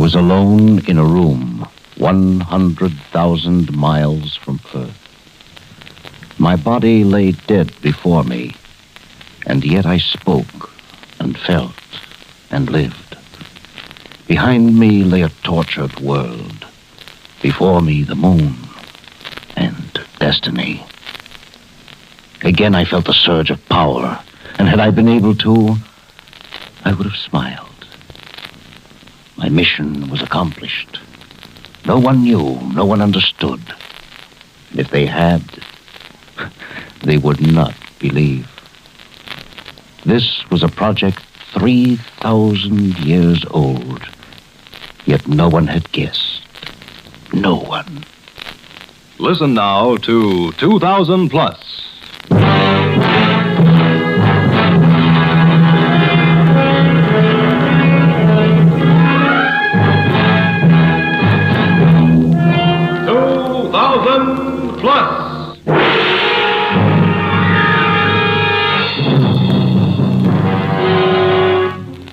was alone in a room 100,000 miles from Earth. My body lay dead before me, and yet I spoke and felt and lived. Behind me lay a tortured world. Before me the moon and destiny. Again I felt the surge of power, and had I been able to, I would have smiled. My mission was accomplished. No one knew, no one understood. And if they had, they would not believe. This was a project 3,000 years old, yet no one had guessed. No one. Listen now to 2000 Plus.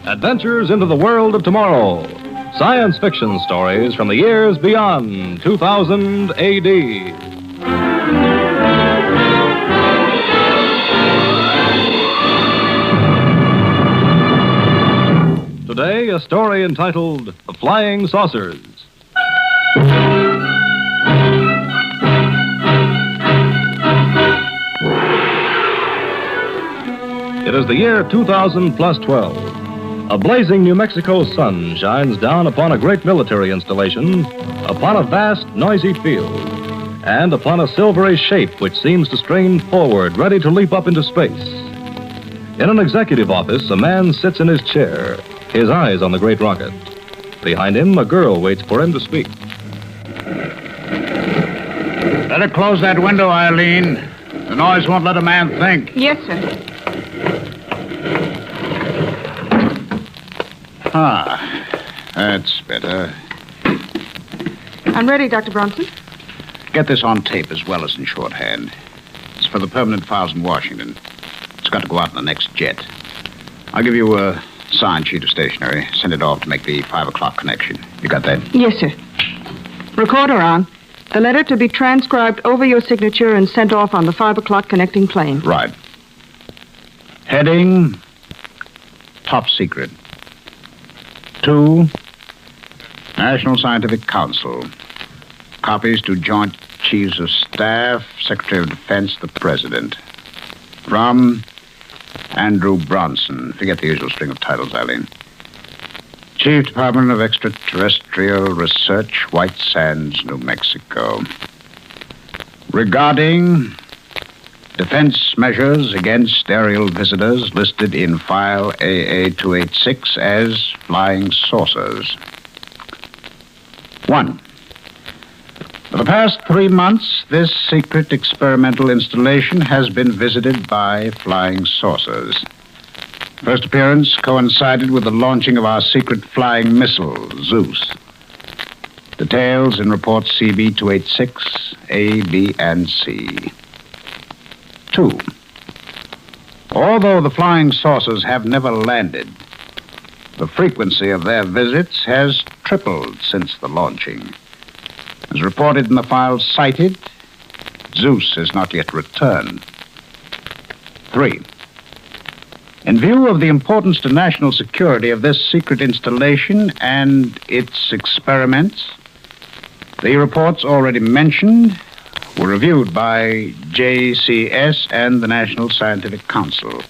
Adventures into the world of tomorrow. Science fiction stories from the years beyond 2000 AD. Today, a story entitled The Flying Saucers. It is the year 2000 plus 12. A blazing New Mexico sun shines down upon a great military installation, upon a vast, noisy field, and upon a silvery shape which seems to strain forward, ready to leap up into space. In an executive office, a man sits in his chair, his eyes on the great rocket. Behind him, a girl waits for him to speak. Better close that window, Eileen. The noise won't let a man think. Yes, sir. Ah, that's better. I'm ready, Dr. Bronson. Get this on tape as well as in shorthand. It's for the permanent files in Washington. It's got to go out in the next jet. I'll give you a signed sheet of stationery. Send it off to make the 5 o'clock connection. You got that? Yes, sir. Recorder on. The letter to be transcribed over your signature and sent off on the 5 o'clock connecting plane. Right. Heading, top secret. 2, National Scientific Council. Copies to Joint Chiefs of Staff, Secretary of Defense, the President. From Andrew Bronson. Forget the usual string of titles, Eileen. Chief Department of Extraterrestrial Research, White Sands, New Mexico. Regarding defense measures against aerial visitors listed in file AA-286 as flying saucers. 1. For the past 3 months, this secret experimental installation has been visited by flying saucers. First appearance coincided with the launching of our secret flying missile, Zeus. Details in report CB-286, A, B, and C. 2. Although the flying saucers have never landed, the frequency of their visits has tripled since the launching. As reported in the files cited, Zeus has not yet returned. 3. In view of the importance to national security of this secret installation and its experiments, the reports already mentioned were reviewed by JCS and the National Scientific Council.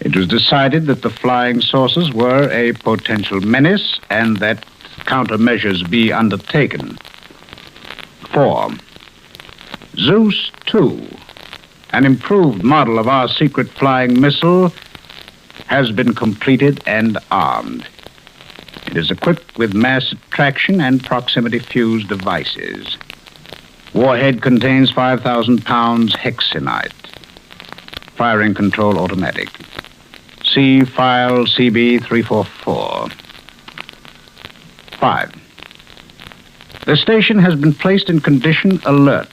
It was decided that the flying saucers were a potential menace and that countermeasures be undertaken. 4. Zeus 2, an improved model of our secret flying missile, has been completed and armed. It is equipped with mass attraction and proximity fuse devices. Warhead contains 5,000 pounds hexenite. Firing control automatic. See file CB-344. 5. The station has been placed in condition alert.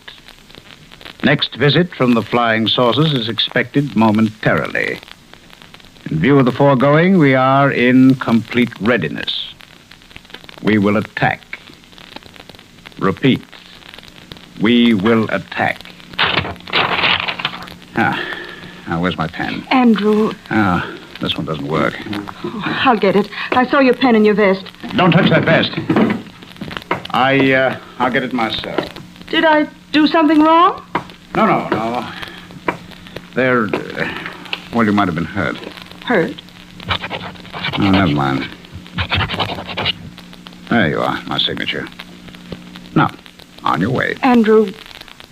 Next visit from the flying saucers is expected momentarily. In view of the foregoing, we are in complete readiness. We will attack. Repeat. We will attack. Now, where's my pen? Andrew. This one doesn't work. I'll get it. I saw your pen in your vest. Don't touch that vest. I'll get it myself. Did I do something wrong? No. There, well, you might have been hurt. Hurt? Oh, never mind. There you are, my signature. Now, on your way. Andrew,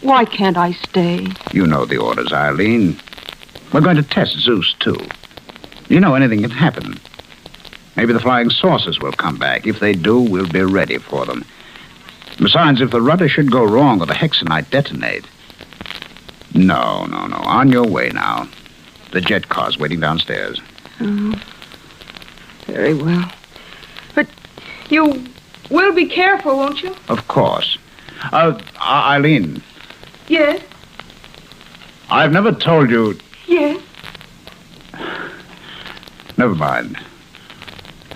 why can't I stay? You know the orders, Eileen. We're going to test Zeus, too. You know anything can happen. Maybe the flying saucers will come back. If they do, we'll be ready for them. Besides, if the rudder should go wrong or the hexanite detonate... No. On your way now. The jet car's waiting downstairs. Oh, very well. But you will be careful, won't you? Of course. Eileen. Yes? I've never told you... Yes? Never mind.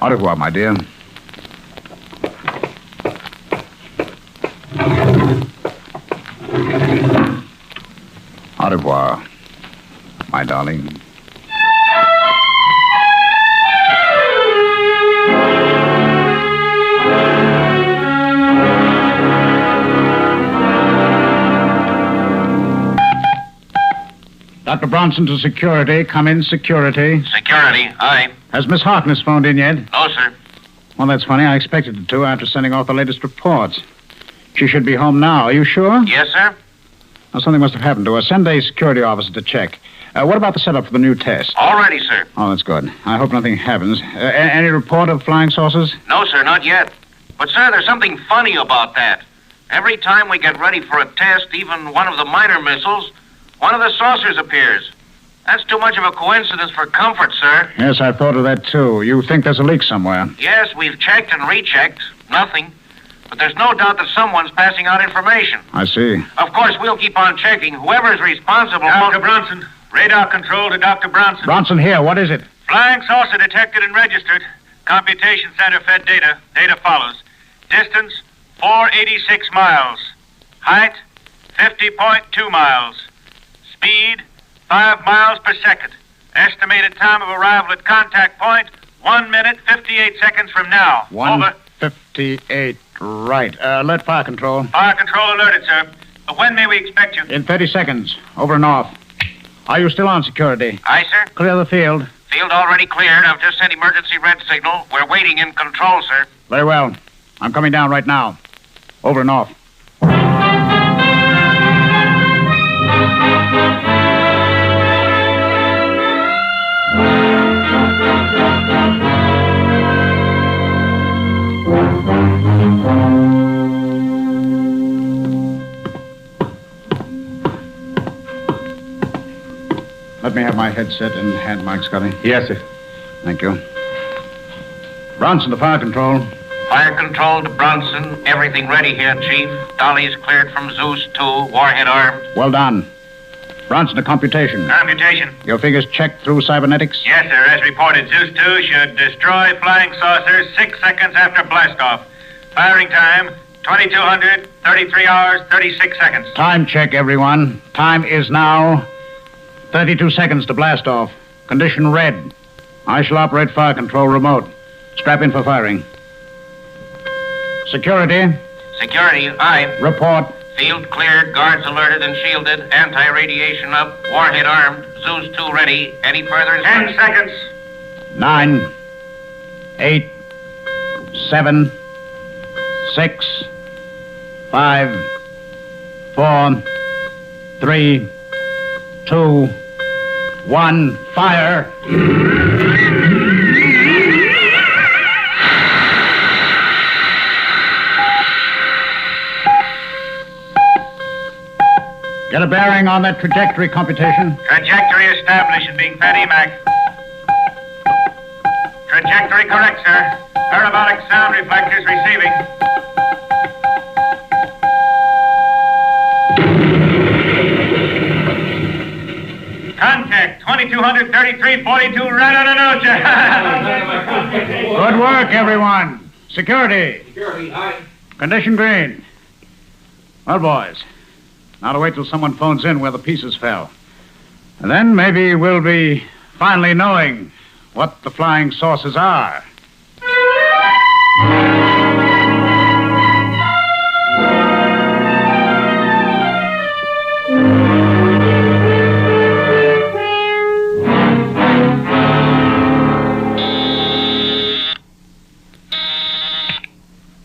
Au revoir, my dear. Au revoir, my darling. Dr. Bronson to security. Come in, security. Security, aye. Has Miss Harkness phoned in yet? No, sir. Well, that's funny. I expected it to after sending off the latest reports. She should be home now. Are you sure? Yes, sir. Well, something must have happened to her. Send a security officer to check. What about the setup for the new test? All ready, sir. Oh, that's good. I hope nothing happens. Any report of flying saucers? No, sir, not yet. But, sir, there's something funny about that. Every time we get ready for a test, even one of the minor missiles, one of the saucers appears. That's too much of a coincidence for comfort, sir. Yes, I thought of that, too. You think there's a leak somewhere? Yes, we've checked and rechecked. Nothing. But there's no doubt that someone's passing out information. I see. Of course, we'll keep on checking. Whoever's responsible... Dr. Bronson. Radar control to Dr. Bronson. Bronson here. What is it? Flying saucer detected and registered. Computation center fed data. Data follows. Distance, 486 miles. Height, 50.2 miles. Speed, 5 miles per second. Estimated time of arrival at contact point, 1 minute, 58 seconds from now. Over. 1:58. Right. Alert fire control. Fire control alerted, sir. When may we expect you? In 30 seconds. Over and off. Are you still on security? Aye, sir. Clear the field. Field already cleared. I've just sent emergency red signal. We're waiting in control, sir. Very well. I'm coming down right now. Over and off. Let me have my headset and hand mic, Scotty. Yes, sir. Thank you. Bronson to fire control. Fire control to Bronson. Everything ready here, Chief. Dolly's cleared from Zeus 2. Warhead armed. Well done. Bronson to computation. Computation. Your figures checked through cybernetics? Yes, sir. As reported, Zeus 2 should destroy flying saucers 6 seconds after blastoff. Firing time, 2200, 33 hours, 36 seconds. Time check, everyone. Time is now 32 seconds to blast off. Condition red. I shall operate fire control remote. Strap in for firing. Security. Security, aye. Report. Field cleared, guards alerted and shielded, anti-radiation up, warhead armed, Zeus 2 ready. Any further 10 seconds. 9, 8, 7, 6, 5, 4, 3, 2, 1, fire. Get a bearing on that trajectory computation. Trajectory established and being fed EMAC. Trajectory correct, sir. Parabolic sound reflectors receiving. Contact 2233-42 right on the nose, sir. Good work, everyone. Security. Security, aye. Condition green. Well, boys, now to wait till someone phones in where the pieces fell. And then maybe we'll be finally knowing what the flying saucers are.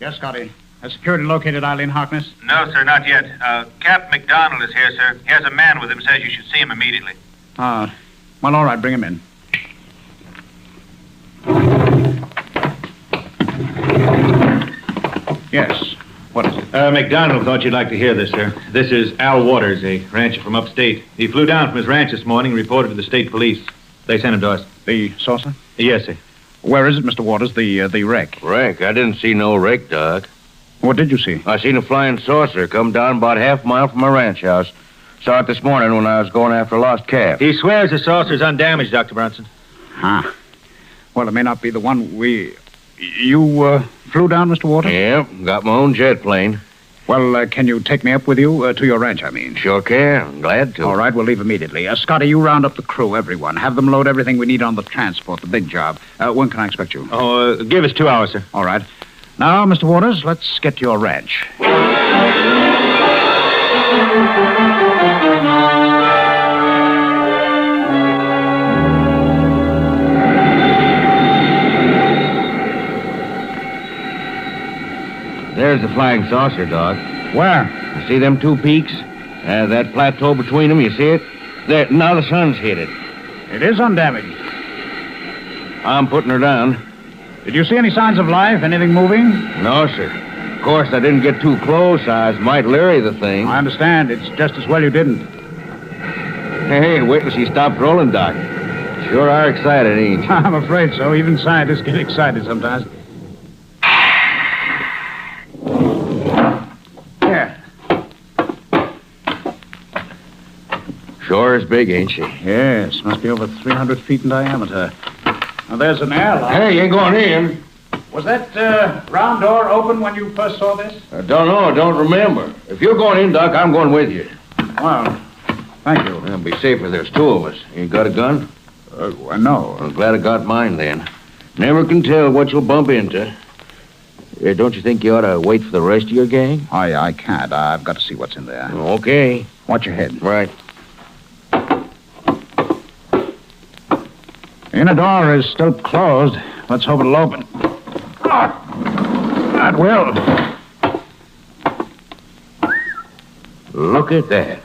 Yes, Scotty. Has security located Eileen Harkness? No, sir, not yet. Captain McDonald is here, sir. He has a man with him, says you should see him immediately. Well, all right, bring him in. Yes. What is it? McDonald thought you'd like to hear this, sir. This is Al Waters, a rancher from upstate. He flew down from his ranch this morning and reported to the state police. They sent him to us. The saucer? Yes, sir. Where is it, Mr. Waters, the wreck? Wreck? I didn't see no wreck, Doc. What did you see? I seen a flying saucer come down about half a mile from my ranch house. Saw it this morning when I was going after a lost calf. He swears the saucer's undamaged, Dr. Bronson. Huh. Well, it may not be the one You flew down, Mr. Waters? Yeah, got my own jet plane. Well, can you take me up with you to your ranch, I mean? Sure can. Glad to. All right, we'll leave immediately. Scotty, you round up the crew, everyone. Have them load everything we need on the transport, the big job. When can I expect you? Oh, give us 2 hours, sir. All right. Now, Mr. Waters, let's get to your ranch. There's the flying saucer, Doc. Where? You see them 2 peaks? That plateau between them, you see it? There, now the sun's hit it. It is undamaged. I'm putting her down. Did you see any signs of life? Anything moving? No, sir. Of course, I didn't get too close. I was might leery the thing. I understand. It's just as well you didn't. Hey, wait till she stops rolling, Doc. Sure are excited, ain't you? I'm afraid so. Even scientists get excited sometimes. Here. Sure is big, ain't she? Yes, must be over 300 feet in diameter. Now, there's an airlock. Hey, you ain't going in. Was that round door open when you first saw this? I don't know. Don't remember. If you're going in, Doc, I'm going with you. Well, thank you. It'll be safer. There's 2 of us. You got a gun? No. I'm glad I got mine, then. Never can tell what you'll bump into. Don't you think you ought to wait for the rest of your gang? I can't. I've got to see what's in there. Okay. Watch your head. Right. The inner door is still closed. Let's hope it'll open. That will. Look at that.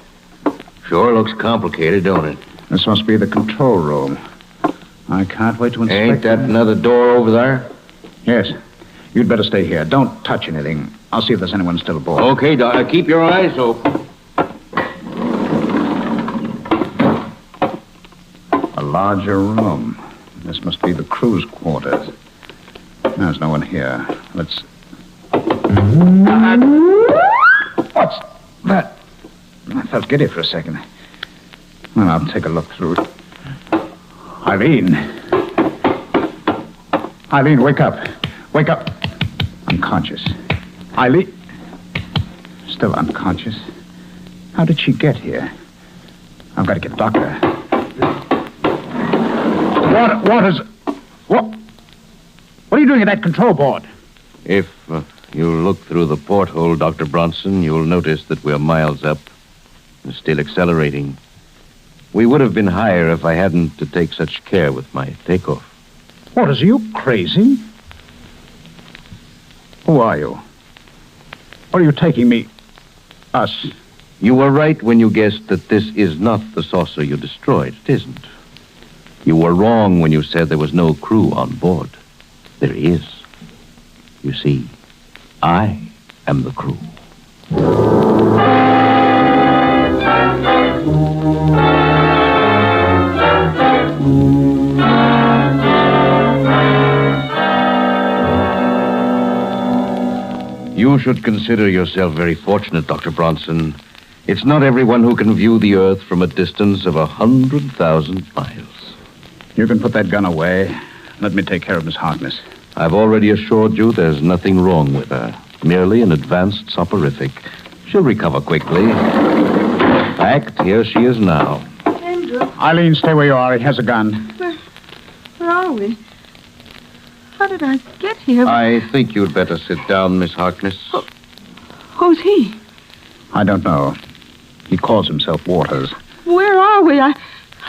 Sure looks complicated, don't it? This must be the control room. I can't wait to inspect Ain't that another door over there? Yes. You'd better stay here. Don't touch anything. I'll see if there's anyone still aboard. Okay, Doc. Keep your eyes open. A larger room. This must be the crew's quarters. There's no one here. Let's... What's that? I felt giddy for a second. Well, I'll take a look through it. Eileen. Eileen, wake up. Wake up. Unconscious. Eileen. Still unconscious. How did she get here? I've got to get a doctor. Waters. What are you doing at that control board? If you look through the porthole, Dr. Bronson, you'll notice that we're miles up and still accelerating. We would have been higher if I hadn't to take such care with my takeoff. Waters, are you crazy? Who are you? What are you taking me? Us? You were right when you guessed that this is not the saucer you destroyed. It isn't. You were wrong when you said there was no crew on board. There is. You see, I am the crew. You should consider yourself very fortunate, Dr. Bronson. It's not everyone who can view the Earth from a distance of 100,000 miles. You can put that gun away. Let me take care of Miss Harkness. I've already assured you there's nothing wrong with her. Merely an advanced soporific. She'll recover quickly. Fact, here she is now. Andrew, Eileen, stay where you are. He has a gun. where are we? How did I get here? I think you'd better sit down, Miss Harkness. Who's he? I don't know. He calls himself Waters. Where are we? I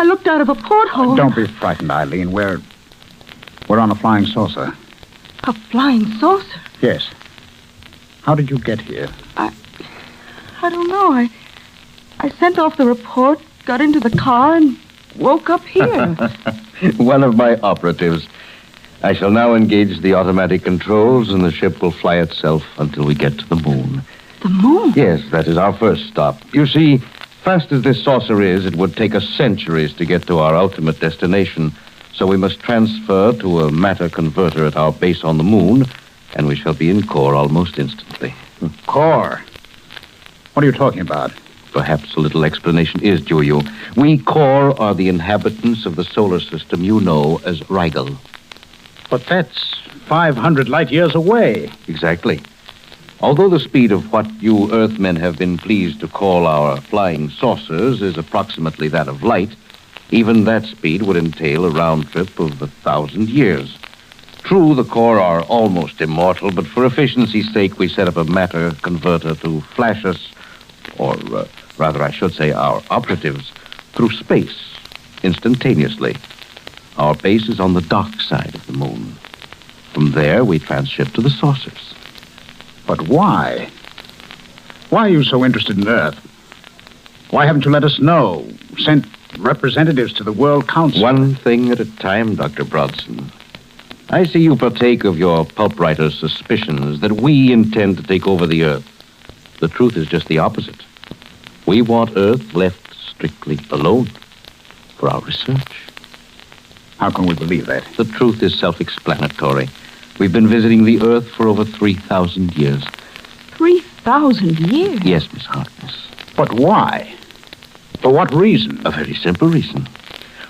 looked out of a porthole. Don't be frightened, Eileen. We're on a flying saucer. A flying saucer? Yes. How did you get here? I don't know. I sent off the report, got into the car, and woke up here. One of my operatives. I shall now engage the automatic controls, and the ship will fly itself until we get to the moon. The moon? Yes, that is our first stop. You see, fast as this saucer is, it would take us centuries to get to our ultimate destination. So we must transfer to a matter converter at our base on the moon, and we shall be in core almost instantly. Core? What are you talking about? Perhaps a little explanation is due you. We core are the inhabitants of the solar system you know as Rigel. But that's 500 light years away. Exactly. Although the speed of what you Earthmen have been pleased to call our flying saucers is approximately that of light, even that speed would entail a round trip of 1,000 years. True, the core are almost immortal, but for efficiency's sake, we set up a matter converter to flash us, or rather, I should say, our operatives, through space, instantaneously. Our base is on the dark side of the moon. From there, we transship to the saucers. But why? Why are you so interested in Earth? Why haven't you let us know? Sent representatives to the World Council? One thing at a time, Dr. Brodson. I see you partake of your pulp writer's suspicions that we intend to take over the Earth. The truth is just the opposite. We want Earth left strictly alone for our research. How can we believe that? The truth is self-explanatory. We've been visiting the Earth for over 3,000 years. 3,000 years? Yes, Miss Harkness. But why? For what reason? A very simple reason.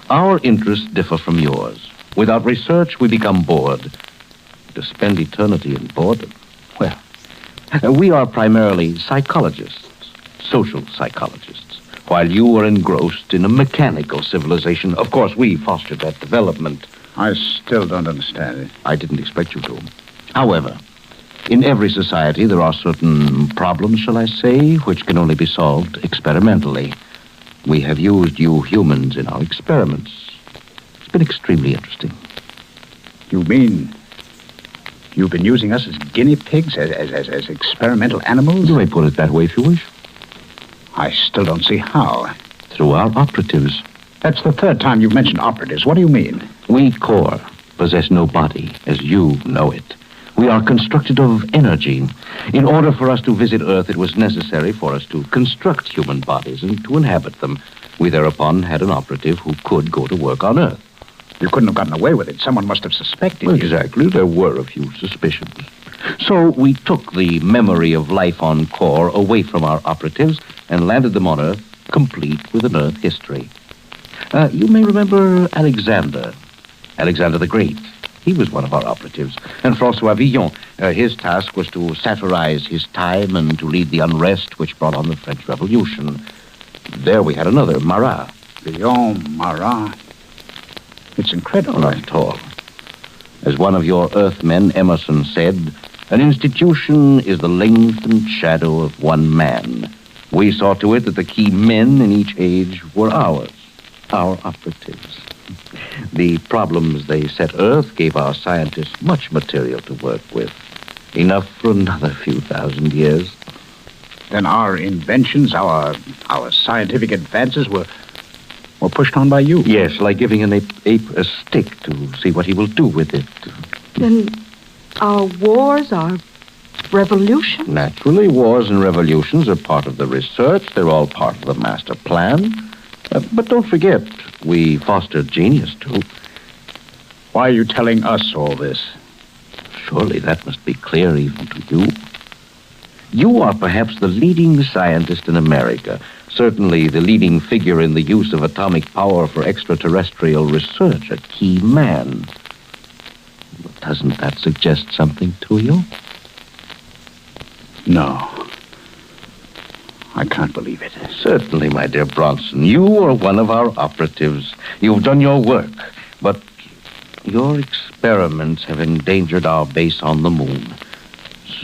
Our interests differ from yours. Without research, we become bored. To spend eternity in boredom, well, we are primarily psychologists, social psychologists, while you are engrossed in a mechanical civilization. Of course, we fostered that development. I still don't understand it. I didn't expect you to. However, in every society, there are certain problems, shall I say, which can only be solved experimentally. We have used you humans in our experiments. It's been extremely interesting. You mean you've been using us as guinea pigs, as experimental animals? You may put it that way if you wish. I still don't see how. Through our operatives. That's the third time you've mentioned operatives. What do you mean? We core possess no body as you know it. We are constructed of energy. In order for us to visit Earth, it was necessary for us to construct human bodies and to inhabit them. We thereupon had an operative who could go to work on Earth. You couldn't have gotten away with it. Someone must have suspected you. Exactly. There were a few suspicions. So we took the memory of life on core away from our operatives and landed them on Earth, complete with an Earth history. You may remember Alexander the Great. He was one of our operatives. And Francois Villon, his task was to satirize his time and to lead the unrest which brought on the French Revolution. There we had another, Marat. Villon, Marat. It's incredible. Not at all. As one of your Earthmen, Emerson, said, an institution is the lengthened shadow of one man. We saw to it that the key men in each age were ours, our operatives. The problems they set Earth gave our scientists much material to work with. Enough for another few thousand years. Then our inventions, our scientific advances were pushed on by you. Yes, like giving an ape a stick to see what he will do with it. Then our wars, our revolution? Naturally, wars and revolutions are part of the research. They're all part of the master plan. But don't forget, we fostered genius, too. Why are you telling us all this? Surely that must be clear even to you. You are perhaps the leading scientist in America, certainly the leading figure in the use of atomic power for extraterrestrial research, a key man. Doesn't that suggest something to you? No. I can't believe it. Certainly, my dear Bronson. You are one of our operatives. You've done your work, but your experiments have endangered our base on the moon.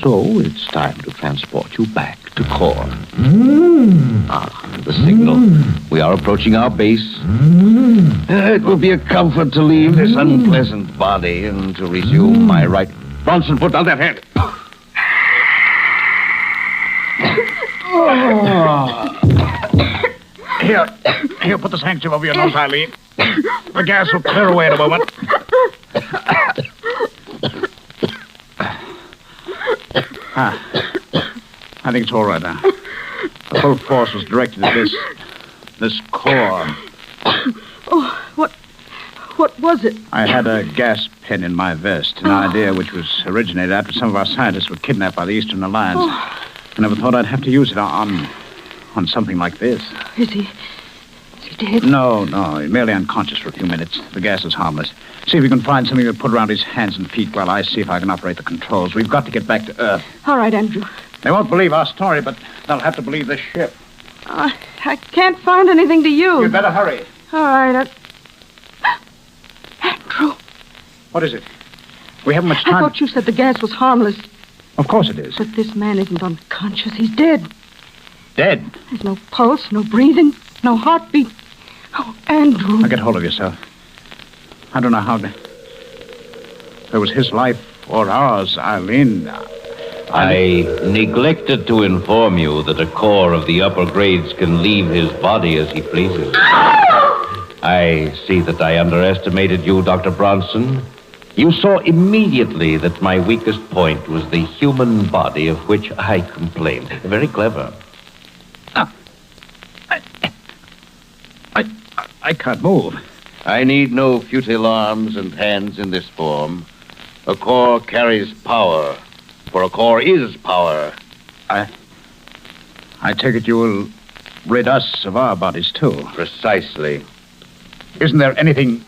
So it's time to transport you back to core. The signal. We are approaching our base. It will be a comfort to leave this unpleasant body and to resume my right. Bronson, put down that hand. Here, put this handkerchief over your nose, Eileen. The gas will clear away in a moment. I think it's all right now. The full force was directed at this core. Oh, what was it? I had a gas pen in my vest, an idea which was originated after some of our scientists were kidnapped by the Eastern Alliance. I never thought I'd have to use it on something like this. Is he dead? No, he's merely unconscious for a few minutes. The gas is harmless. See if you can find something to put around his hands and feet while I see if I can operate the controls. We've got to get back to Earth. All right, Andrew. They won't believe our story, but they'll have to believe this ship. I can't find anything to use. You'd better hurry. All right. Andrew. What is it? We haven't much time. I thought you said the gas was harmless. Of course it is. But this man isn't unconscious. He's dead. Dead? There's no pulse, no breathing, no heartbeat. Oh, Andrew. Now get hold of yourself. I don't know how to... There was his life or ours, Eileen. I neglected to inform you that a core of the upper grades can leave his body as he pleases. I see that I underestimated you, Dr. Bronson. You saw immediately that my weakest point was the human body of which I complained. Very clever. I can't move. I need no futile arms and hands in this form. A core carries power, for a core is power. I take it you will rid us of our bodies, too. Precisely. Isn't there anything...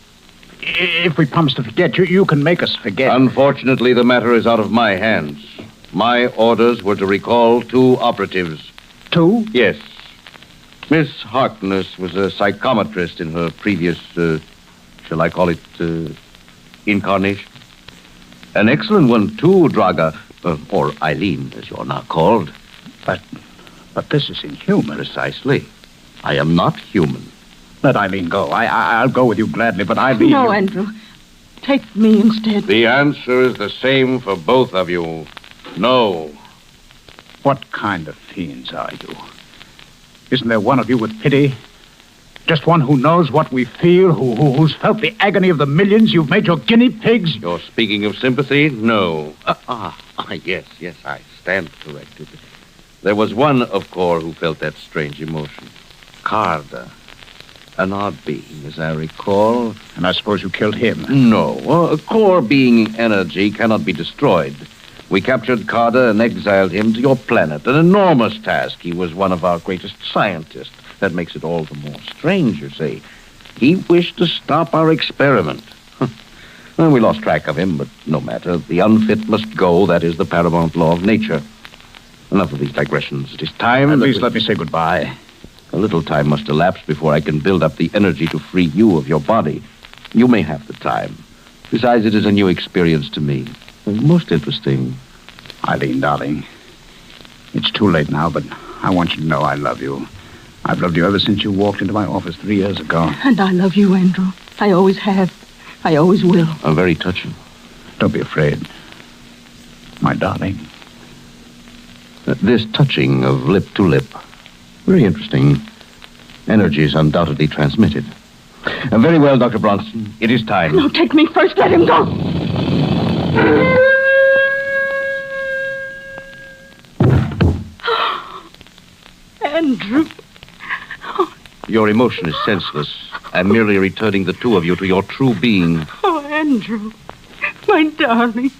If we promise to forget, you can make us forget. Unfortunately, the matter is out of my hands. My orders were to recall 2 operatives. 2? Yes. Miss Harkness was a psychometrist in her previous, shall I call it, incarnation. An excellent one, too, Draga, or Eileen, as you're now called. But this is inhuman. Precisely. I am not human. Let Eileen go. I'll go with you gladly, but Eileen... No, Andrew. Take me instead. The answer is the same for both of you. No. What kind of fiends are you? Isn't there one of you with pity? Just one who knows what we feel, who's felt the agony of the millions you've made your guinea pigs? You're speaking of sympathy? No. Yes, I stand corrected. There was one of Core who felt that strange emotion. Carter. An odd being, as I recall. And I suppose you killed him? No. A Core being energy cannot be destroyed. We captured Carter and exiled him to your planet. An enormous task. He was one of our greatest scientists. That makes it all the more strange, you see. He wished to stop our experiment. Well, we lost track of him, but no matter. The unfit must go. That is the paramount law of nature. Enough of these digressions. It is time... At least let me say goodbye. A little time must elapse before I can build up the energy to free you of your body. You may have the time. Besides, it is a new experience to me. Most interesting. Eileen, darling, it's too late now, but I want you to know I love you. I've loved you ever since you walked into my office 3 years ago. And I love you, Andrew. I always have. I always will. I'm very touching. Don't be afraid, my darling. This touching of lip to lip. Very interesting. Energy is undoubtedly transmitted. Very well, Dr. Bronson. It is time. No, take me first. Let him go. Andrew. Your emotion is senseless. I'm merely returning the 2 of you to your true being. Oh, Andrew. My darling.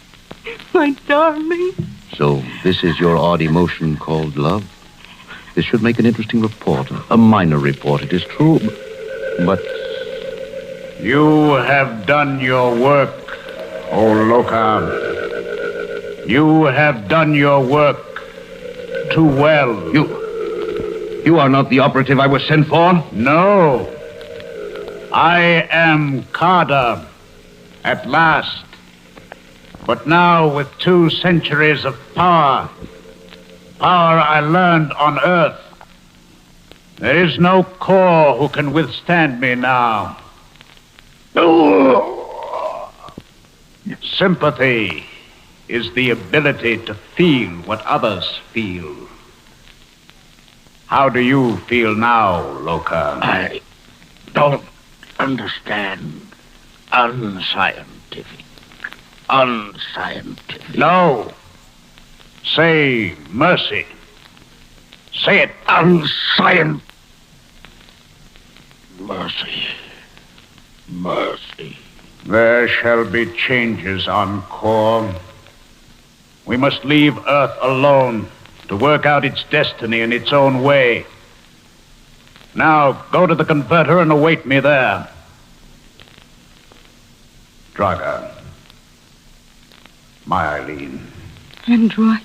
My darling. So this is your odd emotion called love? This should make an interesting report. A minor report, it is true. But... You have done your work, Oh, Loka, you have done your work too well. You are not the operative I was sent for? No. I am Carter, at last. But now, with 2 centuries of power I learned on Earth, there is no core who can withstand me now. Sympathy is the ability to feel what others feel. How do you feel now, Loka? I don't understand. Unscientific. No. Say mercy. Say it. Unscientific. Mercy. There shall be changes on Core. We must leave Earth alone to work out its destiny in its own way. Now, go to the converter and await me there. Draga. My Eileen. Andrew,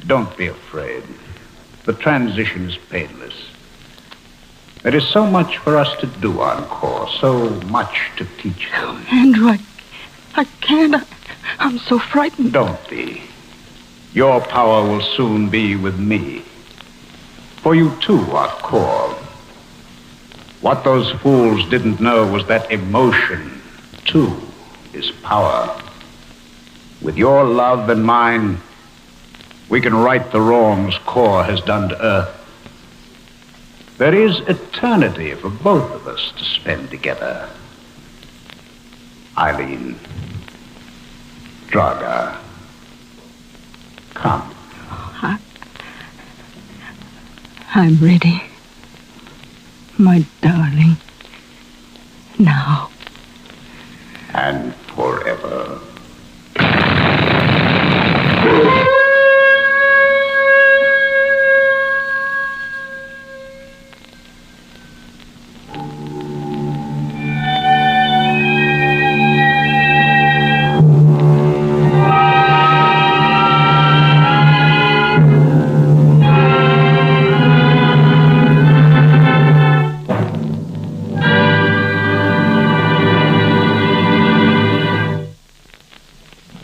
Don't be afraid. The transition is painless. There is so much for us to do on Core, so much to teach them. Andrew, I can't. I'm so frightened. Don't be. Your power will soon be with me. For you too are Core. What those fools didn't know was that emotion, too, is power. With your love and mine, we can right the wrongs Core has done to Earth. There is eternity for both of us to spend together. Eileen, Draga, come. I'm ready. My darling. Now. And forever.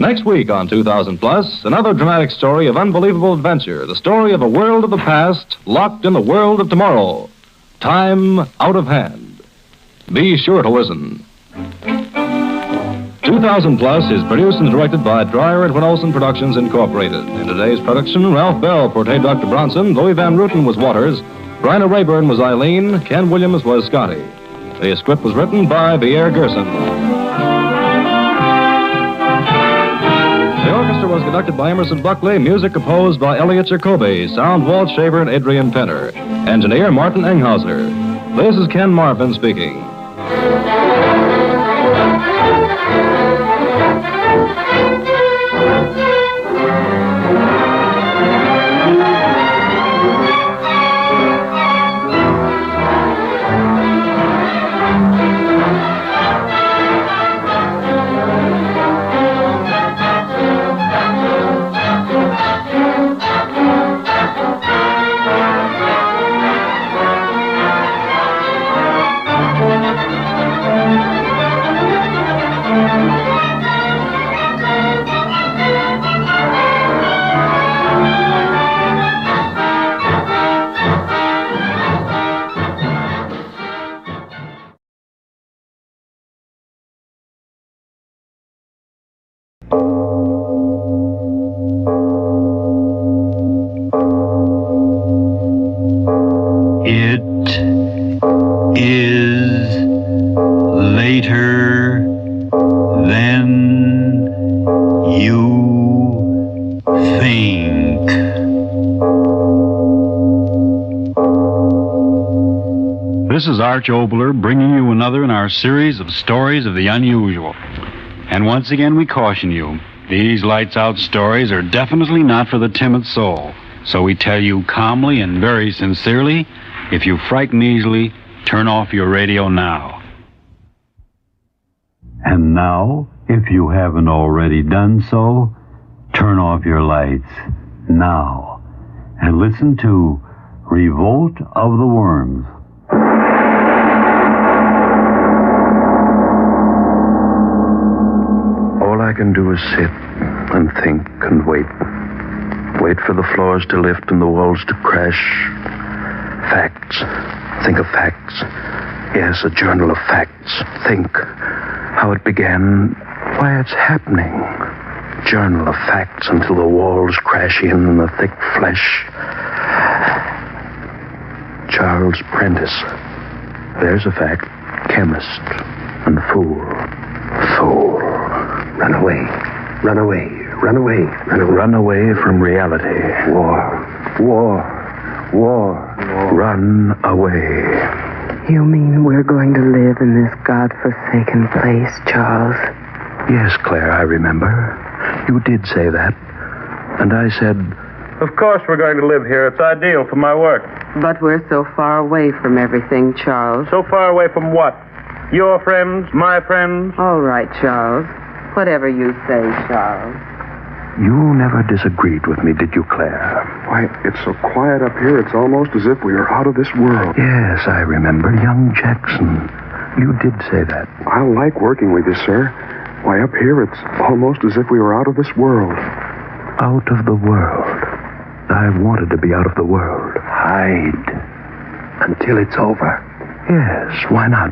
Next week on 2000 Plus, another dramatic story of unbelievable adventure. The story of a world of the past locked in the world of tomorrow. Time out of hand. Be sure to listen. 2000 Plus is produced and directed by Dreyer and Olson Productions Incorporated. In today's production, Ralph Bell portrayed Dr. Bronson, Louis Van Rooten was Waters, Bryna Rayburn was Eileen, Ken Williams was Scotty. The script was written by Pierre Gerson. The orchestra was conducted by Emerson Buckley, music composed by Elliot Jacoby, sound Walt Shaver and Adrian Penner, engineer Martin Enghauser. This is Ken Marvin speaking. This is Arch Obler bringing you another in our series of stories of the unusual. And once again we caution you, these lights-out stories are definitely not for the timid soul. So we tell you calmly and very sincerely, if you frighten easily, turn off your radio now. And now, If you haven't already done so, turn off your lights now and listen to Revolt of the Worms. All I can do is sit and think and wait. Wait for the floors to lift and the walls to crash. Facts. Think of facts. Yes, a journal of facts. Think how it began, why it's happening. Journal of facts until the walls crash in and the thick flesh. Charles Prentice. There's a fact. Chemist and fool. Fool. Run away. Run away. Run away. Run away from reality. War. Run away. You mean we're going to live in this godforsaken place, Charles? Yes, Claire, I remember. You did say that. And I said... Of course we're going to live here. It's ideal for my work. But we're so far away from everything, Charles. So far away from what? Your friends? My friends? All right, Charles. Whatever you say, Charles. You never disagreed with me, did you, Claire? Why, it's so quiet up here, it's almost as if we are out of this world. Yes, I remember. Young Jackson. You did say that. I like working with you, sir. Why, up here, it's almost as if we were out of this world. Out of the world. I wanted to be out of the world. Hide. Until it's over. Yes, why not?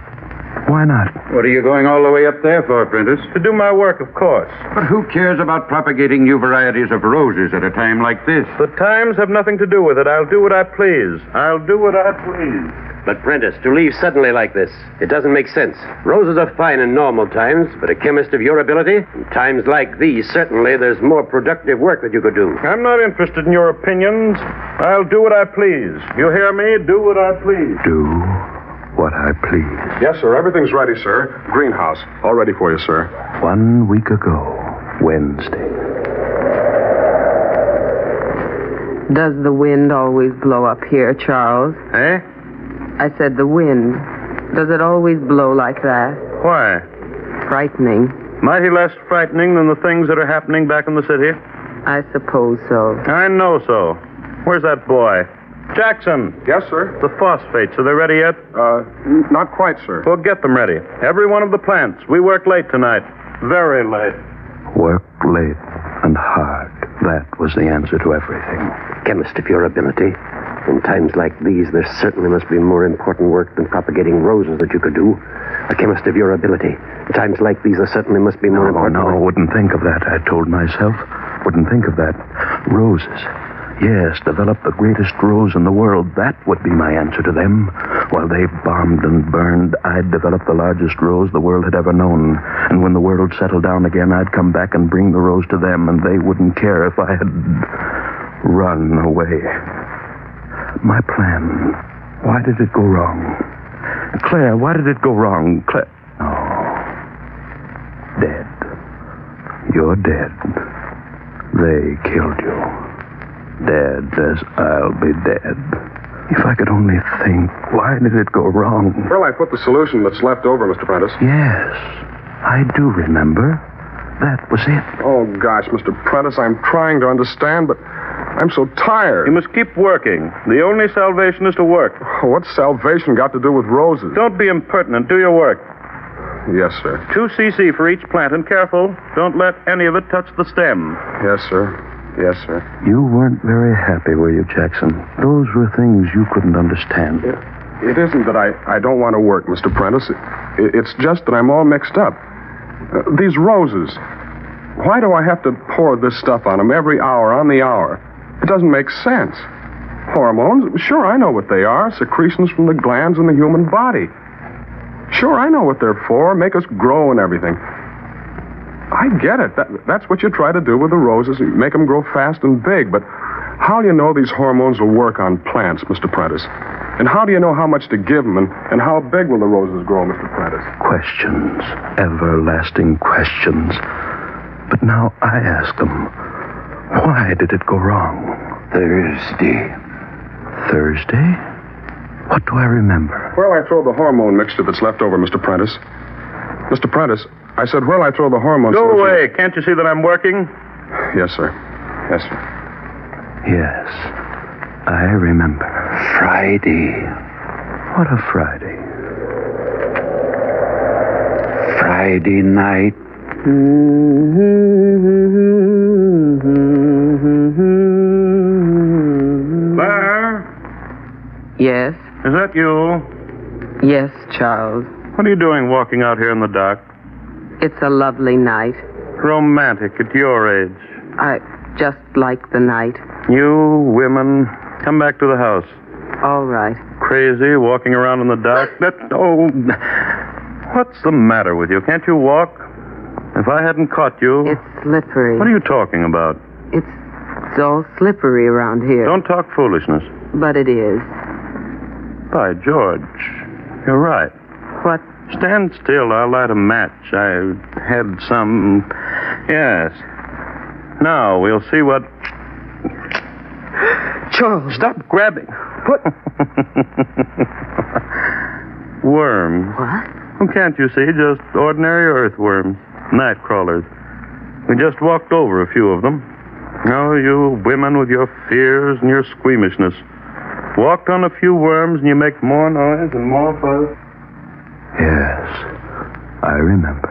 Why not? What are you going all the way up there for, Prentice? To do my work, of course. But who cares about propagating new varieties of roses at a time like this? The times have nothing to do with it. I'll do what I please. I'll do what I please. But, Prentice, to leave suddenly like this, it doesn't make sense. Roses are fine in normal times, but a chemist of your ability, in times like these, certainly there's more productive work that you could do. I'm not interested in your opinions. I'll do what I please. You hear me? Do what I please. Do what I please. Yes, sir. Everything's ready, sir. Greenhouse. All ready for you, sir. 1 week ago, Wednesday. Does the wind always blow up here, Charles? Eh? I said the wind. Does it always blow like that? Why? Frightening. Mighty less frightening than the things that are happening back in the city? I suppose so. I know so. Where's that boy? Jackson. Yes, sir. The phosphates, are they ready yet? Not quite, sir. Well, get them ready. Every one of the plants. We work late tonight. Very late. Work late and hard. That was the answer to everything. Chemist of your ability. In times like these, there certainly must be more important work than propagating roses that you could do. A chemist of your ability. In times like these, there certainly must be more important work. No, wouldn't think of that, I told myself. Wouldn't think of that. Roses. Yes, develop the greatest rose in the world. That would be my answer to them. While they bombed and burned, I'd develop the largest rose the world had ever known. And when the world settled down again, I'd come back and bring the rose to them, and they wouldn't care if I had run away. My plan. Why did it go wrong? Claire, why did it go wrong? Claire. No. Dead. You're dead. They killed you. Dead as I'll be dead. If I could only think, why did it go wrong? Well, I put the solution that's left over, Mr. Prentice. Yes, I do remember. That was it. Oh, gosh, Mr. Prentice, I'm trying to understand, but I'm so tired. You must keep working. The only salvation is to work. What's salvation got to do with roses? Don't be impertinent. Do your work. Yes, sir. 2 cc for each plant, and careful. Don't let any of it touch the stem. Yes, sir. Yes, sir. You weren't very happy, were you, Jackson? Those were things you couldn't understand. It isn't that I don't want to work, Mr. Prentice. It's just that I'm all mixed up. These roses. Why do I have to pour this stuff on them every hour, on the hour? It doesn't make sense. Hormones? Sure, I know what they are. Secretions from the glands in the human body. Sure, I know what they're for. Make us grow and everything. I get it. That's what you try to do with the roses. You make them grow fast and big. But how do you know these hormones will work on plants, Mr. Prentice? And how do you know how much to give them? And how big will the roses grow, Mr. Prentice? Questions. Everlasting questions. But now I ask them, why did it go wrong? Thursday. Thursday? What do I remember? Well, I throw the hormone mixture that's left over, Mr. Prentice. Mr. Prentice, I said, where'll I throw the hormone Go solution? away. Can't you see that I'm working? Yes, sir. Yes, sir. Yes, I remember. Friday. What a Friday. Friday night. Claire? Yes? Is that you? Yes, Charles. What are you doing walking out here in the dark? It's a lovely night. Romantic at your age. I just like the night. You women, come back to the house. All right. Crazy, walking around in the dark. What's the matter with you? Can't you walk? If I hadn't caught you... It's slippery. What are you talking about? It's all slippery around here. Don't talk foolishness. But it is. By George, you're right. What? Stand still. I'll light a match. I had some... Yes. Now, we'll see what... Charles. Stop grabbing. What? Worms. What? Well, can't you see? Just ordinary earthworms. Night crawlers. We just walked over a few of them. Oh, you women with your fears and your squeamishness. Walked on a few worms and you make more noise and more fuss. Yes, I remember.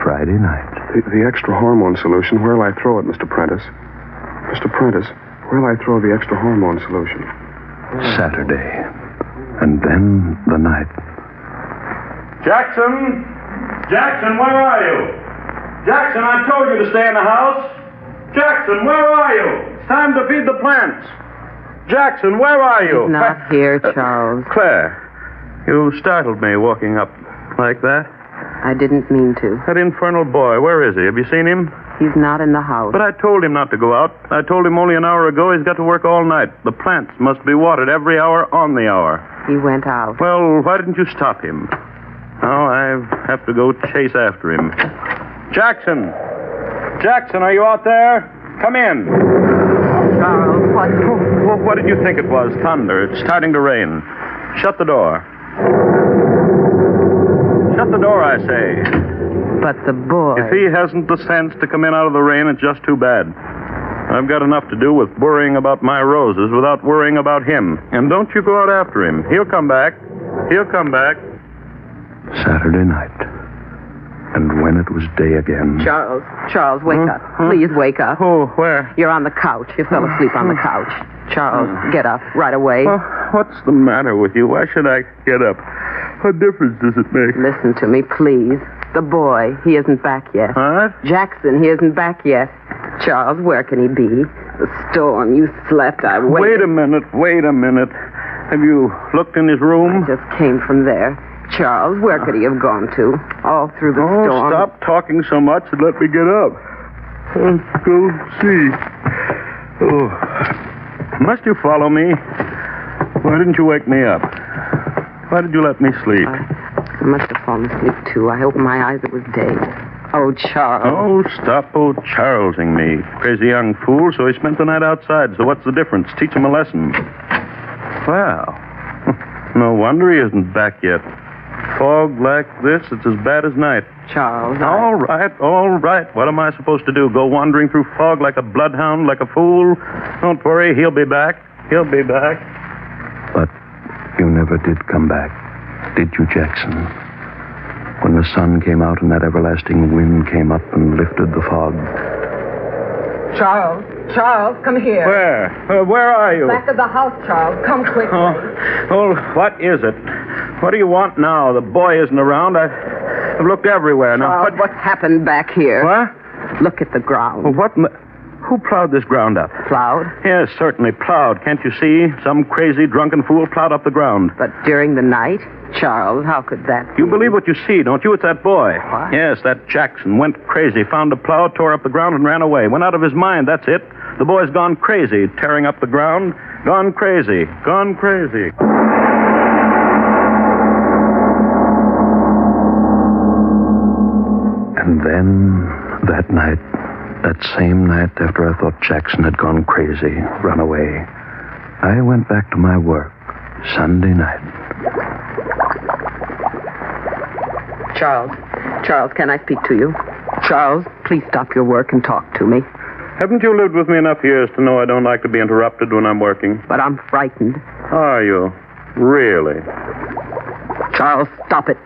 Friday night. The extra hormone solution, where'll I throw it, Mr. Prentice? Mr. Prentice, where'll I throw the extra hormone solution? Saturday. And then the night. Jackson! Jackson, where are you? Jackson, I told you to stay in the house. Jackson, where are you? It's time to feed the plants. Jackson, where are you? He's not here, Charles. Claire, you startled me walking up like that. I didn't mean to. That infernal boy, where is he? Have you seen him? He's not in the house. But I told him not to go out. I told him only an hour ago he's got to work all night. The plants must be watered every hour on the hour. He went out. Well, why didn't you stop him? Now I have to go chase after him. Jackson! Jackson, are you out there? Come in. Charles, what? What did you think it was? Thunder. It's starting to rain. Shut the door. Shut the door, I say. But the boy... If he hasn't the sense to come in out of the rain, it's just too bad. I've got enough to do with worrying about my roses without worrying about him. And don't you go out after him. He'll come back. He'll come back. Saturday night. And when it was day again... Charles, wake up. Please wake up. Oh, where? You're on the couch. You fell asleep on the couch. Charles, get up right away. What's the matter with you? Why should I get up? What difference does it make? Listen to me, please. The boy, he isn't back yet. What? Jackson, he isn't back yet. Charles, where can he be? The storm, you slept, I waited. Wait a minute. Have you looked in his room? I just came from there. Charles, where could he have gone to? All through the storm. Stop talking so much and let me get up. Let's go see. Oh. Must you follow me? Why didn't you wake me up? Why did you let me sleep? I must have fallen asleep, too. I opened my eyes. It was day. Oh, Charles. Oh, stop Charlesing me. Crazy young fool, so he spent the night outside. So what's the difference? Teach him a lesson. Well, no wonder he isn't back yet. Fog like this, it's as bad as night. Charles, All right. What am I supposed to do? Go wandering through fog like a bloodhound, like a fool? Don't worry, he'll be back. He'll be back. But you never did come back, did you, Jackson? When the sun came out and that everlasting wind came up and lifted the fog. Charles, come here. Where are you? Back of the house, Charles. Come quickly. Oh, what is it? What do you want now? The boy isn't around. I've looked everywhere. Now, Charles, what's happened back here? What? Look at the ground. Well, who plowed this ground up? Plowed? Yes, certainly plowed. Can't you see? Some crazy, drunken fool plowed up the ground. But during the night? Charles, how could that be? You believe what you see, don't you? It's that boy. What? Yes, that Jackson went crazy, found a plow, tore up the ground, and ran away. Went out of his mind, that's it. The boy's gone crazy, tearing up the ground. Gone crazy. Gone crazy. And then, that night, that same night after I thought Jackson had gone crazy, run away, I went back to my work, Sunday night. Charles, Charles, can I speak to you? Charles, please stop your work and talk to me. Haven't you lived with me enough years to know I don't like to be interrupted when I'm working? But I'm frightened. Are you? Really? Charles, stop it.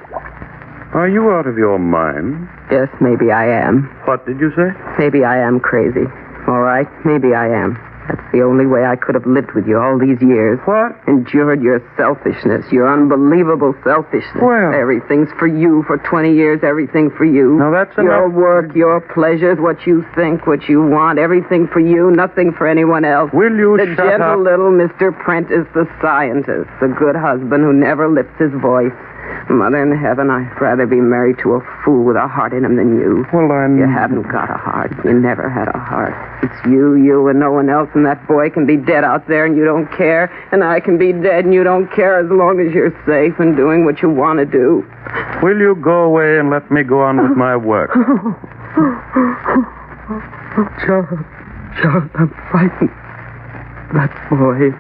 Are you out of your mind? Yes, maybe I am. What did you say? Maybe I am crazy. All right, maybe I am. That's the only way I could have lived with you all these years. What? Endured your selfishness, your unbelievable selfishness. Well. Everything's for you. For 20 years, everything for you. Now, that's your enough. work, your pleasures, what you think, what you want, everything for you, nothing for anyone else. Will you the shut gentle up? little Mr. Prentice, the scientist, the good husband who never lifts his voice. Mother in heaven, I'd rather be married to a fool with a heart in him than you. Well, You haven't got a heart. You never had a heart. It's you, and no one else, and that boy can be dead out there and you don't care, and I can be dead and you don't care as long as you're safe and doing what you want to do. Will you go away and let me go on with my work? Charles, I'm frightened. That boy.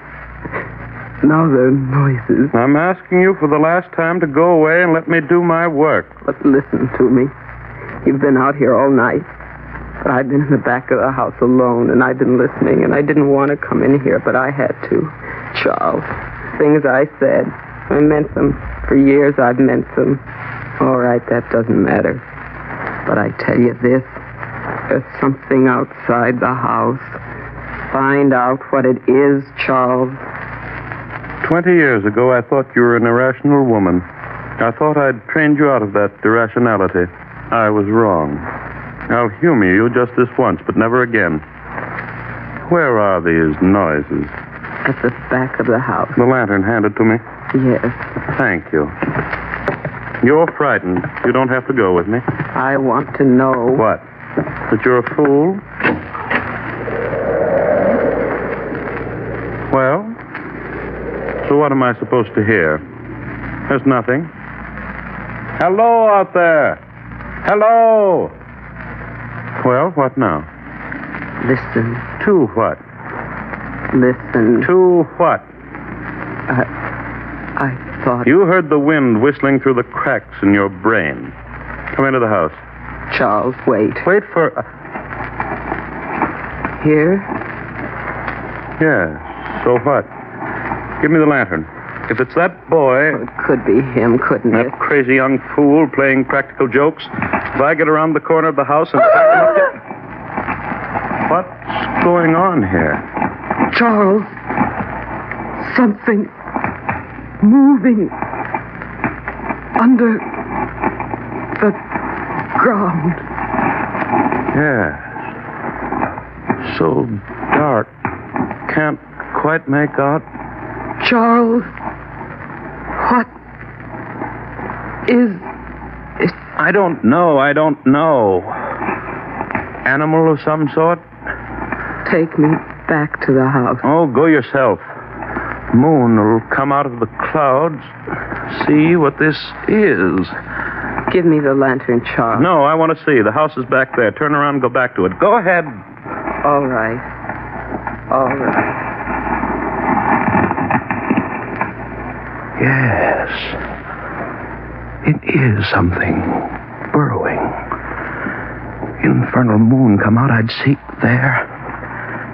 Now there are noises. I'm asking you for the last time to go away and let me do my work. But listen to me. You've been out here all night. But I've been in the back of the house alone, and I've been listening, and I didn't want to come in here, but I had to. Charles, things I said, I meant them. For years I've meant them. All right, that doesn't matter. But I tell you this. There's something outside the house. Find out what it is, Charles. 20 years ago, I thought you were an irrational woman. I thought I'd trained you out of that irrationality. I was wrong. I'll humor you just this once, but never again. Where are these noises? At the back of the house. The lantern handed to me? Yes. Thank you. You're frightened. You don't have to go with me. I want to know. What? That you're a fool? Well? So what am I supposed to hear? There's nothing. Hello out there. Hello. Well, what now? Listen. To what? Listen. To what? I thought... You heard the wind whistling through the cracks in your brain. Come into the house. Charles, wait. Wait for... Here? Yes. So what? Give me the lantern. If it's that boy... Well, it could be him, couldn't it? That crazy young fool playing practical jokes. If I get around the corner of the house and... What's going on here? Charles. Something moving under the ground. Yes. So dark. Can't quite make out. Charles, what is it? I don't know. Animal of some sort? Take me back to the house. Oh, go yourself. Moon will come out of the clouds. See what this is. Give me the lantern, Charles. No, I want to see. The house is back there. Turn around and go back to it. Go ahead. All right. Yes. It is something burrowing. Infernal moon come out, I'd see there.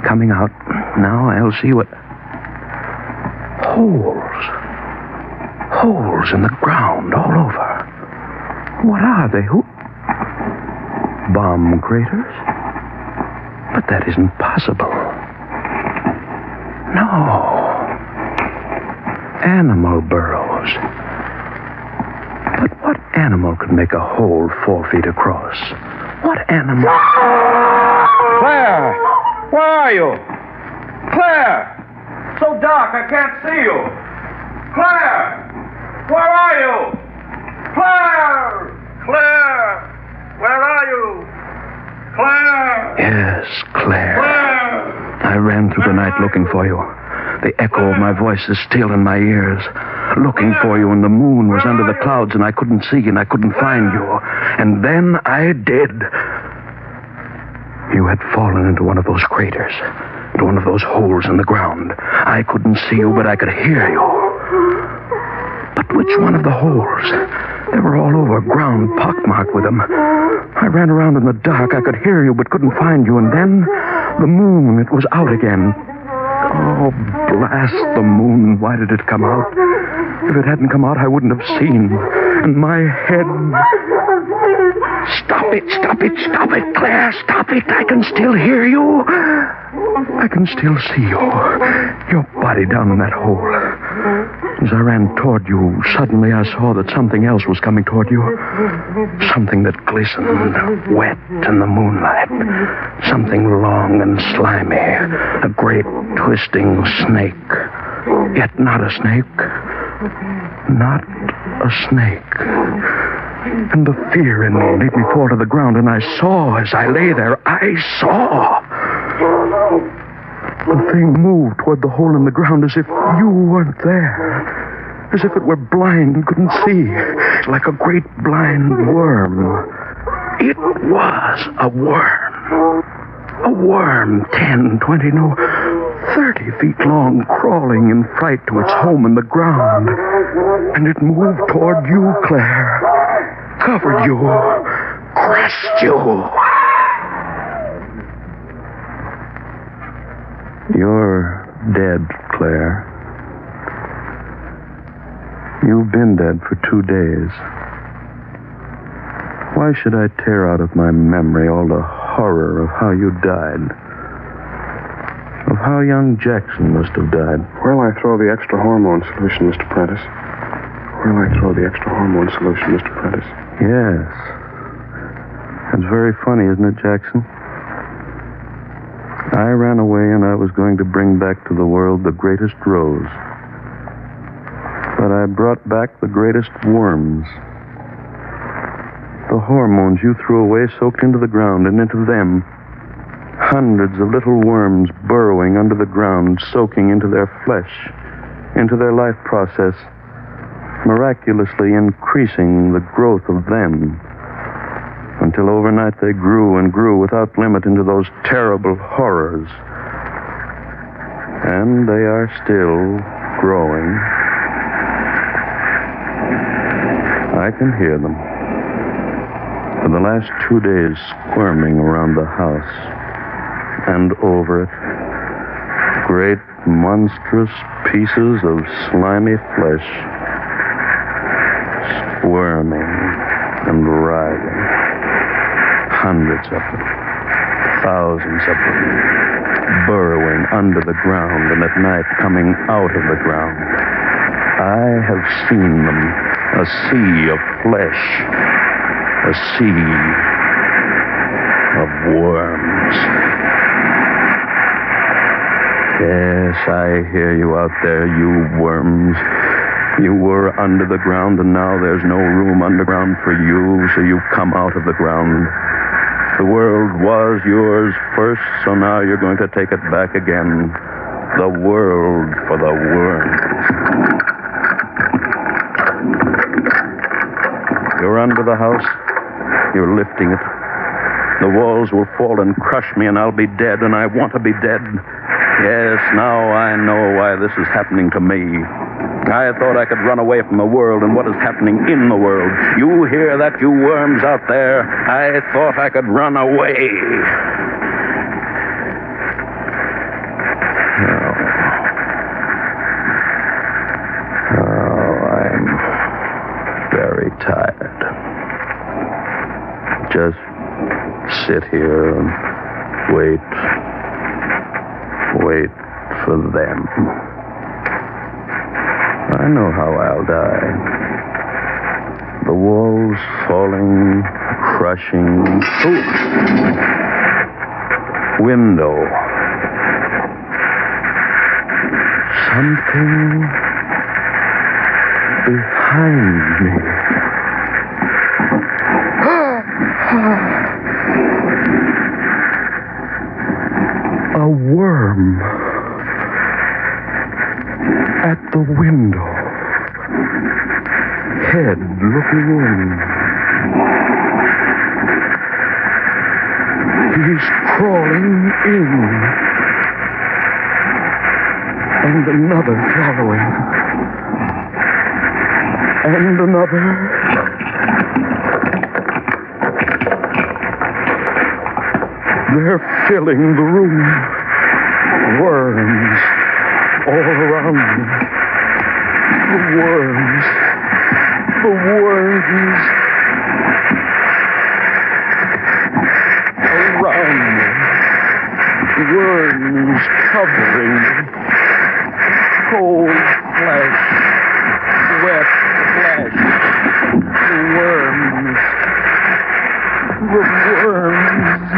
Coming out. Now I'll see what... Holes in the ground all over. What are they? Bomb craters? But that isn't possible. No. Animal burrows. But what animal could make a hole 4 feet across? What animal? Claire! Where are you? Claire! So dark, I can't see you. Claire! Where are you? Claire! Claire! Where are you? Claire! Yes, Claire. Claire! I ran through the night looking for you. The echo of my voice is still in my ears. Looking for you, and the moon was under the clouds, and I couldn't see, and I couldn't find you. And then I did. You had fallen into one of those craters, into one of those holes in the ground. I couldn't see you, but I could hear you. But which one of the holes? They were all over, ground pockmarked with them. I ran around in the dark. I could hear you, but couldn't find you. And then the moon, it was out again. Oh, blast the moon. Why did it come out? If it hadn't come out, I wouldn't have seen. And my head... Stop it, Claire. Stop it. I can still hear you. I can still see you. Your body down in that hole. As I ran toward you, suddenly I saw that something else was coming toward you. Something that glistened, wet in the moonlight. Something long and slimy. A great twisting snake. Yet not a snake. Not a snake. And the fear in me made me fall to the ground, and I saw, as I lay there, I saw. The thing moved toward the hole in the ground as if you weren't there. As if it were blind and couldn't see. Like a great blind worm. It was a worm. A worm 10, 20, no, 30 feet long, crawling in fright to its home in the ground. And it moved toward you, Claire. Covered you. Crushed you. You're dead, Claire. You've been dead for 2 days. Why should I tear out of my memory all the horror of how you died? Of how young Jackson must have died? Where'll I throw the extra hormone solution, Mr. Prentice? Where'll I throw the extra hormone solution, Mr. Prentice? Yes. That's very funny, isn't it, Jackson? I ran away and I was going to bring back to the world the greatest rose. But I brought back the greatest worms. The hormones you threw away soaked into the ground, and into them, hundreds of little worms burrowing under the ground, soaking into their flesh, into their life process, miraculously increasing the growth of them, until overnight they grew and grew without limit into those terrible horrors. And they are still growing. I can hear them. For the last 2 days, squirming around the house and over it, great monstrous pieces of slimy flesh, squirming and writhing. Hundreds of them, thousands of them, burrowing under the ground and at night coming out of the ground. I have seen them, a sea of flesh, a sea of worms. Yes, I hear you out there, you worms. You were under the ground, and now there's no room underground for you, so you've come out of the ground. The world was yours first, so now you're going to take it back again. The world for the worms. You're under the house. You're lifting it. The walls will fall and crush me, and I'll be dead, and I want to be dead. Yes, now I know why this is happening to me. I thought I could run away from the world and what is happening in the world. You hear that, you worms out there? I thought I could run away. Oh, I'm very tired. Just sit here and wait for them. I know how I'll die. The walls falling, crushing. Ooh. Window. Something behind me. A worm. At the window. Head looking in. He's crawling in. And another following. And another. They're filling the room. Worms all around me. The worms. The worms. Around me. Worms covering me. Cold flesh. Wet flesh. The worms. The worms.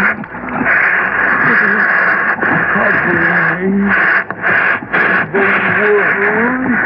Covering me. The worms.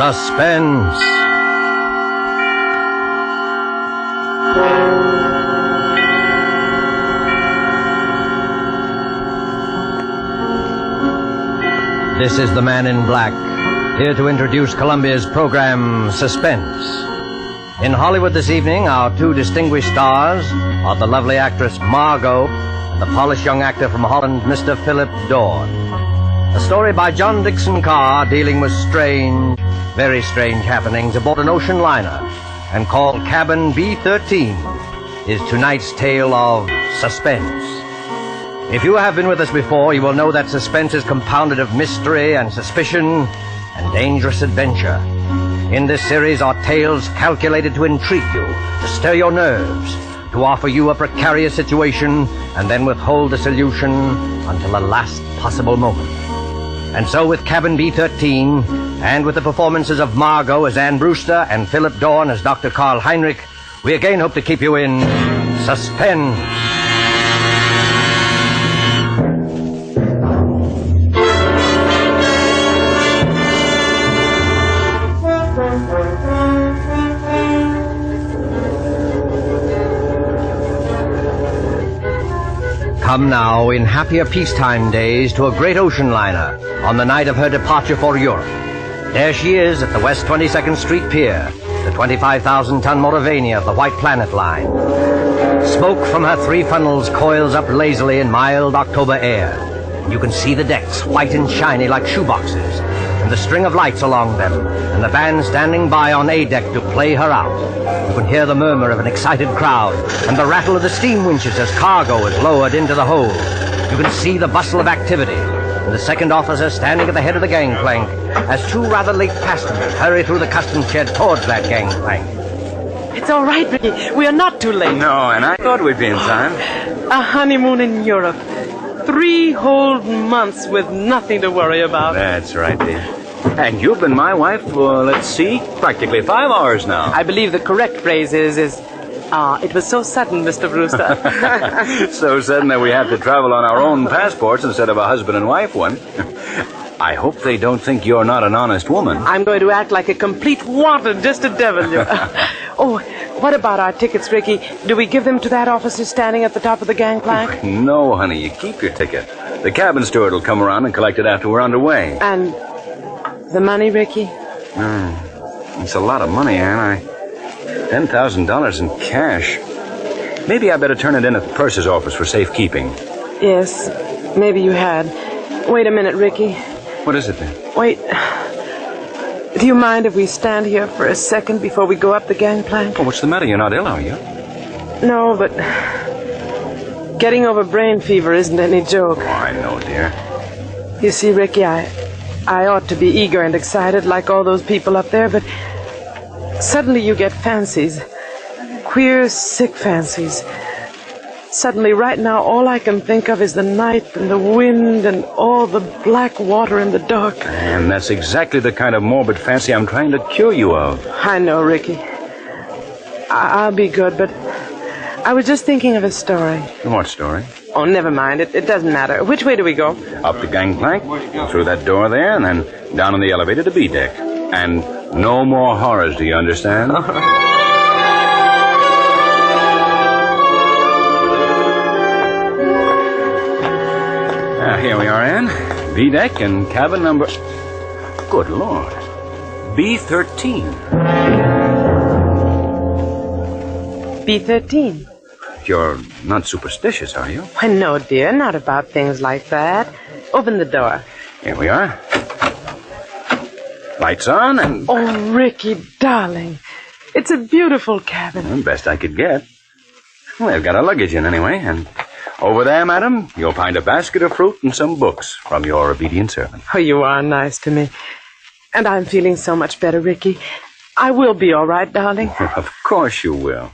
Suspense. This is the Man in Black, here to introduce Columbia's program, Suspense. In Hollywood this evening, our two distinguished stars are the lovely actress Margot and the polished young actor from Holland, Mr. Philip Dorn. A story by John Dixon Carr dealing with strange, very strange happenings aboard an ocean liner, and called Cabin B-13, is tonight's tale of suspense. If you have been with us before, you will know that suspense is compounded of mystery and suspicion and dangerous adventure. In this series are tales calculated to intrigue you, to stir your nerves, to offer you a precarious situation, and then withhold the solution until the last possible moment. And so with Cabin B-13, and with the performances of Margot as Anne Brewster and Philip Dorn as Dr. Karl Heinrich, we again hope to keep you in suspense. Come now, in happier peacetime days, to a great ocean liner on the night of her departure for Europe. There she is at the West 22nd Street Pier, the 25,000-ton Moravania of the White Planet Line. Smoke from her three funnels coils up lazily in mild October air. You can see the decks, white and shiny like shoeboxes, and the string of lights along them, and the band standing by on A deck to play her out. You can hear the murmur of an excited crowd, and the rattle of the steam winches as cargo is lowered into the hold. You can see the bustle of activity, and the second officer standing at the head of the gangplank, as two rather late passengers hurry through the customs shed towards that gangplank. It's all right, Ricky. We are not too late. No, and I thought we'd be in time. A honeymoon in Europe. 3 whole months with nothing to worry about. That's right, dear. And you've been my wife for, let's see, practically 5 hours now. I believe the correct phrase is, it was so sudden, Mr. Brewster. So sudden that we have to travel on our own passports instead of a husband and wife one. I hope they don't think you're not an honest woman. I'm going to act like a complete wanton just to devil you. Oh, what about our tickets, Ricky? Do we give them to that officer standing at the top of the gangplank? No, honey, you keep your ticket. The cabin steward will come around and collect it after we're underway. And the money, Ricky? It's a lot of money, Anne. $10,000 in cash. Maybe I better turn it in at the purser's office for safekeeping. Yes, maybe you had. Wait a minute, Ricky. What is it then? Wait. Do you mind if we stand here for a second before we go up the gangplank? Oh, what's the matter? You're not ill, are you? No, but getting over brain fever isn't any joke. Oh, I know, dear. You see, Ricky, I ought to be eager and excited like all those people up there, but suddenly you get fancies. Queer, sick fancies. Suddenly, right now, all I can think of is the night and the wind and all the black water in the dark. And that's exactly the kind of morbid fancy I'm trying to cure you of. I know, Ricky. I'll be good, but I was just thinking of a story. What story? Oh, never mind. It doesn't matter. Which way do we go? Up the gangplank, through that door there, and then down on the elevator to B deck. And no more horrors, do you understand? Here we are, Anne. B deck and cabin number... Good Lord. B13. B13. You're not superstitious, are you? Why, no, dear. Not about things like that. Open the door. Here we are. Lights on and... Oh, Ricky, darling. It's a beautiful cabin. Well, best I could get. Well, they've got our luggage in anyway, and... Over there, madam, you'll find a basket of fruit and some books from your obedient servant. Oh, you are nice to me. And I'm feeling so much better, Ricky. I will be all right, darling. Of course you will.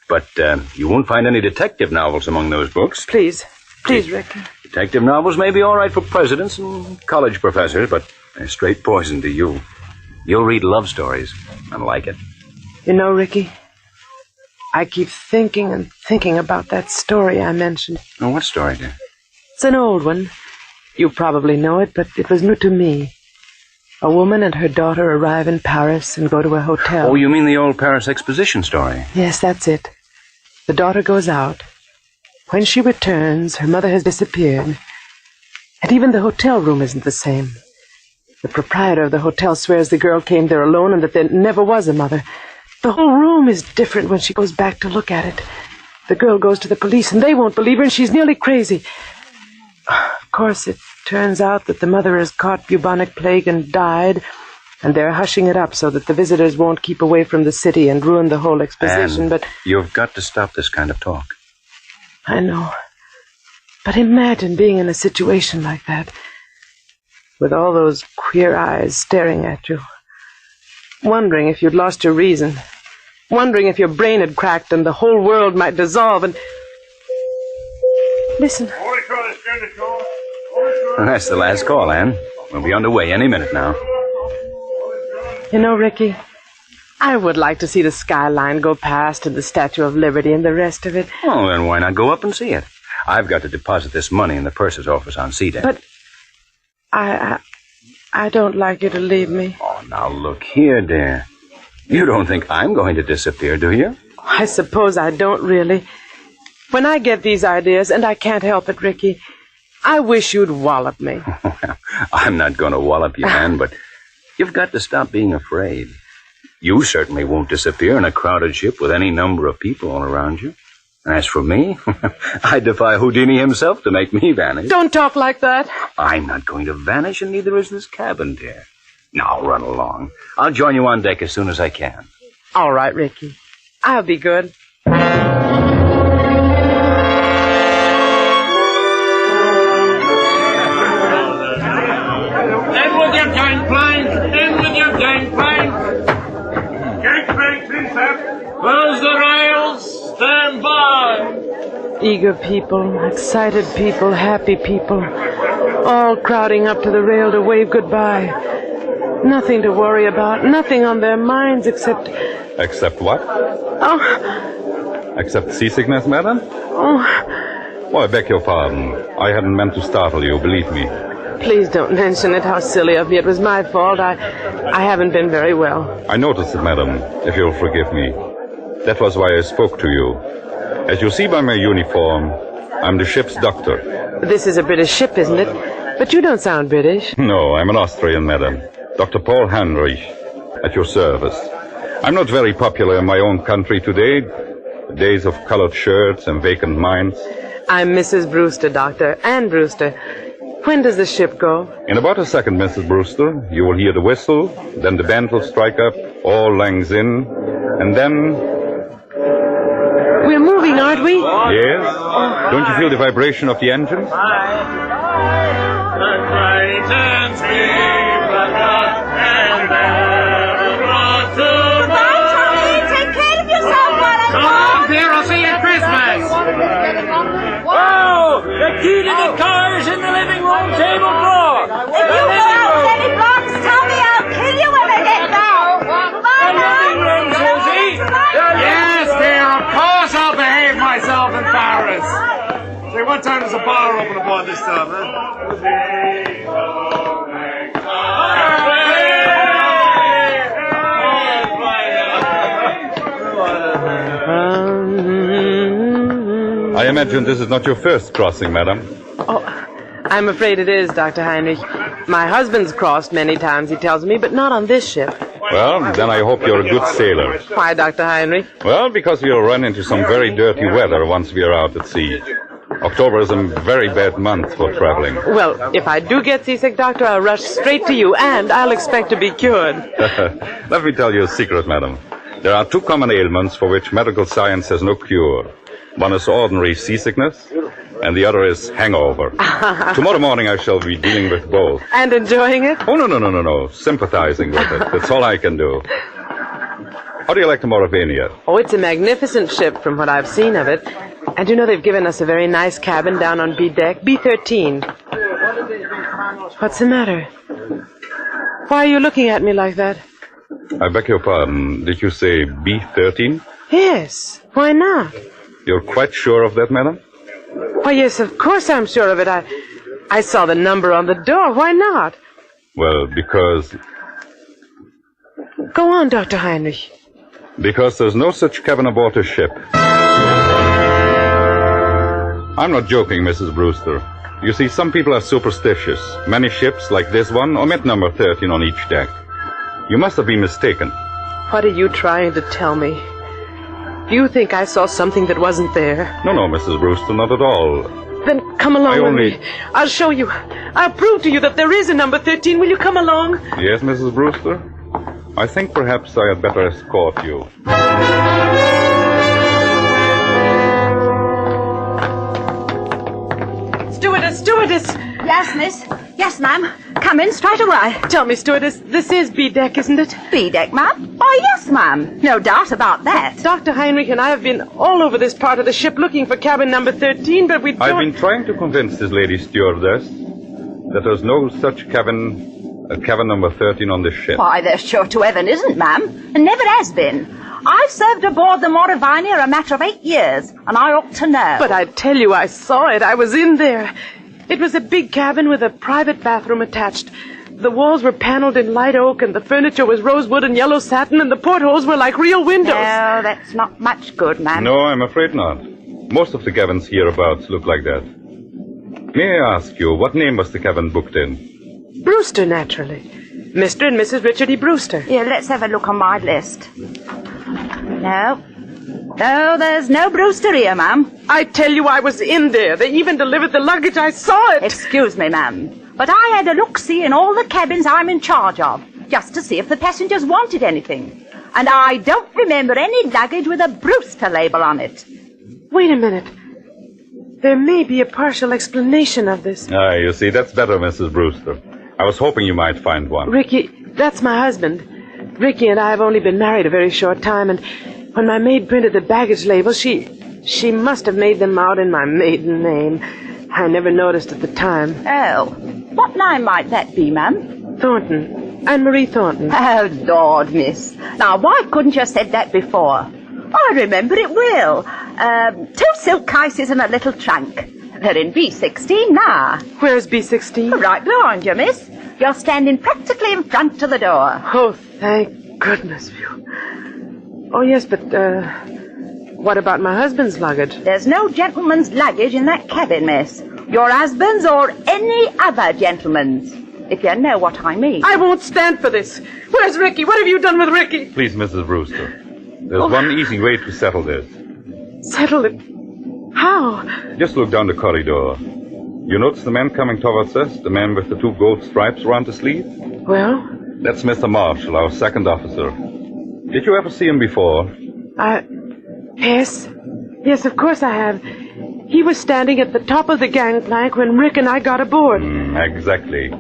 But you won't find any detective novels among those books. Please, Ricky. Detective novels may be all right for presidents and college professors, but they're straight poison to you. You'll read love stories and like it. You know, Ricky, I keep thinking and thinking about that story I mentioned. Oh, what story, dear? It's an old one. You probably know it, but it was new to me. A woman and her daughter arrive in Paris and go to a hotel. Oh, you mean the old Paris exposition story? Yes, that's it. The daughter goes out. When she returns, her mother has disappeared. And even the hotel room isn't the same. The proprietor of the hotel swears the girl came there alone and that there never was a mother. The whole room is different when she goes back to look at it. The girl goes to the police, and they won't believe her, and she's nearly crazy. Of course, it turns out that the mother has caught bubonic plague and died, and they're hushing it up so that the visitors won't keep away from the city and ruin the whole exposition, Anne, but... You've got to stop this kind of talk. I know. But imagine being in a situation like that, with all those queer eyes staring at you. Wondering if you'd lost your reason. Wondering if your brain had cracked and the whole world might dissolve and... Listen. That's the last call, Anne. We'll be underway any minute now. You know, Ricky, I would like to see the skyline go past and the Statue of Liberty and the rest of it. Oh, then why not go up and see it? I've got to deposit this money in the purser's office on C deck. But I don't like you to leave me. Oh, now look here, dear. You don't think I'm going to disappear, do you? I suppose I don't really. When I get these ideas, and I can't help it, Ricky, I wish you'd wallop me. Well, I'm not going to wallop you, Anne, but you've got to stop being afraid. You certainly won't disappear in a crowded ship with any number of people all around you. As for me, I defy Houdini himself to make me vanish. Don't talk like that. I'm not going to vanish, and neither is this cabin, dear. Now, run along. I'll join you on deck as soon as I can. All right, Ricky. I'll be good. In with your gangplank! In with your gangplank! Gangplank, please, sir. Close the rails. Stand by! Eager people, excited people, happy people, all crowding up to the rail to wave goodbye. Nothing to worry about, nothing on their minds except... Except what? Oh. Except seasickness, madam? Oh. Oh, I beg your pardon. I hadn't meant to startle you, believe me. Please don't mention it, how silly of me. It was my fault. I haven't been very well. I noticed it, madam, if you'll forgive me. That was why I spoke to you. As you see by my uniform, I'm the ship's doctor. This is a British ship, isn't it? But you don't sound British. No, I'm an Austrian, madam. Dr. Paul Heinrich, at your service. I'm not very popular in my own country today. The days of colored shirts and vacant minds. I'm Mrs. Brewster, Doctor, Ann Brewster. When does the ship go? In about a second, Mrs. Brewster. You will hear the whistle, then the band will strike up, all langs in, and then... We're moving, aren't we? Yes. Don't you feel the vibration of the engine? Take care of yourself, Come on, dear. I'll see you at Christmas. The key to the car is in the living room table drawer. If you go out with any blondes, Tommy, I'll kill you when I get back. Goodbye, Living room, Susie. Yes, dear, of course I'll behave myself in Paris. Say, what time does the bar open aboard this time, I imagine this is not your first crossing, madam. Oh, I'm afraid it is, Dr. Heinrich. My husband's crossed many times, he tells me, but not on this ship. Well, then I hope you're a good sailor. Why, Dr. Heinrich? Well, because we'll run into some very dirty weather once we are out at sea. October is a very bad month for traveling. Well, if I do get seasick, Doctor, I'll rush straight to you, and I'll expect to be cured. Let me tell you a secret, madam. There are two common ailments for which medical science has no cure. One is ordinary seasickness, and the other is hangover. Tomorrow morning I shall be dealing with both. And enjoying it? Oh, no. Sympathizing with it. That's all I can do. How do you like the Mauravania? Oh, it's a magnificent ship from what I've seen of it. And you know they've given us a very nice cabin down on B deck, B13. What's the matter? Why are you looking at me like that? I beg your pardon. Did you say B13? Yes. Why not? You're quite sure of that, madam? Why, yes, of course I'm sure of it. I saw the number on the door. Why not? Well, because... Go on, Dr. Heinrich. Because there's no such cabin aboard a ship. I'm not joking, Mrs. Brewster. You see, some people are superstitious. Many ships, like this one, omit number 13 on each deck. You must have been mistaken. What are you trying to tell me? Do you think I saw something that wasn't there? No, Mrs. Brewster, not at all. Then come along with me. I'll show you. I'll prove to you that there is a number 13. Will you come along? Yes, Mrs. Brewster? I think perhaps I had better escort you. Stewardess! Yes, miss. Yes, ma'am. Come in straight away. Tell me, stewardess, this is B deck, isn't it? B deck, ma'am? Oh, yes, ma'am. No doubt about that. Dr. Heinrich and I have been all over this part of the ship looking for cabin number 13, but we don't... I've been trying to convince this lady stewardess that there's no such cabin number 13 on this ship. Why, there sure to heaven isn't, ma'am. And never has been. I've served aboard the Mauravania a matter of 8 years, and I ought to know. But I tell you, I saw it. I was in there. It was a big cabin with a private bathroom attached. The walls were paneled in light oak, and the furniture was rosewood and yellow satin, and the portholes were like real windows. No, that's not much good, ma'am. No, I'm afraid not. Most of the cabins hereabouts look like that. May I ask you, what name was the cabin booked in? Brewster, naturally. Mr. and Mrs. Richard E. Brewster. Yeah, let's have a look on my list. No, there's no Brewster here, ma'am. I tell you, I was in there. They even delivered the luggage. I saw it. Excuse me, ma'am, but I had a look-see in all the cabins I'm in charge of, just to see if the passengers wanted anything. And I don't remember any luggage with a Brewster label on it. Wait a minute. There may be a partial explanation of this. You see, that's better, Mrs. Brewster. I was hoping you might find one. Ricky, that's my husband. Ricky and I have only been married a very short time, and when my maid printed the baggage label, she must have made them out in my maiden name. I never noticed at the time. Oh, what name might that be, ma'am? Thornton. Anne-Marie Thornton. Oh, Lord, miss. Now, why couldn't you have said that before? I remember it well. 2 silk cases and a little trunk. They're in B16 now. Where's B16? Right behind you, miss. You're standing practically in front of the door. Oh, thank goodness for you. Oh, yes, but, what about my husband's luggage? There's no gentleman's luggage in that cabin, miss. Your husband's or any other gentleman's, if you know what I mean. I won't stand for this. Where's Ricky? What have you done with Ricky? Please, Mrs. Brewster. There's one easy way to settle this. Settle it? How? Just look down the corridor. You notice the man coming towards us? The man with the 2 gold stripes around the sleeve? Well? That's Mr. Marshall, our second officer. Did you ever see him before? Yes. Yes, of course I have. He was standing at the top of the gangplank when Rick and I got aboard. Exactly.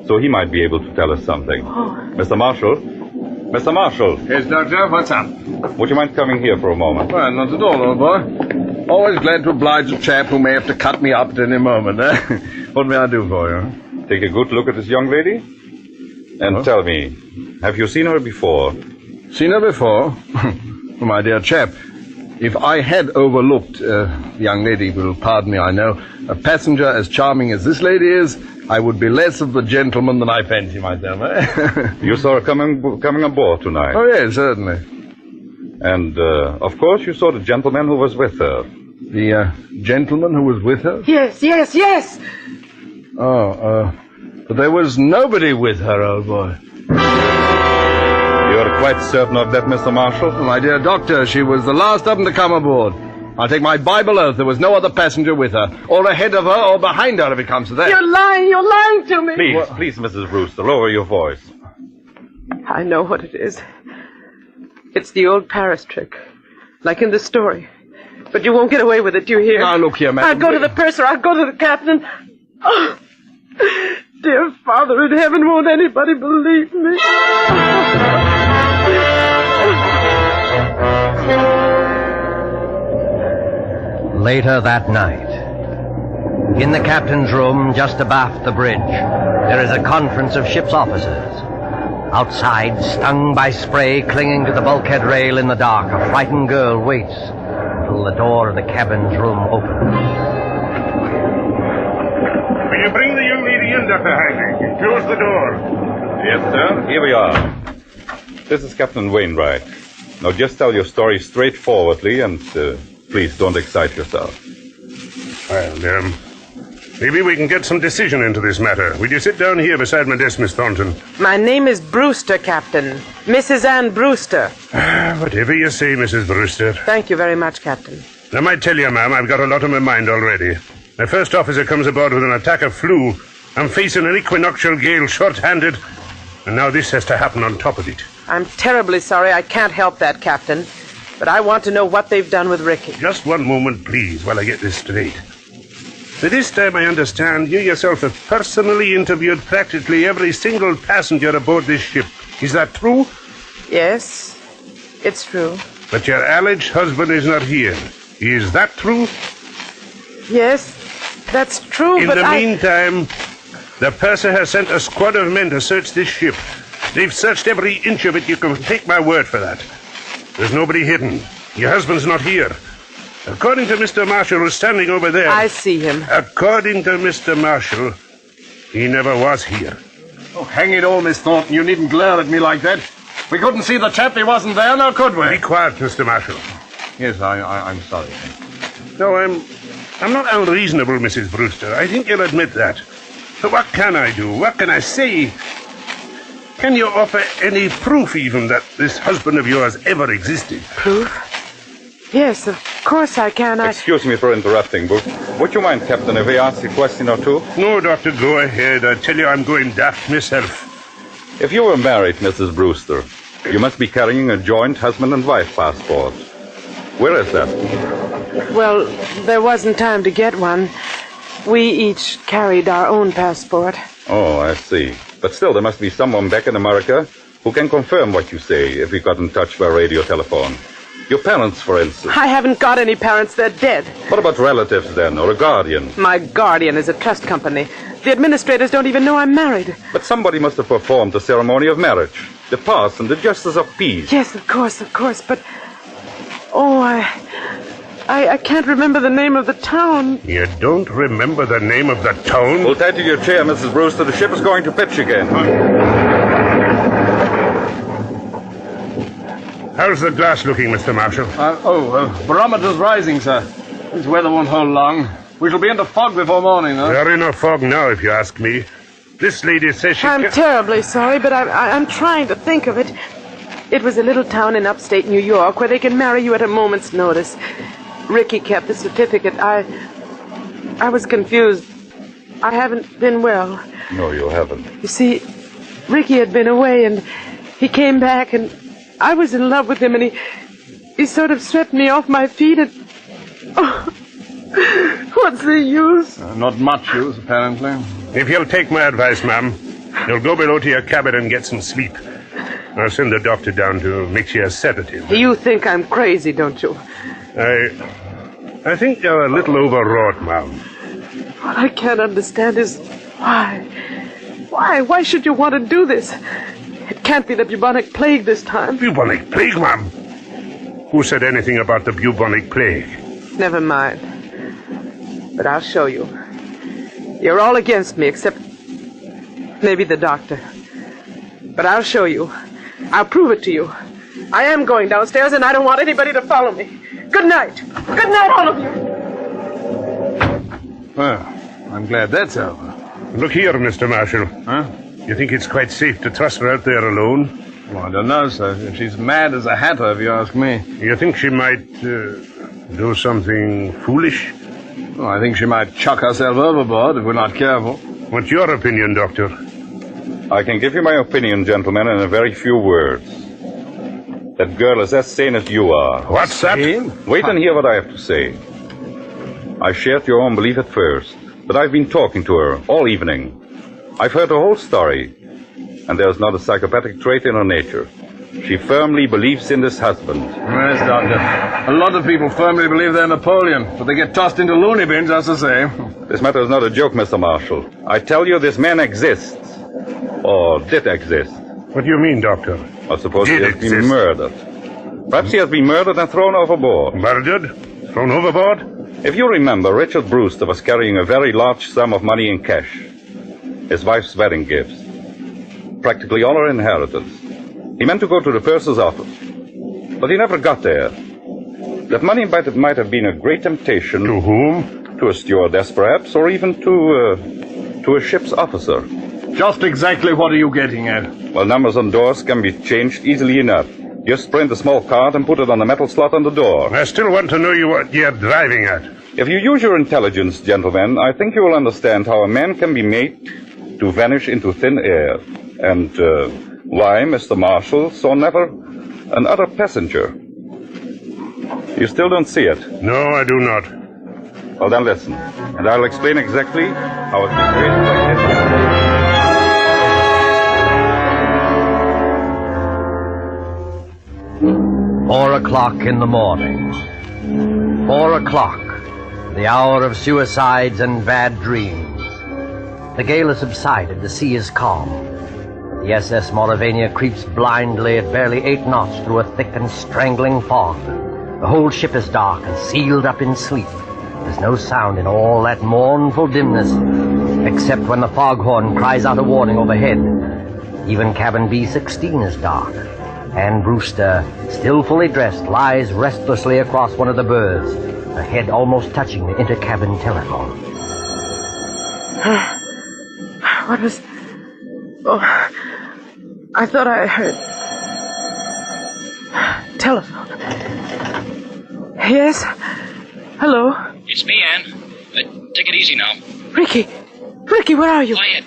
So he might be able to tell us something. Oh. Mr. Marshall? Mr. Marshall? Yes, Doctor, what's up? Would you mind coming here for a moment? Well, not at all, old boy. Always glad to oblige a chap who may have to cut me up at any moment. What may I do for you? Take a good look at this young lady. And tell me, have you seen her before? Seen her before? My dear chap, if I had overlooked, the young lady will pardon me, I know, a passenger as charming as this lady is, I would be less of the gentleman than I fancy myself. You saw her coming aboard tonight? Oh, yes, certainly. And, of course, you saw the gentleman who was with her. The gentleman who was with her? Yes. But there was nobody with her, old boy. You're quite certain of that, Mr. Marshall? My dear doctor, she was the last of them to come aboard. I'll take my Bible oath there was no other passenger with her, or ahead of her, or behind her if it comes to that. You're lying to me. Please, Mrs. Brewster, lower your voice. I know what it is. It's the old Paris trick, like in the story. But you won't get away with it, do you hear? Now, look here, madam. I'll go to the purser, I'll go to the captain. Oh, dear Father in heaven, won't anybody believe me? Later that night, in the captain's room just abaft the bridge, there is a conference of ship's officers. Outside, stung by spray clinging to the bulkhead rail in the dark, a frightened girl waits until the door of the cabin's room opens. Will you bring the young lady in, Dr. Heinrich? Close the door. Yes, sir. Here we are. This is Captain Wainwright. Now, just tell your story straightforwardly and please don't excite yourself. Well, maybe we can get some decision into this matter. Will you sit down here beside my desk, Miss Thornton? My name is Brewster, Captain. Mrs. Ann Brewster. Whatever you say, Mrs. Brewster. Thank you very much, Captain. I might tell you, ma'am, I've got a lot on my mind already. My first officer comes aboard with an attack of flu. I'm facing an equinoctial gale short-handed, and now this has to happen on top of it. I'm terribly sorry I can't help that, Captain. But I want to know what they've done with Ricky. Just one moment, please, while I get this straight. By this time, I understand you yourself have personally interviewed practically every single passenger aboard this ship. Is that true? Yes, it's true. But your alleged husband is not here. Is that true? Yes, that's true, In the meantime, the purser has sent a squad of men to search this ship. They've searched every inch of it. You can take my word for that. There's nobody hidden. Your husband's not here. According to Mr. Marshall, who's standing over there... I see him. According to Mr. Marshall, he never was here. Oh, hang it all, Miss Thornton. You needn't glare at me like that. We couldn't see the chap. He wasn't there, now could we? Be quiet, Mr. Marshall. Yes, I'm sorry. No, I'm not unreasonable, Mrs. Brewster. I think you'll admit that. But what can I do? What can I say? Can you offer any proof, even, that this husband of yours ever existed? Proof? Yes, of course I can. Excuse me for interrupting, but would you mind, Captain, if we ask a question or two? No, Doctor, go ahead. I tell you, I'm going daft myself. If you were married, Mrs. Brewster, you must be carrying a joint husband and wife passport. Where is that? Well, there wasn't time to get one. We each carried our own passport. Oh, I see. But still, there must be someone back in America who can confirm what you say if we got in touch by radio telephone. Your parents, for instance. I haven't got any parents. They're dead. What about relatives, then, or a guardian? My guardian is a trust company. The administrators don't even know I'm married. But somebody must have performed the ceremony of marriage. The parson, the justice of peace. Yes, of course. But... Oh, I can't remember the name of the town. You don't remember the name of the town? Hold tight to your chair, Mrs. Brewster. The ship is going to pitch again. How's the glass looking, Mr. Marshall? Barometer's rising, sir. This weather won't hold long. We shall be into fog before morning, though. We're in a fog now, if you ask me. This lady says she... I'm terribly sorry, but I'm trying to think of it. It was a little town in upstate New York where they can marry you at a moment's notice. Ricky kept the certificate. I was confused. I haven't been well. No, you haven't. You see, Ricky had been away, and he came back, and I was in love with him, and he sort of swept me off my feet, and... Oh, what's the use? Not much use, apparently. If you'll take my advice, ma'am, you'll go below to your cabin and get some sleep. I'll send the doctor down to mix you a sedative. You think I'm crazy, don't you? I I think you're a little overwrought, ma'am. What I can't understand is why. Why should you want to do this? It can't be the bubonic plague this time. Bubonic plague, ma'am? Who said anything about the bubonic plague? Never mind. But I'll show you. You're all against me, except maybe the doctor. But I'll show you. I'll prove it to you. I am going downstairs, and I don't want anybody to follow me. Good night. Good night, all of you. Well, I'm glad that's over. Look here, Mr. Marshall. Huh? You think it's quite safe to trust her out there alone? Well, I don't know, sir. She's mad as a hatter, if you ask me. You think she might do something foolish? Well, I think she might chuck herself overboard if we're not careful. What's your opinion, Doctor? I can give you my opinion, gentlemen, in a very few words. That girl is as sane as you are. What's that? Wait and hear what I have to say. I shared your own belief at first, but I've been talking to her all evening. I've heard the whole story, and there's not a psychopathic trait in her nature. She firmly believes in this husband. Yes, Doctor. A lot of people firmly believe they're Napoleon, but they get tossed into loony bins, that's the same. This matter is not a joke, Mr. Marshall. I tell you, this man exists. Or did exist. What do you mean, Doctor? I suppose he has been murdered. Perhaps he has been murdered and thrown overboard. Murdered? Thrown overboard? If you remember, Richard Brewster was carrying a very large sum of money in cash. His wife's wedding gifts. Practically all her inheritance. He meant to go to the purser's office. But he never got there. That money might have been a great temptation. To whom? To a stewardess, perhaps, or even to a ship's officer. Just exactly what are you getting at? Well, numbers on doors can be changed easily enough. Just print a small card and put it on the metal slot on the door. I still want to know what you're driving at. If you use your intelligence, gentlemen, I think you will understand how a man can be made to vanish into thin air. And why Mr. Marshall saw never another passenger. You still don't see it? No, I do not. Well, then listen, and I'll explain exactly how a situation like this... 4 o'clock in the morning. 4 o'clock, the hour of suicides and bad dreams. The gale has subsided, the sea is calm. The SS Mauravania creeps blindly at barely 8 knots through a thick and strangling fog. The whole ship is dark and sealed up in sleep. There's no sound in all that mournful dimness, except when the foghorn cries out a warning overhead. Even cabin B-16 is dark. And Brewster, still fully dressed, lies restlessly across one of the berths, her head almost touching the intercabin telephone. What was... Oh, I thought I heard... Telephone. Yes? Hello? It's me, Anne. Take it easy now. Ricky! Ricky, where are you? Quiet.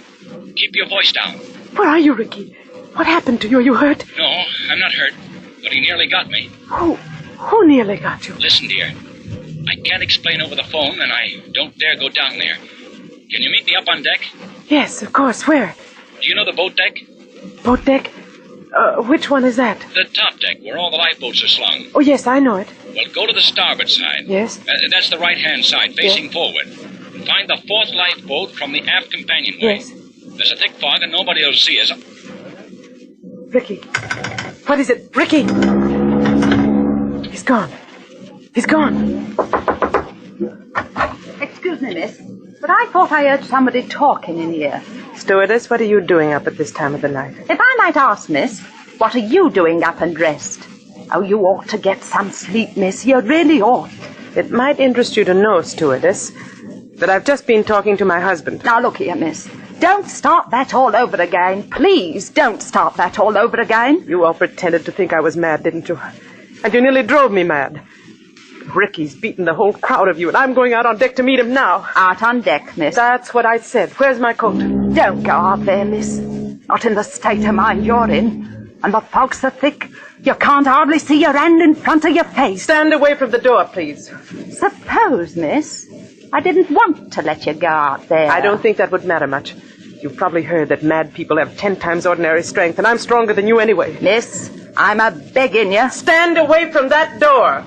Keep your voice down. Where are you, Ricky? What happened to you? Are you hurt? No, I'm not hurt, but he nearly got me. Who nearly got you? Listen, dear. I can't explain over the phone, and I don't dare go down there. Can you meet me up on deck? Yes, of course. Where? Do you know the boat deck? Boat deck? Which one is that? The top deck, where all the lifeboats are slung. Oh, yes, I know it. Well, go to the starboard side. Yes? That's the right-hand side, facing forward. Find the 4th lifeboat from the aft companionway. Yes. There's a thick fog, and nobody will see us. Ricky. What is it? Ricky! He's gone. He's gone. Excuse me, miss, but I thought I heard somebody talking in here. Stewardess, what are you doing up at this time of the night? If I might ask, miss, what are you doing up and dressed? Oh, you ought to get some sleep, miss. You really ought. It might interest you to know, stewardess, that I've just been talking to my husband. Now, look here, miss. Don't start that all over again. Please don't start that all over again. You all pretended to think I was mad, didn't you? And you nearly drove me mad. Ricky's beaten the whole crowd of you, and I'm going out on deck to meet him now. Out on deck, miss? That's what I said. Where's my coat? Don't go out there, miss. Not in the state of mind you're in. And the fog's so thick, you can't hardly see your hand in front of your face. Stand away from the door, please. Suppose, miss, I didn't want to let you go out there. I don't think that would matter much. You've probably heard that mad people have 10 times ordinary strength, and I'm stronger than you anyway. Miss, I'm a begging you. Stand away from that door.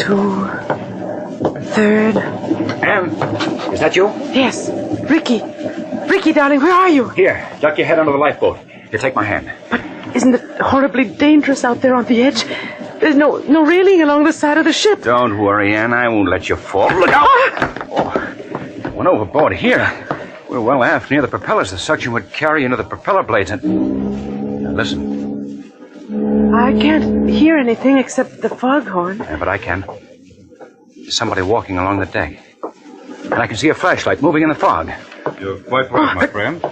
2, 3rd. Anne, is that you? Yes. Ricky. Ricky, darling, where are you? Here, duck your head under the lifeboat. Here, take my hand. Isn't it horribly dangerous out there on the edge? There's no railing along the side of the ship. Don't worry, Anne. I won't let you fall. Look out! Oh, went overboard here. We're well aft near the propellers. The suction would carry into the propeller blades and... Now, listen. I can't hear anything except the foghorn. Yeah, but I can. There's somebody walking along the deck. And I can see a flashlight moving in the fog. You're quite right, my friend.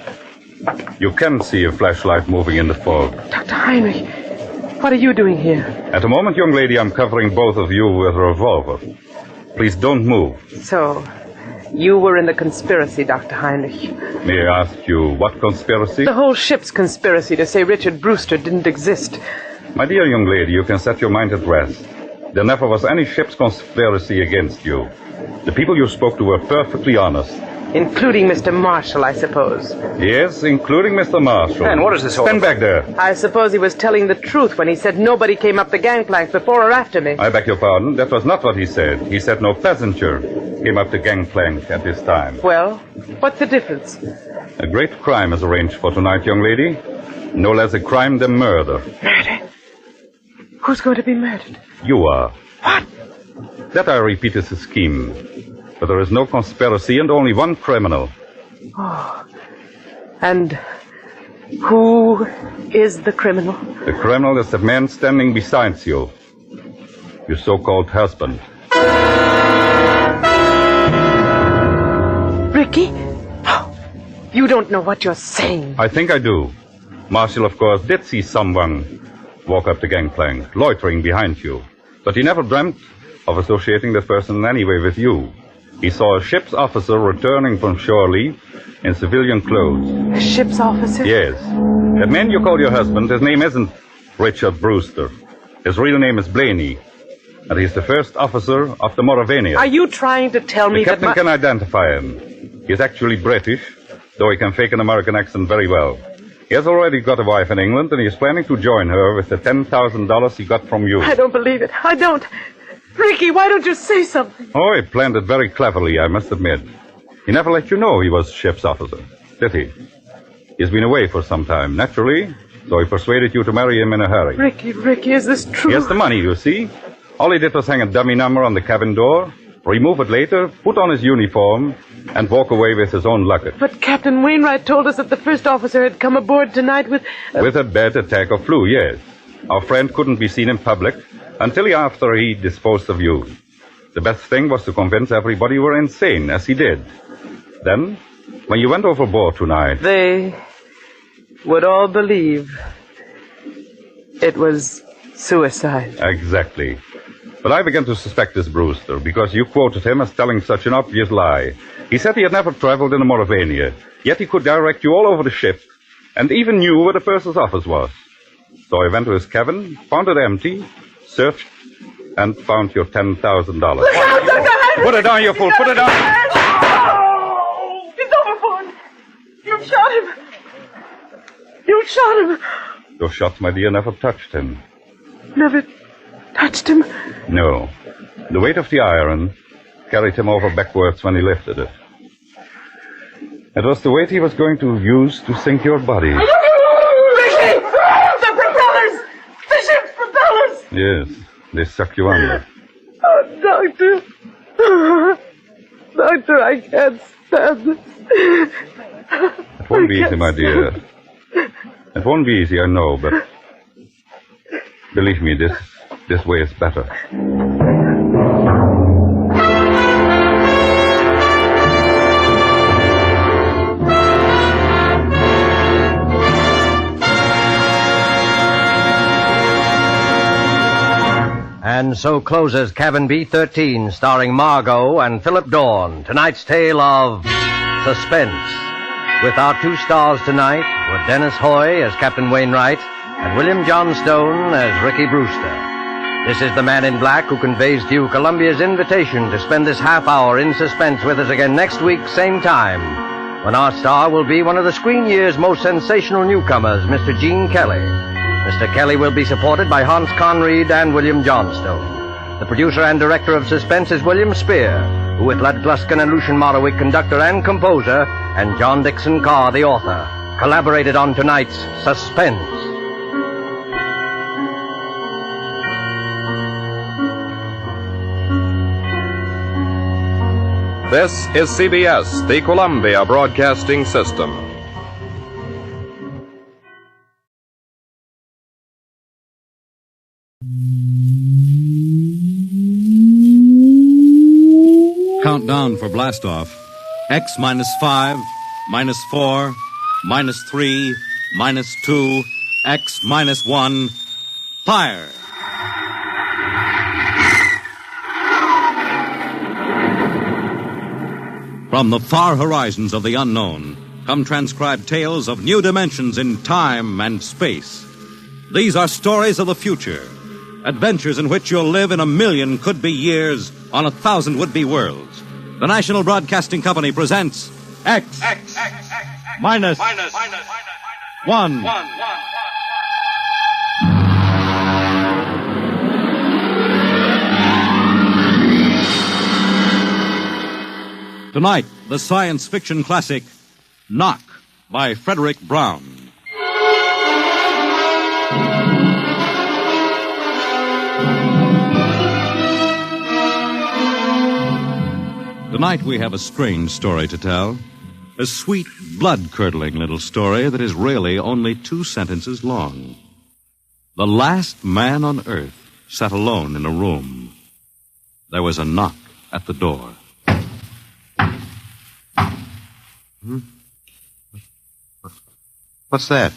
You can see a flashlight moving in the fog. Dr. Heinrich, what are you doing here? At the moment, young lady, I'm covering both of you with a revolver. Please don't move. So, you were in the conspiracy, Dr. Heinrich. May I ask you, what conspiracy? The whole ship's conspiracy to say Richard Brewster didn't exist. My dear young lady, you can set your mind at rest. There never was any ship's conspiracy against you. The people you spoke to were perfectly honest. Including Mr. Marshall, I suppose. Yes, including Mr. Marshall. And what is this all Stand back there. I suppose he was telling the truth when he said nobody came up the gangplank before or after me. I beg your pardon. That was not what he said. He said no passenger came up the gangplank at this time. Well, what's the difference? A great crime is arranged for tonight, young lady. No less a crime than murder. Murder? Who's going to be murdered? You are. What? That, I repeat, is a scheme. But there is no conspiracy and only one criminal. Oh. And who is the criminal? The criminal is the man standing beside you. Your so-called husband. Ricky? You don't know what you're saying. I think I do. Marshall, of course, did see someone walk up the gangplank, loitering behind you. But he never dreamt of associating that person in any way with you. He saw a ship's officer returning from shore leave in civilian clothes. A ship's officer? Yes. That man you call your husband, his name isn't Richard Brewster. His real name is Blaney. And he's the first officer of the Mauravania. Are you trying to tell me that... The captain can identify him. He's actually British, though he can fake an American accent very well. He has already got a wife in England, and he's planning to join her with the $10,000 he got from you. I don't believe it. I don't. Ricky, why don't you say something? Oh, he planned it very cleverly, I must admit. He never let you know he was ship's officer, did he? He's been away for some time, naturally, so he persuaded you to marry him in a hurry. Ricky, is this true? He has the money, you see. All he did was hang a dummy number on the cabin door, remove it later, put on his uniform, and walk away with his own luggage. But Captain Wainwright told us that the first officer had come aboard tonight with... With a bad attack of flu, yes. Our friend couldn't be seen in public until after he disposed of you. The best thing was to convince everybody you were insane, as he did. Then, when you went overboard tonight... They would all believe it was suicide. Exactly. But I began to suspect this Brewster, because you quoted him as telling such an obvious lie. He said he had never traveled in the Mauravania, yet he could direct you all over the ship, and even knew where the purser's office was. So I went to his cabin, found it empty, searched, and found your $10,000. Look out, Dr. Heinrich! Put it down, you fool! Put it down! Oh! He's overboard! You've shot him! You shot him! Your shot, my dear, never touched him. Never touched him? No. The weight of the iron carried him over backwards when he lifted it. It was the weight he was going to use to sink your body. Ricky! The propellers! The ship's propellers! Yes, they suck you under. Oh, Doctor. Doctor, I can't stand this. It won't be easy, my dear. It won't be easy, I know, but believe me, this way is better. And so closes Cabin B-13, starring Margot and Philip Dorn. Tonight's tale of Suspense. With our two stars tonight were Dennis Hoy as Captain Wainwright and William Johnstone as Ricky Brewster. This is the Man in Black who conveys to you Columbia's invitation to spend this half hour in suspense with us again next week, same time, when our star will be one of the screen year's most sensational newcomers, Mr. Gene Kelly. Mr. Kelly will be supported by Hans Conried and William Johnstone. The producer and director of Suspense is William Spear, who with Lud Gluskin and Lucian Morawick, conductor and composer, and John Dixon Carr, the author, collaborated on tonight's Suspense. This is CBS, the Columbia Broadcasting System. Countdown for blastoff. X -5, -4, -3, -2, X -1. Fire! From the far horizons of the unknown come transcribed tales of new dimensions in time and space. These are stories of the future, adventures in which you'll live in 1,000,000 could-be years on 1,000 would-be worlds. The National Broadcasting Company presents X minus 1. Tonight, the science fiction classic, Knock, by Frederick Brown. Tonight we have a strange story to tell. A sweet, blood-curdling little story that is really only 2 sentences long. The last man on earth sat alone in a room. There was a knock at the door. What's that?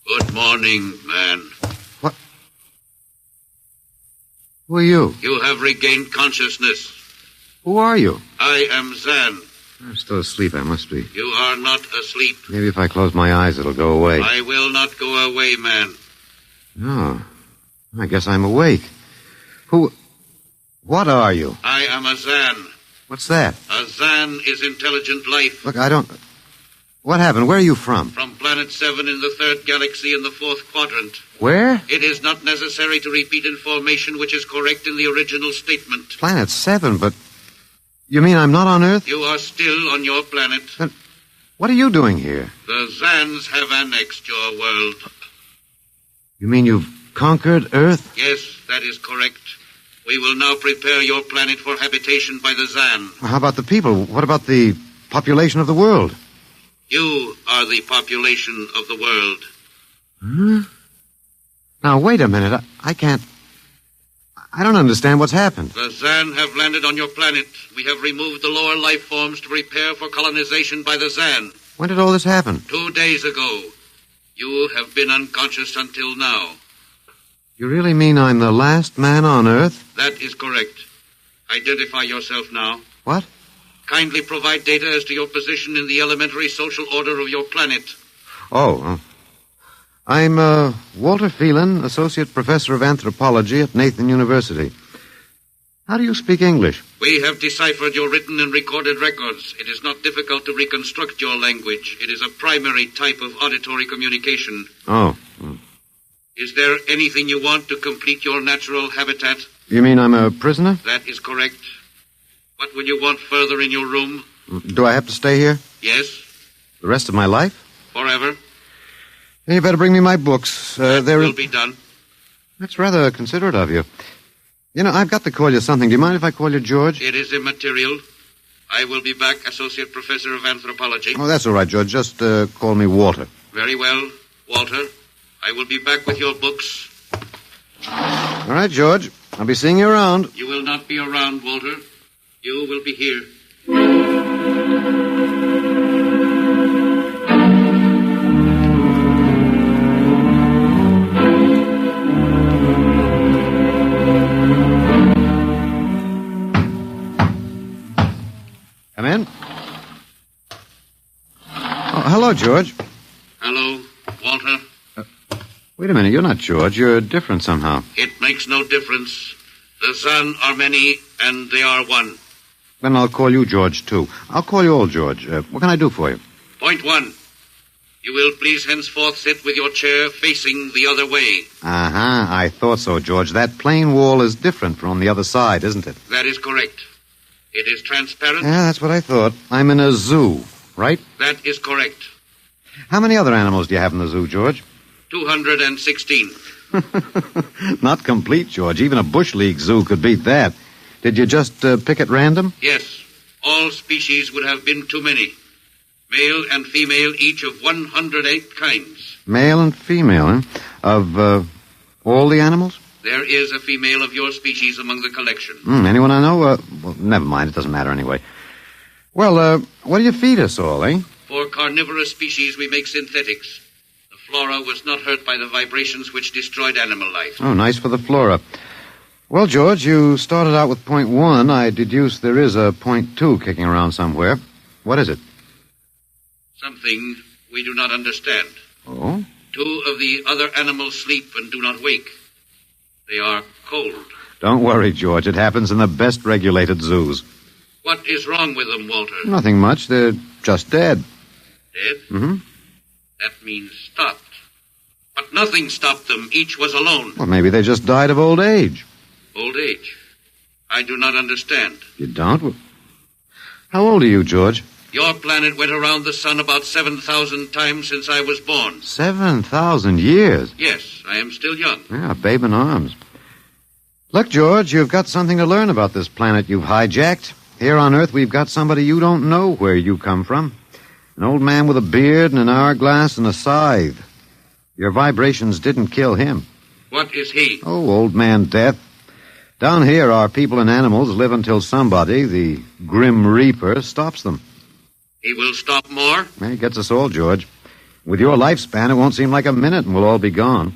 Good morning, man. What? Who are you? You have regained consciousness. Who are you? I am Zan. I'm still asleep, I must be. You are not asleep. Maybe if I close my eyes, it'll go away. I will not go away, man. No. I guess I'm awake. What are you? I am a Zan. What's that? A Zan is intelligent life. Look, I don't... What happened? Where are you from? From Planet 7 in the 3rd galaxy in the 4th quadrant. Where? It is not necessary to repeat information which is correct in the original statement. Planet 7, but... You mean I'm not on Earth? You are still on your planet. Then what are you doing here? The Zans have annexed your world. You mean you've conquered Earth? Yes, that is correct. We will now prepare your planet for habitation by the Zan. How about the people? What about the population of the world? You are the population of the world. Hmm? Now, wait a minute. I can't... I don't understand what's happened. The Zan have landed on your planet. We have removed the lower life forms to prepare for colonization by the Zan. When did all this happen? 2 days ago. You have been unconscious until now. You really mean I'm the last man on Earth? That is correct. Identify yourself now. What? Kindly provide data as to your position in the elementary social order of your planet. I'm Walter Phelan, Associate Professor of Anthropology at Nathan University. How do you speak English? We have deciphered your written and recorded records. It is not difficult to reconstruct your language. It is a primary type of auditory communication. Is there anything you want to complete your natural habitat? You mean I'm a prisoner? That is correct. What will you want further in your room? Do I have to stay here? Yes. The rest of my life? Forever. You better bring me my books. That will be done. That's rather considerate of you. You know, I've got to call you something. Do you mind if I call you George? It is immaterial. I will be back, Associate Professor of Anthropology. Oh, that's all right, George. Just call me Walter. Very well, Walter. I will be back with your books. All right, George. I'll be seeing you around. You will not be around, Walter. You will be here. Come in. Oh, hello, George. Hello, Walter. Wait a minute. You're not George. You're different somehow. It makes no difference. The Zan are many, and they are one. Then I'll call you George, too. I'll call you old George. What can I do for you? Point 1. You will please henceforth sit with your chair facing the other way. Uh-huh. I thought so, George. That plain wall is different from the other side, isn't it? That is correct. It is transparent. Yeah, that's what I thought. I'm in a zoo, right? That is correct. How many other animals do you have in the zoo, George? 216. Not complete, George. Even a Bush League zoo could beat that. Did you just pick at random? Yes. All species would have been too many. Male and female, each of 108 kinds. Male and female, huh? Of all the animals? There is a female of your species among the collection. Anyone I know? Well, never mind. It doesn't matter anyway. Well, what do you feed us all, eh? For carnivorous species, we make synthetics. The flora was not hurt by the vibrations which destroyed animal life. Oh, nice for the flora. Well, George, you started out with point 1. I deduce there is a point 2 kicking around somewhere. What is it? Something we do not understand. Oh? 2 of the other animals sleep and do not wake. They are cold. Don't worry, George. It happens in the best regulated zoos. What is wrong with them, Walter? Nothing much. They're just dead. Dead? Mm-hmm. That means stopped. But nothing stopped them. Each was alone. Well, maybe they just died of old age. Old age? I do not understand. You don't? How old are you, George? Your planet went around the sun about 7,000 times since I was born. 7,000 years? Yes, I am still young. Yeah, a babe in arms. Look, George, you've got something to learn about this planet you've hijacked. Here on Earth, we've got somebody you don't know where you come from. An old man with a beard and an hourglass and a scythe. Your vibrations didn't kill him. What is he? Oh, old man Death. Down here, our people and animals live until somebody, the Grim Reaper, stops them. He will stop more? He gets us all, George. With your lifespan, it won't seem like a minute and we'll all be gone.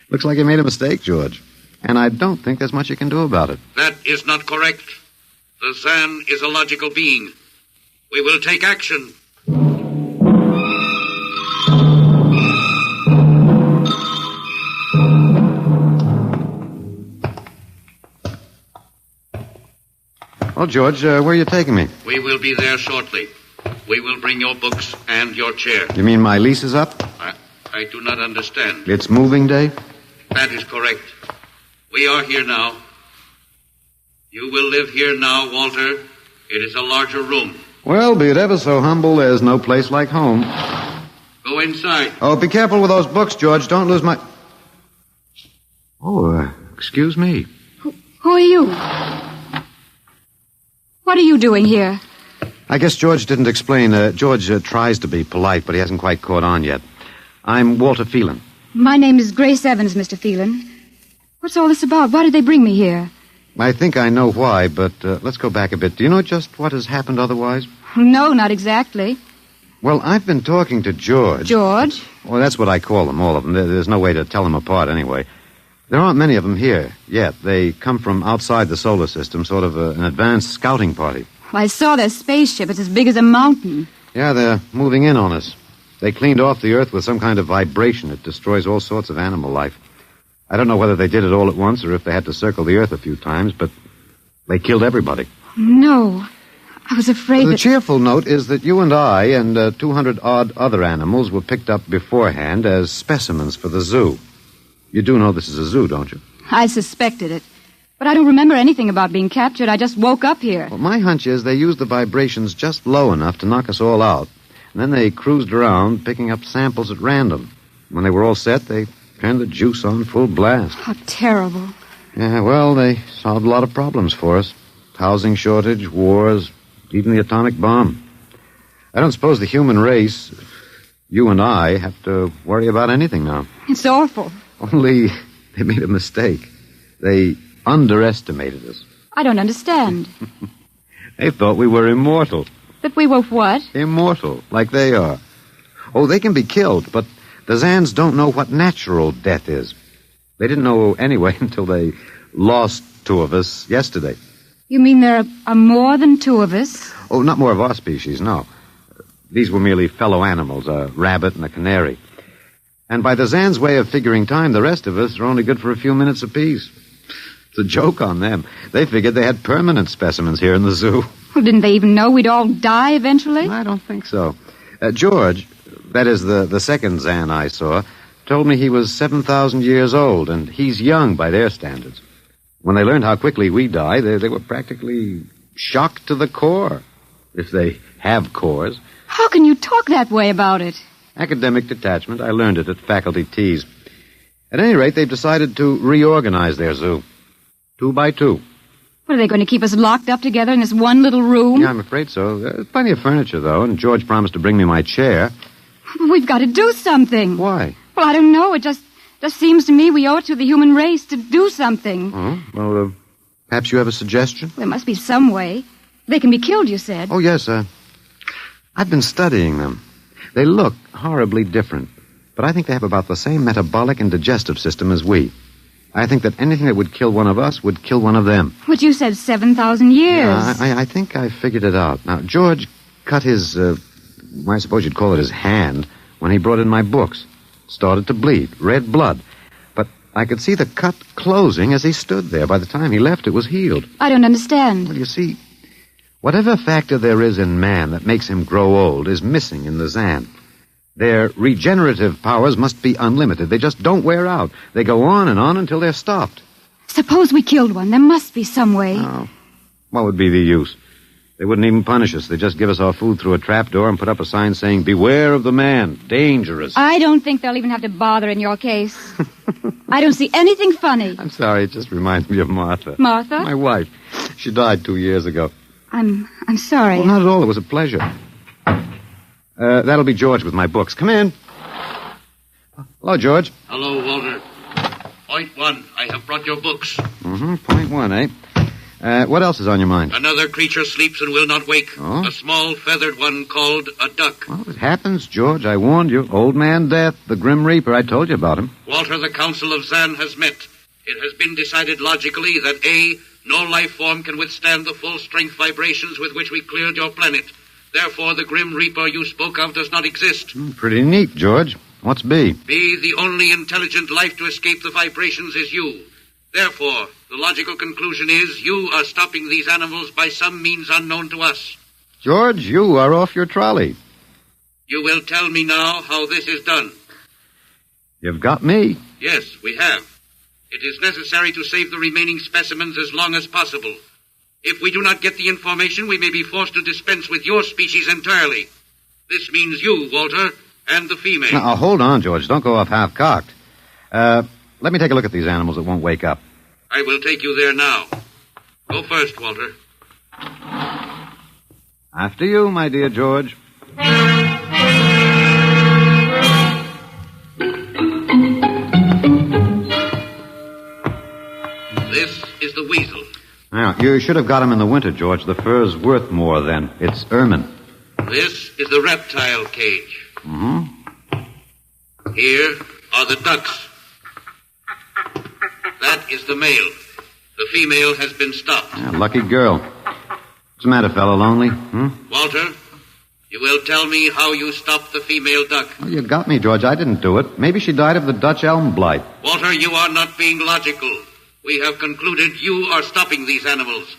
Looks like you made a mistake, George. And I don't think there's much you can do about it. That is not correct. The Zan is a logical being. We will take action. Well, George, where are you taking me? We will be there shortly. We will bring your books and your chair. You mean my lease is up? I do not understand. It's moving day? That is correct. We are here now. You will live here now, Walter. It is a larger room. Well, be it ever so humble, there's no place like home. Go inside. Oh, be careful with those books, George. Don't lose my... Oh, excuse me. Who are you? What are you doing here? I guess George didn't explain. George tries to be polite, but he hasn't quite caught on yet. I'm Walter Phelan. My name is Grace Evans, Mr. Phelan. What's all this about? Why did they bring me here? I think I know why, but let's go back a bit. Do you know just what has happened otherwise? No, not exactly. Well, I've been talking to George. George? Well, that's what I call them, all of them. There's no way to tell them apart anyway. There aren't many of them here yet. They come from outside the solar system, sort of an advanced scouting party. I saw their spaceship. It's as big as a mountain. Yeah, they're moving in on us. They cleaned off the Earth with some kind of vibration. It destroys all sorts of animal life. I don't know whether they did it all at once or if they had to circle the Earth a few times, but they killed everybody. No. I was afraid The cheerful note is that you and I and 200-odd other animals were picked up beforehand as specimens for the zoo. You do know this is a zoo, don't you? I suspected it. But I don't remember anything about being captured. I just woke up here. Well, my hunch is they used the vibrations just low enough to knock us all out. And then they cruised around, picking up samples at random. When they were all set, they turned the juice on full blast. How terrible. Yeah, well, they solved a lot of problems for us. Housing shortage, wars, even the atomic bomb. I don't suppose the human race, you and I, have to worry about anything now. It's awful. Only they made a mistake. They underestimated us. I don't understand. They thought we were immortal. That we were what? Immortal, like they are. Oh, they can be killed, but the Zans don't know what natural death is. They didn't know anyway until they lost 2 of us yesterday. You mean there are more than 2 of us? Oh, not more of our species, no. These were merely fellow animals, a rabbit and a canary. And by the Zans' way of figuring time, the rest of us are only good for a few minutes apiece. It's a joke on them. They figured they had permanent specimens here in the zoo. Well, didn't they even know we'd all die eventually? I don't think so. George, that is the second Zan I saw, told me he was 7,000 years old, and he's young by their standards. When they learned how quickly we die, they were practically shocked to the core, if they have cores. How can you talk that way about it? Academic detachment. I learned it at faculty teas. At any rate, they've decided to reorganize their zoo. 2 by 2. What, are they going to keep us locked up together in this one little room? Yeah, I'm afraid so. There's plenty of furniture, though, and George promised to bring me my chair. We've got to do something. Why? Well, I don't know. It just seems to me we owe it to the human race to do something. Oh, well, perhaps you have a suggestion? There must be some way. They can be killed, you said. Oh, yes, I've been studying them. They look horribly different, but I think they have about the same metabolic and digestive system as we. I think that anything that would kill one of us would kill one of them. But you said 7,000 years. Yeah, I think I figured it out. Now, George cut his, I suppose you'd call it his hand, when he brought in my books. Started to bleed, red blood. But I could see the cut closing as he stood there. By the time he left, it was healed. I don't understand. Well, you see, whatever factor there is in man that makes him grow old is missing in the Zan. Their regenerative powers must be unlimited. They just don't wear out. They go on and on until they're stopped. Suppose we killed one. There must be some way. Oh, what would be the use? They wouldn't even punish us. They'd just give us our food through a trapdoor and put up a sign saying, "Beware of the man. Dangerous." I don't think they'll even have to bother in your case. I don't see anything funny. I'm sorry. It just reminds me of Martha. Martha? My wife. She died 2 years ago. I'm sorry. Well, not at all. It was a pleasure. That'll be George with my books. Come in. Hello, George. Hello, Walter. Point 1, I have brought your books. Point 1, eh? What else is on your mind? Another creature sleeps and will not wake. Oh? A small feathered one called a duck. Well, it happens, George. I warned you. Old Man Death, the Grim Reaper. I told you about him. Walter, the Council of Zan has met. It has been decided logically that A, no life form can withstand the full strength vibrations with which we cleared your planet. Therefore, the Grim Reaper you spoke of does not exist. Pretty neat, George. What's B? B, the only intelligent life to escape the vibrations is you. Therefore, the logical conclusion is you are stopping these animals by some means unknown to us. George, you are off your trolley. You will tell me now how this is done. You've got me. Yes, we have. It is necessary to save the remaining specimens as long as possible. If we do not get the information, we may be forced to dispense with your species entirely. This means you, Walter, and the female. Now, hold on, George. Don't go off half-cocked. Let me take a look at these animals that won't wake up. I will take you there now. Go first, Walter. After you, my dear George. This is the weasel. Now, you should have got him in the winter, George. The fur's worth more then. It's ermine. This is the reptile cage. Here are the ducks. That is the male. The female has been stopped. Yeah, lucky girl. What's the matter, fellow? Lonely? Walter, you will tell me how you stopped the female duck. Well, you got me, George. I didn't do it. Maybe she died of the Dutch elm blight. Walter, you are not being logical. We have concluded you are stopping these animals.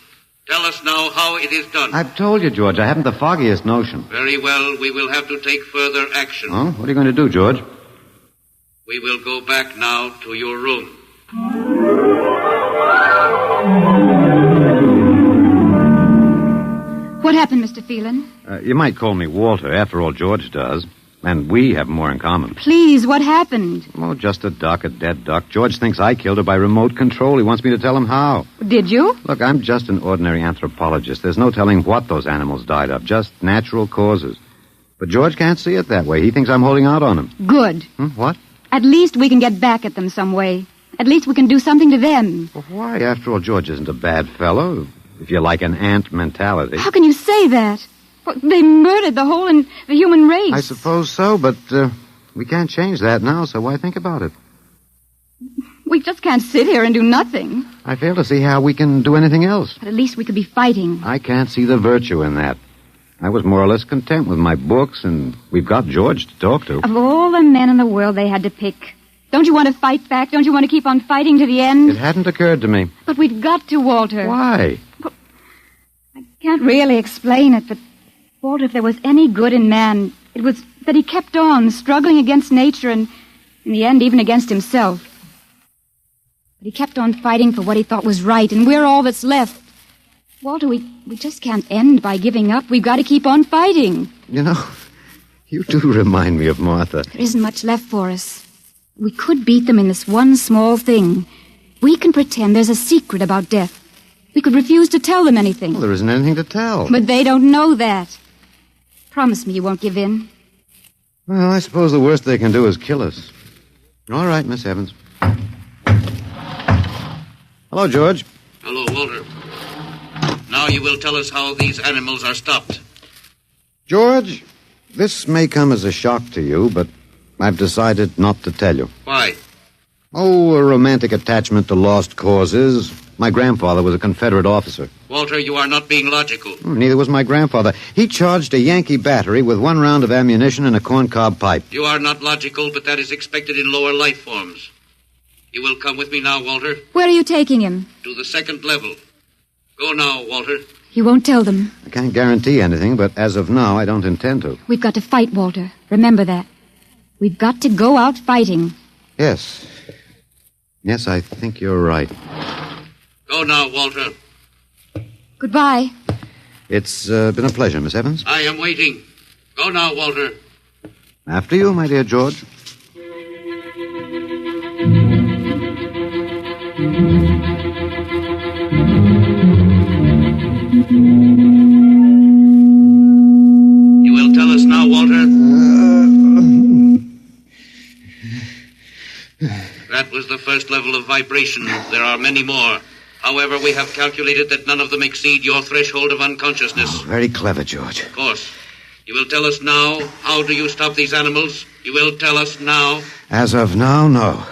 Tell us now how it is done. I've told you, George. I haven't the foggiest notion. Very well. We will have to take further action. Oh, what are you going to do, George? We will go back now to your room. What happened, Mr. Phelan? You might call me Walter. After all, George does. And we have more in common. Please, what happened? Oh, just a duck, a dead duck. George thinks I killed her by remote control. He wants me to tell him how. Did you? Look, I'm just an ordinary anthropologist. There's no telling what those animals died of. Just natural causes. But George can't see it that way. He thinks I'm holding out on him. Good. What? At least we can get back at them some way. At least we can do something to them. Well, why? After all, George isn't a bad fellow. If you like an ant mentality. How can you say that? Well, they murdered the human race. I suppose so, but we can't change that now, so why think about it? We just can't sit here and do nothing. I fail to see how we can do anything else. But at least we could be fighting. I can't see the virtue in that. I was more or less content with my books, and we've got George to talk to. Of all the men in the world they had to pick, don't you want to fight back? Don't you want to keep on fighting to the end? It hadn't occurred to me. But we've got to, Walter. Why? Can't really explain it, but, Walter, if there was any good in man, it was that he kept on struggling against nature and, in the end, even against himself. But he kept on fighting for what he thought was right, and we're all that's left. Walter, we just can't end by giving up. We've got to keep on fighting. You know, you do remind me of Martha. There isn't much left for us. We could beat them in this one small thing. We can pretend there's a secret about death. We could refuse to tell them anything. Well, there isn't anything to tell. But they don't know that. Promise me you won't give in. Well, I suppose the worst they can do is kill us. All right, Miss Evans. Hello, George. Hello, Walter. Now you will tell us how these animals are stopped. George, this may come as a shock to you, but I've decided not to tell you. Why? Oh, a romantic attachment to lost causes. My grandfather was a Confederate officer. Walter, you are not being logical. Neither was my grandfather. He charged a Yankee battery with 1 round of ammunition and a corncob pipe. You are not logical, but that is expected in lower life forms. You will come with me now, Walter. Where are you taking him? To the 2nd level. Go now, Walter. You won't tell them. I can't guarantee anything, but as of now, I don't intend to. We've got to fight, Walter. Remember that. We've got to go out fighting. Yes. Yes, I think you're right. Go now, Walter. Goodbye. It's been a pleasure, Miss Evans. I am waiting. Go now, Walter. After you, my dear George. You will tell us now, Walter? That was the 1st level of vibration. There are many more. However, we have calculated that none of them exceed your threshold of unconsciousness. Oh, very clever, George. Of course. You will tell us now, how do you stop these animals? You will tell us now? As of now, no.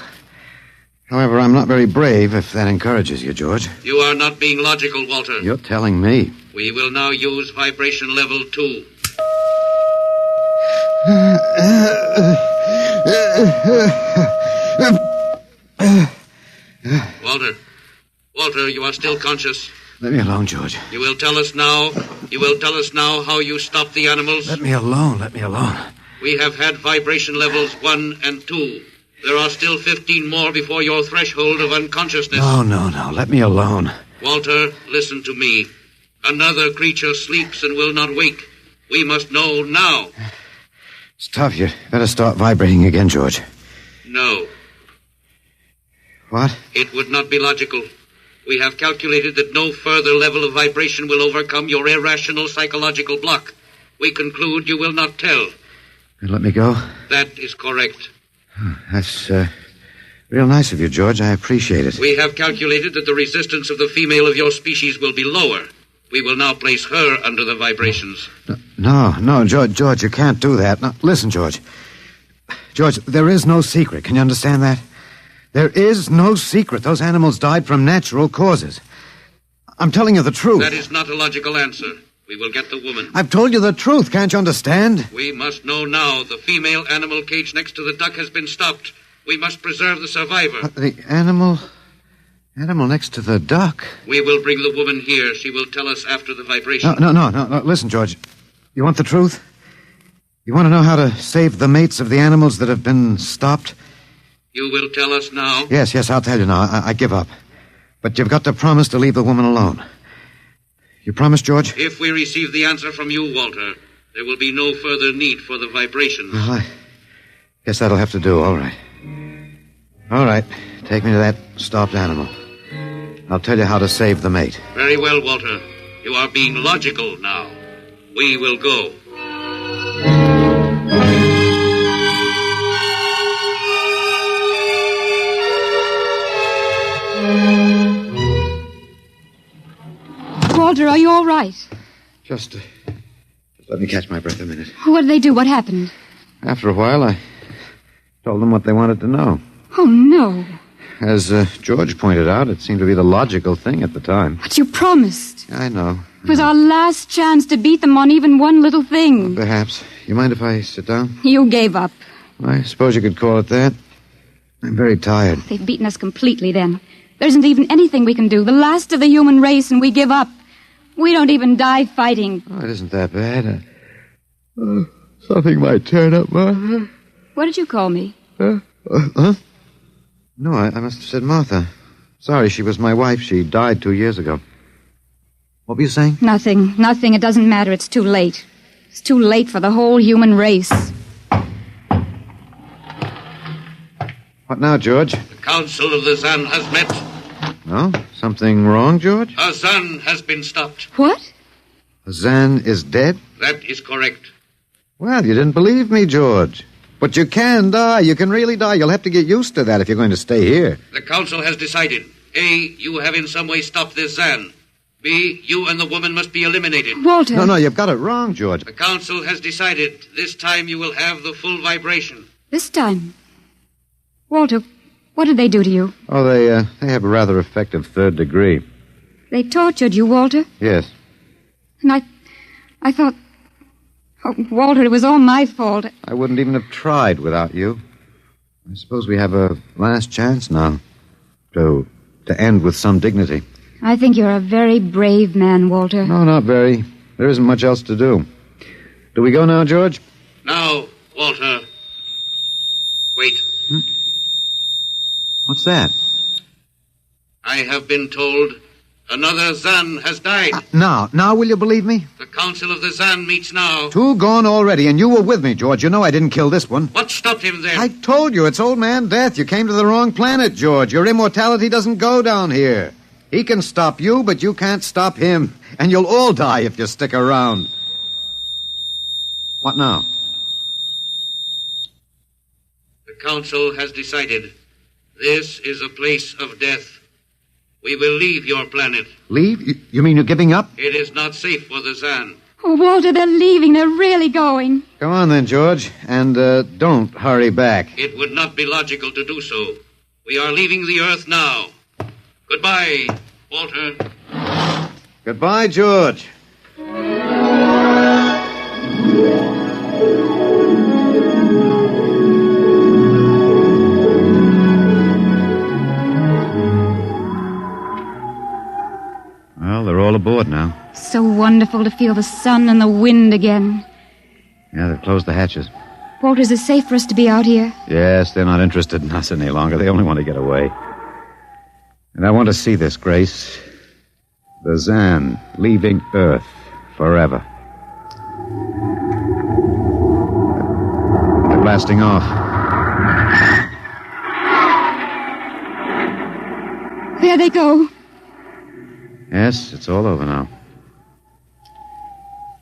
However, I'm not very brave, if that encourages you, George. You are not being logical, Walter. You're telling me. We will now use vibration level 2. Walter, you are still conscious. Let me alone, George. You will tell us now how you stop the animals? Let me alone. We have had vibration levels 1 and 2. There are still 15 more before your threshold of unconsciousness. No. Let me alone. Walter, listen to me. Another creature sleeps and will not wake. We must know now. It's tough. You better start vibrating again, George. No. What? It would not be logical. We have calculated that no further level of vibration will overcome your irrational psychological block. We conclude you will not tell. Let me go? That is correct. That's real nice of you, George. I appreciate it. We have calculated that the resistance of the female of your species will be lower. We will now place her under the vibrations. No, George, you can't do that. No, listen, George. George, there is no secret. Can you understand that? There is no secret. Those animals died from natural causes. I'm telling you the truth. That is not a logical answer. We will get the woman. I've told you the truth. Can't you understand? We must know now. The female animal cage next to the duck has been stopped. We must preserve the survivor. The animal next to the duck? We will bring the woman here. She will tell us after the vibration. No. Listen, George. You want the truth? You want to know how to save the mates of the animals that have been stopped? You will tell us now? Yes, I'll tell you now. I give up. But you've got to promise to leave the woman alone. You promise, George? If we receive the answer from you, Walter, there will be no further need for the vibrations. Well, I guess that'll have to do. All right. All right. Take me to that stopped animal. I'll tell you how to save the mate. Very well, Walter. You are being logical now. We will go. Walter, are you all right? Just let me catch my breath a minute. What did they do? What happened? After a while, I told them what they wanted to know. Oh, no. As George pointed out, it seemed to be the logical thing at the time. But you promised. I know. It was our last chance to beat them on even one little thing. Perhaps. You mind if I sit down? You gave up. I suppose you could call it that. I'm very tired. They've beaten us completely then. There isn't even anything we can do. The last of the human race, and we give up. We don't even die fighting. Oh, it isn't that bad. Something might turn up, Martha. What did you call me? Huh? No, I must have said Martha. Sorry, she was my wife. She died 2 years ago. What were you saying? Nothing. It doesn't matter. It's too late. It's too late for the whole human race. What now, George? The Council of the Zan has met. No? Something wrong, George? A Zan has been stopped. What? Zan is dead? That is correct. Well, you didn't believe me, George. But you can die. You can really die. You'll have to get used to that if you're going to stay here. The Council has decided. A, you have in some way stopped this Zan. B, you and the woman must be eliminated. Walter. No, you've got it wrong, George. The Council has decided. This time you will have the full vibration. This time? Walter, what did they do to you? Oh, they have a rather effective 3rd degree. They tortured you, Walter? Yes. And I thought... Oh, Walter, it was all my fault. I wouldn't even have tried without you. I suppose we have a last chance now to end with some dignity. I think you're a very brave man, Walter. No, not very. There isn't much else to do. Do we go now, George? Now, Walter. Wait. What's that? I have been told another Zan has died. Now, will you believe me? The Council of the Zan meets now. 2 gone already, and you were with me, George. You know I didn't kill this one. What stopped him then? I told you, it's Old Man Death. You came to the wrong planet, George. Your immortality doesn't go down here. He can stop you, but you can't stop him. And you'll all die if you stick around. What now? The Council has decided. This is a place of death. We will leave your planet. Leave? You mean you're giving up? It is not safe for the Zan. Oh, Walter, they're leaving. They're really going. Come on then, George. And don't hurry back. It would not be logical to do so. We are leaving the Earth now. Goodbye, Walter. Goodbye, George. Well, they're all aboard now. So wonderful to feel the sun and the wind again. Yeah, they've closed the hatches. Walter, is it safe for us to be out here? Yes, they're not interested in us any longer. They only want to get away. And I want to see this, Grace. The Zan leaving Earth forever. They're blasting off. There they go. Yes, it's all over now.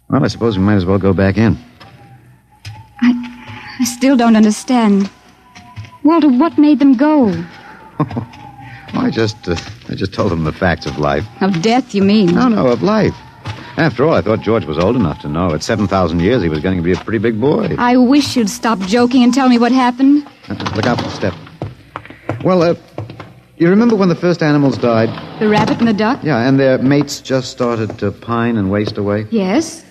Well, I suppose we might as well go back in. I still don't understand. Walter, what made them go? I just told them the facts of life. Of death, you mean? No, of life. After all, I thought George was old enough to know. At 7,000 years, he was going to be a pretty big boy. I wish you'd stop joking and tell me what happened. Look out for the step. Well, you remember when the first animals died? The rabbit and the duck? Yeah, and their mates just started to pine and waste away? Yes.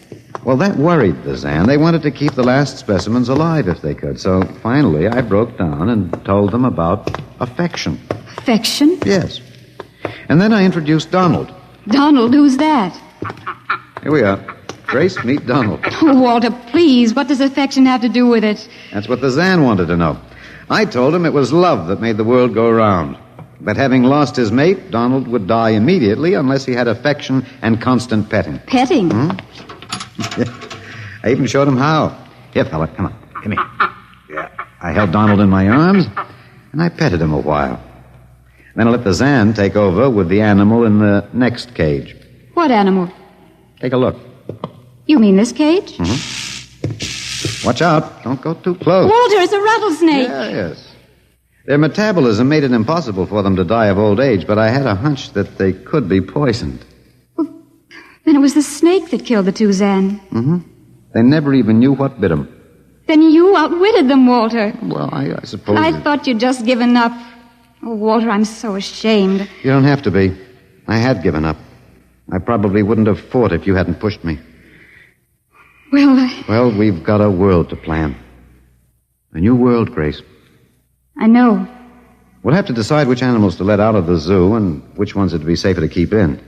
Well, that worried the Zan. They wanted to keep the last specimens alive if they could. So finally, I broke down and told them about affection. Affection? Yes. And then I introduced Donald. Donald? Who's that? Here we are. Grace, meet Donald. Oh, Walter, please. What does affection have to do with it? That's what the Zan wanted to know. I told him it was love that made the world go round. But having lost his mate, Donald would die immediately unless he had affection and constant petting. Petting? I even showed him how. Here, fella, come on. Come here. Yeah. I held Donald in my arms, and I petted him a while. Then I let the Zan take over with the animal in the next cage. What animal? Take a look. You mean this cage? Mm-hmm. Watch out. Don't go too close. Walter, it's a rattlesnake. Yes. Their metabolism made it impossible for them to die of old age, but I had a hunch that they could be poisoned. Well, then it was the snake that killed the two Zan. Mm-hmm. They never even knew what bit them. Then you outwitted them, Walter. Well, I suppose... I thought you'd just given up. Oh, Walter, I'm so ashamed. You don't have to be. I had given up. I probably wouldn't have fought if you hadn't pushed me. Well, we've got a world to plan. A new world, Grace. I know. We'll have to decide which animals to let out of the zoo and which ones it'd be safer to keep in.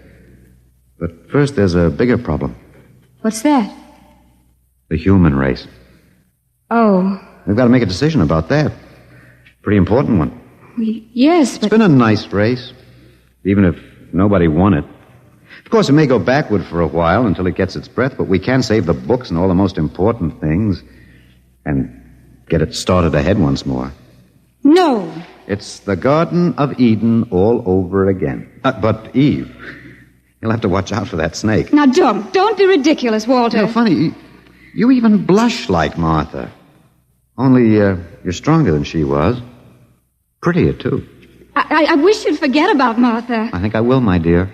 But first, there's a bigger problem. What's that? The human race. Oh. We've got to make a decision about that. Pretty important one. Yes, but... It's been a nice race, even if nobody won it. Of course, it may go backward for a while until it gets its breath, but we can save the books and all the most important things and get it started ahead once more. No. It's the Garden of Eden all over again. But, Eve, you'll have to watch out for that snake. Now, don't be ridiculous, Walter. You know, funny, you even blush like Martha. Only, you're stronger than she was. Prettier, too. I wish you'd forget about Martha. I think I will, my dear.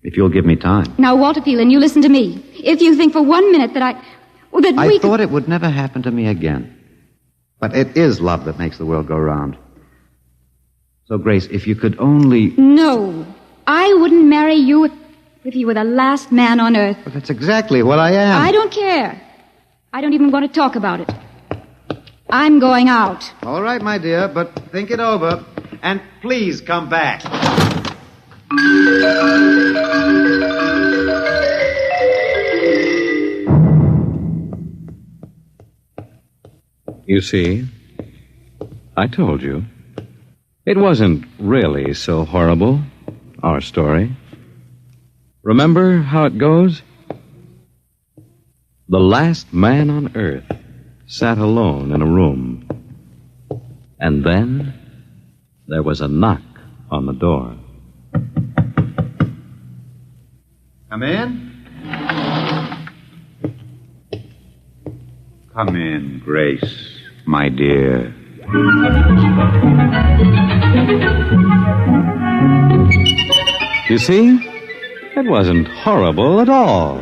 If you'll give me time. Now, Walter Phelan, you listen to me. If you think for 1 minute that I thought it would never happen to me again. But it is love that makes the world go round. So, Grace, if you could only... No. I wouldn't marry you if you were the last man on earth. But that's exactly what I am. I don't care. I don't even want to talk about it. I'm going out. All right, my dear, but think it over. And please come back. You see, I told you. It wasn't really so horrible, our story. Remember how it goes? The last man on earth sat alone in a room. And then there was a knock on the door. Come in. Come in, Grace, my dear. You see, it wasn't horrible at all.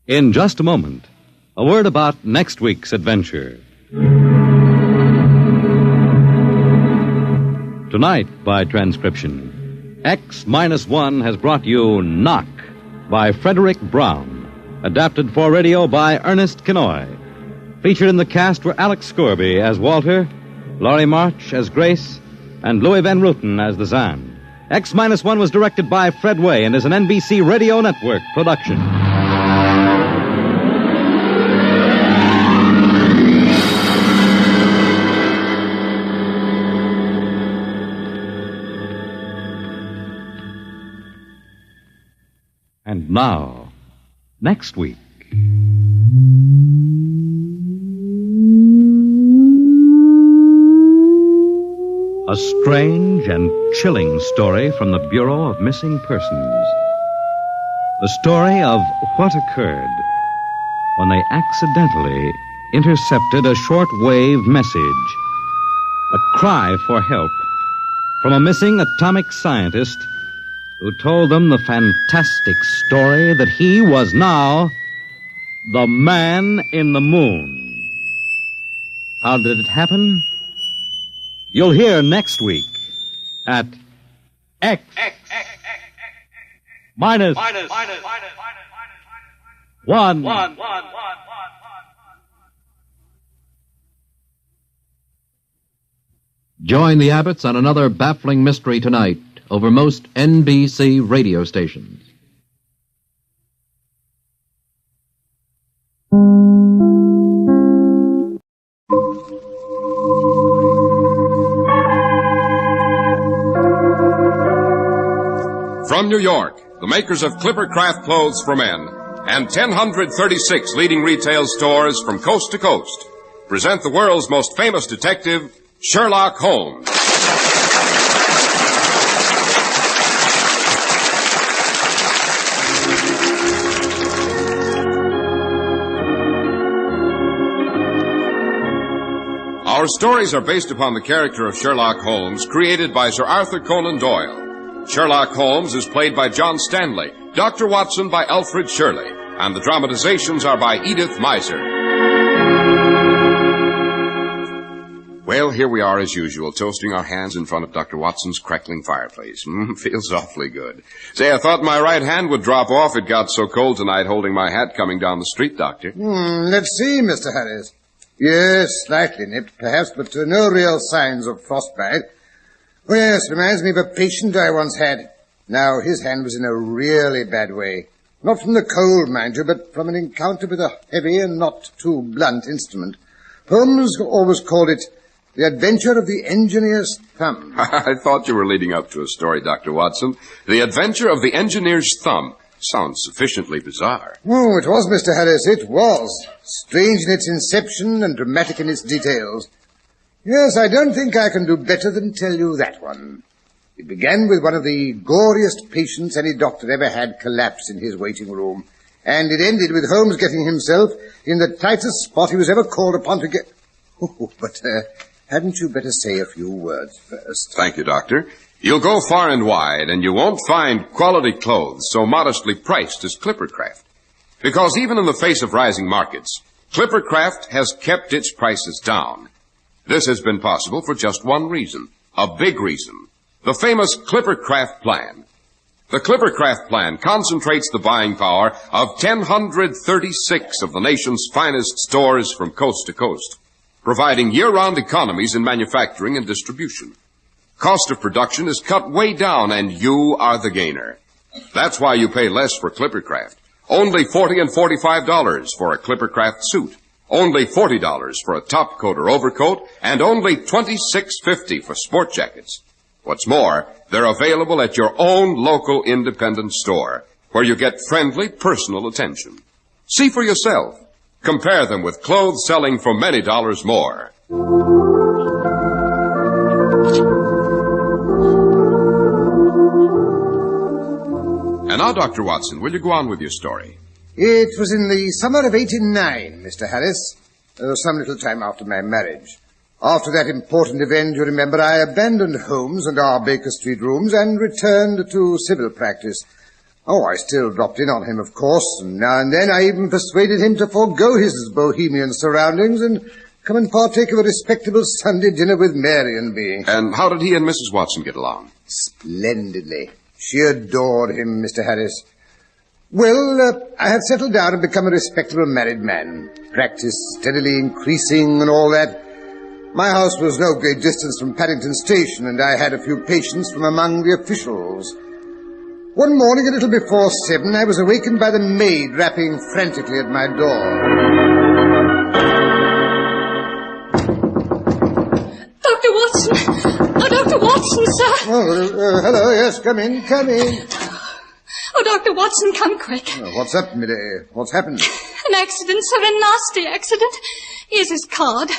In just a moment, a word about next week's adventure. Tonight, by transcription, X-1 has brought you Knock by Frederick Brown, adapted for radio by Ernest Kinoy. Featured in the cast were Alex Scorby as Walter, Laurie March as Grace, and Louis Van Rooten as the Zan. X-1 was directed by Fred Way and is an NBC Radio Network production. And now, next week. A strange and chilling story from the Bureau of Missing Persons. The story of what occurred when they accidentally intercepted a short-wave message, a cry for help from a missing atomic scientist who told them the fantastic story that he was now the man in the moon. How did it happen? You'll hear next week at X minus 1. Join the Abbotts on another baffling mystery tonight over most NBC radio stations. From New York, the makers of Clipper Craft Clothes for Men and 1,036 leading retail stores from coast to coast present the world's most famous detective, Sherlock Holmes. Our stories are based upon the character of Sherlock Holmes, created by Sir Arthur Conan Doyle. Sherlock Holmes is played by John Stanley, Dr. Watson by Alfred Shirley, and the dramatizations are by Edith Meiser. Well, here we are as usual, toasting our hands in front of Dr. Watson's crackling fireplace. Feels awfully good. Say, I thought my right hand would drop off. It got so cold tonight holding my hat coming down the street, Doctor. Let's see, Mr. Harris. Yes, slightly nipped, perhaps, but no real signs of frostbite. Oh, yes, reminds me of a patient I once had. Now, his hand was in a really bad way. Not from the cold, mind you, but from an encounter with a heavy and not too blunt instrument. Holmes always called it the adventure of the engineer's thumb. I thought you were leading up to a story, Dr. Watson. The adventure of the engineer's thumb. Sounds sufficiently bizarre. Oh, it was, Mr. Harris, it was. Strange in its inception and dramatic in its details. Yes, I don't think I can do better than tell you that one. It began with one of the goriest patients any doctor ever had collapse in his waiting room. And it ended with Holmes getting himself in the tightest spot he was ever called upon to get... Oh, but hadn't you better say a few words first? Thank you, Doctor. You'll go far and wide, and you won't find quality clothes so modestly priced as Clippercraft. Because even in the face of rising markets, Clippercraft has kept its prices down. This has been possible for just one reason, a big reason. The famous Clippercraft Plan. The Clippercraft Plan concentrates the buying power of 1,036 of the nation's finest stores from coast to coast, providing year-round economies in manufacturing and distribution. Cost of production is cut way down, and you are the gainer. That's why you pay less for Clippercraft. Only $40 and $45 for a Clippercraft suit. Only $40 for a top coat or overcoat, and only $26.50 for sport jackets. What's more, they're available at your own local independent store, where you get friendly, personal attention. See for yourself. Compare them with clothes selling for many dollars more. And now, Dr. Watson, will you go on with your story? It was in the summer of '89, Mr. Harris. Some little time after my marriage. After that important event, you remember, I abandoned Holmes and our Baker Street rooms and returned to civil practice. Oh, I still dropped in on him, of course, and now and then I even persuaded him to forego his bohemian surroundings and come and partake of a respectable Sunday dinner with Mary and me. And how did he and Mrs. Watson get along? Splendidly. She adored him, Mr. Harris. Well, I had settled down and become a respectable married man. Practice steadily increasing and all that. My house was no great distance from Paddington Station, and I had a few patients from among the officials. One morning, a little before 7, I was awakened by the maid rapping frantically at my door. Dr. Watson! Oh, Dr. Watson, sir! Oh, hello, yes, come in. Oh, Dr. Watson, come quick. What's up, Millie? What's happened? An accident, sir, a nasty accident. Here's his card.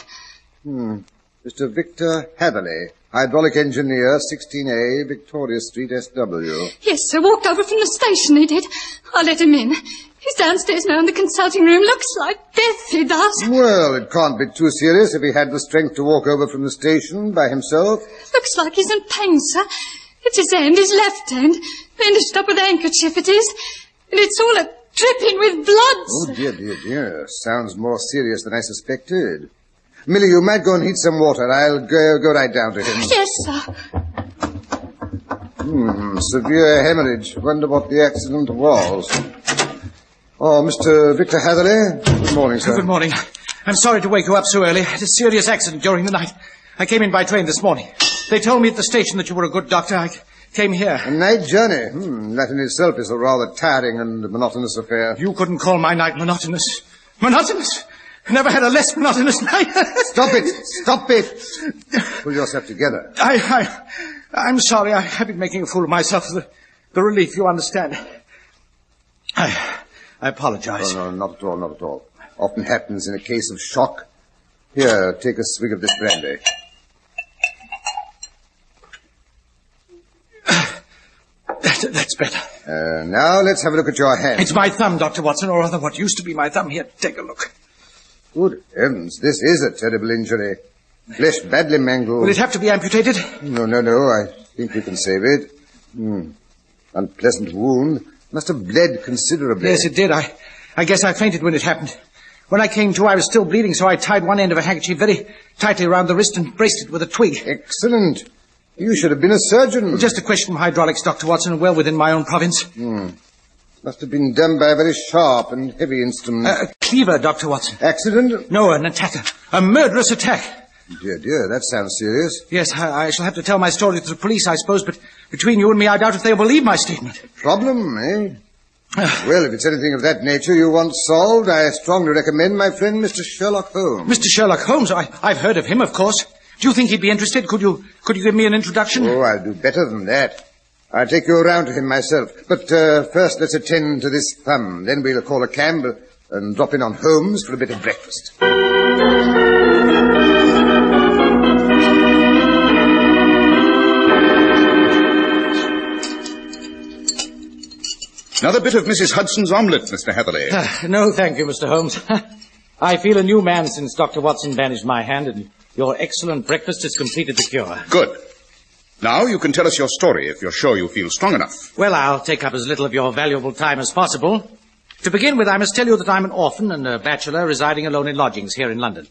Mr. Victor Hatherley, hydraulic engineer, 16A, Victoria Street, SW. Yes, sir, walked over from the station, he did. I'll let him in. He's downstairs now in the consulting room. Looks like death, he does. Well, it can't be too serious if he had the strength to walk over from the station by himself. Looks like he's in pain, sir. It's his hand, his left hand. Bandaged up with a handkerchief it is. And it's all dripping with blood, sir. Oh, dear. Sounds more serious than I suspected. Millie, you might go and heat some water. I'll go right down to him. Yes, sir. Severe hemorrhage. Wonder what the accident was. Oh, Mr. Victor Hatherley. Good morning, sir. Good morning. I'm sorry to wake you up so early. I had a serious accident during the night. I came in by train this morning. They told me at the station that you were a good doctor. I came here. A night journey? That in itself is a rather tiring and monotonous affair. You couldn't call my night monotonous. Monotonous? I never had a less monotonous night. Stop it. Pull yourself together. I'm sorry. I've been making a fool of myself for the relief, you understand. I apologize. Oh, no, not at all. Often happens in a case of shock. Here, take a swig of this brandy. That's better. Now let's have a look at your hand. It's my thumb, Dr. Watson, or rather what used to be my thumb. Here, take a look. Good heavens, this is a terrible injury. Flesh badly mangled. Will it have to be amputated? No. I think we can save it. Unpleasant wound. Must have bled considerably. Yes, it did. I guess I fainted when it happened. When I came to, I was still bleeding, so I tied one end of a handkerchief very tightly around the wrist and braced it with a twig. Excellent. You should have been a surgeon. Just a question of hydraulics, Dr. Watson, well within my own province. Must have been done by a very sharp and heavy instrument. A cleaver, Dr. Watson. Accident? No, an attacker. A murderous attack. Dear, dear, that sounds serious. Yes, I shall have to tell my story to the police, I suppose, but between you and me, I doubt if they'll believe my statement. Problem, eh? Well, if it's anything of that nature you want solved, I strongly recommend my friend Mr. Sherlock Holmes. Mr. Sherlock Holmes? I've heard of him, of course. Do you think he'd be interested? Could you give me an introduction? Oh, I'll do better than that. I'll take you around to him myself. But first, let's attend to this thumb. Then we'll call a cab and drop in on Holmes for a bit of breakfast. Another bit of Mrs. Hudson's omelette, Mr. Heatherley. No, thank you, Mr. Holmes. I feel a new man since Dr. Watson bandaged my hand, and your excellent breakfast has completed the cure. Good. Now you can tell us your story if you're sure you feel strong enough. Well, I'll take up as little of your valuable time as possible. To begin with, I must tell you that I'm an orphan and a bachelor residing alone in lodgings here in London.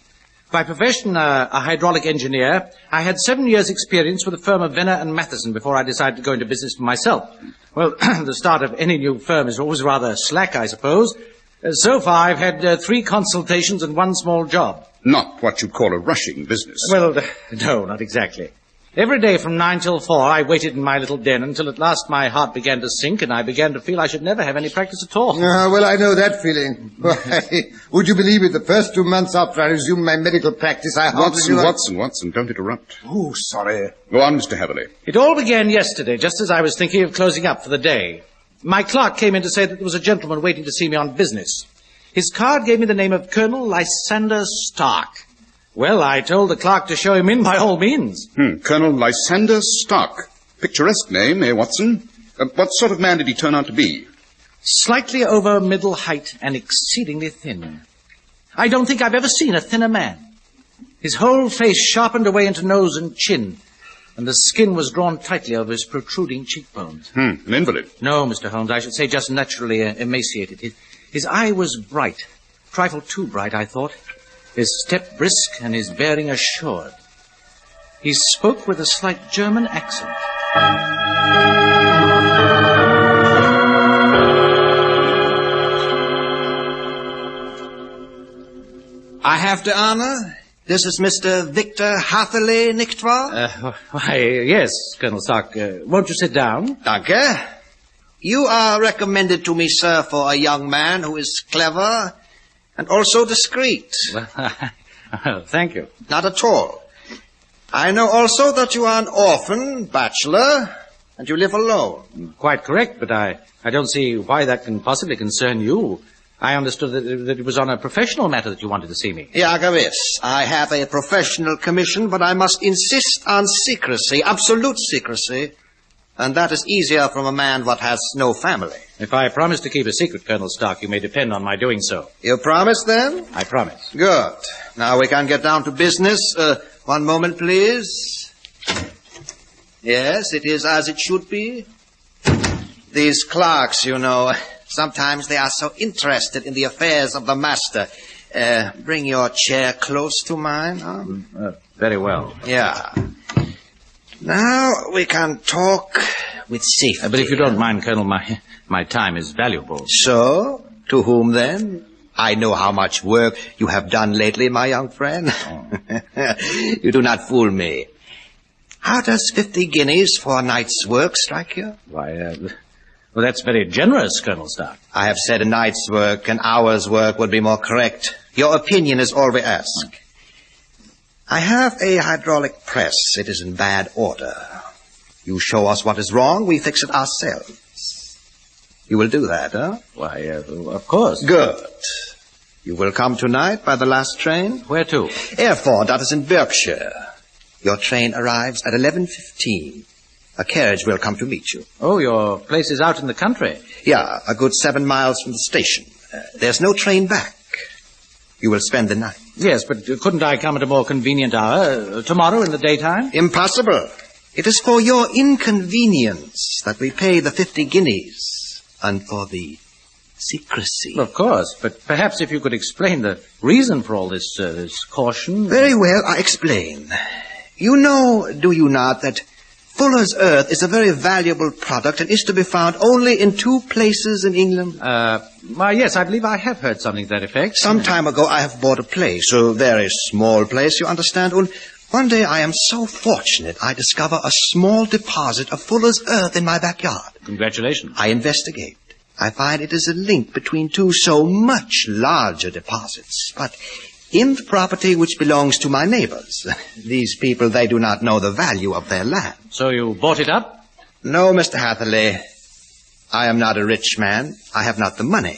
By profession, a hydraulic engineer, I had 7 years' experience with the firm of Venner and Matheson before I decided to go into business for myself. Well, the start of any new firm is always rather slack, I suppose. So far, I've had 3 consultations and 1 small job. Not what you'd call a rushing business. Well, no, not exactly. Every day from 9 till 4, I waited in my little den until at last my heart began to sink and I began to feel I should never have any practice at all. Well, I know that feeling. Would you believe it? The first 2 months after I resumed my medical practice, I hardly knew... Watson, don't interrupt. Oh, sorry. Go on, Mr. Heatherley. It all began yesterday, just as I was thinking of closing up for the day. My clerk came in to say that there was a gentleman waiting to see me on business. His card gave me the name of Colonel Lysander Stark. Well, I told the clerk to show him in by all means. Colonel Lysander Stark. Picturesque name, eh, Watson? What sort of man did he turn out to be? Slightly over middle height and exceedingly thin. I don't think I've ever seen a thinner man. His whole face sharpened away into nose and chin, and the skin was drawn tightly over his protruding cheekbones. An invalid? No, Mr. Holmes, I should say just naturally emaciated. His eye was bright. A trifle too bright, I thought. His step brisk and his bearing assured. He spoke with a slight German accent. I have the honor. This is Mr. Victor Hatherley, nicht wahr? Why, yes, Colonel Stark. Won't you sit down? Danke. You are recommended to me, sir, for a young man who is clever and also discreet. Well, thank you. Not at all. I know also that you are an orphan, bachelor, and you live alone. Quite correct, but I don't see why that can possibly concern you. I understood that it was on a professional matter that you wanted to see me. Ja, gewiss. I have a professional commission, but I must insist on secrecy, absolute secrecy. And that is easier from a man what has no family. If I promise to keep a secret, Colonel Stark, you may depend on my doing so. You promise, then? I promise. Good. Now we can get down to business. 1 moment, please. Yes, it is as it should be. These clerks, you know, sometimes they are so interested in the affairs of the master. Bring your chair close to mine. Huh? Very well. Yeah. Now we can talk with safety. But if you don't mind, Colonel, my time is valuable. So, to whom then? I know how much work you have done lately, my young friend. Oh. You do not fool me. How does 50 guineas for a night's work strike you? Why, well, that's very generous, Colonel Stark. I have said a night's work. An hour's work would be more correct. Your opinion is all we ask. I have a hydraulic press. It is in bad order. You show us what is wrong, we fix it ourselves. You will do that, huh? Why, of course. Good. You will come tonight by the last train? Where to? Airport, that is in Berkshire. Your train arrives at 11:15. A carriage will come to meet you. Oh, your place is out in the country? Yeah, a good 7 miles from the station. There's no train back. You will spend the night. Yes, but couldn't I come at a more convenient hour? Tomorrow in the daytime? Impossible. It is for your inconvenience that we pay the 50 guineas. And for the secrecy. Of course, but perhaps if you could explain the reason for all this caution. Very well, I explain. You know, do you not, that Fuller's Earth is a very valuable product and is to be found only in 2 places in England. Why, yes, I believe I have heard something to that effect. Some time ago I have bought a place, a very small place, you understand, and one day I am so fortunate I discover a small deposit of Fuller's Earth in my backyard. Congratulations. I investigate. I find it is a link between 2 so much larger deposits, but in the property which belongs to my neighbors. These people, they do not know the value of their land. So you bought it up? No, Mr. Hatherley. I am not a rich man. I have not the money.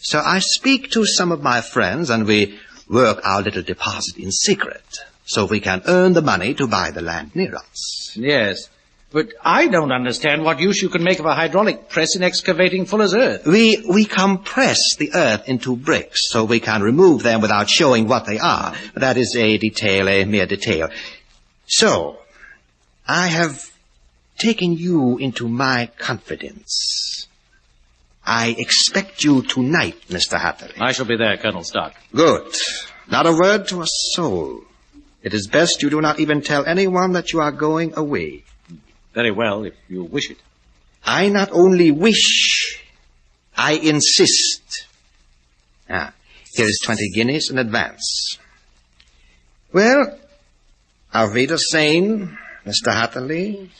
So I speak to some of my friends, and we work our little deposit in secret, so we can earn the money to buy the land near us. Yes. But I don't understand what use you can make of a hydraulic press in excavating Fuller's Earth. We compress the earth into bricks so we can remove them without showing what they are. That is a detail, a mere detail. So, I have taken you into my confidence. I expect you tonight, Mr. Hatherley. I shall be there, Colonel Stark. Good. Not a word to a soul. It is best you do not even tell anyone that you are going away. Very well, if you wish it. I not only wish, I insist. Here is 20 guineas in advance. Well, auf Wiedersehen, Mr. Hatherley.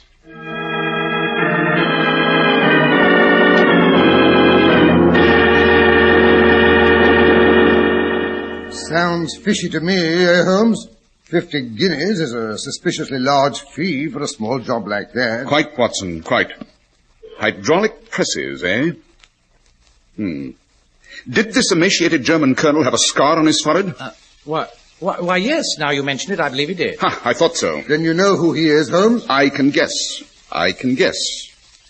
Sounds fishy to me, eh, Holmes? 50 guineas is a suspiciously large fee for a small job like that. Quite, Watson, quite. Hydraulic presses, eh? Did this emaciated German colonel have a scar on his forehead? Why, yes, now you mention it, I believe he did. I thought so. Then you know who he is, Holmes? I can guess.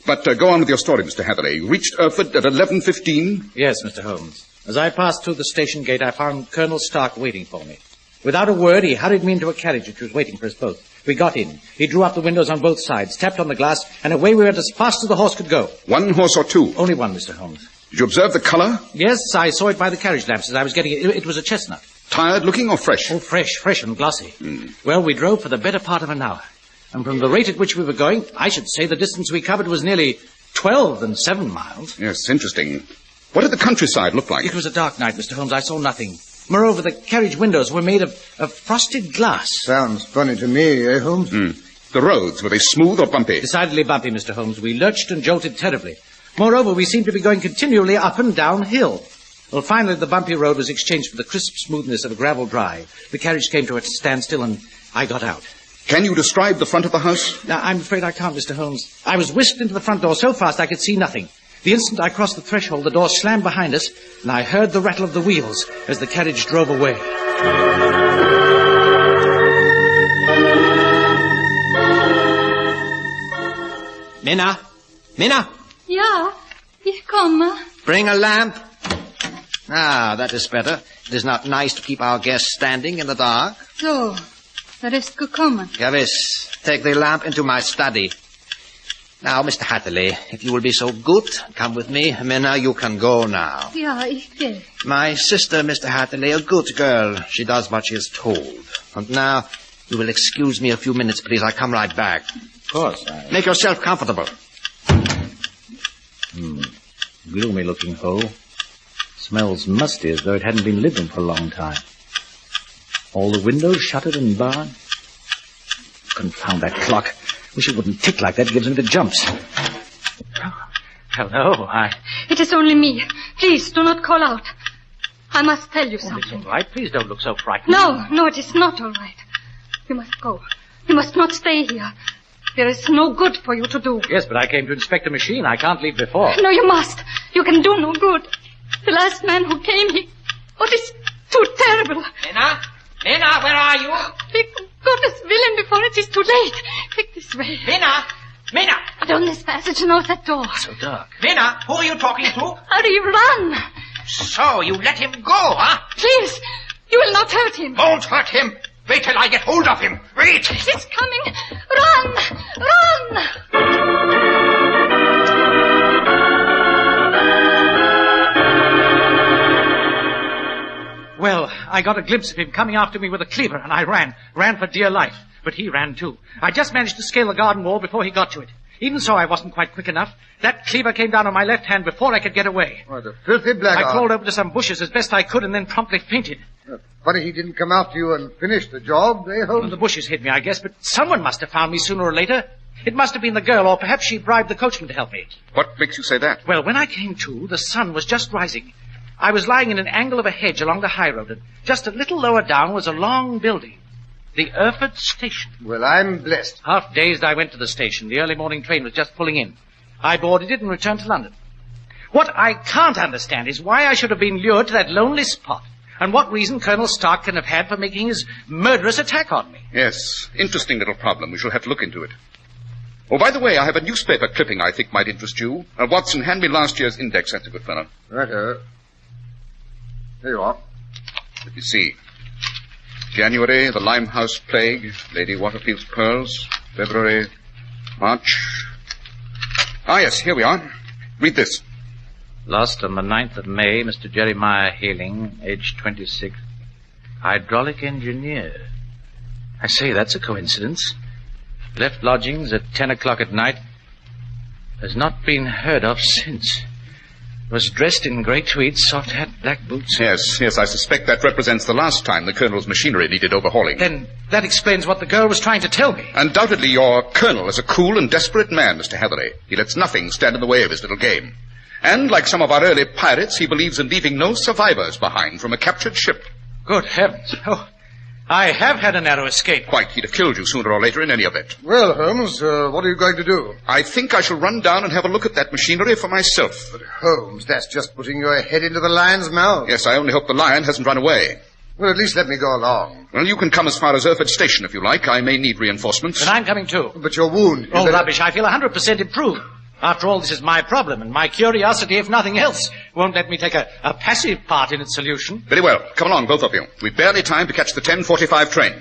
But go on with your story, Mr. Hatherley. You reached Erfurt at 11:15? Yes, Mr. Holmes. As I passed through the station gate, I found Colonel Stark waiting for me. Without a word, he hurried me into a carriage which was waiting for us both. We got in. He drew up the windows on both sides, tapped on the glass, and away we went as fast as the horse could go. One horse or 2? Only one, Mr. Holmes. Did you observe the color? Yes, I saw it by the carriage lamps as I was getting it. It was a chestnut. Tired looking or fresh? Oh, fresh and glossy. Well, we drove for the better part of an hour. And from the rate at which we were going, I should say the distance we covered was nearly 12 and 7 miles. Yes, interesting. What did the countryside look like? It was a dark night, Mr. Holmes. I saw nothing. Moreover, the carriage windows were made of frosted glass. Sounds funny to me, eh, Holmes? The roads, were they smooth or bumpy? Decidedly bumpy, Mr. Holmes. We lurched and jolted terribly. Moreover, we seemed to be going continually up and down hill. Well, finally, the bumpy road was exchanged for the crisp smoothness of a gravel drive. The carriage came to a standstill, and I got out. Can you describe the front of the house? Now, I'm afraid I can't, Mr. Holmes. I was whisked into the front door so fast I could see nothing. The instant I crossed the threshold, the door slammed behind us, and I heard the rattle of the wheels as the carriage drove away. Minna? Ja, ich komme. Bring a lamp. That is better. It is not nice to keep our guests standing in the dark. So, ist gekommen. Gewiss. Take the lamp into my study. Now, Mr. Hatherley, if you will be so good, come with me. Minna, you can go now. Ja, ich gehe. My sister, Mr. Hatherley, a good girl. She does what she is told. And now, you will excuse me a few minutes, please. I'll come right back. Of course. Make yourself comfortable. Gloomy-looking hole. Smells musty as though it hadn't been lived in for a long time. All the windows shuttered and barred. Confound that clock. Wish it wouldn't tick like that. It gives me the jumps. Hello, It is only me. Please, do not call out. I must tell you something. It's all right. Please don't look so frightened. No, it is not all right. You must go. You must not stay here. There is no good for you to do. Yes, but I came to inspect a machine. I can't leave before. No, you must. You can do no good. The last man who came, What is too terrible. Minna, where are you? Quick, Gottes Willen, before it is too late. Quick, this way. Minna! Down this passage and out that door. So dark. Minna, who are you talking to? Hurry, run! So, you let him go, huh? Please, you will not hurt him. Won't hurt him. Wait till I get hold of him. Wait! He's coming. Run! Well, I got a glimpse of him coming after me with a cleaver, and I ran for dear life. but he ran too. I just managed to scale the garden wall before he got to it. Even so, I wasn't quite quick enough. That cleaver came down on my left hand before I could get away. What a filthy blackguard. I crawled over to some bushes as best I could and then promptly fainted. Funny he didn't come after you and finish the job, eh, Holmes? Well, the bushes hid me, I guess, but someone must have found me sooner or later. It must have been the girl, or perhaps she bribed the coachman to help me. What makes you say that? Well, when I came to, the sun was just rising. I was lying in an angle of a hedge along the high road, and just a little lower down was a long building. The Erfurt Station. Well, I'm blessed. Half dazed, I went to the station. The early morning train was just pulling in. I boarded it and returned to London. What I can't understand is why I should have been lured to that lonely spot, and what reason Colonel Stark can have had for making his murderous attack on me. Yes, interesting little problem. We shall have to look into it. Oh, by the way, I have a newspaper clipping I think might interest you. Watson, hand me last year's index. That's a good fellow. Right, There you are. Let me see. January, the Limehouse Plague, Lady Waterfield's Pearls, February, March. Ah, yes, here we are. Read this. Lost on the 9th of May, Mr. Jeremiah Hailing, age 26, hydraulic engineer. I say, that's a coincidence. Left lodgings at 10 o'clock at night. Has not been heard of since. Was dressed in grey tweeds, soft hat, black boots. Yes, I suspect that represents the last time the Colonel's machinery needed overhauling. Then that explains what the girl was trying to tell me. Undoubtedly, your Colonel is a cool and desperate man, Mr. Heatherley. He lets nothing stand in the way of his little game. And, like some of our early pirates, he believes in leaving no survivors behind from a captured ship. Good heavens. Oh, I have had a narrow escape. Quite. He'd have killed you sooner or later in any event. Well, Holmes, what are you going to do? I think I shall run down and have a look at that machinery for myself. But, Holmes, that's just putting your head into the lion's mouth. Yes, I only hope the lion hasn't run away. Well, at least let me go along. Well, you can come as far as Erfurt Station if you like. I may need reinforcements. Then I'm coming too. But your wound... Oh, rubbish. I feel 100% improved. After all, this is my problem, and my curiosity, if nothing else, won't let me take a passive part in its solution. Very well. Come along, both of you. We've barely time to catch the 10:45 train.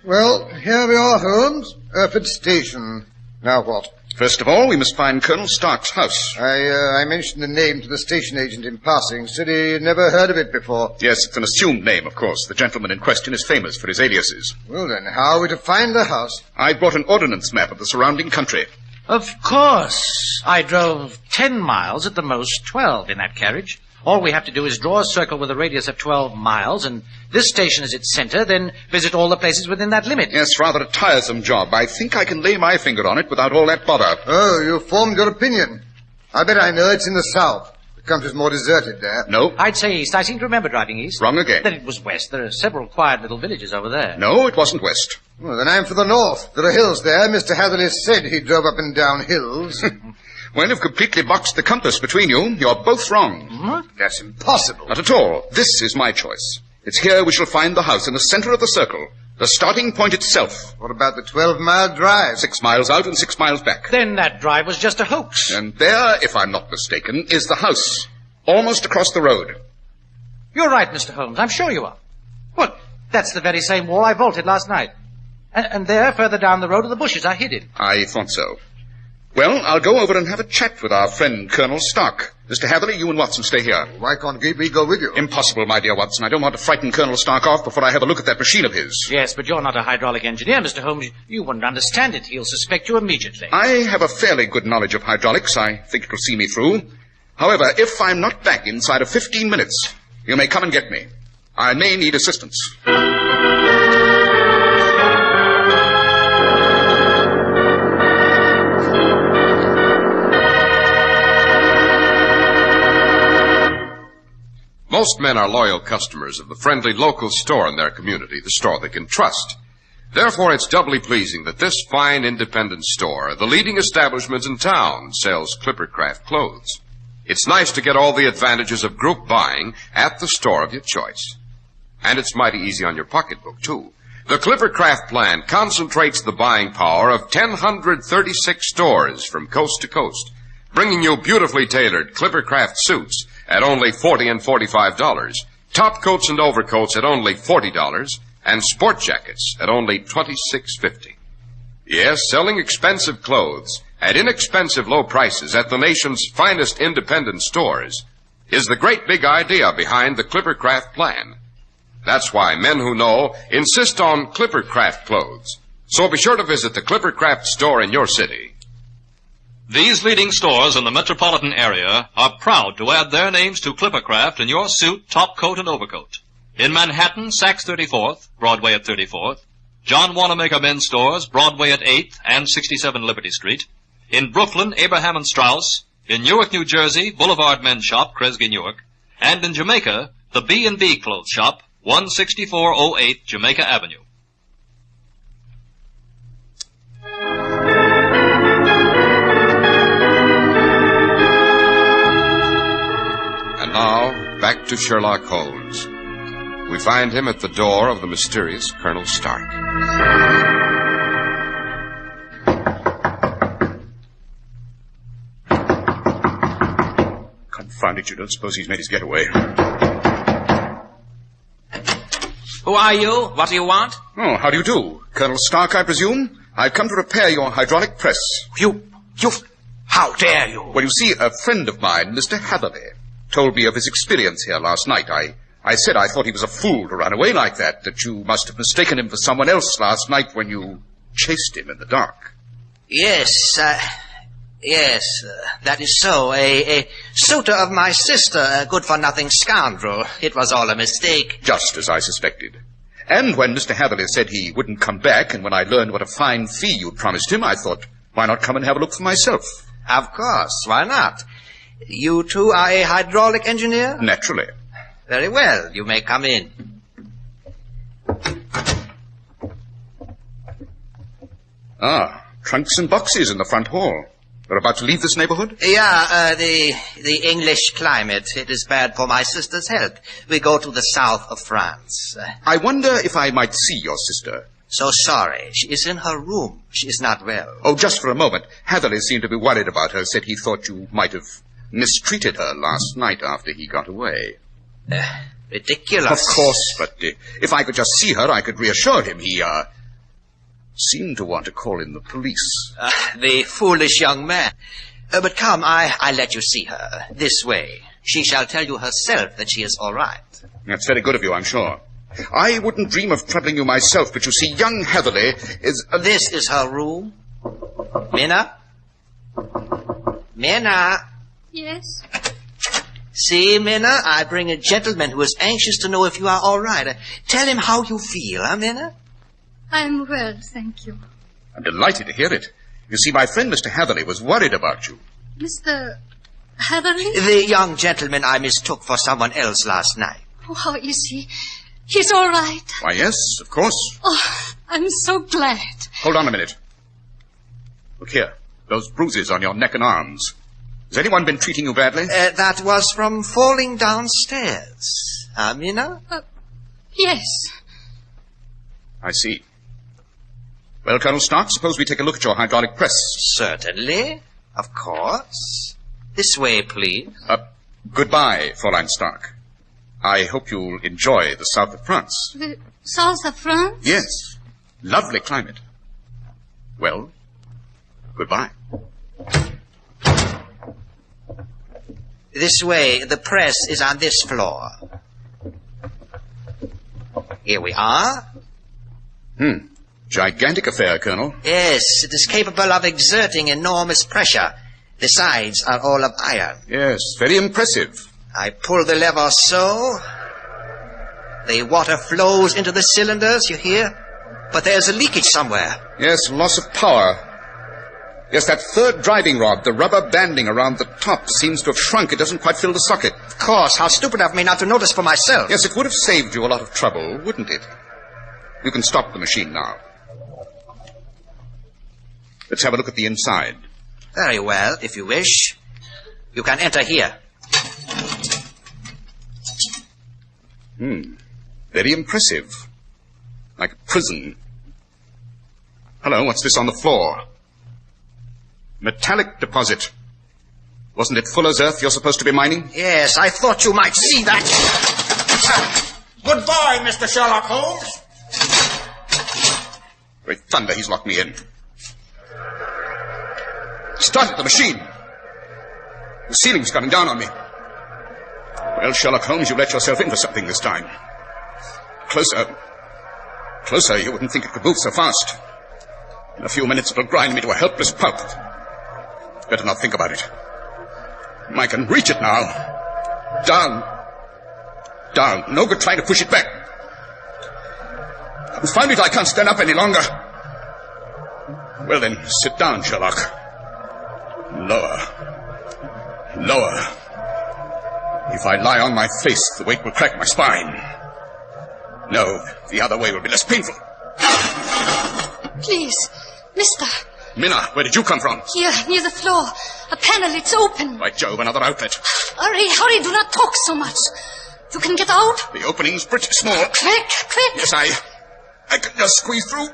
Well, here we are, Holmes. Erfurt Station. Now what? First of all, we must find Colonel Stark's house. I mentioned the name to the station agent in passing. Said he never heard of it before. Yes, it's an assumed name, of course. The gentleman in question is famous for his aliases. Well, then, how are we to find the house? I brought an ordnance map of the surrounding country. Of course. I drove 10 miles, at the most 12 in that carriage. All we have to do is draw a circle with a radius of 12 miles, and this station is its center, then visit all the places within that limit. Yes, rather a tiresome job. I think I can lay my finger on it without all that bother. Oh, you formed your opinion. I bet I know it's in the south. The country's more deserted there. No. I'd say east. I seem to remember driving east. Wrong again. Then it was west. There are several quiet little villages over there. No, it wasn't west. Well, then I'm for the north. There are hills there. Mr. Hatherley said he drove up and down hills. Well, you've completely boxed the compass between you. You're both wrong. What? That's impossible. Not at all. This is my choice. It's here we shall find the house in the center of the circle. The starting point itself. What about the 12-mile drive? 6 miles out and 6 miles back. Then that drive was just a hoax. And there, if I'm not mistaken, is the house. Almost across the road. You're right, Mr. Holmes. I'm sure you are. Look, that's the very same wall I vaulted last night. And there, further down the road, are the bushes I hid in. I thought so. Well, I'll go over and have a chat with our friend Colonel Stark. Mr. Hatherley, you and Watson stay here. Why can't we go with you? Impossible, my dear Watson. I don't want to frighten Colonel Stark off before I have a look at that machine of his. Yes, but you're not a hydraulic engineer, Mr. Holmes. You wouldn't understand it. He'll suspect you immediately. I have a fairly good knowledge of hydraulics. I think it'll see me through. However, if I'm not back inside of 15 minutes, you may come and get me. I may need assistance. Most men are loyal customers of the friendly local store in their community, the store they can trust. Therefore, it's doubly pleasing that this fine independent store, the leading establishment in town, sells Clippercraft clothes. It's nice to get all the advantages of group buying at the store of your choice. And it's mighty easy on your pocketbook, too. The Clippercraft plan concentrates the buying power of 1,036 stores from coast to coast, bringing you beautifully tailored Clippercraft suits at only $40 and $45, top coats and overcoats at only $40, and sport jackets at only $26.50. Yes, selling expensive clothes at inexpensive low prices at the nation's finest independent stores is the great big idea behind the Clippercraft plan. That's why men who know insist on Clippercraft clothes. So be sure to visit the Clippercraft store in your city. These leading stores in the metropolitan area are proud to add their names to Clippercraft in your suit, top coat, and overcoat. In Manhattan, Saks 34th, Broadway at 34th. John Wanamaker Men's Stores, Broadway at 8th and 67 Liberty Street. In Brooklyn, Abraham and Strauss. In Newark, New Jersey, Boulevard Men's Shop, Kresge, Newark. And in Jamaica, the B&B Clothes Shop, 16408 Jamaica Avenue. And now, back to Sherlock Holmes. We find him at the door of the mysterious Colonel Stark. Confound it, you don't suppose he's made his getaway. Who are you? What do you want? Oh, how do you do? Colonel Stark, I presume? I've come to repair your hydraulic press. How dare you? Well, you see, a friend of mine, Mr. Hatherley, told me of his experience here last night. I said I thought he was a fool to run away like that you must have mistaken him for someone else last night when you chased him in the dark. Yes, that is so. A suitor of my sister, a good-for-nothing scoundrel. It was all a mistake. Just as I suspected. And when Mr. Hatherley said he wouldn't come back, and when I learned what a fine fee you'd promised him, I thought, why not come and have a look for myself? Of course, why not? You too are a hydraulic engineer? Naturally. Very well, you may come in. Ah, trunks and boxes in the front hall. We're about to leave this neighborhood? Yeah, the English climate, it is bad for my sister's health. We go to the south of France. I wonder if I might see your sister. So sorry. She is in her room. She is not well. Oh, just for a moment. Hatherley seemed to be worried about her, said he thought you might have mistreated her last night after he got away. Ridiculous. Of course, but if I could just see her, I could reassure him. He, seemed to want to call in the police. The foolish young man. But come, I'll let you see her. This way. She shall tell you herself that she is all right. That's very good of you, I'm sure. I wouldn't dream of troubling you myself, but you see, young Hatherley is... This is her room. Minna? Minna? Yes? See, Minna, I bring a gentleman who is anxious to know if you are all right. Tell him how you feel, huh, Minna? I'm well, thank you. I'm delighted to hear it. You see, my friend Mr. Hatherley was worried about you. Mr. Hatherley? The young gentleman I mistook for someone else last night. Oh, how is he? He's all right. Why, yes, of course. Oh, I'm so glad. Hold on a minute. Look here. Those bruises on your neck and arms. Has anyone been treating you badly? That was from falling downstairs. Minna? Yes. I see. Well, Colonel Stark, suppose we take a look at your hydraulic press. Certainly. Of course. This way, please. Goodbye, Fräulein Stark. I hope you'll enjoy the south of France. The south of France? Yes. Lovely climate. Well, goodbye. This way. The press is on this floor. Here we are. Gigantic affair, Colonel. Yes, it is capable of exerting enormous pressure. The sides are all of iron. Yes, very impressive. I pull the lever so. The water flows into the cylinders, you hear? But there's a leakage somewhere. Yes, loss of power. Yes, that third driving rod, the rubber banding around the top, seems to have shrunk. It doesn't quite fill the socket. Of course, how stupid of me not to notice for myself. Yes, it would have saved you a lot of trouble, wouldn't it? You can stop the machine now. Let's have a look at the inside. Very well, if you wish. You can enter here. Very impressive. Like a prison. Hello, what's this on the floor? Metallic deposit. Wasn't it Fuller's Earth you're supposed to be mining? Yes, I thought you might see that. Goodbye, Mr. Sherlock Holmes. Great thunder, he's locked me in. Started the machine. The ceiling's coming down on me. Well, Sherlock Holmes, you let yourself in for something this time. Closer. Closer, you wouldn't think it could move so fast. In a few minutes, it'll grind me to a helpless pulp. Better not think about it. I can reach it now. Down. Down. No good trying to push it back. I've found it. I can't stand up any longer. Well, then, sit down, Sherlock. Lower. Lower. If I lie on my face, the weight will crack my spine. No, the other way will be less painful. Please, mister. Minna, where did you come from? Here, near the floor. A panel, it's open. By Jove, another outlet. Hurry, hurry, do not talk so much. You can get out? The opening's pretty small. Quick, quick. Yes, I can just squeeze through.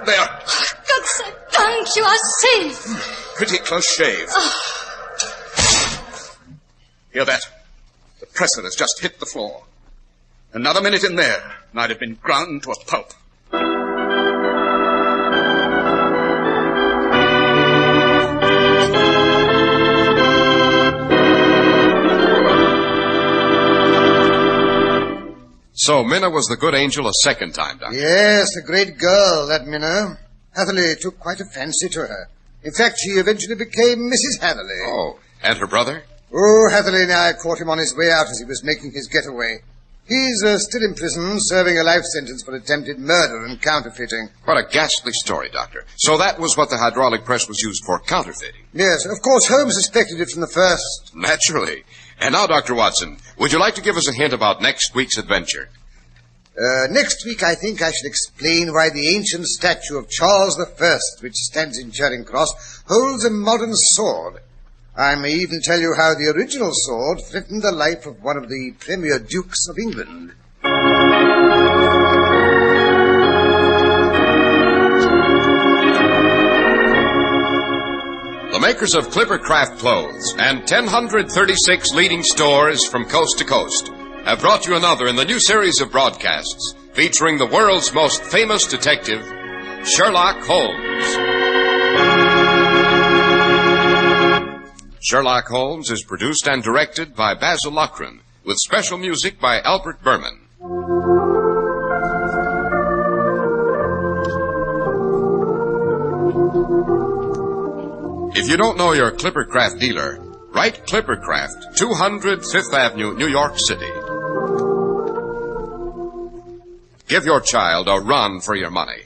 There. God thank you are safe. Pretty close shave. Hear that? The presser has just hit the floor. Another minute in there, and I'd have been ground to a pulp. So Minna was the good angel a second time, Doctor. Yes, a great girl, that Minna. Hatherley took quite a fancy to her. In fact, she eventually became Mrs. Hatherley. Oh, and her brother? Oh, Hatherley and I caught him on his way out as he was making his getaway. He's still in prison, serving a life sentence for attempted murder and counterfeiting. What a ghastly story, Doctor. So that was what the hydraulic press was used for, counterfeiting. Yes, of course, Holmes suspected it from the first. Naturally. And now, Dr. Watson, would you like to give us a hint about next week's adventure? Next week, I think I shall explain why the ancient statue of Charles I, which stands in Charing Cross, holds a modern sword. I may even tell you how the original sword threatened the life of one of the premier dukes of England. The makers of Clipper Craft Clothes and 1,036 leading stores from coast to coast have brought you another in the new series of broadcasts featuring the world's most famous detective, Sherlock Holmes. Sherlock Holmes is produced and directed by Basil Lochran, with special music by Albert Berman. If you don't know your Clippercraft dealer, write Clippercraft, 200 Fifth Avenue, New York City. Give your child a run for your money.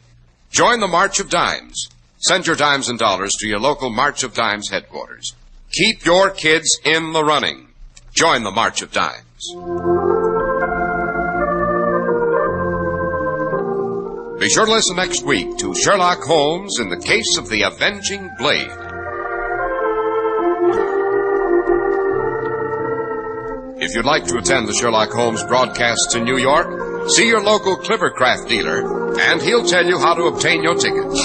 Join the March of Dimes. Send your dimes and dollars to your local March of Dimes headquarters. Keep your kids in the running. Join the March of Dimes. Be sure to listen next week to Sherlock Holmes in the case of the Avenging Blade. If you'd like to attend the Sherlock Holmes broadcasts in New York, see your local Clippercraft dealer, and he'll tell you how to obtain your tickets.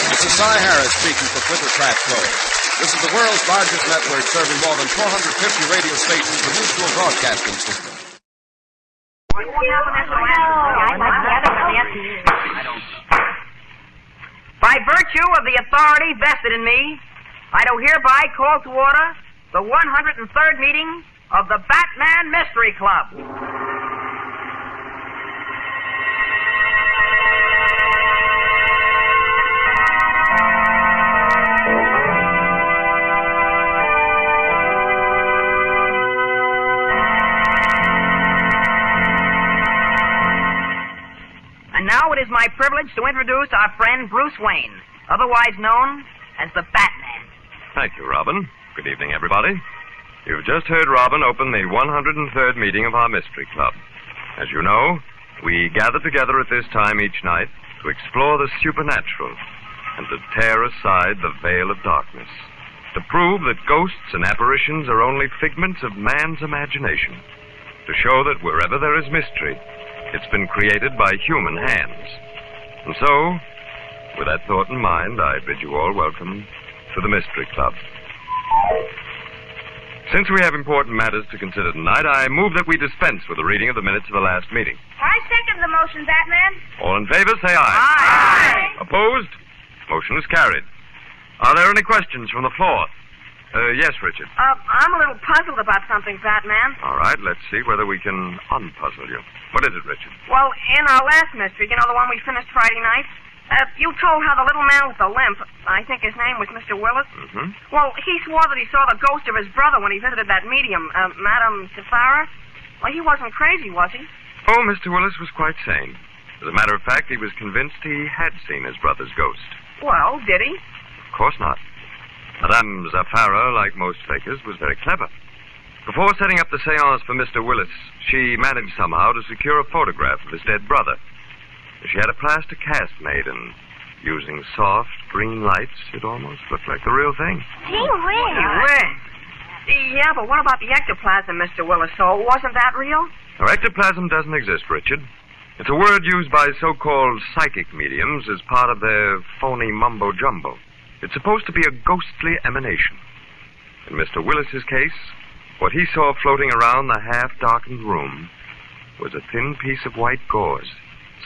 This is Cy Harris speaking for Clippercraft Clothes. This is the world's largest network serving more than 450 radio stations with mutual broadcasting system. By virtue of the authority vested in me, I do hereby call to order the 103rd meeting of the Batman Mystery Club. And now it is my privilege to introduce our friend Bruce Wayne, otherwise known as the Batman. Thank you, Robin. Good evening, everybody. You've just heard Robin open the 103rd meeting of our Mystery Club. As you know, we gather together at this time each night to explore the supernatural and to tear aside the veil of darkness, to prove that ghosts and apparitions are only figments of man's imagination, to show that wherever there is mystery, it's been created by human hands. And so, with that thought in mind, I bid you all welcome to the Mystery Club. Since we have important matters to consider tonight, I move that we dispense with the reading of the minutes of the last meeting. I second the motion, Batman. All in favor, say aye. Aye. Opposed? Motion is carried. Are there any questions from the floor? Yes, Richard. I'm a little puzzled about something, Batman. All right, let's see whether we can unpuzzle you. What is it, Richard? Well, in our last mystery, you know, the one we finished Friday night, you told how the little man with the limp, I think his name was Mr. Willis. Mm-hmm. Well, he swore that he saw the ghost of his brother when he visited that medium, Madame Safara. Well, he wasn't crazy, was he? Oh, Mr. Willis was quite sane. As a matter of fact, he was convinced he had seen his brother's ghost. Well, did he? Of course not. Madame Zafara, like most fakers, was very clever. Before setting up the seance for Mr. Willis, she managed somehow to secure a photograph of his dead brother. She had a plaster cast made, and using soft green lights, it almost looked like the real thing. Gee whiz. Yeah, but what about the ectoplasm, Mr. Willis? So wasn't that real? Now, ectoplasm doesn't exist, Richard. It's a word used by so-called psychic mediums as part of their phony mumbo-jumbo. It's supposed to be a ghostly emanation. In Mr. Willis's case, what he saw floating around the half-darkened room was a thin piece of white gauze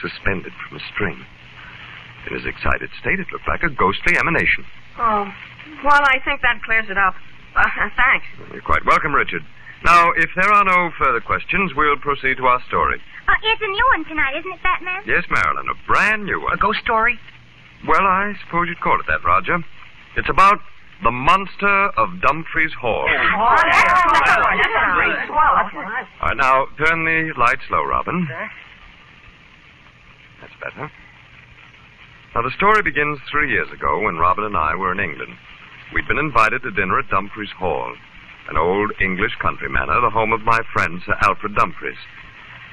suspended from a string. In his excited state, it looked like a ghostly emanation. Oh, well, I think that clears it up. Thanks. You're quite welcome, Richard. Now, if there are no further questions, we'll proceed to our story. It's a new one tonight, isn't it, Batman? Yes, Marilyn, a brand new one. A ghost story? Well, I suppose you'd call it that, Roger. It's about the monster of Dumphreys Hall. Oh, that's great. Well, All right, now, turn the lights low, Robin. That's better. Now, the story begins 3 years ago when Robin and I were in England. We'd been invited to dinner at Dumphreys Hall, an old English country manor, the home of my friend, Sir Alfred Dumphreys.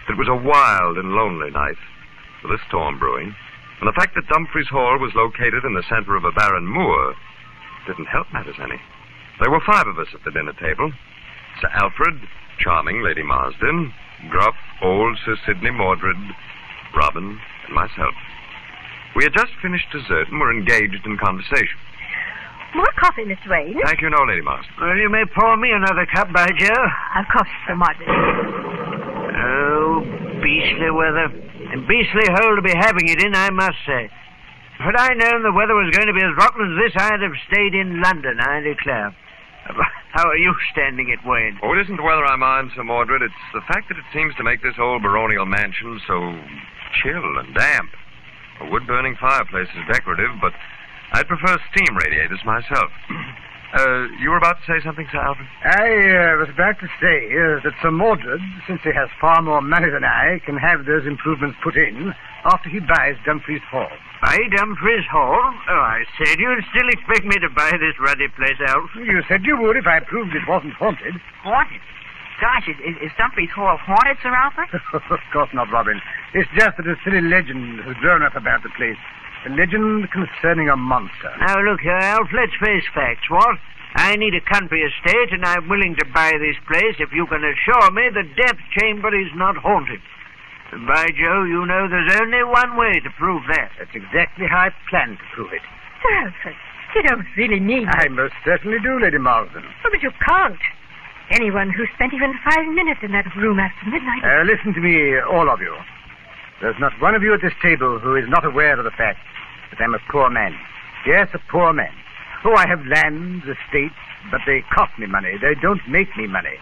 It was a wild and lonely night, with a storm brewing, and the fact that Dumphreys Hall was located in the center of a barren moor didn't help matters any. There were 5 of us at the dinner table. Sir Alfred, charming Lady Marsden, gruff old Sir Sidney Mordred, Robin, and myself. We had just finished dessert and were engaged in conversation. More coffee, Mr. Wayne. Thank you, no, Lady Marsden. Well, you may pour me another cup, by Joe. Of course, Sir Mordred. Oh, beastly weather. And beastly hole to be having it in, I must say. Had I known the weather was going to be as rotten as this, I'd have stayed in London, I declare. How are you standing it, Wayne? Oh, it isn't the weather I mind, Sir Mordred. It's the fact that it seems to make this old baronial mansion so chill and damp. A wood-burning fireplace is decorative, but I'd prefer steam radiators myself. You were about to say something, Sir Alfred? I was about to say that Sir Mordred, since he has far more money than I, can have those improvements put in after he buys Dumphreys Hall. Buy Dumphreys Hall? Oh, I said you'd still expect me to buy this ruddy place, Alf. You said you would if I proved it wasn't haunted. Haunted? Gosh, is Dumphreys Hall haunted, Sir Alfred? Of course not, Robin. It's just that a silly legend has grown up about the place. A legend concerning a monster. Now, look here, Alf, let's face facts, what? I need a country estate, and I'm willing to buy this place if you can assure me the death chamber is not haunted. And by Joe, you know there's only one way to prove that. That's exactly how I plan to prove it. Sir Alfred, you don't really need I most certainly do, Lady Marsden. Oh, but you can't. Anyone who spent even 5 minutes in that room after midnight... Listen to me, all of you. There's not one of you at this table who is not aware of the fact that I'm a poor man. Yes, a poor man. Oh, I have lands, estates, but they cost me money. They don't make me money.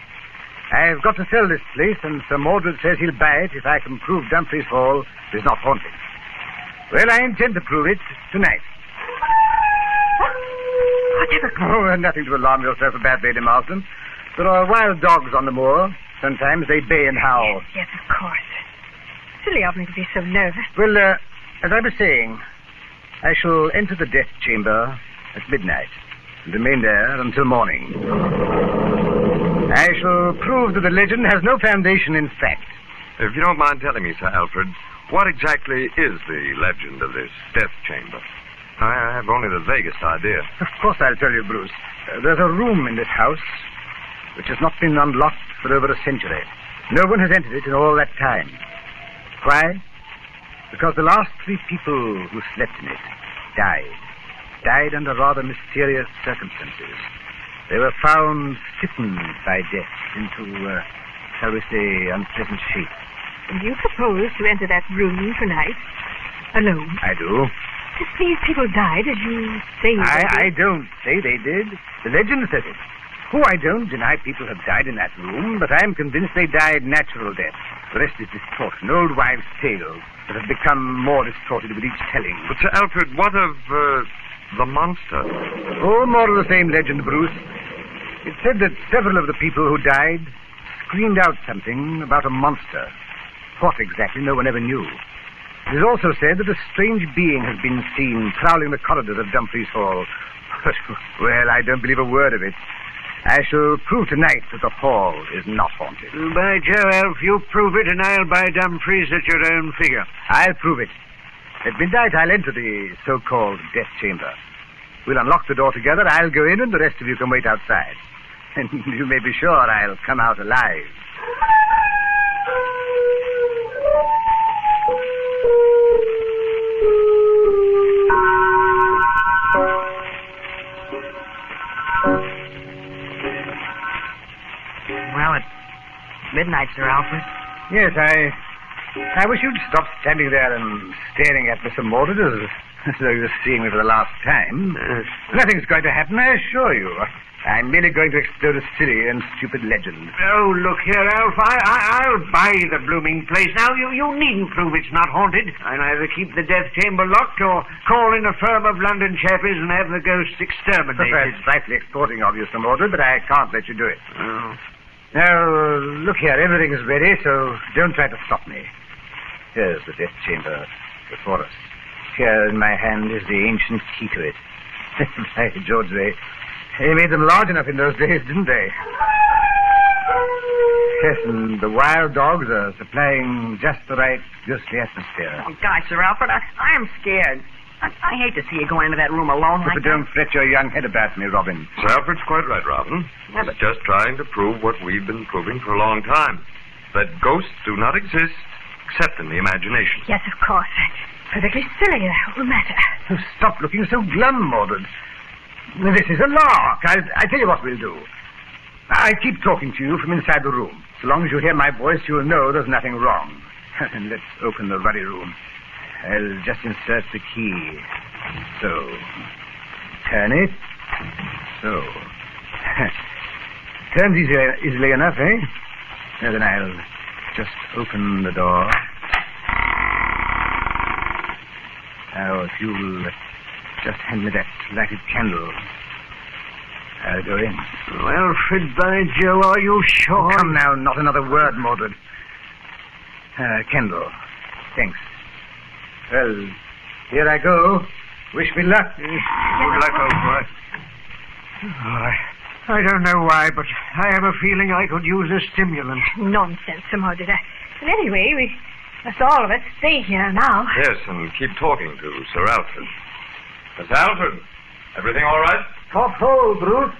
I've got to sell this place, and Sir Mordred says he'll buy it if I can prove Dumphreys Hall is not haunted. Well, I intend to prove it tonight. Whatever? Oh, nothing to alarm yourself about, Lady Marsden. There are wild dogs on the moor. Sometimes they bay and howl. Yes, of course. Silly of me to be so nervous. Well, as I was saying, I shall enter the death chamber at midnight and remain there until morning. I shall prove that the legend has no foundation in fact. If you don't mind telling me, Sir Alfred, what exactly is the legend of this death chamber? I have only the vaguest idea. Of course I'll tell you, Bruce. There's a room in this house which has not been unlocked for over a century. No one has entered it in all that time. Why? Because the last 3 people who slept in it died under rather mysterious circumstances. They were found stiffened by death into, shall we say, unpleasant shape. And you propose to enter that room tonight, alone? I do. If these people died, as you say they did. I don't say they did. The legend says it. Oh, I don't deny people have died in that room, but I'm convinced they died natural death. The rest is distortion, old wives' tales that have become more distorted with each telling. But, Sir Alfred, what of, the monster? Oh, more of the same legend, Bruce. It said that several of the people who died screamed out something about a monster. What exactly, no one ever knew. It is also said that a strange being has been seen prowling the corridors of Dumphreys Hall. But, well, I don't believe a word of it. I shall prove tonight that the hall is not haunted. By Joe, Alf, you prove it, and I'll buy Dumphreys at your own figure. I'll prove it. At midnight, I'll enter the so-called death chamber. We'll unlock the door together, I'll go in, and the rest of you can wait outside. And you may be sure I'll come out alive. Well, it's midnight, Sir Alfred. Yes, I wish you'd stop standing there and staring at me, Sir Mordred, as though you were seeing me for the last time. Nothing's going to happen, I assure you. I'm merely going to explode a silly and stupid legend. Oh, look here, Alf. I'll buy the blooming place. Now, you needn't prove it's not haunted. I'll either keep the death chamber locked or call in a firm of London chappies and have the ghosts exterminated. That's slightly extorting of you, Sir Mordred, but I can't let you do it. Oh. Now, look here, everything is ready, so don't try to stop me. Here's the death chamber before us. Here in my hand is the ancient key to it. By George, they made them large enough in those days, didn't they? Yes, and the wild dogs are supplying just the right ghostly atmosphere. Oh, gosh, Sir Alfred, I am scared. I hate to see you go into that room alone like But don't fret your young head about me, Robin. Sir Alfred's quite right, Robin. Yeah, but... He's just trying to prove what we've been proving for a long time. That ghosts do not exist except in the imagination. Yes, of course. Perfectly silly, the whole matter. Oh, stop looking so glum, Mordred. This is a lark. I'll tell you what we'll do. I keep talking to you from inside the room. So long as you hear my voice, you'll know there's nothing wrong. And let's open the ruddy room. I'll just insert the key. So. Turn it. So. Turns easily enough, eh? Now then I'll just open the door. Now, if you'll just hand me that lighted candle, I'll go in. Alfred, by Joe, are you sure? Oh, come now, not another word, Mordred. Candle. Thanks. Well, here I go. Wish me luck. Good luck, old boy. Oh, I don't know why, but I have a feeling I could use a stimulant. Nonsense, Sir Mordred. And anyway, we must all of us stay here now. Yes, and keep talking to Sir Alfred. Mr. Alfred, everything all right? Top hole, Bruce.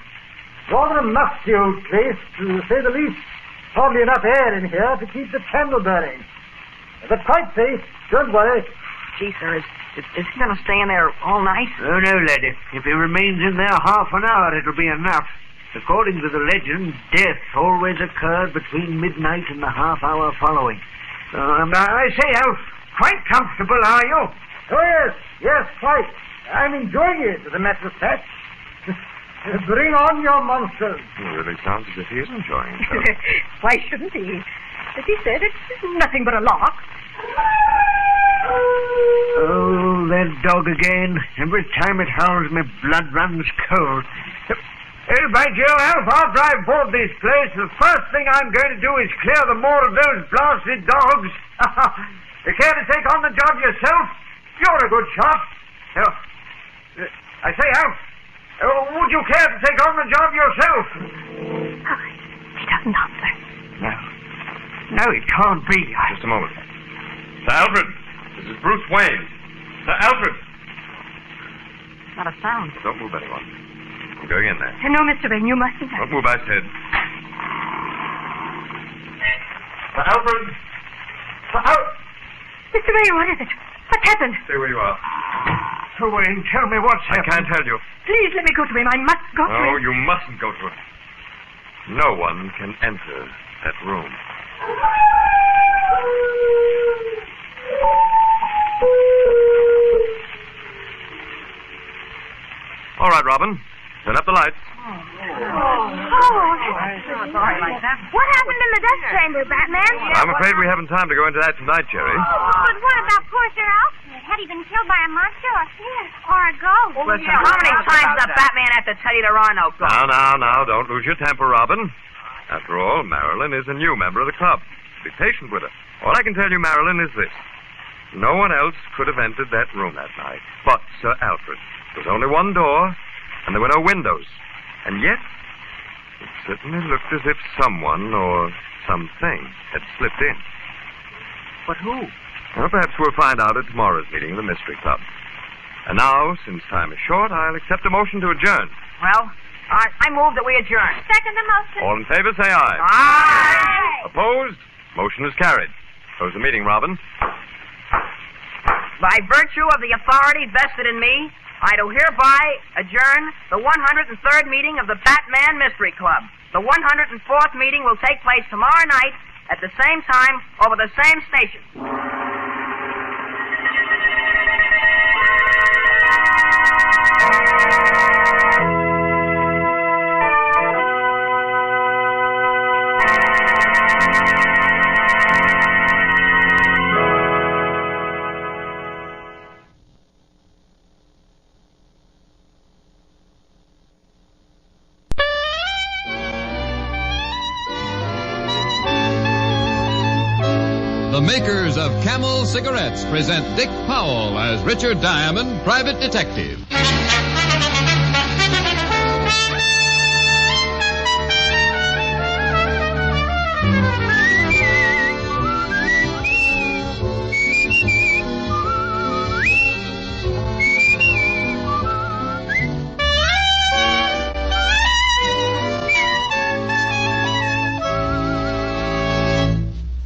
Rather a musty old place, to say the least. Hardly enough air in here to keep the candle burning. But quite safe. Don't worry. Gee, sir, is he going to stay in there all night? Oh, no, laddie. If he remains in there half an hour, it'll be enough. According to the legend, death always occurred between midnight and the half hour following. I say, Alf, quite comfortable, are you? Oh, yes, quite. I'm enjoying it, as a matter of fact. Bring on your monsters. It really sounds as if he is enjoying himself. Why shouldn't he? As he said, it's nothing but a lark. Oh, that dog again. Every time it howls, my blood runs cold. Hey, by Joe, Alf, I'll drive aboard this place. The first thing I'm going to do is clear the moor of those blasted dogs. You care to take on the job yourself? You're a good shot. I say, Alf, would you care to take on the job yourself? Oh, he doesn't answer. No, it can't be. Just a moment. Sir Alfred, this is Bruce Wayne. Sir Alfred. Not a sound. Don't move, anyone. I'm going in there. No, Mr. Wayne, you mustn't. Don't move, I said. Sir Alfred. Sir Alfred. Mr. Wayne, what is it? What's happened? Stay where you are. So, Wayne, tell me what's happened. I can't tell you. Please let me go to him. I must go to him. No, you mustn't go to him. No one can enter that room. All right, Robin. Turn up the lights. Sorry like that. What happened in the death chamber, Batman? I'm afraid we haven't time to go into that tonight, Jerry. But what about poor Sir Alfred? Had he been killed by a monster or a ghost? Listen, how many times the Batman have to tell you there are no ghosts? Now, don't lose your temper, Robin. After all, Marilyn is a new member of the club. Be patient with her. All I can tell you, Marilyn, is this. No one else could have entered that room that night but Sir Alfred. There was only one door, and there were no windows. And yet, it certainly looked as if someone or something had slipped in. But who? Well, perhaps we'll find out at tomorrow's meeting of the Mystery Club. And now, since time is short, I'll accept a motion to adjourn. Well, I move that we adjourn. Second the motion. All in favor, say aye. Aye. Opposed? Motion is carried. Close the meeting, Robin. By virtue of the authority vested in me, I do hereby adjourn the 103rd meeting of the Batman Mystery Club. The 104th meeting will take place tomorrow night at the same time over the same station. The makers of Camel cigarettes present Dick Powell as Richard Diamond, private detective.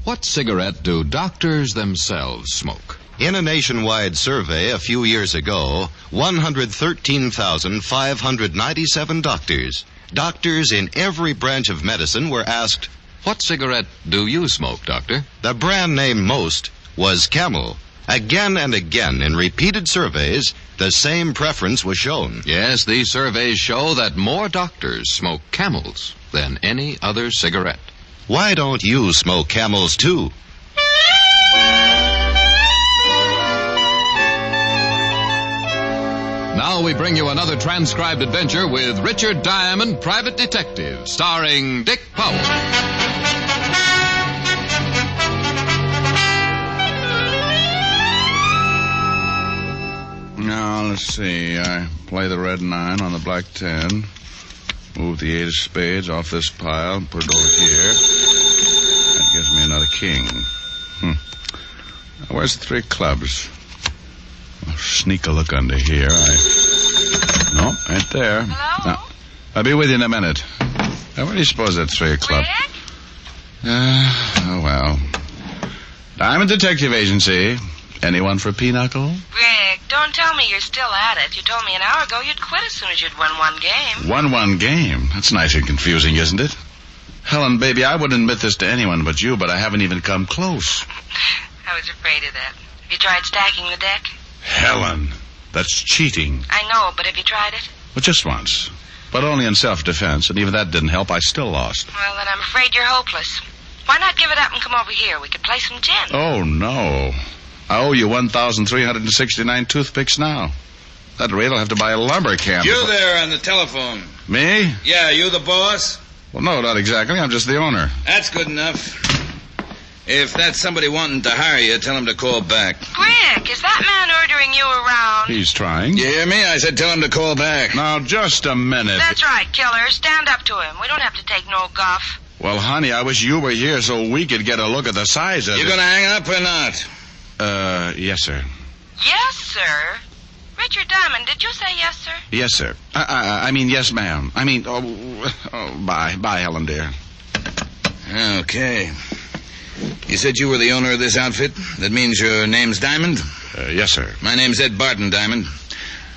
What cigarette do doctors themselves smoke? In a nationwide survey a few years ago, 113,597 doctors in every branch of medicine were asked, What cigarette do you smoke, doctor? The brand name most was Camel. Again and again, in repeated surveys, the same preference was shown. Yes, these surveys show that more doctors smoke Camels than any other cigarette. Why don't you smoke Camels, too? Now we bring you another transcribed adventure with Richard Diamond, private detective, starring Dick Powell. Now, let's see. I play the red 9 on the black 10. Move the 8 of spades off this pile and put it over here. That gives me another king. Now, where's the 3 clubs? I'll sneak a look under here. No, ain't there. Hello? No, I'll be with you in a minute. Now, where do you suppose that 3 club? Oh, well. Diamond Detective Agency. Anyone for Pinochle? Rick, don't tell me you're still at it. You told me an hour ago you'd quit as soon as you'd won one game. Won one game? That's nice and confusing, isn't it? Helen, baby, I wouldn't admit this to anyone but you, but I haven't even come close. I was afraid of that. Have you tried stacking the deck? Helen, that's cheating. I know, but have you tried it? Well, just once. But only in self-defense, and even that didn't help. I still lost. Well, then I'm afraid you're hopeless. Why not give it up and come over here? We could play some gin. Oh, no. I owe you 1,369 toothpicks now. At that rate, I'll have to buy a lumber camp. You there on the telephone. Me? Yeah, you the boss? Well, no, not exactly. I'm just the owner. That's good enough. If that's somebody wanting to hire you, tell him to call back. Rick, is that man ordering you around? He's trying. You hear me? I said tell him to call back. Now, just a minute. That's right, killer. Stand up to him. We don't have to take no guff. Well, honey, I wish you were here so we could get a look at the size of it. You gonna hang up or not? Yes, sir. Yes, sir. Richard Diamond, did you say yes, sir? Yes, sir. I mean, yes, ma'am. I mean, bye. Bye, Helen, dear. Okay. You said you were the owner of this outfit? That means your name's Diamond? Yes, sir. My name's Ed Barton, Diamond.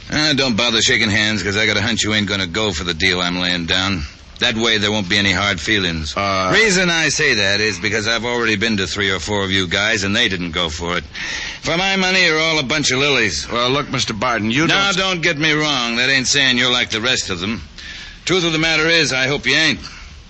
Don't bother shaking hands, because I got a hunch you ain't going to go for the deal I'm laying down. That way there won't be any hard feelings. Reason I say that is because I've already been to 3 or 4 of you guys, and they didn't go for it. For my money, you're all a bunch of lilies. Well, look, Mr. Barton, Now, don't get me wrong. That ain't saying you're like the rest of them. Truth of the matter is, I hope you ain't.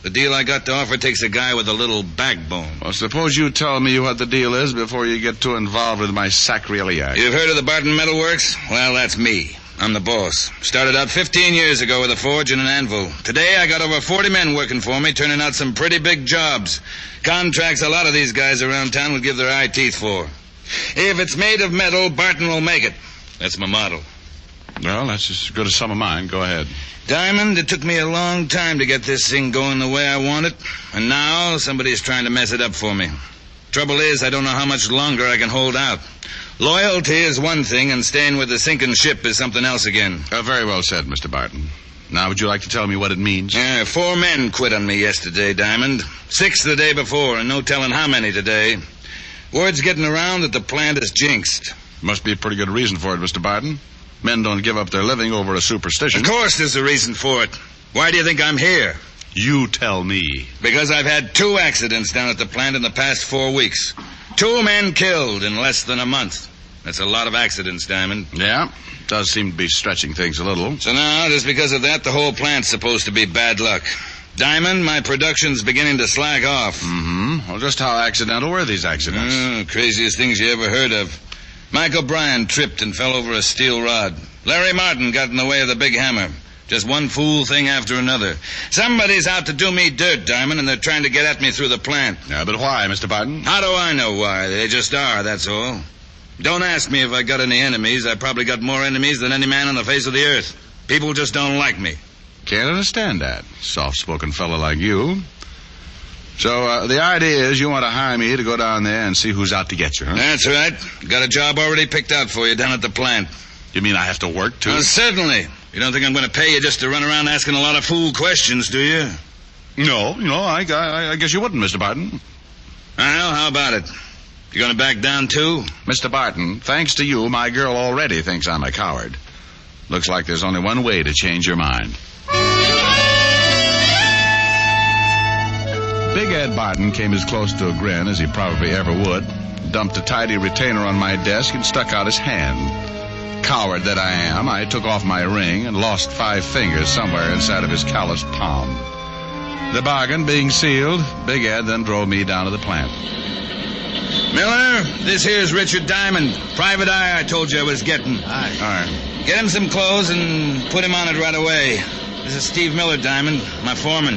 The deal I got to offer takes a guy with a little backbone. Well, suppose you tell me what the deal is before you get too involved with my sacrilege. You've heard of the Barton Metal Works? Well, that's me. I'm the boss. Started out 15 years ago with a forge and an anvil. Today, I got over 40 men working for me, turning out some pretty big jobs. Contracts a lot of these guys around town would give their eye teeth for. If it's made of metal, Barton will make it. That's my motto. Well, that's as good as some of mine. Go ahead. Diamond, it took me a long time to get this thing going the way I want it, and now somebody's trying to mess it up for me. Trouble is, I don't know how much longer I can hold out. Loyalty is one thing, and staying with the sinking ship is something else again. Very well said, Mr. Barton. Now, would you like to tell me what it means? 4 men quit on me yesterday, Diamond. 6 the day before, and no telling how many today. Word's getting around that the plant is jinxed. Must be a pretty good reason for it, Mr. Barton. Men don't give up their living over a superstition. Of course there's a reason for it. Why do you think I'm here? You tell me. Because I've had 2 accidents down at the plant in the past 4 weeks. 2 men killed in less than a month. That's a lot of accidents, Diamond. Yeah, does seem to be stretching things a little. So now, just because of that, the whole plant's supposed to be bad luck. Diamond, my production's beginning to slack off. Mm-hmm. Well, just how accidental were these accidents? Craziest things you ever heard of. Mike O'Brien tripped and fell over a steel rod. Larry Martin got in the way of the big hammer. Just one fool thing after another. Somebody's out to do me dirt, Diamond, and they're trying to get at me through the plant. Yeah, but why, Mr. Barton? How do I know why? They just are, that's all. Don't ask me if I got any enemies. I probably got more enemies than any man on the face of the earth. People just don't like me. Can't understand that. Soft-spoken fellow like you. So, the idea is you want to hire me to go down there and see who's out to get you, huh? That's right. Got a job already picked out for you down at the plant. You mean I have to work, too? Certainly. You don't think I'm going to pay you just to run around asking a lot of fool questions, do you? No, I guess you wouldn't, Mr. Barton. Well, how about it? You going to back down, too? Mr. Barton, thanks to you, my girl already thinks I'm a coward. Looks like there's only one way to change your mind. Big Ed Barton came as close to a grin as he probably ever would, dumped a tidy retainer on my desk, and stuck out his hand. Coward that I am, I took off my ring and lost 5 fingers somewhere inside of his calloused palm. The bargain being sealed, Big Ed then drove me down to the plant. Miller, this here's Richard Diamond. Private eye I told you I was getting. Aye. All right. Get him some clothes and put him on it right away. This is Steve Miller, Diamond, my foreman.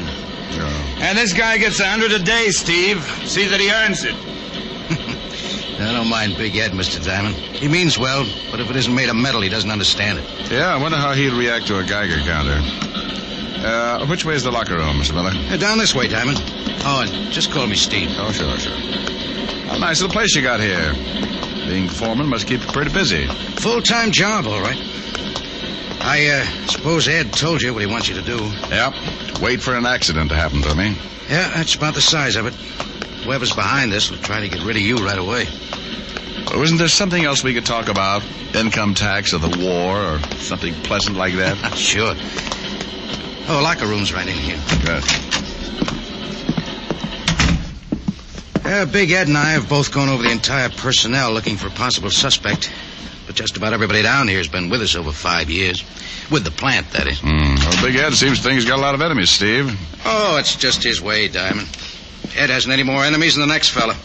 Sure. And this guy gets 100 a day, Steve. See that he earns it. I don't mind Big Ed, Mr. Diamond. He means well, but if it isn't made of metal, he doesn't understand it. Yeah, I wonder how he'd react to a Geiger counter. Which way is the locker room, Mr. Miller? Down this way, Diamond. Oh, and just call me Steve. Oh, sure. A nice little place you got here. Being foreman must keep you pretty busy. Full-time job, all right. I suppose Ed told you what he wants you to do. Yep. Wait for an accident to happen to me. Yeah, that's about the size of it. Whoever's behind this will try to get rid of you right away. Oh, isn't there something else we could talk about? Income tax or the war or something pleasant like that? Sure. Oh, locker room's right in here. Good. Big Ed and I have both gone over the entire personnel looking for a possible suspect. But just about everybody down here has been with us over 5 years. With the plant, that is. Well, Big Ed seems to think he's got a lot of enemies, Steve. Oh, it's just his way, Diamond. Ed hasn't any more enemies than the next fella.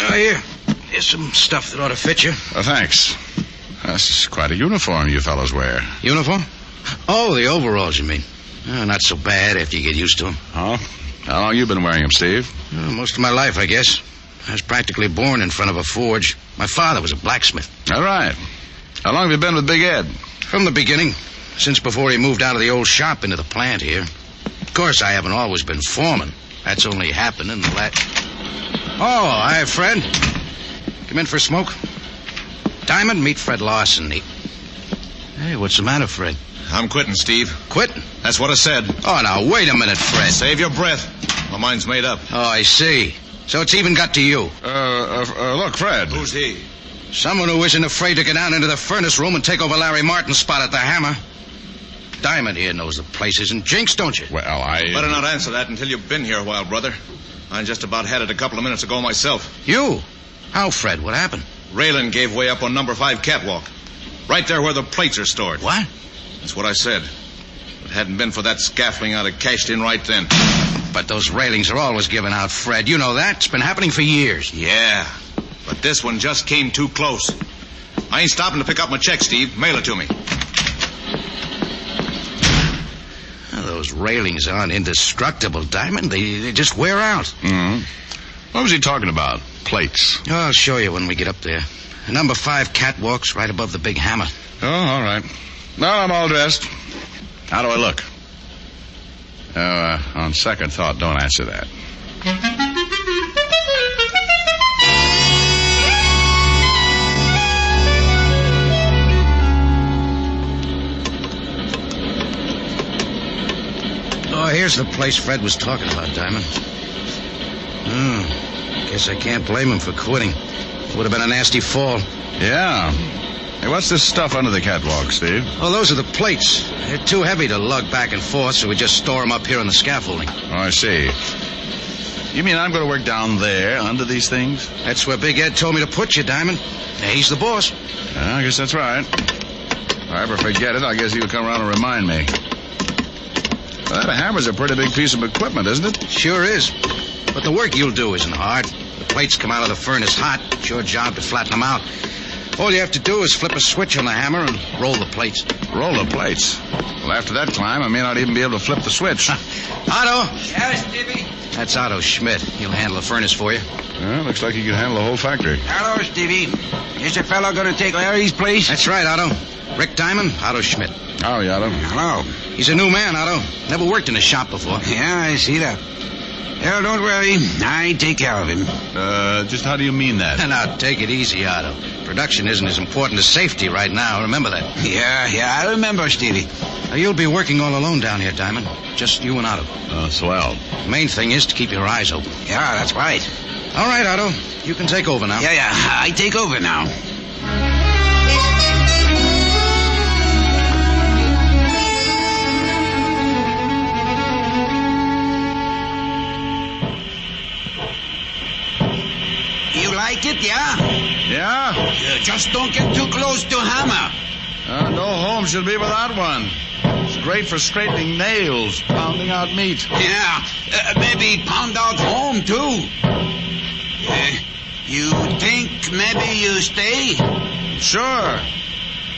Oh, here's some stuff that ought to fit you. Oh, thanks. That's quite a uniform you fellows wear. Uniform? Oh, the overalls, you mean. Oh, not so bad after you get used to them. Oh? How long you been wearing them, Steve? Most of my life, I guess. I was practically born in front of a forge. My father was a blacksmith. All right. How long have you been with Big Ed? From the beginning. Since before he moved out of the old shop into the plant here. Of course, I haven't always been foreman. That's only happened in the last... Oh, hi, Fred. Come in for a smoke. Diamond, meet Fred Larson. Hey, what's the matter, Fred? I'm quitting, Steve. Quitting? That's what I said. Oh, now, wait a minute, Fred. Save your breath. My mind's made up. Oh, I see. So it's even got to you. Look, Fred. Who's he? Someone who isn't afraid to get down into the furnace room and take over Larry Martin's spot at the Hammer. Diamond here knows the place isn't jinxed, don't you? Well, Better not answer that until you've been here a while, brother. I just about had it a couple of minutes ago myself. You? How, Fred? What happened? Railing gave way up on number 5 catwalk. Right there where the plates are stored. What? That's what I said. If it hadn't been for that scaffolding, I'd have cashed in right then. But those railings are always given out, Fred. You know that. It's been happening for years. Yeah, but this one just came too close. I ain't stopping to pick up my check, Steve. Mail it to me. Those railings aren't indestructible, Diamond. They just wear out. Mm-hmm. What was he talking about? Plates? Oh, I'll show you when we get up there. Number 5 catwalk's right above the big Hammer. Oh, all right. Well, I'm all dressed. How do I look? On second thought, don't answer that. Oh, here's the place Fred was talking about, Diamond. Guess I can't blame him for quitting. It would have been a nasty fall. Yeah. Hey, what's this stuff under the catwalk, Steve? Oh, those are the plates. They're too heavy to lug back and forth, so we just store them up here on the scaffolding. Oh, I see. You mean I'm going to work down there under these things? That's where Big Ed told me to put you, Diamond. He's the boss. I guess that's right. If I ever forget it, I guess he'll come around and remind me. Well, that hammer's a pretty big piece of equipment, isn't it? Sure is. But the work you'll do isn't hard. The plates come out of the furnace hot. It's your job to flatten them out. All you have to do is flip a switch on the hammer and roll the plates. Roll the plates? Well, after that climb, I may not even be able to flip the switch. Otto! Yes, Stevie? That's Otto Schmidt. He'll handle the furnace for you. Looks like he can handle the whole factory. Hello, Stevie. Is the fellow going to take Larry's place? That's right, Otto. Rick Diamond, Otto Schmidt. Howdy, Otto. Hello. He's a new man, Otto. Never worked in a shop before. Yeah, I see that. Well, don't worry. I take care of him. Just how do you mean that? Now, take it easy, Otto. Production isn't as important as safety right now. Remember that. Yeah, I remember, Stevie. Now, you'll be working all alone down here, Diamond. Just you and Otto. Swell. The main thing is to keep your eyes open. Yeah, that's right. All right, Otto. You can take over now. Yeah, I take over now. You like it, yeah? Yeah? Just don't get too close to Hammer. No home should be without one. It's great for straightening nails, pounding out meat. Yeah, maybe pound out home, too. You think maybe you stay? Sure.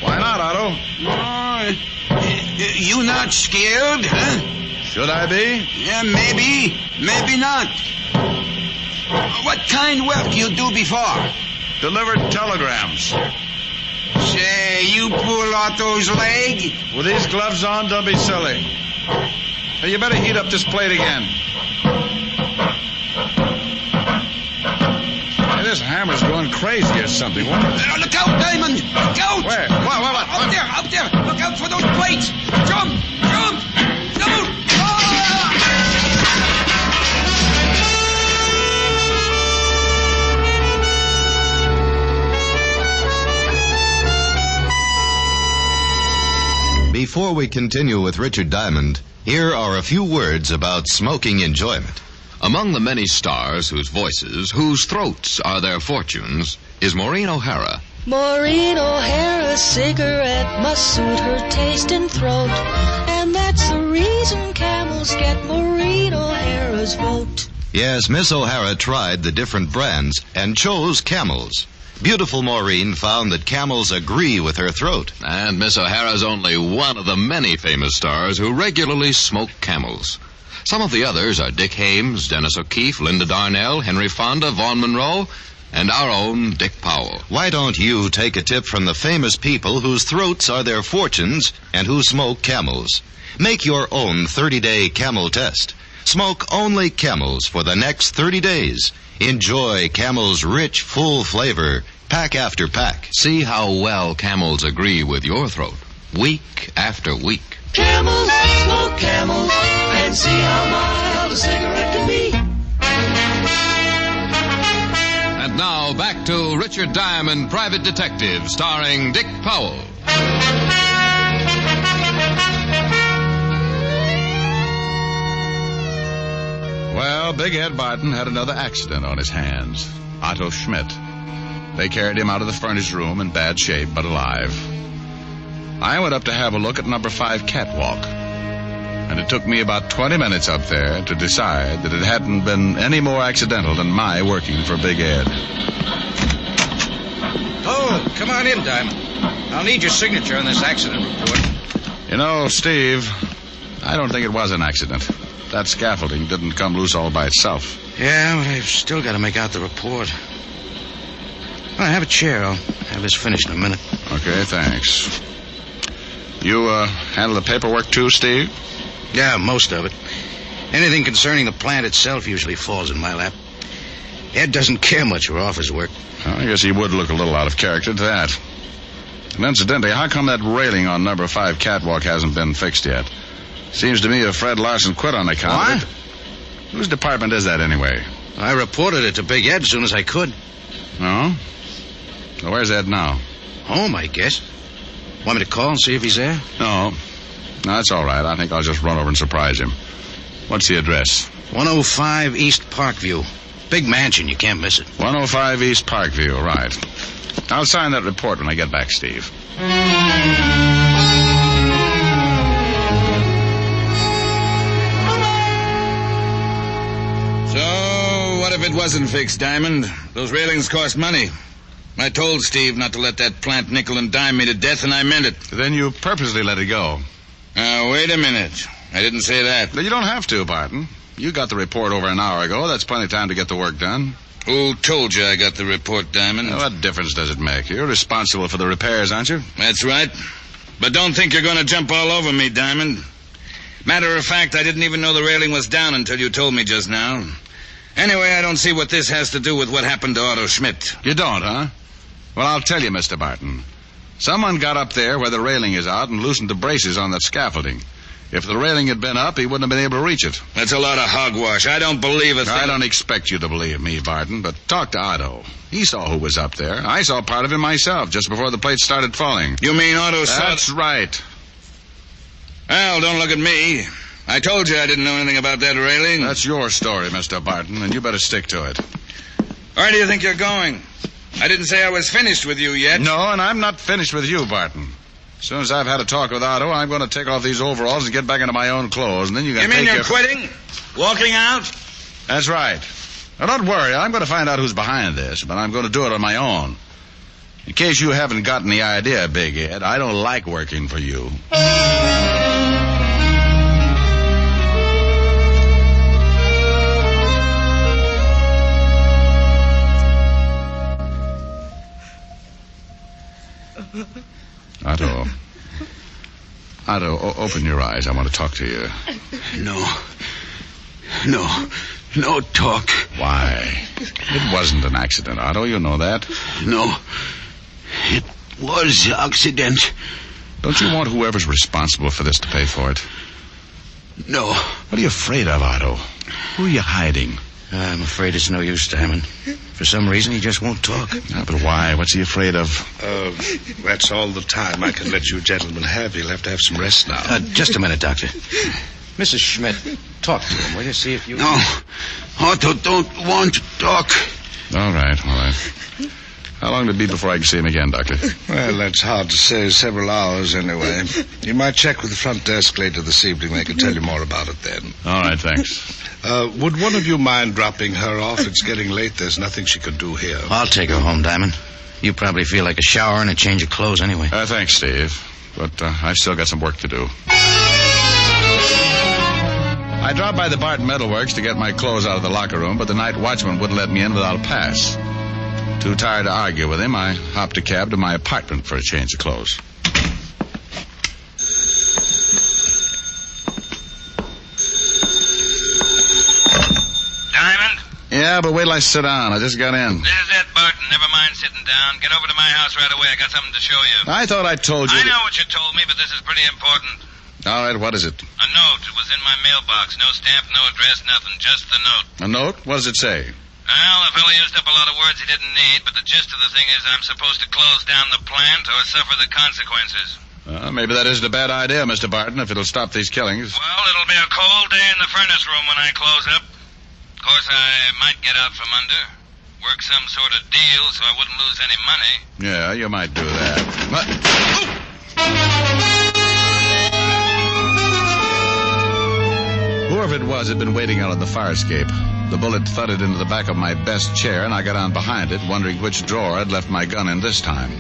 Why not, Otto? You not scared, huh? Should I be? Yeah, maybe not. What kind work you do before? Delivered telegrams. Say, you pull Otto's leg? With these gloves on, don't be silly. Hey, you better heat up this plate again. Hey, this hammer's going crazy or something. Look out, Diamond! Look out! Where? What? Up there! Look out for those plates! Jump! Before we continue with Richard Diamond, here are a few words about smoking enjoyment. Among the many stars whose voices, whose throats are their fortunes, is Maureen O'Hara. Maureen O'Hara's cigarette must suit her taste and throat, and that's the reason camels get Maureen O'Hara's vote. Yes, Miss O'Hara tried the different brands and chose Camels. Beautiful Maureen found that Camels agree with her throat. And Miss O'Hara's only one of the many famous stars who regularly smoke Camels. Some of the others are Dick Hames, Dennis O'Keefe, Linda Darnell, Henry Fonda, Vaughn Monroe, and our own Dick Powell. Why don't you take a tip from the famous people whose throats are their fortunes and who smoke Camels? Make your own 30-day Camel test. Smoke only Camels for the next 30 days. Enjoy Camel's rich, full flavor, pack after pack. See how well Camels agree with your throat, week after week. Camels, smoke Camels, and see how mild a cigarette can be. And now back to Richard Richard Diamond, Private Detective, starring Dick Powell. Well, Big Ed Barton had another accident on his hands. Otto Schmidt. They carried him out of the furnished room in bad shape, but alive. I went up to have a look at number 5 catwalk. And it took me about 20 minutes up there to decide that it hadn't been any more accidental than my working for Big Ed. Oh, come on in, Diamond. I'll need your signature on this accident report. You know, Steve, I don't think it was an accident. That scaffolding didn't come loose all by itself. Yeah, but I've still got to make out the report. Well, have a chair. I'll have this finished in a minute. Okay, thanks. You handle the paperwork too, Steve? Yeah, most of it. Anything concerning the plant itself usually falls in my lap. Ed doesn't care much for office work. Well, I guess he would look a little out of character to that. And incidentally, how come that railing on number 5 catwalk hasn't been fixed yet? Seems to me if Fred Larson quit on account of it. Whose department is that anyway? I reported it to Big Ed as soon as I could. Oh? Well, where's Ed now? Home, I guess. Want me to call and see if he's there? No, that's all right. I think I'll just run over and surprise him. What's the address? 105 East Parkview. Big mansion, you can't miss it. 105 East Parkview, right. I'll sign that report when I get back, Steve. So, what if it wasn't fixed, Diamond? Those railings cost money. I told Steve not to let that plant nickel and dime me to death, and I meant it. Then you purposely let it go. Now, wait a minute. I didn't say that. You don't have to, Barton. You got the report over an hour ago. That's plenty of time to get the work done. Who told you I got the report, Diamond? Well, what difference does it make? You're responsible for the repairs, aren't you? That's right. But don't think you're going to jump all over me, Diamond. Matter of fact, I didn't even know the railing was down until you told me just now. Anyway, I don't see what this has to do with what happened to Otto Schmidt. You don't, huh? Well, I'll tell you, Mr. Barton. Someone got up there where the railing is out and loosened the braces on that scaffolding. If the railing had been up, he wouldn't have been able to reach it. That's a lot of hogwash. I don't believe it. I don't expect you to believe me, Barton, but talk to Otto. He saw who was up there. I saw part of him myself just before the plates started falling. You mean Otto saw... That's right. Well, don't look at me. I told you I didn't know anything about that railing. That's your story, Mr. Barton, and you better stick to it. Where do you think you're going? I didn't say I was finished with you yet. No, and I'm not finished with you, Barton. As soon as I've had a talk with Otto, I'm going to take off these overalls and get back into my own clothes, and then you can You mean you're quitting? Walking out? That's right. Now, don't worry. I'm going to find out who's behind this, but I'm going to do it on my own. In case you haven't gotten the idea, Big Ed, I don't like working for you. Otto, open your eyes. I want to talk to you. No talk. Why? It wasn't an accident, Otto. You know that. No, it was accident. Don't you want whoever's responsible for this to pay for it? No. What are you afraid of, Otto? Who are you hiding? I'm afraid it's no use, Diamond. For some reason, he just won't talk. But why? What's he afraid of? That's all the time I can let you gentlemen have. You'll have to have some rest now. Just a minute, Doctor. Mrs. Schmidt, talk to him, will you? See if you... No, Otto don't want to talk. All right. How long will it be before I can see him again, Doctor? Well, that's hard to say. Several hours, anyway. You might check with the front desk later this evening. They can tell you more about it then. All right, thanks. Would one of you mind dropping her off? It's getting late. There's nothing she can do here. I'll take her home, Diamond. You probably feel like a shower and a change of clothes anyway. Thanks, Steve. But I've still got some work to do. I dropped by the Barton Metalworks to get my clothes out of the locker room, but the night watchman wouldn't let me in without a pass. Too tired to argue with him, I hopped a cab to my apartment for a change of clothes. Diamond? Yeah, but wait till I sit down. I just got in. This is Ed Barton. Never mind sitting down. Get over to my house right away. I got something to show you. I thought I told you... I know what you told me, but this is pretty important. All right, what is it? A note. It was in my mailbox. No stamp, no address, nothing. Just the note. A note? What does it say? Well, the fellow used up a lot of words he didn't need, but the gist of the thing is I'm supposed to close down the plant or suffer the consequences. Maybe that isn't a bad idea, Mr. Barton, if it'll stop these killings. Well, it'll be a cold day in the furnace room when I close up. Of course, I might get out from under. Work some sort of deal so I wouldn't lose any money. Yeah, you might do that. But... Whoever it was had been waiting out on the fire escape. The bullet thudded into the back of my best chair, and I got on behind it, wondering which drawer I'd left my gun in this time.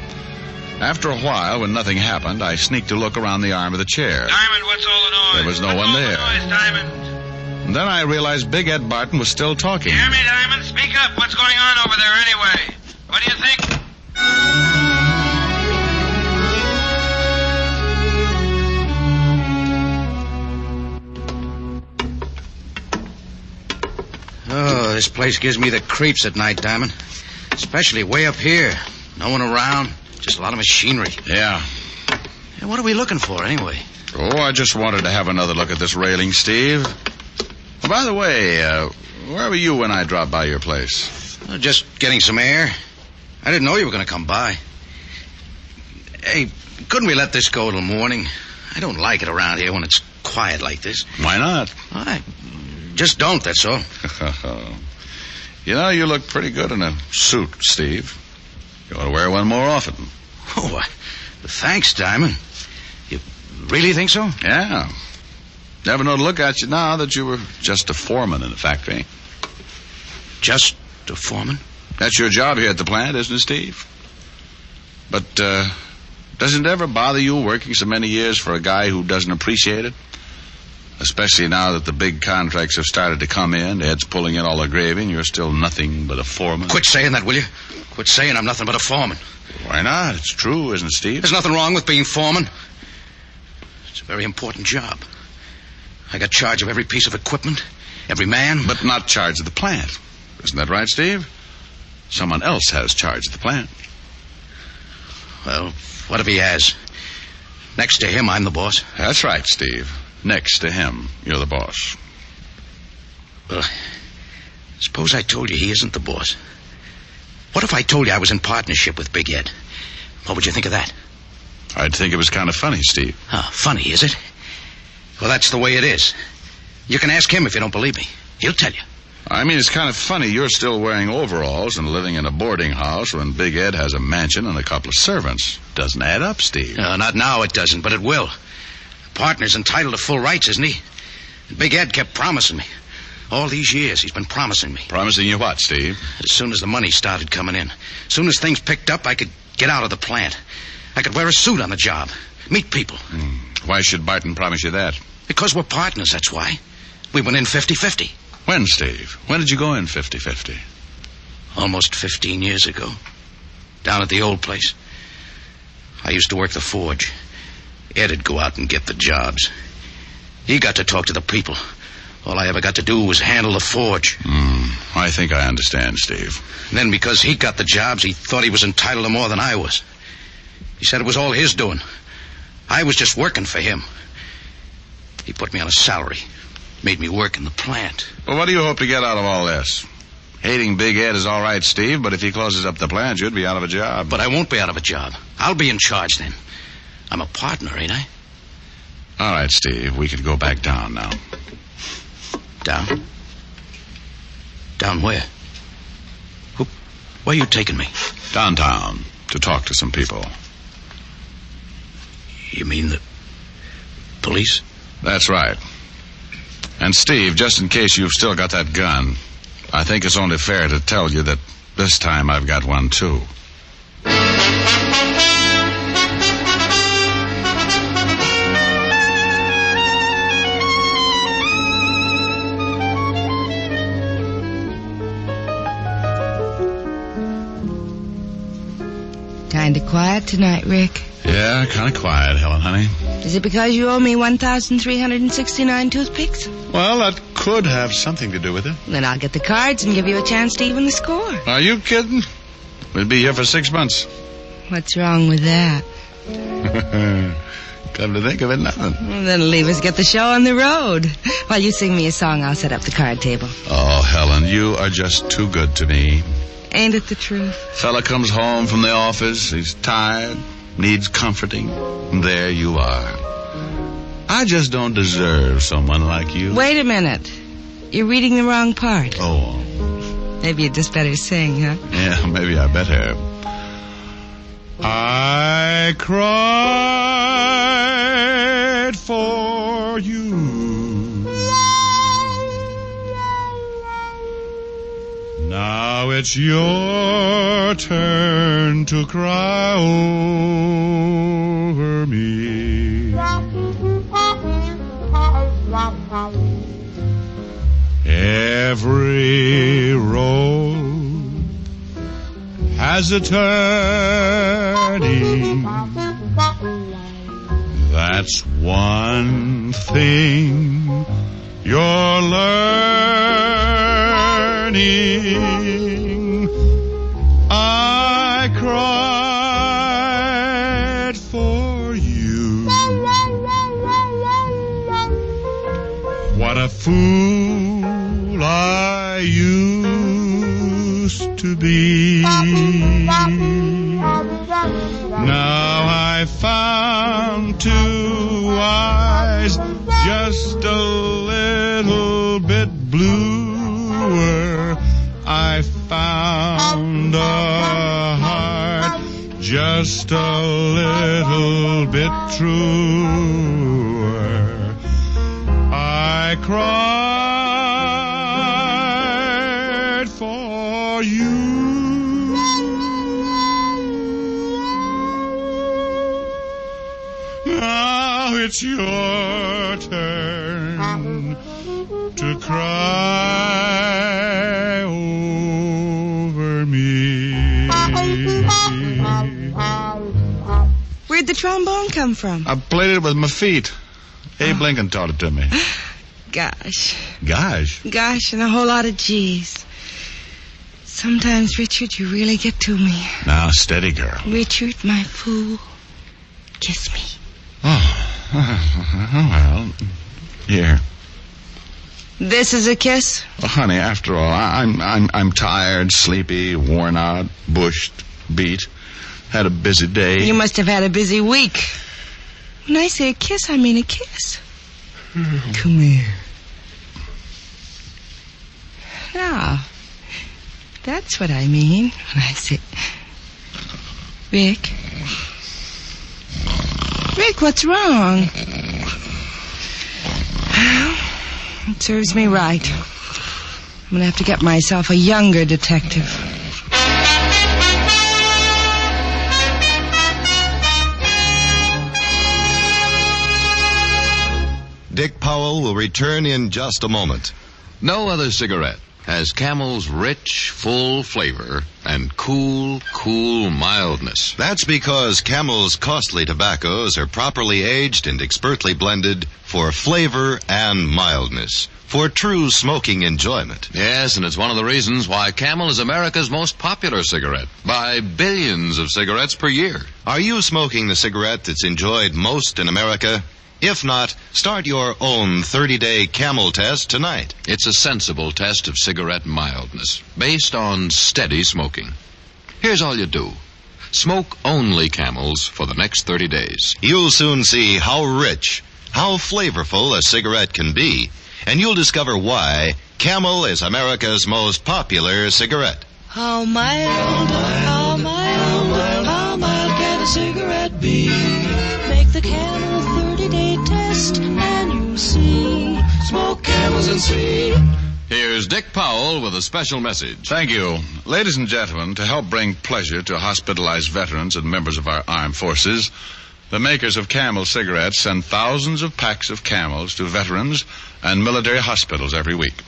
After a while, when nothing happened, I sneaked to look around the arm of the chair. Diamond, what's all the noise? There was no one there. Diamond? And then I realized Big Ed Barton was still talking. Hear me, Diamond? Speak up. What's going on over there anyway? What do you think? Oh, this place gives me the creeps at night, Diamond. Especially way up here. No one around. Just a lot of machinery. Yeah. And what are we looking for, anyway? Oh, I just wanted to have another look at this railing, Steve. Oh, by the way, where were you when I dropped by your place? Just getting some air. I didn't know you were going to come by. Hey, couldn't we let this go till morning? I don't like it around here when it's quiet like this. Why not? I just don't, that's all. You know, you look pretty good in a suit, Steve. You ought to wear one more often. Oh, thanks, Diamond. You really think so? Yeah. Never know to look at you now that you were just a foreman in the factory. Just a foreman? That's your job here at the plant, isn't it, Steve? But, doesn't it ever bother you working so many years for a guy who doesn't appreciate it? Especially now that the big contracts have started to come in, Ed's pulling in all the gravy, and you're still nothing but a foreman. Quit saying that, will you? Quit saying I'm nothing but a foreman. Why not? It's true, isn't it, Steve? There's nothing wrong with being foreman. It's a very important job. I got charge of every piece of equipment, every man. But not charge of the plant. Isn't that right, Steve? Someone else has charge of the plant. Well, what if he has? Next to him, I'm the boss. That's right, Steve. Next to him, you're the boss. Well, suppose I told you he isn't the boss. What if I told you I was in partnership with Big Ed? What would you think of that? I'd think it was kind of funny, Steve. Oh, funny, is it? Well, that's the way it is. You can ask him if you don't believe me. He'll tell you. I mean, it's kind of funny you're still wearing overalls and living in a boarding house when Big Ed has a mansion and a couple of servants. Doesn't add up, Steve. No, not now it doesn't, but it will. The partner's entitled to full rights, isn't he? And Big Ed kept promising me. All these years he's been promising me. Promising you what, Steve? As soon as the money started coming in. As soon as things picked up, I could get out of the plant. I could wear a suit on the job. Meet people. Why should Barton promise you that? Because we're partners, that's why. We went in 50-50. When, Steve? When did you go in 50-50? Almost 15 years ago. Down at the old place. I used to work the forge. Ed'd go out and get the jobs. He got to talk to the people. All I ever got to do was handle the forge. I think I understand, Steve. And then because he got the jobs, he thought he was entitled to more than I was. He said it was all his doing. I was just working for him. He put me on a salary. Made me work in the plant. Well, what do you hope to get out of all this? Hating Big Ed is all right, Steve, but if he closes up the plant, you'd be out of a job. But I won't be out of a job. I'll be in charge then. I'm a partner, ain't I? All right, Steve, we could go back down now. Down? Down where? Where are you taking me? Downtown, to talk to some people. You mean the police? That's right. And Steve, just in case you've still got that gun, I think it's only fair to tell you that this time I've got one too. Kinda quiet tonight, Rick. Yeah, kind of quiet, Helen, honey. Is it because you owe me 1,369 toothpicks? Well, that could have something to do with it. Then I'll get the cards and give you a chance to even the score. Are you kidding? We'll be here for 6 months. What's wrong with that? Come to think of it, nothing. Well, then leave us get the show on the road. While you sing me a song, I'll set up the card table. Oh, Helen, you are just too good to me. Ain't it the truth? Fella comes home from the office. He's tired, needs comforting. And there you are. I just don't deserve someone like you. Wait a minute. You're reading the wrong part. Oh. Maybe you'd just better sing, huh? Yeah, maybe I better. I cried for you. Now it's your turn to cry over me. Every road has a turning. That's one thing you're learning. I cried for you. What a fool I used to be. Now I found two eyes just a little bit bluer. I found a heart just a little bit truer. I cried for you. Now it's your turn to cry over me. Where'd the trombone come from? I played it with my feet. Abe Lincoln taught it to me. Gosh. Gosh? Gosh, and a whole lot of G's. Sometimes, Richard, you really get to me. Now, steady, girl. Richard, my fool, kiss me. Oh, well, here. This is a kiss? Well, honey, after all, I'm tired, sleepy, worn out, bushed, beat. Had a busy day. You must have had a busy week. When I say a kiss, I mean a kiss. Come here. Now, that's what I mean when I say... Rick? Rick, what's wrong? Well, it serves me right. I'm going to have to get myself a younger detective. Dick Powell will return in just a moment. No other cigarette has Camel's rich, full flavor and cool mildness. That's because Camel's costly tobaccos are properly aged and expertly blended for flavor and mildness, for true smoking enjoyment. Yes, and it's one of the reasons why Camel is America's most popular cigarette, by billions of cigarettes per year. Are you smoking the cigarette that's enjoyed most in America? If not, start your own 30-day Camel test tonight. It's a sensible test of cigarette mildness, based on steady smoking. Here's all you do. Smoke only Camels for the next 30 days. You'll soon see how rich, how flavorful a cigarette can be, and you'll discover why Camel is America's most popular cigarette. How mild can a cigarette be? Make the Camel 30-day test and you'll see. Smoke Camels and see. Here's Dick Powell with a special message. Thank you. Ladies and gentlemen, to help bring pleasure to hospitalized veterans and members of our armed forces, the makers of Camel cigarettes send thousands of packs of Camels to veterans and military hospitals every week.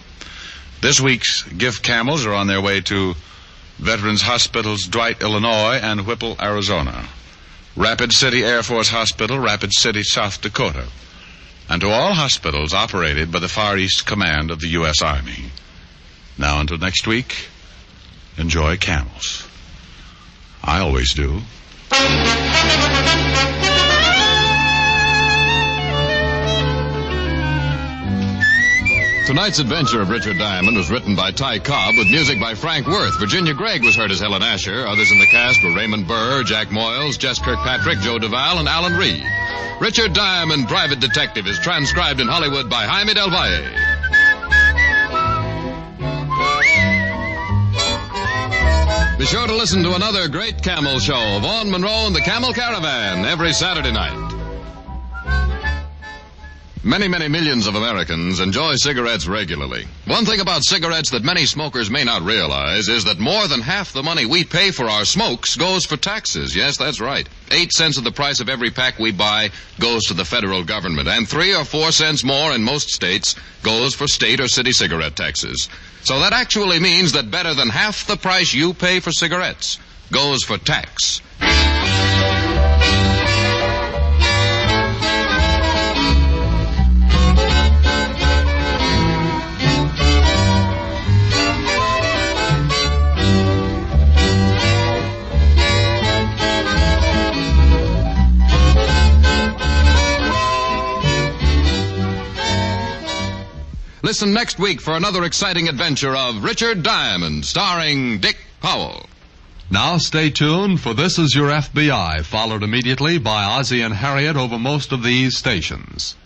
This week's gift Camels are on their way to Veterans Hospitals Dwight, Illinois, and Whipple, Arizona. Rapid City Air Force Hospital, Rapid City, South Dakota. And to all hospitals operated by the Far East Command of the U.S. Army. Now until next week, enjoy Camels. I always do. Tonight's adventure of Richard Diamond was written by Ty Cobb with music by Frank Worth. Virginia Gregg was heard as Helen Asher. Others in the cast were Raymond Burr, Jack Moyles, Jess Kirkpatrick, Joe Duval, and Alan Reed. Richard Diamond, Private Detective, is transcribed in Hollywood by Jaime Del Valle. Be sure to listen to another great Camel show, Vaughn Monroe and the Camel Caravan, every Saturday night. Many, many millions of Americans enjoy cigarettes regularly. One thing about cigarettes that many smokers may not realize is that more than half the money we pay for our smokes goes for taxes. Yes, that's right. 8 cents of the price of every pack we buy goes to the federal government, and 3 or 4 cents more in most states goes for state or city cigarette taxes. So that actually means that better than half the price you pay for cigarettes goes for tax. Listen next week for another exciting adventure of Richard Diamond, starring Dick Powell. Now stay tuned, for This Is Your FBI, followed immediately by Ozzie and Harriet over most of these stations.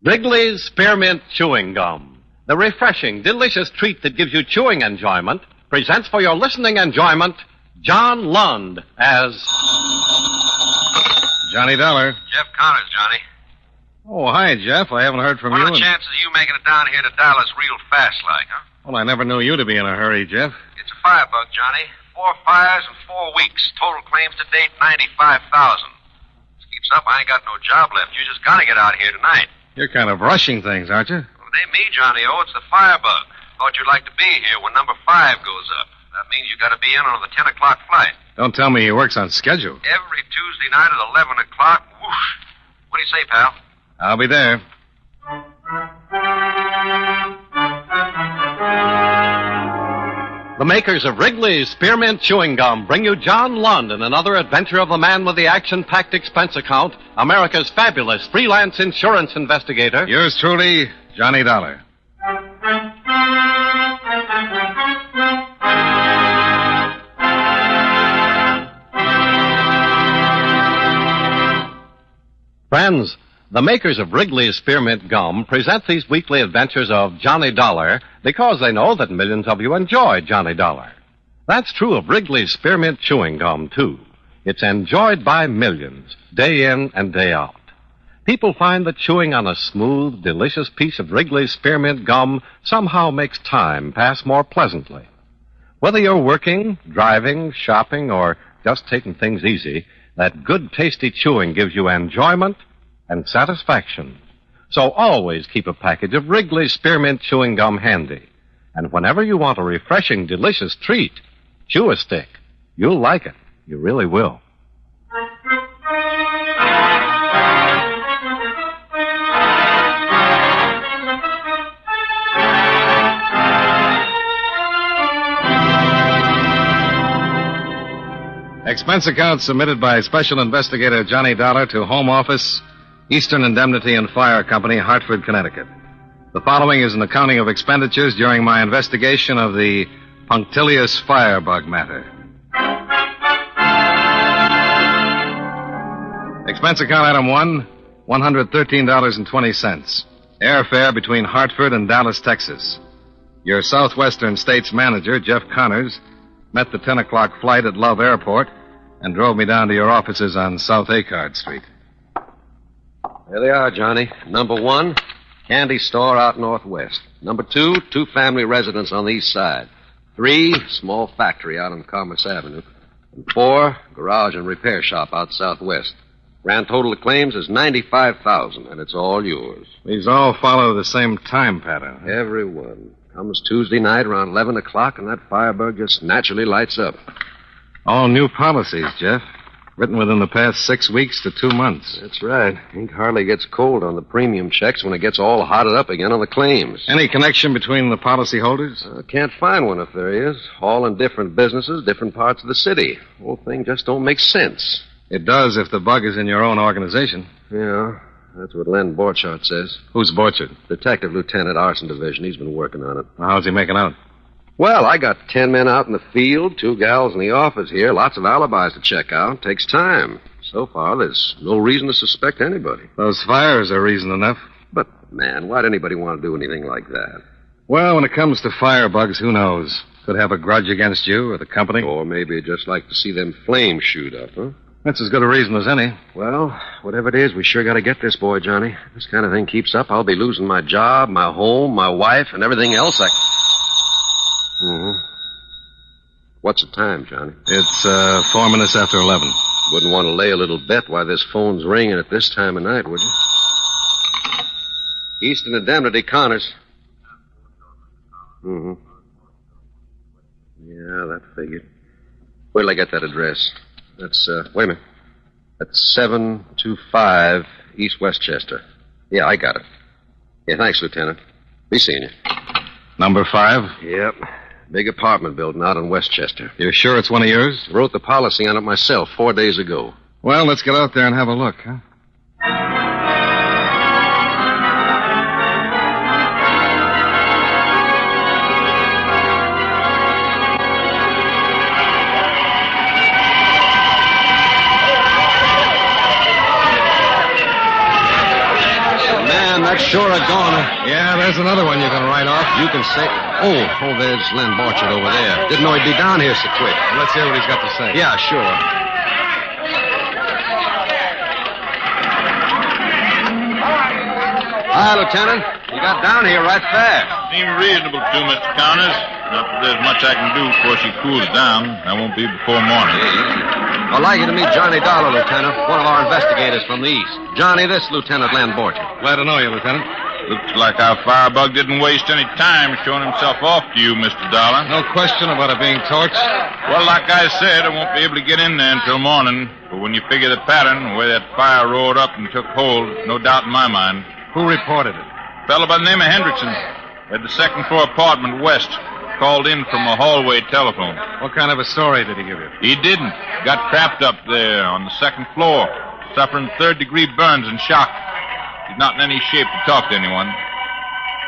Wrigley's Spearmint Chewing Gum, the refreshing, delicious treat that gives you chewing enjoyment, presents for your listening enjoyment John Lund as Johnny Dollar. Jeff Connors, Johnny. Oh, hi, Jeff. I haven't heard from What you. are the chances of you making it down here to Dallas real fast like, huh? Well, I never knew you to be in a hurry, Jeff. It's a firebug, Johnny. 4 fires in 4 weeks. Total claims to date, 95,000. This keeps up, I ain't got no job left. You just gotta get out of here tonight. You're kind of rushing things, aren't you? Well, it ain't me, Johnny-O. It's the firebug. Thought you'd like to be here when number 5 goes up. That means you gotta be in on the 10 o'clock flight. Don't tell me he works on schedule. Every Tuesday night at 11 o'clock. Whoosh. What do you say, pal? I'll be there. the makers of Wrigley's Spearmint Chewing Gum bring you John Lund in another adventure of the man with the action-packed expense account, America's fabulous freelance insurance investigator. Yours truly, Johnny Dollar. Friends, the makers of Wrigley's Spearmint Gum present these weekly adventures of Johnny Dollar because they know that millions of you enjoy Johnny Dollar. That's true of Wrigley's Spearmint Chewing Gum, too. It's enjoyed by millions, day in and day out. People find that chewing on a smooth, delicious piece of Wrigley's Spearmint Gum somehow makes time pass more pleasantly. Whether you're working, driving, shopping, or just taking things easy, that good, tasty chewing gives you enjoyment and satisfaction. So always keep a package of Wrigley's Spearmint Chewing Gum handy. And whenever you want a refreshing, delicious treat, chew a stick. You'll like it. You really will. Expense account submitted by Special Investigator Johnny Dollar to Home Office, Eastern Indemnity and Fire Company, Hartford, Connecticut. The following is an accounting of expenditures during my investigation of the Punctilious Firebug matter. Expense account item 1, $113.20. Airfare between Hartford and Dallas, Texas. Your Southwestern States manager, Jeff Connors, met the 10 o'clock flight at Love Airport and drove me down to your offices on South Acard Street. There they are, Johnny. Number 1, candy store out northwest. Number 2, 2 family residence on the east side. 3, small factory out on Commerce Avenue. And 4, garage and repair shop out southwest. Grand total of claims is $95,000, and it's all yours. These all follow the same time pattern. Huh? Every one. Comes Tuesday night around 11 o'clock, and that firebug just naturally lights up. All new policies, Jeff. Written within the past 6 weeks to 2 months. That's right. Ink hardly gets cold on the premium checks when it gets all hotted up again on the claims. Any connection between the policy holders? Can't find one if there is. All in different businesses, different parts of the city. The whole thing just don't make sense. It does if the bug is in your own organization. Yeah, that's what Len Borchardt says. Who's Borchardt? Detective Lieutenant, Arson Division. He's been working on it. How's he making out? Well, I got 10 men out in the field, 2 gals in the office here, lots of alibis to check out. Takes time. So far, there's no reason to suspect anybody. Those fires are reason enough. But, man, why'd anybody want to do anything like that? Well, when it comes to firebugs, who knows? Could have a grudge against you or the company. Or maybe just like to see them flames shoot up, huh? That's as good a reason as any. Well, whatever it is, we sure got to get this boy, Johnny. If this kind of thing keeps up, I'll be losing my job, my home, my wife, and everything else I... Mm-hmm. What's the time, Johnny? It's 4 minutes after 11. Wouldn't want to lay a little bet why this phone's ringing at this time of night, would you? Eastern Indemnity, Connors. Mm-hmm. Yeah, that figured. Where till I get that address? That's, wait a minute. That's 725 East Westchester. Yeah, I got it. Yeah, thanks, Lieutenant. Be seeing you. Number 5? Yep. Big apartment building out in Westchester. You're sure it's one of yours? Wrote the policy on it myself 4 days ago. Well, let's get out there and have a look, huh? That's sure a goner. Yeah, there's another one you can write off. You can say... Oh, there's Len Borchardt over there. Didn't know he'd be down here so quick. Well, let's hear what he's got to say. Yeah, sure. Hi, Lieutenant. You got down here right fast. Seemed reasonable to, Mr. Connors. Not that there's much I can do before she cools down. That won't be before morning. I'd like you to meet Johnny Dollar, Lieutenant, one of our investigators from the East. Johnny, this Lieutenant Len Borchardt. Glad to know you, Lieutenant. Looks like our firebug didn't waste any time showing himself off to you, Mr. Dollar. No question about it being torched. Well, like I said, I won't be able to get in there until morning. But when you figure the pattern, the way that fire roared up and took hold, no doubt in my mind. Who reported it? A fellow by the name of Hendrickson at the second-floor apartment west. Called in from a hallway telephone. What kind of a story did he give you? He didn't. Got trapped up there on the second floor, suffering third-degree burns and shock. He's not in any shape to talk to anyone.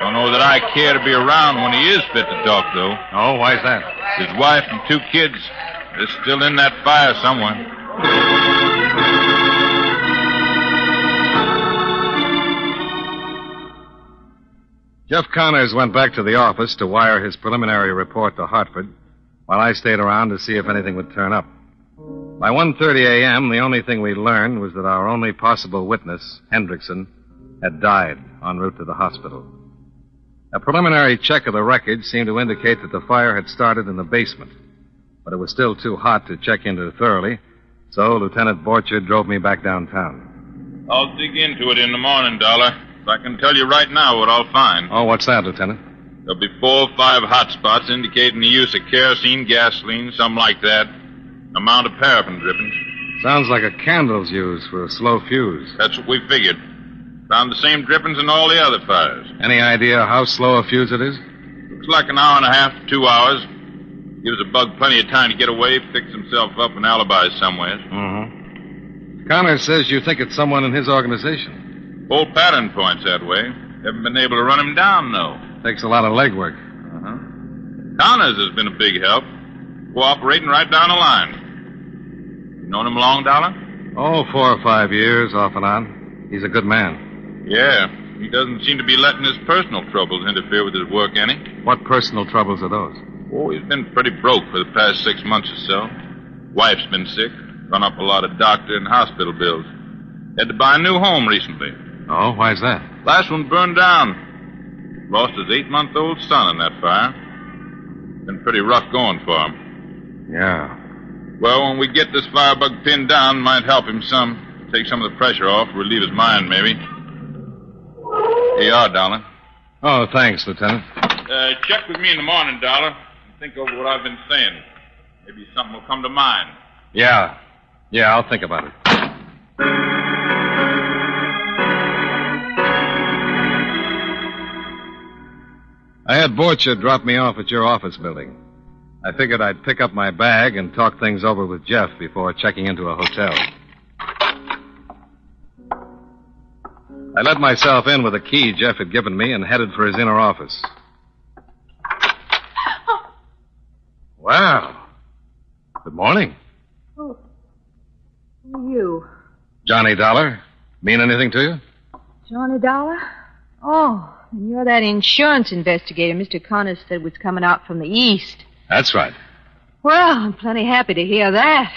Don't know that I care to be around when he is fit to talk, though. Oh, why's that? His wife and 2 kids. They're still in that fire somewhere. Jeff Connors went back to the office to wire his preliminary report to Hartford, while I stayed around to see if anything would turn up. By 1:30 a.m., the only thing we learned was that our only possible witness, Hendrickson, had died en route to the hospital. A preliminary check of the records seemed to indicate that the fire had started in the basement, but it was still too hot to check into thoroughly, so Lieutenant Borchardt drove me back downtown. I'll dig into it in the morning, Dollar. I can tell you right now what I'll find. Oh, what's that, Lieutenant? There'll be 4 or 5 hot spots indicating the use of kerosene, gasoline, something like that. Amount of paraffin drippings. Sounds like a candle's used for a slow fuse. That's what we figured. Found the same drippings in all the other fires. Any idea how slow a fuse it is? Looks like an hour and a half to 2 hours. Gives a bug plenty of time to get away, fix himself up, and alibis somewhere. Mm-hmm. Connors says you think it's someone in his organization. Whole pattern points that way. Haven't been able to run him down, though. Takes a lot of legwork. Uh-huh. Connors has been a big help. Cooperating right down the line. You known him long, Dollar? Oh, 4 or 5 years, off and on. He's a good man. Yeah. He doesn't seem to be letting his personal troubles interfere with his work any. What personal troubles are those? Oh, he's been pretty broke for the past 6 months or so. Wife's been sick. Run up a lot of doctor and hospital bills. Had to buy a new home recently. Oh, why's that? Last one burned down. Lost his 8-month-old son in that fire. Been pretty rough going for him. Yeah. Well, when we get this firebug pinned down, might help him some. Take some of the pressure off, relieve his mind, maybe. Here you are, Dollar. Oh, thanks, Lieutenant. Check with me in the morning, Dollar. And think over what I've been saying. Maybe something will come to mind. Yeah. Yeah, I'll think about it. I had Borchardt drop me off at your office building. I figured I'd pick up my bag and talk things over with Jeff before checking into a hotel. I let myself in with a key Jeff had given me and headed for his inner office. Wow. Good morning. Oh. Who are you? Johnny Dollar. Mean anything to you? Johnny Dollar? Oh, and you're that insurance investigator Mr. Connors said was coming out from the east. That's right. Well, I'm plenty happy to hear that.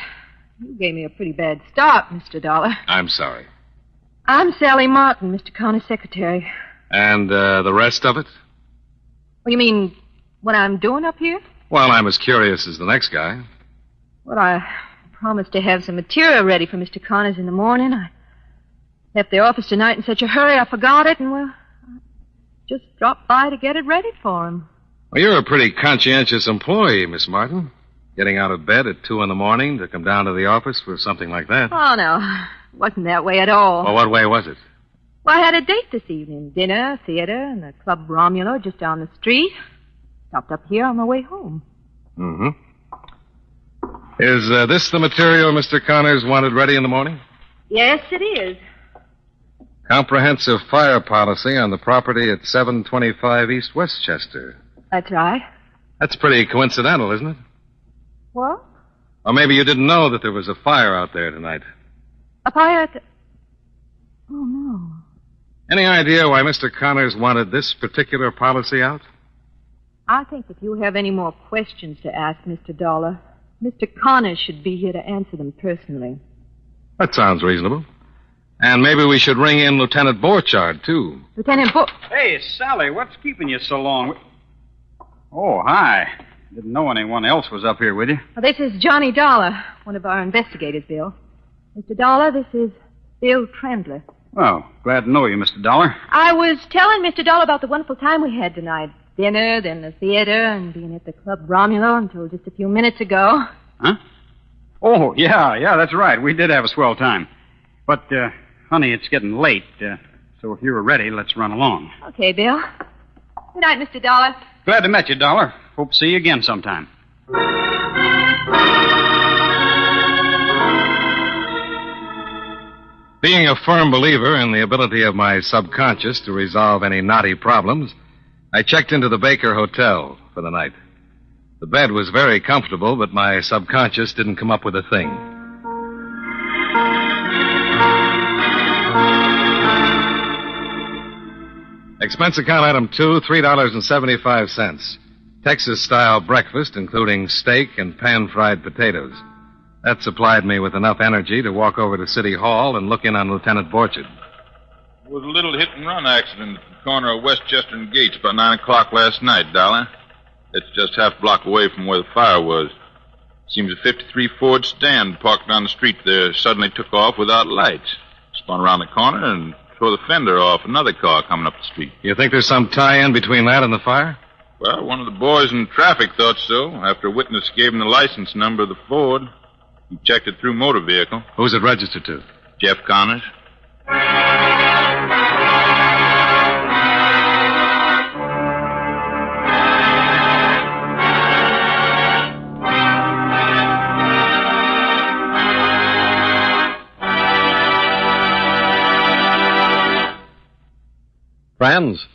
You gave me a pretty bad start, Mr. Dollar. I'm sorry. I'm Sally Martin, Mr. Connors' secretary. And the rest of it? What, you mean what I'm doing up here? Well, I'm as curious as the next guy. Well, I promised to have some material ready for Mr. Connors in the morning. I left the office tonight in such a hurry I forgot it, and, well, I just dropped by to get it ready for him. Well, you're a pretty conscientious employee, Miss Martin. Getting out of bed at 2 a.m. to come down to the office for something like that. Oh, no. It wasn't that way at all. Well, what way was it? Well, I had a date this evening. Dinner, theater, and the Club Romulo just down the street. Stopped up here on my way home. Mm-hmm. Is this the material Mr. Connors wanted ready in the morning? Yes, it is. Comprehensive fire policy on the property at 725 East Westchester. That's right. That's pretty coincidental, isn't it? What? Or maybe you didn't know that there was a fire out there tonight. A fire at the... Oh, no. Any idea why Mr. Connors wanted this particular policy out? I think if you have any more questions to ask, Mr. Dollar, Mr. Connors should be here to answer them personally. That sounds reasonable. And maybe we should ring in Lieutenant Borchardt, too. Lieutenant Hey, Sally, what's keeping you so long? Oh, hi. Didn't know anyone else was up here with you. Well, this is Johnny Dollar, one of our investigators, Bill. Mr. Dollar, this is Bill Trendler. Well, glad to know you, Mr. Dollar. I was telling Mr. Dollar about the wonderful time we had tonight. Dinner, then the theater, and being at the Club Romulo until just a few minutes ago. Huh? Oh, yeah, that's right. We did have a swell time. But, honey, it's getting late. So if you're ready, let's run along. Okay, Bill. Good night, Mr. Dollar. Glad to meet you, Dollar. Hope to see you again sometime. Being a firm believer in the ability of my subconscious to resolve any knotty problems, I checked into the Baker Hotel for the night. The bed was very comfortable, but my subconscious didn't come up with a thing. Expense account item 2, $3.75. Texas-style breakfast, including steak and pan-fried potatoes. That supplied me with enough energy to walk over to City Hall and look in on Lieutenant Borchardt. There was a little hit-and-run accident at the corner of Westchester and Gates about 9 o'clock last night, Dollar. It's just half a block away from where the fire was. Seems a 53 Ford stand parked down the street there suddenly took off without lights. Spun around the corner and tore the fender off another car coming up the street. You think there's some tie-in between that and the fire? Well, one of the boys in traffic thought so, after a witness gave him the license number of the Ford. He checked it through motor vehicle. Who's it registered to? Jeff Connors. Friends,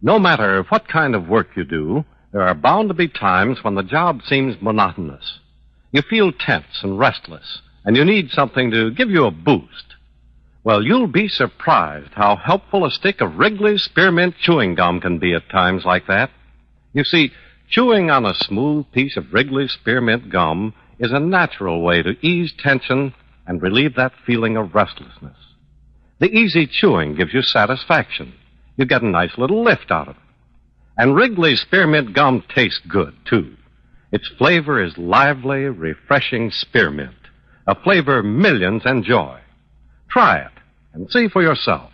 no matter what kind of work you do, there are bound to be times when the job seems monotonous. You feel tense and restless, and you need something to give you a boost. Well, you'll be surprised how helpful a stick of Wrigley's Spearmint chewing gum can be at times like that. You see, chewing on a smooth piece of Wrigley's Spearmint gum is a natural way to ease tension and relieve that feeling of restlessness. The easy chewing gives you satisfaction. You get a nice little lift out of it. And Wrigley's Spearmint gum tastes good, too. Its flavor is lively, refreshing spearmint, a flavor millions enjoy. Try it and see for yourself.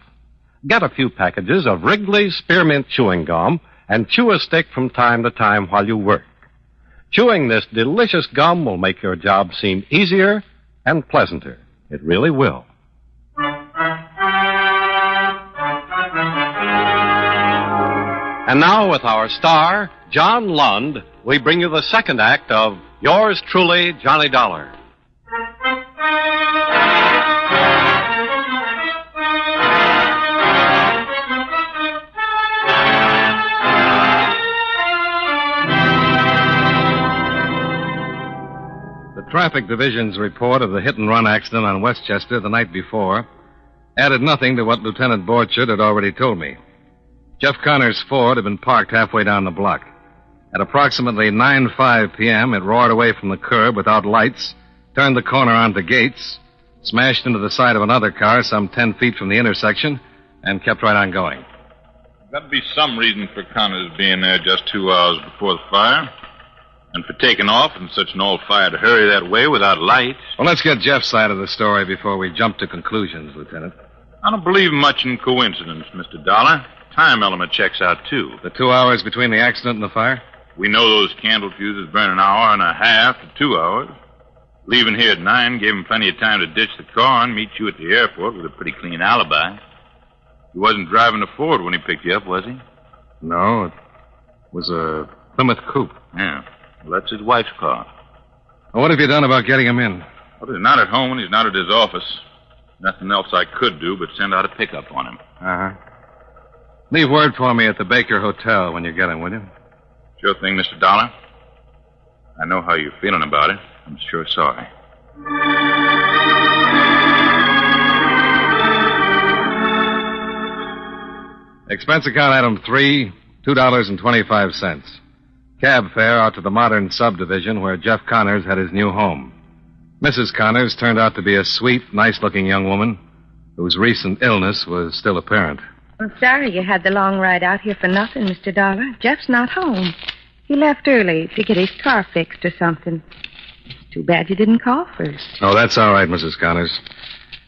Get a few packages of Wrigley's Spearmint chewing gum and chew a stick from time to time while you work. Chewing this delicious gum will make your job seem easier and pleasanter. It really will. And now, with our star, John Lund, we bring you the second act of Yours Truly, Johnny Dollar. Traffic Division's report of the hit-and-run accident on Westchester the night before added nothing to what Lieutenant Borchard had already told me. Jeff Connor's Ford had been parked halfway down the block. At approximately 9:05 p.m., it roared away from the curb without lights, turned the corner onto Gates, smashed into the side of another car some 10 feet from the intersection, and kept right on going. Got to be some reason for Connors being there just 2 hours before the fire. And for taking off in such an all-fired hurry that way without lights. Well, let's get Jeff's side of the story before we jump to conclusions, Lieutenant. I don't believe much in coincidence, Mr. Dollar. Time element checks out, too. The 2 hours between the accident and the fire? We know those candle fuses burn an hour and a half to 2 hours. Leaving here at 9 gave him plenty of time to ditch the car and meet you at the airport with a pretty clean alibi. He wasn't driving a Ford when he picked you up, was he? No, it was a Plymouth Coupe. Yeah. Well, that's his wife's car. Well, what have you done about getting him in? Well, he's not at home and he's not at his office. Nothing else I could do but send out a pickup on him. Uh-huh. Leave word for me at the Baker Hotel when you get him, will you? Sure thing, Mr. Dollar. I know how you're feeling about it. I'm sure sorry. Expense account item 3, $2.25. Cab fare out to the modern subdivision where Jeff Connors had his new home. Mrs. Connors turned out to be a sweet, nice-looking young woman whose recent illness was still apparent. I'm sorry you had the long ride out here for nothing, Mr. Dollar. Jeff's not home. He left early to get his car fixed or something. Too bad you didn't call first. Oh, that's all right, Mrs. Connors.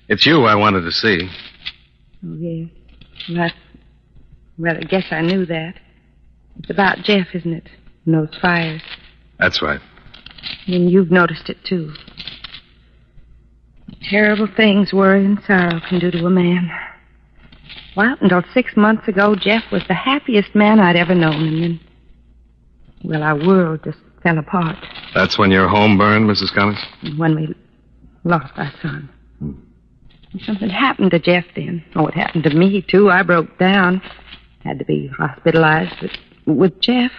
It's you I wanted to see. Oh, yes. Well, I guess I knew that. It's about Jeff, isn't it? And those fires. That's right. And you've noticed it, too. Terrible things worry and sorrow can do to a man. Well, until 6 months ago, Jeff was the happiest man I'd ever known, and then, well, our world just fell apart. That's when your home burned, Mrs. Connors? When we lost our son. Something happened to Jeff then. Oh, it happened to me, too. I broke down. Had to be hospitalized. But with Jeff,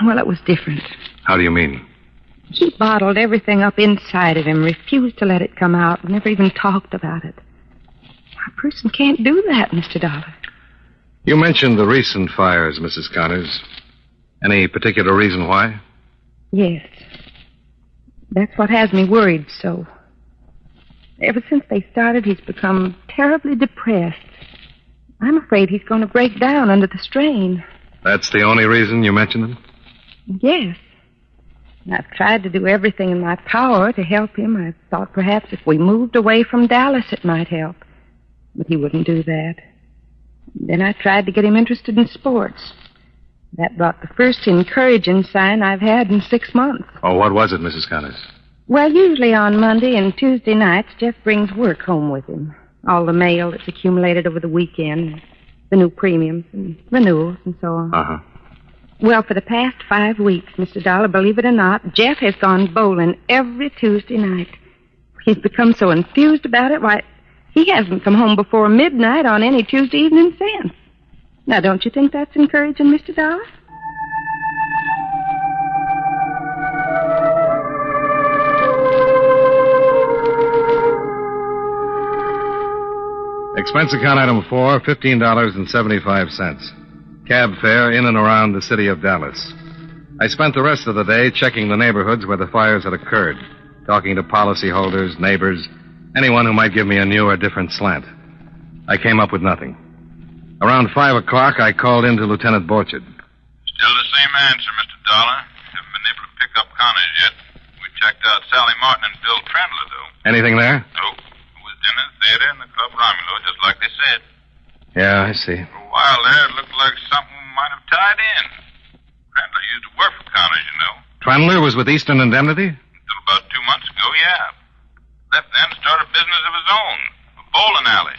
well, it was different. How do you mean? He bottled everything up inside of him, refused to let it come out, never even talked about it. A person can't do that, Mr. Dollar. You mentioned the recent fires, Mrs. Connors. Any particular reason why? Yes. That's what has me worried so. Ever since they started, he's become terribly depressed. I'm afraid he's going to break down under the strain. That's the only reason you mentioned it? Yes. I've tried to do everything in my power to help him. I thought perhaps if we moved away from Dallas, it might help. But he wouldn't do that. Then I tried to get him interested in sports. That brought the first encouraging sign I've had in 6 months. Oh, what was it, Mrs. Connors? Well, usually on Monday and Tuesday nights, Jeff brings work home with him. All the mail that's accumulated over the weekend, the new premiums and renewals and so on. Uh-huh. Well, for the past 5 weeks, Mr. Dollar, believe it or not, Jeff has gone bowling every Tuesday night. He's become so enthused about it, why, he hasn't come home before midnight on any Tuesday evening since. Now, don't you think that's encouraging, Mr. Dollar? Expense account item 4, $15.75. Cab fare in and around the city of Dallas. I spent the rest of the day checking the neighborhoods where the fires had occurred, talking to policyholders, neighbors, anyone who might give me a new or different slant. I came up with nothing. Around 5 o'clock, I called in to Lieutenant Borchard. Still the same answer, Mr. Dollar. Haven't been able to pick up Connors yet. We checked out Sally Martin and Bill Trendler, though. Anything there? Nope. It was dinner, theater, and the Club Romulo, just like they said. Yeah, I see. For a while there, it looked like something might have tied in. Trendler used to work for Connors, you know. Trendler was with Eastern Indemnity? Until about 2 months ago, yeah. Left then, started a business of his own, a bowling alley.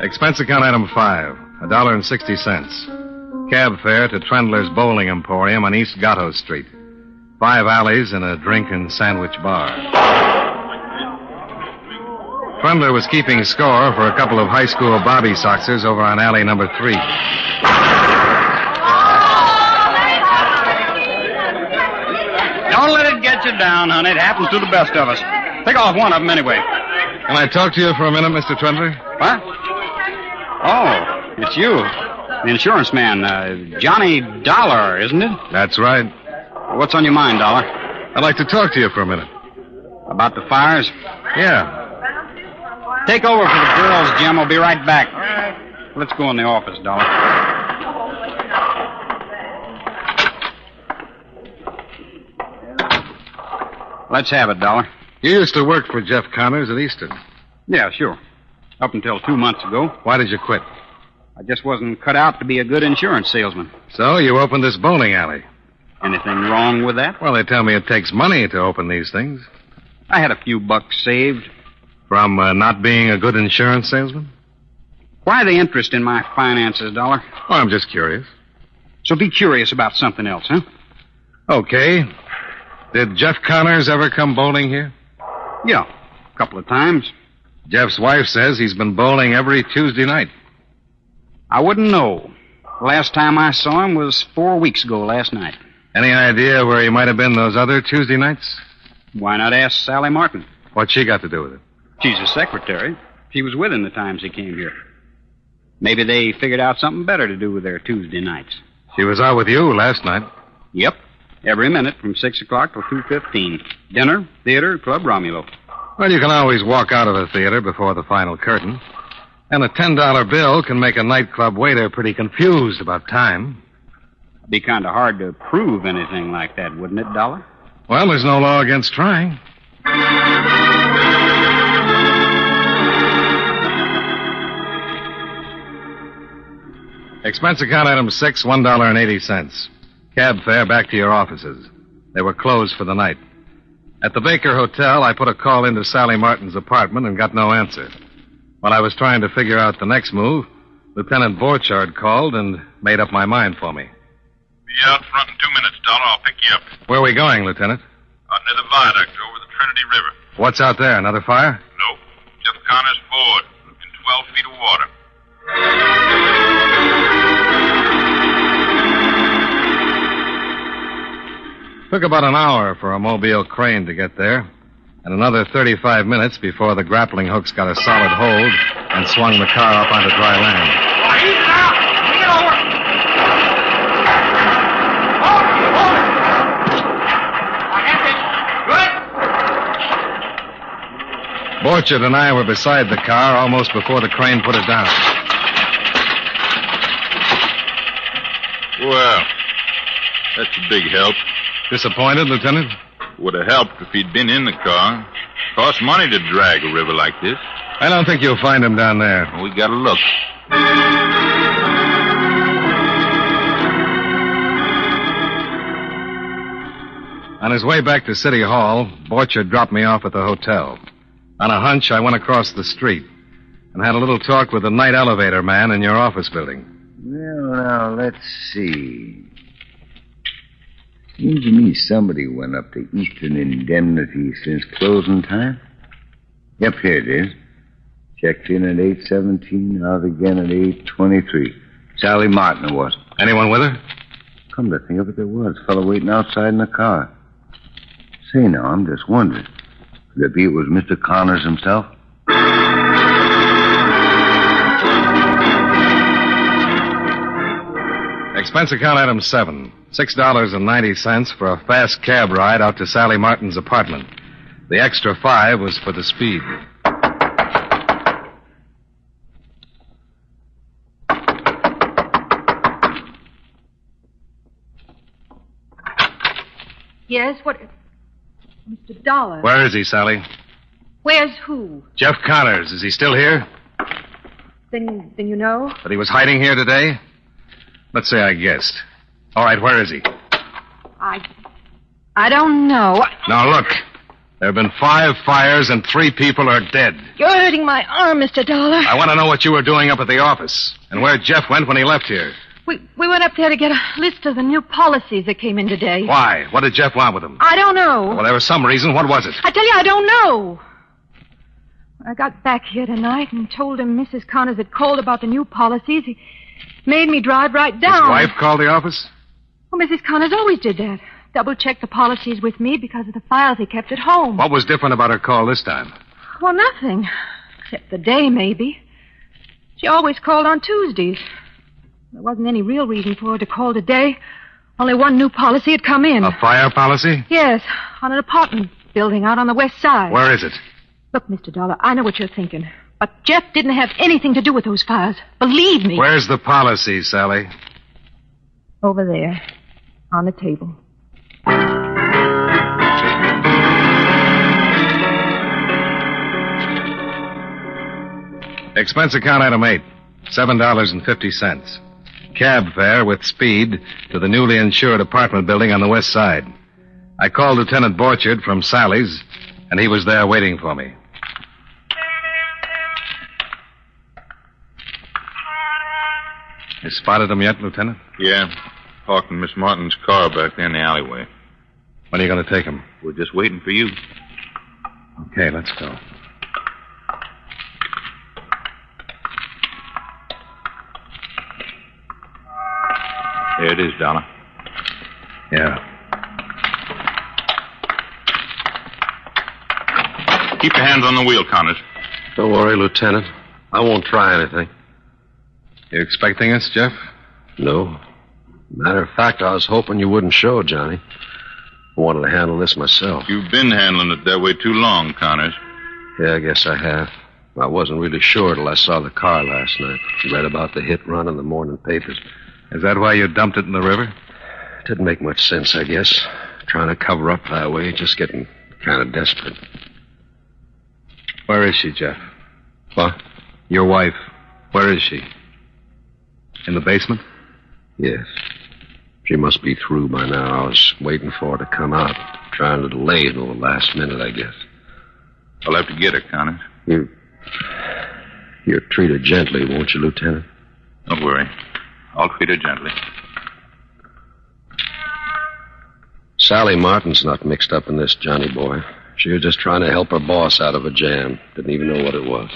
Expense account item 5, $1.60. Cab fare to Trendler's Bowling Emporium on East Gatto Street. 5 alleys and a drink and sandwich bar. Trendler was keeping score for a couple of high school Bobby Soxers over on alley number 3. Don't let it get you down, honey. It happens to the best of us. Pick off one of them anyway. Can I talk to you for a minute, Mr. Trendler? What? Oh, it's you. The insurance man, Johnny Dollar, isn't it? That's right. What's on your mind, Dollar? I'd like to talk to you for a minute. About the fires? Yeah. Take over for the girls, Jim. I'll be right back. Let's go in the office, Dollar. Let's have it, Dollar. You used to work for Jeff Connors at Easton. Yeah, sure. Up until 2 months ago. Why did you quit? I just wasn't cut out to be a good insurance salesman. So you opened this bowling alley. Anything wrong with that? Well, they tell me it takes money to open these things. I had a few bucks saved. From not being a good insurance salesman? Why the interest in my finances, Dollar? Oh, I'm just curious. So be curious about something else, huh? Okay. Did Jeff Connors ever come bowling here? Yeah, a couple of times. Jeff's wife says he's been bowling every Tuesday night. I wouldn't know. Last time I saw him was 4 weeks ago last night. Any idea where he might have been those other Tuesday nights? Why not ask Sally Martin? What's she got to do with it? She's his secretary. She was with him the times he came here. Maybe they figured out something better to do with their Tuesday nights. She was out with you last night. Yep. Every minute from 6 o'clock till 2:15. Dinner, theater, Club Romulo. Well, you can always walk out of the theater before the final curtain. And a $10 bill can make a nightclub waiter pretty confused about time. It'd be kind of hard to prove anything like that, wouldn't it, Dollar? Well, there's no law against trying. Expense account item 6, $1.80. Cab fare back to your offices. They were closed for the night. At the Baker Hotel, I put a call into Sally Martin's apartment and got no answer. While I was trying to figure out the next move, Lieutenant Borchardt called and made up my mind for me. Be out front in 2 minutes, Dollar. I'll pick you up. Where are we going, Lieutenant? Out near the viaduct over the Trinity River. What's out there? Another fire? Nope. Jeff Connors Ford in 12 feet of water. Took about an hour for a mobile crane to get there, and another 35 minutes before the grappling hooks got a solid hold and swung the car up onto dry land. Borchardt and I were beside the car almost before the crane put it down. Well, that's a big help. Disappointed, Lieutenant? Would have helped if he'd been in the car. Costs money to drag a river like this. I don't think you'll find him down there. We gotta look. On his way back to City Hall, Borchardt dropped me off at the hotel. On a hunch, I went across the street and had a little talk with the night elevator man in your office building. Well, now, let's see. Seems to me somebody went up to Eastern Indemnity since closing time. Yep, here it is. Checked in at 8:17, out again at 8:23. Sally Martin it was. Anyone with her? Come to think of it, there was. A fellow waiting outside in the car. Say, now, I'm just wondering. Could it be it was Mr. Connors himself? Expense account item 7, $6.90 for a fast cab ride out to Sally Martin's apartment. The extra $5 was for the speed. Yes, what? Mr. Dollar. Where is he, Sally? Where's who? Jeff Connors. Is he still here? Then you know? That he was hiding here today? Let's say I guessed. All right, where is he? I don't know. Now, look. There have been 5 fires and 3 people are dead. You're hurting my arm, Mr. Dollar. I want to know what you were doing up at the office and where Jeff went when he left here. We went up there to get a list of the new policies that came in today. Why? What did Jeff want with them? I don't know. Well, there was some reason. What was it? I tell you, I don't know. When I got back here tonight and told him Mrs. Connors had called about the new policies, he made me drive right down. His wife called the office? Well, Mrs. Connors always did that. double-checked the policies with me because of the files he kept at home. What was different about her call this time? Well, nothing. Except the day, maybe. She always called on Tuesdays. There wasn't any real reason for her to call today. Only one new policy had come in. A fire policy? Yes, on an apartment building out on the west side. Where is it? Look, Mr. Dollar, I know what you're thinking. But Jeff didn't have anything to do with those files. Believe me. Where's the policy, Sally? Over there, on the table. Expense account item 8, $7.50. Cab fare with speed to the newly insured apartment building on the west side. I called Lieutenant Borchard from Sally's, and he was there waiting for me. You spotted him yet, Lieutenant? Yeah. Parked in Miss Martin's car back there in the alleyway. When are you going to take him? We're just waiting for you. Okay, let's go. There it is, Dollar. Yeah. Keep your hands on the wheel, Connors. Don't worry, Lieutenant. I won't try anything. You expecting us, Jeff? No. Matter of fact, I was hoping you wouldn't show, Johnny. I wanted to handle this myself. You've been handling it that way too long, Connors. Yeah, I guess I have. I wasn't really sure till I saw the car last night. Read about the hit run in the morning papers. Is that why you dumped it in the river? Didn't make much sense, I guess. Trying to cover up that way, just getting kind of desperate. Where is she, Jeff? What? Your wife. Where is she? In the basement? Yes. She must be through by now. I was waiting for her to come out. Trying to delay it until the last minute, I guess. I'll have to get her, Connors. You'll treat her gently, won't you, Lieutenant? Don't worry. I'll treat her gently. Sally Martin's not mixed up in this, Johnny boy. She was just trying to help her boss out of a jam. Didn't even know what it was.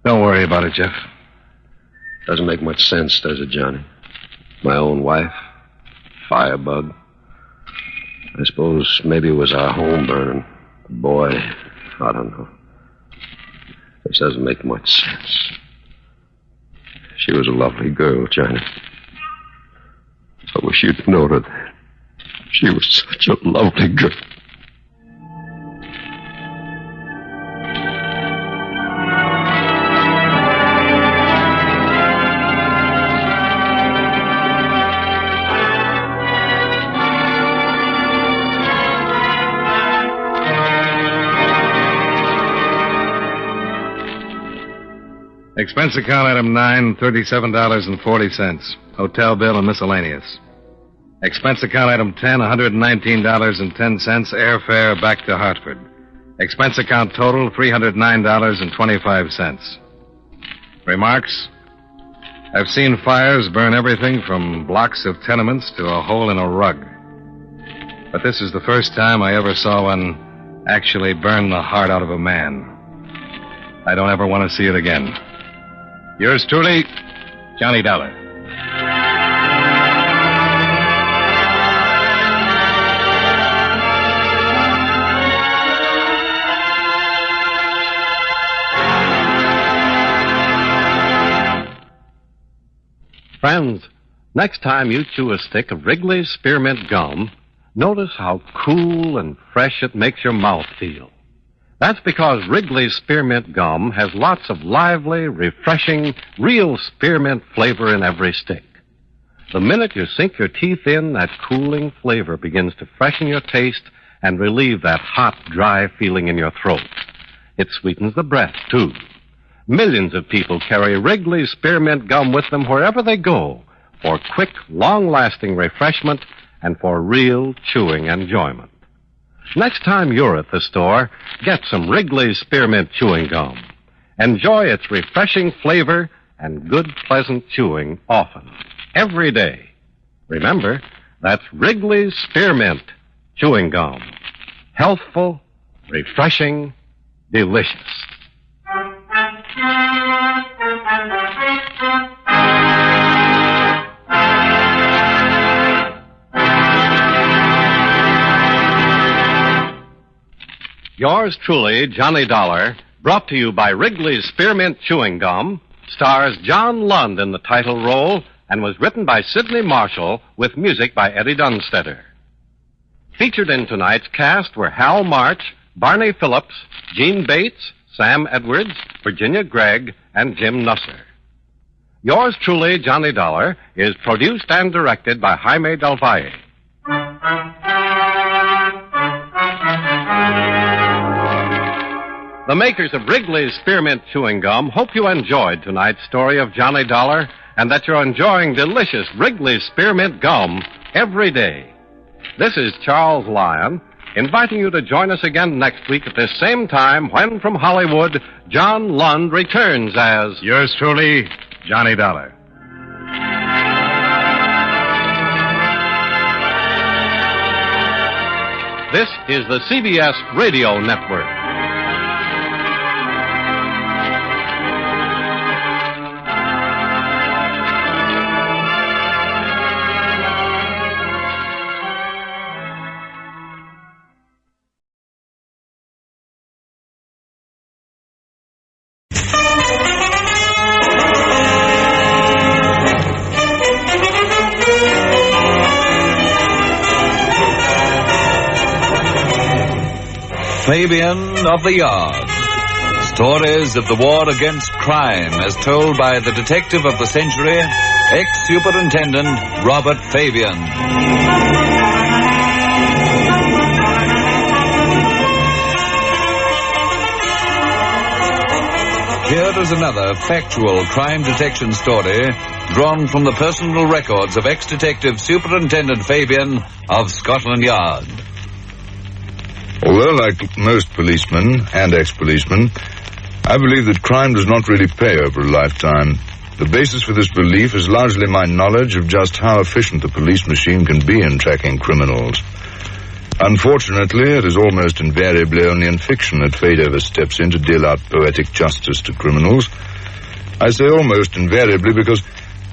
Don't worry about it, Jeff. Doesn't make much sense, does it, Johnny? My own wife. Firebug. I suppose maybe it was our home burning. Boy, I don't know. This doesn't make much sense. She was a lovely girl, Johnny. I wish you'd known her that. She was such a lovely girl. Expense account item 9, $37.40. Hotel bill and miscellaneous. Expense account item 10, $119.10. Airfare back to Hartford. Expense account total, $309.25. Remarks? I've seen fires burn everything from blocks of tenements to a hole in a rug. But this is the first time I ever saw one actually burn the heart out of a man. I don't ever want to see it again. Yours truly, Johnny Dollar. Friends, next time you chew a stick of Wrigley's Spearmint Gum, notice how cool and fresh it makes your mouth feel. That's because Wrigley's Spearmint Gum has lots of lively, refreshing, real spearmint flavor in every stick. The minute you sink your teeth in, that cooling flavor begins to freshen your taste and relieve that hot, dry feeling in your throat. It sweetens the breath, too. Millions of people carry Wrigley's Spearmint Gum with them wherever they go for quick, long-lasting refreshment and for real chewing enjoyment. Next time you're at the store, get some Wrigley's Spearmint Chewing Gum. Enjoy its refreshing flavor and good, pleasant chewing often, every day. Remember, that's Wrigley's Spearmint Chewing Gum. Healthful, refreshing, delicious. Yours truly, Johnny Dollar, brought to you by Wrigley's Spearmint Chewing Gum, stars John Lund in the title role and was written by Sidney Marshall with music by Eddie Dunstetter. Featured in tonight's cast were Hal March, Barney Phillips, Gene Bates, Sam Edwards, Virginia Gregg, and Jim Nusser. Yours truly, Johnny Dollar, is produced and directed by Jaime Del Valle. The makers of Wrigley's Spearmint Chewing Gum hope you enjoyed tonight's story of Johnny Dollar and that you're enjoying delicious Wrigley's Spearmint Gum every day. This is Charles Lyon, inviting you to join us again next week at this same time when, from Hollywood, John Lund returns as... Yours truly, Johnny Dollar. This is the CBS Radio Network. Fabian of the Yard. Stories of the war against crime as told by the detective of the century, ex-superintendent Robert Fabian. Here is another factual crime detection story drawn from the personal records of ex-detective Superintendent Fabian of Scotland Yard. Although, like most policemen and ex-policemen, I believe that crime does not really pay over a lifetime. The basis for this belief is largely my knowledge of just how efficient the police machine can be in tracking criminals. Unfortunately, it is almost invariably only in fiction that fate ever steps in to deal out poetic justice to criminals. I say almost invariably because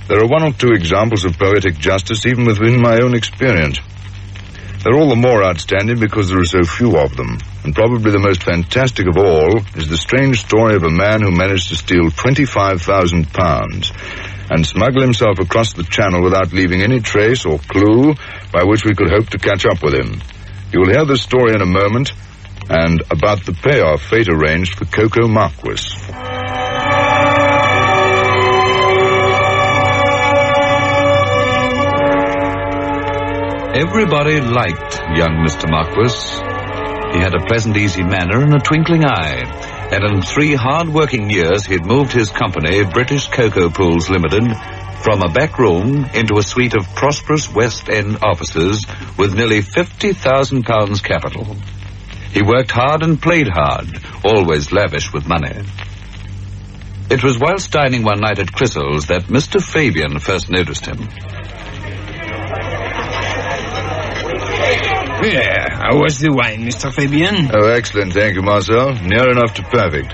there are one or two examples of poetic justice even within my own experience. They're all the more outstanding because there are so few of them, and probably the most fantastic of all is the strange story of a man who managed to steal £25,000 and smuggle himself across the channel without leaving any trace or clue by which we could hope to catch up with him. You will hear the story in a moment, and about the payoff fate arranged for Coco Marquess. Everybody liked young Mr. Marquess. He had a pleasant, easy manner and a twinkling eye. And in 3 hard-working years, he'd moved his company, British Cocoa Pools Limited, from a back room into a suite of prosperous West End offices with nearly £50,000 capital. He worked hard and played hard, always lavish with money. It was whilst dining one night at Chryssal's that Mr. Fabian first noticed him. Yeah, how was the wine, Mr. Fabian? Oh, excellent, thank you, Marcel. Near enough to perfect.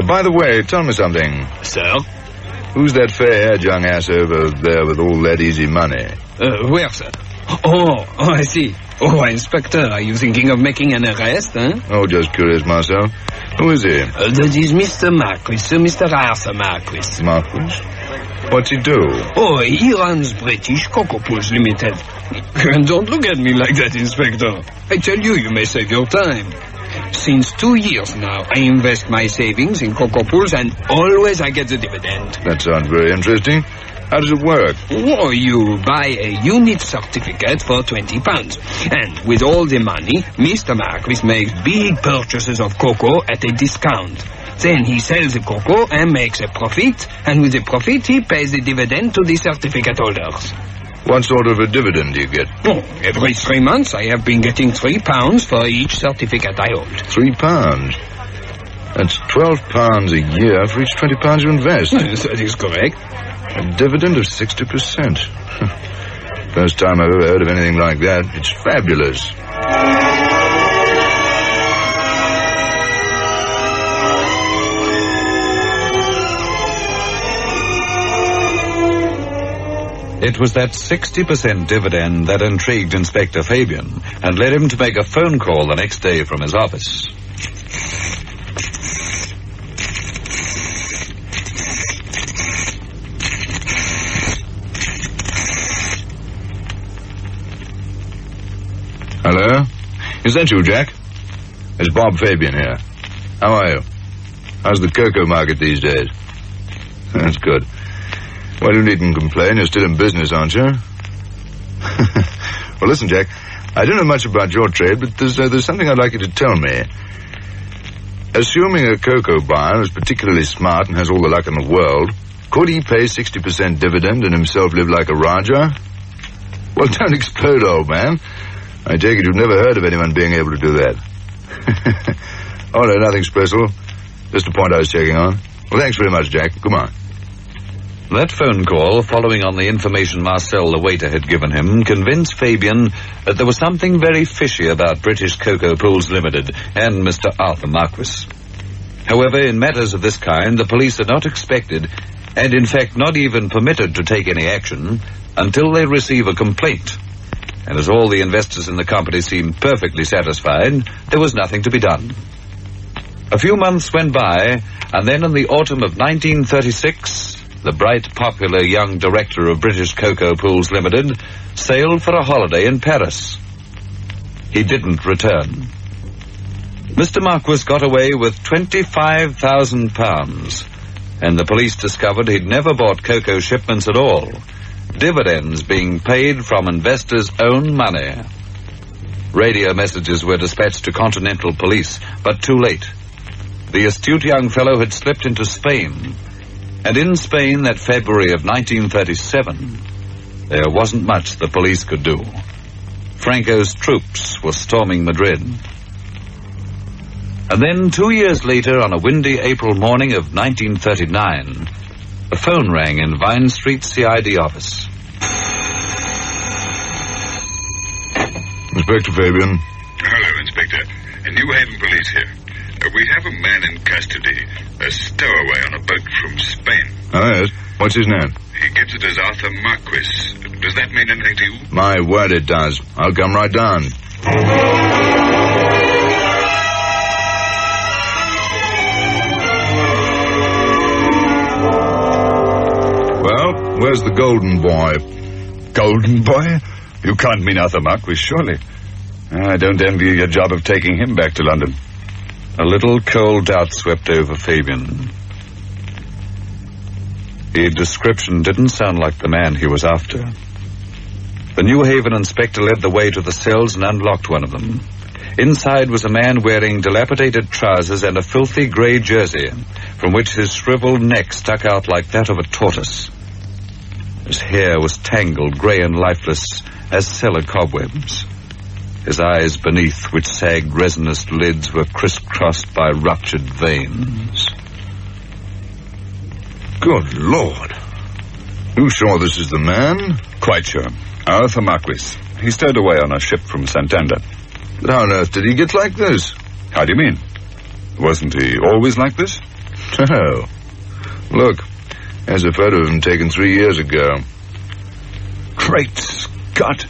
By the way, tell me something. Sir? Who's that fair-haired young ass over there with all that easy money? Where, sir? Oh, I see. Oh, Inspector, are you thinking of making an arrest, huh? Oh, just curious, Marcel. Who is he? That is Mr. Marquess, Mr. Arthur Marquess. Marquess? What's he do? Oh, he runs British Cocoa Pools Limited. Don't look at me like that, Inspector. I tell you, you may save your time. Since 2 years now, I invest my savings in Cocoa Pools and always I get the dividend. That sounds very interesting. How does it work? Oh, you buy a unit certificate for £20. And with all the money, Mr. Marquis makes big purchases of cocoa at a discount. Then he sells the cocoa and makes a profit, and with the profit he pays the dividend to the certificate holders. What sort of a dividend do you get? Oh, every 3 months I have been getting £3 for each certificate I hold. £3? That's £12 a year for each £20 you invest. That is correct. A dividend of 60%. First time I've ever heard of anything like that. It's fabulous. It was that 60% dividend that intrigued Inspector Fabian and led him to make a phone call the next day from his office. Hello? Is that you, Jack? It's Bob Fabian here. How are you? How's the cocoa market these days? That's good. Well, you needn't complain. You're still in business, aren't you? Well, listen, Jack. I don't know much about your trade, but there's something I'd like you to tell me. Assuming a cocoa buyer is particularly smart and has all the luck in the world, could he pay 60% dividend and himself live like a Raja? Well, don't explode, old man. I take it you've never heard of anyone being able to do that. Oh, no, nothing special. Just a point I was checking on. Well, thanks very much, Jack. Come on. That phone call, following on the information Marcel, the waiter, had given him, convinced Fabian that there was something very fishy about British Cocoa Pools Limited and Mr. Arthur Marquess. However, in matters of this kind, the police are not expected, and in fact not even permitted to take any action, until they receive a complaint. And as all the investors in the company seemed perfectly satisfied, there was nothing to be done. A few months went by, and then in the autumn of 1936, the bright, popular young director of British Cocoa Pools Limited sailed for a holiday in Paris. He didn't return. Mr. Marquess got away with £25,000, and the police discovered he'd never bought cocoa shipments at all, dividends being paid from investors' own money. Radio messages were dispatched to Continental Police, but too late. The astute young fellow had slipped into Spain, and in Spain that February of 1937, there wasn't much the police could do. Franco's troops were storming Madrid. And then 2 years later, on a windy April morning of 1939, a phone rang in Vine Street CID office. Inspector Fabian. Hello, Inspector. New Haven Police here. We have a man in custody, a stowaway on a boat from Spain. Oh, yes. What's his name? He gives it as Arthur Marquess. Does that mean anything to you? My word, it does. I'll come right down. Well, where's the golden boy? Golden boy? You can't mean Arthur Marquess, surely. I don't envy you your job of taking him back to London. A little cold doubt swept over Fabian. The description didn't sound like the man he was after. The New Haven inspector led the way to the cells and unlocked one of them. Inside was a man wearing dilapidated trousers and a filthy grey jersey, from which his shriveled neck stuck out like that of a tortoise. His hair was tangled, grey and lifeless as cellar cobwebs. His eyes beneath, which sagged resinous lids, were crisscrossed by ruptured veins. Good Lord. You sure this is the man? Quite sure. Arthur Marquess. He stowed away on a ship from Santander. But how on earth did he get like this? How do you mean? Wasn't he always like this? No. Look, there's a photo of him taken 3 years ago. Great Scott!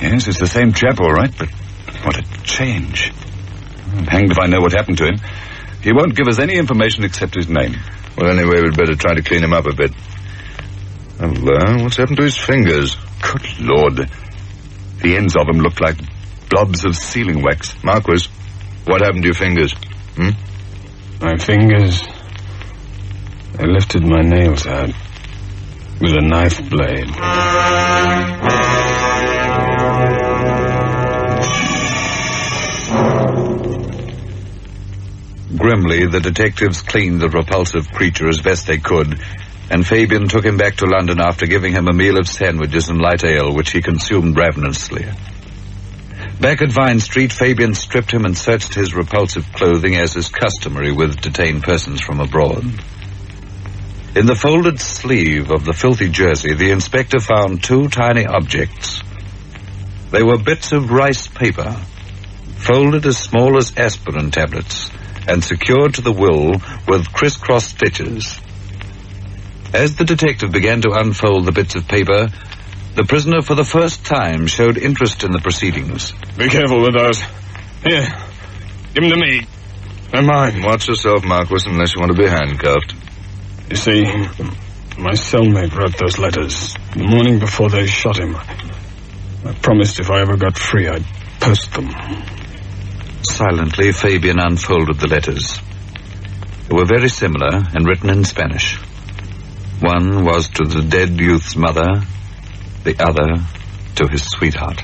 Yes, it's the same chap, all right, but what a change. I'm hanged if I know what happened to him. He won't give us any information except his name. Well, anyway, we'd better try to clean him up a bit. Well, what's happened to his fingers? Good Lord. The ends of them look like blobs of sealing wax. Marquess, what happened to your fingers? My fingers... I lifted my nails out with a knife blade. Grimly, the detectives cleaned the repulsive creature as best they could, and Fabian took him back to London after giving him a meal of sandwiches and light ale, which he consumed ravenously. Back at Vine Street, Fabian stripped him and searched his repulsive clothing as is customary with detained persons from abroad. In the folded sleeve of the filthy jersey, the inspector found 2 tiny objects. They were bits of rice paper, folded as small as aspirin tablets, and secured to the wool with crisscross stitches. As the detective began to unfold the bits of paper, the prisoner for the first time showed interest in the proceedings. Be careful with those. Here, give them to me. Am I? Watch yourself, Marquess, unless you want to be handcuffed. You see, my cellmate wrote those letters the morning before they shot him. I promised if I ever got free, I'd post them. Silently, Fabian unfolded the letters. They were very similar and written in Spanish. One was to the dead youth's mother, the other to his sweetheart.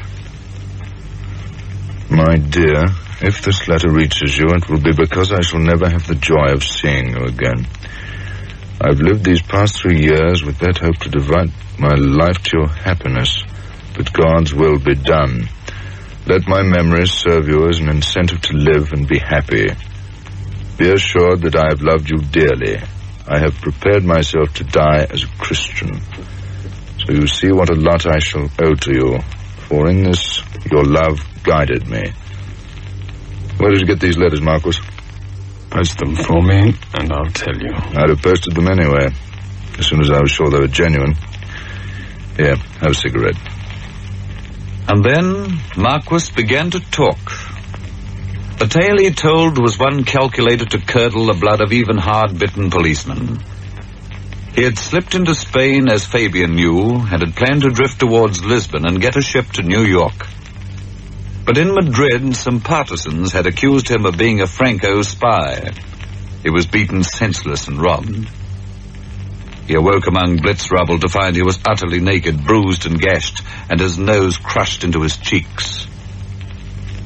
My dear, if this letter reaches you, it will be because I shall never have the joy of seeing you again. I've lived these past 3 years with that hope to devote my life to your happiness, but God's will be done. Let my memories serve you as an incentive to live and be happy. Be assured that I have loved you dearly. I have prepared myself to die as a Christian. So you see what a lot I shall owe to you, for in this your love guided me. Where did you get these letters, Marquess? Post them for me, and I'll tell you. I'd have posted them anyway, as soon as I was sure they were genuine. Here, have a cigarette. And then Marquess began to talk. The tale he told was one calculated to curdle the blood of even hard-bitten policemen. He had slipped into Spain, as Fabian knew, and had planned to drift towards Lisbon and get a ship to New York. But in Madrid, some partisans had accused him of being a Franco spy. He was beaten senseless and robbed. He awoke among blitz rubble to find he was utterly naked, bruised and gashed, and his nose crushed into his cheeks.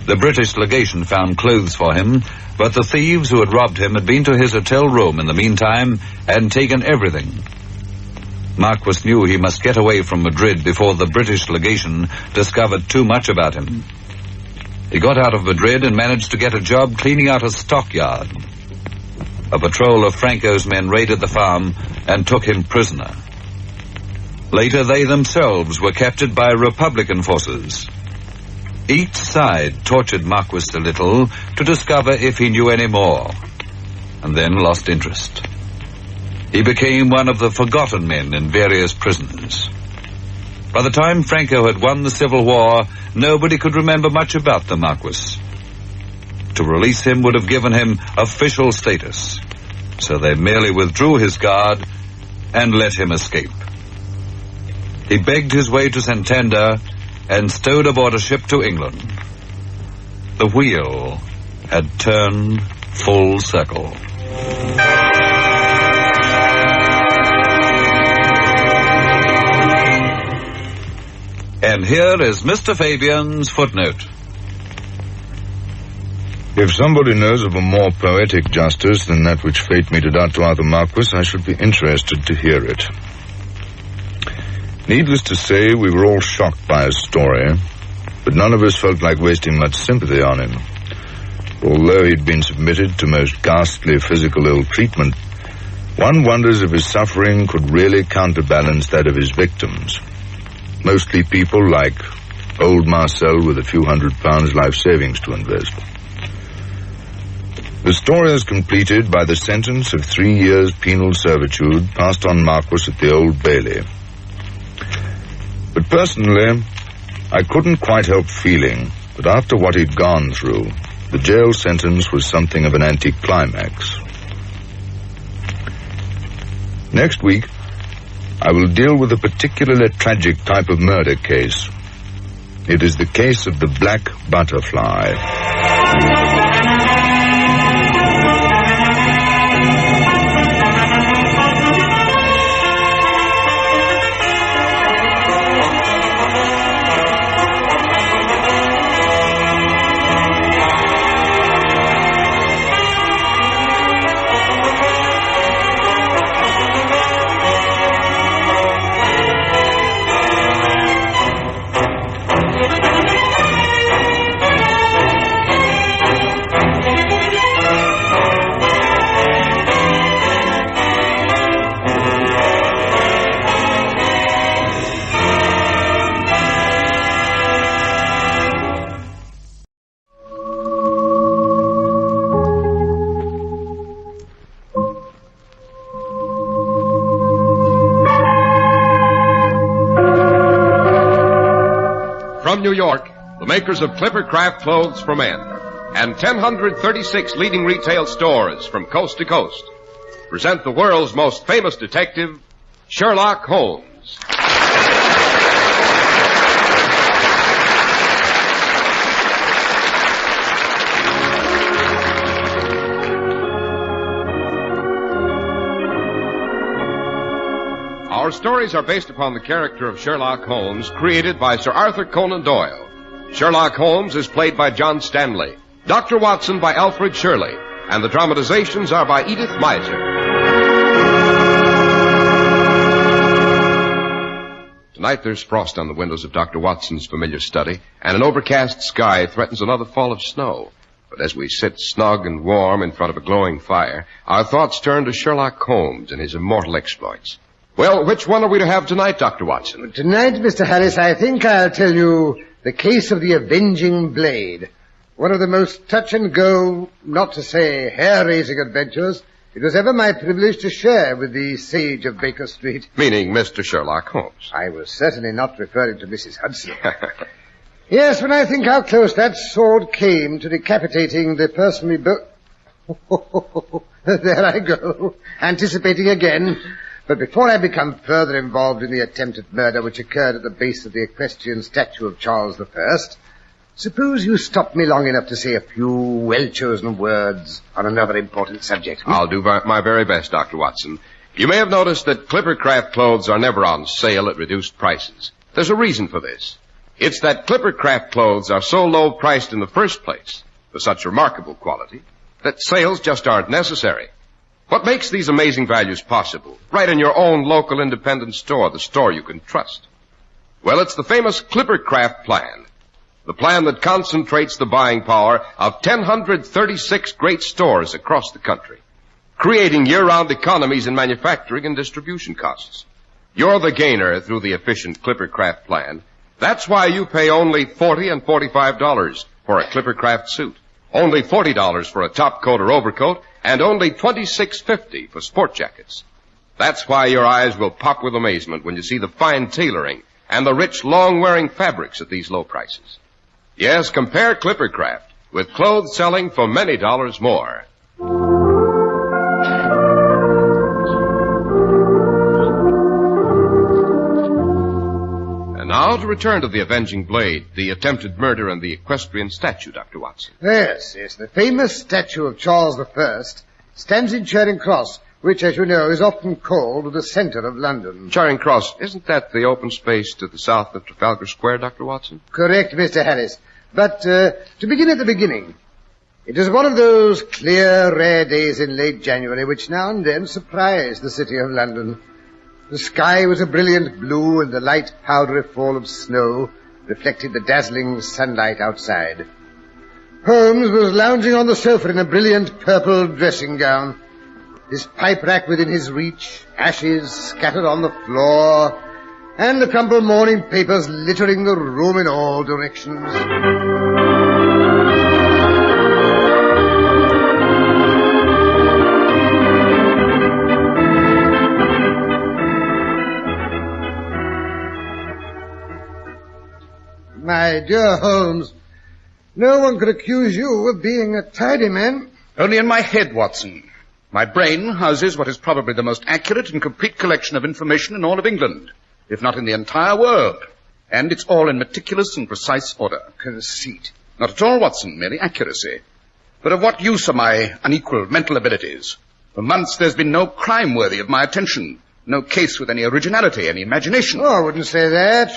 The British legation found clothes for him, but the thieves who had robbed him had been to his hotel room in the meantime and taken everything. Marquess knew he must get away from Madrid before the British legation discovered too much about him. He got out of Madrid and managed to get a job cleaning out a stockyard. A patrol of Franco's men raided the farm and took him prisoner. Later, they themselves were captured by Republican forces. Each side tortured Marquess a little to discover if he knew any more, and then lost interest. He became one of the forgotten men in various prisons. By the time Franco had won the Civil War, nobody could remember much about the Marquess. To release him would have given him official status, so they merely withdrew his guard and let him escape. He begged his way to Santander and stowed aboard a ship to England. The wheel had turned full circle. And here is Mr. Fabian's footnote. If somebody knows of a more poetic justice than that which fate meted out to Arthur Marquess, I should be interested to hear it. Needless to say, we were all shocked by his story, but none of us felt like wasting much sympathy on him. Although he'd been submitted to most ghastly physical ill-treatment, one wonders if his suffering could really counterbalance that of his victims. Mostly people like old Marcel with a few £100 life savings to invest. The story is completed by the sentence of 3 years penal servitude passed on Marquess at the Old Bailey. But personally, I couldn't quite help feeling that after what he'd gone through, the jail sentence was something of an anticlimax. Next week, I will deal with a particularly tragic type of murder case. It is the case of the black butterfly. From New York, the makers of Clipper Craft Clothes for Men, and 1,036 leading retail stores from coast to coast present the world's most famous detective, Sherlock Holmes. Our stories are based upon the character of Sherlock Holmes, created by Sir Arthur Conan Doyle. Sherlock Holmes is played by John Stanley, Dr. Watson by Alfred Shirley, and the dramatizations are by Edith Meiser. Tonight there's frost on the windows of Dr. Watson's familiar study, and an overcast sky threatens another fall of snow. But as we sit snug and warm in front of a glowing fire, our thoughts turn to Sherlock Holmes and his immortal exploits. Well, which one are we to have tonight, Dr. Watson? Tonight, Mr. Harris, I think I'll tell you the case of the Avenging Blade. One of the most touch-and-go, not to say hair-raising adventures it was ever my privilege to share with the sage of Baker Street. Meaning Mr. Sherlock Holmes. I was certainly not referring to Mrs. Hudson. Yes, when I think how close that sword came to decapitating the person we both... There I go, anticipating again. But before I become further involved in the attempted murder which occurred at the base of the equestrian statue of Charles I, suppose you stop me long enough to say a few well-chosen words on another important subject. I'll do my very best, Dr. Watson. You may have noticed that Clippercraft clothes are never on sale at reduced prices. There's a reason for this. It's that Clippercraft clothes are so low priced in the first place, for such remarkable quality, that sales just aren't necessary. What makes these amazing values possible? Right in your own local independent store, the store you can trust. Well, it's the famous Clippercraft plan. The plan that concentrates the buying power of 1,036 great stores across the country, creating year-round economies in manufacturing and distribution costs. You're the gainer through the efficient Clippercraft plan. That's why you pay only $40 and $45 for a Clippercraft suit, only $40 for a top coat or overcoat, and only $26.50 for sport jackets. That's why your eyes will pop with amazement when you see the fine tailoring and the rich, long-wearing fabrics at these low prices. Yes, compare Clippercraft with clothes selling for many dollars more. And now to return to the Avenging Blade, the attempted murder and the equestrian statue, Dr. Watson. Yes. The famous statue of Charles I stands in Charing Cross, which, as you know, is often called the centre of London. Charing Cross, isn't that the open space to the south of Trafalgar Square, Dr. Watson? Correct, Mr. Harris. But to begin at the beginning, it is one of those clear, rare days in late January which now and then surprise the city of London. The sky was a brilliant blue, and the light, powdery fall of snow reflected the dazzling sunlight outside. Holmes was lounging on the sofa in a brilliant purple dressing gown, his pipe rack within his reach, ashes scattered on the floor, and the crumpled morning papers littering the room in all directions. My dear Holmes, no one could accuse you of being a tidy man. Only in my head, Watson. My brain houses what is probably the most accurate and complete collection of information in all of England, if not in the entire world. And it's all in meticulous and precise order. Conceit. Not at all, Watson, merely accuracy. But of what use are my unequal mental abilities? For months there's been no crime worthy of my attention, no case with any originality, any imagination. Oh, I wouldn't say that.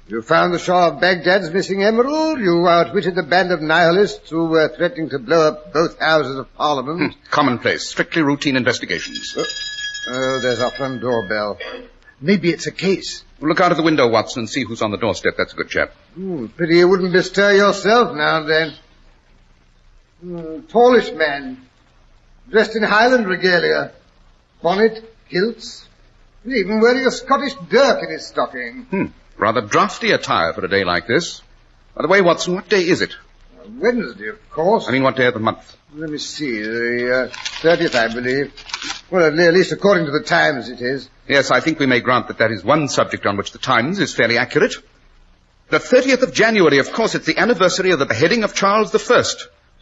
You found the Shah of Baghdad's missing emerald. You outwitted the band of nihilists who were threatening to blow up both houses of Parliament. Commonplace, strictly routine investigations. Oh, there's our front doorbell. Maybe it's a case. Well, look out of the window, Watson, and see who's on the doorstep. That's a good chap. Pity you wouldn't bestir yourself now and then. Tallish man, dressed in Highland regalia. Bonnet, kilts. He's even wearing a Scottish dirk in his stocking. Rather drafty attire for a day like this. By the way, Watson, what day is it? Wednesday, of course. I mean, what day of the month? Let me see. The 30th, I believe. Well, at least according to the Times, it is. Yes, I think we may grant that is one subject on which the Times is fairly accurate. The 30th of January, of course, it's the anniversary of the beheading of Charles I.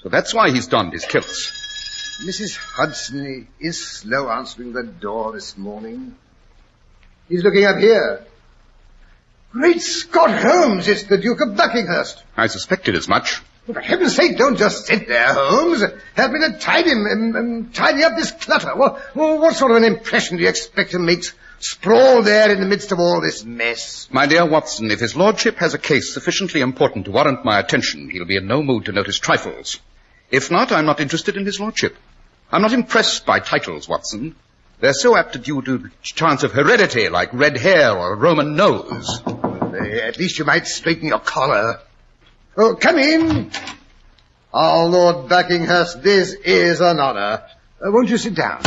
So that's why he's donned his kilts. Mrs. Hudson is slow answering the door this morning. He's looking up here. Great Scott, Holmes, it's the Duke of Buckinghurst. I suspected as much. For heaven's sake, don't just sit there, Holmes. Help me to tidy up this clutter. What sort of an impression do you expect to make sprawled there in the midst of all this mess? My dear Watson, if his lordship has a case sufficiently important to warrant my attention, he'll be in no mood to notice trifles. If not, I'm not interested in his lordship. I'm not impressed by titles, Watson. They're so apt to due to the chance of heredity, like red hair or a Roman nose. At least you might straighten your collar. Oh, come in. Oh, Lord Buckinghurst, this is an honor. Won't you sit down?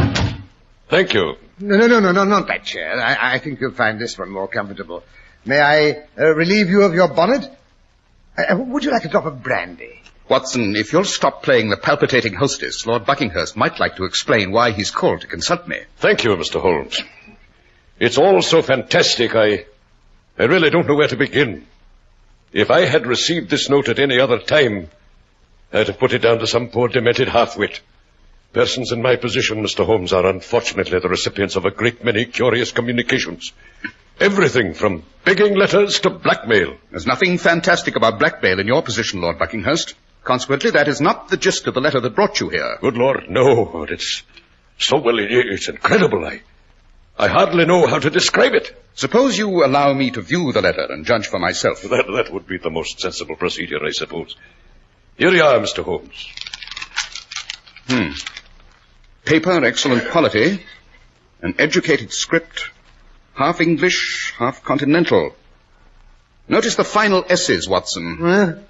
Thank you. No, not that chair. I think you'll find this one more comfortable. May I relieve you of your bonnet? Would you like a drop of brandy? Watson, if you'll stop playing the palpitating hostess, Lord Buckinghurst might like to explain why he's called to consult me. Thank you, Mr. Holmes. It's all so fantastic, I really don't know where to begin. If I had received this note at any other time, I'd have put it down to some poor demented half-wit. Persons in my position, Mr. Holmes, are unfortunately the recipients of a great many curious communications. Everything from begging letters to blackmail. There's nothing fantastic about blackmail in your position, Lord Buckinghurst. Consequently, that is not the gist of the letter that brought you here. Good Lord, no. It's incredible. I hardly know how to describe it. Suppose you allow me to view the letter and judge for myself. That would be the most sensible procedure, I suppose. Here you are, Mr. Holmes. Paper, excellent quality. An educated script. Half English, half continental. Notice the final S's, Watson.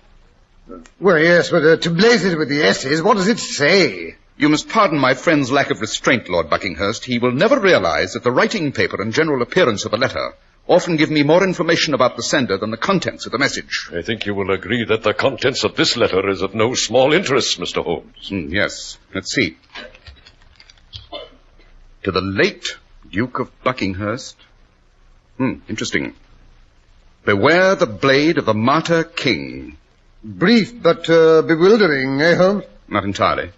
Well, yes, but to blaze it with the S's, what does it say? You must pardon my friend's lack of restraint, Lord Buckinghurst. He will never realize that the writing paper and general appearance of a letter often give me more information about the sender than the contents of the message. I think you will agree that the contents of this letter is of no small interest, Mr. Holmes. Yes. Let's see. To the late Duke of Buckinghurst. Interesting. Beware the blade of the martyr king. Brief but bewildering, eh, Holmes? Not entirely.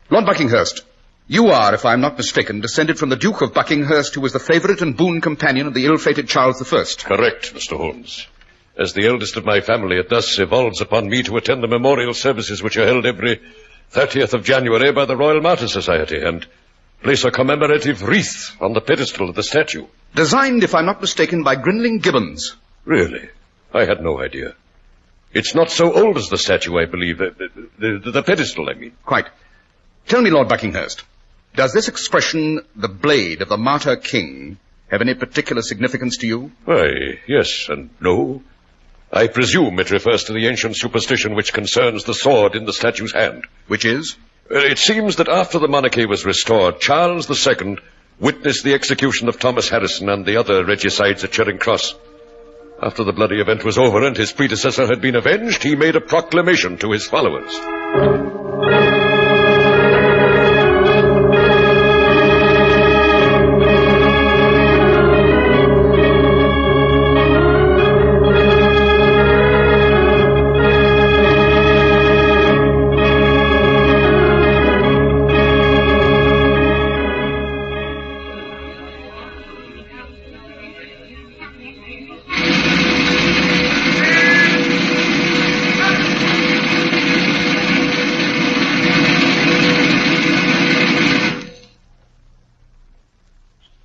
Lord Buckinghurst, you are, if I'm not mistaken, descended from the Duke of Buckinghurst, who was the favourite and boon companion of the ill-fated Charles I. Correct, Mr. Holmes. As the eldest of my family, it thus devolves upon me to attend the memorial services which are held every 30th of January by the Royal Martyr Society, and place a commemorative wreath on the pedestal of the statue. Designed, if I'm not mistaken, by Grinling Gibbons. Really? I had no idea. It's not so old as the statue, I believe. The pedestal, I mean. Quite. Tell me, Lord Buckinghurst, does this expression, the blade of the martyr king, have any particular significance to you? Why, yes and no. I presume it refers to the ancient superstition which concerns the sword in the statue's hand. Which is? It seems that after the monarchy was restored, Charles II witnessed the execution of Thomas Harrison and the other regicides at Charing Cross. After the bloody event was over and his predecessor had been avenged, he made a proclamation to his followers.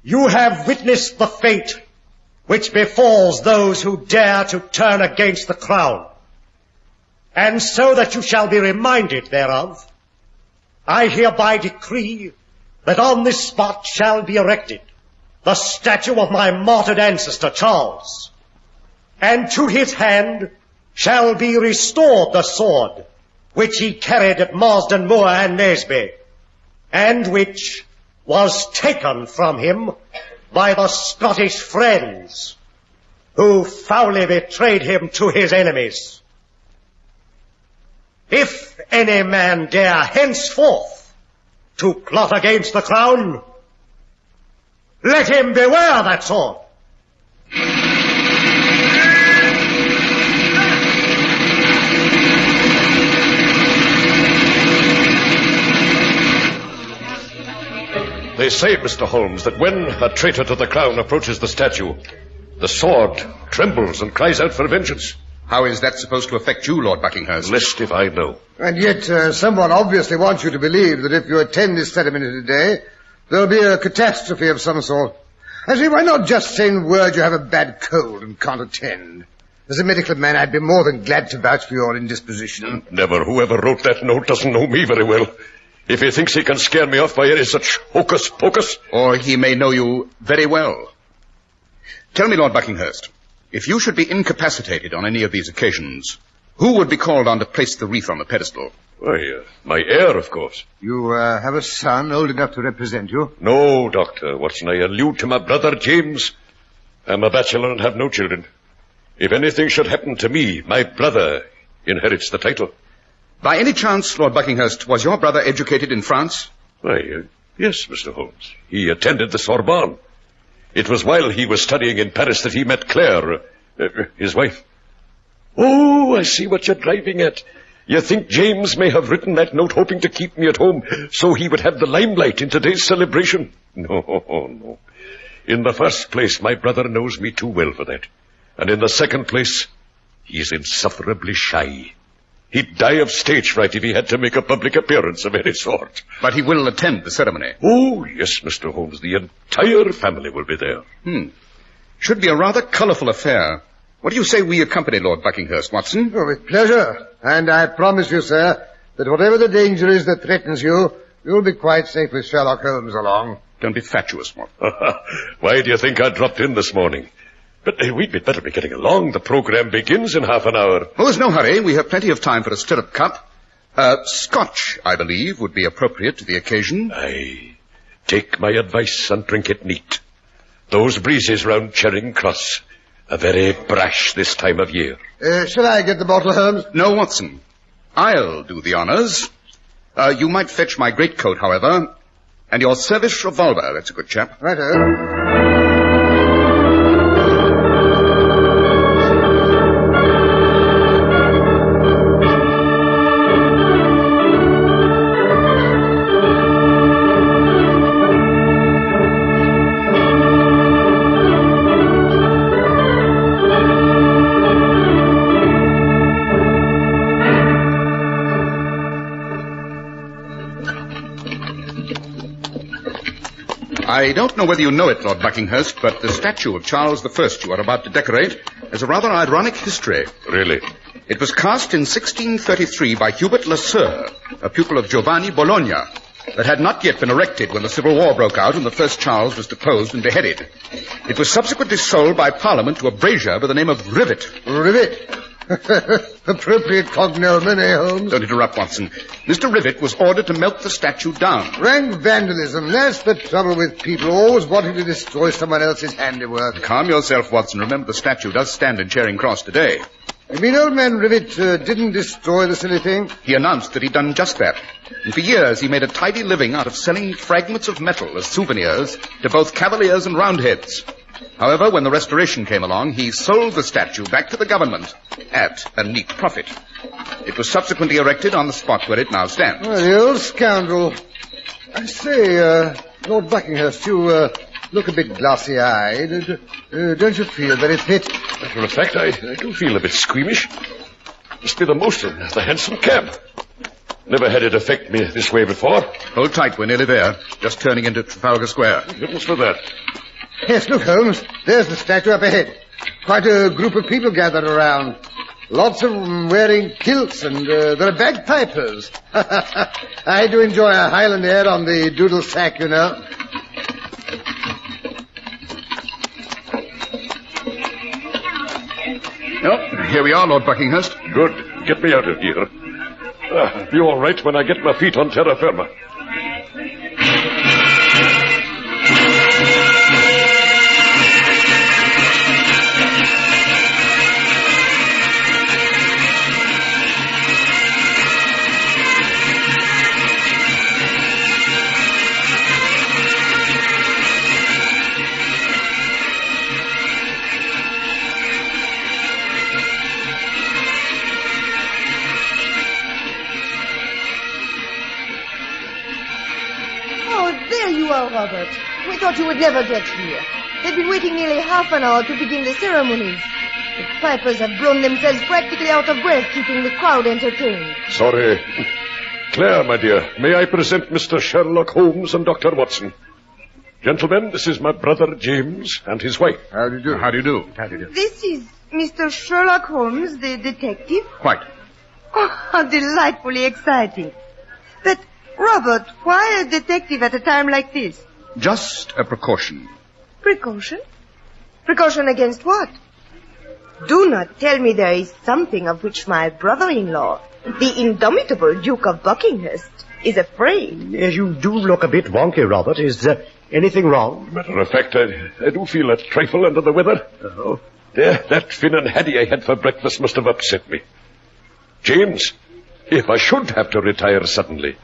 You have witnessed the fate which befalls those who dare to turn against the crown. And so that you shall be reminded thereof, I hereby decree that on this spot shall be erected the statue of my martyred ancestor Charles, and to his hand shall be restored the sword which he carried at Marsden Moor and Naseby, and which was taken from him by the Scottish friends who foully betrayed him to his enemies. If any man dare henceforth to plot against the crown, let him beware that sword. They say, Mr. Holmes, that when a traitor to the crown approaches the statue, the sword trembles and cries out for vengeance. How is that supposed to affect you, Lord Buckinghurst? Lest if I know. And yet, someone obviously wants you to believe that if you attend this ceremony today, there'll be a catastrophe of some sort. I say, why not just send word you have a bad cold and can't attend? As a medical man, I'd be more than glad to vouch for your indisposition. Never. Whoever wrote that note doesn't know me very well. If he thinks he can scare me off by any such hocus-pocus... Or he may know you very well. Tell me, Lord Buckinghurst, if you should be incapacitated on any of these occasions, who would be called on to place the wreath on the pedestal? Why, my heir, of course. You have a son old enough to represent you? No, Dr. Watson. I allude to my brother James. I'm a bachelor and have no children. If anything should happen to me, my brother inherits the title. By any chance, Lord Buckinghurst, was your brother educated in France? Why, yes, Mr. Holmes. He attended the Sorbonne. It was while he was studying in Paris that he met Claire, his wife. Oh, I see what you're driving at. You think James may have written that note hoping to keep me at home so he would have the limelight in today's celebration? No. In the first place, my brother knows me too well for that. And in the second place, he's insufferably shy. He'd die of stage fright if he had to make a public appearance of any sort. But he will attend the ceremony. Oh, yes, Mr. Holmes. The entire family will be there. Should be a rather colourful affair. What do you say we accompany Lord Buckinghurst, Watson? Oh, with pleasure. And I promise you, sir, that whatever the danger is that threatens you, you'll be quite safe with Sherlock Holmes along. Don't be fatuous, Watson. Why do you think I dropped in this morning? But we'd better be getting along. The program begins in half an hour. Oh, there's no hurry. We have plenty of time for a stirrup cup. Scotch, I believe, would be appropriate to the occasion. Aye. Take my advice and drink it neat. Those breezes round Charing Cross are very brash this time of year. Shall I get the bottle, Holmes? No, Watson. I'll do the honours. You might fetch my greatcoat, however, and your service revolver. That's a good chap. Righto. I don't know whether you know it, Lord Buckinghurst, but the statue of Charles I you are about to decorate has a rather ironic history. Really? It was cast in 1633 by Hubert Lesueur, a pupil of Giovanni Bologna, that had not yet been erected when the Civil War broke out and the first Charles was deposed and beheaded. It was subsequently sold by Parliament to a brazier by the name of Rivet. Rivet? Appropriate cognomen, eh, Holmes? Don't interrupt, Watson. Mr. Rivet was ordered to melt the statue down. Rank vandalism. That's the trouble with people always wanting to destroy someone else's handiwork. Calm yourself, Watson. Remember, the statue does stand in Charing Cross today. You mean old man Rivet didn't destroy the silly thing? He announced that he'd done just that. And for years, he made a tidy living out of selling fragments of metal as souvenirs to both cavaliers and roundheads. However, when the Restoration came along, he sold the statue back to the government at a neat profit. It was subsequently erected on the spot where it now stands. Oh, the old scoundrel. I say, Lord Buckinghurst, you look a bit glossy-eyed. Don't you feel very fit? Matter of fact, I do feel a bit squeamish. Must be the most in the handsome cab. Never had it affect me this way before. Hold tight, we're nearly there. Just turning into Trafalgar Square. Goodness for that. Yes, look, Holmes. There's the statue up ahead. Quite a group of people gathered around. Lots of them wearing kilts, and there are bagpipers. I do enjoy a Highland air on the doodle sack, you know. Oh, here we are, Lord Buckinghurst. Good. Get me out of here. Be all right when I get my feet on terra firma. There you are, Robert. We thought you would never get here. They've been waiting nearly half an hour to begin the ceremonies. The pipers have blown themselves practically out of breath keeping the crowd entertained. Sorry. Claire, my dear, may I present Mr. Sherlock Holmes and Dr. Watson? Gentlemen, this is my brother James and his wife. How do you do? How do you do? How do you do? This is Mr. Sherlock Holmes, the detective. Quite. Oh, how delightfully exciting. But, Robert, why a detective at a time like this? Just a precaution. Precaution? Precaution against what? Do not tell me there is something of which my brother-in-law, the indomitable Duke of Buckingham, is afraid. Yes, you do look a bit wonky, Robert. Is anything wrong? Matter of fact, I do feel a trifle under the weather. Oh. There, that Finn and Haddie I had for breakfast must have upset me. James, if I should have to retire suddenly,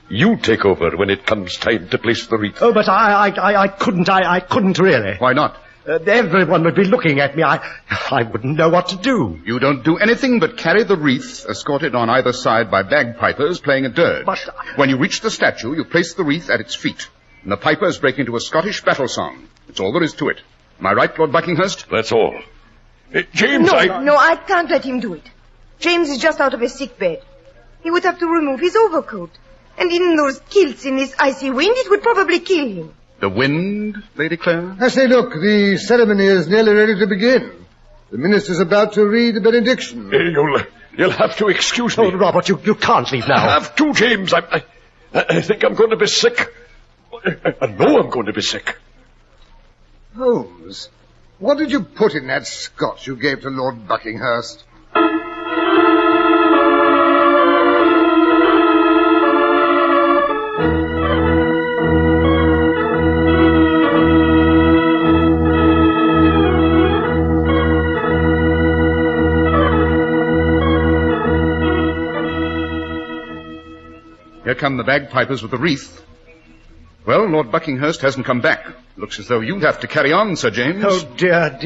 you take over when it comes time to place the wreath. Oh, but I couldn't. I couldn't really. Why not? Everyone would be looking at me. I wouldn't know what to do. You don't do anything but carry the wreath, escorted on either side by bagpipers playing a dirge. But when you reach the statue, you place the wreath at its feet, and the pipers break into a Scottish battle song. That's all there is to it. Am I right, Lord Buckinghurst? That's all. James, No, I can't let him do it. James is just out of a sick bed. He would have to remove his overcoat. And in those kilts in this icy wind, it would probably kill him. The wind, Lady Claire? I say, look, the ceremony is nearly ready to begin. The minister's about to read the benediction. You'll have to excuse me. Oh, Robert, you can't leave now. I have to, James. I think I'm going to be sick. I know I'm going to be sick. Holmes, what did you put in that scotch you gave to Lord Buckinghurst? Here come the bagpipers with the wreath. Well, Lord Buckinghurst hasn't come back. Looks as though you'll have to carry on, Sir James. Oh, dear,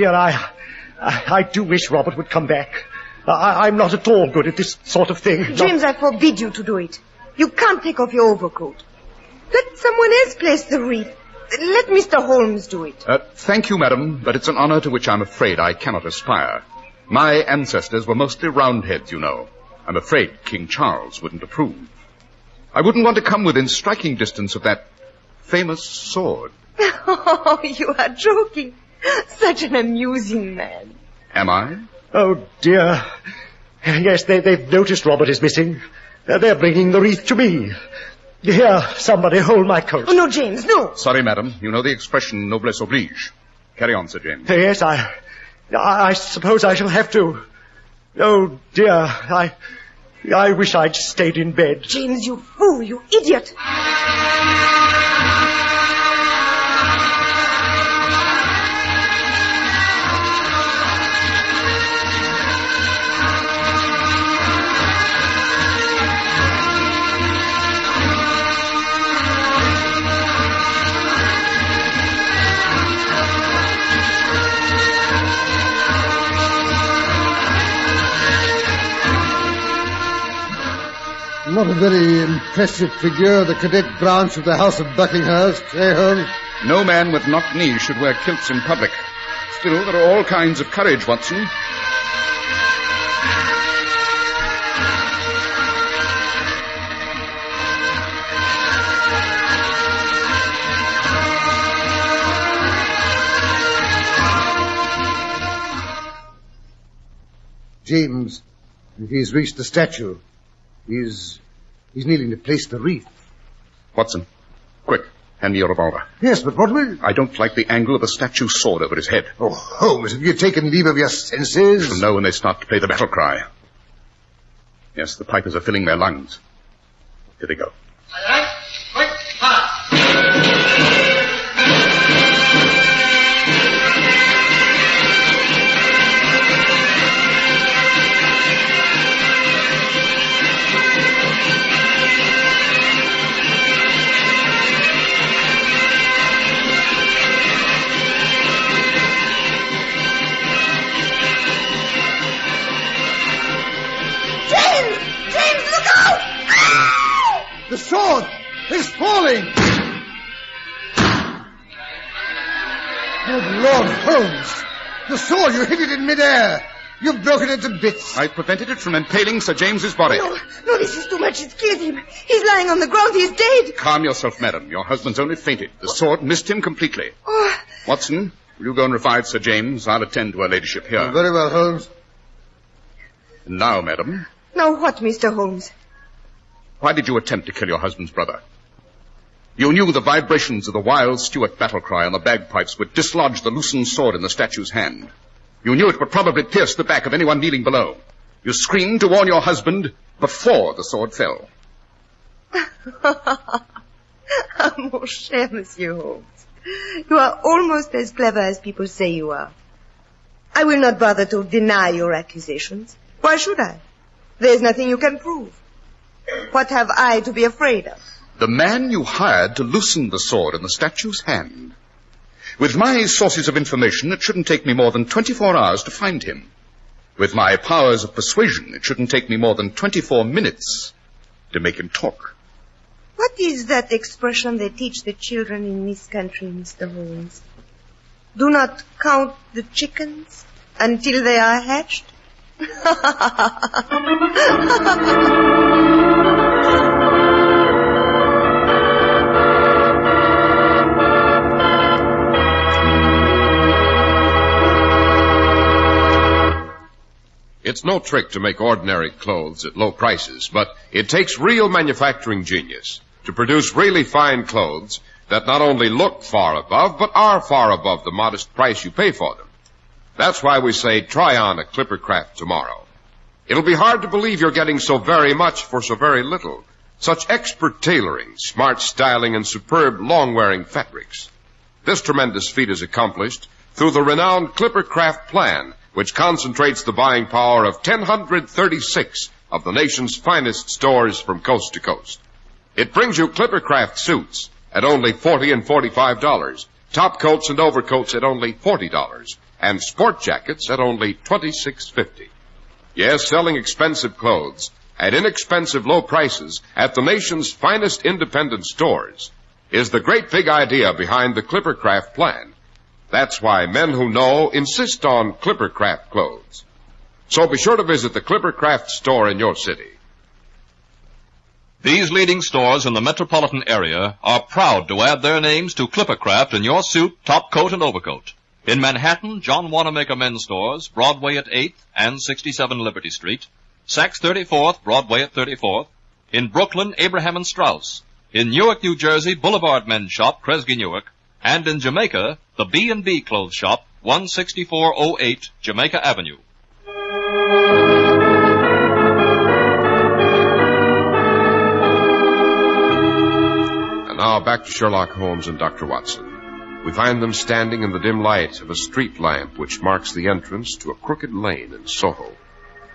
I do wish Robert would come back. I'm not at all good at this sort of thing. James, I forbid you to do it. You can't take off your overcoat. Let someone else place the wreath. Let Mr. Holmes do it. Thank you, madam, but it's an honor to which I'm afraid I cannot aspire. My ancestors were mostly Roundheads, you know. I'm afraid King Charles wouldn't approve. I wouldn't want to come within striking distance of that famous sword. Oh, you are joking. Such an amusing man. Am I? Oh, dear. Yes, they've noticed Robert is missing. They're bringing the wreath to me. Here, somebody hold my coat. Oh, no, James, no. Sorry, madam. You know the expression noblesse oblige. Carry on, Sir James. Yes, I suppose I shall have to. Oh, dear, I wish I'd stayed in bed. James, you fool, you idiot. Not a very impressive figure, the cadet branch of the House of Buckinghurst, eh, Holmes? No man with knocked knees should wear kilts in public. Still, there are all kinds of courage, Watson. James, if he's reached the statue, he's kneeling to place the wreath. Watson, quick, hand me your revolver. Yes, but what will... I don't like the angle of the statue's sword over his head. Oh, Holmes, have you taken leave of your senses? You'll know when they start to play the battle cry. Yes, the pipers are filling their lungs. Here they go. The sword is falling! Good Lord, Holmes! The sword, you hit it in midair. You've broken it to bits. I prevented it from impaling Sir James's body. No, this is too much. It's killed him. He's lying on the ground. He's dead. Calm yourself, madam. Your husband's only fainted. The sword missed him completely. Oh. Watson, will you go and revive Sir James? I'll attend to her ladyship here. Very well, Holmes. And now, madam, Now what, Mr. Holmes? why did you attempt to kill your husband's brother? You knew the vibrations of the wild Stuart battle cry on the bagpipes would dislodge the loosened sword in the statue's hand. You knew it would probably pierce the back of anyone kneeling below. You screamed to warn your husband before the sword fell. Mon cher Monsieur Holmes, you are almost as clever as people say you are. I will not bother to deny your accusations. Why should I? There's nothing you can prove. What have I to be afraid of? The man you hired to loosen the sword in the statue's hand. With my sources of information, it shouldn't take me more than 24 hours to find him. With my powers of persuasion, it shouldn't take me more than 24 minutes to make him talk. What is that expression they teach the children in this country, Mr. Holmes? Do not count the chickens until they are hatched? It's no trick to make ordinary clothes at low prices, but it takes real manufacturing genius to produce really fine clothes that not only look far above, but are far above the modest price you pay for them. That's why we say try on a Clipper Craft tomorrow. It'll be hard to believe you're getting so very much for so very little. Such expert tailoring, smart styling, and superb long-wearing fabrics. This tremendous feat is accomplished through the renowned Clipper Craft plan, which concentrates the buying power of 1,036 of the nation's finest stores from coast to coast. It brings you Clipper Craft suits at only $40 and $45, top coats and overcoats at only $40, and sport jackets at only $26.50. Yes, selling expensive clothes at inexpensive low prices at the nation's finest independent stores is the great big idea behind the Clipper Craft plan. That's why men who know insist on Clipper Craft clothes. So be sure to visit the Clipper Craft store in your city. These leading stores in the metropolitan area are proud to add their names to Clipper Craft in your suit, top coat, and overcoat. In Manhattan, John Wanamaker Men's Stores, Broadway at 8th and 67 Liberty Street. Saks 34th, Broadway at 34th. In Brooklyn, Abraham and Strauss. In Newark, New Jersey, Boulevard Men's Shop, Kresge Newark. And in Jamaica, the B&B Clothes Shop, 16408 Jamaica Avenue. And now back to Sherlock Holmes and Dr. Watson. We find them standing in the dim light of a street lamp which marks the entrance to a crooked lane in Soho.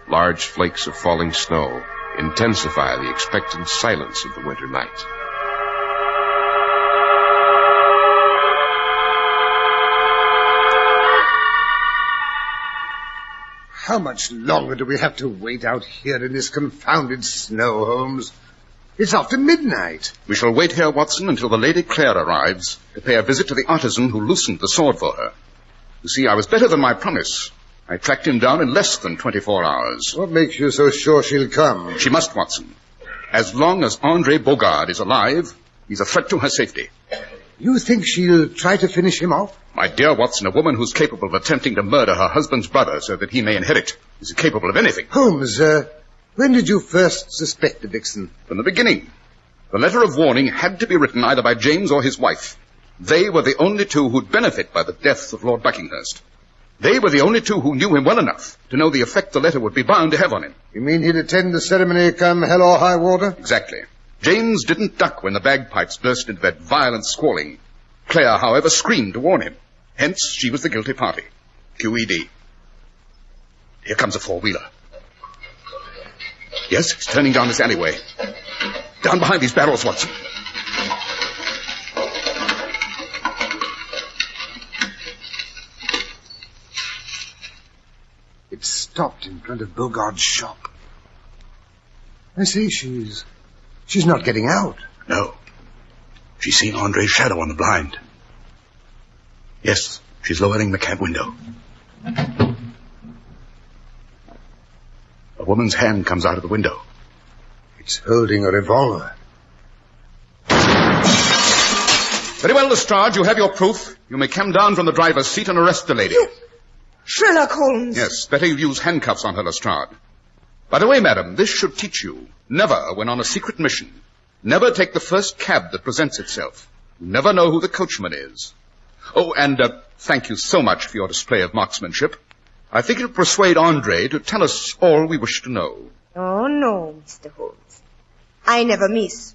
Large flakes of falling snow intensify the expectant silence of the winter night. How much longer do we have to wait out here in this confounded snow, Holmes? It's after midnight. We shall wait here, Watson, until the Lady Clare arrives to pay a visit to the artisan who loosened the sword for her. You see, I was better than my promise. I tracked him down in less than 24 hours. What makes you so sure she'll come? She must, Watson. As long as Andre Bogard is alive, he's a threat to her safety. You think she'll try to finish him off? My dear Watson, a woman who's capable of attempting to murder her husband's brother so that he may inherit is capable of anything. Holmes, when did you first suspect the vixen? From the beginning. The letter of warning had to be written either by James or his wife. They were the only two who'd benefit by the death of Lord Buckinghurst. They were the only two who knew him well enough to know the effect the letter would be bound to have on him. You mean he'd attend the ceremony come hell or high water? Exactly. James didn't duck when the bagpipes burst into that violent squalling. Claire, however, screamed to warn him. Hence, she was the guilty party. QED. Here comes a four-wheeler. Yes, it's turning down this alleyway. Down behind these barrels, Watson. It stopped in front of Bogard's shop. I see she's not getting out. No. She's seen Andre's shadow on the blind. Yes, She's lowering the cab window. A woman's hand comes out of the window. It's holding a revolver. Very well, Lestrade, you have your proof. You may come down from the driver's seat and arrest the lady. Sherlock Holmes. Yes, better you use handcuffs on her, Lestrade. By the way, madam, this should teach you. Never, when on a secret mission, never take the first cab that presents itself. You never know who the coachman is. Oh, and thank you so much for your display of marksmanship. I think it'll persuade Andre to tell us all we wish to know. Oh, no, Mr. Holmes. I never miss.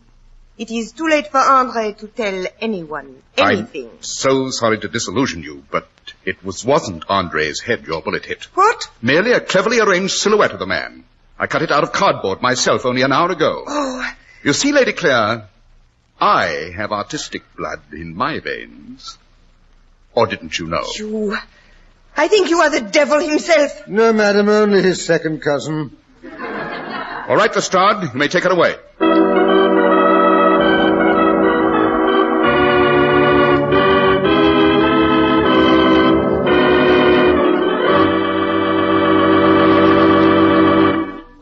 It is too late for Andre to tell anyone anything. I'm so sorry to disillusion you, but it wasn't Andre's head your bullet hit. What? Merely a cleverly arranged silhouette of the man. I cut it out of cardboard myself only an hour ago. Oh. You see, Lady Claire, I have artistic blood in my veins. Or didn't you know? You... I think you are the devil himself. No, madam, only his second cousin. All right, Lestrade, you may take it away.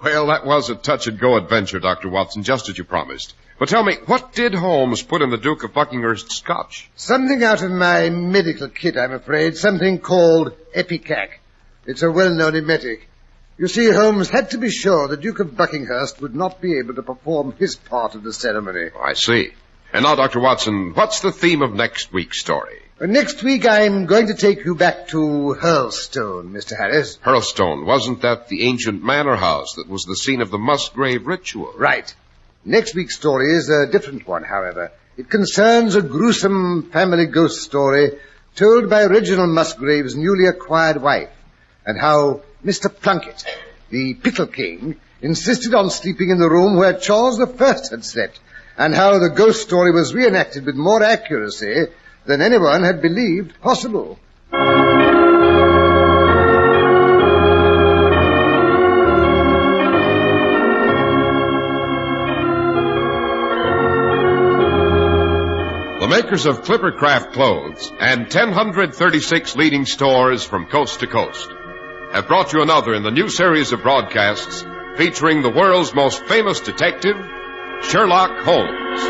Well, that was a touch-and-go adventure, Dr. Watson, just as you promised. But tell me, what did Holmes put in the Duke of Buckinghurst's scotch? Something out of my medical kit, I'm afraid. Something called Epicac. It's a well-known emetic. You see, Holmes had to be sure the Duke of Buckinghurst would not be able to perform his part of the ceremony. Oh, I see. And now, Dr. Watson, what's the theme of next week's story? Next week, I'm going to take you back to Hurlstone, Mr. Harris. Hurlstone, wasn't that the ancient manor house that was the scene of the Musgrave ritual? Right. Next week's story is a different one, however. It concerns a gruesome family ghost story told by Reginald Musgrave's newly acquired wife, and how Mr. Plunkett, the Pickle King, insisted on sleeping in the room where Charles I had slept, and how the ghost story was reenacted with more accuracy than anyone had believed possible. The makers of Clippercraft clothes and 1,036 leading stores from coast to coast have brought you another in the new series of broadcasts featuring the world's most famous detective, Sherlock Holmes.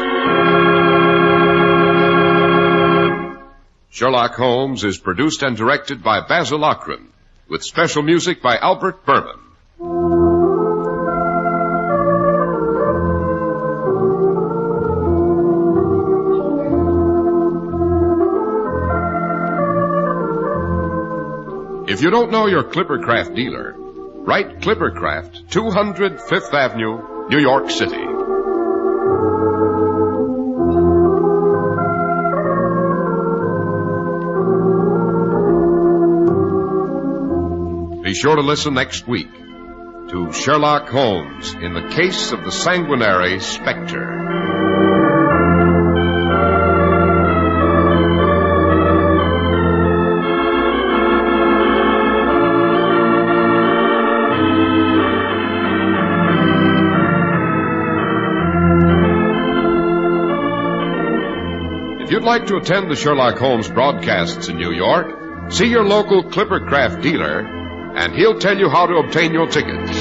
Sherlock Holmes is produced and directed by Basil Lochran, with special music by Albert Berman. If you don't know your Clippercraft dealer, write Clippercraft, 200 Fifth Avenue, New York City. Be sure to listen next week to Sherlock Holmes in the case of the sanguinary Spectre. If you'd like to attend the Sherlock Holmes broadcasts in New York, see your local Clippercraft dealer, and he'll tell you how to obtain your tickets. This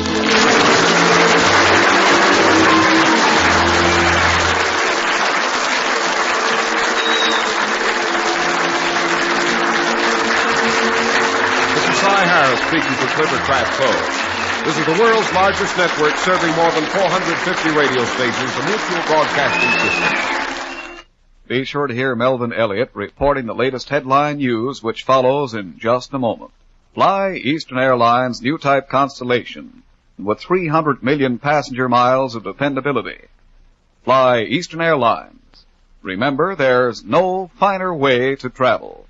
is Cy Harris speaking for Clippercraft Clothes. This is the world's largest network serving more than 450 radio stations, a mutual broadcasting system. Be sure to hear Melvin Elliott reporting the latest headline news, which follows in just a moment. Fly Eastern Airlines' new type Constellation with 300 million passenger miles of dependability. Fly Eastern Airlines. Remember, there's no finer way to travel.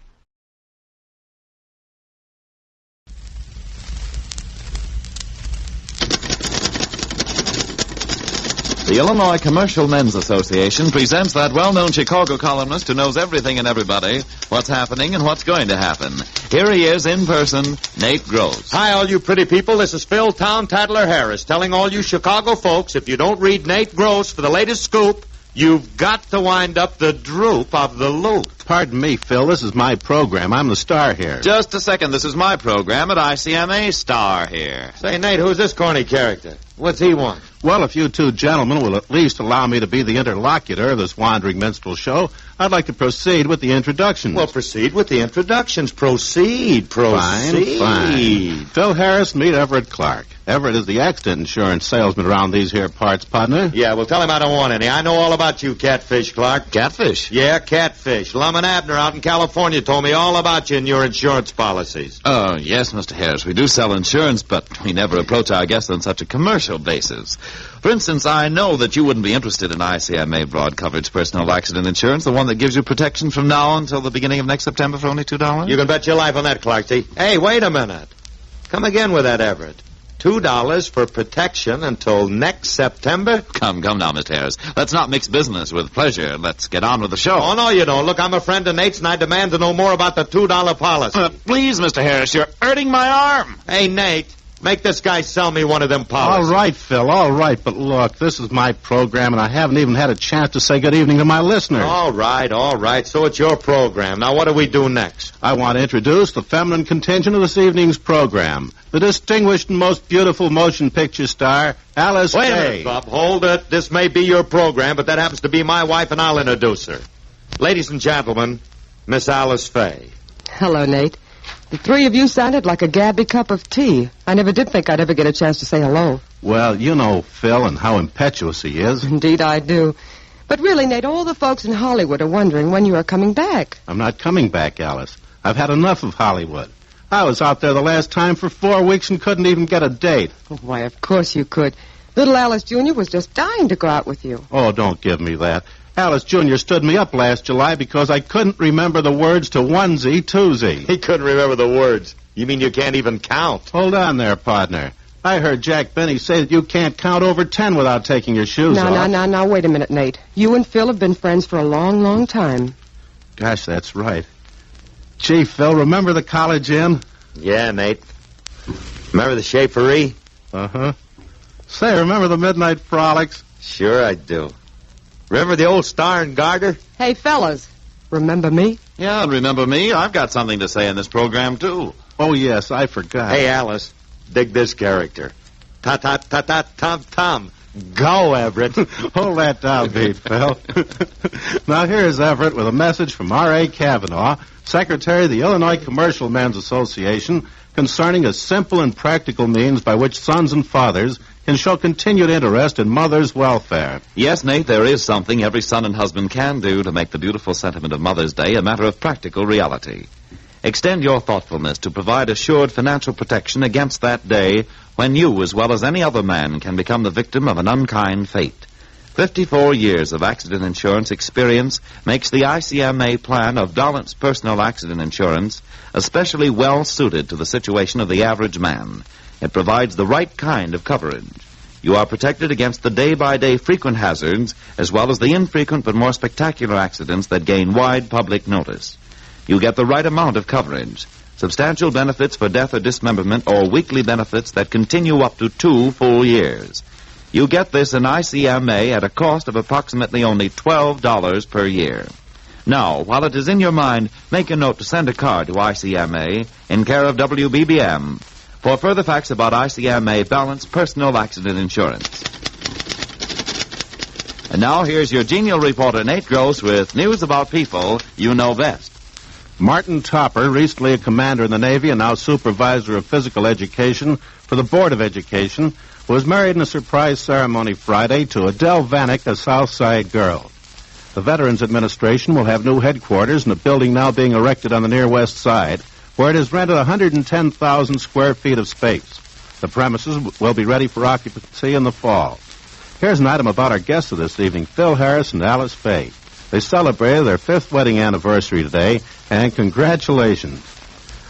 The Illinois Commercial Men's Association presents that well-known Chicago columnist who knows everything and everybody, what's happening and what's going to happen. Here he is in person, Nate Gross. Hi, all you pretty people. This is Phil Town Tattler Harris telling all you Chicago folks, if you don't read Nate Gross for the latest scoop, You've got to wind up the droop of the loop. Pardon me, Phil. This is my program. I'm the star here. Just a second. This is my program at ICMA Star here. Say, Nate, who's this corny character? What's he want? Well, if you two gentlemen will at least allow me to be the interlocutor of this wandering minstrel show, I'd like to proceed with the introductions. Well, proceed with the introductions. Proceed. Fine. Phil Harris, meet Everett Clark. Everett is the accident insurance salesman around these here parts, partner. Yeah, well, tell him I don't want any. I know all about you, Catfish Clark. Catfish? Yeah, Catfish. Lum and Abner out in California told me all about you and your insurance policies. Oh, yes, Mr. Harris. We do sell insurance, but we never approach our guests on such a commercial basis. For instance, I know that you wouldn't be interested in ICMA broad coverage personal accident insurance, the one that gives you protection from now until the beginning of next September for only $2. You can bet your life on that, Clarksy. Hey, wait a minute. Come again with that, Everett. $2 for protection until next September? Come now, Mr. Harris. Let's not mix business with pleasure. Let's get on with the show. Oh, no, you don't. Look, I'm a friend of Nate's, and I demand to know more about the $2 policy. Please, Mr. Harris, you're hurting my arm. Hey, Nate, make this guy sell me one of them policies. All right, Phil, all right. But look, this is my program, and I haven't even had a chance to say good evening to my listeners. All right. So it's your program. Now, what do we do next? I want to introduce the feminine contingent of this evening's program. The distinguished and most beautiful motion picture star, Alice Wait a Faye. minute, Bob. Hold it. This may be your program, but that happens to be my wife, and I'll introduce her. Ladies and gentlemen, Miss Alice Faye. Hello, Nate. The three of you sounded like a gabby cup of tea. I never did think I'd ever get a chance to say hello. Well, you know Phil and how impetuous he is. Indeed I do. But really, Nate, all the folks in Hollywood are wondering when you are coming back. I'm not coming back, Alice. I've had enough of Hollywood. I was out there the last time for 4 weeks and couldn't even get a date. Oh, why, of course you could. Little Alice Jr. was just dying to go out with you. Oh, don't give me that. Alice Jr. stood me up last July because I couldn't remember the words to onesie, twosie. He couldn't remember the words. You mean you can't even count? Hold on there, partner. I heard Jack Benny say that you can't count over 10 without taking your shoes off. Now, wait a minute, Nate. You and Phil have been friends for a long, long time. Gosh, that's right. Gee, Phil, remember the College Inn? Yeah, Nate. Remember the Shapery? Uh-huh. Say, remember the Midnight Frolics? Sure I do. Remember the old Star and Garter? Hey, fellas, remember me? Yeah, remember me? I've got something to say in this program, too. Oh, yes, I forgot. Hey, Alice, dig this character. Ta-ta-ta-ta-tom-tom. Go, Everett. Hold that down, Pete, Phil. Now, here's Everett with a message from R.A. Kavanaugh, Secretary of the Illinois Commercial Men's Association, concerning a simple and practical means by which sons and fathers can show continued interest in mother's welfare. Yes, Nate, there is something every son and husband can do to make the beautiful sentiment of Mother's Day a matter of practical reality. Extend your thoughtfulness to provide assured financial protection against that day when you, as well as any other man, can become the victim of an unkind fate. 54 years of accident insurance experience makes the ICMA plan of Dollant's personal accident insurance especially well suited to the situation of the average man. It provides the right kind of coverage. You are protected against the day-by-day frequent hazards as well as the infrequent but more spectacular accidents that gain wide public notice. You get the right amount of coverage, substantial benefits for death or dismemberment, or weekly benefits that continue up to 2 full years. You get this in ICMA at a cost of approximately only $12 per year. Now, while it is in your mind, make a note to send a card to ICMA in care of WBBM for further facts about ICMA balanced personal accident insurance. And now here's your genial reporter, Nate Gross, with news about people you know best. Martin Topper, recently a commander in the Navy and now supervisor of physical education for the Board of Education, was married in a surprise ceremony Friday to Adele Vanek, a South Side girl. The Veterans Administration will have new headquarters in a building now being erected on the near west side, where it has rented 110,000 square feet of space. The premises will be ready for occupancy in the fall. Here's an item about our guests of this evening, Phil Harris and Alice Faye. They celebrated their 5th wedding anniversary today, and congratulations.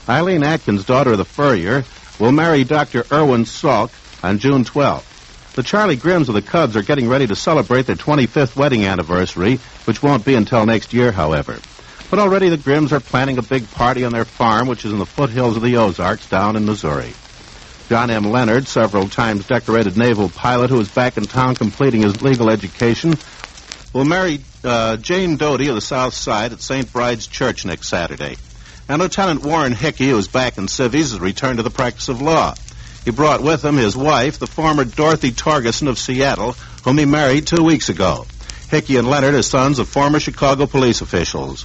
Eileen Atkins, daughter of the furrier, will marry Dr. Irwin Salk on June 12th. The Charlie Grimms of the Cubs are getting ready to celebrate their 25th wedding anniversary, which won't be until next year, however. But already the Grimms are planning a big party on their farm, which is in the foothills of the Ozarks down in Missouri. John M. Leonard, several times decorated naval pilot who is back in town completing his legal education, will marry Jane Doty of the South Side at St. Bride's Church next Saturday. And Lieutenant Warren Hickey, who is back in civvies, has returned to the practice of law. He brought with him his wife, the former Dorothy Torgeson of Seattle, whom he married 2 weeks ago. Hickey and Leonard are sons of former Chicago police officials.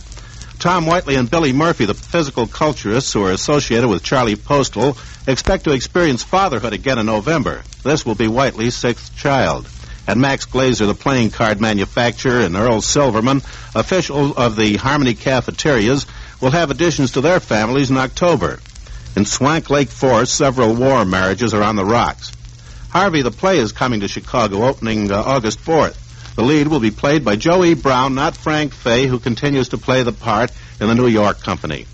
Tom Whiteley and Billy Murphy, the physical culturists who are associated with Charlie Postal, expect to experience fatherhood again in November. This will be Whiteley's 6th child. And Max Glazer, the playing card manufacturer, and Earl Silverman, official of the Harmony Cafeterias, will have additions to their families in October. In Swank Lake Forest, several war marriages are on the rocks. Harvey the Play is coming to Chicago, opening August 4th. The lead will be played by Joe E. Brown, not Frank Fay, who continues to play the part in the New York company.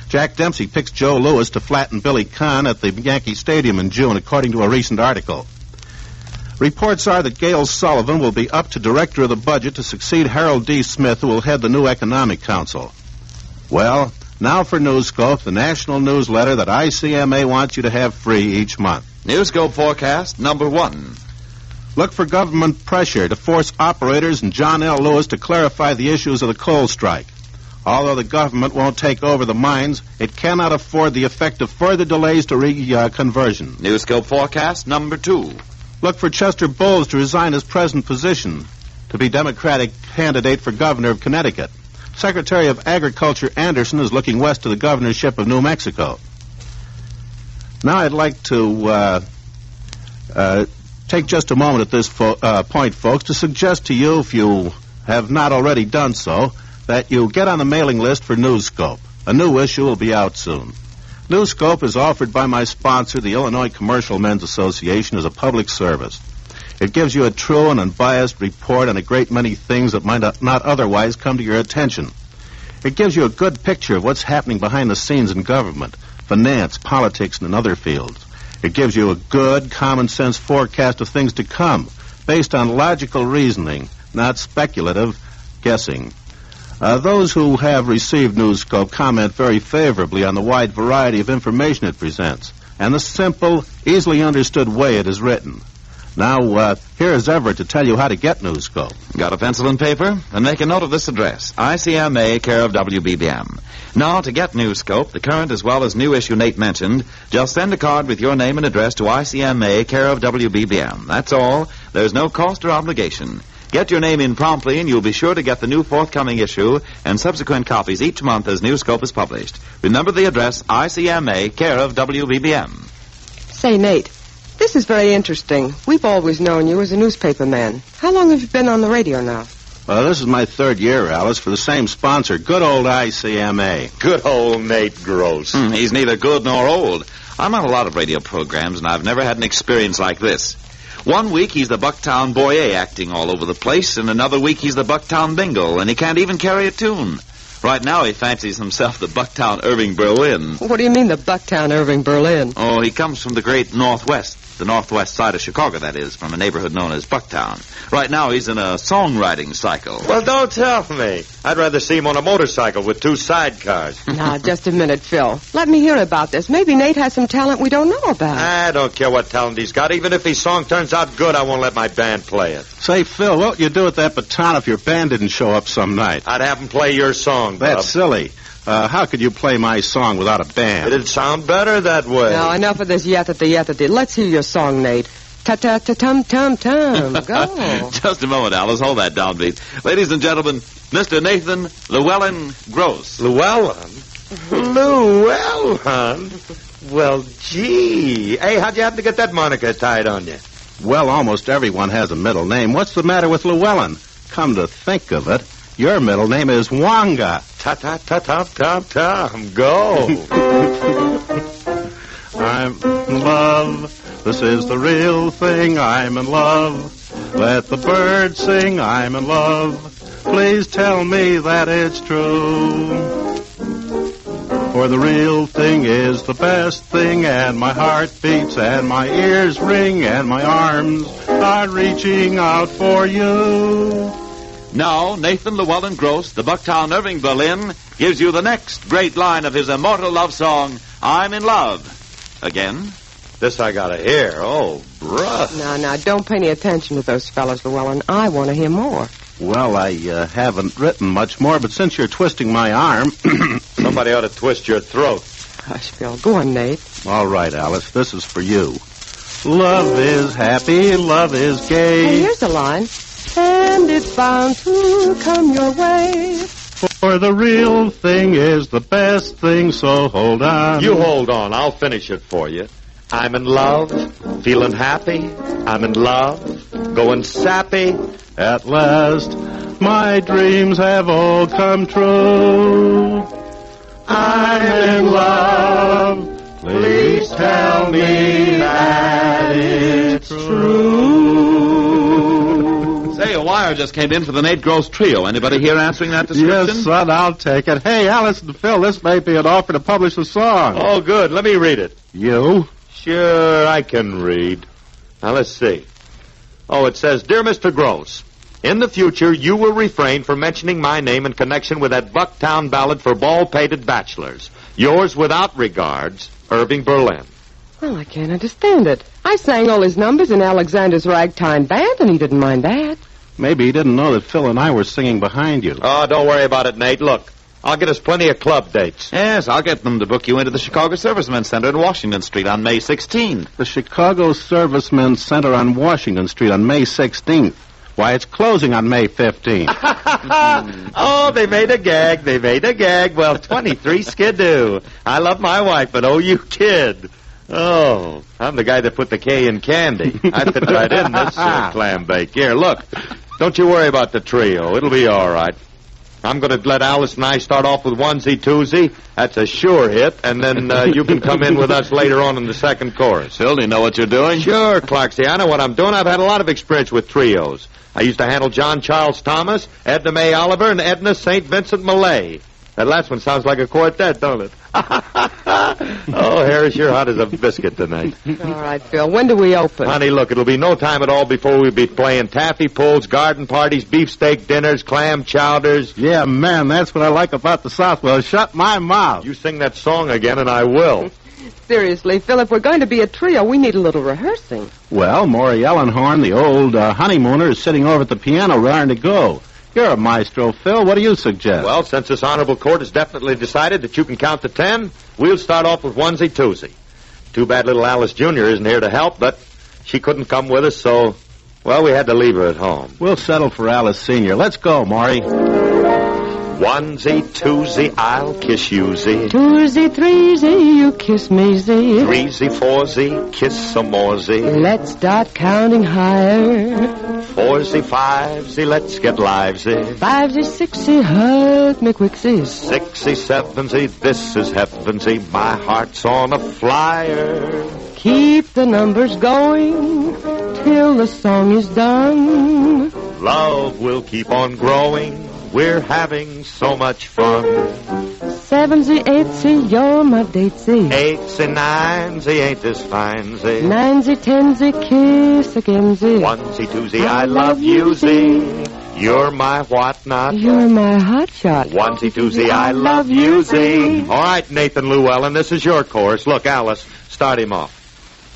Jack Dempsey picks Joe Louis to flatten Billy Kahn at the Yankee Stadium in June, according to a recent article. Reports are that Gail Sullivan will be up to Director of the Budget to succeed Harold D. Smith, who will head the new Economic Council. Well, now for Newscope, the national newsletter that ICMA wants you to have free each month. Newscope forecast number 1. Look for government pressure to force operators and John L. Lewis to clarify the issues of the coal strike. Although the government won't take over the mines, it cannot afford the effect of further delays to reconversion. Newscope forecast number 2. Look for Chester Bowles to resign his present position to be Democratic candidate for governor of Connecticut. Secretary of Agriculture Anderson is looking west to the governorship of New Mexico. Now I'd like to take just a moment at this point, folks, to suggest to you, if you have not already done so, that you get on the mailing list for Newscope. A new issue will be out soon. Newscope is offered by my sponsor, the Illinois Commercial Men's Association, as a public service. It gives you a true and unbiased report on a great many things that might not otherwise come to your attention. It gives you a good picture of what's happening behind the scenes in government, finance, politics, and in other fields. It gives you a good, common-sense forecast of things to come, based on logical reasoning, not speculative guessing. Those who have received Newscope comment very favorably on the wide variety of information it presents, and the simple, easily understood way it is written. Now, here is Everett to tell you how to get Newscope. Got a pencil and paper? And make a note of this address, ICMA, care of WBBM. Now, to get Newscope, the current as well as new issue Nate mentioned, just send a card with your name and address to ICMA, care of WBBM. That's all. There's no cost or obligation. Get your name in promptly, and you'll be sure to get the new forthcoming issue and subsequent copies each month as Newscope is published. Remember the address, ICMA, care of WBBM. Say, Nate, this is very interesting. We've always known you as a newspaper man. How long have you been on the radio now? This is my 3rd year, Alice, for the same sponsor, good old ICMA. Good old Nate Gross. He's neither good nor old. I'm on a lot of radio programs, and I've never had an experience like this. One week he's the Bucktown Boyer acting all over the place, and another week he's the Bucktown Bingle, and he can't even carry a tune. Right now he fancies himself the Bucktown Irving Berlin. What do you mean, the Bucktown Irving Berlin? Oh, he comes from the great Northwest. The northwest side of Chicago, that is, from a neighborhood known as Bucktown. Right now he's in a songwriting cycle. Well, don't tell me. I'd rather see him on a motorcycle with 2 sidecars. Now, just a minute, Phil. Let me hear about this. Maybe Nate has some talent we don't know about. I don't care what talent he's got. Even if his song turns out good, I won't let my band play it. Say, Phil, what would you do with that baton if your band didn't show up some night? I'd have him play your song, Bub. That's silly. How could you play my song without a band? It'd sound better that way. Now, enough of this yatta-yatta. Let's hear your song, Nate. Ta-ta-ta-tum-tum-tum. Go. Just a moment, Alice. Hold that downbeat. Ladies and gentlemen, Mr. Nathan Llewellyn Gross. Llewellyn? Llewellyn? Well, gee. Hey, how'd you happen to get that moniker tied on you? Well, almost everyone has a middle name. What's the matter with Llewellyn? Come to think of it, your middle name is Wonga. Ta-ta-ta-ta-ta-tam. Go. I'm in love. This is the real thing. I'm in love. Let the birds sing. I'm in love. Please tell me that it's true. For the real thing is the best thing, and my heart beats, and my ears ring, and my arms are reaching out for you. Now, Nathan Llewellyn Gross, the Bucktown Irving Berlin, gives you the next great line of his immortal love song, I'm in Love. Again. This I gotta hear. Oh, bruh. Now, don't pay any attention to those fellas, Llewellyn. I want to hear more. Well, I haven't written much more, but since you're twisting my arm... Somebody ought to twist your throat. Hush, Phil. Go on, Nate. All right, Alice, this is for you. Love is happy, love is gay. Hey, here's a line. And it's bound to come your way. For the real thing is the best thing, so hold on. You hold on. I'll finish it for you. I'm in love, feeling happy. I'm in love, going sappy. At last, my dreams have all come true. I'm in love. Please tell me that it's true. Say, a wire just came in for the Nate Gross Trio. Anybody here answering that description? Yes, son, I'll take it. Hey, Alice and Phil, this may be an offer to publish a song. Oh, good. Let me read it. You? Sure, I can read. Now, let's see. Oh, it says, Dear Mr. Gross, in the future, you will refrain from mentioning my name in connection with that Bucktown ballad for bald-pated bachelors. Yours without regards, Irving Berlin. Well, I can't understand it. I sang all his numbers in Alexander's ragtime band, and he didn't mind that. Maybe he didn't know that Phil and I were singing behind you. Oh, don't worry about it, Nate. Look, I'll get us plenty of club dates. Yes, I'll get them to book you into the Chicago Servicemen's Center in Washington Street on May 16th. The Chicago Servicemen's Center on Washington Street on May 16th. Why, it's closing on May 15th. Oh, they made a gag. Well, 23 skidoo. I love my wife, but oh, you kid. Oh, I'm the guy that put the K in candy. I fit right in this clam bake. Here, look. Don't you worry about the trio. It'll be all right. I'm going to let Alice and I start off with onesie twosie. That's a sure hit. And then you can come in with us later on in the second chorus. Phil, do you know what you're doing? Sure, Clarksy. I know what I'm doing. I've had a lot of experience with trios. I used to handle John Charles Thomas, Edna Mae Oliver, and Edna St. Vincent Millay. That last one sounds like a quartet, don't it? Oh, Harris, you're hot as a biscuit tonight. All right, Phil. When do we open? Honey, look, it'll be no time at all before we'll be playing taffy pulls, garden parties, beefsteak dinners, clam chowders. Yeah, man, that's what I like about the South. Well, shut my mouth. You sing that song again, and I will. Seriously, Phil, if we're going to be a trio, we need a little rehearsing. Well, Maury Ellenhorn, the old honeymooner, is sitting over at the piano raring to go. You're a maestro, Phil. What do you suggest? Well, since this honorable court has definitely decided that you can count to 10, we'll start off with onesie twosie. Too bad little Alice Jr. isn't here to help, but she couldn't come with us, so, well, we had to leave her at home. We'll settle for Alice Sr. Let's go, Maury. Onesie, twosie, I'll kiss you-zy. Twosie, threesie, you kiss me-zy. Threesie, foursy, kiss some more-zy. Let's start counting higher. Foursy, fivesy, let's get livesy. Fivesy, sixy, hug me quicksy. Sixy, sevensy, this is heavensy. My heart's on a flyer. Keep the numbers going till the song is done. Love will keep on growing. We're having so much fun. Sevensy, eightsy, you're my datesy. Eightsy, ninesy, ain't this finesy. Ninesy, tensy, kiss againsy. Onesie, twosie, I love you-zy. You're my what-not. You're my hotshot. Onesie, twosie, I love you-zy. All right, Nathan Llewellyn, this is your chorus. Look, Alice, start him off.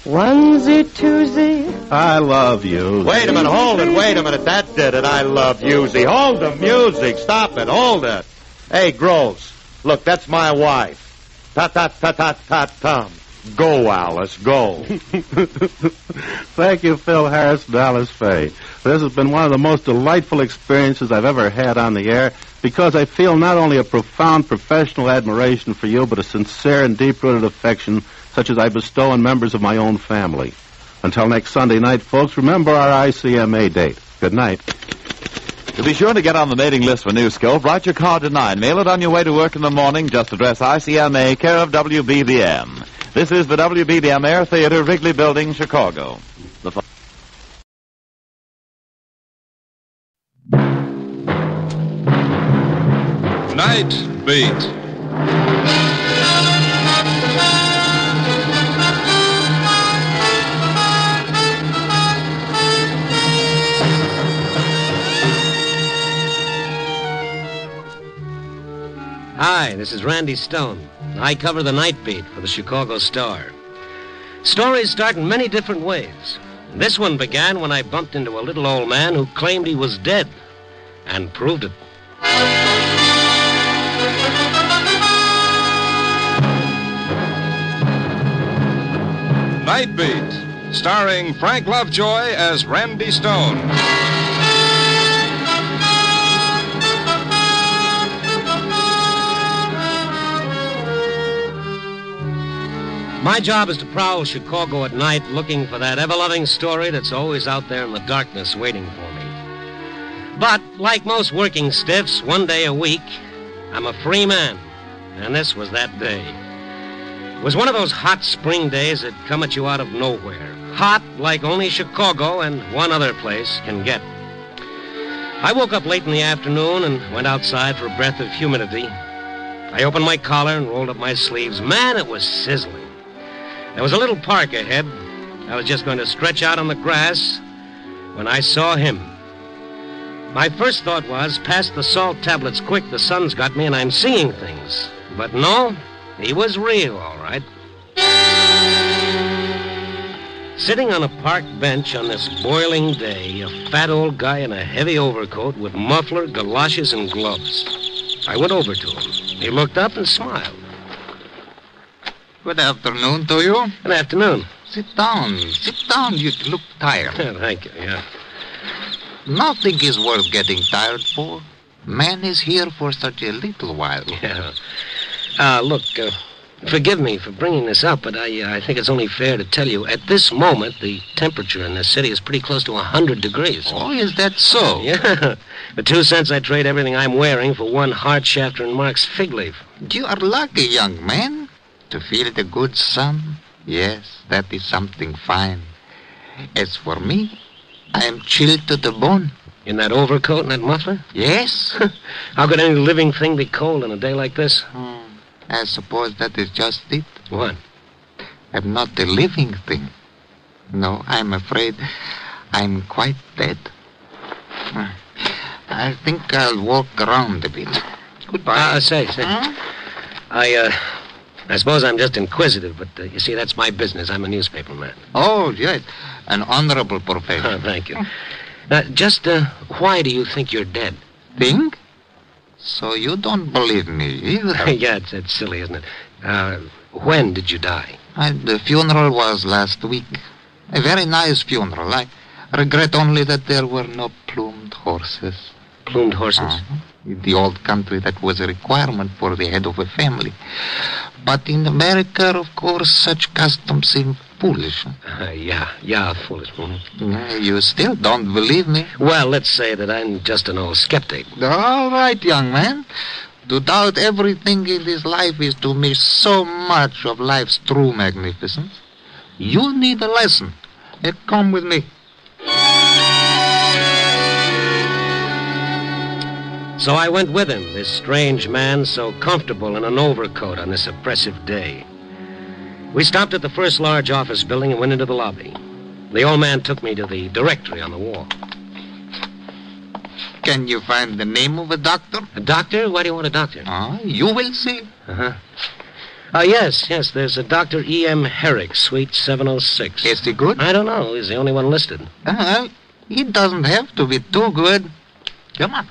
Onesie, twosie. I love you. Wait a minute, hold it, wait a minute. That did it. I love you-zy. Hold the music. Stop it, hold it. Hey, Groves, look, that's my wife. Ta-ta-ta-ta-ta-tum. Go, Alice, go. Thank you, Phil Harris and Alice Faye. This has been one of the most delightful experiences I've ever had on the air because I feel not only a profound professional admiration for you, but a sincere and deep-rooted affection such as I bestow on members of my own family. Until next Sunday night, folks, remember our ICMA date. Good night. To be sure to get on the mailing list for New Scope, write your card to 9. Mail it on your way to work in the morning. Just address ICMA, care of WBBM. This is the WBBM Air Theater, Wrigley Building, Chicago. Night Beat. Hi, this is Randy Stone. I cover the Night Beat for the Chicago Star. Stories start in many different ways. This one began when I bumped into a little old man who claimed he was dead. and proved it. Nightbeat, starring Frank Lovejoy as Randy Stone. My job is to prowl Chicago at night looking for that ever-loving story that's always out there in the darkness waiting for me. But, like most working stiffs, one day a week, I'm a free man. And this was that day. It was one of those hot spring days that come at you out of nowhere. Hot like only Chicago and one other place can get. I woke up late in the afternoon and went outside for a breath of humidity. I opened my collar and rolled up my sleeves. Man, it was sizzling. There was a little park ahead. I was just going to stretch out on the grass when I saw him. My first thought was, pass the salt tablets quick, the sun's got me and I'm seeing things. But no, he was real, all right. Sitting on a park bench on this boiling day, a fat old guy in a heavy overcoat with muffler, galoshes, and gloves. I went over to him. He looked up and smiled. Good afternoon to you. Good afternoon. Sit down. Sit down. You look tired. Thank you, yeah. Nothing is worth getting tired for. Man is here for such a little while. Yeah. Look, forgive me for bringing this up, but I think it's only fair to tell you, at this moment, the temperature in this city is pretty close to 100 degrees. Oh, is that so? Yeah. For 2 cents, I'd trade everything I'm wearing for one heart shafter and Mark's fig leaf. You are lucky, young man, to feel the good sun. Yes, that is something fine. As for me, I am chilled to the bone. In that overcoat and that muffler? Yes. How could any living thing be cold on a day like this? I suppose that is just it. What? I'm not a living thing. No, I'm afraid I'm quite dead. I think I'll walk around a bit. Goodbye. Say. I suppose I'm just inquisitive, but you see, that's my business. I'm a newspaper man. Oh, yes. An honorable profession. Oh, thank you. Why do you think you're dead? Think? So you don't believe me either? Yeah, it's silly, isn't it? When did you die? The funeral was last week. A very nice funeral. I regret only that there were no plumed horses. Plumed horses? In the old country, that was a requirement for the head of a family. But in America, of course, such customs seem foolish. Yeah, foolish. You still don't believe me? Well, let's say that I'm just an old skeptic. All right, young man. To doubt everything in this life is to miss so much of life's true magnificence. You need a lesson. Come with me. So I went with him, this strange man so comfortable in an overcoat on this oppressive day. We stopped at the first large office building and went into the lobby. The old man took me to the directory on the wall. Can you find the name of a doctor? A doctor? Why do you want a doctor? You will see. Yes, there's a Dr. E.M. Herrick, Suite 706. Is he good? I don't know. He's the only one listed. He doesn't have to be too good. Come on.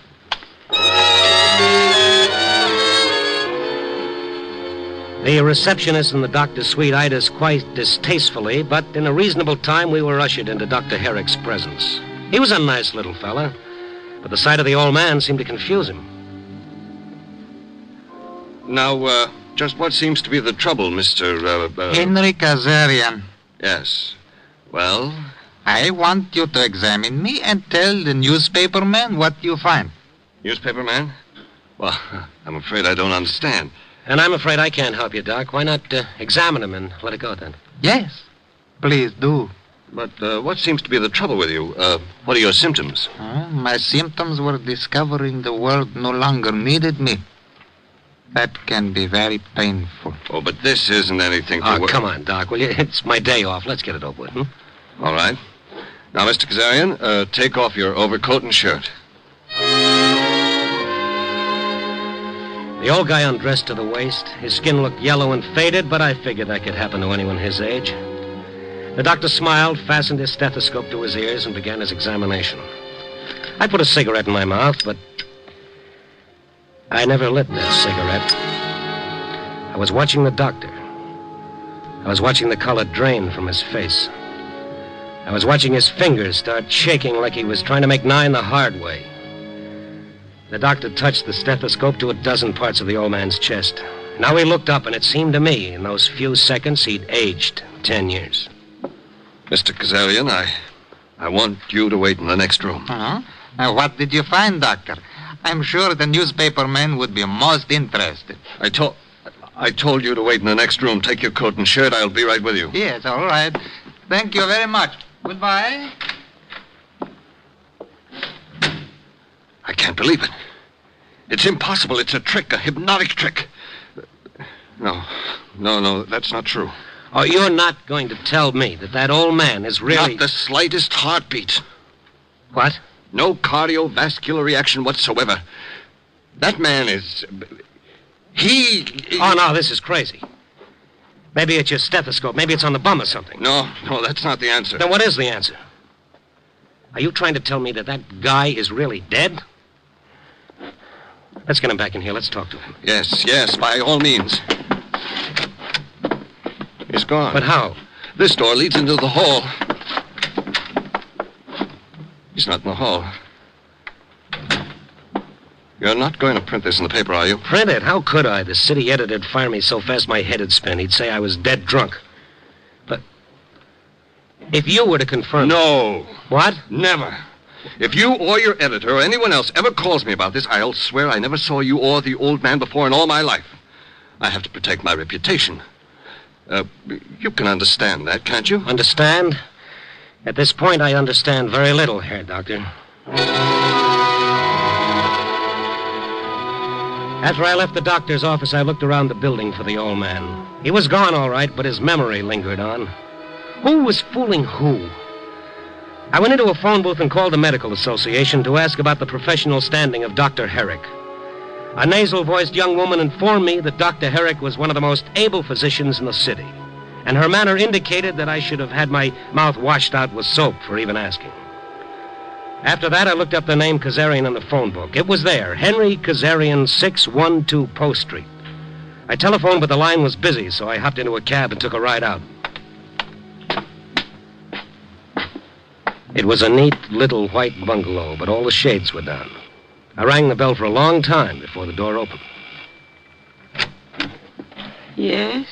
The receptionist in the doctor's suite eyed us quite distastefully, but in a reasonable time we were ushered into Dr. Herrick's presence. He was a nice little fella, but the sight of the old man seemed to confuse him. Now, just what seems to be the trouble, Mr. Henry Kazarian. Yes. Well? I want you to examine me and tell the newspaper man what you find. Newspaper man? Well, I'm afraid I don't understand. And I'm afraid I can't help you, Doc. Why not examine him and let it go then? Yes, please do. But what seems to be the trouble with you? What are your symptoms? My symptoms were discovering the world no longer needed me. That can be very painful. Oh, but this isn't anything to... Oh, come on, Doc, will you? It's my day off. Let's get it over with, All right. Now, Mr. Kazarian, take off your overcoat and shirt. The old guy undressed to the waist. His skin looked yellow and faded, but I figured that could happen to anyone his age. The doctor smiled, fastened his stethoscope to his ears, and began his examination. I put a cigarette in my mouth, but I never lit that cigarette. I was watching the doctor. I was watching the color drain from his face. I was watching his fingers start shaking like he was trying to make 9 the hard way. The doctor touched the stethoscope to a dozen parts of the old man's chest. Now he looked up, and it seemed to me, in those few seconds, he'd aged 10 years. Mr. Kazarian, I want you to wait in the next room. What did you find, Doctor? I'm sure the newspaper men would be most interested. I told you to wait in the next room. Take your coat and shirt. I'll be right with you. Yes, all right. Thank you very much. Goodbye. I can't believe it. It's impossible. It's a trick, a hypnotic trick. No, that's not true. Oh, you're not going to tell me that old man is really... Not the slightest heartbeat. What? No cardiovascular reaction whatsoever. That man is... Oh, no, this is crazy. Maybe it's your stethoscope. Maybe it's on the bum or something. No, that's not the answer. Then what is the answer? Are you trying to tell me that guy is really dead? Let's get him back in here. Let's talk to him. Yes, by all means. He's gone. But how? This door leads into the hall. He's not in the hall. You're not going to print this in the paper, are you? Print it? How could I? The city editor'd fire me so fast my head'd spin. He'd say I was dead drunk. But if you were to confirm... No. What? Never. If you or your editor or anyone else ever calls me about this, I'll swear I never saw you or the old man before in all my life. I have to protect my reputation. You can understand that, can't you? Understand? At this point, I understand very little, Herr Doctor. After I left the doctor's office, I looked around the building for the old man. He was gone, all right, but his memory lingered on. Who was fooling who? I went into a phone booth and called the medical association to ask about the professional standing of Dr. Herrick. A nasal-voiced young woman informed me that Dr. Herrick was one of the most able physicians in the city, and her manner indicated that I should have had my mouth washed out with soap for even asking. After that, I looked up the name Kazarian in the phone book. It was there, Henry Kazarian, 612 Post Street. I telephoned, but the line was busy, so I hopped into a cab and took a ride out. It was a neat little white bungalow, but all the shades were down. I rang the bell for a long time before the door opened. Yes?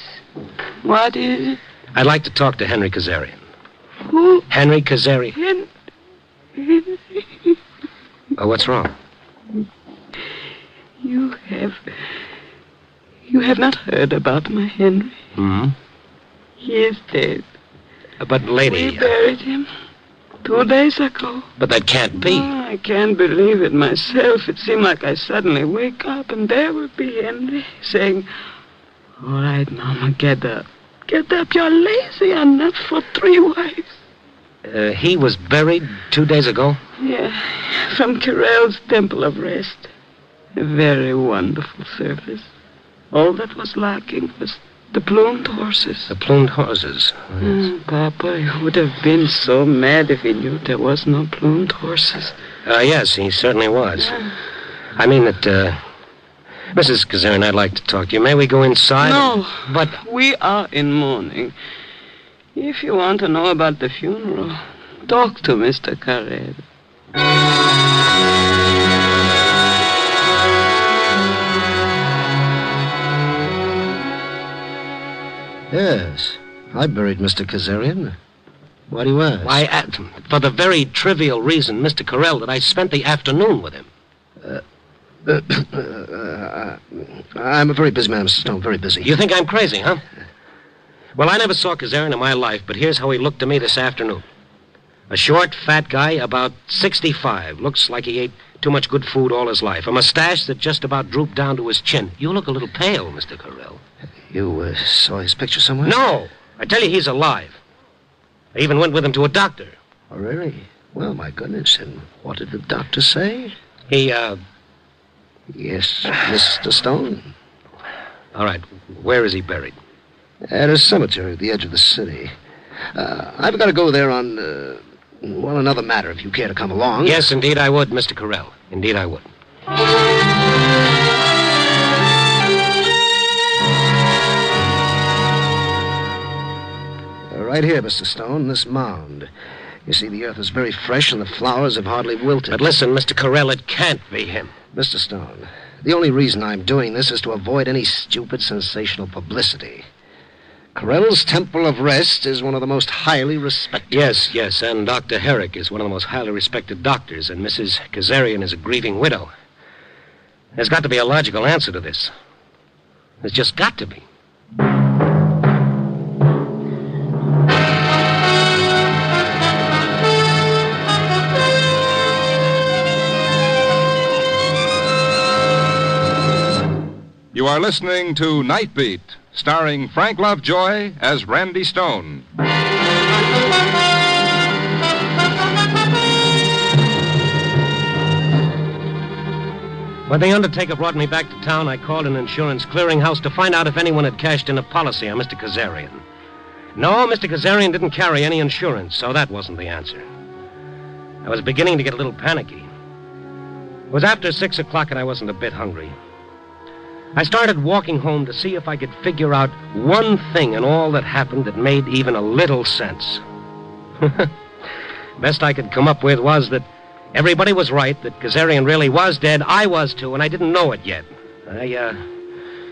What is it? I'd like to talk to Henry Kazarian. Who? Henry Kazarian. Oh, what's wrong? You have not heard about my Henry. Hmm? He is dead. But, lady... We buried him 2 days ago. But that can't be. Oh, I can't believe it myself. It seemed like I suddenly wake up and there would be Henry saying, "All right, Mama, get up. Get up, you're lazy and not for 3 wives." He was buried 2 days ago? Yeah, from Carell's Temple of Rest. A very wonderful service. All that was lacking was the plumed horses. The plumed horses? Papa, he would have been so mad if he knew there was no plumed horses. Yes, he certainly was. I mean that, Mrs. Kazarian, I'd like to talk to you. May we go inside? No, but we are in mourning. If you want to know about the funeral, talk to Mr. Carrera. Yes, I buried Mr. Kazarian. Why do you ask? Why, for the very trivial reason, Mr. Carell, that I spent the afternoon with him. I'm a very busy man, Mr. Stone, very busy. You think I'm crazy, huh? Well, I never saw Kazarian in my life, but here's how he looked to me this afternoon. A short, fat guy, about 65. Looks like he ate too much good food all his life. A mustache that just about drooped down to his chin. You look a little pale, Mr. Carell. You saw his picture somewhere? No! I tell you, he's alive. I even went with him to a doctor. Oh, really? Well, my goodness. And what did the doctor say? He, Yes, Mr. Stone. All right. Where is he buried? At a cemetery at the edge of the city. I've got to go there on Well, another matter if you care to come along. Yes, indeed I would, Mr. Carell. Indeed I would. Right here, Mr. Stone, this mound. You see, the earth is very fresh and the flowers have hardly wilted. But listen, Mr. Carell, it can't be him. Mr. Stone, the only reason I'm doing this is to avoid any stupid, sensational publicity. Carell's Temple of Rest is one of the most highly respected... Yes, and Dr. Herrick is one of the most highly respected doctors, and Mrs. Kazarian is a grieving widow. There's got to be a logical answer to this. There's just got to be. You are listening to Nightbeat, starring Frank Lovejoy as Randy Stone. When the undertaker brought me back to town, I called an insurance clearinghouse to find out if anyone had cashed in a policy on Mr. Kazarian. No, Mr. Kazarian didn't carry any insurance, so that wasn't the answer. I was beginning to get a little panicky. It was after 6 o'clock and I wasn't a bit hungry. I started walking home to see if I could figure out one thing in all that happened that made even a little sense. Best I could come up with was that everybody was right, that Kazarian really was dead. I was, too, and I didn't know it yet.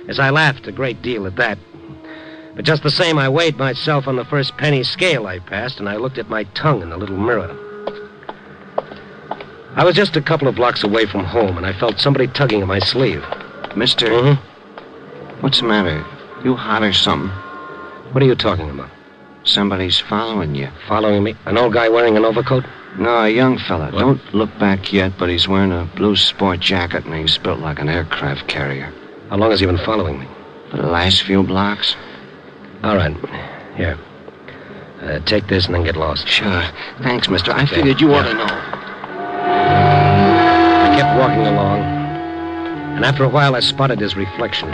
As I laughed a great deal at that. But just the same, I weighed myself on the first penny scale I passed, and I looked at my tongue in the little mirror. I was just a couple of blocks away from home, and I felt somebody tugging at my sleeve. Mister, what's the matter? You hot or something? What are you talking about? Somebody's following you. Following me? An old guy wearing an overcoat? No, a young fella. What? Don't look back yet, but he's wearing a blue sport jacket and he's built like an aircraft carrier. How long has he been following me? For the last few blocks. All right. Here. Take this and then get lost. Sure. Thanks, mister. I figured you ought to know. I kept walking along. And after a while, I spotted his reflection.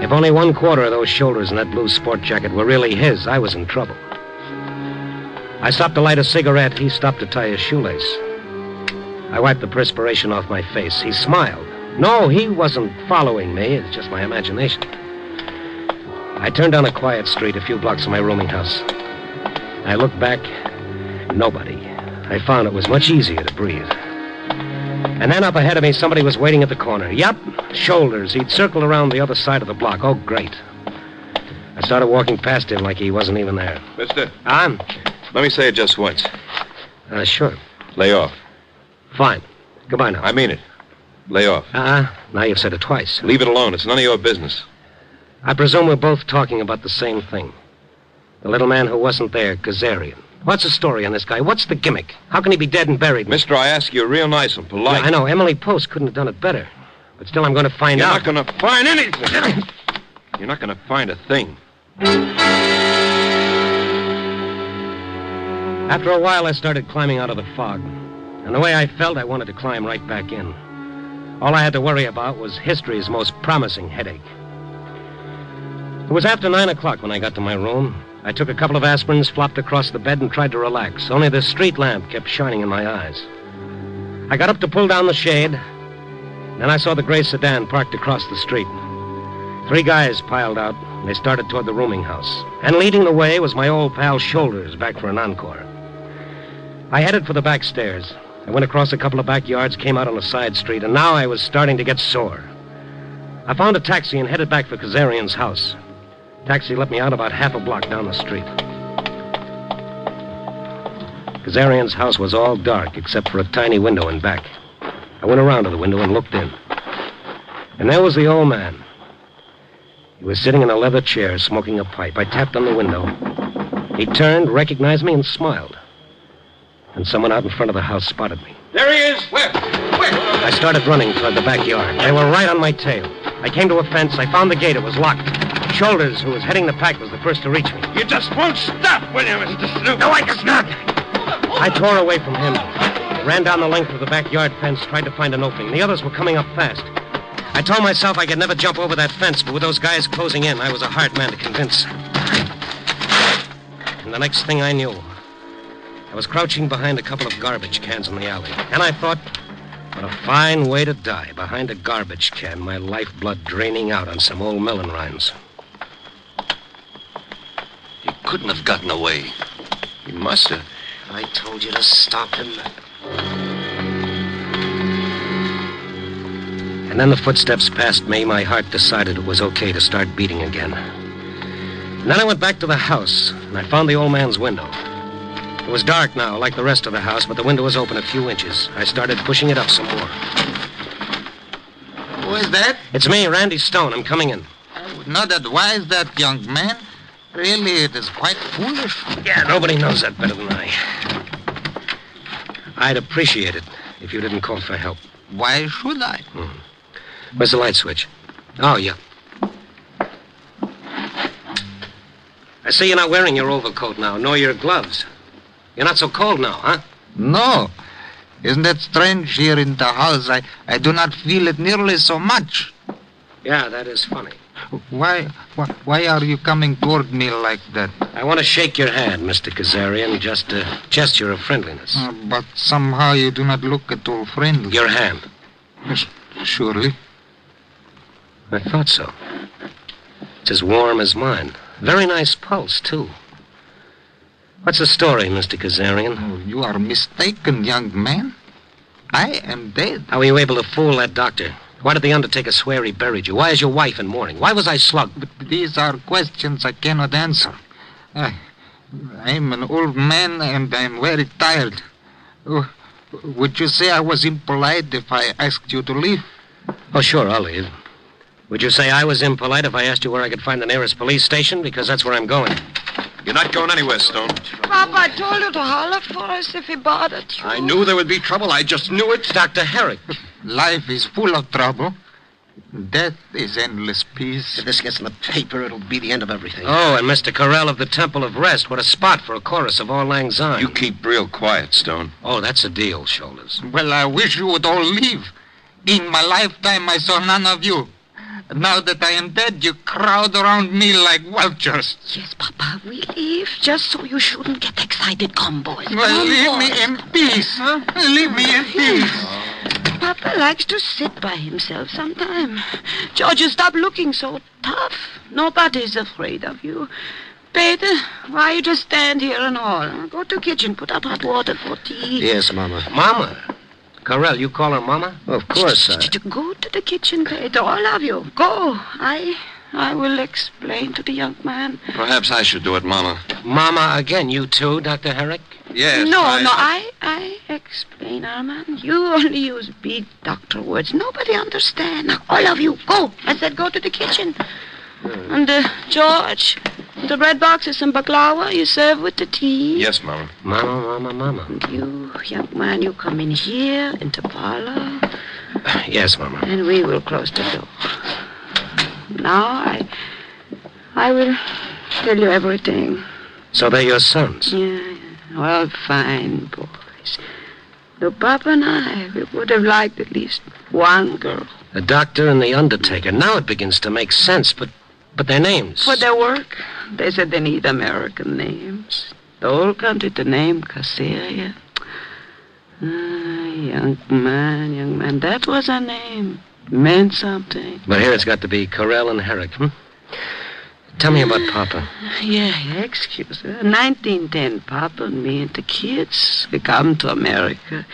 If only 1/4 of those shoulders in that blue sport jacket were really his, I was in trouble. I stopped to light a cigarette. He stopped to tie his shoelace. I wiped the perspiration off my face. He smiled. No, he wasn't following me. It's just my imagination. I turned down a quiet street a few blocks from my rooming house. I looked back. Nobody. I found it was much easier to breathe. And then up ahead of me, somebody was waiting at the corner. Yup, shoulders. He'd circled around the other side of the block. Oh, great. I started walking past him like he wasn't even there. Mister? Let me say it just once. Sure. Lay off. Fine. Goodbye now. I mean it. Lay off. Now you've said it twice. Leave it alone. It's none of your business. I presume we're both talking about the same thing. The little man who wasn't there, Kazarian. What's the story on this guy? What's the gimmick? How can he be dead and buried? Mister, I ask you real nice and polite. Yeah, I know. Emily Post couldn't have done it better. But still, I'm going to find out. You're not going to find anything. You're not going to find a thing. After a while, I started climbing out of the fog. And the way I felt, I wanted to climb right back in. All I had to worry about was history's most promising headache. It was after 9 o'clock when I got to my room. I took a couple of aspirins, flopped across the bed, and tried to relax. Only the street lamp kept shining in my eyes. I got up to pull down the shade. Then I saw the gray sedan parked across the street. 3 guys piled out. They started toward the rooming house. And leading the way was my old pal Shoulders, back for an encore. I headed for the back stairs. I went across a couple of backyards, came out on a side street, and now I was starting to get sore. I found a taxi and headed back for Kazarian's house. Taxi let me out about half a block down the street. Kazarian's house was all dark except for a tiny window in back. I went around to the window and looked in. And there was the old man. He was sitting in a leather chair smoking a pipe. I tapped on the window. He turned, recognized me, and smiled. And someone out in front of the house spotted me. There he is! Where? I started running toward the backyard. They were right on my tail. I came to a fence. I found the gate. It was locked. Shoulders, who was heading the pack, was the first to reach me. You just won't stop, will you, Mr. Snoop? No, I just not. I tore away from him. Ran down the length of the backyard fence, tried to find an opening. The others were coming up fast. I told myself I could never jump over that fence, but with those guys closing in, I was a hard man to convince. And the next thing I knew, I was crouching behind a couple of garbage cans in the alley. And I thought, what a fine way to die, behind a garbage can, my lifeblood draining out on some old melon rinds. He couldn't have gotten away. He must have. I told you to stop him. And then the footsteps passed me. My heart decided it was okay to start beating again. And then I went back to the house, and I found the old man's window. It was dark now, like the rest of the house, but the window was open a few inches. I started pushing it up some more. Who is that? It's me, Randy Stone. I'm coming in. I would not advise that, young man. Really, it is quite foolish. Yeah, nobody knows that better than I. I'd appreciate it if you didn't call for help. Why should I? Where's the light switch? Oh, yeah. I see you're not wearing your overcoat now, nor your gloves. You're not so cold now, huh? No. Isn't that strange here in the house? I do not feel it nearly so much. Yeah, that is funny. Why are you coming toward me like that? I want to shake your hand, Mr. Kazarian, just a gesture of friendliness. But somehow you do not look at all friendly. Your hand. Surely. I thought so. It's as warm as mine. Very nice pulse, too. What's the story, Mr. Kazarian? Oh, you are mistaken, young man. I am dead. How were you able to fool that doctor? Why did the undertaker swear he buried you? Why is your wife in mourning? Why was I slugged? But these are questions I cannot answer. I'm an old man and I'm very tired. Would you say I was impolite if I asked you to leave? Oh, sure, I'll leave. Would you say I was impolite if I asked you where I could find the nearest police station? Because that's where I'm going. You're not going anywhere, Stone. Papa, I told you to holler for us if he bothered you. I knew there would be trouble. I just knew it. Dr. Herrick. Life is full of trouble. Death is endless peace. If this gets in the paper, it'll be the end of everything. Oh, and Mr. Carell of the Temple of Rest. What a spot for a chorus of Auld Lang Syne. You keep real quiet, Stone. Oh, that's a deal, Shoulders. Well, I wish you would all leave. In my lifetime, I saw none of you. Now that I am dead, you crowd around me like vultures. Yes, Papa, we leave just so you shouldn't get excited. Come, boys. Well, leave me in peace. Leave me in peace. Papa likes to sit by himself sometime. George, you stop looking so tough. Nobody's afraid of you. Peter, why you just stand here and all? Go to kitchen, put up hot water for tea. Yes, Mama. Mama? Carell, you call her Mama? Of course, Go to the kitchen, Peter, all of you. Go. I will explain to the young man. Perhaps I should do it, Mama. Mama again, you too, Dr. Herrick? Yes. I explain, Armand. You only use big doctor words. Nobody understand. Now, all of you, go. I said go to the kitchen. And, George, the bread boxes and baklava you serve with the tea. Yes, Mama. Mama. And you, young man, you come in here, into parlor. Yes, Mama. And we will close the door. Now, I will tell you everything. So they're your sons? Yeah. Well, fine, boys. Though Papa and I, we would have liked at least one girl. The doctor and the undertaker. Now it begins to make sense, but their names. For their work, they said they need American names. The whole country to name Kazarian. Young man, that was a name. Meant something. But here it's got to be Carell and Herrick, Tell me about Papa. Yeah, excuse me. 1910, Papa and me and the kids, we come to America.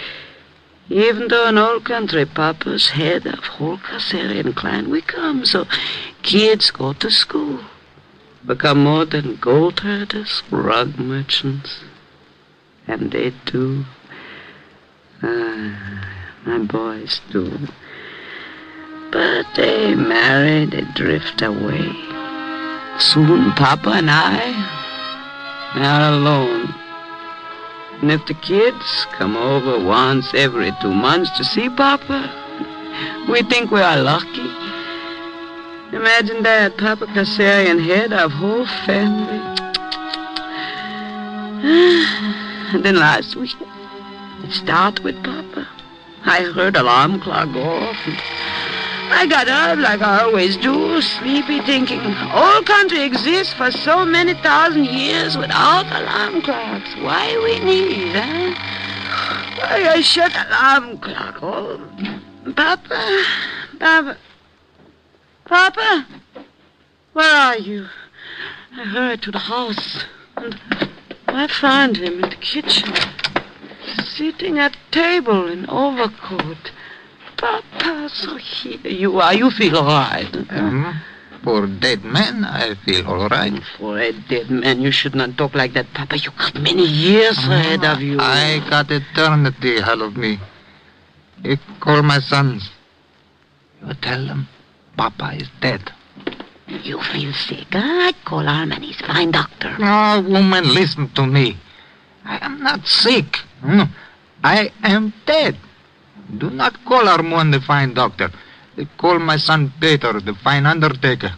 Even though an old country, Papa's head of whole Kazarian clan, we come, so kids go to school. Become more than gold herders, rug merchants. And they do. My boys do. But they marry, they drift away. Soon Papa and I are alone. And if the kids come over once every 2 months to see Papa, we think we are lucky. Imagine that, Papa Kazarian, head of whole family. And then last week, it started with Papa. I heard alarm clock go off. I got up like I always do, sleepy, thinking whole country exists for so many thousand years without alarm clocks. Why we need, huh? Why I shut alarm clock? Oh, Papa, where are you? I hurried to the house, and I found him in the kitchen, sitting at table in overcoat. Papa, so here you are. You feel all right. For a dead man, I feel all right. For a dead man, you should not talk like that, Papa. You got many years ahead of you. I got eternity ahead of me. You call my sons. You tell them Papa is dead. You feel sick, huh? I call Arman. He's a fine doctor. No, woman, listen to me. I am not sick. I am dead. Do not call Armand the fine doctor. Call my son Peter the fine undertaker.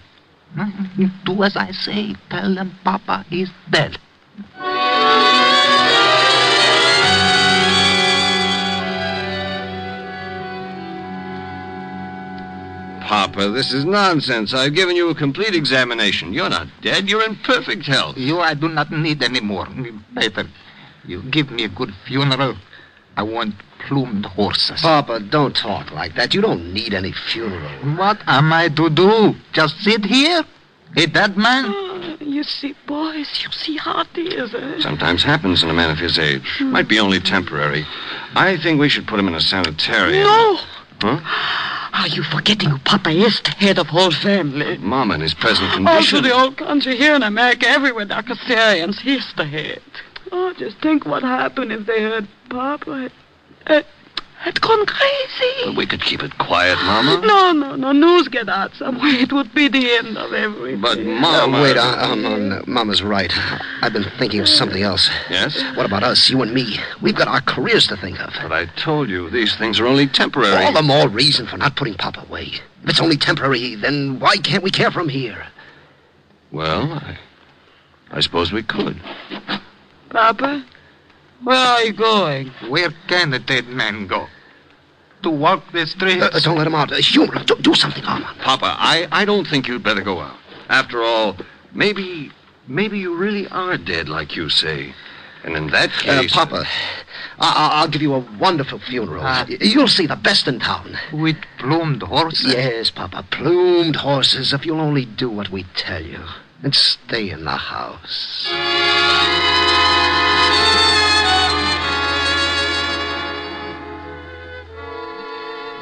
You do as I say. Tell them Papa is dead. Papa, this is nonsense. I've given you a complete examination. You're not dead. You're in perfect health. You I do not need any more. Peter, you give me a good funeral. I want plumed horses. Papa, don't talk like that. You don't need any funeral. What am I to do? Just sit here? A dead man? Oh, you see, boys, you see how it is, eh? Sometimes happens in a man of his age. Might be only temporary. I think we should put him in a sanitarium. No! Huh? Are you forgetting who Papa is, the head of whole family? Mama, in his present All condition. through the old country, here in America, everywhere, the Caucasians, he's the head. Oh, just think what happened if they heard Papa had gone crazy. But we could keep it quiet, Mama. No. News get out somewhere. It would be the end of everything. But, Mama... wait, Mama's right. I've been thinking of something else. Yes? What about us, you and me? We've got our careers to think of. But I told you, these things are only temporary. All the more reason for not putting Papa away. If it's only temporary, then why can't we care for him here? Well, I suppose we could. Papa, where are you going? Where can the dead man go? To walk the streets? Don't let him out. Humor, do something, Armand. Papa, I don't think you'd better go out. After all, maybe you really are dead, like you say. And in that case... Papa, I'll give you a wonderful funeral. You'll see the best in town. With plumed horses? Yes, Papa, plumed horses, if you'll only do what we tell you. And stay in the house.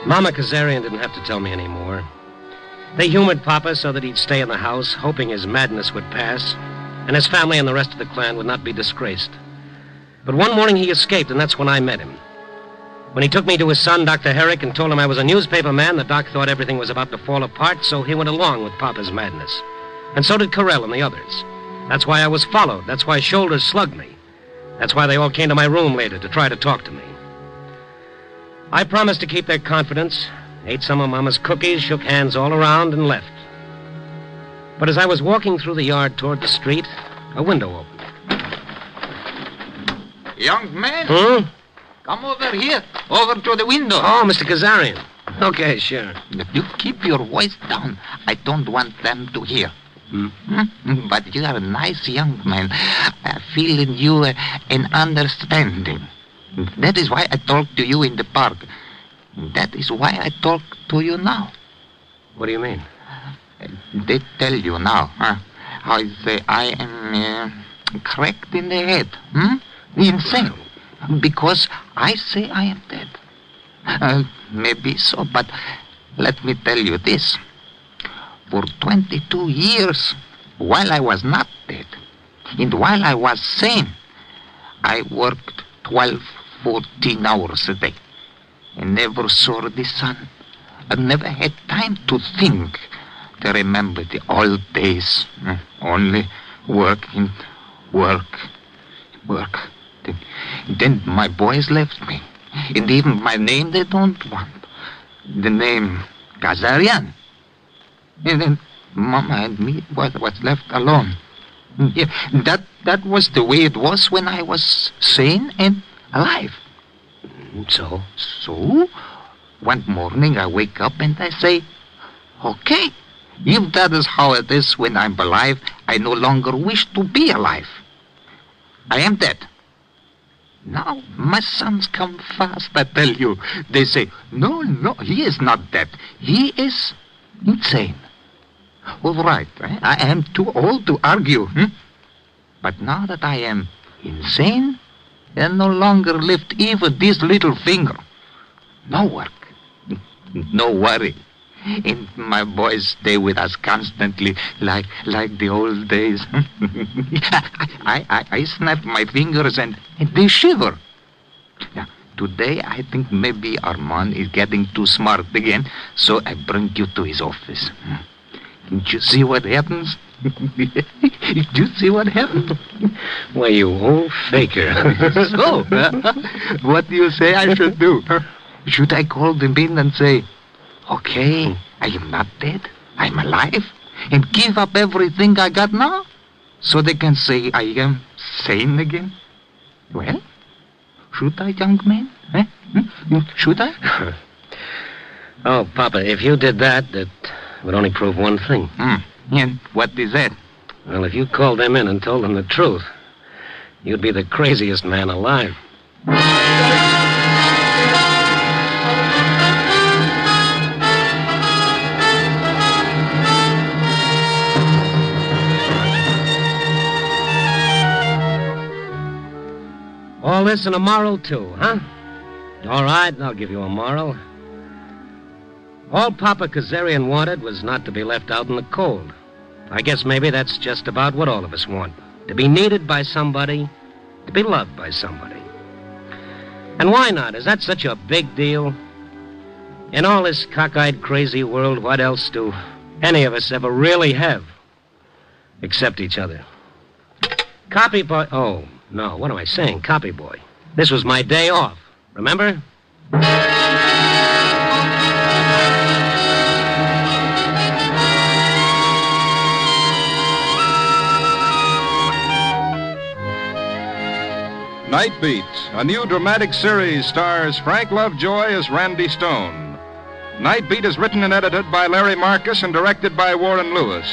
Mama Kazarian didn't have to tell me any more. They humored Papa so that he'd stay in the house, hoping his madness would pass, and his family and the rest of the clan would not be disgraced. But one morning he escaped, and that's when I met him. When he took me to his son, Dr. Herrick, and told him I was a newspaper man, the doc thought everything was about to fall apart, so he went along with Papa's madness. And so did Carell and the others. That's why I was followed. That's why Shoulders slugged me. That's why they all came to my room later to try to talk to me. I promised to keep their confidence, ate some of Mama's cookies, shook hands all around, and left. But as I was walking through the yard toward the street, a window opened. Young man? Come over here, over to the window. Oh, Mr. Kazarian. Okay, sure. If you keep your voice down, I don't want them to hear. But you are a nice young man. I feel in you an understanding. That is why I talk to you in the park. That is why I talk to you now. What do you mean? They tell you now, how I am cracked in the head, insane, because I say I am dead. Maybe so, but let me tell you this. For 22 years, while I was not dead, and while I was sane, I worked 12, 14 hours a day. I never saw the sun. I never had time to think, to remember the old days. Only work and work. Then my boys left me. And even my name they don't want. The name Kazarian. And then Mama and me was left alone. Yeah, that was the way it was when I was sane and alive. So, one morning I wake up and I say, Okay. If that is how it is when I'm alive, I no longer wish to be alive. I am dead. Now, my sons come fast, I tell you. They say, no, he is not dead. He is insane. All right, I am too old to argue. But now that I am insane, I no longer lift even this little finger. No work. No worry. And my boys stay with us constantly, like the old days. I snap my fingers and they shiver. Now, today I think maybe Armand is getting too smart again, so I bring you to his office. Did you see what happens? Did you see what happened? Why, you old faker. So, what do you say I should do? Should I call them in and say, okay, I am not dead, I'm alive, and give up everything I got now, so they can say I am sane again? Well, should I, young man? Should I? Oh, Papa, if you did that, that would only prove one thing. And what is that? Well, if you called them in and told them the truth, you'd be the craziest man alive. All this and a moral, too, huh? All right, I'll give you a moral. All Papa Kazarian wanted was not to be left out in the cold. I guess maybe that's just about what all of us want. To be needed by somebody, to be loved by somebody. And why not? Is that such a big deal? In all this cockeyed, crazy world, what else do any of us ever really have? Except each other. Copy boy... Oh, no, what am I saying? Copy boy. This was my day off. Remember? Nightbeat, a new dramatic series, stars Frank Lovejoy as Randy Stone. Nightbeat is written and edited by Larry Marcus and directed by Warren Lewis.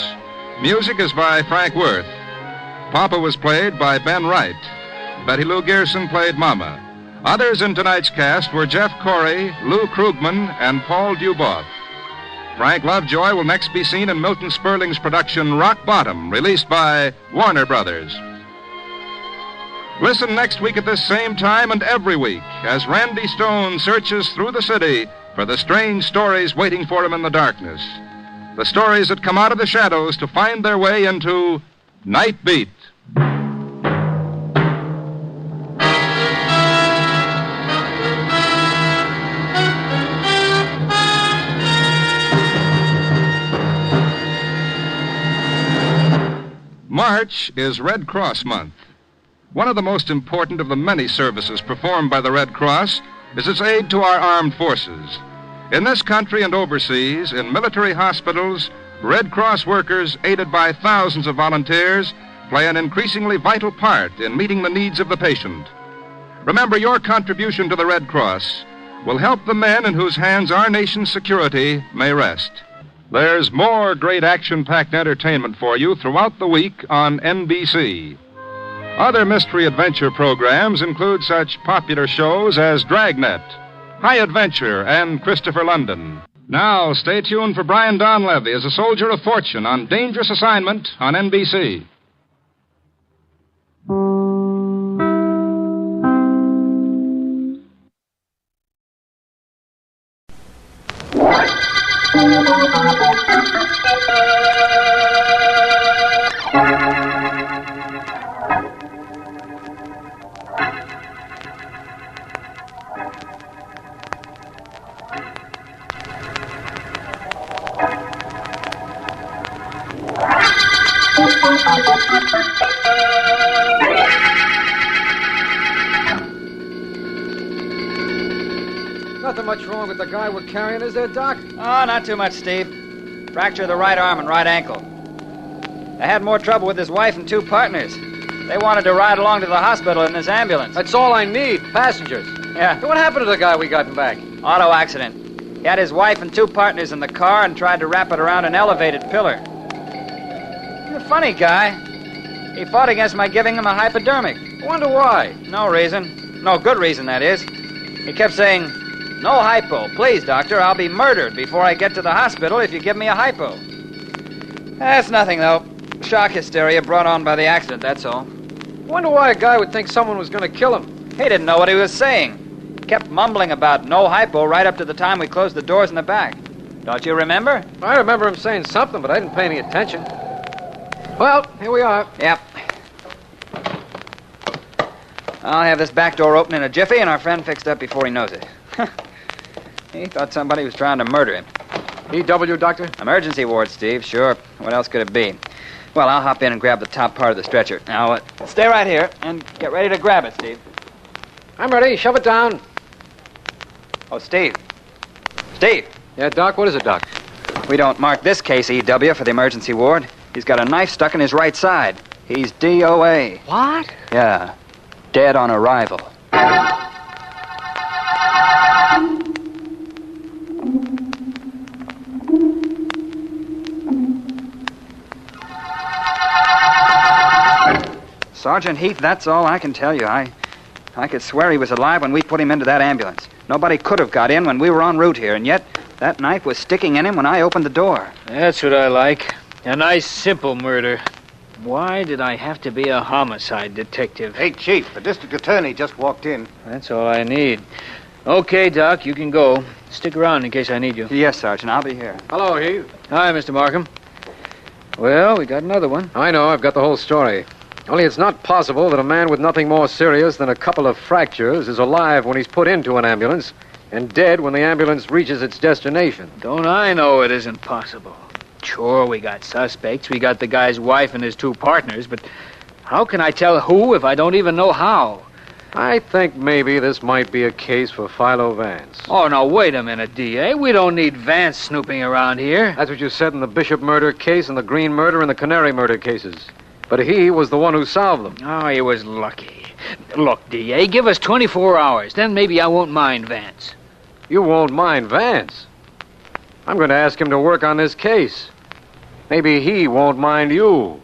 Music is by Frank Worth. Papa was played by Ben Wright. Betty Lou Gerson played Mama. Others in tonight's cast were Jeff Corey, Lou Krugman, and Paul Duboff. Frank Lovejoy will next be seen in Milton Sperling's production Rock Bottom, released by Warner Brothers. Listen next week at this same time and every week as Randy Stone searches through the city for the strange stories waiting for him in the darkness. The stories that come out of the shadows to find their way into Nightbeat. March is Red Cross Month. One of the most important of the many services performed by the Red Cross is its aid to our armed forces. In this country and overseas, in military hospitals, Red Cross workers, aided by thousands of volunteers, play an increasingly vital part in meeting the needs of the patient. Remember, your contribution to the Red Cross will help the men in whose hands our nation's security may rest. There's more great action-packed entertainment for you throughout the week on NBC. Other mystery adventure programs include such popular shows as Dragnet, High Adventure, and Christopher London. Now, stay tuned for Brian Donlevy as a soldier of fortune on Dangerous Assignment on NBC. Nothing much wrong with the guy we're carrying, is there, Doc? Oh, not too much, Steve. Fracture of the right arm and right ankle. I had more trouble with his wife and two partners. They wanted to ride along to the hospital in this ambulance. That's all I need, passengers. Yeah. What happened to the guy we got back? Auto accident. He had his wife and 2 partners in the car and tried to wrap it around an elevated pillar. He's a funny guy. He fought against my giving him a hypodermic. Wonder why? No reason. No good reason, that is. He kept saying, "No hypo. Please, doctor, I'll be murdered before I get to the hospital if you give me a hypo." That's nothing, though. Shock hysteria brought on by the accident, that's all. Wonder why a guy would think someone was going to kill him. He didn't know what he was saying. Kept mumbling about no hypo right up to the time we closed the doors in the back. Don't you remember? I remember him saying something, but I didn't pay any attention. Well, here we are. Yep. I'll have this back door open in a jiffy and our friend fixed up before he knows it. He thought somebody was trying to murder him. EW, Doctor? Emergency ward, Steve, sure. What else could it be? Well, I'll hop in and grab the top part of the stretcher. Now, stay right here and get ready to grab it, Steve. I'm ready. Shove it down. Oh, Steve. Steve. Yeah, Doc? What is it, Doc? We don't mark this case EW for the emergency ward. He's got a knife stuck in his right side. He's DOA. What? Yeah. Dead on arrival. Sergeant Heath, that's all I can tell you. I could swear he was alive when we put him into that ambulance. Nobody could have got in when we were en route here, and yet that knife was sticking in him when I opened the door. That's what I like. A nice, simple murder. Why did I have to be a homicide detective? Hey, Chief, the district attorney just walked in. That's all I need. Okay, Doc, you can go. Stick around in case I need you. Yes, Sergeant, I'll be here. Hello, Heath. Hi, Mr. Markham. Well, we got another one. I know, I've got the whole story. Only it's not possible that a man with nothing more serious than a couple of fractures is alive when he's put into an ambulance and dead when the ambulance reaches its destination. Don't I know it isn't possible? Sure, we got suspects. We got the guy's wife and his 2 partners, but how can I tell who if I don't even know how? I think maybe this might be a case for Philo Vance. Oh, now, wait a minute, D.A. We don't need Vance snooping around here. That's what you said in the Bishop murder case and the Green murder and the Canary murder cases. But he was the one who solved them. Oh, he was lucky. Look, D.A., give us 24 hours. Then maybe I won't mind Vance. You won't mind Vance? I'm going to ask him to work on this case. Maybe he won't mind you.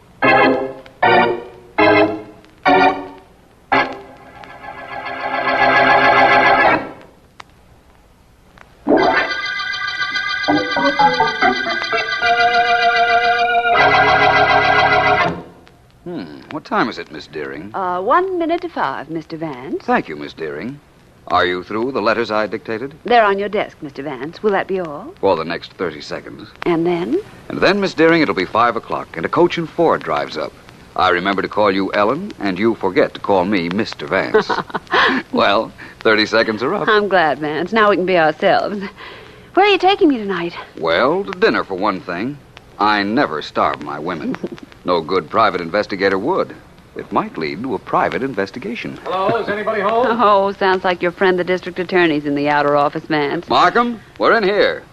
What time is it, Miss Deering? 1 minute to 5, Mr. Vance. Thank you, Miss Deering. Are you through with the letters I dictated? They're on your desk, Mr. Vance. Will that be all? For the next 30 seconds. And then? And then, Miss Deering, it'll be 5 o'clock, and a coach and 4 drives up. I remember to call you Ellen, and you forget to call me Mr. Vance. Well, 30 seconds are up. I'm glad, Vance. Now we can be ourselves. Where are you taking me tonight? Well, to dinner, for one thing. I never starve my women. No good private investigator would. It might lead to a private investigation. Hello, is anybody home? Oh, sounds like your friend the district attorney's in the outer office, Vance. Markham, we're in here.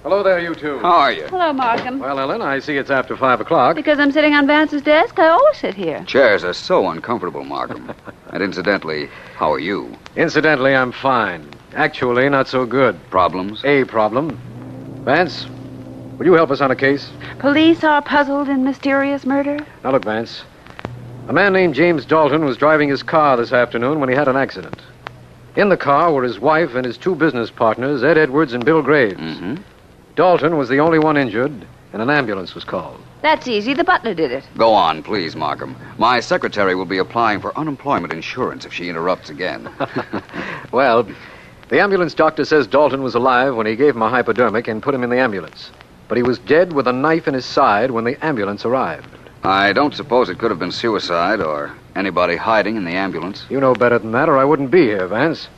Hello there, you 2. How are you? Hello, Markham. Well, Ellen, I see it's after 5 o'clock. Because I'm sitting on Vance's desk, I always sit here. Chairs are so uncomfortable, Markham. And incidentally, how are you? Incidentally, I'm fine. Actually, not so good. Problems? A problem. Vance, will you help us on a case? Police are puzzled in mysterious murder? Now, look, Vance. A man named James Dalton was driving his car this afternoon when he had an accident. In the car were his wife and his 2 business partners, Ed Edwards and Bill Graves. Mm-hmm. Dalton was the only one injured, and an ambulance was called. That's easy. The butler did it. Go on, please, Markham. My secretary will be applying for unemployment insurance if she interrupts again. Well, the ambulance doctor says Dalton was alive when he gave him a hypodermic and put him in the ambulance. But he was dead with a knife in his side when the ambulance arrived. I don't suppose it could have been suicide or anybody hiding in the ambulance. You know better than that, or I wouldn't be here, Vance.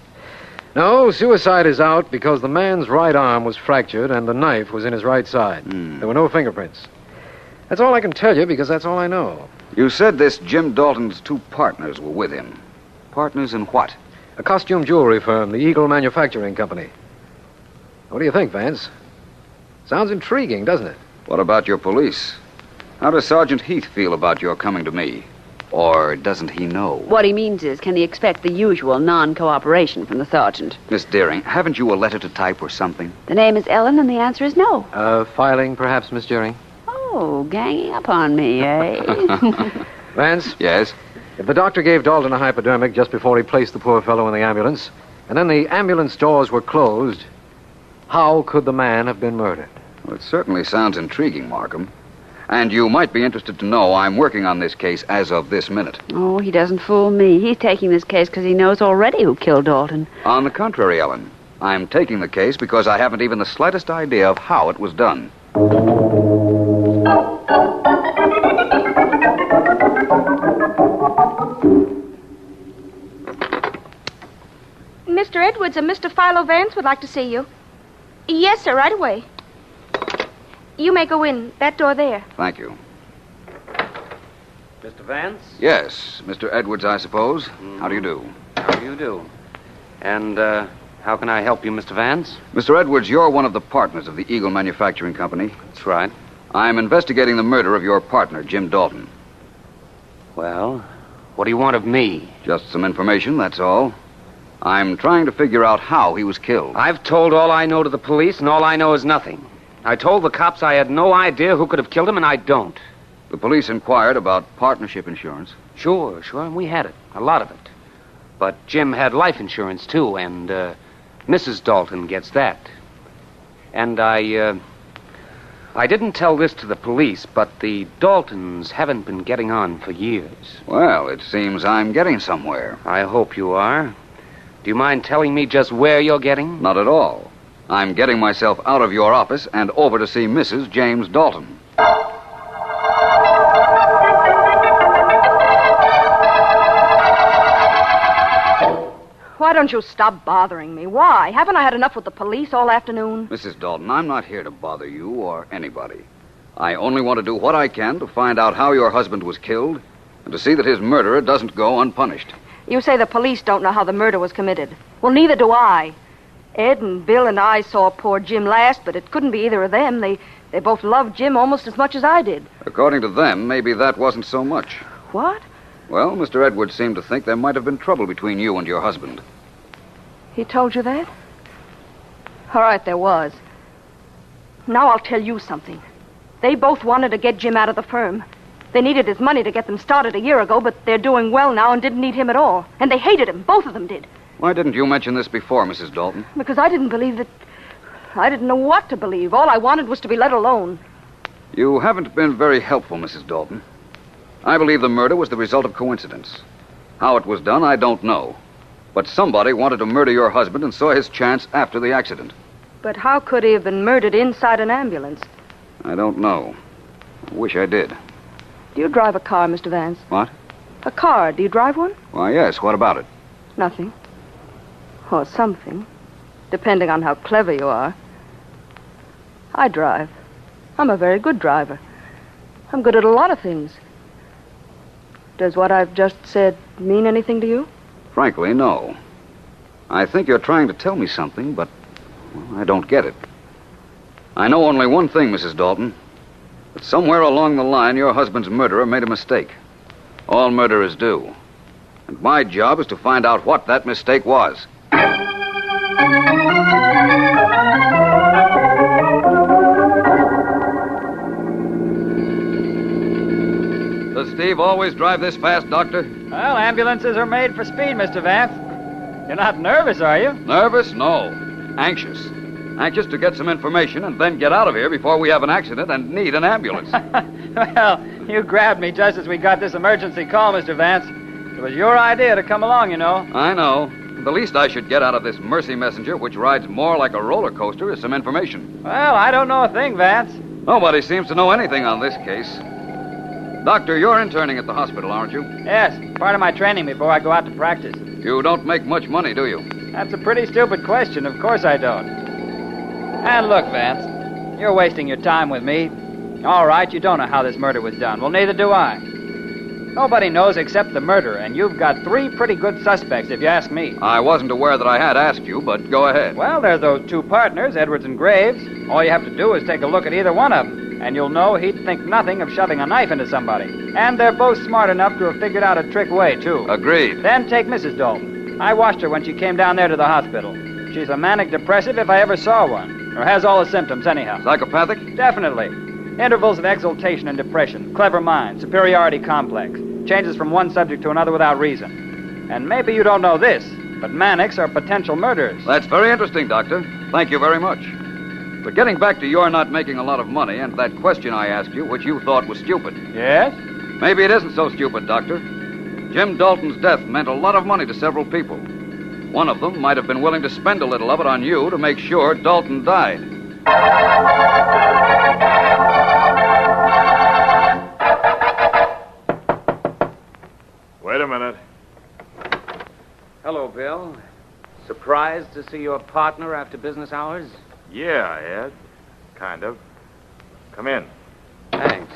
No, suicide is out because the man's right arm was fractured and the knife was in his right side. There were no fingerprints. That's all I can tell you because that's all I know. You said this Jim Dalton's 2 partners were with him. Partners in what? A costume jewelry firm, the Eagle Manufacturing Company. What do you think, Vance? Sounds intriguing, doesn't it? What about your police? How does Sergeant Heath feel about your coming to me? Or doesn't he know? What he means is, can he expect the usual non-cooperation from the sergeant? Miss Deering, haven't you a letter to type or something? The name is Ellen, and the answer is no. Filing, perhaps, Miss Deering? Oh, ganging up on me, eh? Vance? Yes? If the doctor gave Dalton a hypodermic just before he placed the poor fellow in the ambulance, and then the ambulance doors were closed, how could the man have been murdered? Well, it certainly sounds intriguing, Markham. And you might be interested to know I'm working on this case as of this minute. Oh, he doesn't fool me. He's taking this case because he knows already who killed Dalton. On the contrary, Ellen, I'm taking the case because I haven't even the slightest idea of how it was done. Mr. Edwards and Mr. Philo Vance would like to see you. Yes, sir, right away. You may go in. That door there. Thank you. Mr. Vance? Yes, Mr. Edwards, I suppose. How do you do? How do you do? And, how can I help you, Mr. Vance? Mr. Edwards, you're one of the partners of the Eagle Manufacturing Company. That's right. I'm investigating the murder of your partner, Jim Dalton. Well, what do you want of me? Just some information, that's all. I'm trying to figure out how he was killed. I've told all I know to the police, and all I know is nothing. I told the cops I had no idea who could have killed him, and I don't. The police inquired about partnership insurance. Sure, and we had it. A lot of it. But Jim had life insurance, too, and, Mrs. Dalton gets that. And I didn't tell this to the police, but the Daltons haven't been getting on for years. Well, it seems I'm getting somewhere. I hope you are. Do you mind telling me just where you're getting? Not at all. I'm getting myself out of your office and over to see Mrs. James Dalton. Why don't you stop bothering me? Why? Haven't I had enough with the police all afternoon? Mrs. Dalton, I'm not here to bother you or anybody. I only want to do what I can to find out how your husband was killed and to see that his murderer doesn't go unpunished. You say the police don't know how the murder was committed. Well, neither do I. Ed and Bill and I saw poor Jim last, but it couldn't be either of them. They both loved Jim almost as much as I did. According to them, maybe that wasn't so much. What? Well, Mr. Edwards seemed to think there might have been trouble between you and your husband. He told you that? All right, there was. Now I'll tell you something. They both wanted to get Jim out of the firm. They needed his money to get them started a year ago, but they're doing well now and didn't need him at all. And they hated him. Both of them did. Why didn't you mention this before, Mrs. Dalton? Because I didn't believe that... I didn't know what to believe. All I wanted was to be let alone. You haven't been very helpful, Mrs. Dalton. I believe the murder was the result of coincidence. How it was done, I don't know. But somebody wanted to murder your husband and saw his chance after the accident. But how could he have been murdered inside an ambulance? I don't know. I wish I did. Do you drive a car, Mr. Vance? What? A car. Do you drive one? Why, yes. What about it? Nothing. Or something. Depending on how clever you are. I drive. I'm a very good driver. I'm good at a lot of things. Does what I've just said mean anything to you? Frankly, no. I think you're trying to tell me something, but well, I don't get it. I know only one thing, Mrs. Dalton. That somewhere along the line, your husband's murderer made a mistake. All murderers do. And my job is to find out what that mistake was. Does Steve always drive this fast, Doctor? Well, ambulances are made for speed, Mr. Vance. You're not nervous, are you? Nervous? No. Anxious. Anxious to get some information and then get out of here before we have an accident and need an ambulance. Well, you grabbed me just as we got this emergency call, Mr. Vance. It was your idea to come along, you know. I know. The least I should get out of this mercy messenger, which rides more like a roller coaster, is some information. Well, I don't know a thing, Vance. Nobody seems to know anything on this case. Doctor, you're interning at the hospital, aren't you? Yes, part of my training before I go out to practice. You don't make much money, do you? That's a pretty stupid question. Of course I don't. And look, Vance, you're wasting your time with me. All right, you don't know how this murder was done. Well, neither do I. Nobody knows except the murderer, and you've got 3 pretty good suspects, if you ask me. I wasn't aware that I had asked you, but go ahead. Well, there's those 2 partners, Edwards and Graves. All you have to do is take a look at either one of them. And you'll know he'd think nothing of shoving a knife into somebody. And they're both smart enough to have figured out a trick way, too. Agreed. Then take Mrs. Dalton. I watched her when she came down there to the hospital. She's a manic depressive if I ever saw one. Or has all the symptoms, anyhow. Psychopathic? Definitely. Intervals of exaltation and depression, clever mind, superiority complex. Changes from one subject to another without reason. And maybe you don't know this, but manics are potential murderers. That's very interesting, Doctor. Thank you very much. But getting back to your not making a lot of money and that question I asked you, which you thought was stupid. Yes? Maybe it isn't so stupid, Doctor. Jim Dalton's death meant a lot of money to several people. One of them might have been willing to spend a little of it on you to make sure Dalton died. Wait a minute. Hello, Bill. Surprised to see your partner after business hours? Yeah, Ed. Kind of. Come in. Thanks.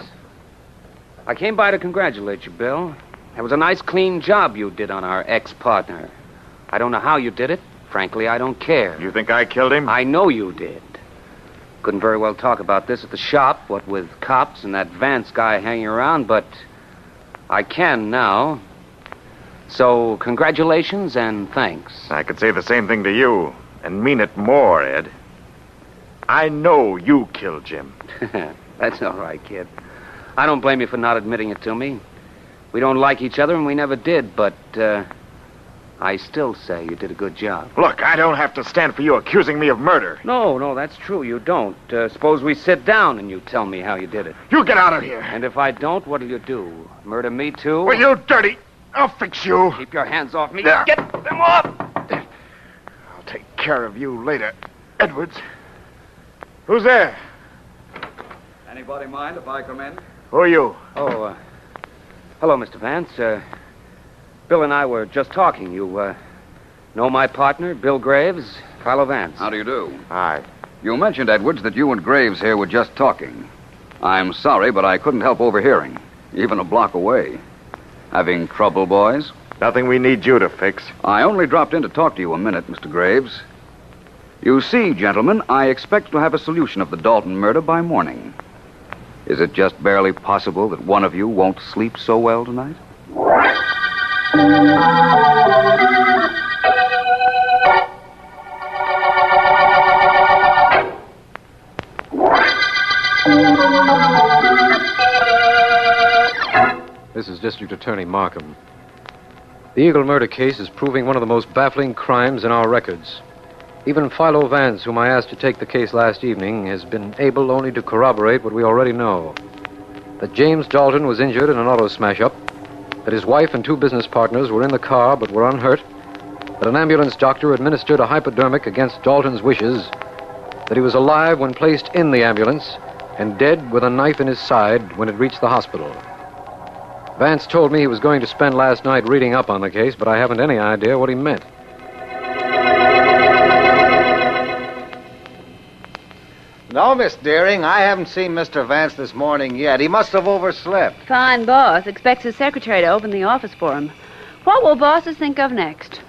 I came by to congratulate you, Bill. It was a nice, clean job you did on our ex-partner. I don't know how you did it. Frankly, I don't care. You think I killed him? I know you did. Couldn't very well talk about this at the shop, what with cops and that Vance guy hanging around, but I can now. So, congratulations and thanks. I could say the same thing to you, and mean it more, Ed. I know you killed Jim. That's all right, kid. I don't blame you for not admitting it to me. We don't like each other, and we never did, but, I still say you did a good job. Look, I don't have to stand for you accusing me of murder. No, that's true. You don't. Suppose we sit down and you tell me how you did it. You get out of here. And if I don't, what'll you do? Murder me, too? Well, you dirty... I'll fix you. Keep your hands off me. Yeah. Get them off! I'll take care of you later, Edwards. Who's there? Anybody mind if I come in? Who are you? Oh, hello, Mr. Vance. Bill and I were just talking. You, know my partner, Bill Graves, Philo Vance. How do you do? Hi. You mentioned, Edwards, that you and Graves here were just talking. I'm sorry, but I couldn't help overhearing, even a block away. Having trouble, boys? Nothing we need you to fix. I only dropped in to talk to you a minute, Mr. Graves. You see, gentlemen, I expect to have a solution of the Dalton murder by morning. Is it just barely possible that one of you won't sleep so well tonight? This is District Attorney Markham. The Eagle murder case is proving one of the most baffling crimes in our records. Even Philo Vance, whom I asked to take the case last evening, has been able only to corroborate what we already know. That James Dalton was injured in an auto smash-up, that his wife and two business partners were in the car but were unhurt, that an ambulance doctor administered a hypodermic against Dalton's wishes, that he was alive when placed in the ambulance, and dead with a knife in his side when it reached the hospital. Vance told me he was going to spend last night reading up on the case, but I haven't any idea what he meant. No, Miss Deering, I haven't seen Mr. Vance this morning yet. He must have overslept. Fine boss. Expects his secretary to open the office for him. What will bosses think of next?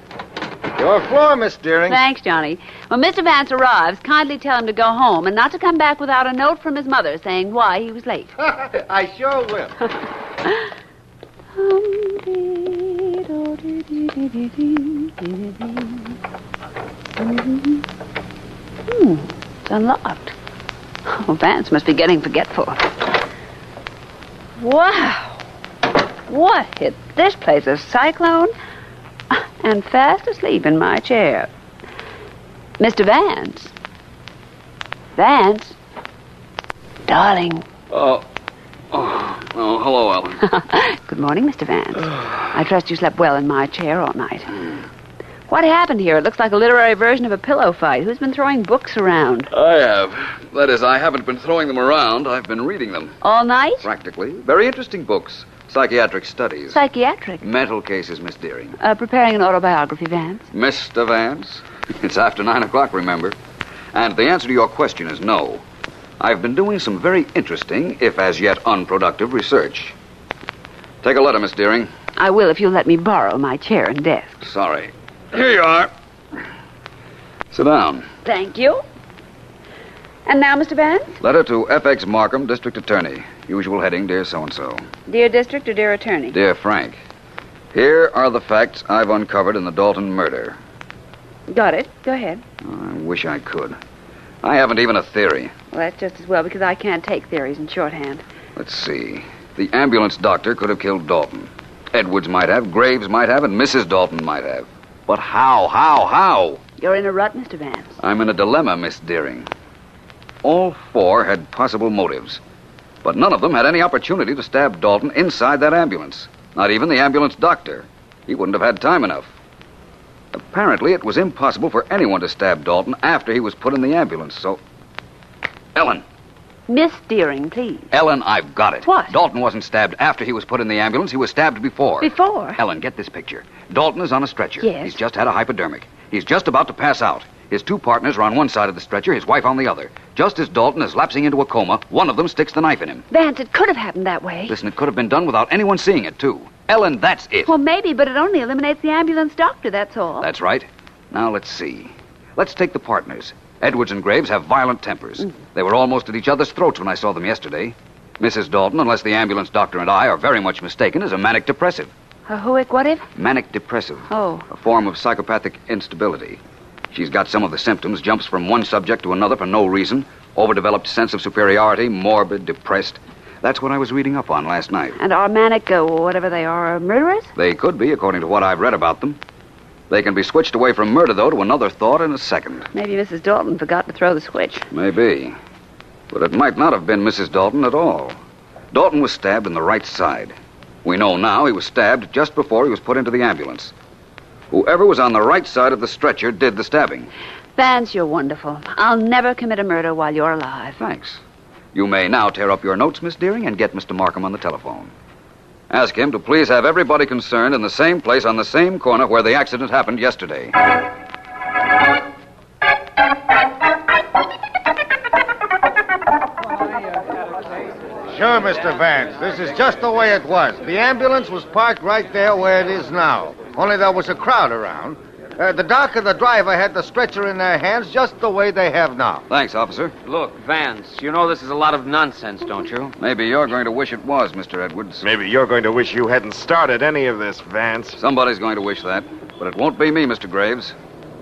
Your floor, Miss Deering. Thanks, Johnny. When Mr. Vance arrives, kindly tell him to go home and not to come back without a note from his mother saying why he was late. I sure will. It's unlocked. Oh, Vance must be getting forgetful. Wow. What hit this place? A cyclone? And fast asleep in my chair. Mr. Vance. Vance. Darling. Oh, hello, Ellen. Good morning, Mr. Vance. I trust you slept well in my chair all night. What happened here? It looks like a literary version of a pillow fight. Who's been throwing books around? I have. That is, I haven't been throwing them around. I've been reading them. All night? Practically. Very interesting books. Psychiatric studies. Psychiatric? Mental cases, Miss Deering. Preparing an autobiography, Vance. Mr. Vance? It's after 9 o'clock, remember? And the answer to your question is no. I've been doing some very interesting, if as yet unproductive, research. Take a letter, Miss Deering. I will if you'll let me borrow my chair and desk. Sorry. Here you are. Sit down. Thank you. And now, Mr. Vance? Letter to F.X. Markham, District Attorney. Usual heading, Dear So-and-so. Dear District or Dear Attorney? Dear Frank, here are the facts I've uncovered in the Dalton murder. Got it. Go ahead. I wish I could. I haven't even a theory. Well, that's just as well, because I can't take theories in shorthand. Let's see. The ambulance doctor could have killed Dalton. Edwards might have, Graves might have, and Mrs. Dalton might have. But how? You're in a rut, Mr. Vance. I'm in a dilemma, Miss Deering. All four had possible motives, but none of them had any opportunity to stab Dalton inside that ambulance. Not even the ambulance doctor. He wouldn't have had time enough. Apparently, it was impossible for anyone to stab Dalton after he was put in the ambulance, so... Ellen. Miss Deering, please. Ellen, I've got it. What? Dalton wasn't stabbed after he was put in the ambulance. He was stabbed before. Before? Ellen, get this picture. Dalton is on a stretcher. Yes. He's just had a hypodermic. He's just about to pass out. His two partners are on one side of the stretcher, his wife on the other. Just as Dalton is lapsing into a coma, one of them sticks the knife in him. Vance, it could have happened that way. Listen, it could have been done without anyone seeing it, too. Ellen, that's it. Well, maybe, but it only eliminates the ambulance doctor, that's all. That's right. Now, let's see. Let's take the partners. Edwards and Graves have violent tempers. They were almost at each other's throats when I saw them yesterday. Mrs. Dalton, unless the ambulance doctor and I are very much mistaken, is a manic depressive. A whoic what if? Manic depressive. Oh. A form of psychopathic instability. She's got some of the symptoms, jumps from one subject to another for no reason, overdeveloped sense of superiority, morbid, depressed. That's what I was reading up on last night. And are manic, or whatever they are, murderers? They could be, according to what I've read about them. They can be switched away from murder, though, to another thought in a second. Maybe Mrs. Dalton forgot to throw the switch. Maybe. But it might not have been Mrs. Dalton at all. Dalton was stabbed in the right side. We know now he was stabbed just before he was put into the ambulance. Whoever was on the right side of the stretcher did the stabbing. Vance, you're wonderful. I'll never commit a murder while you're alive. Thanks. You may now tear up your notes, Miss Deering, and get Mr. Markham on the telephone. Ask him to please have everybody concerned in the same place on the same corner where the accident happened yesterday. Sure, Mr. Vance. This is just the way it was. The ambulance was parked right there where it is now. Only there was a crowd around. The doc and the driver had the stretcher in their hands just the way they have now. Thanks, officer. Look, Vance, you know this is a lot of nonsense, don't you? Maybe you're going to wish it was, Mr. Edwards. Maybe you're going to wish you hadn't started any of this, Vance. Somebody's going to wish that. But it won't be me, Mr. Graves.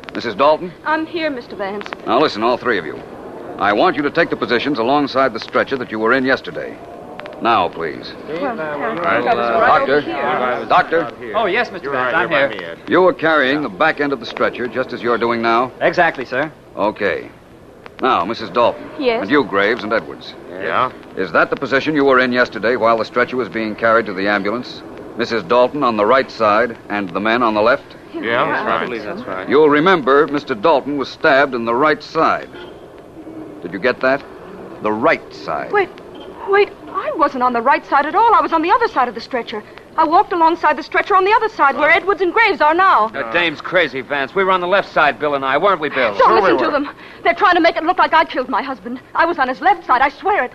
Mrs. Dalton? I'm here, Mr. Vance. Now listen, all three of you. I want you to take the positions alongside the stretcher that you were in yesterday. Now, please. Doctor. Oh, yes, Mr. Vance, I'm here. You were carrying the back end of the stretcher just as you're doing now? Exactly, sir. Okay. Now, Mrs. Dalton. Yes? And you, Graves and Edwards. Yeah? Is that the position you were in yesterday while the stretcher was being carried to the ambulance? Mrs. Dalton on the right side and the men on the left? Yeah, that's right. I believe that's right. You'll remember Mr. Dalton was stabbed in the right side. Did you get that? The right side. Wait, I wasn't on the right side at all. I was on the other side of the stretcher. I walked alongside the stretcher on the other side where Edwards and Graves are now. That dame's crazy, Vance. We were on the left side, Bill and I, weren't we, Bill? Don't listen to them. They're trying to make it look like I killed my husband. I was on his left side, I swear it.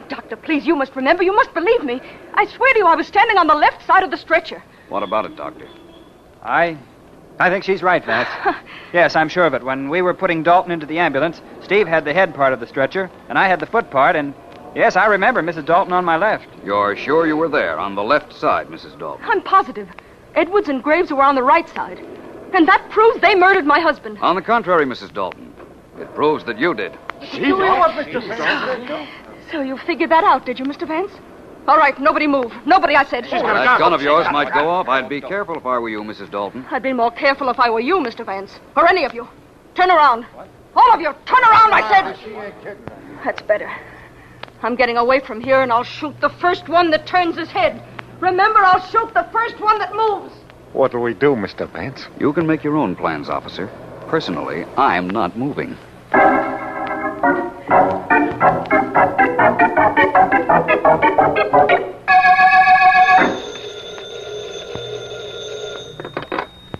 Doctor, please, you must remember. You must believe me. I swear to you, I was standing on the left side of the stretcher. What about it, Doctor? I think she's right, Vance. Yes, I'm sure of it. When we were putting Dalton into the ambulance, Steve had the head part of the stretcher, and I had the foot part, and yes, I remember Mrs. Dalton on my left. You're sure you were there, on the left side, Mrs. Dalton? I'm positive. Edwards and Graves were on the right side. And that proves they murdered my husband. On the contrary, Mrs. Dalton. It proves that you did. So you figured that out, did you, Mr. Vance? All right, nobody move. Nobody, I said. That gun of yours might go off. I'd be careful if I were you, Mrs. Dalton. I'd be more careful if I were you, Mr. Vance. Or any of you. Turn around. All of you, turn around, I said. That's better. I'm getting away from here, and I'll shoot the first one that turns his head. Remember, I'll shoot the first one that moves. What'll we do, Mr. Vance? You can make your own plans, officer. Personally, I'm not moving.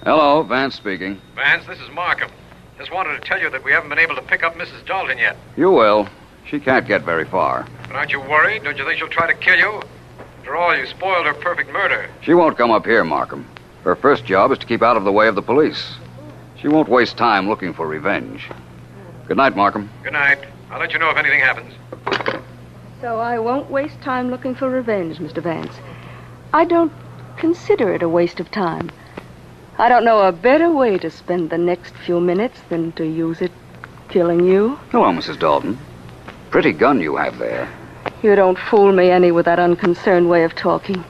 Hello, Vance speaking. Vance, this is Markham. Just wanted to tell you that we haven't been able to pick up Mrs. Dalton yet. You will. She can't get very far. But aren't you worried? Don't you think she'll try to kill you? After all, you spoiled her perfect murder. She won't come up here, Markham. Her first job is to keep out of the way of the police. She won't waste time looking for revenge. Good night, Markham. Good night. I'll let you know if anything happens. So I won't waste time looking for revenge, Mr. Vance. I don't consider it a waste of time. I don't know a better way to spend the next few minutes than to use it killing you. Hello, Mrs. Dalton. Pretty gun you have there. You don't fool me any with that unconcerned way of talking.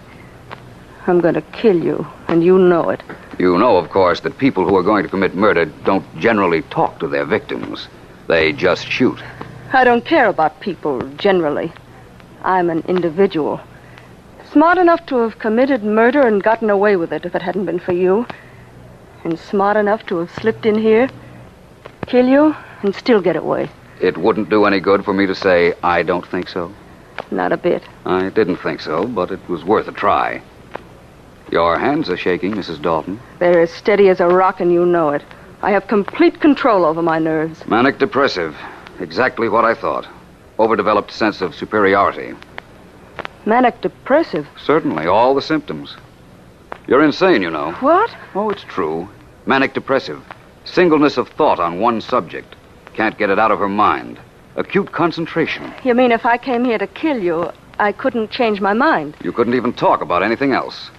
I'm going to kill you, and you know it. You know, of course, that people who are going to commit murder don't generally talk to their victims. They just shoot. I don't care about people generally. I'm an individual. Smart enough to have committed murder and gotten away with it if it hadn't been for you. And smart enough to have slipped in here, kill you, and still get away. It wouldn't do any good for me to say I don't think so. Not a bit. I didn't think so, but it was worth a try. Your hands are shaking, Mrs. Dalton. They're as steady as a rock, and you know it. I have complete control over my nerves. Manic depressive. Exactly what I thought. Overdeveloped sense of superiority. Manic depressive? Certainly, all the symptoms. You're insane, you know. What? Oh, it's true. Manic depressive. Singleness of thought on one subject. Can't get it out of her mind. Acute concentration. You mean if I came here to kill you, I couldn't change my mind? You couldn't even talk about anything else.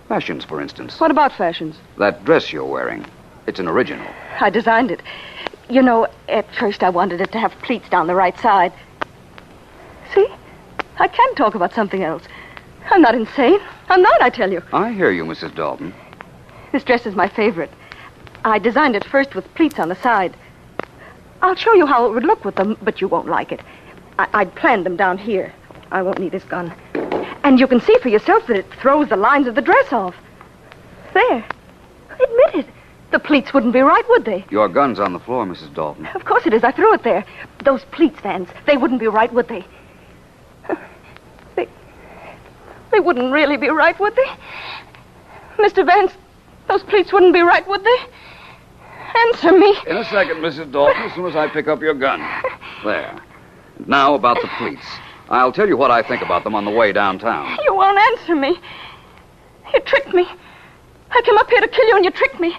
Fashions, for instance. What about fashions? That dress you're wearing. It's an original. I designed it. You know, at first I wanted it to have pleats down the right side. See? I can talk about something else. I'm not insane. I'm not, I tell you. I hear you, Mrs. Dalton. This dress is my favorite. I designed it first with pleats on the side. I'll show you how it would look with them, but you won't like it. I'd planned them down here. I won't need this gun. And you can see for yourself that it throws the lines of the dress off. There. Admit it. The pleats wouldn't be right, would they? Your gun's on the floor, Mrs. Dalton. Of course it is. I threw it there. Those pleats, Vance, they wouldn't be right, would they? They wouldn't really be right, would they? Mr. Vance, those pleats wouldn't be right, would they? Answer me. In a second, Mrs. Dalton, as soon as I pick up your gun. There. Now about the pleats. I'll tell you what I think about them on the way downtown. You won't answer me. You tricked me. I came up here to kill you and you tricked me.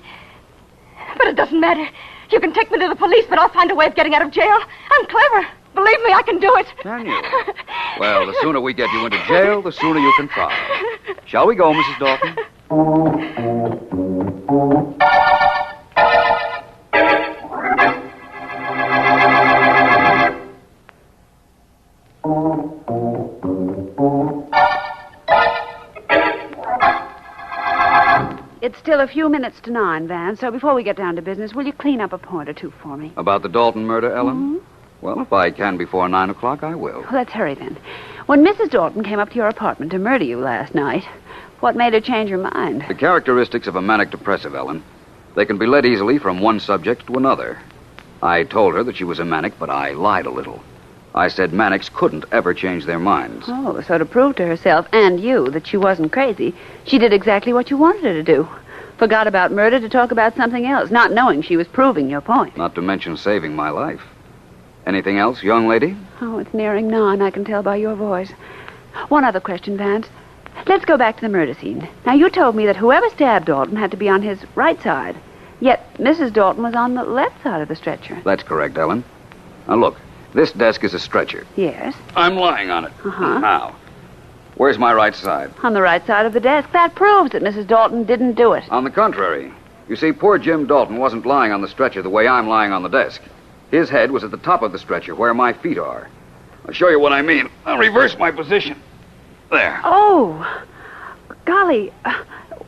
But it doesn't matter. You can take me to the police, but I'll find a way of getting out of jail. I'm clever. Believe me, I can do it. Can you? Well, the sooner we get you into jail, the sooner you can try. Shall we go, Mrs. Dalton? It's still a few minutes to 9, Vance, so before we get down to business, will you clean up a point or two for me? About the Dalton murder, Ellen? Mm-hmm. Well, if I can before 9 o'clock, I will. Well, let's hurry then. When Mrs. Dalton came up to your apartment to murder you last night, what made her change her mind? The characteristics of a manic depressive, Ellen. They can be led easily from one subject to another. I told her that she was a manic, but I lied a little. I said manics couldn't ever change their minds. Oh, so to prove to herself and you that she wasn't crazy, she did exactly what you wanted her to do. Forgot about murder to talk about something else, not knowing she was proving your point. Not to mention saving my life. Anything else, young lady? Oh, it's nearing 9, I can tell by your voice. One other question, Vance. Let's go back to the murder scene. Now, you told me that whoever stabbed Dalton had to be on his right side, yet Mrs. Dalton was on the left side of the stretcher. That's correct, Ellen. Now, look, this desk is a stretcher. Yes. I'm lying on it. Uh-huh. Now, where's my right side? On the right side of the desk. That proves that Mrs. Dalton didn't do it. On the contrary. You see, poor Jim Dalton wasn't lying on the stretcher the way I'm lying on the desk. His head was at the top of the stretcher where my feet are. I'll show you what I mean. I'll reverse my position. There. Oh, golly.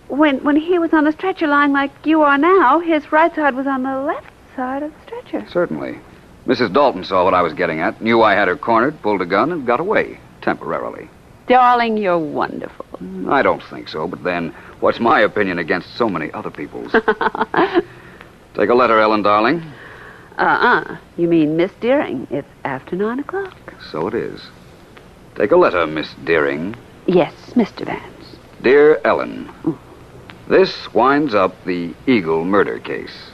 When he was on the stretcher lying like you are now, his right side was on the left side of the stretcher. Certainly. Mrs. Dalton saw what I was getting at, knew I had her cornered, pulled a gun, and got away, temporarily. Darling, you're wonderful. I don't think so, but then, what's my opinion against so many other people's? Take a letter, Ellen, darling. You mean Miss Deering. It's after 9 o'clock. So it is. Take a letter, Miss Deering. Yes, Mr. Vance. Dear Ellen, this winds up the Eagle murder case.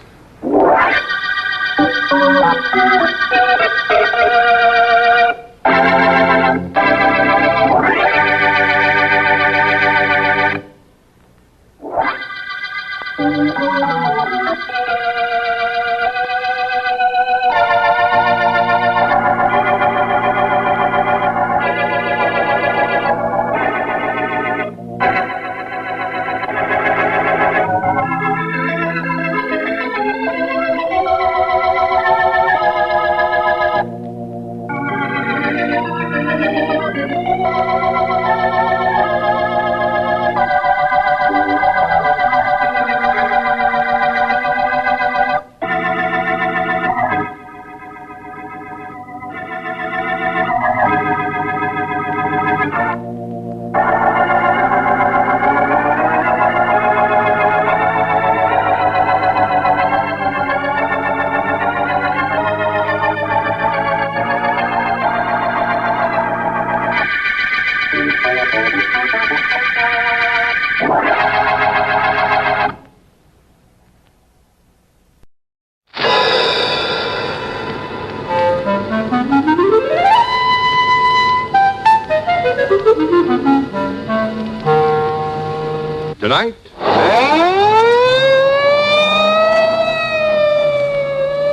Tonight,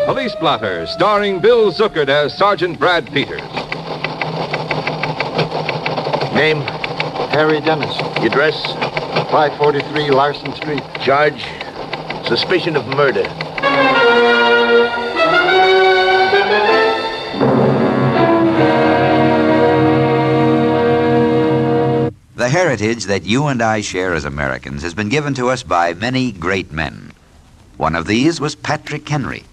Police Blotter, starring Bill Zuckert as Sergeant Brad Peters. Name? Harry Dennis. Address? 543 Larson Street. Charge? Suspicion of murder. The heritage that you and I share as Americans has been given to us by many great men. One of these was Patrick Henry.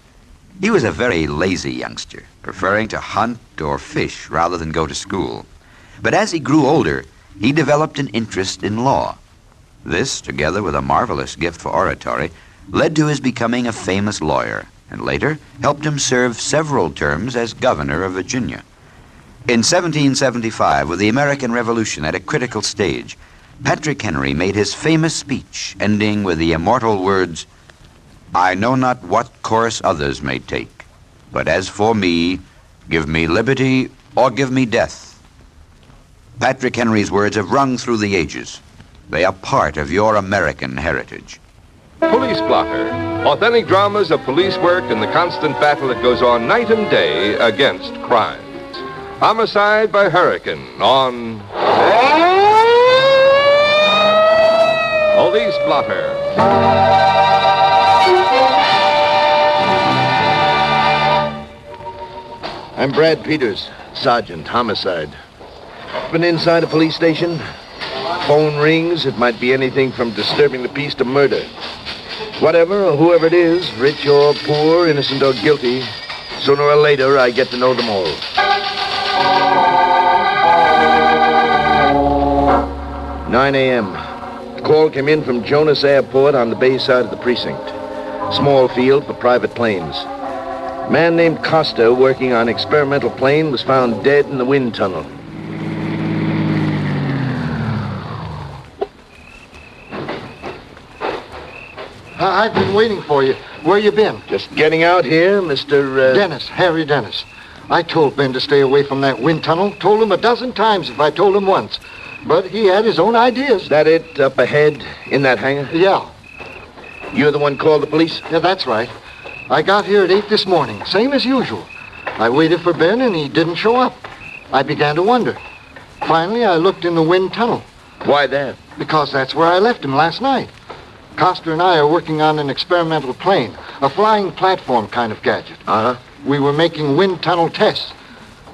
He was a very lazy youngster, preferring to hunt or fish rather than go to school. But as he grew older, he developed an interest in law. This, together with a marvelous gift for oratory, led to his becoming a famous lawyer, and later helped him serve several terms as governor of Virginia. In 1775, with the American Revolution at a critical stage, Patrick Henry made his famous speech, ending with the immortal words, "I know not what course others may take, but as for me, give me liberty or give me death." Patrick Henry's words have rung through the ages. They are part of your American heritage. Police Blotter, authentic dramas of police work and the constant battle that goes on night and day against crime. Homicide by Hurricane on Police Blotter. I'm Brad Peters, Sergeant, Homicide. Been inside a police station. Phone rings. It might be anything from disturbing the peace to murder. Whatever or whoever it is, rich or poor, innocent or guilty, sooner or later I get to know them all. 9 a.m. The call came in from Jonas Airport on the bay side of the precinct. Small field for private planes. A man named Costa, working on experimental plane, was found dead in the wind tunnel. I've been waiting for you. Where you been? Just getting out here, Mr. Dennis, Harry Dennis. I told Ben to stay away from that wind tunnel. Told him a dozen times if I told him once. But he had his own ideas. That it up ahead in that hangar? Yeah. You're the one called the police? Yeah, that's right. I got here at 8 this morning, same as usual. I waited for Ben and he didn't show up. I began to wonder. Finally, I looked in the wind tunnel. Why that? Because that's where I left him last night. Costa and I are working on an experimental plane, a flying platform kind of gadget. Uh-huh. We were making wind tunnel tests.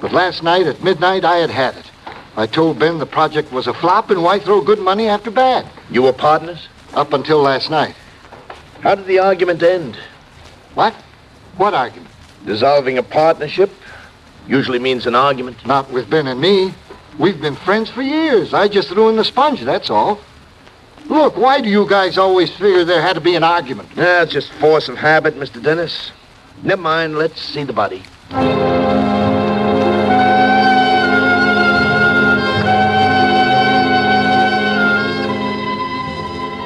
But last night at midnight, I had it. I told Ben the project was a flop, and why throw good money after bad? You were partners? Up until last night. How did the argument end? What? What argument? Dissolving a partnership usually means an argument. Not with Ben and me. We've been friends for years. I just threw in the sponge, that's all. Look, why do you guys always figure there had to be an argument? Yeah, it's just force of habit, Mr. Dennis. Never mind, let's see the body.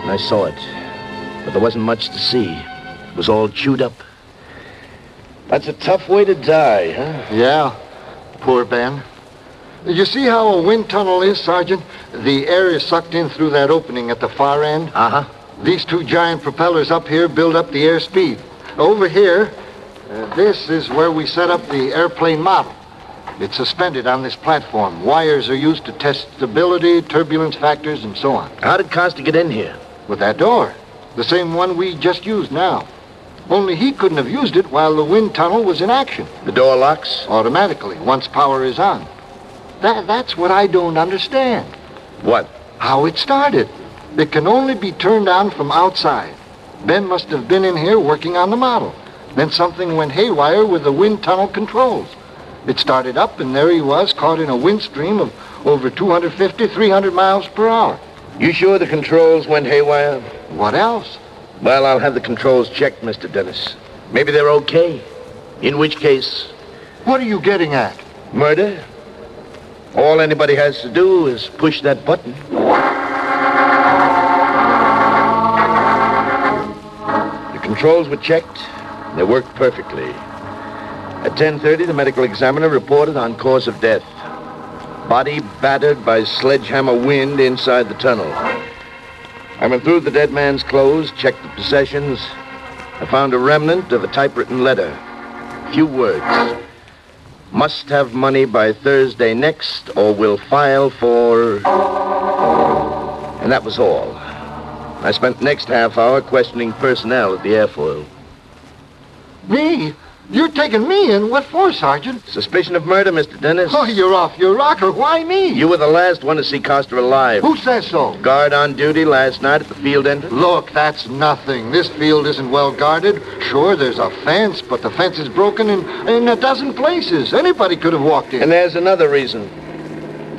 I saw it, but there wasn't much to see. It was all chewed up. That's a tough way to die, huh? Yeah, poor Ben. You see how a wind tunnel is, Sergeant? The air is sucked in through that opening at the far end. Uh-huh. These two giant propellers up here build up the airspeed. Over here, this is where we set up the airplane model. It's suspended on this platform. Wires are used to test stability, turbulence factors, and so on. How did Costa get in here? With that door. The same one we just used now. Only he couldn't have used it while the wind tunnel was in action. The door locks? Automatically, once power is on. That's what I don't understand. What? How it started. It can only be turned on from outside. Ben must have been in here working on the model. Then something went haywire with the wind tunnel controls. It started up, and there he was, caught in a wind stream of over 250, 300 miles per hour. You sure the controls went haywire? What else? Well, I'll have the controls checked, Mr. Dennis. Maybe they're okay. In which case... What are you getting at? Murder. All anybody has to do is push that button. controls were checked. They worked perfectly. At 10:30, the medical examiner reported on cause of death. Body battered by sledgehammer wind inside the tunnel. I went through the dead man's clothes, checked the possessions. I found a remnant of a typewritten letter. Few words. Must have money by Thursday next, or will file for... And that was all. I spent the next half hour questioning personnel at the airfoil. Me? You're taking me in? What for, Sergeant? Suspicion of murder, Mr. Dennis. Oh, you're off your rocker. Why me? You were the last one to see Costa alive. Who says so? Guard on duty last night at the field entrance. Look, that's nothing. This field isn't well guarded. Sure, there's a fence, but the fence is broken in a dozen places. Anybody could have walked in. And there's another reason.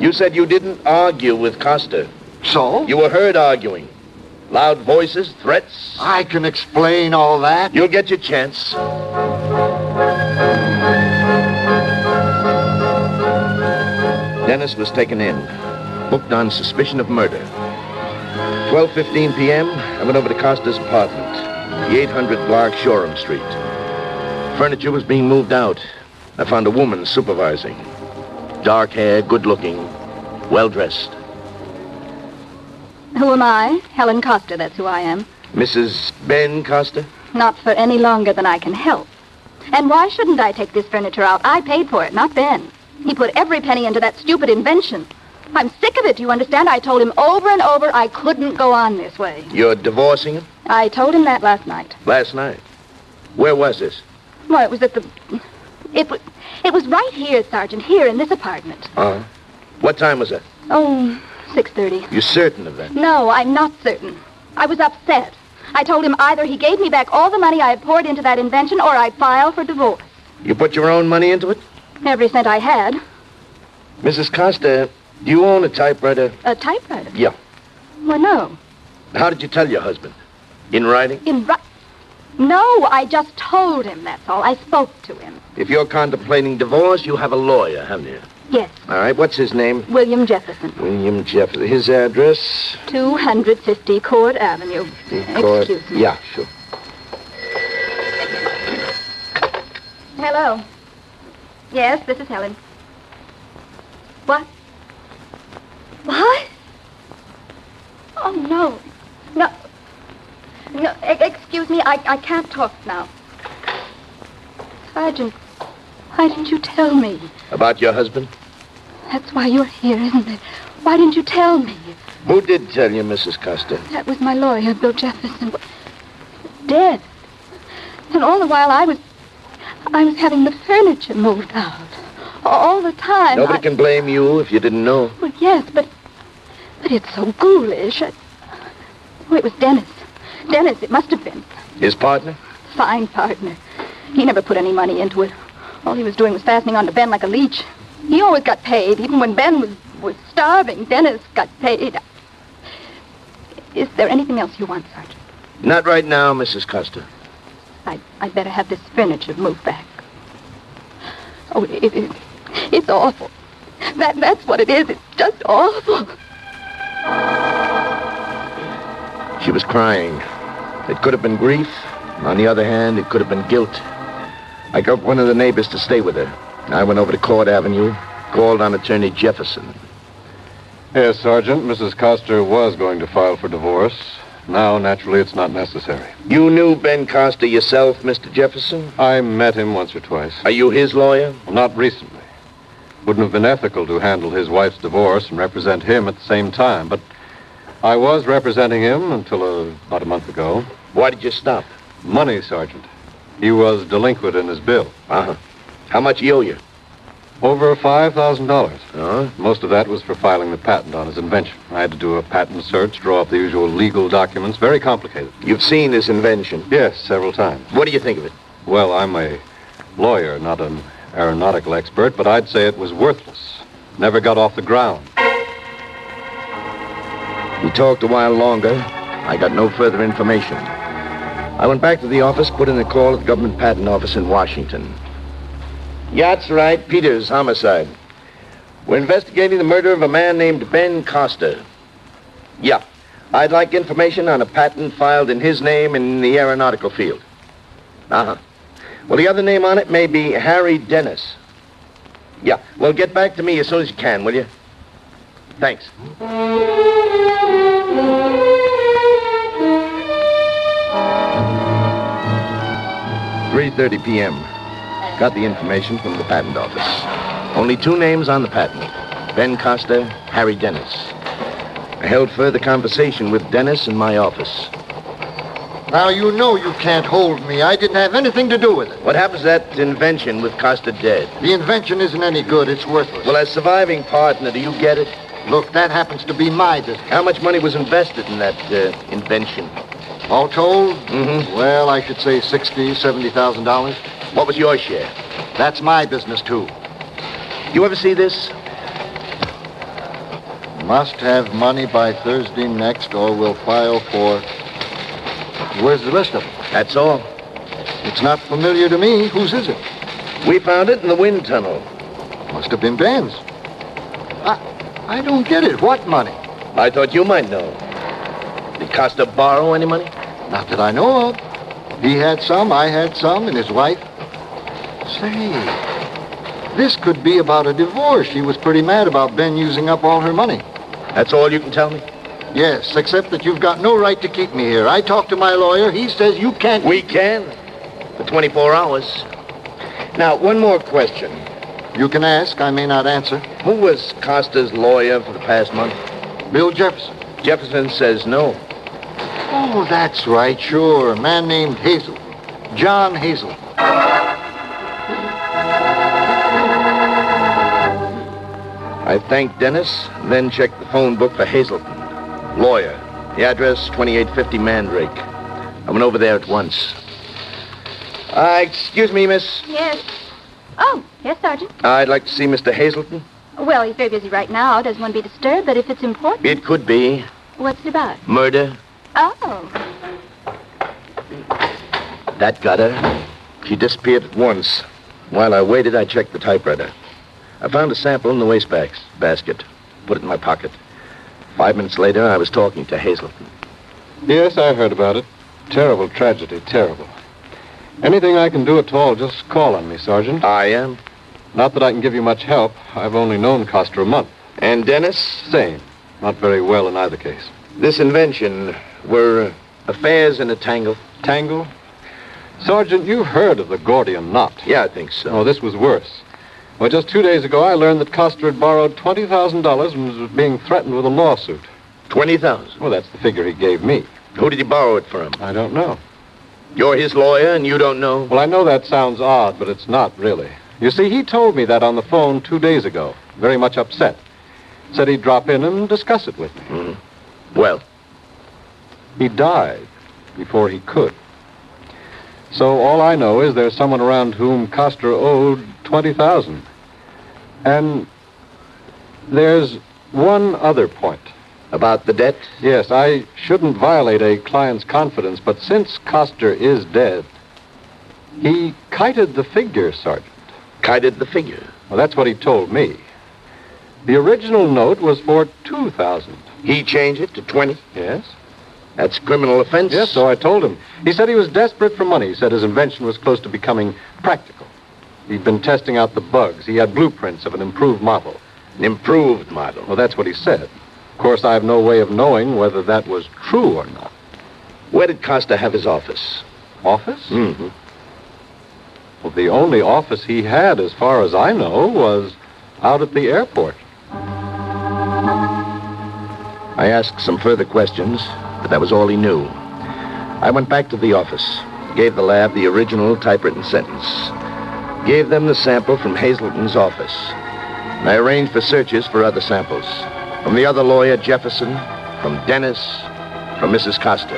You said you didn't argue with Costa. So? You were heard arguing. Loud voices, threats. I can explain all that. You'll get your chance. Dennis was taken in, booked on suspicion of murder. 12:15 p.m., I went over to Costa's apartment, the 800 block Shoreham Street. Furniture was being moved out. I found a woman supervising. Dark hair, good-looking, well-dressed. Who am I? Helen Costa, that's who I am. Mrs. Ben Costa? Not for any longer than I can help. And why shouldn't I take this furniture out? I paid for it, not Ben. He put every penny into that stupid invention. I'm sick of it, you understand? I told him over and over I couldn't go on this way. You're divorcing him? I told him that last night. Last night? Where was this? Well, it was at the... It was right here, Sergeant, here in this apartment. Uh-huh. What time was that? Oh, 6:30. You're certain of that? No, I'm not certain. I was upset. I told him either he gave me back all the money I had poured into that invention or I'd file for divorce. You put your own money into it? Every cent I had. Mrs. Costa, do you own a typewriter? A typewriter? Yeah. Well, no. How did you tell your husband? In writing? No, I just told him, that's all. I spoke to him. If you're contemplating divorce, you have a lawyer, haven't you? Yes. All right, what's his name? William Jefferson. William Jefferson. His address? 250 Court Avenue. Excuse me. Yeah, sure. Hello. Yes, this is Helen. What? What? Oh, no. No. No, excuse me, I can't talk now. Sergeant, why didn't you tell me? About your husband? That's why you're here, isn't it? Why didn't you tell me? Who did tell you, Mrs. Costa? That was my lawyer, Bill Jefferson. Dead. And all the while I was having the furniture moved out. All the time. Nobody can blame you if you didn't know. Well, yes, but it's so ghoulish. Oh, it was Dennis. Dennis, it must have been. His partner? Fine partner. He never put any money into it. All he was doing was fastening onto Ben like a leech. He always got paid. Even when Ben was starving, Dennis got paid. Is there anything else you want, Sergeant? Not right now, Mrs. Costa. I'd better have this furniture moved back. Oh, it's awful. That's what it is. It's just awful. She was crying. It could have been grief. On the other hand, it could have been guilt. I got one of the neighbors to stay with her. I went over to Court Avenue, called on Attorney Jefferson. Yes, Sergeant. Mrs. Costa was going to file for divorce. Now, naturally, it's not necessary. You knew Ben Costa yourself, Mr. Jefferson? I met him once or twice. Are you his lawyer? Well, not recently. Wouldn't have been ethical to handle his wife's divorce and represent him at the same time, but I was representing him until about a month ago. Why did you stop? Money, Sergeant. He was delinquent in his bill. Uh-huh. How much he owe you? Over $5,000. Uh-huh. Most of that was for filing the patent on his invention. I had to do a patent search, draw up the usual legal documents. Very complicated. You've seen this invention? Yes, several times. What do you think of it? Well, I'm a lawyer, not an aeronautical expert, but I'd say it was worthless. Never got off the ground. We talked a while longer. I got no further information. I went back to the office, put in a call at the government patent office in Washington. Yeah, that's right. Peters, homicide. We're investigating the murder of a man named Ben Costa. Yeah. I'd like information on a patent filed in his name in the aeronautical field. Uh-huh. Well, the other name on it may be Harry Dennis. Yeah, well, get back to me as soon as you can, will you? Thanks. 3:30 p.m. Got the information from the patent office. Only 2 names on the patent. Ben Costa, Harry Dennis. I held further conversation with Dennis in my office. Now, you know you can't hold me. I didn't have anything to do with it. What happens to that invention with Costa dead? The invention isn't any good. It's worthless. Well, as surviving partner, do you get it? Look, that happens to be my business. How much money was invested in that invention? All told? Mm-hmm. Well, I should say $60,000, $70,000. What was your share? That's my business, too. You ever see this? Must have money by Thursday next, or we'll file for... Where's the rest of it? That's all. It's not familiar to me. Whose is it? We found it in the wind tunnel. Must have been Ben's. I don't get it. What money? I thought you might know. Did Costa borrow any money? Not that I know of. He had some, I had some, and his wife. Say, this could be about a divorce. She was pretty mad about Ben using up all her money. That's all you can tell me? Yes, except that you've got no right to keep me here. I talked to my lawyer. He says you can't... We can. For 24 hours. Now, one more question. You can ask. I may not answer. Who was Costa's lawyer for the past month? Bill Jefferson. Jefferson says no. Oh, that's right, sure. A man named Hazel. John Hazel. I thanked Dennis, then checked the phone book for Hazelton. Lawyer. The address, 2850 Mandrake. I went over there at once. Excuse me, miss. Yes. Oh, yes, Sergeant. I'd like to see Mr. Hazelton. Well, he's very busy right now. Doesn't want to be disturbed, but if it's important... It could be. What's it about? Murder. Oh. That got her. She disappeared at once. While I waited, I checked the typewriter. I found a sample in the basket. Put it in my pocket. 5 minutes later, I was talking to Hazelton. Yes, I heard about it. Terrible tragedy, terrible. Anything I can do at all, just call on me, Sergeant. I am. Not that I can give you much help. I've only known Costa a month. And Dennis? Same. Not very well in either case. This invention, were affairs in a tangle? Tangle? Sergeant, you've heard of the Gordian knot. Yeah, I think so. Oh, this was worse. Well, just 2 days ago, I learned that Costa had borrowed $20,000 and was being threatened with a lawsuit. $20,000? Well, that's the figure he gave me. Who did he borrow it from? I don't know. You're his lawyer and you don't know? Well, I know that sounds odd, but it's not really. You see, he told me that on the phone 2 days ago, very much upset. Said he'd drop in and discuss it with me. Mm-hmm. Well? He died before he could. So all I know is there's someone around whom Costa owed $20,000. And there's one other point. About the debt? Yes, I shouldn't violate a client's confidence, but since Costa is dead, he kited the figure, Sergeant. Kited the figure? Well, that's what he told me. The original note was for $2,000. He changed it to 20? Yes. That's criminal offense? Yes, so I told him. He said he was desperate for money. He said his invention was close to becoming practical. He'd been testing out the bugs. He had blueprints of an improved model. An improved model? Well, that's what he said. Of course, I have no way of knowing whether that was true or not. Where did Costa have his office? Office? Mm-hmm. Well, the only office he had, as far as I know, was out at the airport. I asked some further questions, but that was all he knew. I went back to the office, gave the lab the original typewritten sentence, gave them the sample from Hazelton's office. And I arranged for searches for other samples. From the other lawyer, Jefferson, from Dennis, from Mrs. Costa.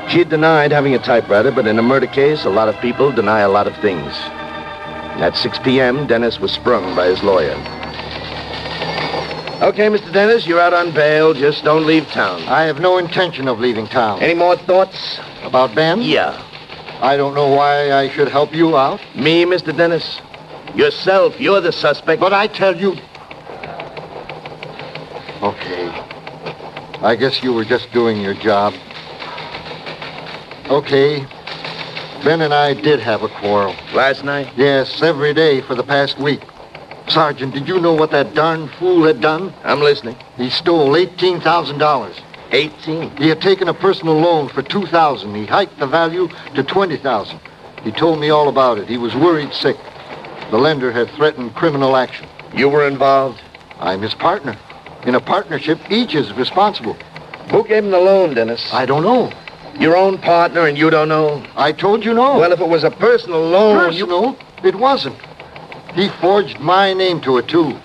She had denied having a typewriter, but in a murder case, a lot of people deny a lot of things. At 6 p.m., Dennis was sprung by his lawyer. Okay, Mr. Dennis, you're out on bail. Just don't leave town. I have no intention of leaving town. Any more thoughts? About Ben? Yeah. I don't know why I should help you out. Me, Mr. Dennis? Yourself. You're the suspect. But I tell you... Okay. I guess you were just doing your job. Okay. Ben and I did have a quarrel. Last night? Yes, every day for the past week. Sergeant, did you know what that darn fool had done? I'm listening. He stole $18,000. 18? He had taken a personal loan for $2,000. He hiked the value to $20,000. He told me all about it. He was worried sick. The lender had threatened criminal action. You were involved? I'm his partner. In a partnership, each is responsible. Who gave him the loan, Dennis? I don't know. Your own partner and you don't know? I told you no. Well, if it was a personal loan... Personal? It wasn't. He forged my name to it, too.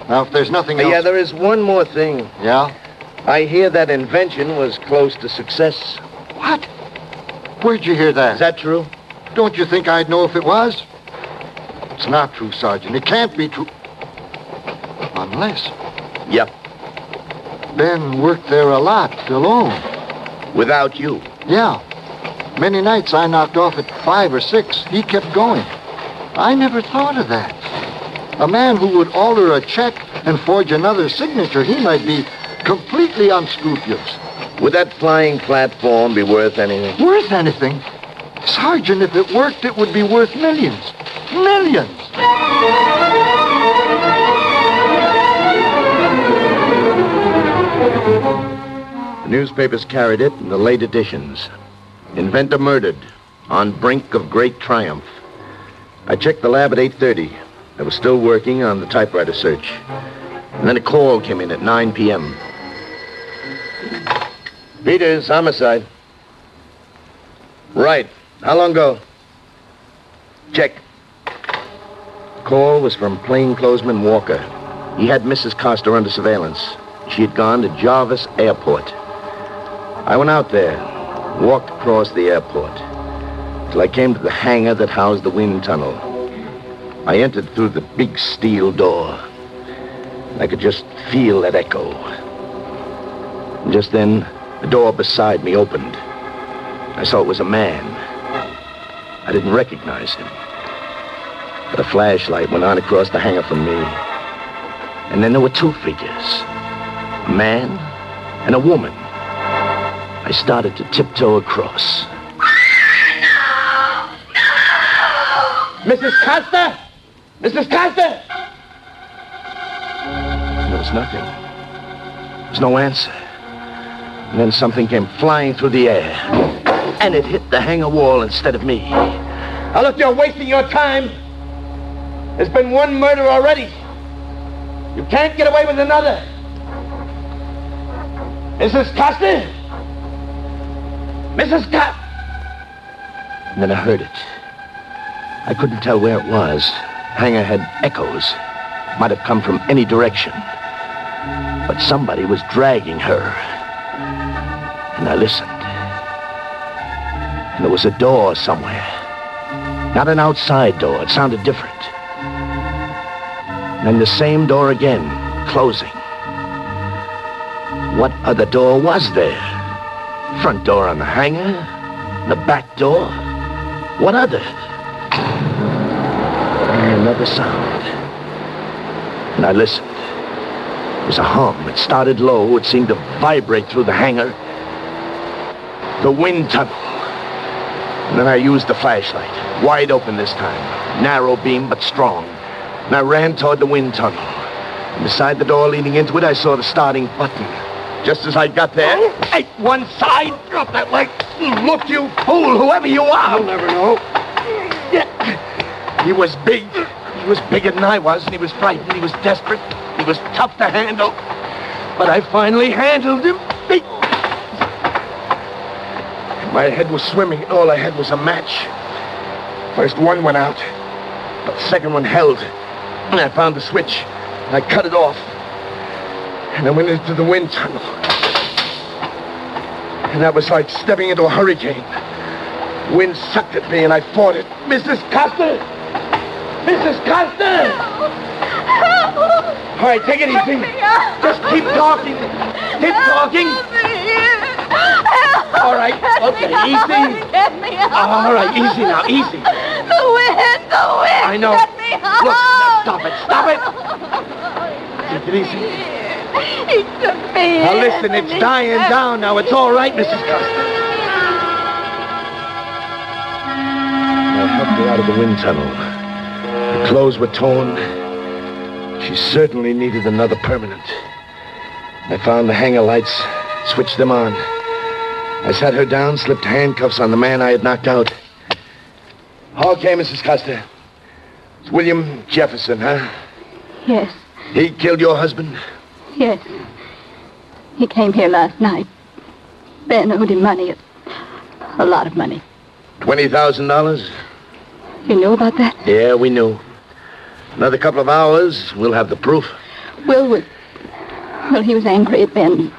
Now, if there's nothing else... Yeah, there is one more thing. Yeah? I hear that invention was close to success. What? Where'd you hear that? Is that true? Don't you think I'd know if it was? It's not true, Sergeant. It can't be true. Unless... Yep. Ben worked there a lot, alone. Without you? Yeah. Many nights I knocked off at 5 or 6. He kept going. I never thought of that. A man who would alter a check and forge another signature, he might be completely unscrupulous. Would that flying platform be worth anything? Worth anything? Sergeant, if it worked, it would be worth millions. Millions! The newspapers carried it in the late editions. Inventor murdered, on brink of great triumph. I checked the lab at 8:30. I was still working on the typewriter search. And then a call came in at 9 p.m. Peters, homicide. Right. How long ago? Check. Call was from plainclothesman Walker. He had Mrs. Coster under surveillance. She had gone to Jarvis Airport. I went out there, walked across the airport, till I came to the hangar that housed the wind tunnel. I entered through the big steel door. I could just feel that echo. And just then, the door beside me opened. I saw it was a man. I didn't recognize him. But a flashlight went on across the hangar from me. And then there were two figures. A man and a woman. I started to tiptoe across. Mrs. Costa! Mrs. Costa! There was nothing. There was no answer. And then something came flying through the air. And it hit the hangar wall instead of me. Now look, you're wasting your time. There's been one murder already. You can't get away with another. Mrs. Costa? Mrs. Costa! And then I heard it. I couldn't tell where it was. Hangar had echoes. Might have come from any direction. But somebody was dragging her. And I listened. And there was a door somewhere. Not an outside door. It sounded different. And then the same door again, closing. What other door was there? Front door on the hangar? The back door? What other? And another sound. And I listened. It was a hum. It started low. It seemed to vibrate through the hangar. The wind tunnel. And then I used the flashlight. Wide open this time. Narrow beam, but strong. And I ran toward the wind tunnel. And beside the door leading into it, I saw the starting button. Just as I got there... Hey, one side! Drop that leg! Look, you fool, whoever you are! You'll never know. He was big. He was bigger than I was, and he was frightened. He was desperate. He was tough to handle. But I finally handled him. My head was swimming, and all I had was a match. First one went out, but the second one held. And I found the switch, and I cut it off. And I went into the wind tunnel. And that was like stepping into a hurricane. Wind sucked at me, and I fought it. Mrs. Costa! Mrs. Costa! All right, take it easy. Just keep talking. Keep talking. All right, okay, easy. All right, easy now, easy. The wind! I know. Get me out! Look, stop it, stop it. Take it easy. He took me Now listen, it's dying down now. It's all right, Mrs. Costa. I helped her out of the wind tunnel. Her clothes were torn. She certainly needed another permanent. I found the hangar lights, switched them on. I sat her down, slipped handcuffs on the man I had knocked out. Okay, Mrs. Costa. It's William Jefferson, huh? Yes, He killed your husband? yes. He came here last night. Ben owed him money. A lot of money. $20,000? You knew about that? Yeah, we knew. Another couple of hours, we'll have the proof. Well, he was angry at Ben.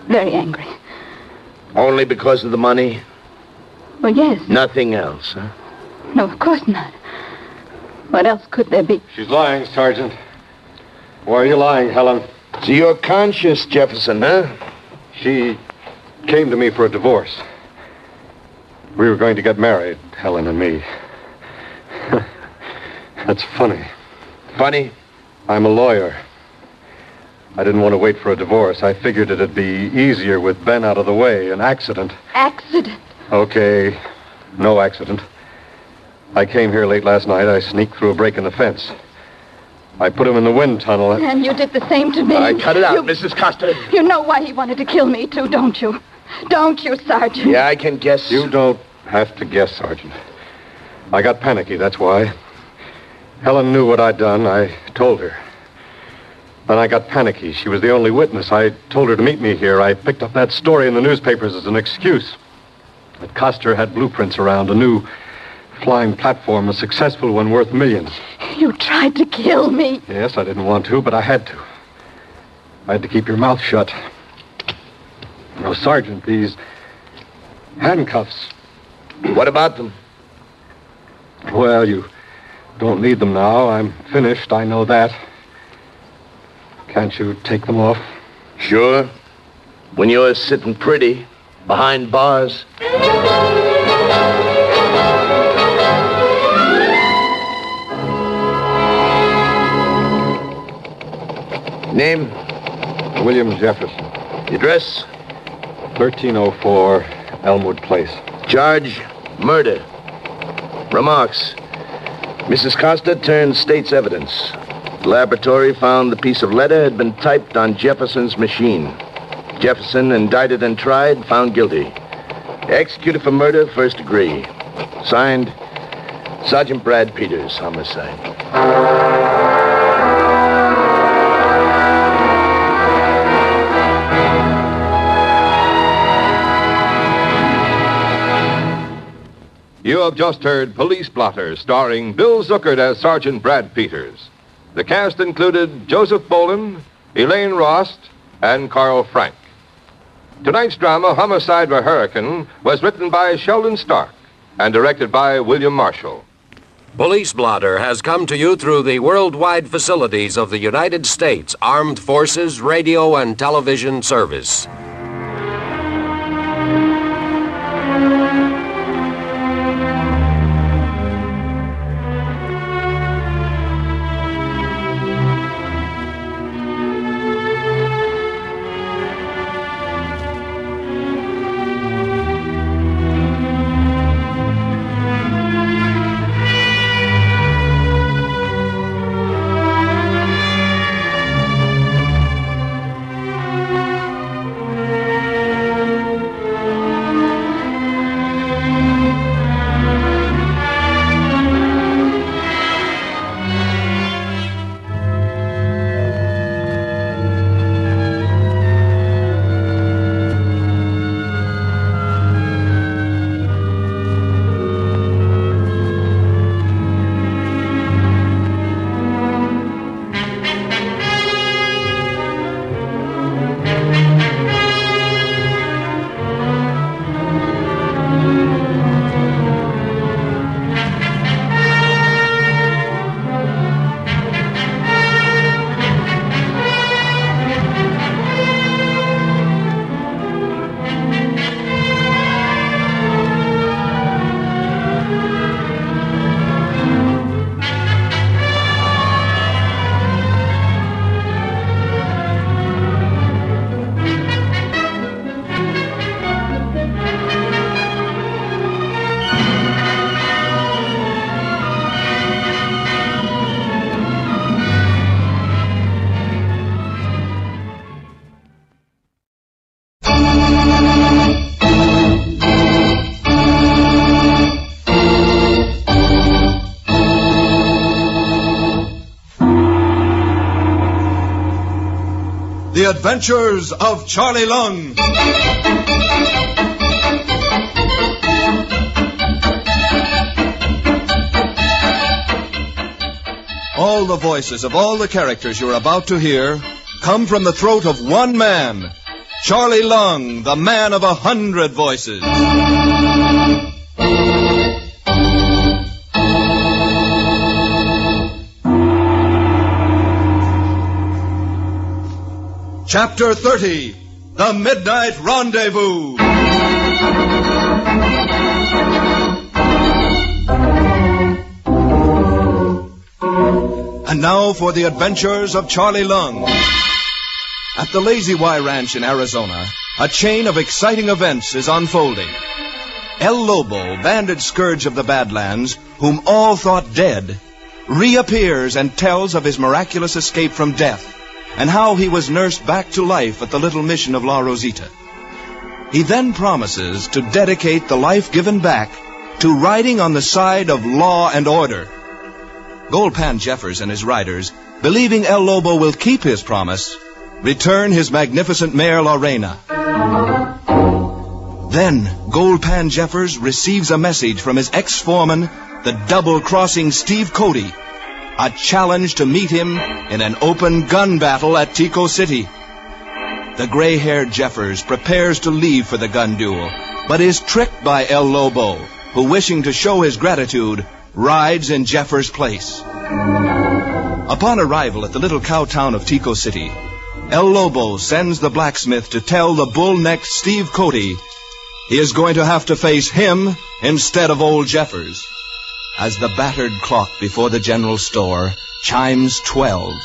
Very angry. Only because of the money? Well, yes. Nothing else, huh? No, of course not. What else could there be? She's lying, Sergeant. Why are you lying, Helen? So you're conscious, Jefferson, huh? She came to me for a divorce. We were going to get married, Helen and me. That's funny. Funny? I'm a lawyer. I didn't want to wait for a divorce. I figured it'd be easier with Ben out of the way. An accident. Accident? Okay, no accident. I came here late last night. I sneaked through a break in the fence. I put him in the wind tunnel. And you did the same to me. I cut it out, Mrs. Costa. You know why he wanted to kill me, too, don't you? Don't you, Sergeant? Yeah, I can guess. You don't have to guess, Sergeant. I got panicky, that's why. Helen knew what I'd done. I told her. Then I got panicky. She was the only witness. I told her to meet me here. I picked up that story in the newspapers as an excuse. That Coster had blueprints around. A new flying platform, a successful one worth millions. You tried to kill me. Yes, I didn't want to, but I had to. I had to keep your mouth shut. No, Sergeant, these handcuffs. What about them? Well, you don't need them now. I'm finished. I know that. Can't you take them off? Sure. When you're sitting pretty behind bars. Name? William Jefferson. Address? 1304 Elmwood Place. Charge? Murder. Remarks. Mrs. Costa turned state's evidence. The laboratory found the piece of letter had been typed on Jefferson's machine. Jefferson, indicted and tried, found guilty. Executed for murder, first degree. Signed, Sergeant Brad Peters, homicide. You have just heard Police Blotter, starring Bill Zuckert as Sergeant Brad Peters. The cast included Joseph Boland, Elaine Rost, and Carl Frank. Tonight's drama, Homicide by Hurricane, was written by Sheldon Stark and directed by William Marshall. Police Blotter has come to you through the worldwide facilities of the United States Armed Forces Radio and Television Service. The Adventures of Charlie Lung. All the voices of all the characters you're about to hear come from the throat of one man, Charlie Lung, the man of 100 voices. Chapter 30, The Midnight Rendezvous. And now for the adventures of Charlie Lung. At the Lazy Y Ranch in Arizona, a chain of exciting events is unfolding. El Lobo, banded scourge of the Badlands, whom all thought dead, reappears and tells of his miraculous escape from death and how he was nursed back to life at the little mission of La Rosita. He then promises to dedicate the life given back to riding on the side of law and order. Goldpan Jeffers and his riders, believing El Lobo will keep his promise, return his magnificent mare Lorena. Then Goldpan Jeffers receives a message from his ex-foreman, the double-crossing Steve Cody, a challenge to meet him in an open gun battle at Tico City. The gray-haired Jeffers prepares to leave for the gun duel, but is tricked by El Lobo, who, wishing to show his gratitude, rides in Jeffers' place. Upon arrival at the little cow town of Tico City, El Lobo sends the blacksmith to tell the bull-necked Steve Cody he is going to have to face him instead of old Jeffers. As the battered clock before the general store chimes 12,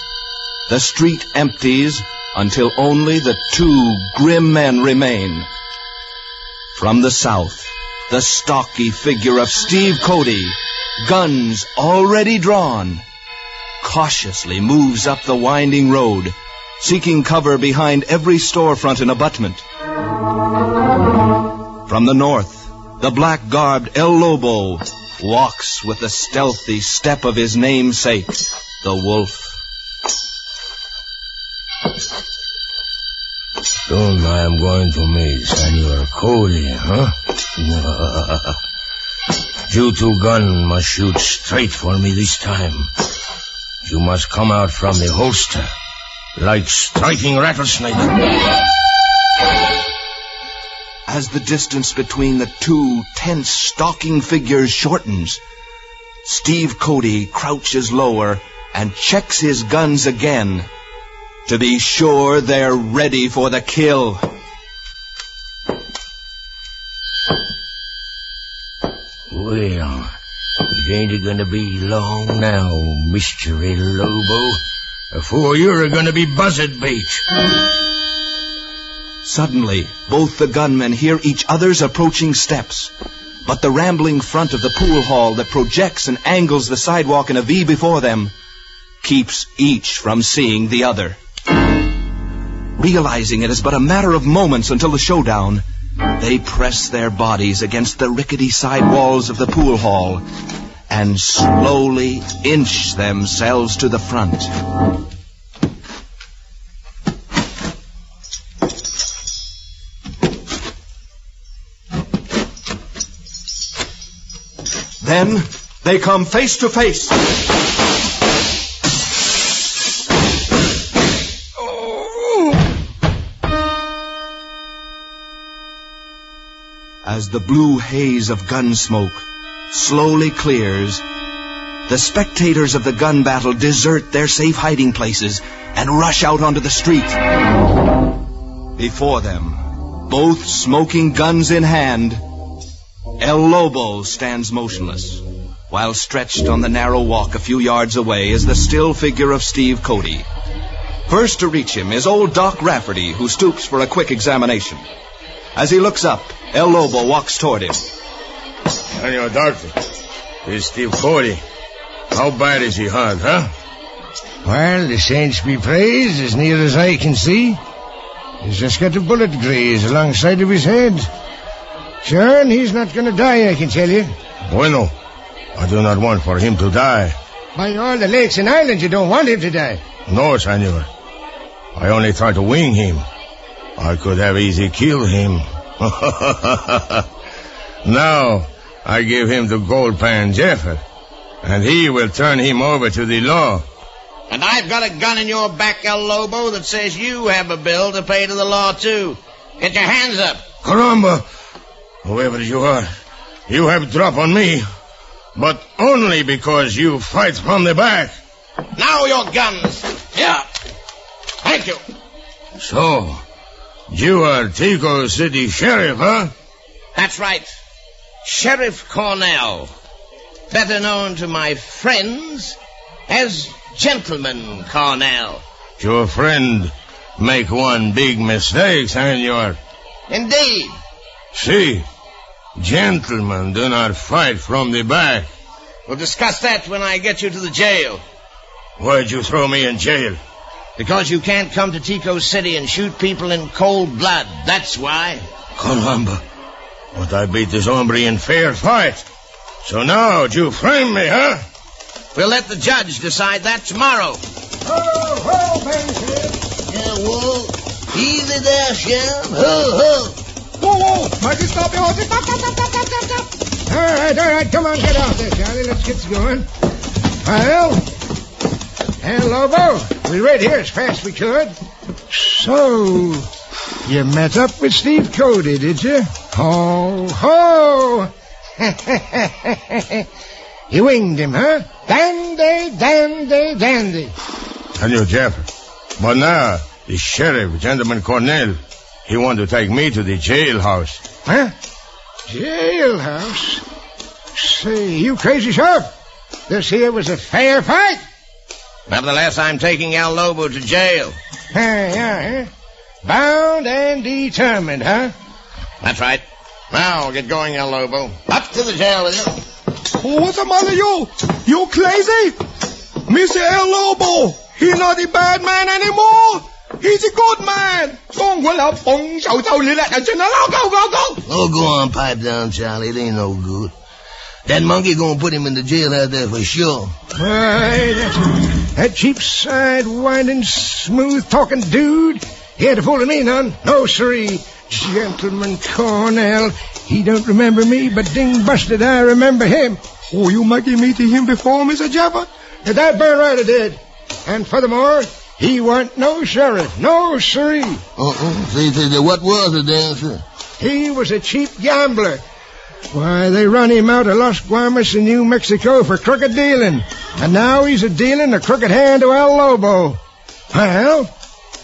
the street empties until only the two grim men remain. From the south, the stocky figure of Steve Cody, guns already drawn, cautiously moves up the winding road, seeking cover behind every storefront and abutment. From the north, the black-garbed El Lobo walks with the stealthy step of his namesake, the wolf. Don't I am going to me, Senor Cody, huh? You two gun must shoot straight for me this time. You must come out from the holster like striking rattlesnake. As the distance between the two tense, stalking figures shortens, Steve Cody crouches lower and checks his guns again to be sure they're ready for the kill. Well, it ain't gonna be long now, Mr. El Lobo, before you're gonna be buzzard bait. Suddenly, both the gunmen hear each other's approaching steps. But the rambling front of the pool hall that projects and angles the sidewalk in a V before them keeps each from seeing the other. Realizing it is but a matter of moments until the showdown, they press their bodies against the rickety side walls of the pool hall and slowly inch themselves to the front. Then they come face to face. As the blue haze of gun smoke slowly clears, the spectators of the gun battle desert their safe hiding places and rush out onto the street. Before them, both smoking guns in hand, El Lobo stands motionless, while stretched on the narrow walk a few yards away is the still figure of Steve Cody. First to reach him is old Doc Rafferty, who stoops for a quick examination. As he looks up, El Lobo walks toward him. Senor Doctor, this is Steve Cody. How bad is he hurt, huh? Well, the saints be praised, as near as I can see. He's just got a bullet grazed alongside of his head. Sure, and he's not going to die, I can tell you. Bueno, I do not want for him to die. By all the lakes and islands, you don't want him to die. No, senor. I only tried to wing him. I could have easily killed him. Now, I give him to Goldpan Jeffer, and he will turn him over to the law. And I've got a gun in your back, El Lobo, that says you have a bill to pay to the law, too. Get your hands up. Caramba! Whoever you are, you have drop on me, but only because you fight from the back. Now your guns. Yeah. Thank you. So, you are Tico City Sheriff, huh? That's right. Sheriff Cornell, better known to my friends as Gentleman Cornell. Your friend make one big mistake, senor. Indeed. See, gentlemen do not fight from the back. We'll discuss that when I get you to the jail. Why'd you throw me in jail? Because you can't come to Tico City and shoot people in cold blood. That's why. Caramba. But I beat this hombre in fair fight. So now you frame me, huh? We'll let the judge decide that tomorrow. Ho, Vance. Yeah, whoa. Easy there, Sheriff. Ho. Whoa. Mikey, stop your horses. Stop. All right. Come on, get out there, Charlie. Let's get going. Well, and Lobo, we read here as fast as we could. So, you met up with Steve Cody, did you? Ho. You winged him, huh? Dandy. Senor Jeffer. But now, the sheriff, Gentleman Cornell, he want to take me to the jailhouse. Huh? Jailhouse? Say, you crazy, Sheriff? This here was a fair fight. Nevertheless, I'm taking El Lobo to jail. Yeah. Bound and determined, huh? That's right. Now, get going, El Lobo. Up to the jail with you. What's the matter, you? You crazy? Mr. El Lobo, he's not a bad man anymore. He's a good man. Oh, go on, pipe down, Charlie. It ain't no good. That monkey gonna put him in the jail out there for sure. Right, that cheap side winding, smooth talking dude. He had to fool me none. No, siree. Gentleman Cornell. He don't remember me, but ding busted, I remember him. Oh, you making me to him before, Mr. Jeffer? That burn right I did. And furthermore, he weren't no sheriff. No, siree. Say, what was it then, sir? He was a cheap gambler. Why, they run him out of Los Guamas in New Mexico for crooked dealing. And now he's a-dealing a crooked hand to El Lobo. Well,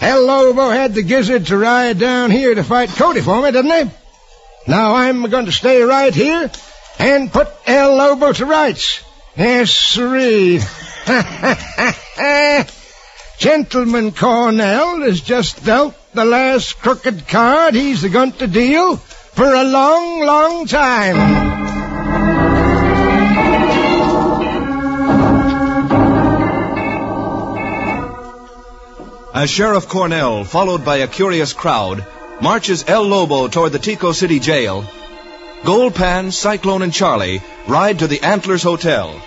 El Lobo had the gizzard to ride down here to fight Cody for me, didn't he? Now I'm going to stay right here and put El Lobo to rights. Yes, siree. Gentleman Cornell has just dealt the last crooked card he's going to deal for a long, long time. As Sheriff Cornell, followed by a curious crowd, marches El Lobo toward the Tico City jail, Goldpan, Cyclone, and Charlie ride to the Antlers Hotel.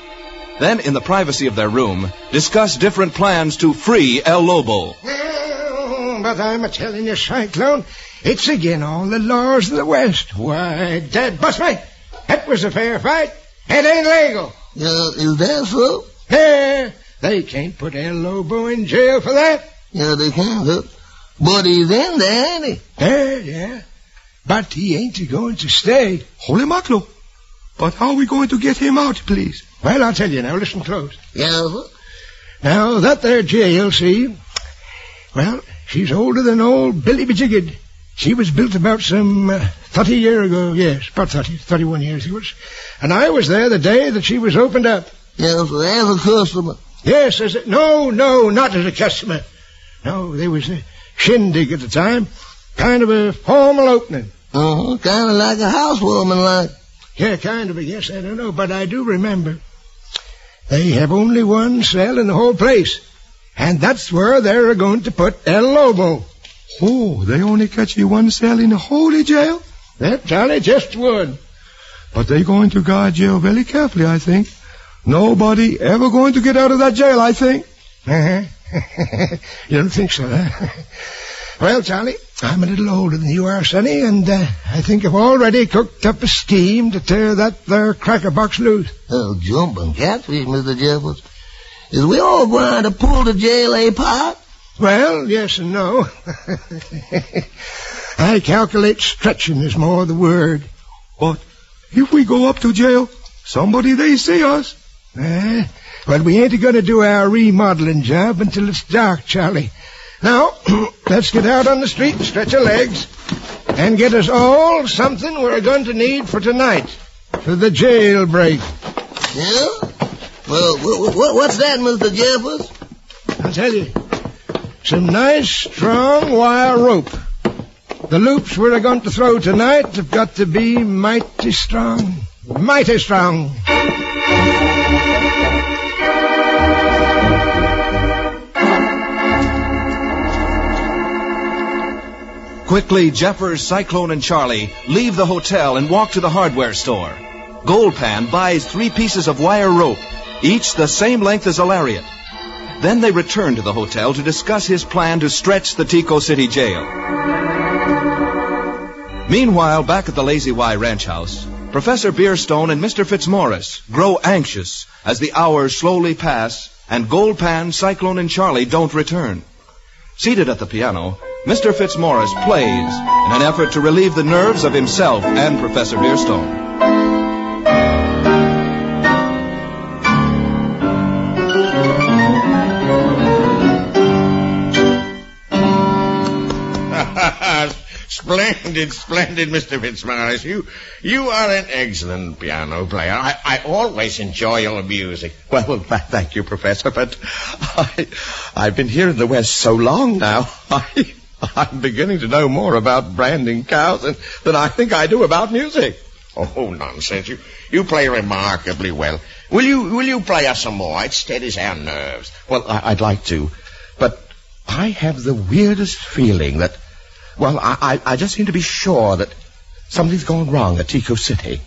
Then, in the privacy of their room, discuss different plans to free El Lobo. But I'm a-telling you, Cyclone, it's again all the laws of the West. Why, Dad, bust me. That was a fair fight. It ain't legal. Is that so? Yeah, they can't put El Lobo in jail for that. Yeah, they can't, huh? But he's in there, ain't he? Yeah. But he ain't going to stay. Holy mackerel. But how are we going to get him out, please? Well, I'll tell you now. Listen close. Yeah, sir? Now, that there jail, see? Well, she's older than old Billy Bejiggered. She was built about some 30 years ago. Yes, about 31 years it was. And I was there the day that she was opened up. Yeah, so as a customer? Yes, No, not as a customer. No, there was a shindig at the time. Kind of a formal opening. Kind of like a housewarming, like. Yeah, kind of, I guess. I don't know, but I do remember. They have only one cell in the whole place. And that's where they're going to put El Lobo. Oh, they only catch you one cell in the whole jail? That's only just one. But they're going to guard jail very carefully, I think. Nobody ever going to get out of that jail, I think. You don't think so, huh? Well, Charlie, I'm a little older than you are, Sonny, and I think I've already cooked up a scheme to tear that there cracker box loose. Oh, jumping catfish, Mr. Jeffers. Is we all going to pull the jail, eh, Pop? Well, yes and no. I calculate stretching is more the word. But if we go up to jail, somebody they see us. Well, we ain't going to do our remodeling job until it's dark, Charlie. Now, let's get out on the street and stretch our legs and get us all something we're going to need for tonight, for the jailbreak. Yeah? Well, what's that, Mr. Jeffers? I'll tell you. Some nice, strong wire rope. The loops we're going to throw tonight have got to be mighty strong. Mighty strong. Quickly, Jeffers, Cyclone, and Charlie leave the hotel and walk to the hardware store. Goldpan buys 3 pieces of wire rope, each the same length as a lariat. Then they return to the hotel to discuss his plan to stretch the Tico City jail. Meanwhile, back at the Lazy Y Ranch House, Professor Beerstone and Mr. Fitzmaurice grow anxious as the hours slowly pass and Goldpan, Cyclone, and Charlie don't return. Seated at the piano, Mr. Fitzmaurice plays in an effort to relieve the nerves of himself and Professor Beerstone. Splendid, Mr. Fitzmaurice. You are an excellent piano player. I always enjoy your music. Well, thank you, Professor, but I've been here in the West so long now. I'm beginning to know more about branding cows than I think I do about music. Oh, nonsense. You play remarkably well. Will you play us some more? It steadies our nerves. Well, I'd like to, but I have the weirdest feeling that, well, I just seem to be sure that something's gone wrong at Tico City.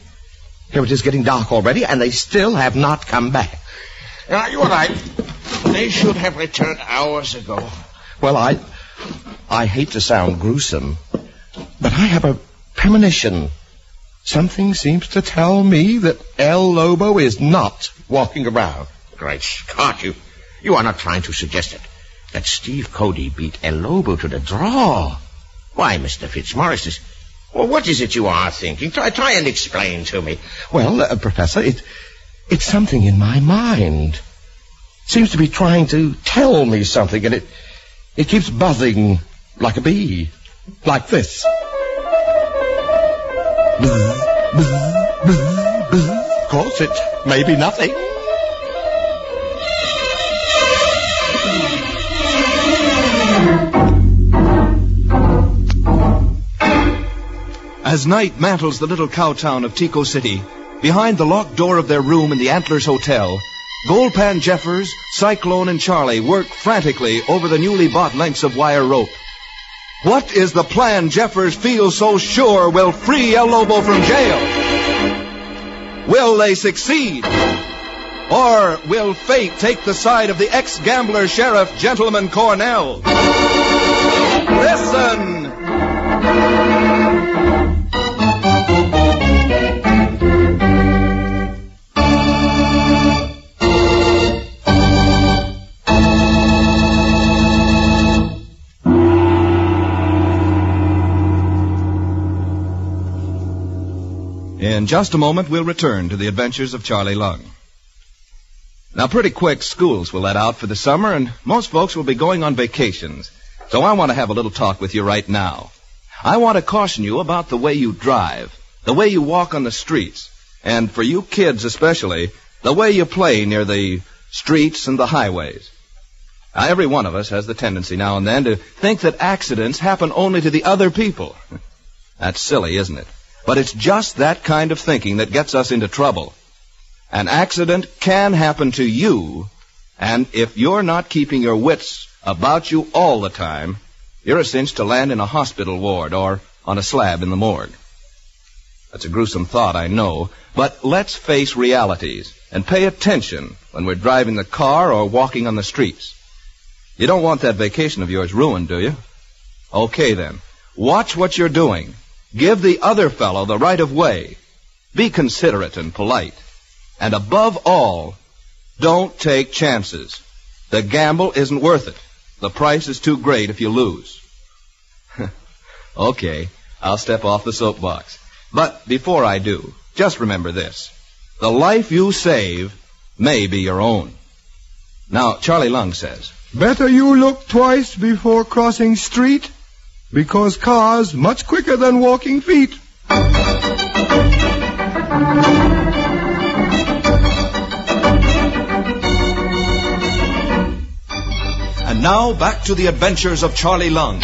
Here it is getting dark already, and they still have not come back. You're right. They should have returned hours ago. Well, I hate to sound gruesome, but I have a premonition. Something seems to tell me that El Lobo is not walking around. Great Scott, you are not trying to suggest that Steve Cody beat El Lobo to the draw. Why, Mr. Fitzmaurice, what is it you are thinking? Try and explain to me. Well, Professor, it's something in my mind. Seems to be trying to tell me something, and it keeps buzzing like a bee. Like this. Buzz, buzz, buzz, buzz. Of course, it may be nothing. As night mantles the little cow town of Tico City, behind the locked door of their room in the Antlers Hotel, Goldpan Jeffers, Cyclone, and Charlie work frantically over the newly bought lengths of wire rope. What is the plan Jeffers feels so sure will free El Lobo from jail? Will they succeed? Or will fate take the side of the ex-gambler sheriff, Gentleman Cornell? Listen! In just a moment, we'll return to the adventures of Charlie Lung. Now, pretty quick, schools will let out for the summer, and most folks will be going on vacations. So I want to have a little talk with you right now. I want to caution you about the way you drive, the way you walk on the streets, and for you kids especially, the way you play near the streets and the highways. Now, every one of us has the tendency now and then to think that accidents happen only to the other people. That's silly, isn't it? But it's just that kind of thinking that gets us into trouble. An accident can happen to you, and if you're not keeping your wits about you all the time, you're a cinch to land in a hospital ward or on a slab in the morgue. That's a gruesome thought, I know, but let's face realities and pay attention when we're driving the car or walking on the streets. You don't want that vacation of yours ruined, do you? Okay, then. Watch what you're doing. Give the other fellow the right of way. Be considerate and polite. And above all, don't take chances. The gamble isn't worth it. The price is too great if you lose. Okay, I'll step off the soapbox. But before I do, just remember this. The life you save may be your own. Now, Charlie Lung says, better you look twice before crossing street, because cars much quicker than walking feet. And now back to the adventures of Charlie Lung.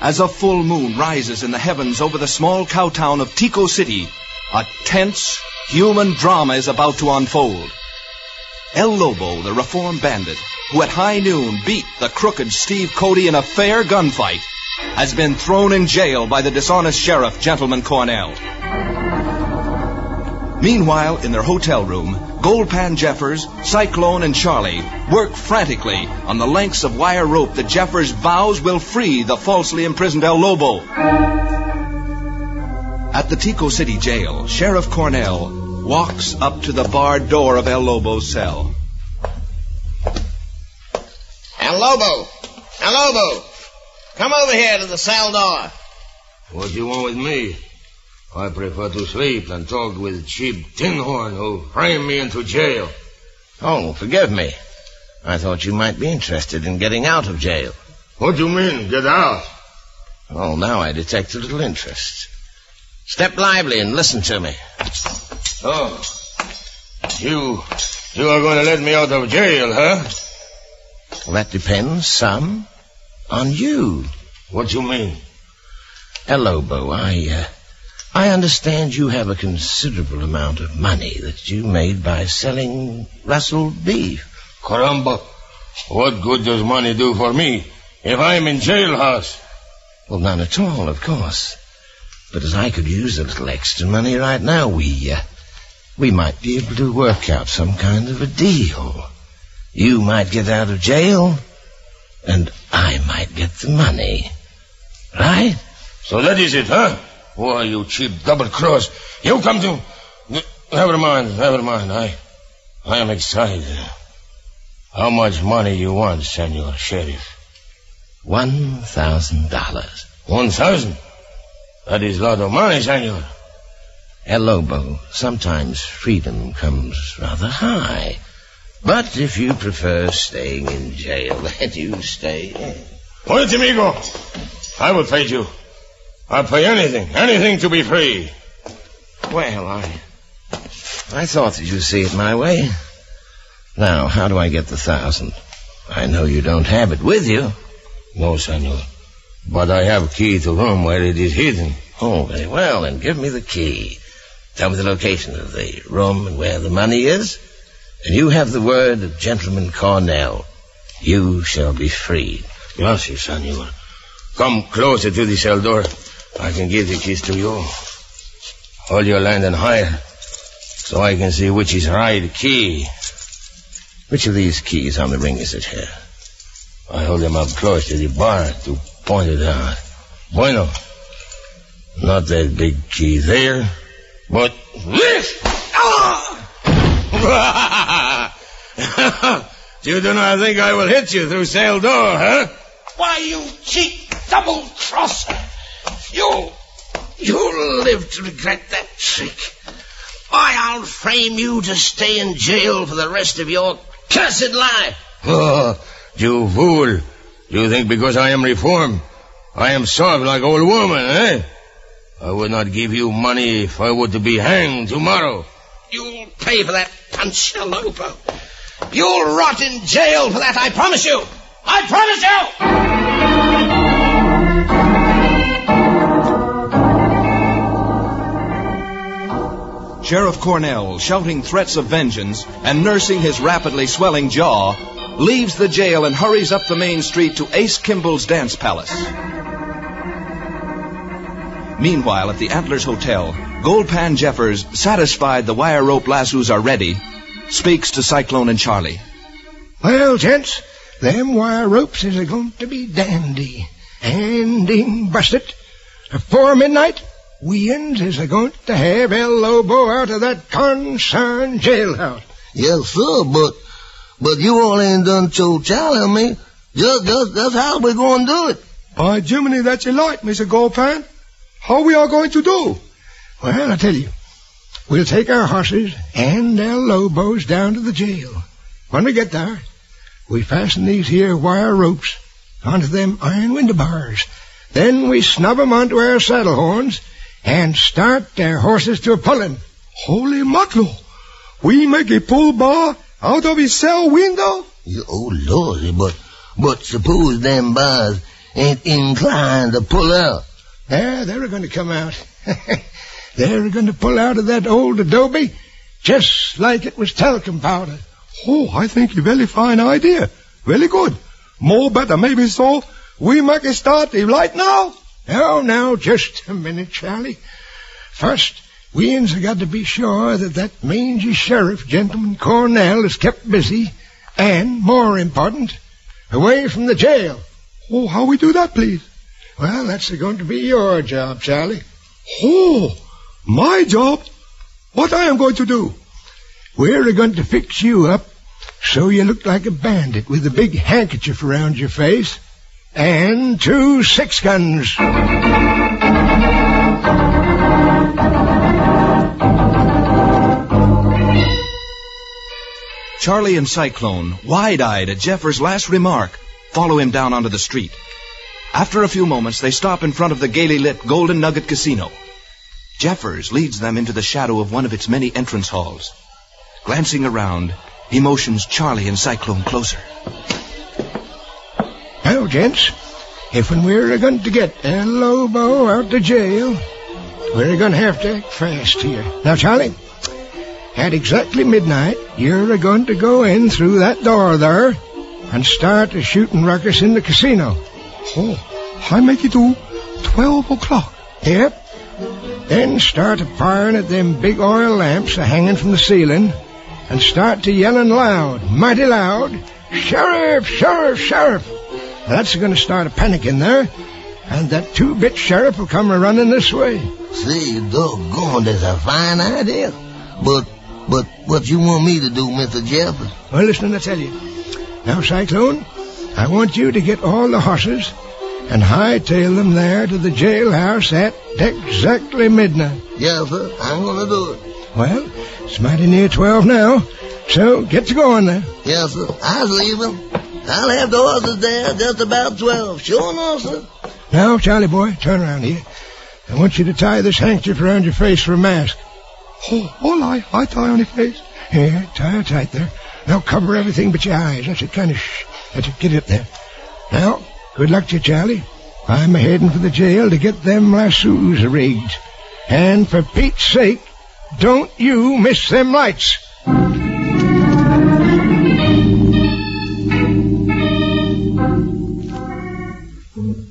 As a full moon rises in the heavens over the small cow town of Tico City, a tense human drama is about to unfold. El Lobo, the reformed bandit, who at high noon beat the crooked Steve Cody in a fair gunfight, has been thrown in jail by the dishonest sheriff, Gentleman Cornell. Meanwhile, in their hotel room, Goldpan Jeffers, Cyclone, and Charlie work frantically on the lengths of wire rope that Jeffers vows will free the falsely imprisoned El Lobo. At the Tico City jail, Sheriff Cornell walks up to the barred door of El Lobo's cell. El Lobo! El Lobo! Come over here to the cell door. What do you want with me? I prefer to sleep than talk with cheap tin horn who framed me into jail. Oh, forgive me. I thought you might be interested in getting out of jail. What do you mean, get out? Oh, now I detect a little interest. Step lively and listen to me. Oh, you are going to let me out of jail, huh? Well, that depends some on you. What do you mean? El Lobo, I understand you have a considerable amount of money that you made by selling rustled beef. Caramba, what good does money do for me if I'm in jailhouse? Well, none at all, of course. But as I could use a little extra money right now, we might be able to work out some kind of a deal. You might get out of jail, and I might get the money. Right? So that is it, huh? Why, you cheap double-cross. You come to... Never mind. I am excited. How much money you want, Senor Sheriff? $1,000. 1,000? That is a lot of money, Senor. El Lobo, sometimes freedom comes rather high. But if you prefer staying in jail, then you stay in. Wait, amigo. I will pay you. I'll pay anything to be free. Well, I thought that you'd see it my way. Now, how do I get the 1,000? I know you don't have it with you. No, senor. But I have key to room where it is hidden. Oh, very well, then give me the key. Tell me the location of the room and where the money is. And you have the word of Gentleman Cornell. You shall be freed. Gracias, senor. Come closer to the cell door. I can give the keys to you. Hold your land and higher, so I can see which is right key. Which of these keys on the ring is it here? I hold them up close to the bar to point it out. Bueno. Not that big key there, but this! You do not think I will hit you through cell door, huh? Why, you cheap double-crosser! You'll live to regret that trick. Why, I'll frame you to stay in jail for the rest of your cursed life. Oh, you fool. You think because I am reformed, I am soft like old woman, eh? I would not give you money if I were to be hanged tomorrow. You'll pay for that punch, El Lobo. You'll rot in jail for that, I promise you. I promise you! Sheriff Cornell, shouting threats of vengeance and nursing his rapidly swelling jaw, leaves the jail and hurries up the main street to Ace Kimball's dance palace. Meanwhile, at the Antlers Hotel, Goldpan Jeffers, satisfied the wire rope lassos are ready, speaks to Cyclone and Charlie. Well, gents, them wire ropes is going to be dandy. And ding, bust it. Before midnight, we-uns is going to have El Lobo out of that concerned jailhouse. Yes, sir, but you all ain't done told Charlie and me just how we going to do it. By Jiminy, that's a light, Mr. Goldpan. How we are going to do? Well, I tell you, we'll take our horses and El Lobos down to the jail. When we get there, we fasten these here wire ropes onto them iron window bars. Then we snub 'em onto our saddle horns and start their horses to a pulling. Holy mackerel! We make a pull bar out of his cell window? Oh, Lordy, but suppose them bars ain't inclined to pull out. They're going to come out. They're going to pull out of that old adobe just like it was talcum powder. Oh, I think a very fine idea. Very good. More better, maybe so. We make a start right now? Now, just a minute, Charlie. First, we-uns have got to be sure that mangy sheriff, Gentleman Cornell, is kept busy and, more important, away from the jail. Oh, how we do that, please? Well, that's going to be your job, Charlie. Oh, my job? What I am going to do? We're going to fix you up so you look like a bandit with a big handkerchief around your face and 2 6-guns. Charlie and Cyclone, wide-eyed at Jeffers' last remark, follow him down onto the street. After a few moments, they stop in front of the gaily lit Golden Nugget Casino. Jeffers leads them into the shadow of one of its many entrance halls. Glancing around, he motions Charlie and Cyclone closer. Now, gents, if when we're going to get El Lobo out to jail, we're going to have to act fast here. Now, Charlie, at exactly midnight, you're going to go in through that door there and start a shooting ruckus in the casino. Oh, I make it to 12 o'clock. Yep. Then start a firing at them big oil lamps a-hanging from the ceiling and start to yelling loud, mighty loud, "Sheriff! Sheriff! Sheriff!" That's going to start a panic in there, and that 2-bit sheriff will come a-running this way. See, doggone, that's a fine idea. But what you want me to do, Mr. Jeffers? Well, listen, I tell you. Now, Cyclone, I want you to get all the horses and hightail them there to the jailhouse at exactly midnight. Yes, sir. I'm going to do it. Well, it's mighty near 12 now, so get to going there. Yes, sir. I'll leave them. I'll have the horses there just about 12. Sure enough, sir. Now, Charlie boy, turn around here. I want you to tie this handkerchief around your face for a mask. Oh, all right. I tie on your face. Yeah, tie it tight there. Now cover everything but your eyes. That's it, kind of That's it, get it there. Now, good luck to you, Charlie. I'm a-heading for the jail to get them lassos rigged. And for Pete's sake, don't you miss them lights.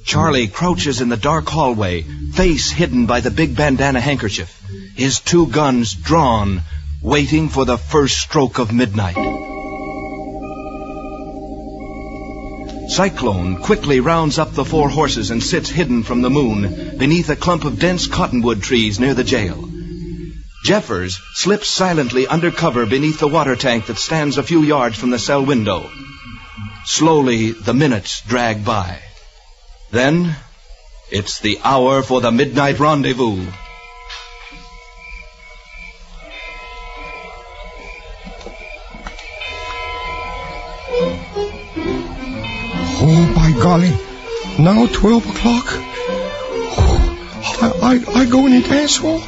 Charlie crouches in the dark hallway, face hidden by the big bandana handkerchief, his 2 guns drawn, waiting for the first stroke of midnight. Cyclone quickly rounds up the 4 horses and sits hidden from the moon beneath a clump of dense cottonwood trees near the jail. Jeffers slips silently under cover beneath the water tank that stands a few yards from the cell window. Slowly, the minutes drag by. Then, it's the hour for the midnight rendezvous. Oh, by golly. Now 12 o'clock. Oh, I go in the dance hall.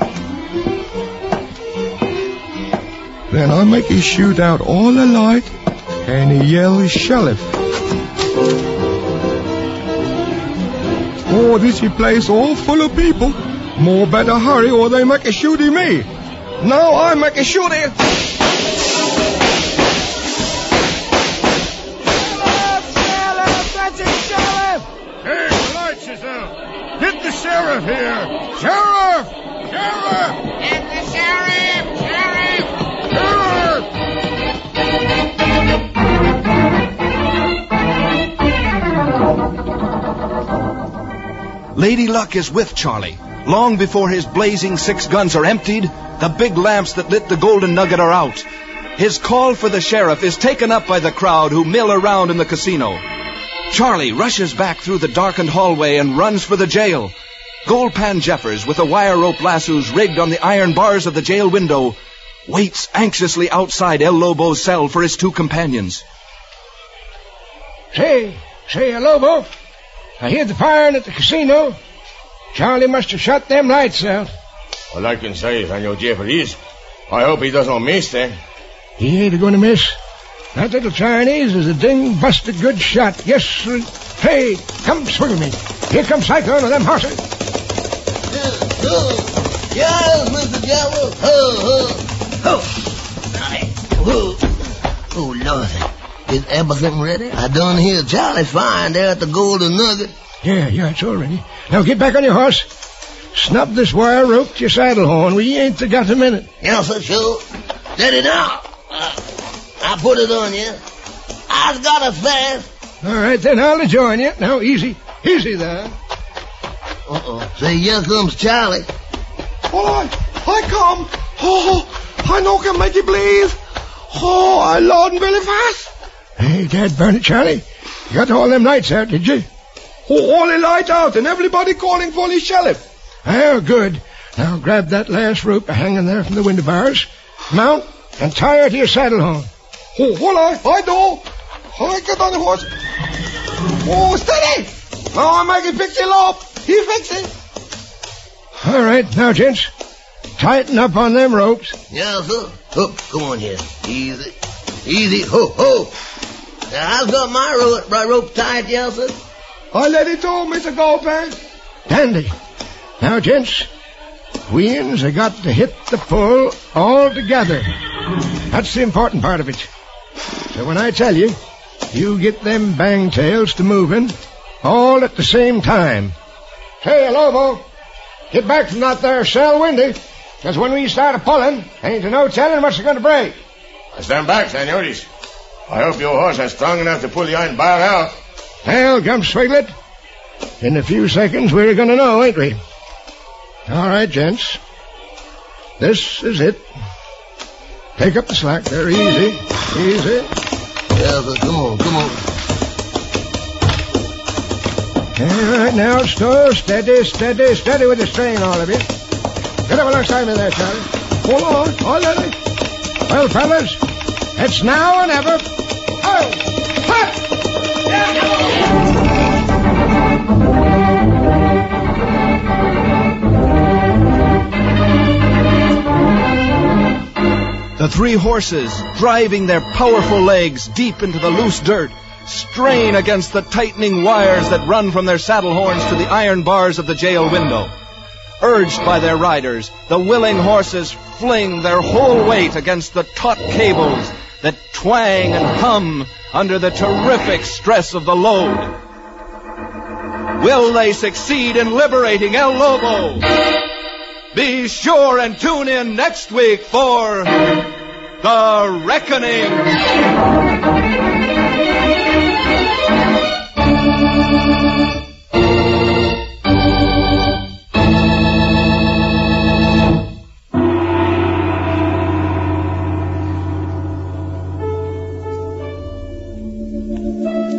Then I make a shoot out all the light and he yell sheriff. Oh, this place all full of people. More better hurry or they make a shoot at me. Now I make a shoot at... Hey, the lights is out. Get the sheriff here. Sheriff! Sheriff! Get the sheriff! Sheriff! Sheriff! Lady Luck is with Charlie. Long before his blazing 6 guns are emptied, the big lamps that lit the Golden Nugget are out. His call for the sheriff is taken up by the crowd who mill around in the casino. Charlie rushes back through the darkened hallway and runs for the jail. Goldpan Jeffers, with the wire rope lassos rigged on the iron bars of the jail window, waits anxiously outside El Lobo's cell for his 2 companions. Say, El Lobo, I hear the firing at the casino. Charlie must have shot them lights out. All I can say, Senor Jeffries, I hope he doesn't miss them. He ain't going to miss. That little Chinese is a ding-busted good shot. Yes, sir. Hey, come swing with me. Here comes Cyclone with them horses. Yes, Mr. Jello. Oh, Lord. Is everything ready? I done hear Charlie firing there at the Golden Nugget. Yeah, it's all ready. Now get back on your horse. Snub this wire rope to your saddle horn. We ain't got a minute. Yes, sir, sure. Steady now. I put it on you. I've got it fast. All right, then I'll join you. Now, easy there. Say, here comes Charlie. All right, I come. Oh, I know can make you believe. Oh, I loading very fast. Hey, Dad, burn it, Charlie. You got all them lights out, did you? Oh, all the lights out and everybody calling for the sheriff. Oh, good. Now grab that last rope hanging there from the window bars. Mount and tie her to your saddle horn. Oh, hold on, I do. I get on the horse. Oh, steady. Now I make it fix it up. He fix it. All right, now, gents, tighten up on them ropes. Yes, sir. Oh, come on here. Easy. Ho. Now, I've got my rope tied, yes, sir. I let it go, Mr. Goldpan. Dandy. Now, gents, we have got to hit the pull all together. That's the important part of it. So when I tell you, you get them bang tails to moving all at the same time. Hey, Lobo, get back from that there cell window, because when we start a-pulling, ain't no telling what's going to break. I stand back, senores. I hope your horse is strong enough to pull the iron bar out. Well, Gump Swiglet, in a few seconds we're going to know, ain't we? All right, gents. This is it. Take up the slack there, easy. Yeah, but come on. All right, now, steady with the strain, all of you. Get up alongside me there, Charlie. Hold on, all ready. Well, fellas, it's now or never. Oh, hut! The 3 horses, driving their powerful legs deep into the loose dirt, strain against the tightening wires that run from their saddle horns to the iron bars of the jail window. Urged by their riders, the willing horses fling their whole weight against the taut cables that twang and hum under the terrific stress of the load. Will they succeed in liberating El Lobo? Be sure and tune in next week for The Reckoning.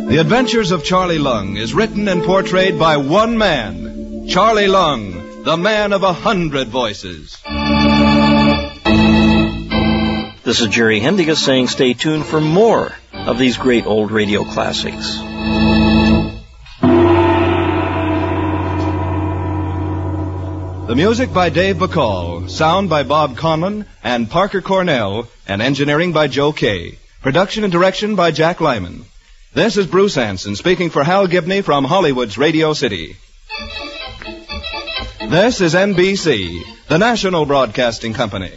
The Adventures of Charlie Lung is written and portrayed by one man, Charlie Lung, the man of 100 voices. This is Jerry Hendigas saying stay tuned for more of these great old radio classics. The music by Dave Bacall, sound by Bob Conlon and Parker Cornell, and engineering by Joe Kay. Production and direction by Jack Lyman. This is Bruce Anson speaking for Hal Gibney from Hollywood's Radio City. This is NBC, the national broadcasting company.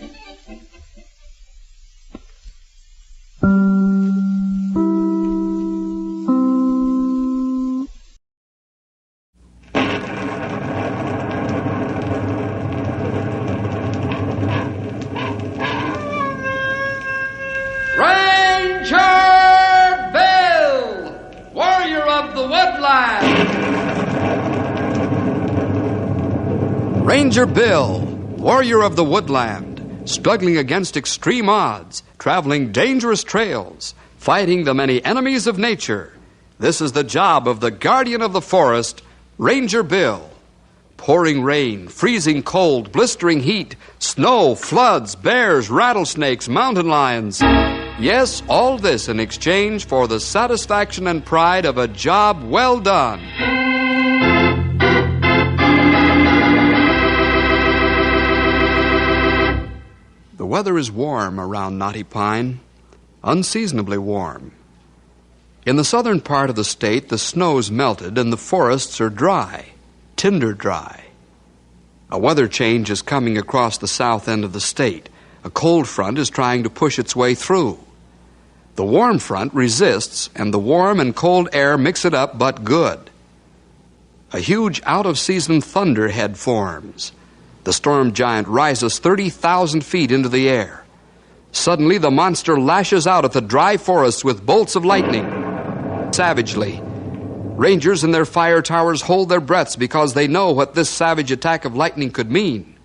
Ranger Bill, warrior of the woodland, struggling against extreme odds, traveling dangerous trails, fighting the many enemies of nature. This is the job of the guardian of the forest, Ranger Bill. Pouring rain, freezing cold, blistering heat, snow, floods, bears, rattlesnakes, mountain lions. Yes, all this in exchange for the satisfaction and pride of a job well done. The weather is warm around Knotty Pine, unseasonably warm. In the southern part of the state, the snow's melted and the forests are dry, tinder dry. A weather change is coming across the south end of the state. A cold front is trying to push its way through. The warm front resists, and the warm and cold air mix it up but good. A huge out-of-season thunderhead forms. The storm giant rises 30,000 feet into the air. Suddenly, the monster lashes out at the dry forests with bolts of lightning. Savagely, rangers in their fire towers hold their breaths because they know what this savage attack of lightning could mean.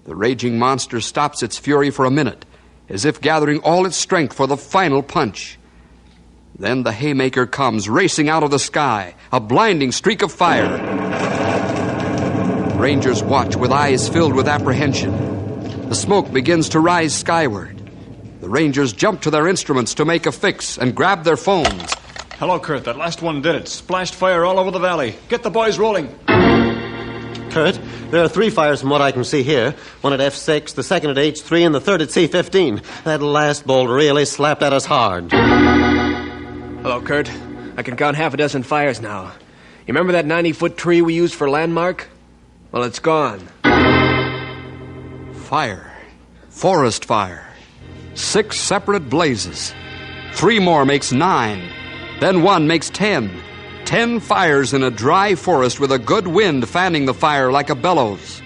The raging monster stops its fury for a minute, as if gathering all its strength for the final punch. Then the haymaker comes racing out of the sky, a blinding streak of fire. Rangers watch with eyes filled with apprehension. The smoke begins to rise skyward. The Rangers jump to their instruments to make a fix and grab their phones. Hello, Kurt. That last one did it. Splashed fire all over the valley. Get the boys rolling. Kurt, there are 3 fires from what I can see here. One at F6, the second at H3, and the third at C15. That last bolt really slapped at us hard. Hello, Kurt. I can count half a dozen fires now. You remember that 90-foot tree we used for landmark? Well, it's gone. Fire. Forest fire. 6 separate blazes. 3 more makes 9. Then 1 makes 10. 10 fires in a dry forest with a good wind fanning the fire like a bellows.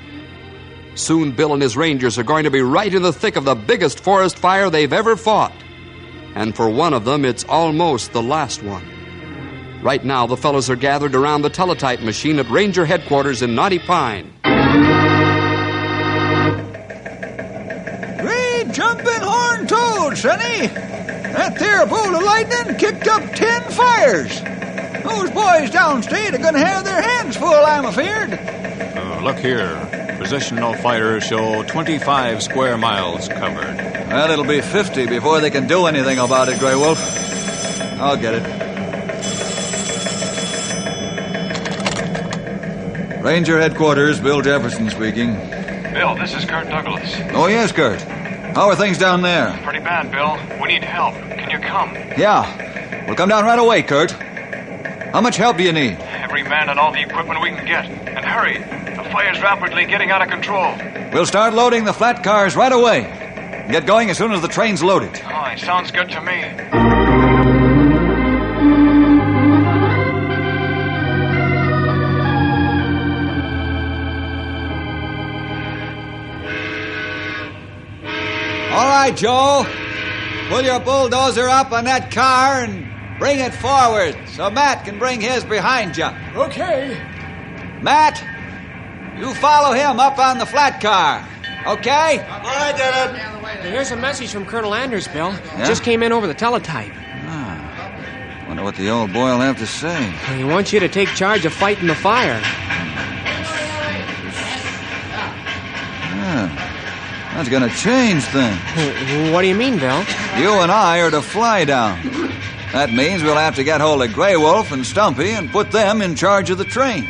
Soon Bill and his Rangers are going to be right in the thick of the biggest forest fire they've ever fought. And for one of them, it's almost the last one. Right now, the fellows are gathered around the teletype machine at Ranger headquarters in Knotty Pine. Great jumping horn toad, Sonny! That there bolt of lightning kicked up 10 fires. Those boys downstate are going to have their hands full, I'm afeard. Look here. Positional fires show 25 square miles covered. Well, it'll be 50 before they can do anything about it, Grey Wolf. I'll get it. Ranger headquarters, Bill Jefferson speaking. Bill, this is Kurt Douglas. Oh, yes, Kurt. How are things down there? Pretty bad, Bill. We need help. Can you come? Yeah. We'll come down right away, Kurt. How much help do you need? Every man and all the equipment we can get. And hurry. The fire's rapidly getting out of control. We'll start loading the flat cars right away. Get going as soon as the train's loaded. Oh, it sounds good to me. All right, Joe. Pull your bulldozer up on that car and bring it forward so Matt can bring his behind you. Okay. Matt, you follow him up on the flat car. Okay? I did it. Here's a message from Colonel Anders, Bill. Yeah? Just came in over the teletype. Wonder what the old boy will have to say. He wants you to take charge of fighting the fire. Yeah. That's going to change things. What do you mean, Bill? You and I are to fly down. That means we'll have to get hold of Grey Wolf and Stumpy and put them in charge of the train.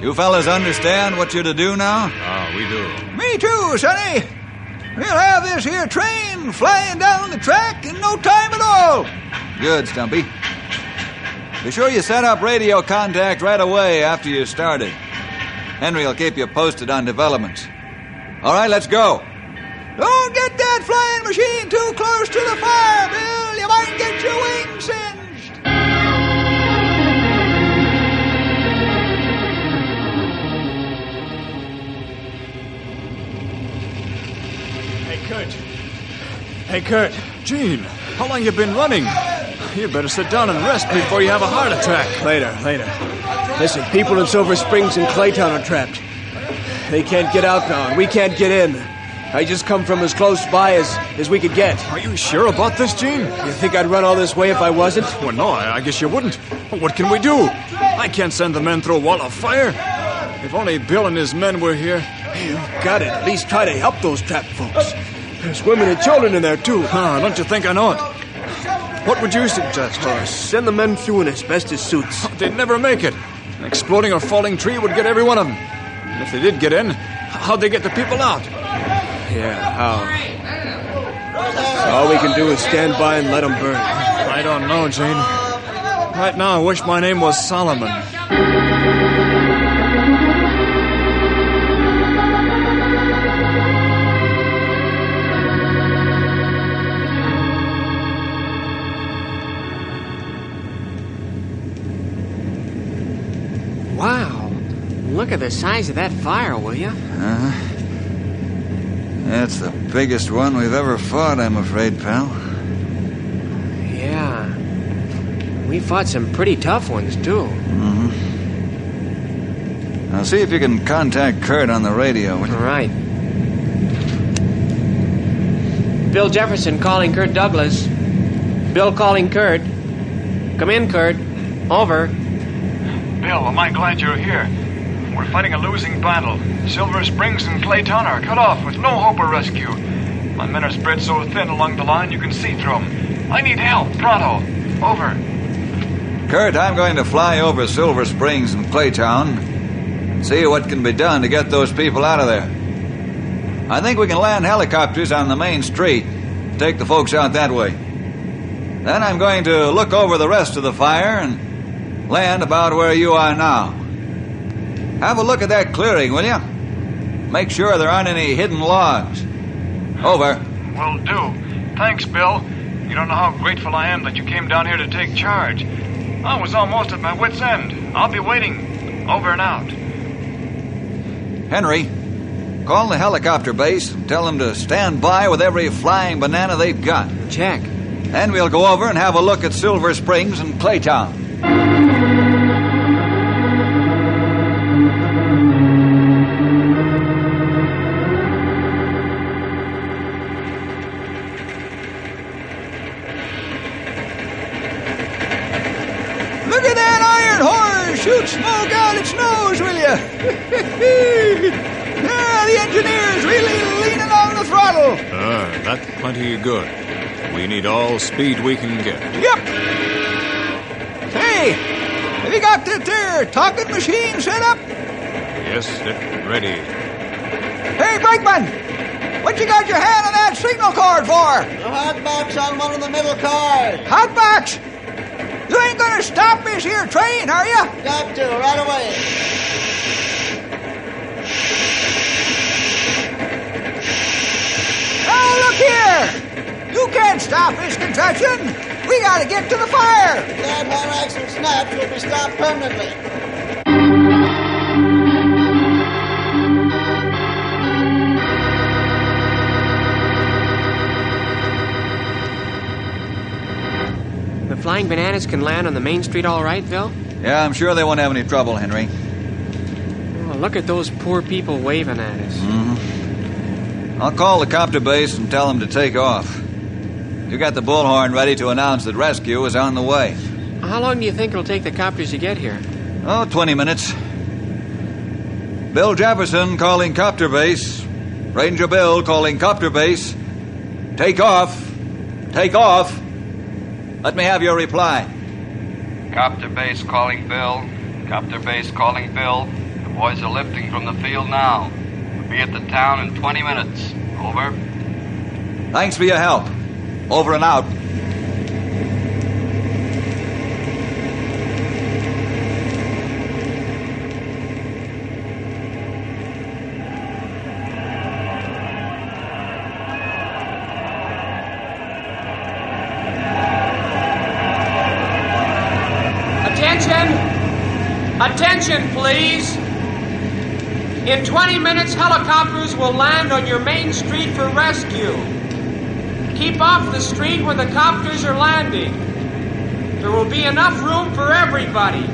You fellas understand what you're to do now? We do. Me too, Sonny. We'll have this here train flying down the track in no time at all. Good, Stumpy. Be sure you set up radio contact right away after you started. Henry will keep you posted on developments. All right, let's go. Don't get that flying machine too close to the fire, Bill. You might get your wings singed. Hey, Kurt. Hey, Kurt. Gene, how long you been running? You better sit down and rest before you have a heart attack. Later. Listen, people in Silver Springs and Clayton are trapped. They can't get out now, and we can't get in. I just come from as close by as we could get. Are you sure about this, Gene? You think I'd run all this way if I wasn't? Well, no, I guess you wouldn't. What can we do? I can't send the men through a wall of fire. If only Bill and his men were here. You've got to at least try to help those trapped folks. There's women and children in there, too. Don't you think I know it? What would you suggest? Send the men through in asbestos suits. They'd never make it. An exploding or falling tree would get every one of them. And if they did get in, how'd they get the people out? Yeah, how? All we can do is stand by and let them burn. I don't know, Gene. Right now, I wish my name was Solomon. Wow. Look at the size of that fire, will you? That's the biggest one we've ever fought, I'm afraid, pal. Yeah. We fought some pretty tough ones, too. Now, see if you can contact Kurt on the radio. All right. Bill Jefferson calling Kurt Douglas. Bill calling Kurt. Come in, Kurt. Over. Bill, am I glad you're here. We're fighting a losing battle. Silver Springs and Clayton are cut off with no hope of rescue. My men are spread so thin along the line you can see through them. I need help, pronto. Over. Kurt, I'm going to fly over Silver Springs and Clayton and see what can be done to get those people out of there. I think we can land helicopters on the main street and take the folks out that way. Then I'm going to look over the rest of the fire and land about where you are now. Have a look at that clearing, will you? Make sure there aren't any hidden logs. Over. Will do. Thanks, Bill. You don't know how grateful I am that you came down here to take charge. I was almost at my wit's end. I'll be waiting. Over and out. Henry, call the helicopter base and tell them to stand by with every flying banana they've got. Check. Then we'll go over and have a look at Silver Springs and Clayton. Look at that iron horse shoot smoke out its nose, will you? The engineer's really leaning on the throttle. That's plenty good. We need all speed we can get. Yep. Hey, have you got that there talking machine set up? Yes, it's ready. Hey, Brakeman, what you got your hand on that signal cord for? The hot box on one of the middle cars. Hot box? You ain't gonna stop this here train, are you? Got to, right away. Now look here! You can't stop this contraption! We gotta get to the fire! If that hot axle snaps, we'll be stopped permanently. The flying bananas can land on the main street all right, Bill? Yeah, I'm sure they won't have any trouble, Henry. Oh, look at those poor people waving at us. I'll call the copter base and tell them to take off. You got the bullhorn ready to announce that rescue is on the way. How long do you think it'll take the copters to get here? 20 minutes. Bill Jefferson calling copter base. Ranger Bill calling copter base. Take off. Take off. Let me have your reply. Copter base calling Bill. Copter base calling Bill. The boys are lifting from the field now. We'll be at the town in 20 minutes. Over. Thanks for your help. Over and out. Attention, please. In 20 minutes, helicopters will land on your main street for rescue. keep off the street where the copters are landing. There will be enough room for everybody.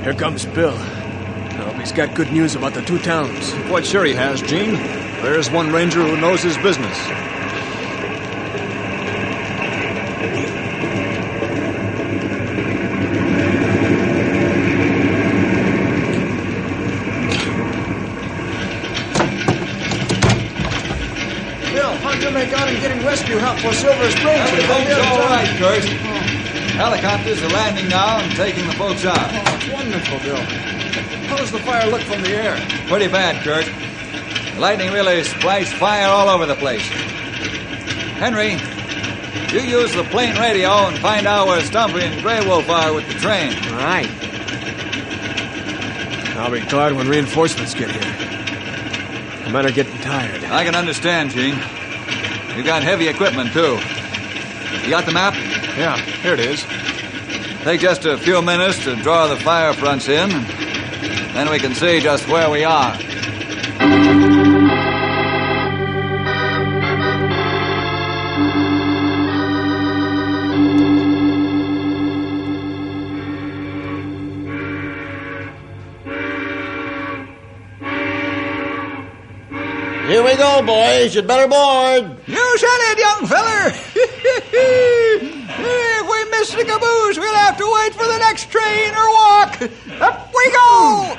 Here comes Bill. I hope he's got good news about the two towns. Quite sure he has, Gene. There's one ranger who knows his business. Bill, how'd you make out in getting rescue help for Silver Springs? Everything's all right, Kurt. Helicopters are landing now and taking the folks out. Oh, wonderful, Bill. How does the fire look from the air? Pretty bad, Kurt. The lightning really splashed fire all over the place. Henry, you use the plane radio and find out where Stumpy and Grey Wolf are with the train. All right. I'll be glad when reinforcements get here. The men are getting tired. I can understand, Gene. You've got heavy equipment, too. You got the map? Yeah, here it is. Take just a few minutes to draw the fire fronts in, and then we can see just where we are. Here we go, boys. You'd better board. You said it, young feller. If we miss the caboose, we'll have to wait for the next train or walk. Up we go.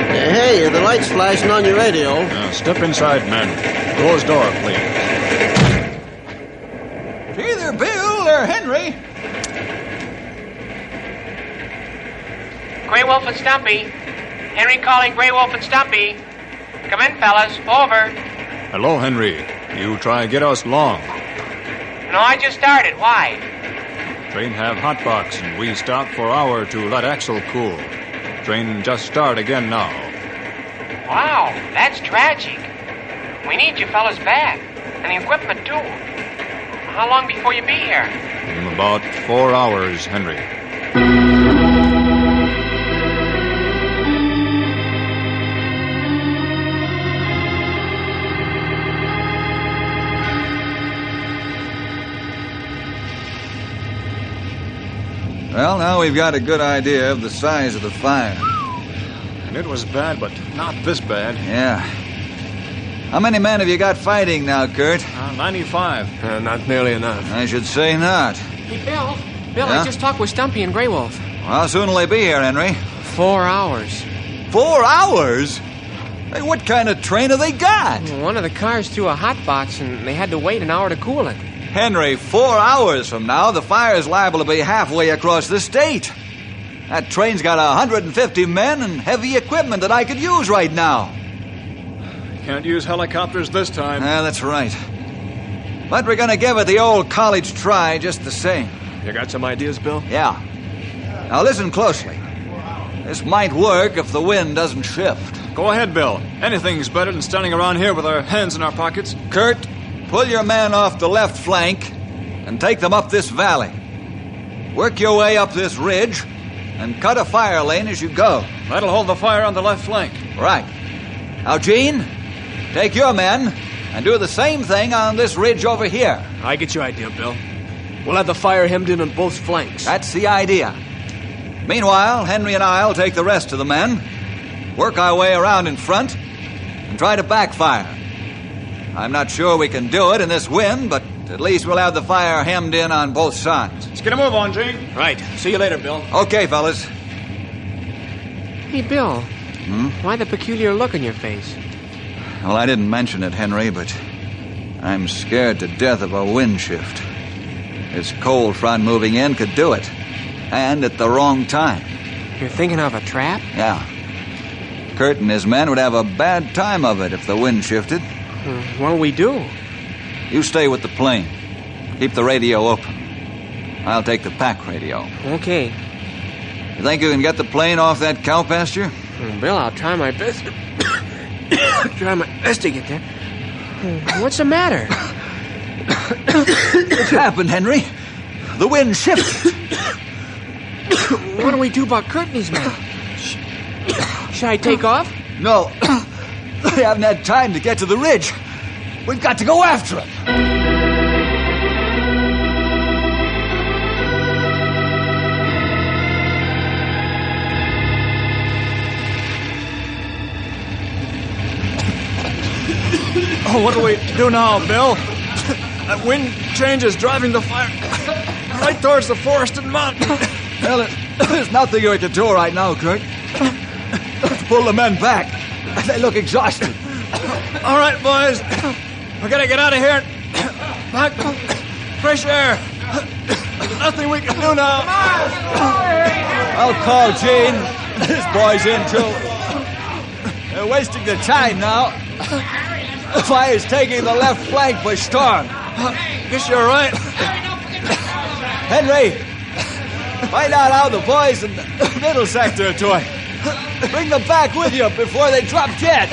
Hey, the light's flashing on your radio. Now, step inside, men. Closed door, please. It's either Bill or Henry. Grey Wolf and Stumpy. Henry calling Grey Wolf and Stumpy. Come in, fellas. Over. Hello, Henry. You try and get us long. No, I just started. Why? Train have hotbox, and we stop for hour to let axle cool. Train just start again now. Wow, that's tragic. We need you fellas back. And the equipment, too. How long before you be here? In about 4 hours, Henry. Well, now we've got a good idea of the size of the fire. And it was bad, but not this bad. Yeah. How many men have you got fighting now, Kurt? 95. Not nearly enough. I should say not. Hey, Bill. Bill, Yeah? I just talked with Stumpy and Grey Wolf. How soon will they be here, Henry? 4 hours. 4 hours? Hey, what kind of train have they got? One of the cars threw a hot box, and they had to wait an hour to cool it. Henry, 4 hours from now, the fire is liable to be halfway across the state. That train's got 150 men and heavy equipment that I could use right now. Can't use helicopters this time. That's right. But we're going to give it the old college try just the same. You got some ideas, Bill? Yeah. Now listen closely. This might work if the wind doesn't shift. Go ahead, Bill. Anything's better than standing around here with our hands in our pockets. Kurt, pull your men off the left flank and take them up this valley. Work your way up this ridge and cut a fire lane as you go. That'll hold the fire on the left flank. Right. Now, Gene, take your men and do the same thing on this ridge over here. I get your idea, Bill. We'll have the fire hemmed in on both flanks. That's the idea. Meanwhile, Henry and I'll take the rest of the men, work our way around in front, and try to backfire. I'm not sure we can do it in this wind, but at least we'll have the fire hemmed in on both sides. Let's get a move on, Gene. Right. See you later, Bill. Okay, fellas. Hey, Bill. Hmm? Why the peculiar look on your face? Well, I didn't mention it, Henry, but I'm scared to death of a wind shift. This cold front moving in could do it. And at the wrong time. You're thinking of a trap? Yeah. Kurt and his men would have a bad time of it if the wind shifted. What'll we do? You stay with the plane. Keep the radio open. I'll take the pack radio. Okay. You think you can get the plane off that cow pasture? Bill, I'll try my best. Try my best to get there. What's the matter? What's happened, Henry? The wind shifted. What do we do about Kurt and his men? Should I take off? No. They haven't had time to get to the ridge. We've got to go after him. Oh, what do we do now, Bill? That wind change is driving the fire right towards the forested mountain. Well, there's nothing we can do right now, Kurt. Let's pull the men back. They look exhausted. All right, boys. We're gonna get out of here. Back. Fresh air. Nothing we can do now. I'll call Gene. This boy's in, too. They're wasting their time now. The fire's taking the left flank by storm. Guess you're right. Henry, find out how the boys in the middle sector are doing. Bring them back with you before they drop dead.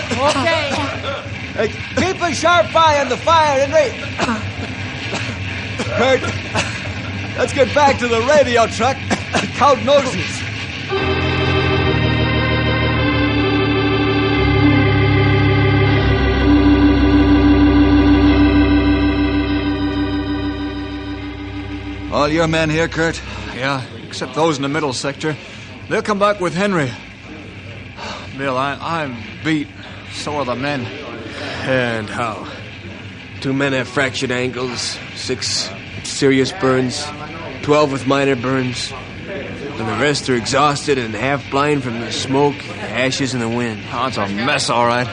Okay. Keep a sharp eye on the fire, Henry. Kurt, let's get back to the radio truck and count noses. All your men here, Kurt? Yeah, except those in the middle sector. They'll come back with Henry. Bill, I'm beat. So are the men. And how? 2 men have fractured ankles, 6 serious burns, 12 with minor burns. And the rest are exhausted and half blind from the smoke, ashes, and the wind. Oh, it's a mess, all right.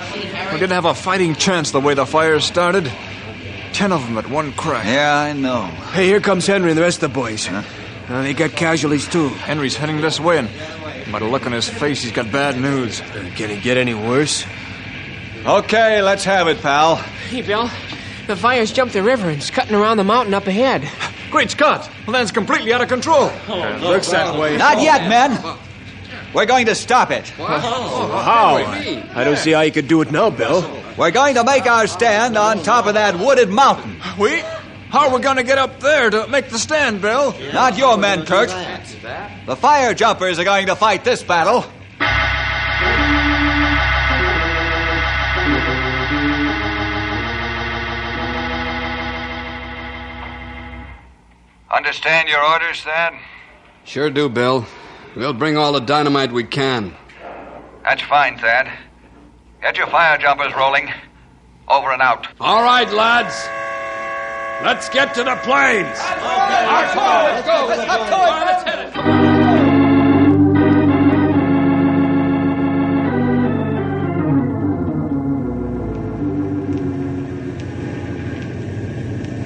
We didn't have a fighting chance the way the fire started. 10 of them at one crack. Yeah, I know. Hey, here comes Henry and the rest of the boys. Huh? They got casualties, too. Henry's heading this way, and by the look on his face, he's got bad news. Can it get any worse? Okay, let's have it, pal. Hey, Bill. The fire's jumped the river and it's cutting around the mountain up ahead. Great Scott! The land's completely out of control. Looks that way. Not yet, men. We're going to stop it. How? I don't see how you could do it now, Bill. We're going to make our stand on top of that wooded mountain. We? How are we going to get up there to make the stand, Bill? Not your men, Kurt. The fire jumpers are going to fight this battle. Understand your orders, Thad? Sure do, Bill. We'll bring all the dynamite we can. That's fine, Thad. Get your fire jumpers rolling. Over and out. All right, lads. Let's get to the plains. Let's go. Let's hit it.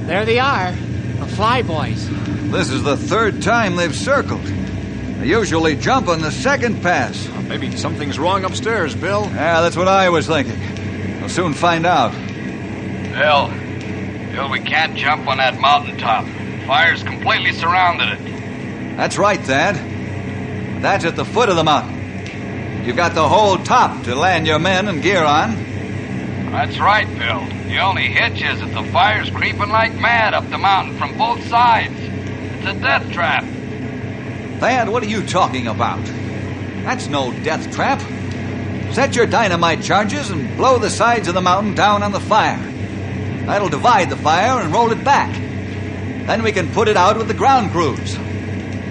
There they are. The Fly Boys. This is the 3rd time they've circled. They usually jump on the 2nd pass. Maybe something's wrong upstairs, Bill. Yeah, that's what I was thinking. We'll soon find out. Bill, we can't jump on that mountaintop. Fire's completely surrounded it. That's right, Thad. That's at the foot of the mountain. You've got the whole top to land your men and gear on. That's right, Bill. The only hitch is that the fire's creeping like mad up the mountain from both sides. It's a death trap. Thad, what are you talking about? That's no death trap. Set your dynamite charges and blow the sides of the mountain down on the fire. That'll divide the fire and roll it back. Then we can put it out with the ground crews.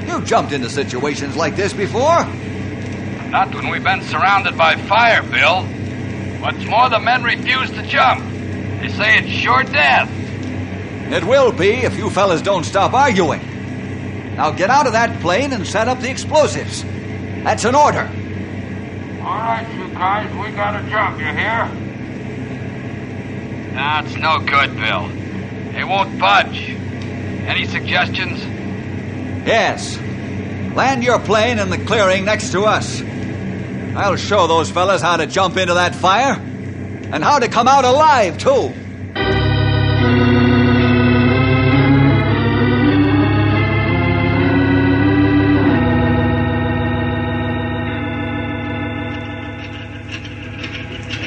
You've jumped into situations like this before. Not when we've been surrounded by fire, Bill. What's more, the men refuse to jump. They say it's sure death. It will be if you fellas don't stop arguing. Now get out of that plane and set up the explosives. That's an order. All right, you guys, we gotta jump, you hear? Nah, it's no good, Bill. They won't budge. Any suggestions? Yes. Land your plane in the clearing next to us. I'll show those fellas how to jump into that fire and how to come out alive, too.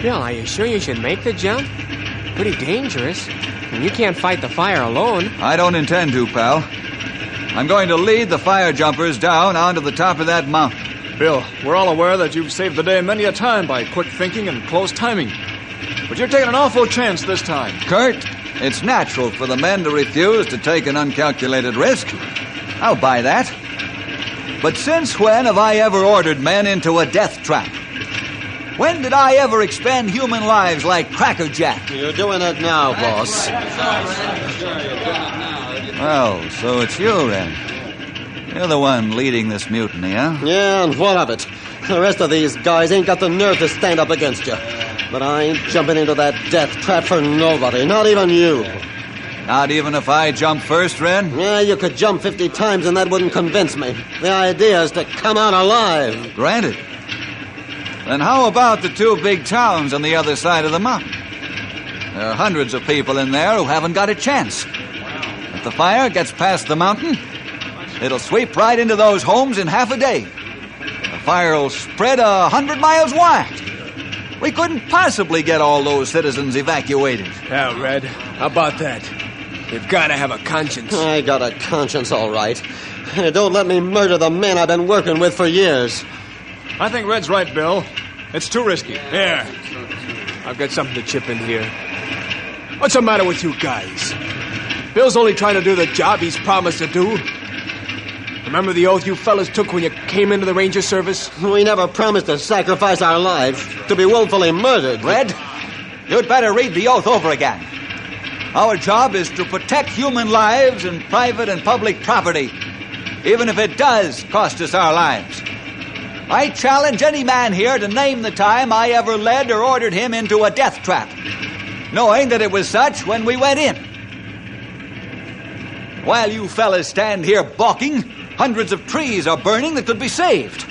Bill, are you sure you should make the jump? Pretty dangerous. And you can't fight the fire alone. I don't intend to, pal. I'm going to lead the fire jumpers down onto the top of that mountain. Bill, we're all aware that you've saved the day many a time by quick thinking and close timing. But you're taking an awful chance this time. Kurt, it's natural for the men to refuse to take an uncalculated risk. I'll buy that. But since when have I ever ordered men into a death trap? When did I ever expend human lives like Cracker Jack? You're doing it now, boss. Well, so it's you, then. You're the one leading this mutiny, huh? Yeah, and what of it? The rest of these guys ain't got the nerve to stand up against you. But I ain't jumping into that death trap for nobody, not even you. Not even if I jump first, Ren? Yeah, you could jump 50 times and that wouldn't convince me. The idea is to come out alive. Granted. Then how about the two big towns on the other side of the mountain? There are hundreds of people in there who haven't got a chance. If the fire gets past the mountain, it'll sweep right into those homes in half a day. The fire will spread 100 miles wide. We couldn't possibly get all those citizens evacuated. Yeah, Red, how about that? You've got to have a conscience. I got a conscience, all right. Don't let me murder the men I've been working with for years. I think Red's right, Bill. It's too risky. Here. I've got something to chip in here. What's the matter with you guys? Bill's only trying to do the job he's promised to do. Remember the oath you fellas took when you came into the Ranger Service? We never promised to sacrifice our lives, to be willfully murdered. Red, you'd better read the oath over again. Our job is to protect human lives and private and public property, even if it does cost us our lives. I challenge any man here to name the time I ever led or ordered him into a death trap, knowing that it was such when we went in. While you fellas stand here balking, hundreds of trees are burning that could be saved.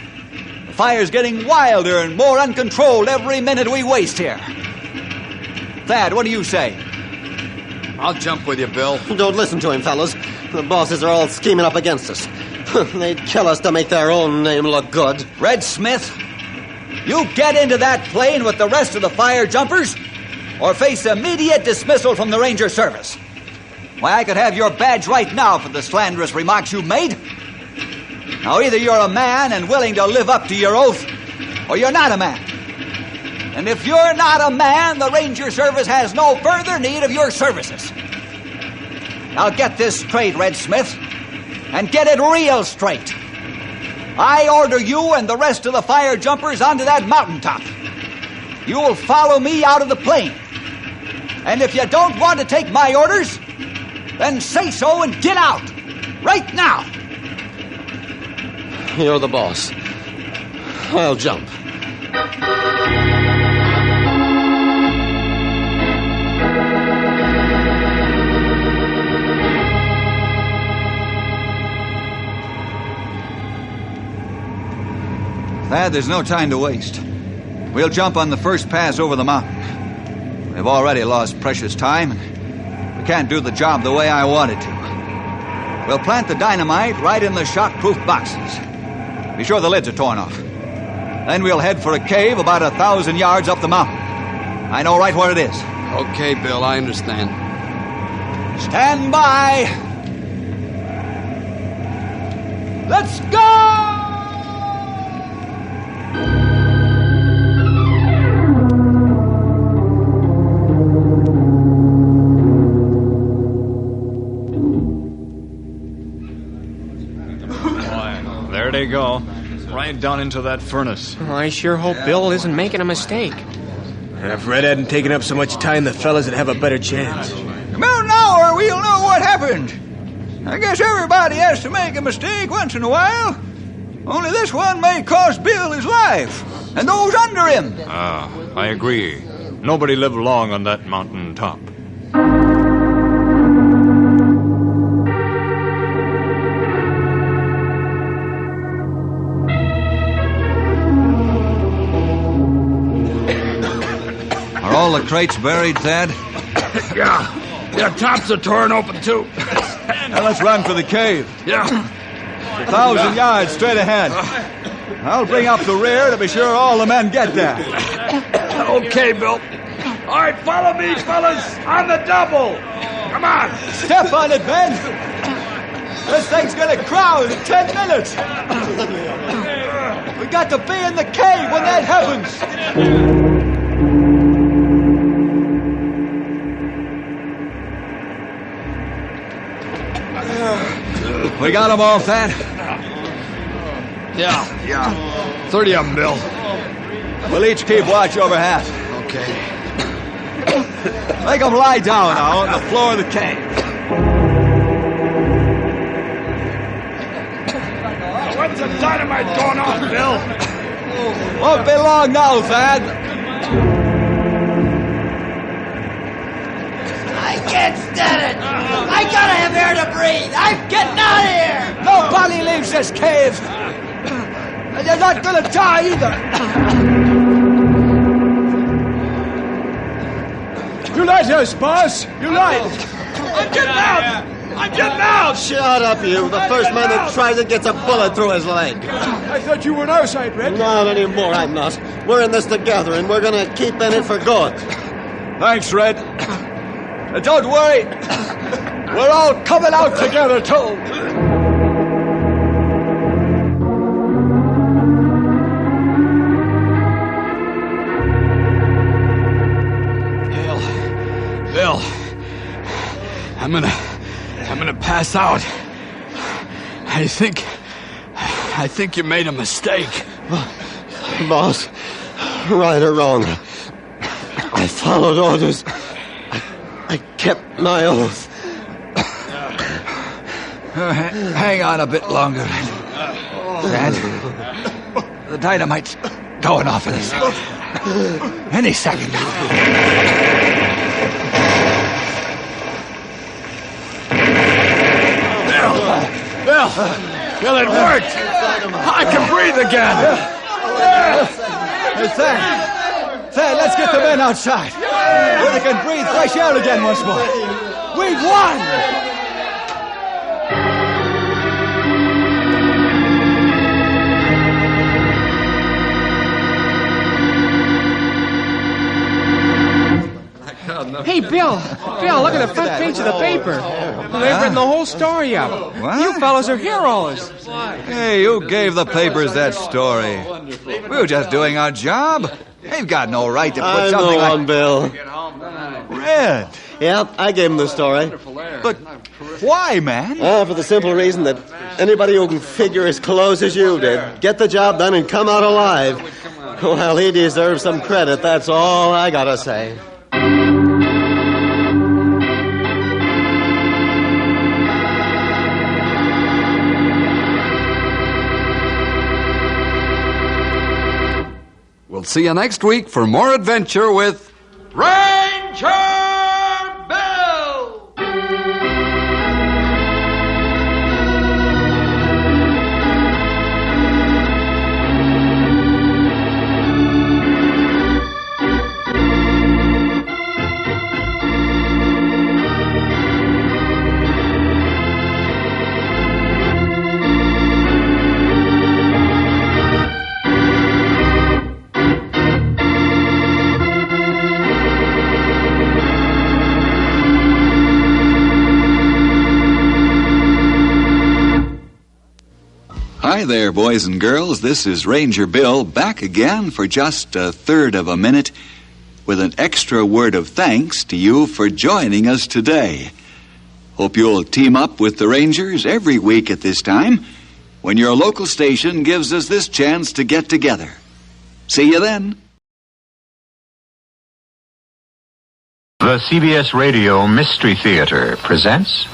The fire's getting wilder and more uncontrolled every minute we waste here. Thad, what do you say? I'll jump with you, Bill. Don't listen to him, fellas. The bosses are all scheming up against us. They'd kill us to make their own name look good. Red Smith, you get into that plane with the rest of the fire jumpers or face immediate dismissal from the Ranger Service. Why, I could have your badge right now for the slanderous remarks you made. Now, either you're a man and willing to live up to your oath, or you're not a man. And if you're not a man, the Ranger Service has no further need of your services. Now, get this straight, Red Smith, and get it real straight. I order you and the rest of the fire jumpers onto that mountaintop. You will follow me out of the plane. And if you don't want to take my orders, then say so and get out. Right now. You're the boss. I'll jump. Thad, there's no time to waste. We'll jump on the first pass over the mountain. We've already lost precious time, and we can't do the job the way I wanted to. We'll plant the dynamite right in the shock-proof boxes. Be sure the lids are torn off. Then we'll head for a cave about 1,000 yards up the mountain. I know right where it is. Okay, Bill, I understand. Stand by. Let's go! There they go. Right down into that furnace. I sure hope Bill isn't making a mistake. If Red hadn't taken up so much time, the fellas would have a better chance. About an hour, we'll know what happened. I guess everybody has to make a mistake once in a while. Only this one may cost Bill his life, and those under him. I agree. Nobody lived long on that mountain top. all the crates buried, Thad? Yeah. Yeah, tops are torn open, too. Now let's run for the cave. Yeah. 1,000 yards straight ahead. I'll bring up the rear to be sure all the men get there. Okay, Bill. All right, follow me, fellas. On the double. Come on. Step on it, Ben. This thing's gonna crowd in 10 minutes. We got to be in the cave when that happens. We got them all, Thad? Yeah. 30 of them, Bill. We'll each keep watch over half. Okay. Make them lie down now on the floor of the cave. When's the dynamite going off, Bill? Won't be long now, Thad. I can't stand it! I gotta have air to breathe! I'm getting out of here! Nobody leaves this cave! And you're not gonna die either! You lied to us, boss! You lied! I'm getting out! I'm getting out! Shut up, you. The first man that tries it gets a bullet through his leg. I thought you were on our side, Red. Not anymore, I'm not. We're in this together, and we're gonna keep in it for good. Thanks, Red. Don't worry. We're all coming out together, too. Bill, I'm gonna pass out. I think you made a mistake. Boss, right or wrong, I followed orders. I kept my oath. Hang on a bit longer. Dad, the dynamite's going off in a second. Any second. Bill, it worked! I can breathe again! Hey, Thad, let's get the men outside. Where they can breathe fresh air again once more. We've won! Hey, Bill, look at the front page of the paper. They've written the whole story up. What? You fellas are heroes. Hey, who gave the papers that story? We were just doing our job. They've got no right to put something like... Bill. Red. Yep, I gave him the story. But why, man? For the simple reason that anybody who can figure as close as you did, get the job done and come out alive, well, he deserves some credit, that's all I gotta say. We'll see you next week for more adventure with Ranger Bill! Hi there, boys and girls. This is Ranger Bill back again for just a third of a minute with an extra word of thanks to you for joining us today. Hope you'll team up with the Rangers every week at this time when your local station gives us this chance to get together. See you then. The CBS Radio Mystery Theater presents...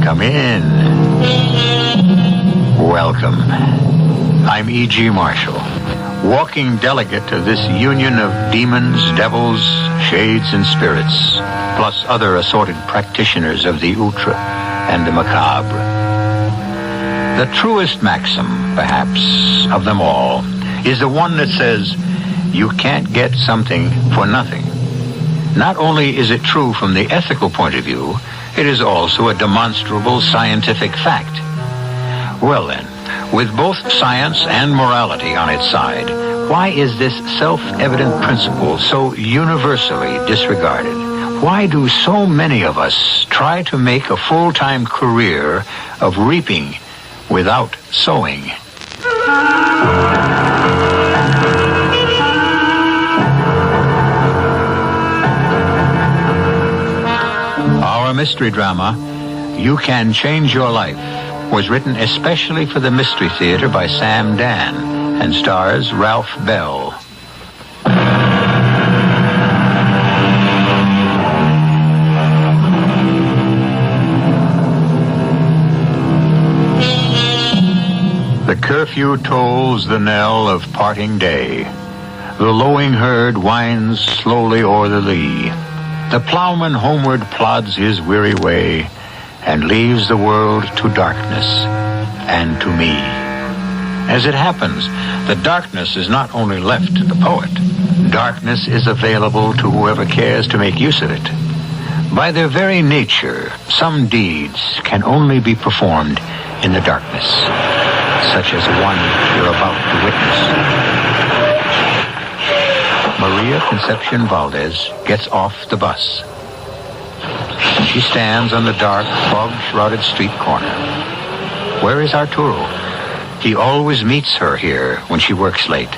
Come in. Welcome. I'm E.G. Marshall. walking delegate of this union of demons, devils, shades, and spirits, plus other assorted practitioners of the outre and the macabre. The truest maxim, perhaps, of them all is the one that says, you can't get something for nothing. Not only is it true from the ethical point of view, it is also a demonstrable scientific fact. Well then, with both science and morality on its side, why is this self-evident principle so universally disregarded? Why do so many of us try to make a full-time career of reaping without sowing? Our mystery drama, You Can Change Your Life, was written especially for the Mystery Theater by Sam Dan and stars Ralph Bell. The curfew tolls the knell of parting day. The lowing herd winds slowly o'er the lea. The plowman homeward plods his weary way and leaves the world to darkness and to me. As it happens, the darkness is not only left to the poet. Darkness is available to whoever cares to make use of it. By their very nature, some deeds can only be performed in the darkness, such as one you're about to witness. Maria Concepcion Valdez gets off the bus. She stands on the dark, fog-shrouded street corner. Where is Arturo? He always meets her here when she works late.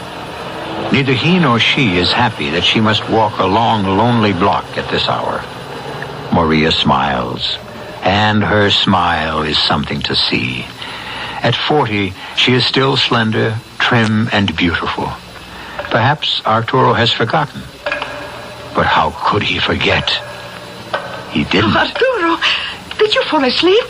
Neither he nor she is happy that she must walk a long, lonely block at this hour. Maria smiles, and her smile is something to see. At 40, she is still slender, trim, and beautiful. Perhaps Arturo has forgotten. But how could he forget? He didn't. Arturo, did you fall asleep?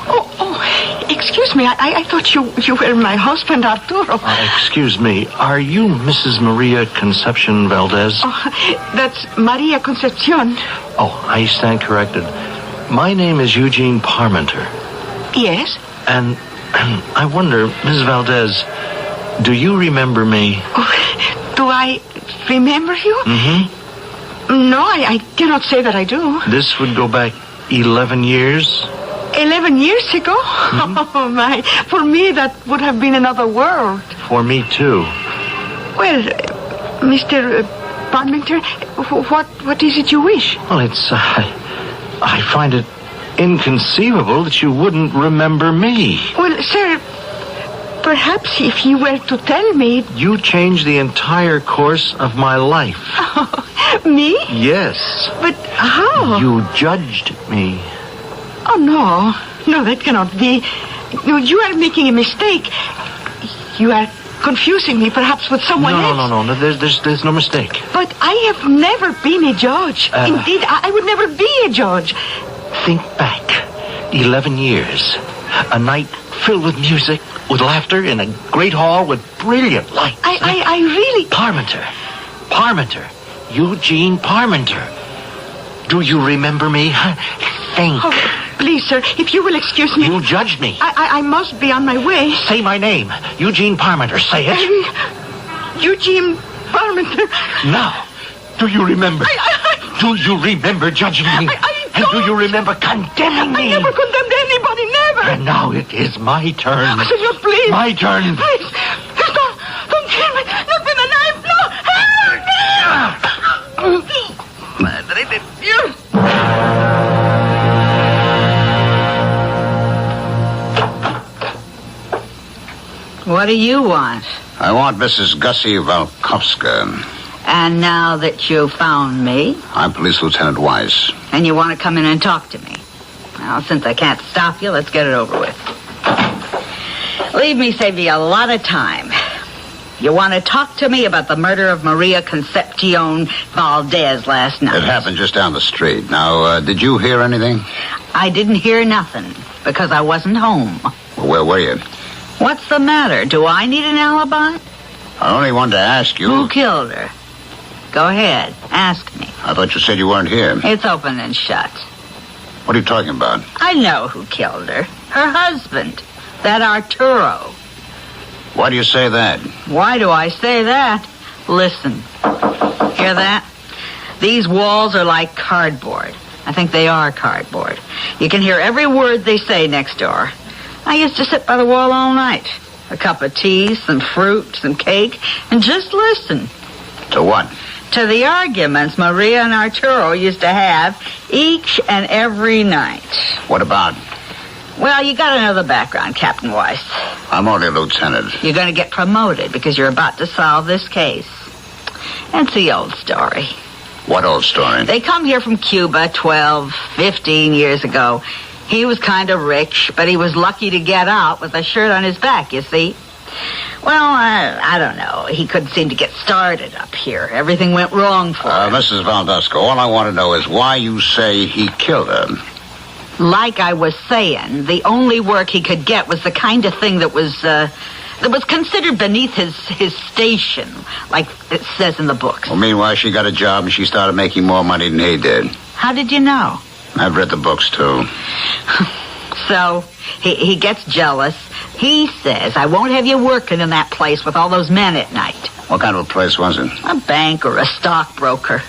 Oh, excuse me. I thought you were my husband, Arturo. Excuse me. Are you Mrs. Maria Concepcion Valdez? Oh, that's Maria Concepcion. Oh, I stand corrected. My name is Eugene Parmenter. Yes? And I wonder, Mrs. Valdez, do you remember me? Oh, do I remember you? Mm-hmm. No, I cannot say that I do. This would go back 11 years? 11 years ago? Mm-hmm. Oh, my. For me, that would have been another world. For me, too. Well, Mr. Parmenter, what is it you wish? Well, it's, I find it inconceivable that you wouldn't remember me. Well, sir, perhaps if you were to tell me... You changed the entire course of my life. Oh, me? Yes. But how? You judged me. Oh, no, that cannot be. No, you are making a mistake. You are confusing me, perhaps, with someone else. No, there's no mistake. But I have never been a judge. Indeed, I would never be a judge. Think back. 11 years. A night filled with music, with laughter, in a great hall with brilliant lights. I really... Parmenter. Eugene Parmenter. Do you remember me? Think. Oh, please, sir, if you will excuse me... You judged me. I must be on my way. Say my name. Eugene Parmenter. Say it. Eugene Parmenter. Now, do you remember? Do you remember judging me? And do you remember condemning me? I never condemned anybody, never. And now it is my turn. Senor, please. My turn. Please. Don't kill me. Not with a knife, no. Madre de Dios. What do you want? I want Mrs. Gussie Valkovska. And now that you found me... I'm Police Lieutenant Weiss. And you want to come in and talk to me. Well, since I can't stop you, let's get it over with. Leave me save you a lot of time. You want to talk to me about the murder of Maria Concepcion Valdez last night? It happened just down the street. Now, did you hear anything? I didn't hear nothing, because I wasn't home. Well, where were you? What's the matter? Do I need an alibi? I only wanted to ask you. Who killed her? Go ahead. Ask me. I thought you said you weren't here. It's open and shut. What are you talking about? I know who killed her. Her husband. That Arturo. Why do you say that? Why do I say that? Listen. Hear that? These walls are like cardboard. I think they are cardboard. You can hear every word they say next door. I used to sit by the wall all night. A cup of tea, some fruit, some cake, and just listen. To what? To the arguments Maria and Arturo used to have each and every night. What about? Well, you gotta know the background, Captain Weiss. I'm only a lieutenant. You're gonna get promoted because you're about to solve this case. It's the old story. What old story? They come here from Cuba 12, 15 years ago. He was kind of rich, but he was lucky to get out with a shirt on his back, you see. Well, I don't know. He couldn't seem to get started up here. Everything went wrong for him. Mrs. Valdesco, all I want to know is why you say he killed her. Like I was saying, the only work he could get was the kind of thing that was considered beneath his station, like it says in the books. Well, meanwhile, she got a job and she started making more money than he did. How did you know? I've read the books, too. So, he gets jealous. He says, I won't have you working in that place with all those men at night. What kind of a place was it? A bank or a stockbroker.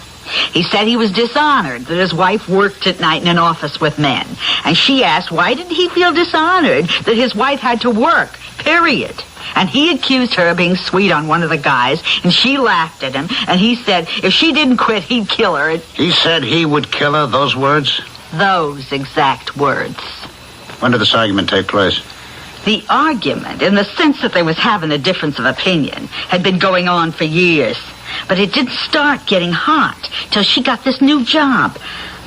He said he was dishonored that his wife worked at night in an office with men. And she asked, why did he feel dishonored that his wife had to work, period? And he accused her of being sweet on one of the guys, and she laughed at him. And he said if she didn't quit, he'd kill her. He said he would kill her, those words? Those exact words. When did this argument take place? The argument, in the sense that they was having a difference of opinion, had been going on for years. But it didn't start getting hot till she got this new job.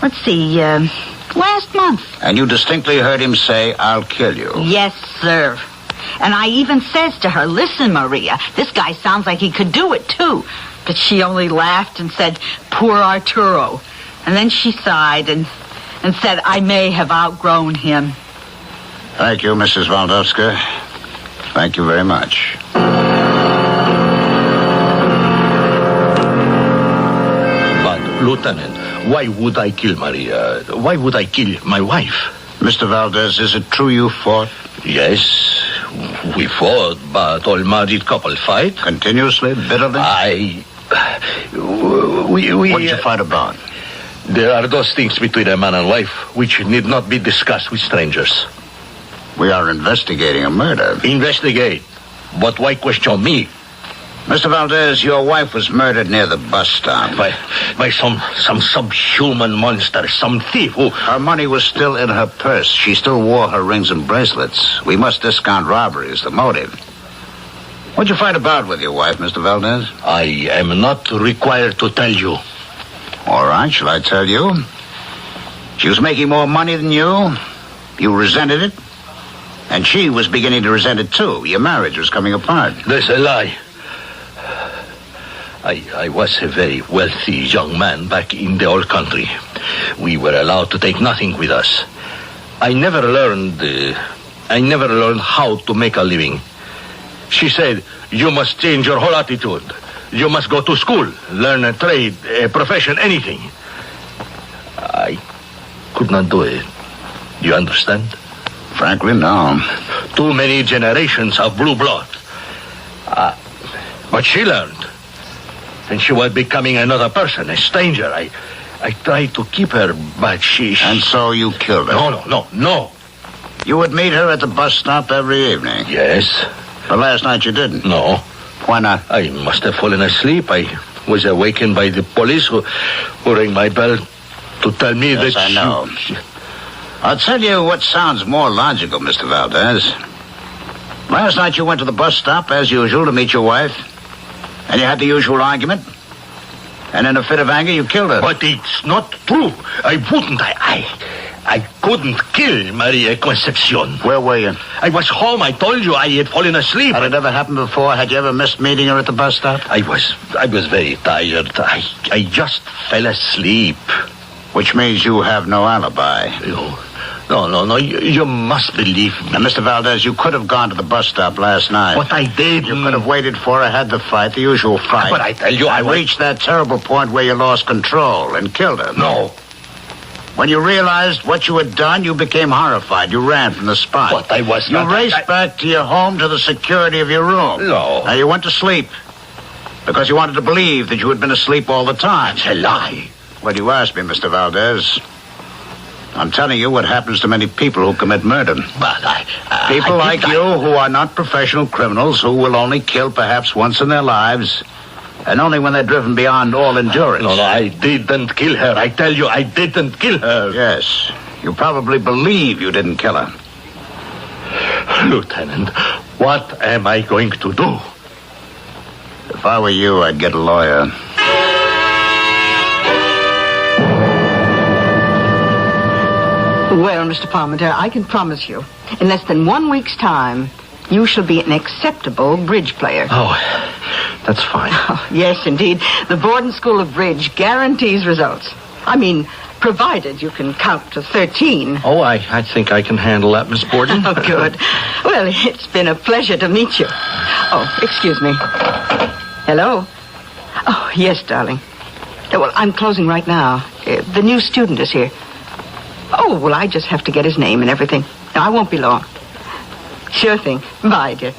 Let's see, last month. And you distinctly heard him say, I'll kill you. Yes, sir. And I even says to her, listen, Maria, this guy sounds like he could do it, too. But she only laughed and said, poor Arturo. And then she sighed and said, I may have outgrown him. Thank you, Mrs. Waldowska. Thank you very much. But, Lieutenant, why would I kill Maria? Why would I kill my wife? Mr. Valdez, is it true you fought? Yes, we fought, but all married couple fight. Continuously, bitterly? What did you fight about? There are those things between a man and wife which need not be discussed with strangers. We are investigating a murder. Investigate. But why question me? Mr. Valdez, your wife was murdered near the bus stop. By some subhuman monster, some thief who... Her money was still in her purse. She still wore her rings and bracelets. We must discount robbery as the motive. What'd you fight about with your wife, Mr. Valdez? I am not required to tell you. All right, shall I tell you? She was making more money than you. You resented it. And she was beginning to resent it, too. Your marriage was coming apart. That's a lie. I was a very wealthy young man back in the old country. We were allowed to take nothing with us. I never learned how to make a living. She said, you must change your whole attitude. You must go to school, learn a trade, a profession, anything. I could not do it. Do you understand? Frankly, no. Too many generations of blue blood. But she learned. And she was becoming another person, a stranger. I tried to keep her, but she... And so you killed her? No. You would meet her at the bus stop every evening? Yes. But last night you didn't? No. Why not? I must have fallen asleep. I was awakened by the police who rang my bell to tell me that... Yes, I know. I'll tell you what sounds more logical, Mr. Valdez. Last night you went to the bus stop, as usual, to meet your wife. And you had the usual argument. And in a fit of anger, you killed her. But it's not true. I wouldn't. I couldn't kill Maria Concepcion. Where were you? I was home. I told you I had fallen asleep. Had it ever happened before? Had you ever missed meeting her at the bus stop? I was very tired. I just fell asleep. Which means you have no alibi. No. You must believe me. Now, Mr. Valdez, you could have gone to the bus stop last night. But I did. You could have waited for her, had the fight, the usual fight. But I tell you, I reached that terrible point where you lost control and killed her. No. When you realized what you had done, you became horrified. You ran from the spot. But I was You not... raced back to your home, to the security of your room. No. Now, you went to sleep because you wanted to believe that you had been asleep all the time. It's a lie. Well, you asked me, Mr. Valdez. I'm telling you what happens to many people who commit murder. But people like you who are not professional criminals, who will only kill perhaps once in their lives, and only when they're driven beyond all endurance. No, I didn't kill her. I tell you, I didn't kill her. Yes, you probably believe you didn't kill her. Lieutenant, what am I going to do? If I were you, I'd get a lawyer. Well, Mr. Parmenter, I can promise you, in less than 1 week's time, you shall be an acceptable bridge player. Oh, that's fine. Oh, yes, indeed. The Borden School of Bridge guarantees results. I mean, provided you can count to 13. Oh, I think I can handle that, Miss Borden. Oh, good. Well, it's been a pleasure to meet you. Oh, excuse me. Hello? Oh, yes, darling. Well, I'm closing right now. The new student is here. Oh, well, I just have to get his name and everything. I won't be long. Sure thing. Bye, dear.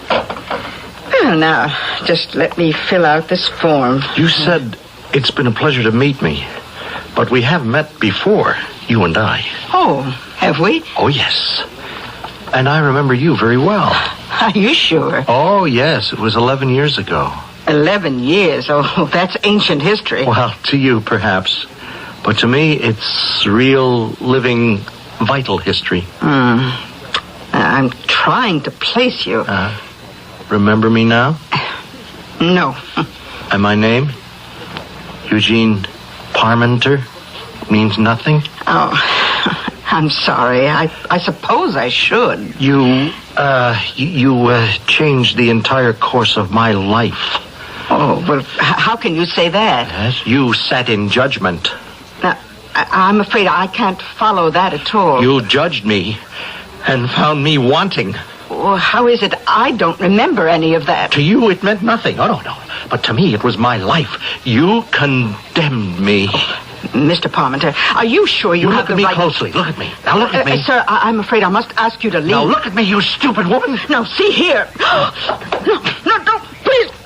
Well, now, just let me fill out this form. You said it's been a pleasure to meet me, but we have met before, you and I. Oh, have we? Oh, yes. And I remember you very well. Are you sure? Oh, yes. It was 11 years ago. 11 years? Oh, that's ancient history. Well, to you, perhaps. But to me, it's real, living, vital history. I'm trying to place you. Remember me now? No. And my name? Eugene Parmenter? Means nothing? Oh, I'm sorry. I suppose I should. You changed the entire course of my life. Oh, well, how can you say that? Yes, you sat in judgment. Now, I'm afraid I can't follow that at all. You judged me and found me wanting. Well, how is it I don't remember any of that? To you, it meant nothing. Oh, no. But to me, it was my life. You condemned me. Mr. Parmenter, are you sure you have the right... Look at me closely. Look at me. Now, look at me. Sir, I'm afraid I must ask you to leave. Now, look at me, you stupid woman. No, see here. No, don't.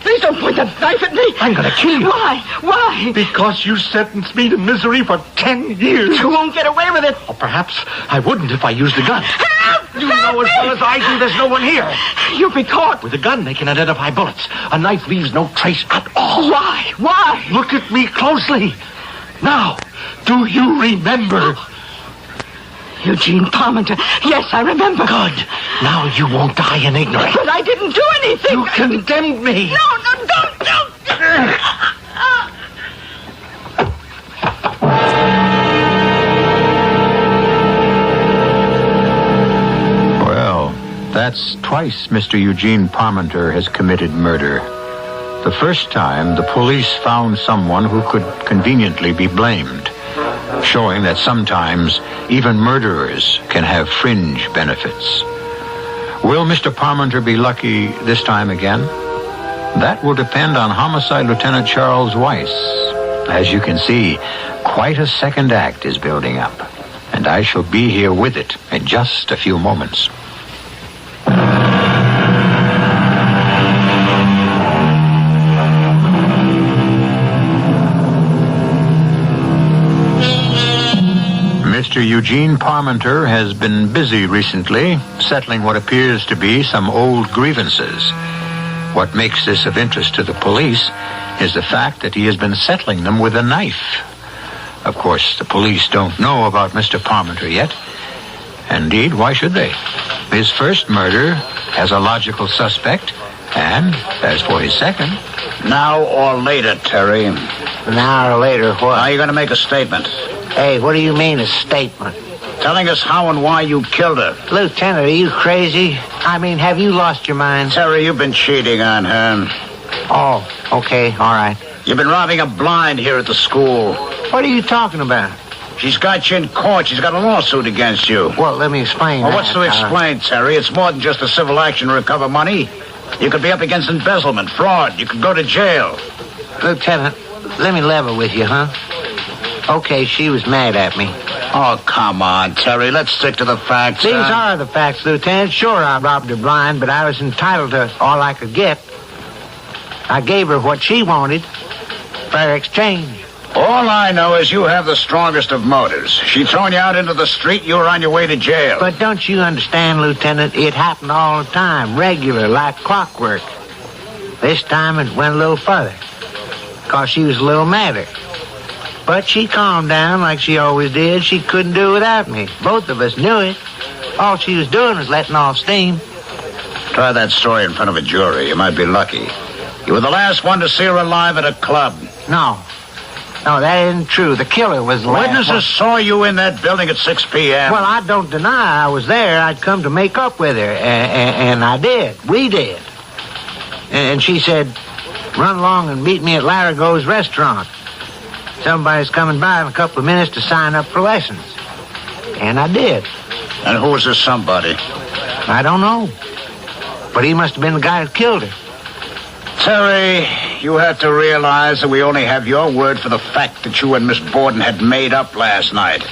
Please don't point that knife at me. I'm going to kill you. Why? Because you sentenced me to misery for 10 years. You won't get away with it. Or perhaps I wouldn't if I used a gun. Help! You know as well as I do there's no one here. You'll be caught. With a gun, they can identify bullets. A knife leaves no trace at all. Why? Look at me closely. Now, do you remember? Eugene Parmenter. Yes, I remember. Good. Now you won't die in ignorance. But I didn't do anything. You condemned me. No, don't. Well, that's twice Mr. Eugene Parmenter has committed murder. The first time, the police found someone who could conveniently be blamed, showing that sometimes even murderers can have fringe benefits. Will Mr. Parmenter be lucky this time again? That will depend on Homicide Lieutenant Charles Weiss. As you can see, quite a second act is building up, and I shall be here with it in just a few moments. Mr. Eugene Parmenter has been busy recently, settling what appears to be some old grievances. What makes this of interest to the police is the fact that he has been settling them with a knife. Of course, the police don't know about Mr. Parmenter yet. Indeed, why should they? His first murder has a logical suspect, and as for his second... Now or later, Terry. Now or later what? Are you going to make a statement? Hey, what do you mean, a statement? Telling us how and why you killed her. Lieutenant, are you crazy? I mean, have you lost your mind? Terry, you've been cheating on her. Oh, okay, all right. You've been robbing a blind here at the school. What are you talking about? She's got you in court. She's got a lawsuit against you. Well, let me explain Well, that. what's to explain, Terry? It's more than just a civil action to recover money. You could be up against embezzlement, fraud. You could go to jail. Lieutenant, let me level with you, huh? Okay, she was mad at me. Oh, come on, Terry. Let's stick to the facts. These are the facts, Lieutenant. Sure, I robbed her blind, but I was entitled to all I could get. I gave her what she wanted. Fair exchange. All I know is you have the strongest of motives. She thrown you out into the street, you were on your way to jail. But don't you understand, Lieutenant? It happened all the time, regular, like clockwork. This time it went a little further, because she was a little madder. But she calmed down like she always did. She couldn't do without me. Both of us knew it. All she was doing was letting off steam. Try that story in front of a jury. You might be lucky. You were the last one to see her alive at a club. No, that isn't true. The killer was the last Witnesses one. saw you in that building at 6 p.m. Well, I don't deny I was there. I'd come to make up with her, and I did. We did. And she said, run along and meet me at Larigo's restaurant. Somebody's coming by in a couple of minutes to sign up for lessons. And I did. And who was this somebody? I don't know. But he must have been the guy who killed her. Terry, you have to realize that we only have your word for the fact that you and Miss Borden had made up last night.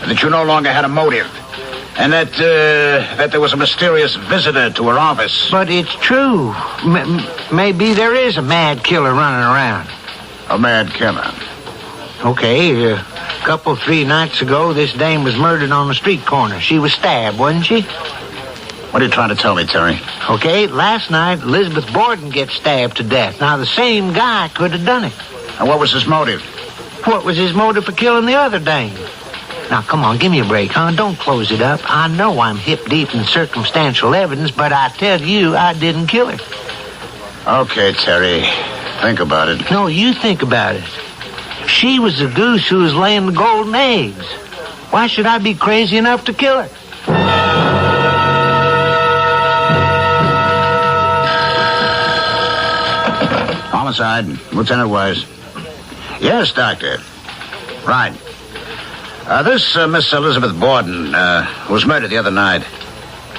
And that you no longer had a motive. And that there was a mysterious visitor to her office. But it's true. Maybe there is a mad killer running around. A mad killer? Okay, a couple, 3 nights ago, this dame was murdered on the street corner. She was stabbed, wasn't she? What are you trying to tell me, Terry? Okay, last night, Elizabeth Borden gets stabbed to death. Now, the same guy could have done it. And what was his motive? What was his motive for killing the other dame? Now, come on, give me a break, huh? Don't close it up. I know I'm hip-deep in circumstantial evidence, but I tell you, I didn't kill her. Okay, Terry. Think about it. No, you think about it. She was the goose who was laying the golden eggs. Why should I be crazy enough to kill her? Homicide, Lieutenant Wise. Yes, Doctor. Right. This Miss Elizabeth Borden was murdered the other night.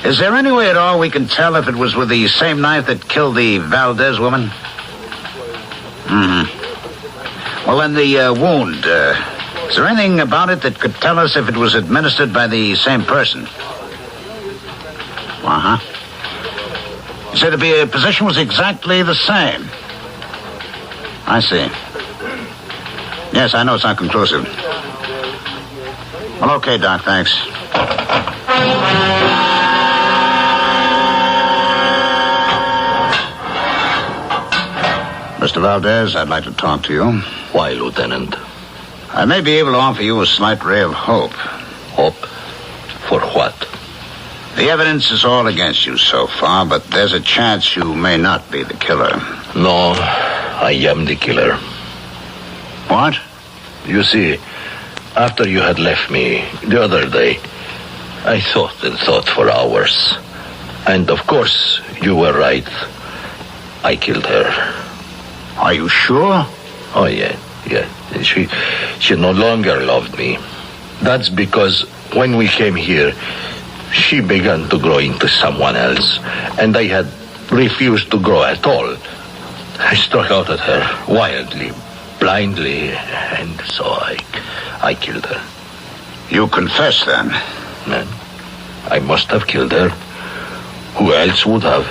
Is there any way at all we can tell if it was with the same knife that killed the Valdez woman? Well, then the wound, is there anything about it that could tell us if it was administered by the same person? You said the position was exactly the same. I see. Yes, I know it's not conclusive. Well, okay, Doc, thanks. Mr. Valdez, I'd like to talk to you. Why, Lieutenant? I may be able to offer you a slight ray of hope. Hope? For what? The evidence is all against you so far, but there's a chance you may not be the killer. No, I am the killer. What? You see, after you had left me the other day, I thought and thought for hours. And of course, you were right. I killed her. Are you sure? Oh, yeah. She no longer loved me. That's because when we came here, she began to grow into someone else, and I had refused to grow at all. I struck out at her wildly, blindly, and so I killed her. You confess, then? Man, I must have killed her. Who else would have?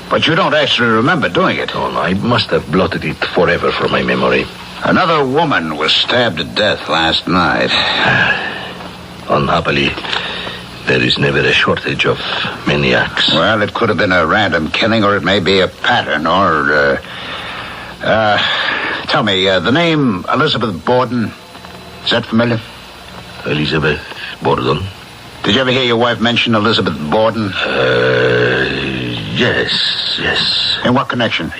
But you don't actually remember doing it. Oh, no, I must have blotted it forever from my memory. Another woman was stabbed to death last night. Unhappily, there is never a shortage of maniacs. Well, it could have been a random killing, or it may be a pattern, or, tell me, the name Elizabeth Borden, is that familiar? Elizabeth Borden? Did you ever hear your wife mention Elizabeth Borden? Yes. In what connection?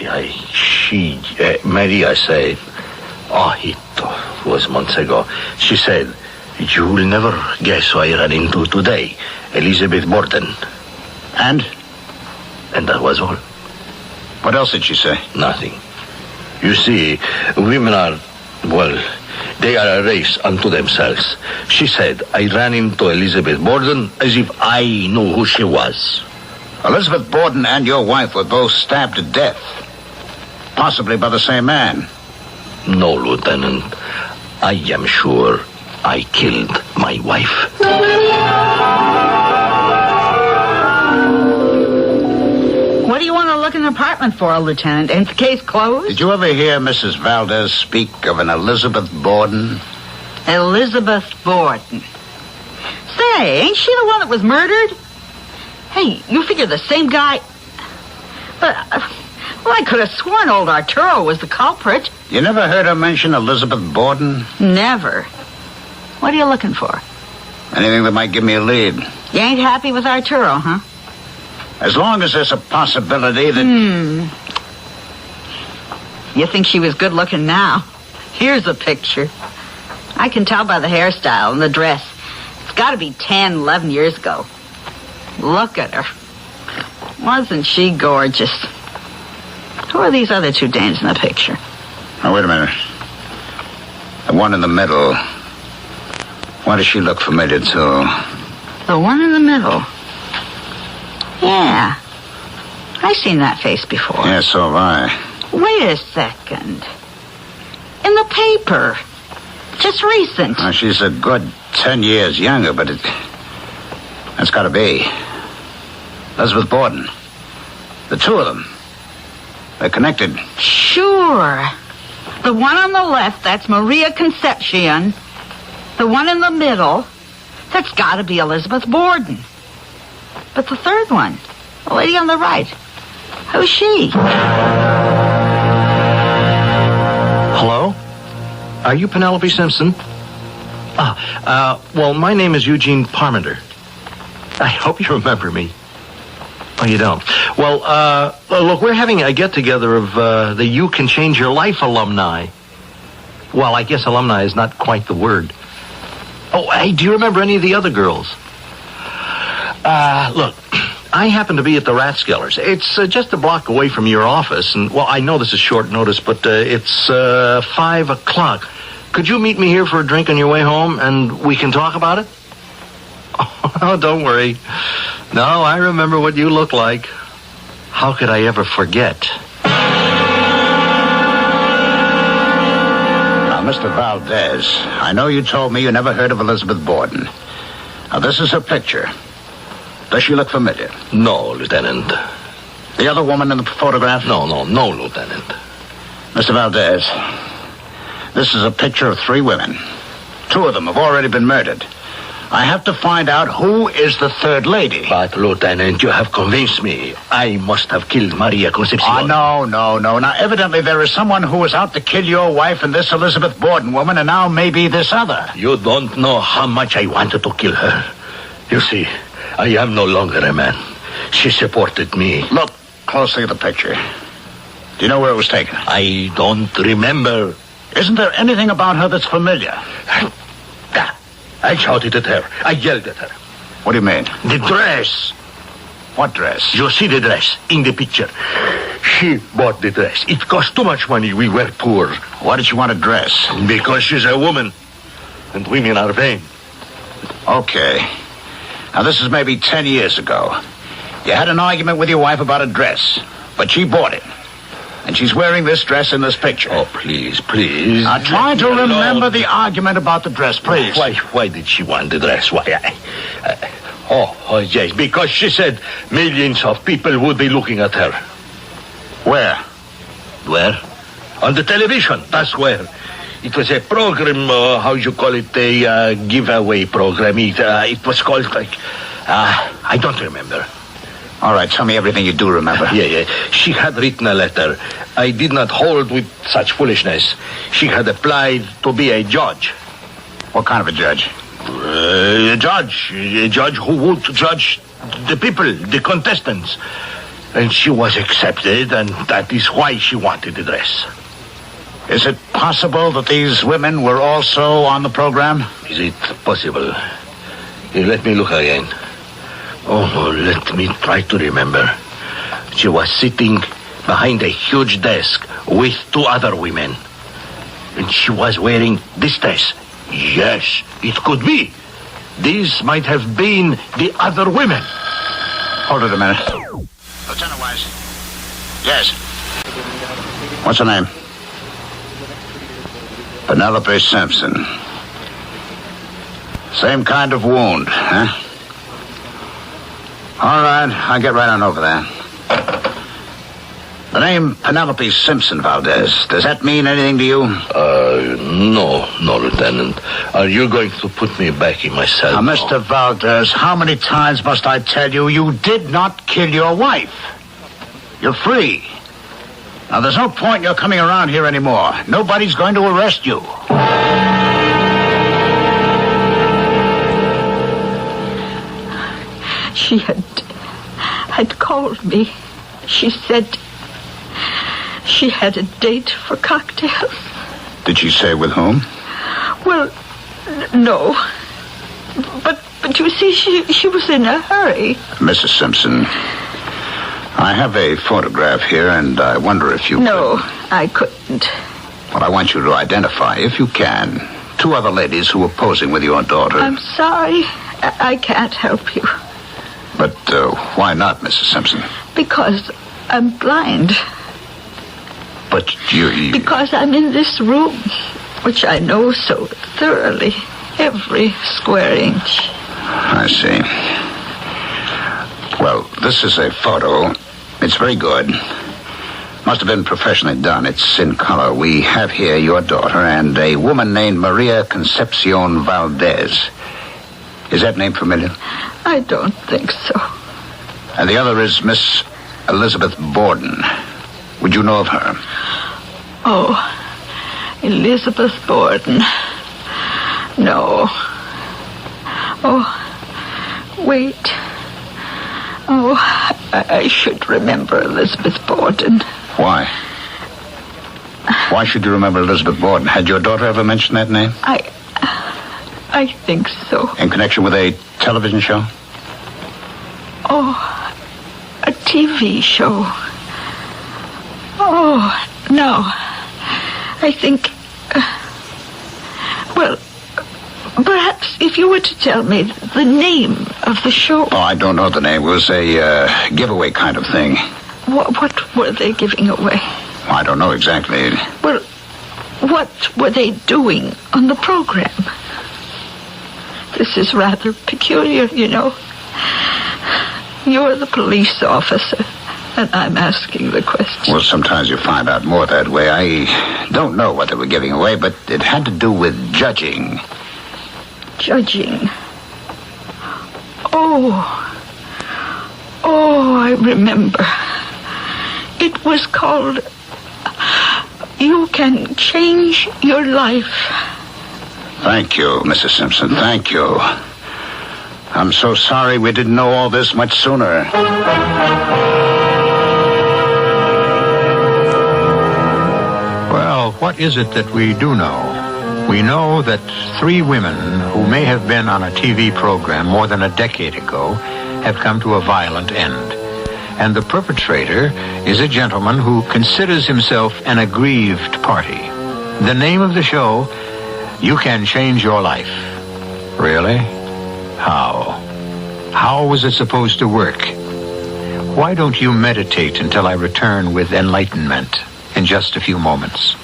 Maria said, it was months ago. She said, you will never guess who I ran into today. Elizabeth Borden. And? And that was all. What else did she say? Nothing. You see, women are, well, They are a race unto themselves. She said, I ran into Elizabeth Borden as if I knew who she was. Elizabeth Borden and your wife were both stabbed to death. Possibly by the same man. No, Lieutenant. I am sure I killed my wife. What do you want to look in the apartment for, Lieutenant? Ain't the case closed? Did you ever hear Mrs. Valdez speak of an Elizabeth Borden? Elizabeth Borden. Say, ain't she the one that was murdered? Hey, you figure the same guy... But, well, I could have sworn old Arturo was the culprit. You never heard her mention Elizabeth Borden? Never. What are you looking for? Anything that might give me a lead. You ain't happy with Arturo, huh? As long as there's a possibility that... You think she was good looking now? Here's a picture. I can tell by the hairstyle and the dress. It's got to be 10, 11 years ago. Look at her. Wasn't she gorgeous? Who are these other two dames in the picture? Now, wait a minute. The one in the middle. Why does she look familiar, too? The one in the middle? Yeah. I've seen that face before. Yeah, so have I. Wait a second. In the paper. Just recent. Well, she's a good 10 years younger, but that's got to be. Elizabeth Borden. The two of them. They're connected. Sure. The one on the left, that's Maria Concepcion. The one in the middle, that's got to be Elizabeth Borden. But the third one, the lady on the right, who's she? Hello? Are you Penelope Simpson? Well, my name is Eugene Parmenter. I hope you remember me. Oh, you don't? Well, look, we're having a get-together of the You Can Change Your Life alumni. Well, I guess alumni is not quite the word. Oh, hey, do you remember any of the other girls? Look, I happen to be at the Rathskellers. It's just a block away from your office, and, well, I know this is short notice, but it's 5 o'clock. Could you meet me here for a drink on your way home, and we can talk about it? Oh, don't worry. No, I remember what you look like. How could I ever forget? Now, Mr. Valdez, I know you told me you never heard of Elizabeth Borden. Now, this is her picture. Does she look familiar? No, Lieutenant. The other woman in the photograph? No, Lieutenant. Mr. Valdez, this is a picture of 3 women. 2 of them have already been murdered. I have to find out who is the third lady. But, Lieutenant, you have convinced me. I must have killed Maria Concepcion. No. Now, evidently there is someone who was out to kill your wife and this Elizabeth Borden woman, and now maybe this other. You don't know how much I wanted to kill her. You see, I am no longer a man. She supported me. Look closely at the picture. Do you know where it was taken? I don't remember. Isn't there anything about her that's familiar? I shouted at her. I yelled at her. What do you mean? The dress. What dress? You see the dress in the picture. She bought the dress. It cost too much money. We were poor. Why did she want a dress? Because she's a woman. And women are vain. Okay. Now, this is maybe 10 years ago. You had an argument with your wife about a dress, but she bought it. And she's wearing this dress in this picture. Oh, please. Now, try to remember the argument about the dress, please. Why did she want the dress? Why? Yes, because she said millions of people would be looking at her. Where? Where? On the television, that's where. It was a program, how you call it, a giveaway program. It was called, I don't remember. All right, tell me everything you do remember. Yeah. She had written a letter. I did not hold with such foolishness. She had applied to be a judge. What kind of a judge? A judge who would judge the people, the contestants. And she was accepted, and that is why she wanted the dress. Is it possible that these women were also on the program? Is it possible? Here, let me look again. Oh, let me try to remember. She was sitting behind a huge desk with 2 other women. And she was wearing this dress. Yes, it could be. These might have been the other women. Hold it a minute. Lieutenant Wise. Yes. What's her name? Penelope Simpson. Same kind of wound, huh? All right, I'll get right on over there. The name Penelope Simpson Valdez, does that mean anything to you? No, Lieutenant. Are you going to put me back in my cell? Now, Mr. Valdez, how many times must I tell you you did not kill your wife? You're free. Now, there's no point in your coming around here anymore. Nobody's going to arrest you. She had called me. She said she had a date for cocktails. Did she say with whom? Well, no. But you see, she was in a hurry. Mrs. Simpson, I have a photograph here, and I wonder if you... No, I couldn't. Well, I want you to identify, if you can, two other ladies who were posing with your daughter. I'm sorry. I can't help you. But why not, Mrs. Simpson? Because I'm blind. But you... Because I'm in this room, which I know so thoroughly, every square inch. I see. Well, this is a photo. It's very good. Must have been professionally done. It's in color. We have here your daughter and a woman named Maria Concepcion Valdez. Is that name familiar? I don't think so. And the other is Miss Elizabeth Borden. Would you know of her? Oh, Elizabeth Borden. No. Oh, wait. Oh, I should remember Elizabeth Borden. Why? Why should you remember Elizabeth Borden? Had your daughter ever mentioned that name? I think so. In connection with a television show? Oh, a TV show. Oh, no. I think... well, perhaps if you were to tell me the name of the show... Oh, I don't know the name. It was a giveaway kind of thing. What were they giving away? I don't know exactly. Well, what were they doing on the program? This is rather peculiar, you know. You're the police officer, and I'm asking the question. Well, sometimes you find out more that way. I don't know what they were giving away, but it had to do with judging. Judging? Oh, I remember. It was called You Can Change Your Life. Thank you, Mrs. Simpson. Thank you. I'm so sorry we didn't know all this much sooner. Well, what is it that we do know? We know that 3 women who may have been on a TV program more than a decade ago have come to a violent end. And the perpetrator is a gentleman who considers himself an aggrieved party. The name of the show, You Can Change Your Life. Really? How? How was it supposed to work? Why don't you meditate until I return with enlightenment in just a few moments?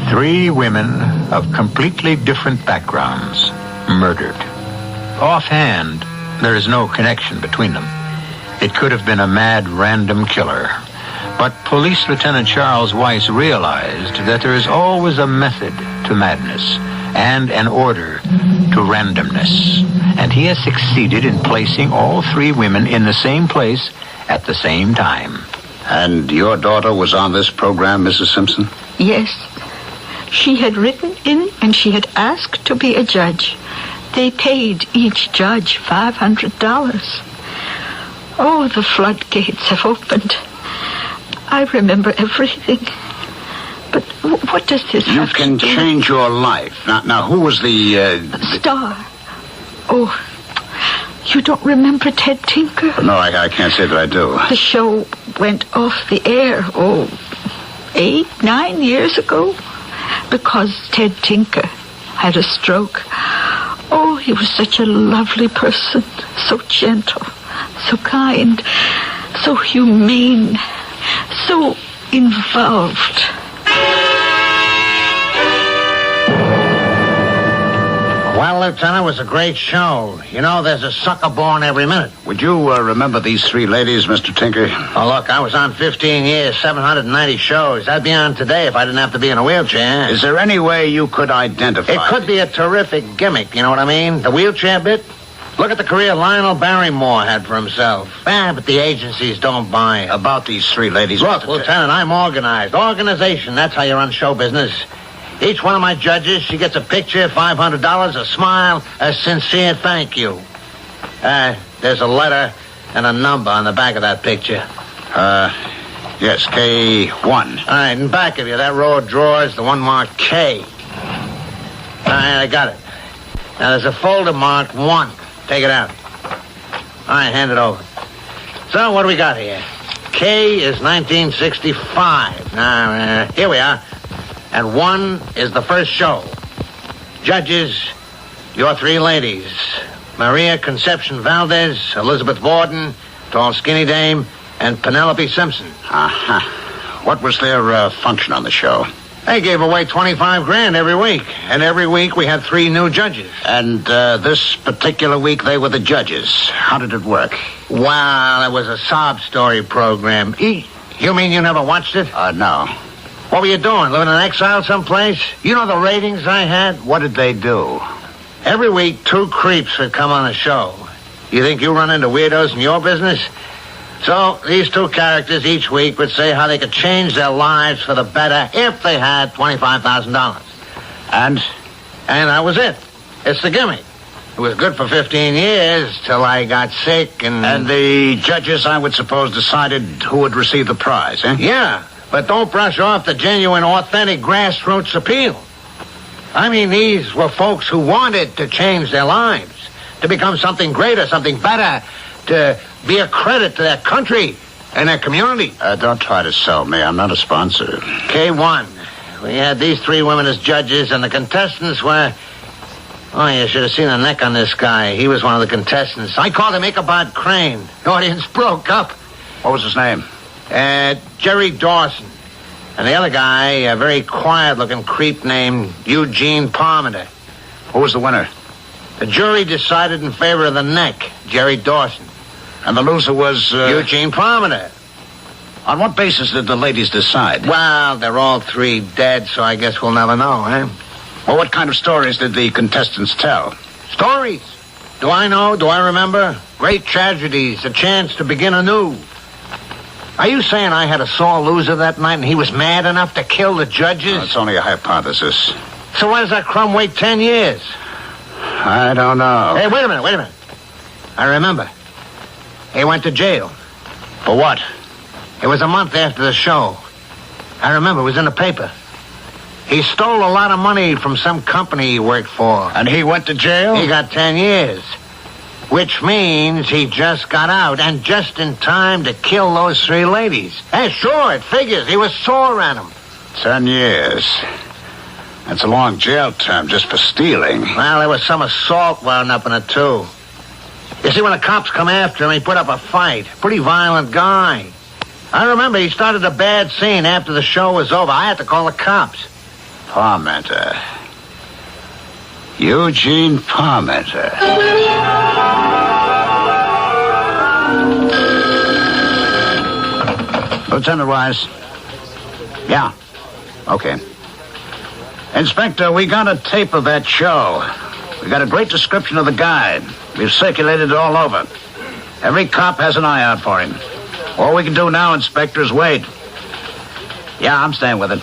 Three women of completely different backgrounds murdered. Offhand, there is no connection between them. It could have been a mad, random killer. But Police Lieutenant Charles Weiss realized that there is always a method to madness and an order to randomness. And he has succeeded in placing all 3 women in the same place at the same time. And your daughter was on this program, Mrs. Simpson? Yes. She had written in and she had asked to be a judge. They paid each judge $500. Oh, the floodgates have opened. I remember everything. But What does this You have to can do? change your life. Now, who was the Star. Oh, you don't remember Ted Tinker? No, I can't say that I do. The show went off the air, 8-9 years ago, because Ted Tinker had a stroke. Oh, he was such a lovely person, so gentle, so kind, so humane, so involved. Well, Lieutenant, it was a great show. You know, there's a sucker born every minute. Would you remember these three ladies, Mr. Tinker? Oh, look, I was on 15 years, 790 shows. I'd be on today if I didn't have to be in a wheelchair. Is there any way you could identify? It could be a terrific gimmick, you know what I mean? The wheelchair bit? Look at the career Lionel Barrymore had for himself. But the agencies don't buy it. About these three ladies, Look, Lieutenant, I'm organized. Organization, that's how you run show business. Each one of my judges, she gets a picture, $500, a smile, a sincere thank you. There's a letter and a number on the back of that picture. Yes, K1. All right, in back of you, that row of drawers, the one marked K. All right, I got it. Now, there's a folder marked 1. Take it out. All right, hand it over. So, what do we got here? K is 1965. Now, here we are. And 1 is the first show. Judges, your three ladies. Maria Conception Valdez, Elizabeth Borden, tall skinny dame, and Penelope Simpson. Uh-huh. What was their function on the show? They gave away $25,000 every week. And every week we had 3 new judges. And this particular week they were the judges. How did it work? Well, it was a sob story program. You mean you never watched it? No. What were you doing? Living in exile someplace? You know the ratings I had? What did they do? Every week, 2 creeps would come on the show. You think you run into weirdos in your business? So, these 2 characters each week would say how they could change their lives for the better if they had $25,000. And that was it. It's the gimmick. It was good for 15 years till I got sick and... And the judges, I would suppose, decided who would receive the prize, eh? Yeah. But don't brush off the genuine, authentic grassroots appeal. I mean, these were folks who wanted to change their lives, to become something greater, something better, to be a credit to their country and their community. Don't try to sell me. I'm not a sponsor. K1. We had these 3 women as judges, and the contestants were... Oh, you should have seen the neck on this guy. He was one of the contestants. I called him Ichabod Crane. The audience broke up. What was his name? Jerry Dawson. And the other guy, a very quiet-looking creep named Eugene Parmenter. Who was the winner? The jury decided in favor of the neck, Jerry Dawson. And the loser was... Eugene Parmenter. On what basis did the ladies decide? Well, they're all 3 dead, so I guess we'll never know, eh? Well, what kind of stories did the contestants tell? Stories? Do I know? Do I remember? Great tragedies, a chance to begin anew. Are you saying I had a sore loser that night and he was mad enough to kill the judges? No, it's only a hypothesis. So why does that crumb wait 10 years? I don't know. Hey, wait a minute. I remember. He went to jail. For what? It was a month after the show. I remember, it was in the paper. He stole a lot of money from some company he worked for. And he went to jail? He got 10 years. Which means he just got out, and just in time to kill those 3 ladies. Hey, sure, it figures. He was sore at them. 10 years. That's a long jail term just for stealing. Well, there was some assault wound up in it, too. You see, when the cops come after him, he put up a fight. Pretty violent guy. I remember he started a bad scene after the show was over. I had to call the cops. Parmenter. Eugene Parmenter. Lieutenant Wise. Yeah. Okay. Inspector, we got a tape of that show. We got a great description of the guy. We've circulated it all over. Every cop has an eye out for him. All we can do now, Inspector, is wait. Yeah, I'm staying with it.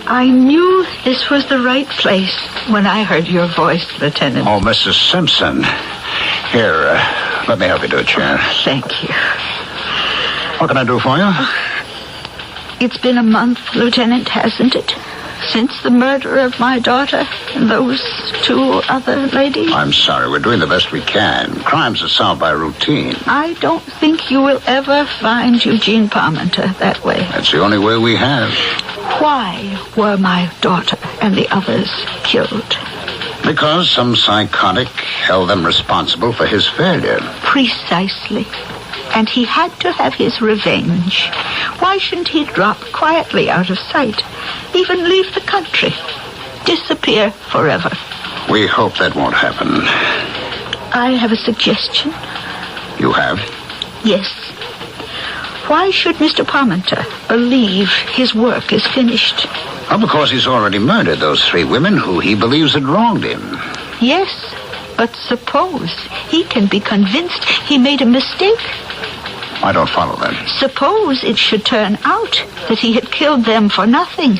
I knew this was the right place when I heard your voice, Lieutenant. Oh, Mrs. Simpson. Here, let me help you to a chair. Thank you. What can I do for you? It's been a month, Lieutenant, hasn't it? Since the murder of my daughter and those two other ladies? I'm sorry. We're doing the best we can. Crimes are solved by routine. I don't think you will ever find Eugene Parmenter that way. That's the only way we have. Why were my daughter and the others killed? Because some psychotic held them responsible for his failure. Precisely. And he had to have his revenge. Why shouldn't he drop quietly out of sight? Even leave the country. Disappear forever. We hope that won't happen. I have a suggestion. You have? Yes. Why should Mr. Parmenter believe his work is finished? Well, because he's already murdered those 3 women who he believes had wronged him. Yes, but suppose he can be convinced he made a mistake. I don't follow that. Suppose it should turn out that he had killed them for nothing.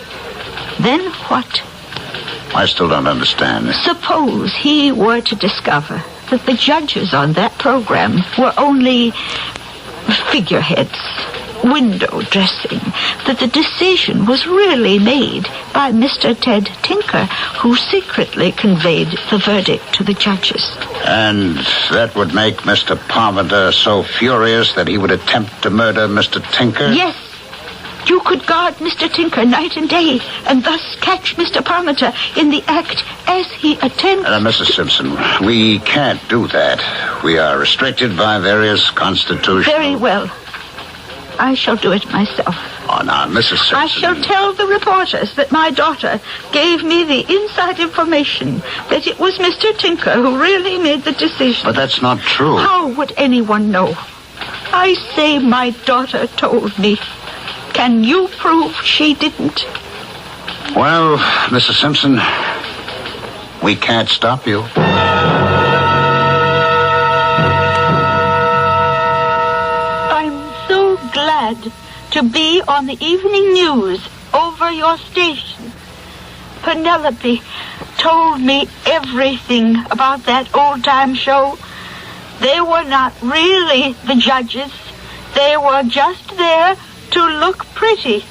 Then what? I still don't understand. Suppose he were to discover that the judges on that program were only figureheads, window dressing, that the decision was really made by Mr. Ted Tinker, who secretly conveyed the verdict to the judges. And that would make Mr. Parmenter so furious that he would attempt to murder Mr. Tinker? Yes. You could guard Mr. Tinker night and day, and thus catch Mr. Parmenter in the act as he attempts... Mrs. Simpson, we can't do that. We are restricted by various constitutional... Very well. I shall do it myself. Oh, now, Mrs. Simpson... I shall tell the reporters that my daughter gave me the inside information that it was Mr. Tinker who really made the decision. But that's not true. How would anyone know? I say my daughter told me. Can you prove she didn't? Well, Mrs. Simpson, we can't stop you. I'm so glad to be on the evening news over your station. Penelope told me everything about that old-time show. They were not really the judges. They were just there to look pretty.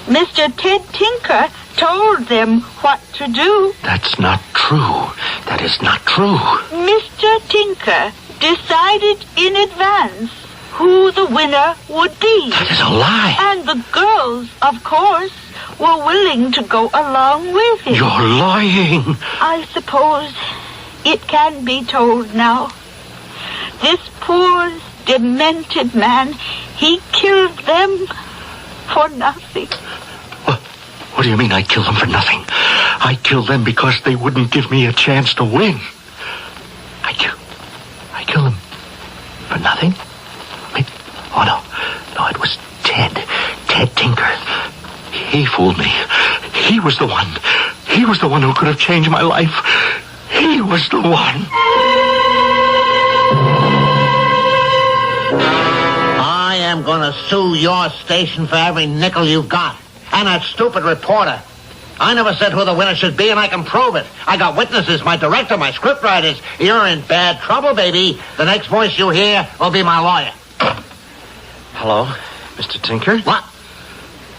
Mr. Ted Tinker told them what to do. That's not true. That is not true. Mr. Tinker decided in advance who the winner would be. That is a lie. And the girls, of course, were willing to go along with him. You're lying. I suppose it can be told now. This poor, demented man, he killed them for nothing. What do you mean I killed them for nothing? I killed them because they wouldn't give me a chance to win. I killed them for nothing? Oh, no, it was Ted Tinker. He fooled me. He was the one who could have changed my life. He was the one. I'm going to sue your station for every nickel you've got. And that stupid reporter. I never said who the winner should be, and I can prove it. I got witnesses, my director, my scriptwriters. You're in bad trouble, baby. The next voice you hear will be my lawyer. Hello, Mr. Tinker? What?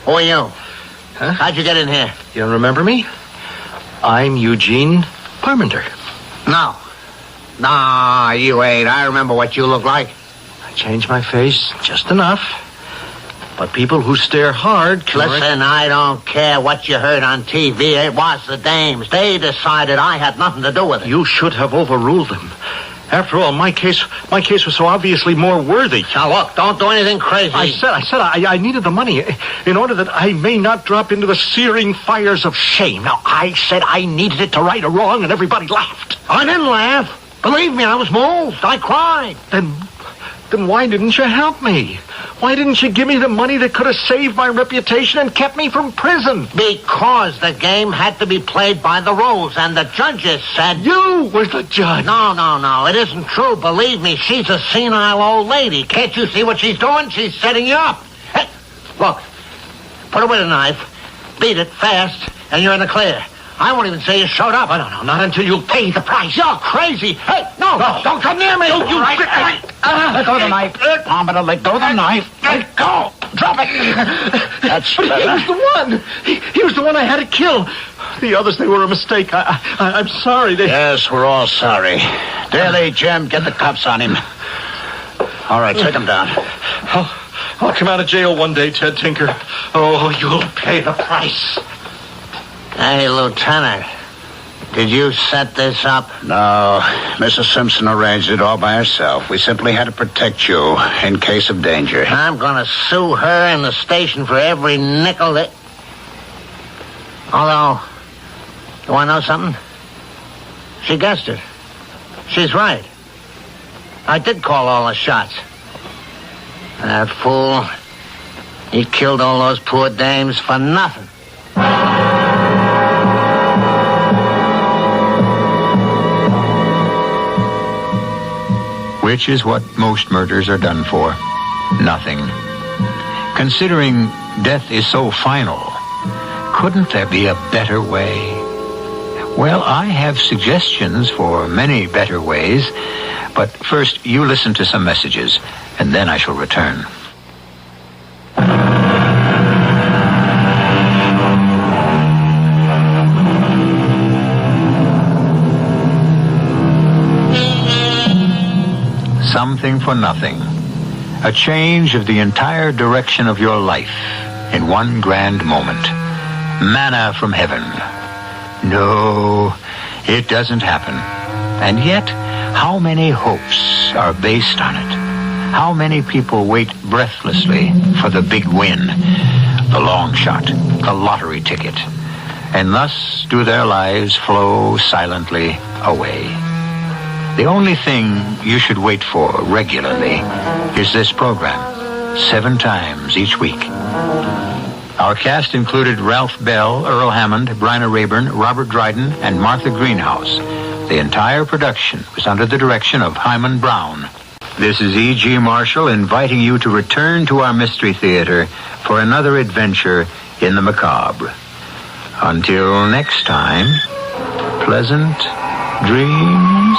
Who are you? Huh? How'd you get in here? You don't remember me? I'm Eugene Parmenter. No. Nah, you ain't. I remember what you look like. Change my face just enough. But people who stare hard can... Listen, I don't care what you heard on TV. It was the dames. They decided I had nothing to do with it. You should have overruled them. After all, my case was so obviously more worthy. Now, look, don't do anything crazy. I said I needed the money in order that I may not drop into the searing fires of shame. Now, I said I needed it to right a wrong, and everybody laughed. I didn't laugh. Believe me, I was moved. I cried. Then why didn't you help me? Why didn't you give me the money that could have saved my reputation and kept me from prison? Because the game had to be played by the rules, and the judges said... You were the judge. No. It isn't true. Believe me, she's a senile old lady. Can't you see what she's doing? She's setting you up. Hey, look, put away the knife, beat it fast, and you're in the clear. I won't even say you showed up. No, not until you pay the price. You're crazy. Hey, no, don't come near me. You right. Let go of the knife. Palmer, let go of the knife. Let go. Drop it. That's better. He was the one. He was the one I had to kill. The others, they were a mistake. I'm sorry. Yes, we're all sorry. Daly, Jim, get the cuffs on him. All right, take him down. I'll come out of jail one day, Ted Tinker. Oh, you'll pay the price. Hey, Lieutenant, did you set this up? No, Mrs. Simpson arranged it all by herself. We simply had to protect you in case of danger. I'm gonna sue her and the station for every nickel that... Although, you wanna know something? She guessed it. She's right. I did call all the shots. That fool, he killed all those poor dames for nothing. Which is what most murders are done for. Nothing. Considering death is so final, couldn't there be a better way? Well, I have suggestions for many better ways, but first you listen to some messages, and then I shall return. Something for nothing. A change of the entire direction of your life in one grand moment. Manna from heaven. No, it doesn't happen. And yet, how many hopes are based on it? How many people wait breathlessly for the big win, the long shot, the lottery ticket, and thus do their lives flow silently away? The only thing you should wait for regularly is this program, 7 times each week. Our cast included Ralph Bell, Earl Hammond, Bryna Rayburn, Robert Dryden, and Martha Greenhouse. The entire production was under the direction of Hyman Brown. This is E.G. Marshall inviting you to return to our Mystery Theater for another adventure in the macabre. Until next time, pleasant dreams.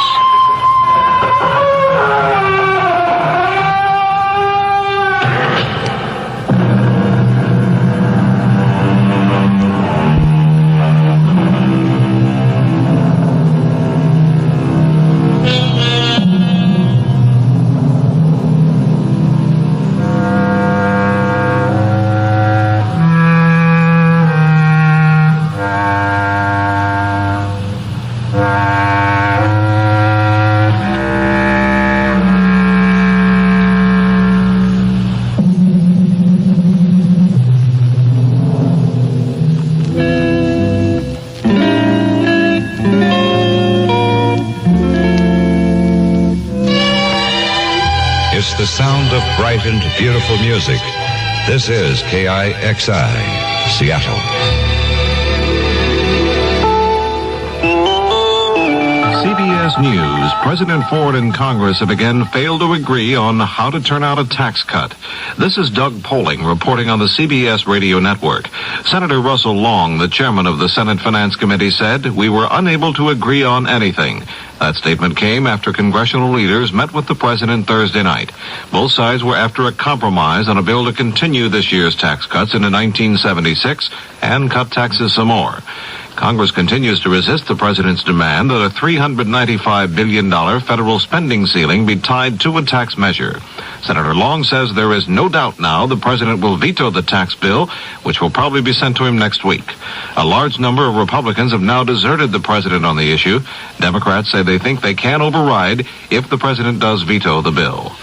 The sound of bright and beautiful music. This is KIXI, Seattle. CBS News, President Ford and Congress have again failed to agree on how to turn out a tax cut. This is Doug Poling reporting on the CBS radio network. Senator Russell Long, the chairman of the Senate Finance Committee, said, "We were unable to agree on anything." That statement came after congressional leaders met with the president Thursday night. Both sides were after a compromise on a bill to continue this year's tax cuts into 1976 and cut taxes some more. Congress continues to resist the president's demand that a $395 billion federal spending ceiling be tied to a tax measure. Senator Long says there is no doubt now the president will veto the tax bill, which will probably be sent to him next week. A large number of Republicans have now deserted the president on the issue. Democrats say they think they can override if the president does veto the bill.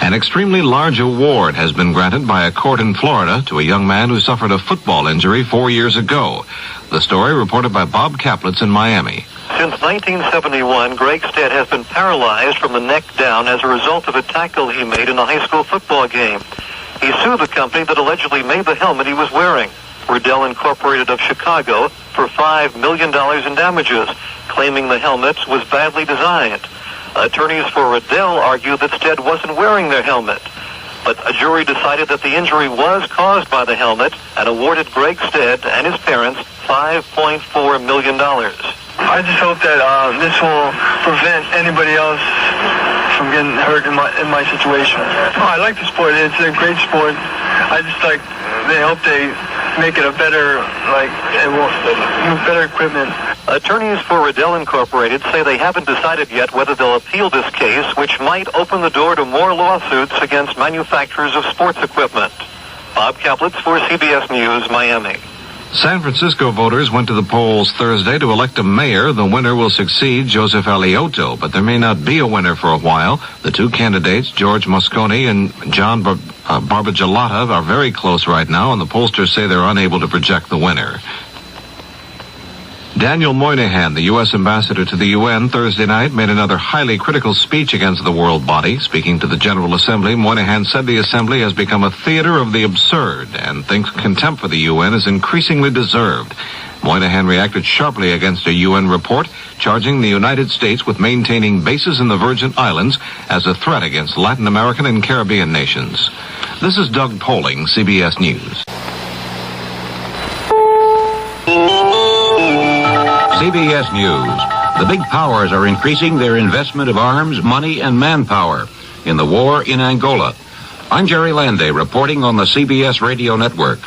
An extremely large award has been granted by a court in Florida to a young man who suffered a football injury 4 years ago. The story reported by Bob Kaplitz in Miami. Since 1971, Greg Stead has been paralyzed from the neck down as a result of a tackle he made in a high school football game. He sued the company that allegedly made the helmet he was wearing, Riddell Incorporated of Chicago, for $5 million in damages, claiming the helmet was badly designed. Attorneys for Riddell argue that Stead wasn't wearing their helmet. but a jury decided that the injury was caused by the helmet and awarded Greg Stead and his parents $5.4 million. I just hope that this will prevent anybody else from getting hurt in my situation. I like the sport. It's a great sport. I just hope they make it a better, better equipment. Attorneys for Riddell Incorporated say they haven't decided yet whether they'll appeal this case, which might open the door to more lawsuits against manufacturers of sports equipment. Bob Kaplitz for CBS News, Miami. San Francisco voters went to the polls Thursday to elect a mayor. The winner will succeed Joseph Alioto, but there may not be a winner for a while. The two candidates, George Moscone and John Barbagelata, are very close right now, and the pollsters say they're unable to project the winner. Daniel Moynihan, the U.S. ambassador to the UN, Thursday night made another highly critical speech against the world body. Speaking to the General Assembly, Moynihan said the Assembly has become a theater of the absurd and thinks contempt for the UN is increasingly deserved. Moynihan reacted sharply against a UN report charging the United States with maintaining bases in the Virgin Islands as a threat against Latin American and Caribbean nations. This is Doug Poling, CBS News. CBS News. The big powers are increasing their investment of arms, money, and manpower in the war in Angola. I'm Jerry Landay reporting on the CBS radio network.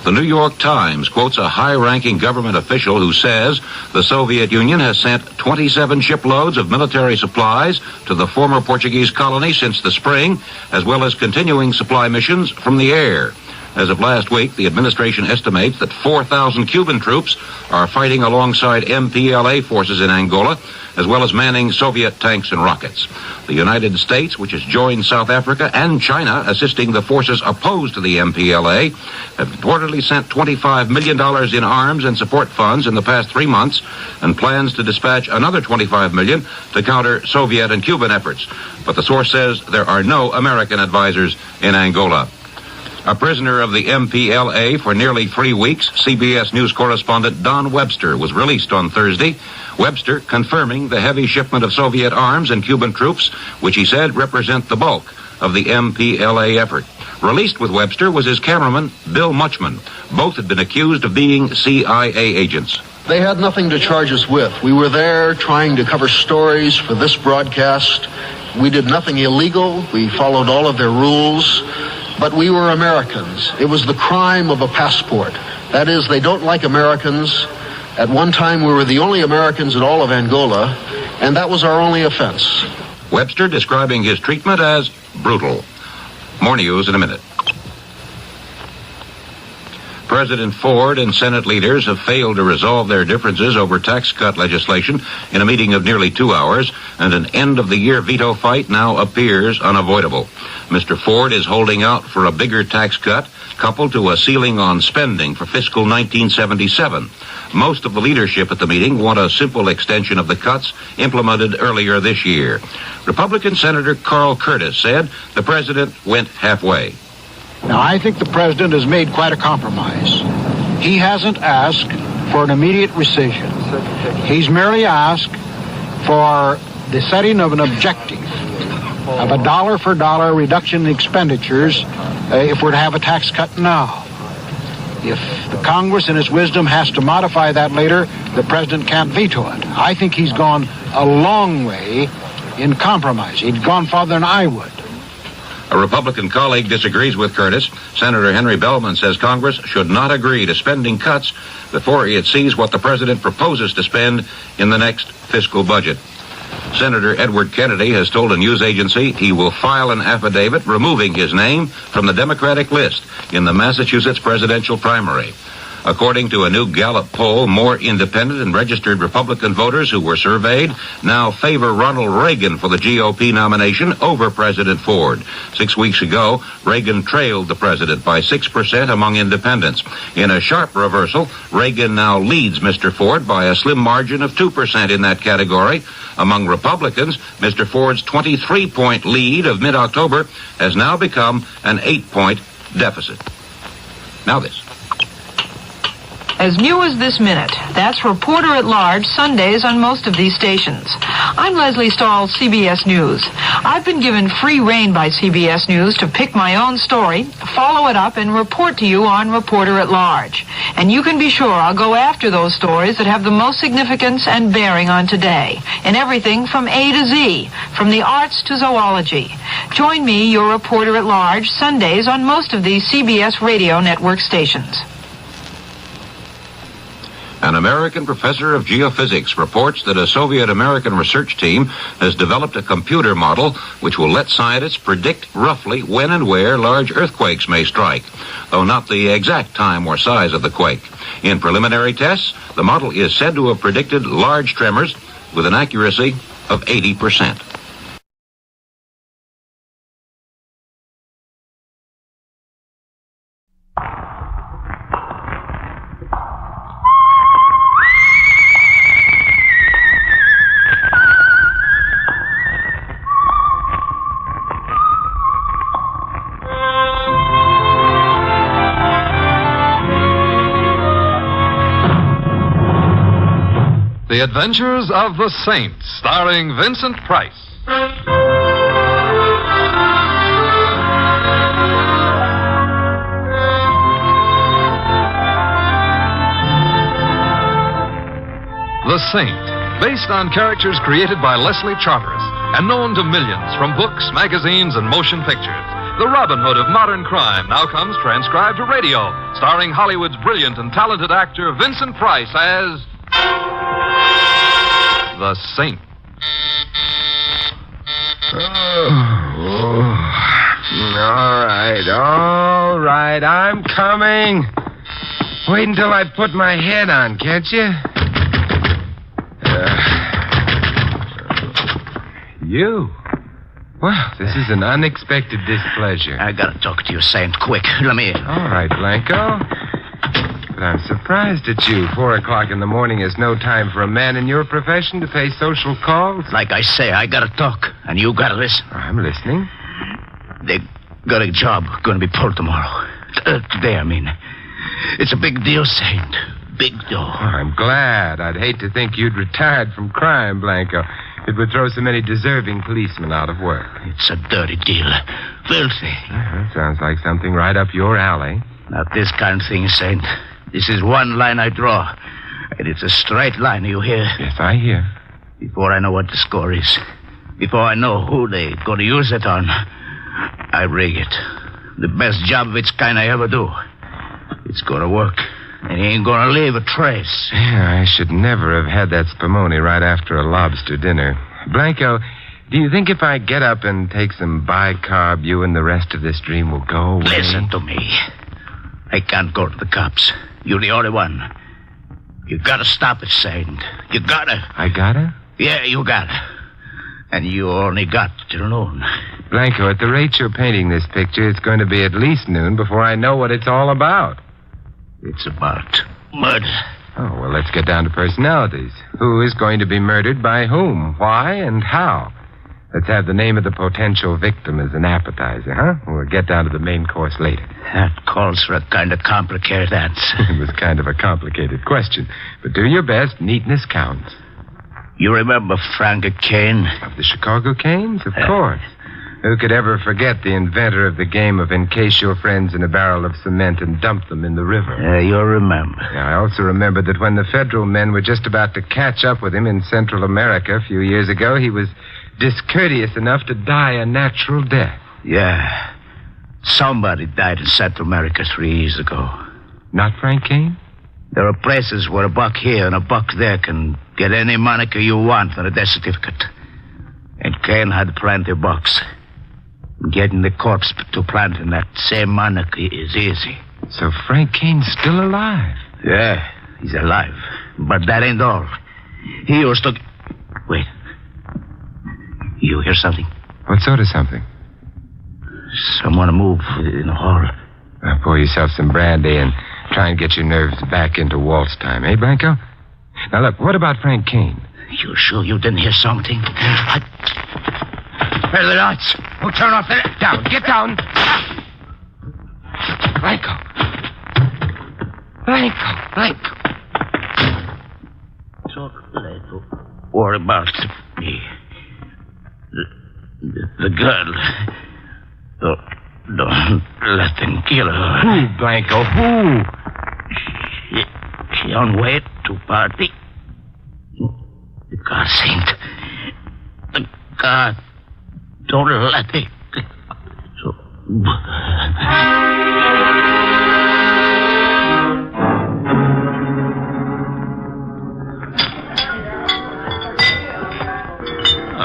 The New York Times quotes a high-ranking government official who says the Soviet Union has sent 27 shiploads of military supplies to the former Portuguese colony since the spring, as well as continuing supply missions from the air. As of last week, the administration estimates that 4,000 Cuban troops are fighting alongside MPLA forces in Angola, as well as manning Soviet tanks and rockets. The United States, which has joined South Africa and China assisting the forces opposed to the MPLA, have reportedly sent $25 million in arms and support funds in the past 3 months and plans to dispatch another $25 million to counter Soviet and Cuban efforts. But the source says there are no American advisors in Angola. A prisoner of the MPLA for nearly 3 weeks, CBS News correspondent Don Webster was released on Thursday. Webster confirming the heavy shipment of Soviet arms and Cuban troops, which he said represent the bulk of the MPLA effort. Released with Webster was his cameraman, Bill Muchman. Both had been accused of being CIA agents. They had nothing to charge us with. We were there trying to cover stories for this broadcast. We did nothing illegal. We followed all of their rules. But we were Americans. It was the crime of a passport. That is, they don't like Americans. At one time, we were the only Americans in all of Angola, and that was our only offense. Webster describing his treatment as brutal. More news in a minute. President Ford and Senate leaders have failed to resolve their differences over tax cut legislation in a meeting of nearly 2 hours, and an end-of-the-year veto fight now appears unavoidable. Mr. Ford is holding out for a bigger tax cut, coupled to a ceiling on spending for fiscal 1977. Most of the leadership at the meeting want a simple extension of the cuts implemented earlier this year. Republican Senator Carl Curtis said the president went halfway. Now, I think the president has made quite a compromise. He hasn't asked for an immediate rescission. He's merely asked for the setting of an objective of a dollar-for-dollar reduction in expenditures if we're to have a tax cut now. If the Congress, in its wisdom, has to modify that later, the president can't veto it. I think he's gone a long way in compromise. He's gone farther than I would. A Republican colleague disagrees with Curtis. Senator Henry Bellman says Congress should not agree to spending cuts before it sees what the president proposes to spend in the next fiscal budget. Senator Edward Kennedy has told a news agency he will file an affidavit removing his name from the Democratic list in the Massachusetts presidential primary. According to a new Gallup poll, more independent and registered Republican voters who were surveyed now favor Ronald Reagan for the GOP nomination over President Ford. 6 weeks ago, Reagan trailed the president by 6% among independents. In a sharp reversal, Reagan now leads Mr. Ford by a slim margin of 2% in that category. Among Republicans, Mr. Ford's 23-point lead of mid-October has now become an 8-point deficit. Now this. As new as this minute. That's Reporter at Large, Sundays on most of these stations. I'm Leslie Stahl, CBS News. I've been given free rein by CBS News to pick my own story, follow it up, and report to you on Reporter at Large. And you can be sure I'll go after those stories that have the most significance and bearing on today, in everything from A to Z, from the arts to zoology. Join me, your Reporter at Large, Sundays on most of these CBS radio network stations. An American professor of geophysics reports that a Soviet-American research team has developed a computer model which will let scientists predict roughly when and where large earthquakes may strike, though not the exact time or size of the quake. In preliminary tests, the model is said to have predicted large tremors with an accuracy of 80%. The Adventures of the Saint, starring Vincent Price. The Saint, based on characters created by Leslie Charteris and known to millions from books, magazines, and motion pictures. The Robin Hood of modern crime now comes transcribed to radio, starring Hollywood's brilliant and talented actor Vincent Price as the Saint. All right, I'm coming. Wait until I put my head on, can't you? You? Well, this is an unexpected displeasure. I gotta talk to you, Saint, quick. Let me in. All right, Blanco. But I'm surprised at you. 4 o'clock in the morning is no time for a man in your profession to pay social calls. Like I say, I gotta talk, and you gotta listen. I'm listening. They got a job going to be pulled tomorrow. Today, I mean. It's a big deal, Saint. Big deal. Oh, I'm glad. I'd hate to think you'd retired from crime, Blanco. It would throw so many deserving policemen out of work. It's a dirty deal. Filthy. Sounds like something right up your alley. Not this kind of thing, Saint. This is one line I draw. And it's a straight line, you hear? Yes, I hear. Before I know what the score is, before I know who they're going to use it on, I rig it. The best job of its kind I ever do. It's going to work. And he ain't going to leave a trace. Yeah, I should never have had that spumoni right after a lobster dinner. Blanco, do you think if I get up and take some bicarb, you and the rest of this dream will go away? Listen to me. I can't go to the cops. You're the only one. You gotta stop it, Saint. You gotta. I gotta? Yeah, you gotta. And you only got till noon. Blanco, at the rate you're painting this picture, it's going to be at least noon before I know what it's all about. It's about murder. Oh, well, let's get down to personalities. Who is going to be murdered by whom? Why and how? Let's have the name of the potential victim as an appetizer, huh? We'll get down to the main course later. That calls for a kind of complicated answer. It was kind of a complicated question. But do your best. Neatness counts. You remember Frank Kane? Of the Chicago Canes? Of course. Who could ever forget the inventor of the game of encase your friends in a barrel of cement and dump them in the river? You'll remember. I also remember that when the federal men were just about to catch up with him in Central America a few years ago, he was discourteous enough to die a natural death. Yeah. Somebody died in Central America 3 years ago. Not Frank Kane? There are places where a buck here and a buck there can get any moniker you want on a death certificate. And Kane had plenty of bucks. Getting the corpse to planting that same moniker is easy. So Frank Kane's still alive? Yeah, he's alive. But that ain't all. He used to... Wait. You hear something? What sort of something? Someone move in the hall. Pour yourself some brandy and try and get your nerves back into waltz time, eh, Blanco? Now, look, what about Frank Kane? You sure you didn't hear something? Where are the lights? Oh, turn off the... Down, get down. Blanco. Blanco. Don't worry about me. The girl. Don't let them kill her. Who, Blanco? Who? She on way to party. The car saint. The car. Don't let it. So.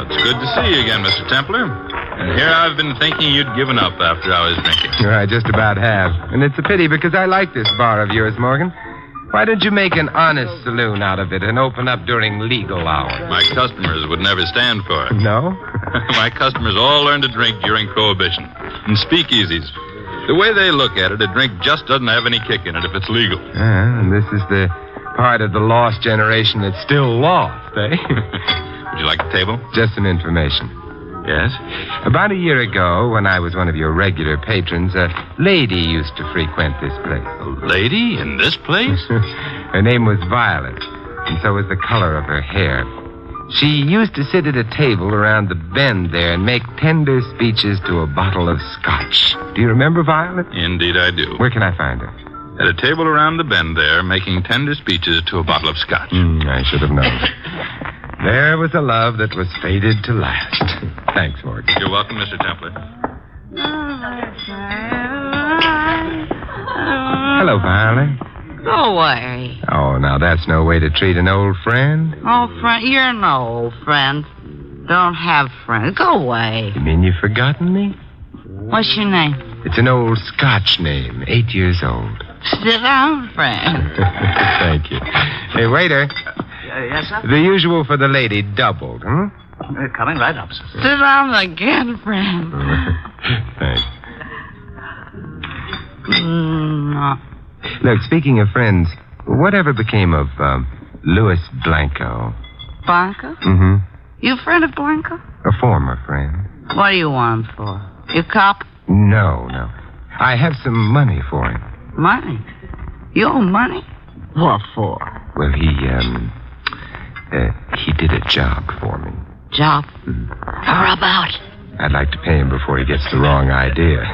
It's good to see you again, Mr. Templar. And here I've been thinking you'd given up after I was drinking. I just about have. And it's a pity because I like this bar of yours, Morgan. Why don't you make an honest saloon out of it and open up during legal hours? My customers would never stand for it. No? My customers all learned to drink during Prohibition. In speakeasies. The way they look at it, a drink just doesn't have any kick in it if it's legal. And this is the part of the lost generation that's still lost, eh? Would you like a table? Just some information. Yes? About a year ago, when I was one of your regular patrons, a lady used to frequent this place. A lady in this place? Her name was Violet, and so was the color of her hair. She used to sit at a table around the bend there and make tender speeches to a bottle of scotch. Do you remember Violet? Indeed I do. Where can I find her? At a table around the bend there, making tender speeches to a bottle of scotch. I should have known. There was a love that was fated to last. Thanks, Morgan. You're welcome, Mr. Templar. Hello, Violet. Go away. Oh, now that's no way to treat an old friend. Oh, friend, you're no old friend. Don't have friends. Go away. You mean you've forgotten me? What's your name? It's an old Scotch name, 8 years old. Sit down, friend. Thank you. Hey, waiter. Yes, sir? The usual for the lady doubled, huh? Coming right up, sir. Sit down again, friend. Thanks. No. Look, speaking of friends, whatever became of Louis Blanco? Blanco? Mm-hmm. You a friend of Blanco? A former friend. What do you want him for? You cop? No. I have some money for him. Money? You owe money? What for? Well, he did a job for me. Job? How about? I'd like to pay him before he gets the wrong idea.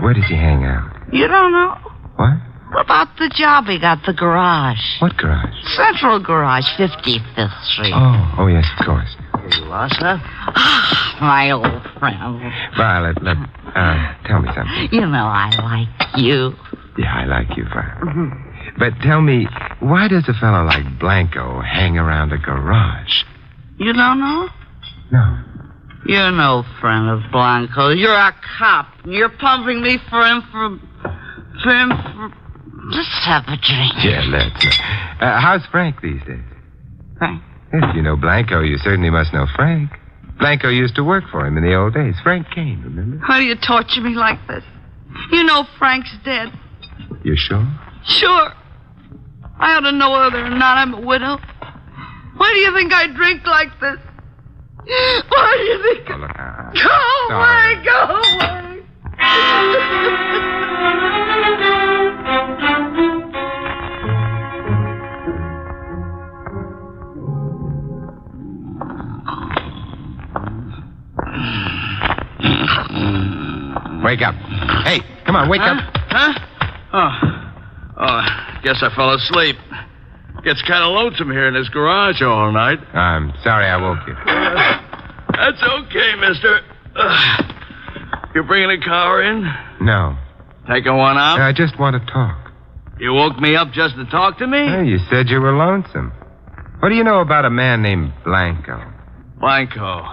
Where does he hang out? You don't know? What? What about the job he got, the garage? What garage? Central Garage, 55th Street. Oh, yes, of course. Here you are, sir. My old friend. Violet, look, tell me something. You know I like you. Yeah, I like you, Violet. But tell me, why does a fellow like Blanco hang around a garage? You don't know? No. You're no friend of Blanco. You're a cop. You're pumping me for him. Let's have a drink. Yeah, let's. How's Frank these days? Frank? If you know Blanco, you certainly must know Frank. Blanco used to work for him in the old days. Frank Kane, remember? Why do you torture me like this? You know Frank's dead. You sure? Sure. I ought to know whether or not I'm a widow. Why do you think I drink like this? Why do you think... Oh, look, Go away! Wake up. Hey, come on, wake up. Huh? Oh, guess I fell asleep. Gets kind of lonesome here in this garage all night. I'm sorry I woke you. That's okay, mister. You bringing a car in? No. Taking one out? I just want to talk. You woke me up just to talk to me? Well, you said you were lonesome. What do you know about a man named Blanco? Blanco.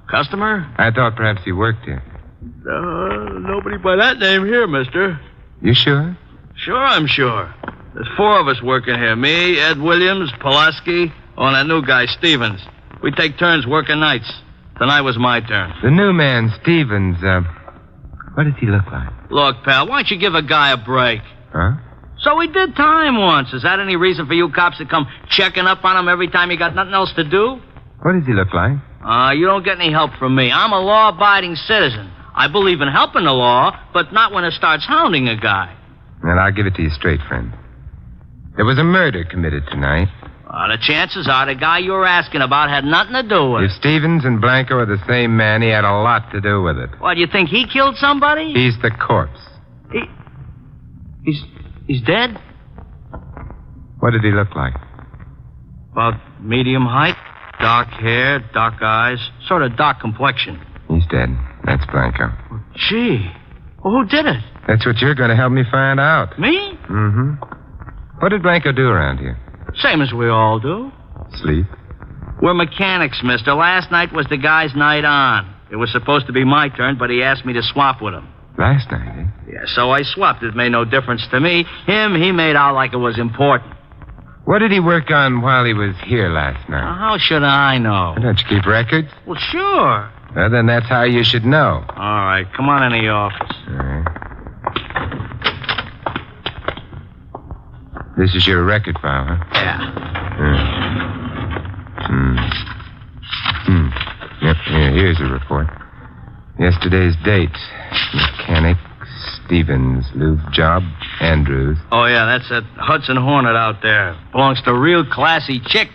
Customer? I thought perhaps he worked here. Nobody by that name here, mister. You sure? Sure, I'm sure. There's 4 of us working here. Me, Ed Williams, Pulaski, and that new guy, Stevens. We take turns working nights. Tonight was my turn. The new man, Stevens, what does he look like? Look, pal, why don't you give a guy a break? Huh? So we did time once. Is that any reason for you cops to come checking up on him every time you got nothing else to do? What does he look like? You don't get any help from me. I'm a law-abiding citizen. I believe in helping the law, but not when it starts hounding a guy. Well, I'll give it to you straight, friend. There was a murder committed tonight. The chances are the guy you're asking about had nothing to do with If it. Stevens and Blanco are the same man, he had a lot to do with it. What, do you think he killed somebody? He's the corpse. He's dead? What did he look like? About medium height, dark hair, dark eyes, sort of dark complexion. He's dead. That's Blanco. Gee, well, who did it? That's what you're going to help me find out. Me? Mm-hmm. What did Blanco do around here? Same as we all do. Sleep? We're mechanics, mister. Last night was the guy's night on. It was supposed to be my turn, but he asked me to swap with him. Last night, eh? Yeah, so I swapped. It made no difference to me. He made out like it was important. What did he work on while he was here last night? How should I know? Don't you keep records? Well, sure. Well, then that's how you should know. All right, come on in the office. All right. This is your record file, huh? Yeah. Yep, here's a report. Yesterday's date. Mechanic, Stevens, Lube job, Andrews. Oh, yeah, that's that Hudson Hornet out there. Belongs to a real classy chick.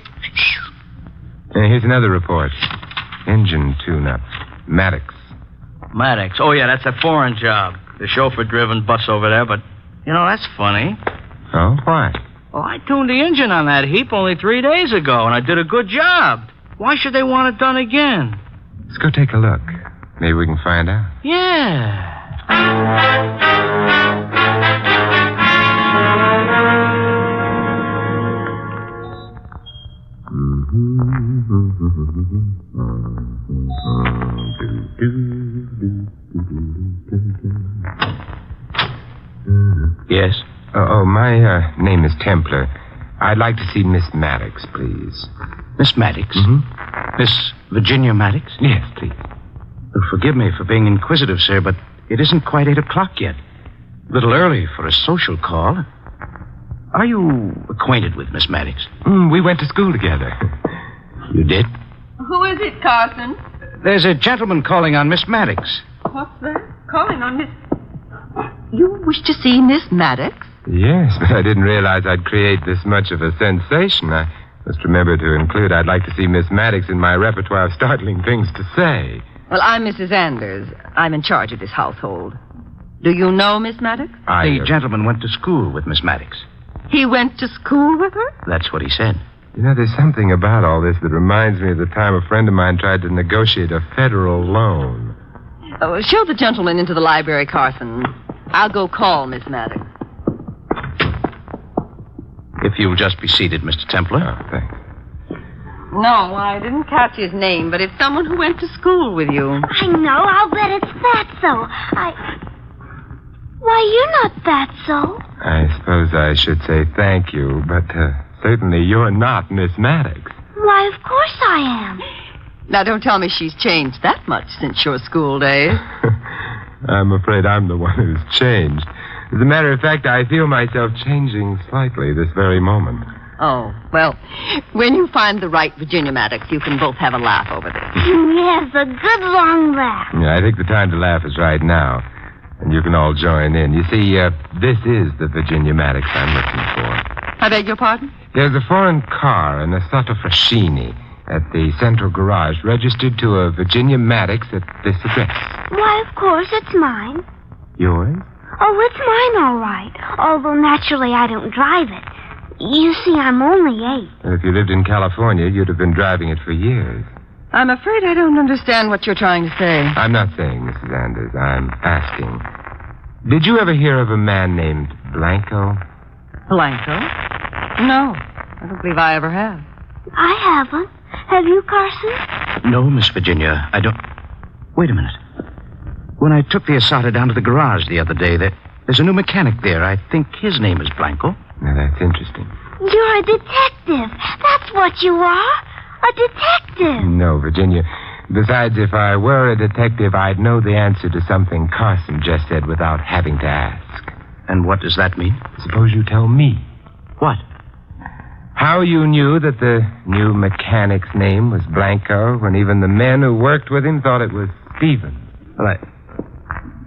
Here's another report. Engine tune-up. Maddox. Maddox. Oh, yeah, that's a foreign job. The chauffeur-driven bus over there, but, that's funny. Oh, why? Well, I tuned the engine on that heap only 3 days ago, and I did a good job. Why should they want it done again? Let's go take a look. Maybe we can find out. Yeah. Yes? My name is Templar. I'd like to see Miss Maddox, please. Miss Maddox? Mm-hmm. Miss Virginia Maddox? Yes, please. Forgive me for being inquisitive, sir, but it isn't quite 8 o'clock yet. A little early for a social call. Are you acquainted with Miss Maddox? We went to school together. You did? Who is it, Carson? There's a gentleman calling on Miss Maddox. What's that? Calling on Miss... You wish to see Miss Maddox? Yes, but I didn't realize I'd create this much of a sensation. I must remember to include I'd like to see Miss Maddox in my repertoire of startling things to say. Well, I'm Mrs. Anders. I'm in charge of this household. Do you know Miss Maddox? The gentleman went to school with Miss Maddox. He went to school with her? That's what he said. There's something about all this that reminds me of the time a friend of mine tried to negotiate a federal loan. Oh, show the gentleman into the library, Carson. I'll go call Miss Maddox. If you'll just be seated, Mr. Templar. Oh, thanks. No, I didn't catch his name, but it's someone who went to school with you. I know. I'll bet it's Fatso. Why, you're not Fatso. I suppose I should say thank you, but certainly you're not Miss Maddox. Why, of course I am. Now, don't tell me she's changed that much since your school days. I'm afraid I'm the one who's changed. As a matter of fact, I feel myself changing slightly this very moment. Oh, well, when you find the right Virginia Maddox, you can both have a laugh over this. Yes, a good long laugh. Yeah, I think the time to laugh is right now. And you can all join in. You see, this is the Virginia Maddox I'm looking for. I beg your pardon? There's a foreign car, an Assetto Frascini, at the central garage, registered to a Virginia Maddox at this address. Why, of course, it's mine. Yours? Oh, it's mine, all right. Although, naturally, I don't drive it. You see, I'm only 8. If you lived in California, you'd have been driving it for years. I'm afraid I don't understand what you're trying to say. I'm not saying, Mrs. Anders. I'm asking. Did you ever hear of a man named Blanco? Blanco? No, I don't believe I ever have. I haven't. Have you, Carson? No, Miss Virginia, I don't... Wait a minute. When I took the Asada down to the garage the other day, there's a new mechanic there. I think his name is Blanco. Now, that's interesting. You're a detective. That's what you are. A detective. No, Virginia. Besides, if I were a detective, I'd know the answer to something Carson just said without having to ask. And what does that mean? Suppose you tell me. What? How you knew that the new mechanic's name was Blanco when even the men who worked with him thought it was Stevens. Well,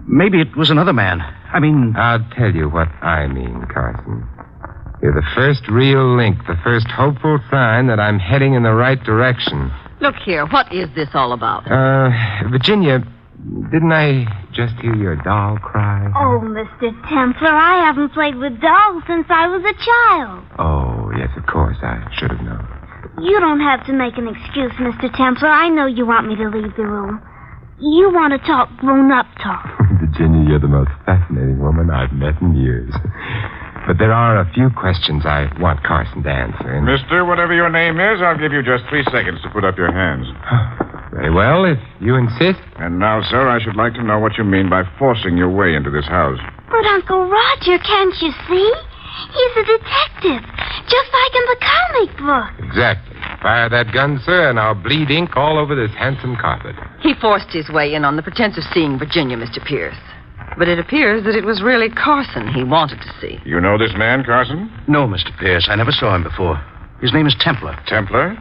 maybe it was another man. I'll tell you what I mean, Carson. You're the first real link, the first hopeful sign that I'm heading in the right direction. Look here, what is this all about? Virginia, didn't I just hear your doll cry? Oh, Mr. Templar, I haven't played with dolls since I was a child. Oh, yes, of course. I should have known. You don't have to make an excuse, Mr. Templar. I know you want me to leave the room. You want to talk grown-up talk. Virginia, you're the most fascinating woman I've met in years. But there are a few questions I want Carson to answer. And... Mister, whatever your name is, I'll give you just 3 seconds to put up your hands. Very well, if you insist. And now, sir, I should like to know what you mean by forcing your way into this house. But, Uncle Roger, can't you see? He's a detective, just like in the comic book. Exactly. Fire that gun, sir, and I'll bleed ink all over this handsome carpet. He forced his way in on the pretense of seeing Virginia, Mr. Pierce. But it appears that it was really Carson he wanted to see. You know this man, Carson? No, Mr. Pierce. I never saw him before. His name is Templar. Templar?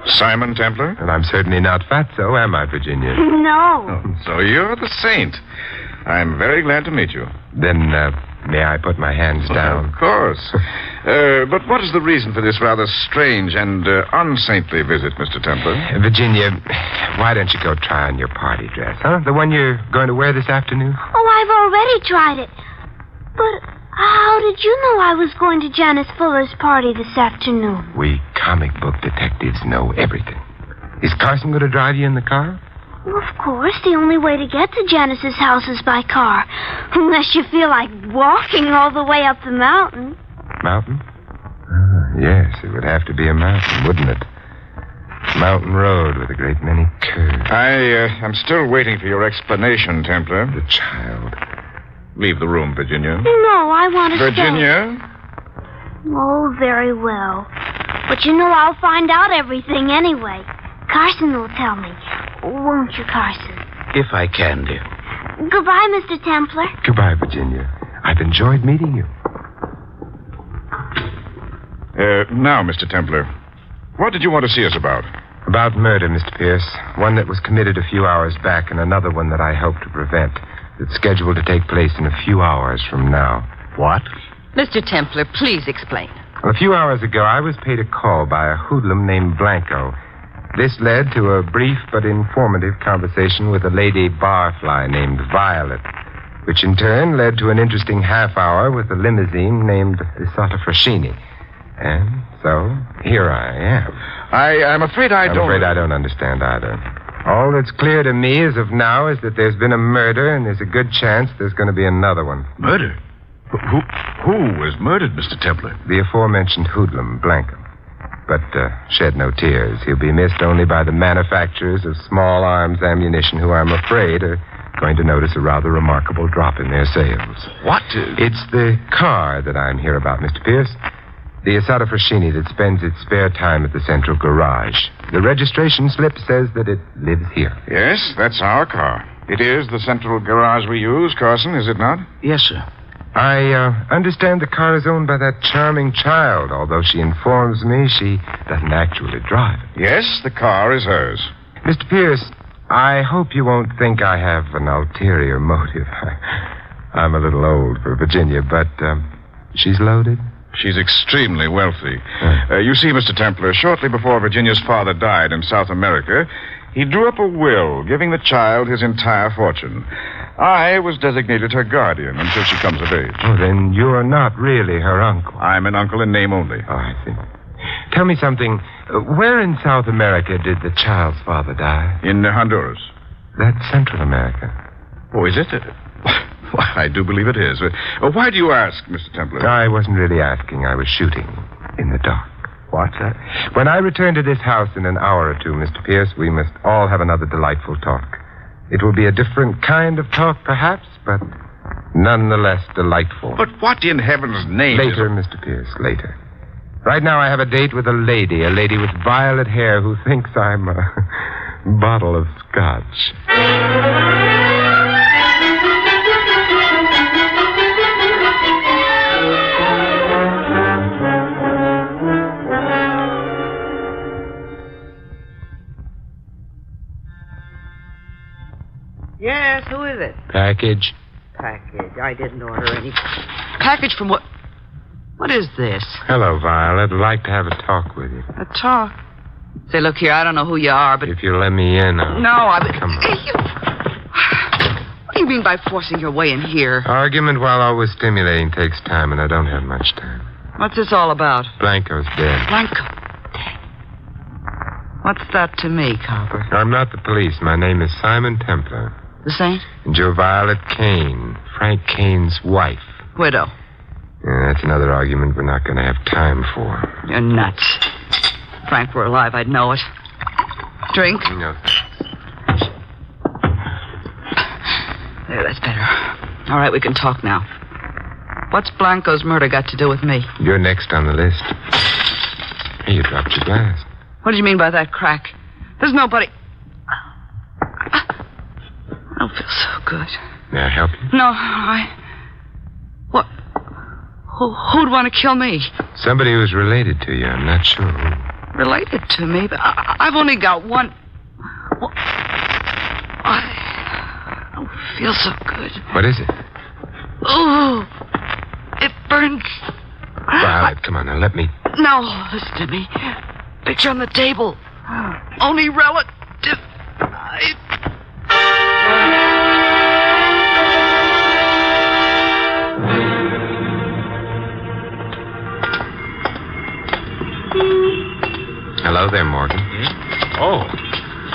Simon Templar? And I'm certainly not fatso, am I, Virginia? No. Oh, so you're the saint. I'm very glad to meet you. Then, may I put my hands down? Of course. But what is the reason for this rather strange and unsaintly visit, Mr. Templar? Virginia, why don't you go try on your party dress, huh? The one you're going to wear this afternoon? Oh, I've already tried it. But how did you know I was going to Janice Fuller's party this afternoon? We comic book detectives know everything. Is Carson going to drive you in the car? Well, of course. The only way to get to Janice's house is by car. Unless you feel like walking all the way up the mountain. Mountain? Yes, it would have to be a mountain, wouldn't it? Mountain road with a great many curves. I'm still waiting for your explanation, Templar. The child. Leave the room, Virginia. No, I want to Virginia? stay. Oh, very well. But you know I'll find out everything anyway. Carson will tell me. Won't you, Carson? If I can, dear. Goodbye, Mr. Templar. Goodbye, Virginia. I've enjoyed meeting you. Now, Mr. Templar, what did you want to see us about? About murder, Mr. Pierce. One that was committed a few hours back and another one that I hope to prevent. That's scheduled to take place in a few hours from now. What? Mr. Templar, please explain. A few hours ago, I was paid a call by a hoodlum named Blanco. This led to a brief but informative conversation with a lady barfly named Violet, which in turn led to an interesting half hour with a limousine named Isata Frashini. And so, here I am. I'm afraid I don't... I'm afraid I don't understand either. All that's clear to me as of now is that there's been a murder, and there's a good chance there's going to be another one. Murder? Who was murdered, Mr. Templar? The aforementioned hoodlum, Blanco. But shed no tears. He'll be missed only by the manufacturers of small arms ammunition who, I'm afraid, are going to notice a rather remarkable drop in their sales. What? It's the car that I'm here about, Mr. Pierce. The Isata Frashini that spends its spare time at the central garage. The registration slip says that it lives here. Yes, that's our car. It is the central garage we use, Carson, is it not? Yes, sir. I understand the car is owned by that charming child, although she informs me she doesn't actually drive it. Yes, the car is hers. Mr. Pierce, I hope you won't think I have an ulterior motive. I'm a little old for Virginia, but she's loaded. She's extremely wealthy. You see, Mr. Templar, shortly before Virginia's father died in South America, he drew up a will giving the child his entire fortune. I was designated her guardian until she comes of age. Oh, then you're not really her uncle. I'm an uncle in name only. Oh, I see. Tell me something. Where in South America did the child's father die? In Honduras. That's Central America. Oh, is it? Why, I do believe it is. Why do you ask, Mr. Templar? I wasn't really asking. I was shooting in the dark. What's that? When I return to this house in an hour or two, Mr. Pierce, we must all have another delightful talk. It will be a different kind of talk, perhaps, but nonetheless delightful. But what in heaven's name Later, Mr. Pierce, later. Right now I have a date with a lady with violet hair who thinks I'm a bottle of scotch. Yes, who is it? Package. Package. I didn't order any. Package from what? What is this? Hello, Violet. I'd like to have a talk with you. A talk? Say, look here, I don't know who you are, but... If you'll let me in, I'll... No, Come on. What do you mean by forcing your way in here? Argument, while always stimulating, takes time, and I don't have much time. What's this all about? Blanco's dead. Blanco? What's that to me, Copper? I'm not the police. My name is Simon Templar. The Saint? And you're Violet Kane, Frank Kane's wife. Widow. Yeah, that's another argument we're not going to have time for. You're nuts. If Frank were alive, I'd know it. Drink? No. There, that's better. All right, we can talk now. What's Blanco's murder got to do with me? You're next on the list. Hey, you dropped your glass. What do you mean by that crack? There's nobody... I don't feel so good. May I help you? No, What? Who'd want to kill me? Somebody who's related to you. I'm not sure who. Related to me? But I've only got one... I don't feel so good. What is it? Oh, it burns. Violet, come on now, let me... No, listen to me. Picture on the table. Only relative. Hello there, Morgan. Oh,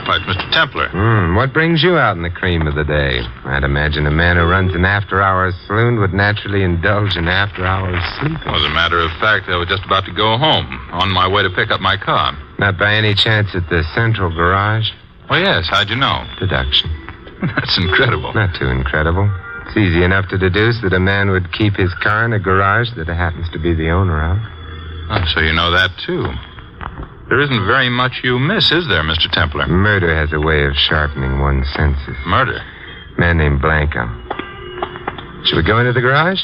why, it's Mr. Templar. What brings you out in the cream of the day? I'd imagine a man who runs an after-hours saloon would naturally indulge in after-hours sleeping. As a matter of fact, I was just about to go home, on my way to pick up my car. Not by any chance at the central garage? Oh, yes. How'd you know? Deduction. That's incredible. Not too incredible. It's easy enough to deduce that a man would keep his car in a garage that he happens to be the owner of. Oh, so you know that, too. There isn't very much you miss, is there, Mr. Templar? Murder has a way of sharpening one's senses. Murder? Man named Blanco. Should we go into the garage?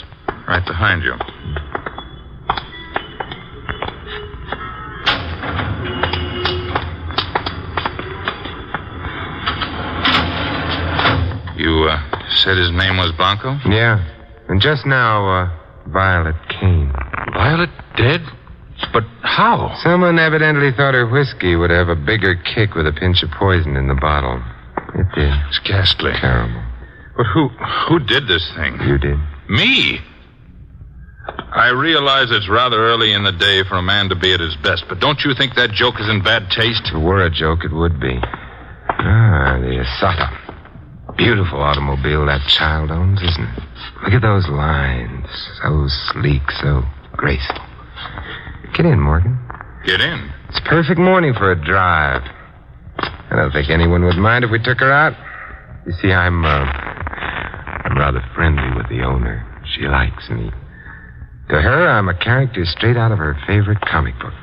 Right behind you. You said his name was Blanco? Yeah. And just now, Violet Kane. Violet dead? But how? Someone evidently thought her whiskey would have a bigger kick with a pinch of poison in the bottle. It did. It's ghastly. Terrible. But who did this thing? You did. Me? I realize it's rather early in the day for a man to be at his best, but don't you think that joke is in bad taste? If it were a joke, it would be. The Asata. Beautiful automobile that child owns, isn't it? Look at those lines. So sleek, so graceful. Get in, Morgan. Get in? It's a perfect morning for a drive. I don't think anyone would mind if we took her out. You see, I'm rather friendly with the owner. She likes me. To her, I'm a character straight out of her favorite comic book.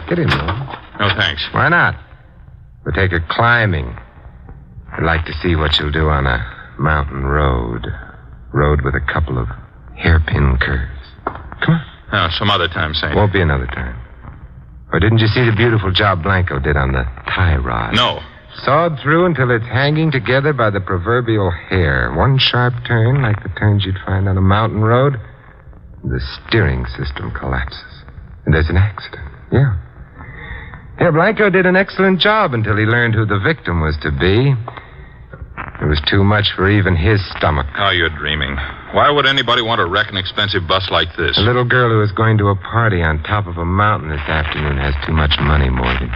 Get in, Morgan. No, thanks. Why not? We'll take her climbing. I'd like to see what she'll do on a mountain road. Road with a couple of hairpin curves. Come on. Oh, some other time, Saint. Won't be another time. Or didn't you see the beautiful job Blanco did on the tie rod? No. Sawed through until it's hanging together by the proverbial hair. One sharp turn, like the turns you'd find on a mountain road, the steering system collapses. And there's an accident. Yeah. Yeah, Blanco did an excellent job until he learned who the victim was to be. It was too much for even his stomach. Oh, you're dreaming. Why would anybody want to wreck an expensive bus like this? A little girl who is going to a party on top of a mountain this afternoon has too much money, Morgan.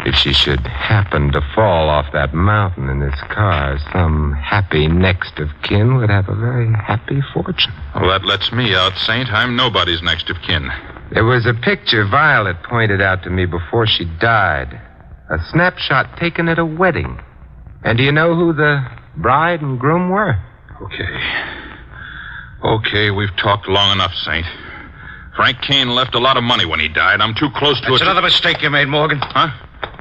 If she should happen to fall off that mountain in this car, some happy next of kin would have a very happy fortune. Well, that lets me out, Saint. I'm nobody's next of kin. There was a picture Violet pointed out to me before she died. A snapshot taken at a wedding. And do you know who the bride and groom were? Okay, we've talked long enough, Saint. Frank Kane left a lot of money when he died. I'm too close to it. That's another mistake you made, Morgan. Huh?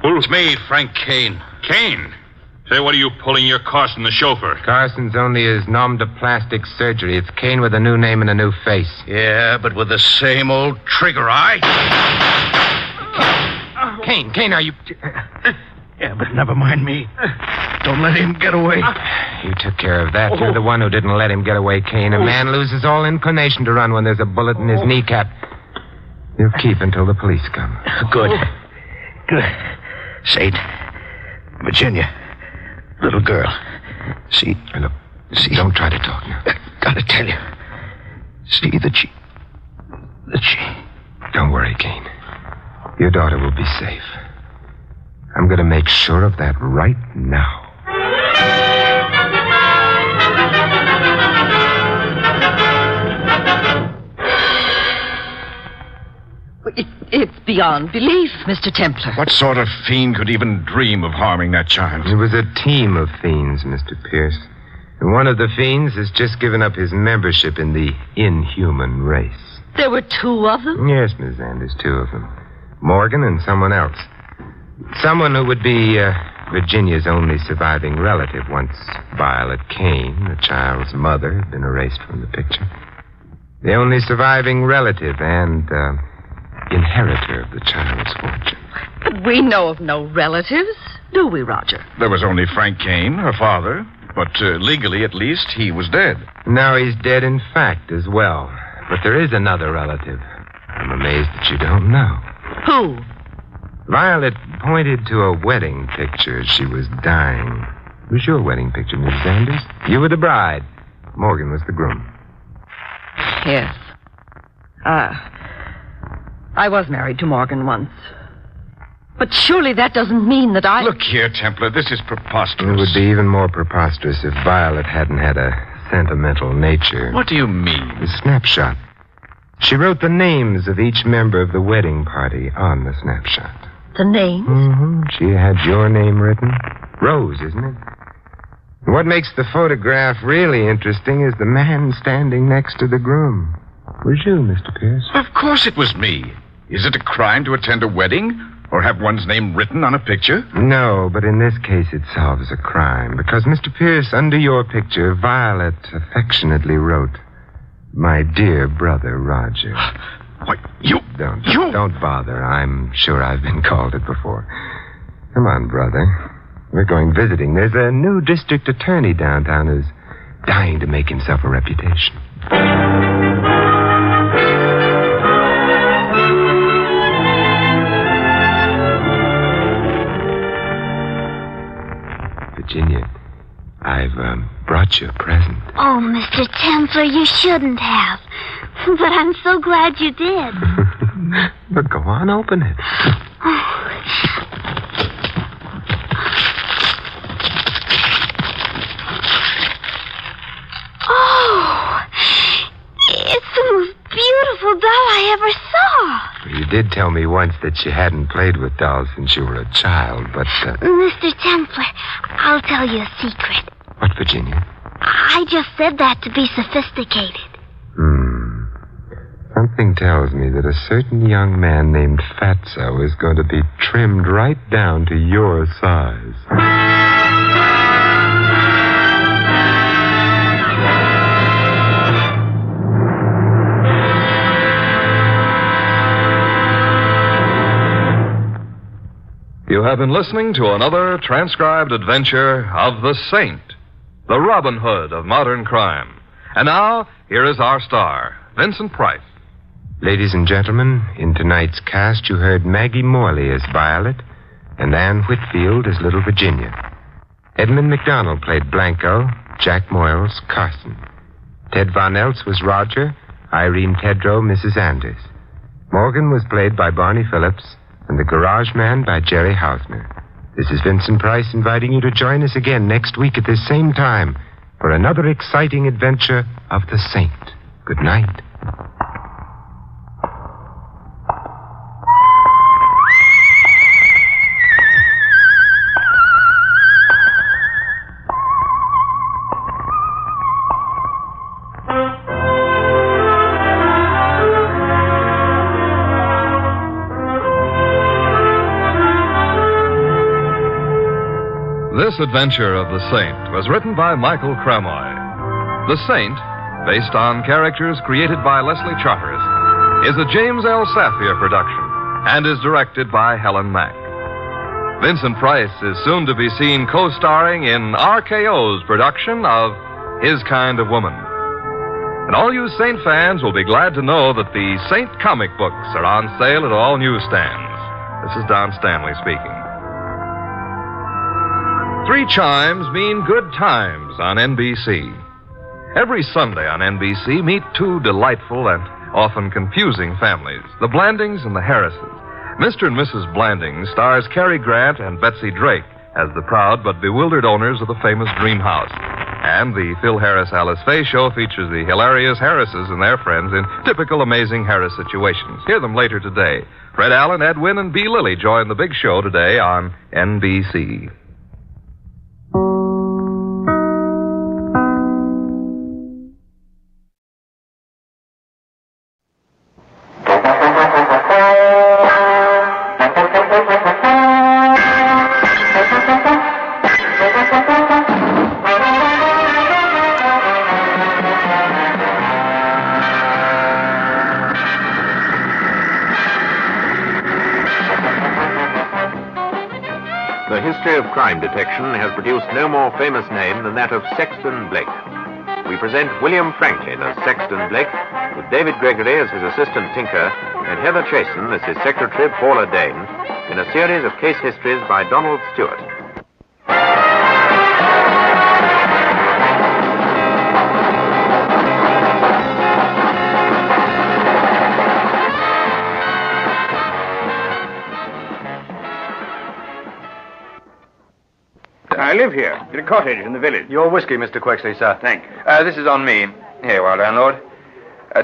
It's me, Frank Kane. Kane? Say, what are you pulling your Carson, the chauffeur? Carson's only his nom de plastic surgery. It's Kane with a new name and a new face. Yeah, but with the same old trigger eye. Kane, are you... Yeah, but never mind me. Don't let him get away. You took care of that. You're the one who didn't let him get away, Kane. A man loses all inclination to run when there's a bullet in his kneecap. You'll keep until the police come. Good. Saint, Virginia, little girl. See, look, don't try to talk now. Gotta tell you. See that she... Don't worry, Kane. Your daughter will be safe. I'm going to make sure of that right now. It's beyond belief, Mr. Templar. What sort of fiend could even dream of harming that child? It was a team of fiends, Mr. Pierce. And one of the fiends has just given up his membership in the inhuman race. There were 2 of them? Yes, Miss Anders, 2 of them. Morgan and someone else. Someone who would be Virginia's only surviving relative once Violet Kane, the child's mother, had been erased from the picture. The only surviving relative and inheritor of the child's fortune. But we know of no relatives, do we, Roger? There was only Frank Kane, her father. But legally, at least, he was dead. Now he's dead in fact as well. But there is another relative. I'm amazed that you don't know. Who? Violet pointed to a wedding picture as she was dying. It was your wedding picture, Mrs. Anders. You were the bride. Morgan was the groom. Yes. I was married to Morgan once. But surely that doesn't mean that I... Look here, Templar, this is preposterous. It would be even more preposterous if Violet hadn't had a sentimental nature. What do you mean? The snapshot. She wrote the names of each member of the wedding party on the snapshot. The names? Mm-hmm. She had your name written. Rose, isn't it? And what makes the photograph really interesting is the man standing next to the groom. It was you, Mr. Pierce. Of course it was me. Is it a crime to attend a wedding or have one's name written on a picture? No, but in this case it solves a crime. Because, Mr. Pierce, under your picture, Violet affectionately wrote, "My dear brother, Roger." What? You? Don't bother. I'm sure I've been called it before. Come on, brother. We're going visiting. There's a new district attorney downtown who's dying to make himself a reputation. Virginia, I've brought you a present. Oh, Mr. Templar, you shouldn't have. But I'm so glad you did. But go on, open it. Oh, it's the most beautiful doll I ever saw. You did tell me once that you hadn't played with dolls since you were a child, but... Mr. Templar, I'll tell you a secret. What, Virginia? I just said that to be sophisticated. Something tells me that a certain young man named Fatso is going to be trimmed right down to your size. You have been listening to another transcribed adventure of the Saint, the Robin Hood of modern crime. And now, here is our star, Vincent Price. Ladies and gentlemen, in tonight's cast, you heard Maggie Morley as Violet and Anne Whitfield as Little Virginia. Edmund McDonald played Blanco, Jack Moyles, Carson. Ted Von Eltz was Roger, Irene Tedrow, Mrs. Anders. Morgan was played by Barney Phillips, and the Garage Man by Jerry Hausner. This is Vincent Price inviting you to join us again next week at this same time for another exciting adventure of the Saint. Good night. This adventure of the Saint was written by Michael Cramoy. The Saint, based on characters created by Leslie Charteris, is a James L. Safier production and is directed by Helen Mack. Vincent Price is soon to be seen co-starring in RKO's production of His Kind of Woman. And all you Saint fans will be glad to know that the Saint comic books are on sale at all newsstands. This is Don Stanley speaking. 3 chimes mean good times on NBC. Every Sunday on NBC, meet 2 delightful and often confusing families, the Blandings and the Harrises. Mr. and Mrs. Blanding stars Cary Grant and Betsy Drake as the proud but bewildered owners of the famous Dream House. And the Phil Harris-Alice Faye show features the hilarious Harrises and their friends in typical Amazing Harris situations. Hear them later today. Fred Allen, Ed Wynn, and B. Lilly join the big show today on NBC. The history of crime detection has produced no more famous name than that of Sexton Blake. We present William Franklin as Sexton Blake, with David Gregory as his assistant tinker, and Heather Chasen as his secretary, Paula Dane, in a series of case histories by Donald Stewart. I live here, in a cottage in the village. Your whiskey, Mr. Quexley, sir. Thank you. This is on me. Here you are, landlord.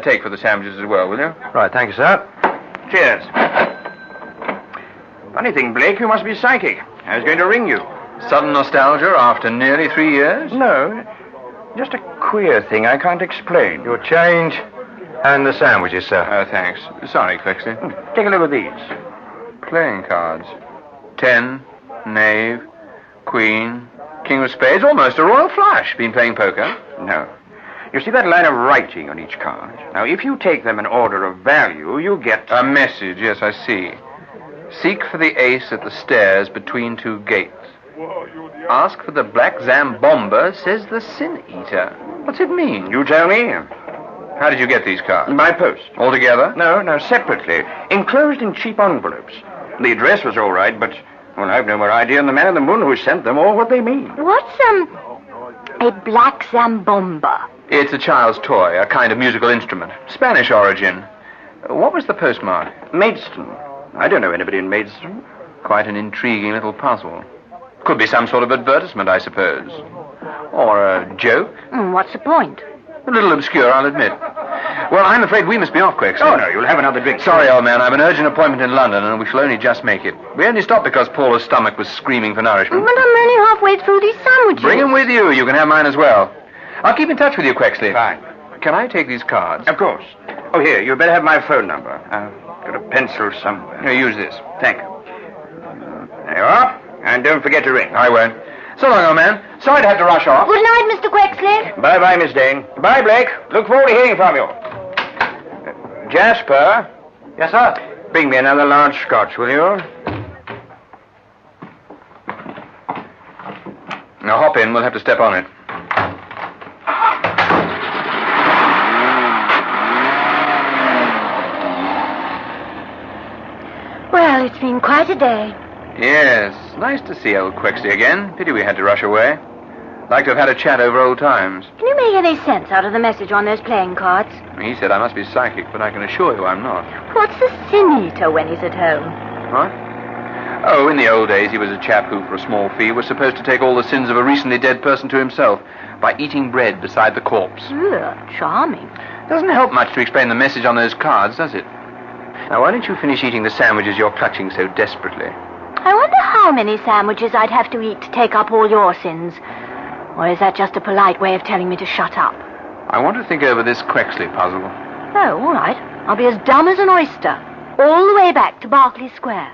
Take for the sandwiches as well, will you? Right, thank you, sir. Cheers. Funny thing, Blake, you must be psychic. I was going to ring you. Sudden nostalgia after nearly 3 years? No. Just a queer thing I can't explain. Your change and the sandwiches, sir. Thanks. Sorry, Quexley. Take a look at these. Playing cards. 10, knave, Queen, King of Spades, almost a royal flush. Been playing poker? No. You see that line of writing on each card? Now, if you take them in order of value, you get... A message, yes, I see. Seek for the ace at the stairs between 2 gates. Ask for the black Zambomba, says the Sin Eater. What's it mean? You tell me. How did you get these cards? By post. All together? No, separately. Enclosed in cheap envelopes. The address was all right, but... Well, I've no more idea than the man in the moon who sent them or what they mean. What's, a black Zambomba? It's a child's toy, a kind of musical instrument. Spanish origin. What was the postmark? Maidstone. I don't know anybody in Maidstone. Quite an intriguing little puzzle. Could be some sort of advertisement, I suppose. Or a joke. What's the point? A little obscure, I'll admit. Well, I'm afraid we must be off, Quexley. Oh, no, you'll have another drink. Sorry, old man, I've an urgent appointment in London, and we shall only just make it. We only stopped because Paula's stomach was screaming for nourishment. But I'm only halfway through these sandwiches. Bring them with you. You can have mine as well. I'll keep in touch with you, Quexley. Fine. Can I take these cards? Of course. Oh, here, you better have my phone number. Got a pencil somewhere. Here, use this. Thank you. There you are. And don't forget to ring. I won't. So long, old man. Sorry to have to rush off. Good night, Mr. Quexley. Bye-bye, Miss Dane. Bye, Blake. Look forward to hearing from you. Jasper. Yes, sir? Bring me another large scotch, will you? Now, hop in. We'll have to step on it. Well, it's been quite a day. Yes, nice to see old Quexley again. Pity we had to rush away. Like to have had a chat over old times. Can you make any sense out of the message on those playing cards? He said I must be psychic, but I can assure you I'm not. What's the Sin Eater when he's at home? What? Oh, in the old days, he was a chap who, for a small fee, was supposed to take all the sins of a recently dead person to himself by eating bread beside the corpse. Charming. Doesn't help much to explain the message on those cards, does it? Now, why don't you finish eating the sandwiches you're clutching so desperately? I wonder how many sandwiches I'd have to eat to take up all your sins. Or is that just a polite way of telling me to shut up? I want to think over this Quexley puzzle. Oh, all right. I'll be as dumb as an oyster. All the way back to Berkeley Square.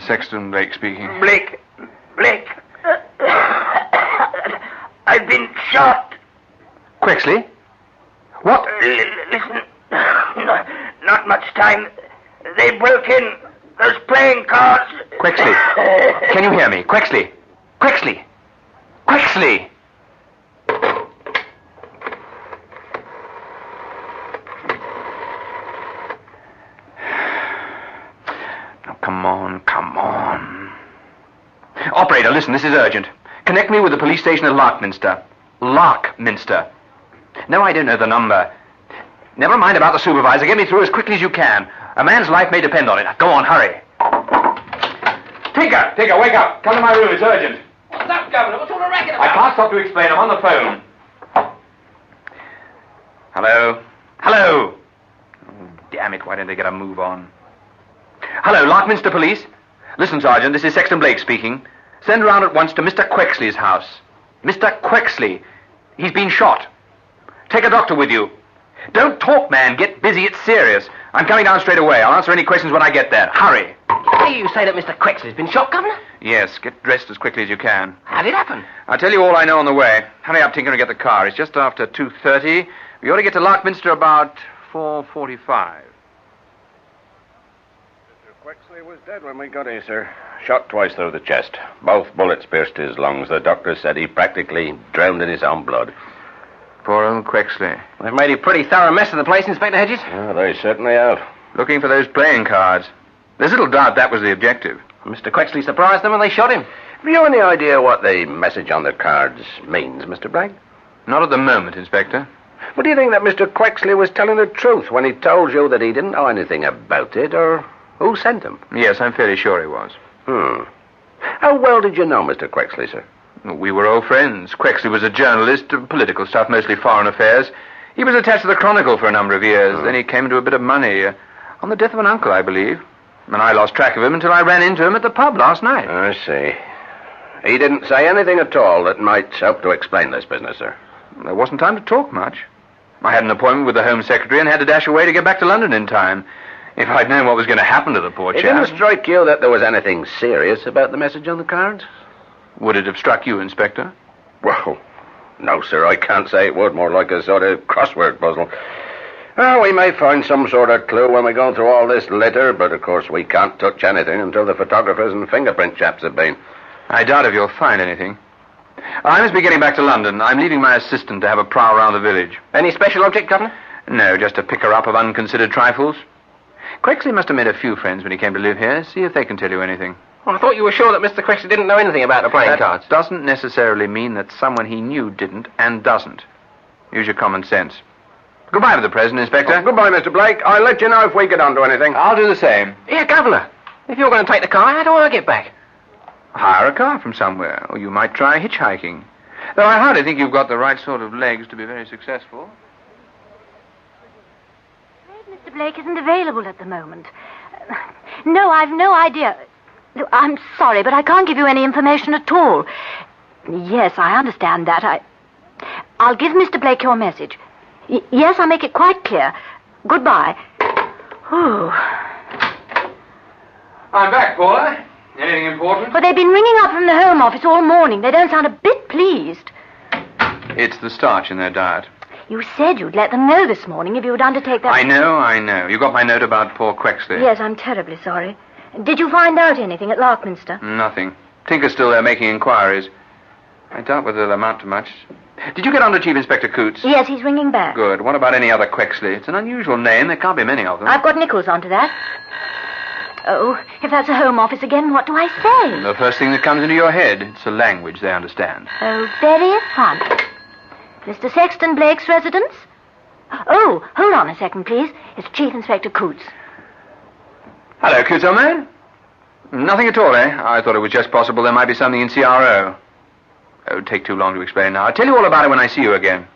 Sexton Blake speaking. Blake. I've been shot. Quexley? What? Listen. Not much time. They broke in. Those playing cards. Quexley. Can you hear me? Quexley. Quexley. Quexley. Come on. Operator, listen, this is urgent. Connect me with the police station at Larkminster. Larkminster. No, I don't know the number. Never mind about the supervisor. Get me through as quickly as you can. A man's life may depend on it. Go on, hurry. Tinker, wake up. Come to my room, it's urgent. What's up, Governor? What's all the racket I can't stop to explain. I'm on the phone. Hello? Oh, damn it, why don't they get a move on? Hello, Larkminster Police. Listen, Sergeant, this is Sexton Blake speaking. Send round at once to Mr. Quexley's house. Mr. Quexley. He's been shot. Take a doctor with you. Don't talk, man. Get busy. It's serious. I'm coming down straight away. I'll answer any questions when I get there. Hurry. You say that Mr. Quexley's been shot, Governor? Yes, get dressed as quickly as you can. How did it happen? I'll tell you all I know on the way. Hurry up, Tinker, and get the car. It's just after 2:30. We ought to get to Larkminster about 4:45. Quexley was dead when we got here, sir. Shot twice through the chest. Both bullets pierced his lungs. The doctor said he practically drowned in his own blood. Poor old Quexley. They've made a pretty thorough mess of the place, Inspector Hedges. Yeah, they certainly have. Looking for those playing cards. There's little doubt that was the objective. Mr. Quexley surprised them when they shot him. Have you any idea what the message on the cards means, Mr. Bragg? Not at the moment, Inspector. But do you think that Mr. Quexley was telling the truth when he told you that he didn't know anything about it, or who sent him? Yes, I'm fairly sure he was. How well did you know Mr. Quexley, sir? We were old friends. Quexley was a journalist of political stuff, mostly foreign affairs. He was attached to the Chronicle for a number of years. Then he came into a bit of money on the death of an uncle, I believe. And I lost track of him until I ran into him at the pub last night. I see. He didn't say anything at all that might help to explain this business, sir. There wasn't time to talk much. I had an appointment with the Home Secretary and had to dash away to get back to London in time. If I'd known what was going to happen to the poor chap... It didn't strike you that there was anything serious about the message on the cards? Would it have struck you, Inspector? Well, no, sir, I can't say it would. More like a sort of crossword puzzle. Well, we may find some sort of clue when we go through all this litter, but of course we can't touch anything until the photographers and fingerprint chaps have been. I doubt if you'll find anything. I must be getting back to London. I'm leaving my assistant to have a prowl around the village. Any special object, Governor? No, just a picker-up of unconsidered trifles. Quexley must have made a few friends when he came to live here. See if they can tell you anything. Well, I thought you were sure that Mr. Quexley didn't know anything about the playing cards. That doesn't necessarily mean that someone he knew didn't and doesn't. Use your common sense. Goodbye with the President, Inspector. Oh, goodbye, Mr. Blake. I'll let you know if we get onto anything. I'll do the same. Yeah, Governor. If you're going to take the car, how do I get back? Hire a car from somewhere, or you might try hitchhiking. Though I hardly think you've got the right sort of legs to be very successful. Mr. Blake isn't available at the moment. No, I've no idea. I'm sorry, but I can't give you any information at all. Yes, I understand that. I'll give Mr. Blake your message. Yes, I'll make it quite clear. Goodbye. Ooh. I'm back, Paula. Anything important? Well, they've been ringing up from the Home Office all morning. They don't sound a bit pleased. It's the starch in their diet. You said you'd let them know this morning if you would undertake that... I know. You got my note about poor Quexley. Yes, I'm terribly sorry. Did you find out anything at Larkminster? Nothing. Tinker's still there making inquiries. I doubt whether they'll amount to much. Did you get on to Chief Inspector Coots? Yes, he's ringing back. Good. What about any other Quexley? It's an unusual name. There can't be many of them. I've got Nichols onto that. Oh, if that's a Home Office again, what do I say? The first thing that comes into your head. It's a language they understand. Oh, very funny. Mr. Sexton Blake's residence? Oh, hold on a second, please. It's Chief Inspector Coots. Hello, Coots, old man. Nothing at all, eh? I thought it was just possible there might be something in CRO. It would take too long to explain now. I'll tell you all about it when I see you again.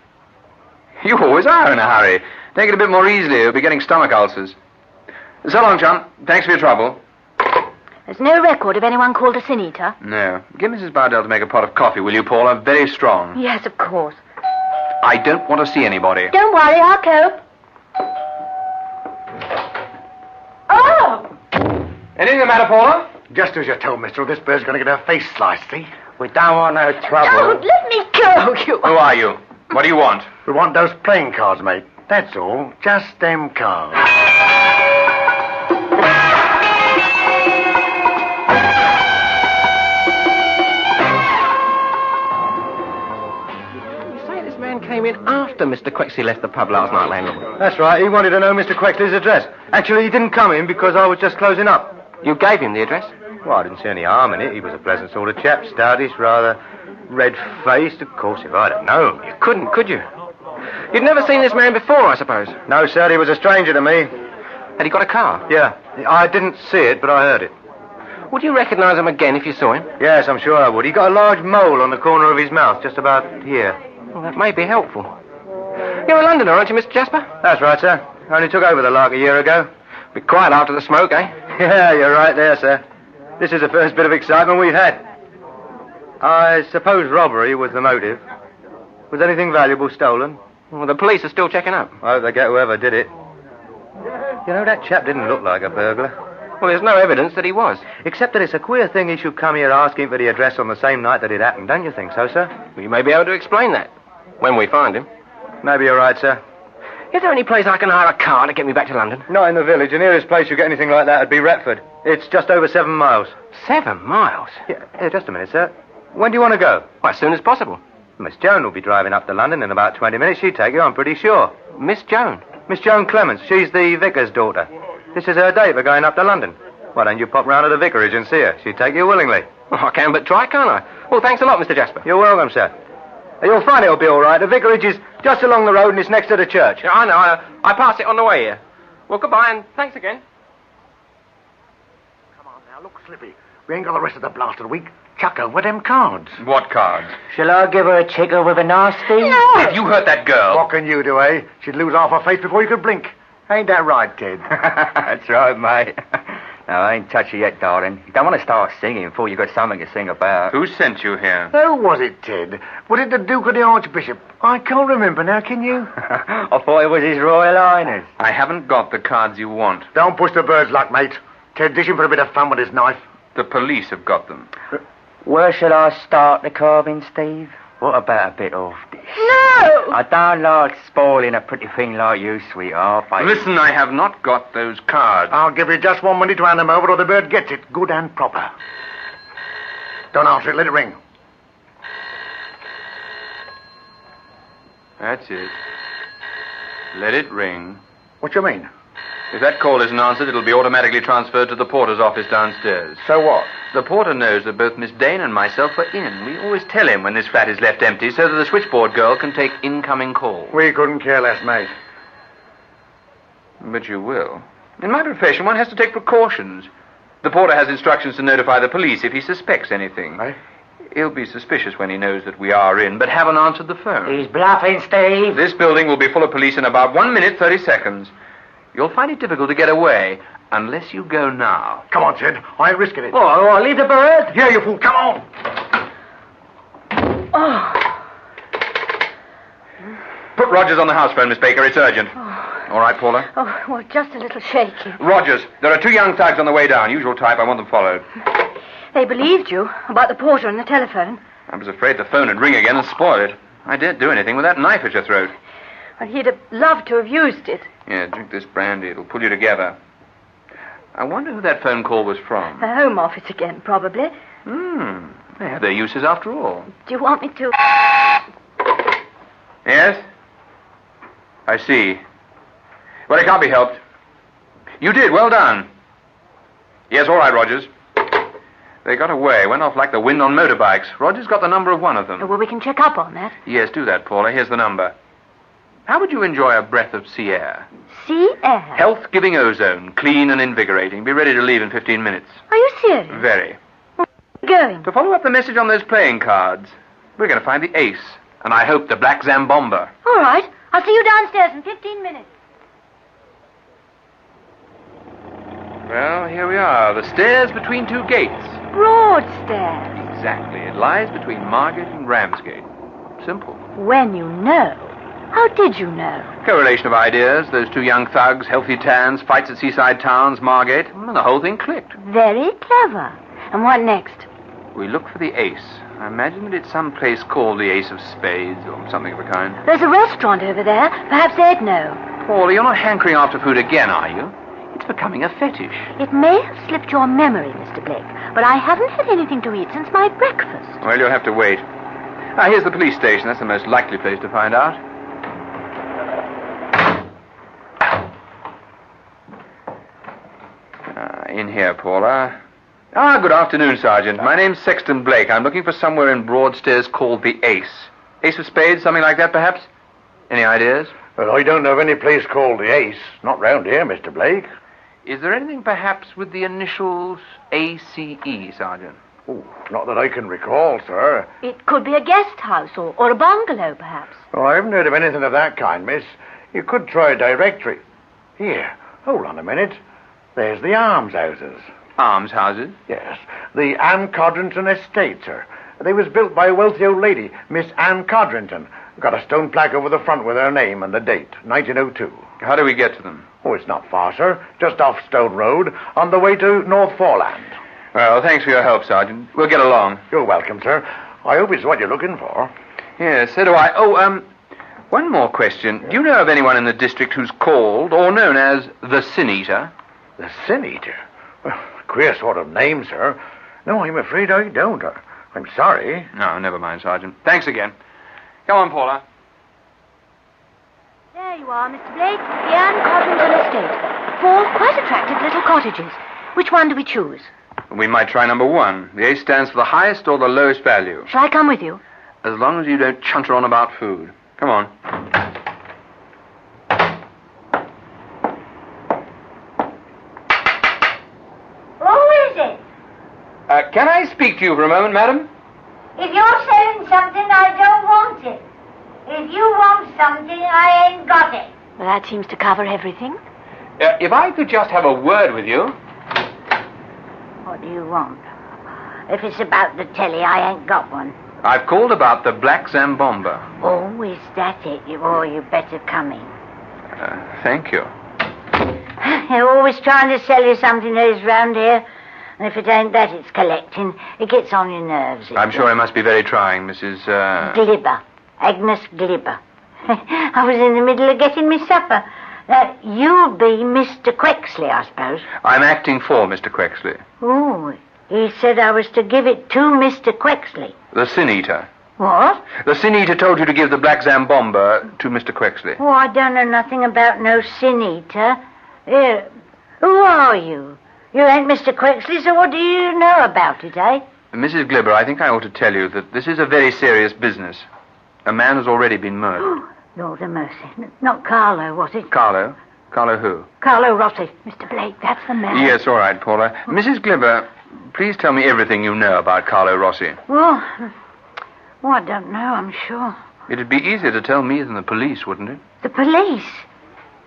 You always are in a hurry. Take it a bit more easily. You'll be getting stomach ulcers. So long, chum. Thanks for your trouble. There's no record of anyone called a sin eater. No. Get Mrs. Bardell to make a pot of coffee, will you, Paula? Very strong. Yes, of course. I don't want to see anybody. Don't worry, I'll cope. Oh! Anything the matter, Paula? Just as you told, mister, this bird's going to get her face sliced, see? We don't want no trouble. Don't let me go, you... Who are you? What do you want? We want those playing cards, mate. That's all. Just them cards. Came in after Mr. Quexley left the pub last night, landlord. That's right. He wanted to know Mr. Quexley's address. Actually, he didn't come in because I was just closing up. You gave him the address? Well, I didn't see any harm in it. He was a pleasant sort of chap, stoutish, rather red-faced. Of course, if I'd have known. You couldn't, could you? You'd never seen this man before, I suppose. No, sir. He was a stranger to me. Had he got a car? Yeah. I didn't see it, but I heard it. Would you recognise him again if you saw him? Yes, I'm sure I would. He got a large mole on the corner of his mouth, just about here. Well, that may be helpful. You're a Londoner, aren't you, Mr. Jasper? That's right, sir. I only took over the lark a year ago. Be quiet after the smoke, eh? Yeah, you're right there, sir. This is the first bit of excitement we've had. I suppose robbery was the motive. Was anything valuable stolen? Well, the police are still checking up. I hope they get whoever did it. You know, that chap didn't look like a burglar. Well, there's no evidence that he was. Except that it's a queer thing he should come here asking for the address on the same night that it happened. Don't you think so, sir? We may be able to explain that when we find him. Maybe you're right, sir. Is there any place I can hire a car to get me back to London? Not in the village. The nearest place you get anything like that would be Retford. It's just over 7 miles. 7 miles? Yeah, just a minute, sir. When do you want to go? Well, as soon as possible. Miss Joan will be driving up to London in about 20 minutes. She'd take you, I'm pretty sure. Miss Joan? Miss Joan Clements. She's the vicar's daughter. This is her date for going up to London. Why don't you pop round to the vicarage and see her? She'd take you willingly. Well, I can but try, can't I? Well, thanks a lot, Mr. Jasper. You're welcome, sir. You'll find it'll be all right. The vicarage is just along the road and it's next to the church. Yeah, I know. I pass it on the way here. Well, goodbye and thanks again. Come on now, look, Slippy. We ain't got the rest of the blasted week. Chuck over them cards. What cards? Shall I give her a tickle with a nasty? Ted, you hurt that girl. What can you do, eh? She'd lose half her face before you could blink. Ain't that right, Ted? That's right, mate. No, I ain't touched you yet, darling. You don't want to start singing before you got something to sing about. Who sent you here? Who was it, Ted? Was it the Duke or the Archbishop? I can't remember now, can you? I thought it was His Royal Highness. I haven't got the cards you want. Don't push the bird's luck, mate. Ted, dish him for a bit of fun with his knife. The police have got them. Where shall I start the carving, Steve? What about a bit of this? No! I don't like spoiling a pretty thing like you, sweetheart. Listen, I have not got those cards. I'll give you just 1 minute to hand them over or the bird gets it, good and proper. Don't answer it, let it ring. That's it. Let it ring. What you mean? If that call isn't answered, it'll be automatically transferred to the porter's office downstairs. So what? The porter knows that both Miss Dane and myself are in. We always tell him when this flat is left empty so that the switchboard girl can take incoming calls. We couldn't care less, mate. But you will. In my profession, one has to take precautions. The porter has instructions to notify the police if he suspects anything. Eh? He'll be suspicious when he knows that we are in, but haven't answered the phone. He's bluffing, Steve. This building will be full of police in about 1 minute, 30 seconds. You'll find it difficult to get away, unless you go now. Come on, Ted. I ain't risking it. Oh, leave the bird. Yeah, you fool. Come on. Oh. Put Rogers on the house phone, Miss Baker. It's urgent. All right, Paula? Oh, well, just a little shaky. Rogers, there are 2 young thugs on the way down. Usual type. I want them followed. They believed you about the porter and the telephone. I was afraid the phone would ring again and spoil it. I daren't do anything with that knife at your throat. Well, he'd have loved to have used it. Yeah, drink this brandy. It'll pull you together. I wonder who that phone call was from. The Home Office again, probably. They have their uses after all. Do you want me to... Yes? I see. Well, it can't be helped. You did. Well done. Yes, all right, Rogers. They got away. Went off like the wind on motorbikes. Rogers got the number of one of them. Well, we can check up on that. Yes, do that, Paula. Here's the number. How would you enjoy a breath of sea air? Sea air? Health-giving ozone. Clean and invigorating. Be ready to leave in 15 minutes. Are you serious? Very. Where are you going? To follow up the message on those playing cards, we're going to find the ace. And I hope the black Zambomba. All right. I'll see you downstairs in 15 minutes. Well, here we are. The stairs between 2 gates. Broad stairs. Exactly. It lies between Margate and Ramsgate. Simple. When you know. How did you know? Correlation of ideas. Those 2 young thugs, healthy tans, fights at seaside towns, Margate. And the whole thing clicked. Very clever. And what next? We look for the ace. I imagine that it's some place called the Ace of Spades or something of the kind. There's a restaurant over there. Perhaps they'd know. Paula, you're not hankering after food again, are you? It's becoming a fetish. It may have slipped your memory, Mr. Blake, but I haven't had anything to eat since my breakfast. Well, you'll have to wait. Here's the police station. That's the most likely place to find out. In here, Paula. Good afternoon, Sergeant. My name's Sexton Blake. I'm looking for somewhere in Broadstairs called the Ace. Ace of Spades, something like that, perhaps? Any ideas? Well, I don't know of any place called the Ace. Not round here, Mr. Blake. Is there anything perhaps with the initials ACE, Sergeant? Oh, not that I can recall, sir. It could be a guest house or a bungalow, perhaps. Oh, I haven't heard of anything of that kind, miss. You could try a directory. Here, hold on a minute. There's the almshouses. Almshouses? Yes. The Anne Codrington Estate, sir. They was built by a wealthy old lady, Miss Anne Codrington. Got a stone plaque over the front with her name and the date, 1902. How do we get to them? Oh, it's not far, sir. Just off Stone Road, on the way to North Foreland. Well, thanks for your help, Sergeant. We'll get along. You're welcome, sir. I hope it's what you're looking for. Yes, so do I. One more question. Do you know of anyone in the district who's called or known as the Sin Eater? The Sin Eater? Well, queer sort of name, sir. No, I'm afraid I don't. I'm sorry. No, never mind, Sergeant. Thanks again. Come on, Paula. There you are, Mr. Blake. The Anne Codrington Estate. 4 quite attractive little cottages. Which one do we choose? We might try number 1. The ace stands for the highest or the lowest value. Shall I come with you? As long as you don't chunter on about food. Come on. Who is it? Can I speak to you for a moment, madam? If you're selling something, I don't want it. If you want something, I ain't got it. Well, that seems to cover everything. If I could just have a word with you. What do you want? If it's about the telly, I ain't got one. I've called about the Black Zambomba. Oh, is that it? Oh, you better come in. Thank you. They're always trying to sell you something that is round here. And if it ain't that it's collecting, it gets on your nerves. I'm sure it must be very trying, Mrs. Glibber. Agnes Glibber. I was in the middle of getting me supper. You'll be Mr. Quexley, I suppose. I'm acting for Mr. Quexley. Oh, he said I was to give it to Mr. Quexley. The Sin Eater. What? The Sin Eater told you to give the Black Zambomba to Mr. Quexley. Oh, I don't know nothing about no Sin Eater. Who are you? You ain't Mr. Quexley, so what do you know about it, eh? Mrs. Glibber, I think I ought to tell you that this is a very serious business. A man has already been murdered. Lord of mercy. Not Carlo, was it? Carlo? Carlo who? Carlo Rossi. Mr. Blake, that's the man. Yes, all right, Paula. Mrs. Glibber, please tell me everything you know about Carlo Rossi. Well, I don't know, I'm sure. It'd be easier to tell me than the police, wouldn't it? The police?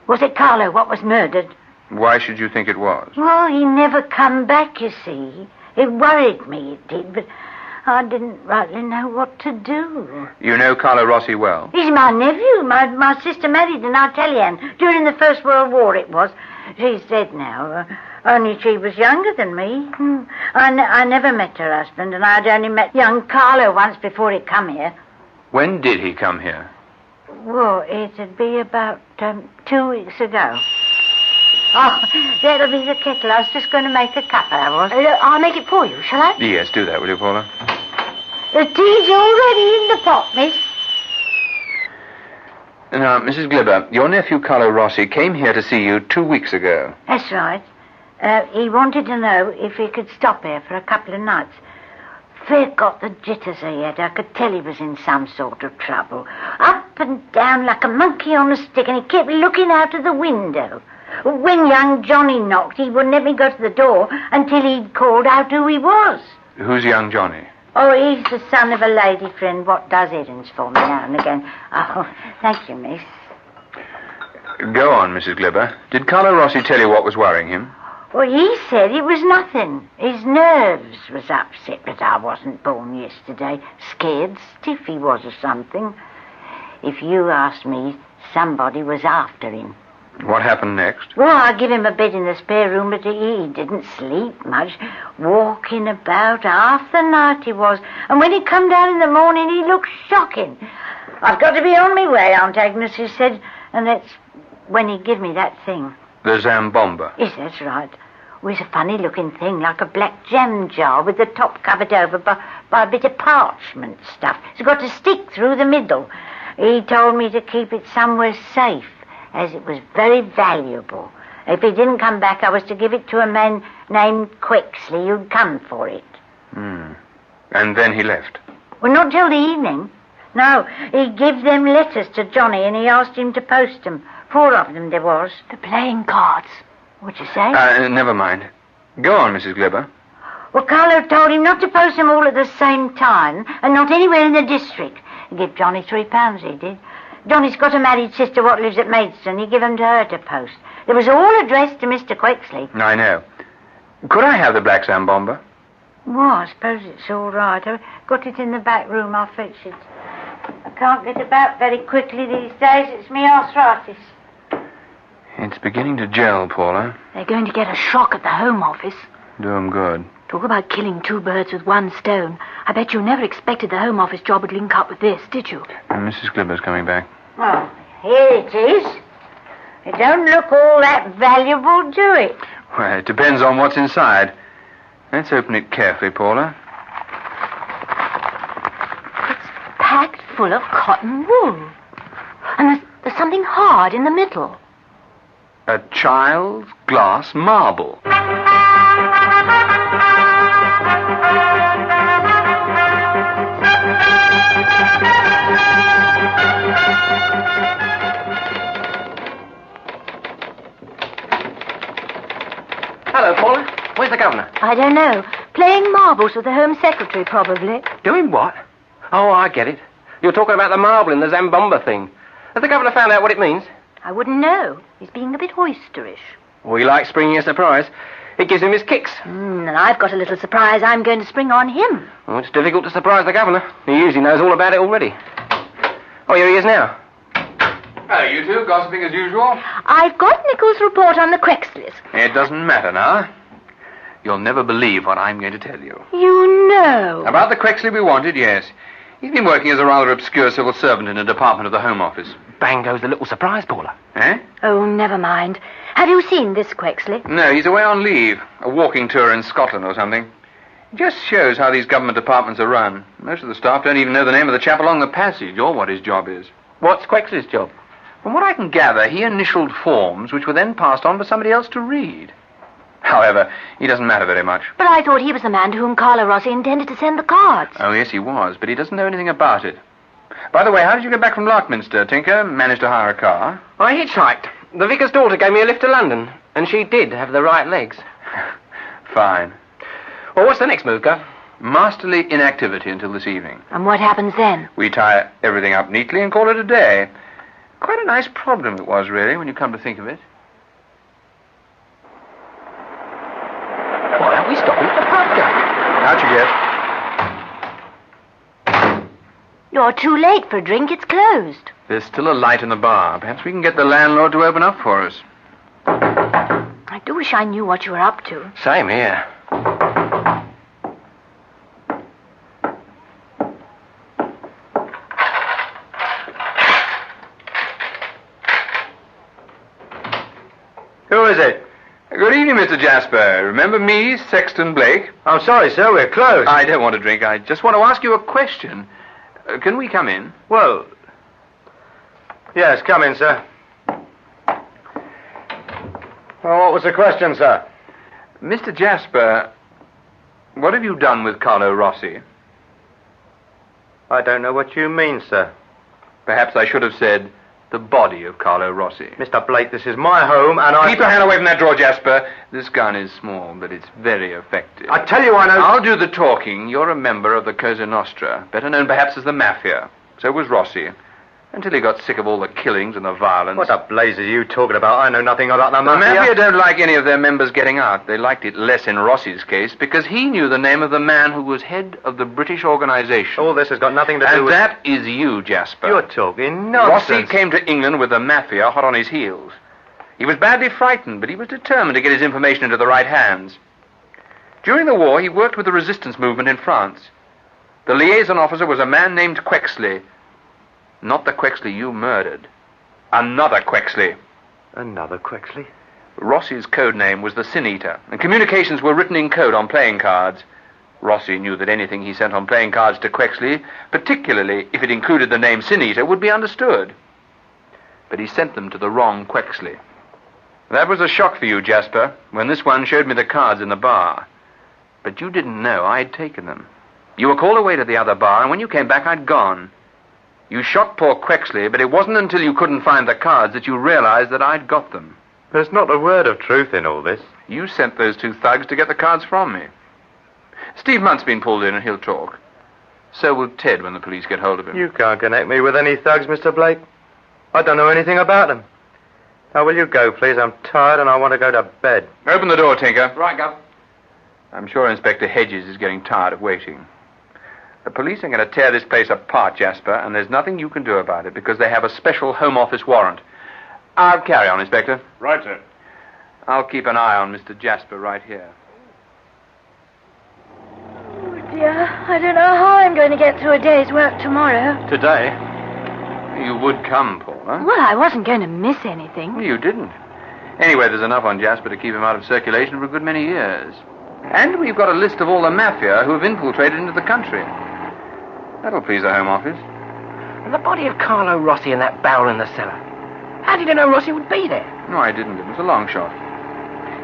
Was it Carlo what was murdered? Why should you think it was? Well, he never come back, you see. It worried me, it did, but I didn't rightly know what to do. You know Carlo Rossi well? He's my nephew. My sister married an Italian. During the First World War it was. She's dead now. Only she was younger than me. I never met her husband, and I'd only met young Carlo once before he come here. When did he come here? Well, it'd be about 2 weeks ago. Oh, that'll be the kettle. I was just going to make a cup, I was. I'll make it for you, shall I? Yes, do that, will you, Paula? The tea's already in the pot, miss. Now, Mrs. Glibber, your nephew Carlo Rossi came here to see you 2 weeks ago. That's right. He wanted to know if he could stop here for a couple of nights. Fair got the jitters he had. I could tell he was in some sort of trouble. Up and down like a monkey on a stick, and he kept looking out of the window. When young Johnny knocked, he wouldn't let me go to the door until he'd called out who he was. Who's young Johnny? Oh, he's the son of a lady friend what does errands for me now and again. Oh, thank you, miss. Go on, Mrs. Glibber. Did Carlo Rossi tell you what was worrying him? Well, he said it was nothing. His nerves was upset, but I wasn't born yesterday. Scared stiff he was or something. If you ask me, somebody was after him. What happened next? Well, I give him a bed in the spare room, but he didn't sleep much. Walking about half the night he was. And when he come down in the morning, he looked shocking. I've got to be on my way, Aunt Agnes, he said. And that's when he give me that thing. The Zambomba. Yes, that's right. It was a funny-looking thing, like a black jam jar with the top covered over by a bit of parchment stuff. It's got to stick through the middle. He told me to keep it somewhere safe, as it was very valuable. If he didn't come back, I was to give it to a man named Quexley who'd come for it. And then he left. Well, not till the evening. No, he gave them letters to Johnny and he asked him to post them. 4 of them there was. The playing cards. What'd you say? Never mind. Go on, Mrs. Glibber. Well, Carlo told him not to post them all at the same time and not anywhere in the district. He gave Johnny £3, he did. Johnny's got a married sister what lives at Maidstone. He gave them to her to post. They was all addressed to Mr. Quexley. I know. Could I have the black Zambomba? Well, I suppose it's all right. I've got it in the back room. I'll fetch it. I can't get about very quickly these days. It's me arthritis. It's beginning to gel, Paula. They're going to get a shock at the Home Office. Do 'em good. Talk about killing 2 birds with 1 stone. I bet you never expected the Home Office job would link up with this, did you? And Mrs. Glibber's coming back. Oh, here it is. It don't look all that valuable, do it? Well, it depends on what's inside. Let's open it carefully, Paula. Packed full of cotton wool. And there's something hard in the middle. A child's glass marble. Hello, Paula. Where's the governor? I don't know. Playing marbles with the Home Secretary, probably. Doing what? Oh, I get it. You're talking about the marble in the Zambomba thing. Has the governor found out what it means? I wouldn't know. He's being a bit oysterish. We like springing a surprise. It gives him his kicks. And I've got a little surprise I'm going to spring on him. Well, it's difficult to surprise the governor. He usually knows all about it already. Oh, here he is now. Hello, you two, gossiping as usual? I've got Nichols' report on the Quexleys. It doesn't matter now. You'll never believe what I'm going to tell you. You know. About the Quexley we wanted, yes. He's been working as a rather obscure civil servant in a department of the Home Office. Bang goes the little surprise, Paula. Eh? Oh, never mind. Have you seen this Quexley? No, he's away on leave. A walking tour in Scotland or something. It just shows how these government departments are run. Most of the staff don't even know the name of the chap along the passage or what his job is. What's Quexley's job? From what I can gather, he initialed forms which were then passed on for somebody else to read. However, he doesn't matter very much. But I thought he was the man to whom Carlo Rossi intended to send the cards. Oh, yes, he was, but he doesn't know anything about it. By the way, how did you get back from Larkminster, Tinker? Managed to hire a car? I hitchhiked. The vicar's daughter gave me a lift to London, and she did have the right legs. Fine. Well, what's the next move, Gov? Masterly inactivity until this evening. And what happens then? We tie everything up neatly and call it a day. Quite a nice problem it was, really, when you come to think of it. Why aren't we stopping at the pub, Gov? Out you get. You're too late for a drink. It's closed. There's still a light in the bar. Perhaps we can get the landlord to open up for us. I do wish I knew what you were up to. Same here. Who is it? Good evening, Mr. Jasper. Remember me, Sexton Blake? I'm sorry, sir. We're closed. I don't want to drink. I just want to ask you a question. Can we come in? Well, yes, come in, sir. Well, what was the question, sir? Mr. Jasper, what have you done with Carlo Rossi? I don't know what you mean, sir. Perhaps I should have said the body of Carlo Rossi. Mr. Blake, this is my home, and Keep your hand away from that drawer, Jasper. This gun is small, but it's very effective. I tell you I know... I'll do the talking. You're a member of the Cosa Nostra, better known perhaps as the Mafia. So was Rossi, until he got sick of all the killings and the violence. What the blaze are you talking about? I know nothing about the Mafia. The Mafia don't like any of their members getting out. They liked it less in Rossi's case, because he knew the name of the man who was head of the British organization. All this has got nothing to do with... And that is you, Jasper. You're talking nonsense. Rossi came to England with the Mafia hot on his heels. He was badly frightened, but he was determined to get his information into the right hands. During the war, he worked with the resistance movement in France. The liaison officer was a man named Quexley. Not the Quexley you murdered. Another Quexley. Another Quexley? Rossi's code name was the Sin Eater, and communications were written in code on playing cards. Rossi knew that anything he sent on playing cards to Quexley, particularly if it included the name Sin Eater, would be understood. But he sent them to the wrong Quexley. That was a shock for you, Jasper, when this one showed me the cards in the bar. But you didn't know I'd taken them. You were called away to the other bar, and when you came back, I'd gone. You shot poor Quexley, but it wasn't until you couldn't find the cards that you realized that I'd got them. There's not a word of truth in all this. You sent those two thugs to get the cards from me. Steve Munt's been pulled in, and he'll talk. So will Ted when the police get hold of him. You can't connect me with any thugs, Mr. Blake. I don't know anything about them. Now, will you go, please? I'm tired and I want to go to bed. Open the door, Tinker. Right, Gov. I'm sure Inspector Hedges is getting tired of waiting. The police are going to tear this place apart, Jasper, and there's nothing you can do about it because they have a special Home Office warrant. I'll carry on, Inspector. Right, sir. I'll keep an eye on Mr. Jasper right here. Oh, dear. I don't know how I'm going to get through a day's work tomorrow. Today? You would come, Paula. Well, I wasn't going to miss anything. You didn't. Anyway, there's enough on Jasper to keep him out of circulation for a good many years. And we've got a list of all the mafia who have infiltrated into the country. That'll please the Home Office. And the body of Carlo Rossi in that barrel in the cellar. How did you know Rossi would be there? No, I didn't. It was a long shot.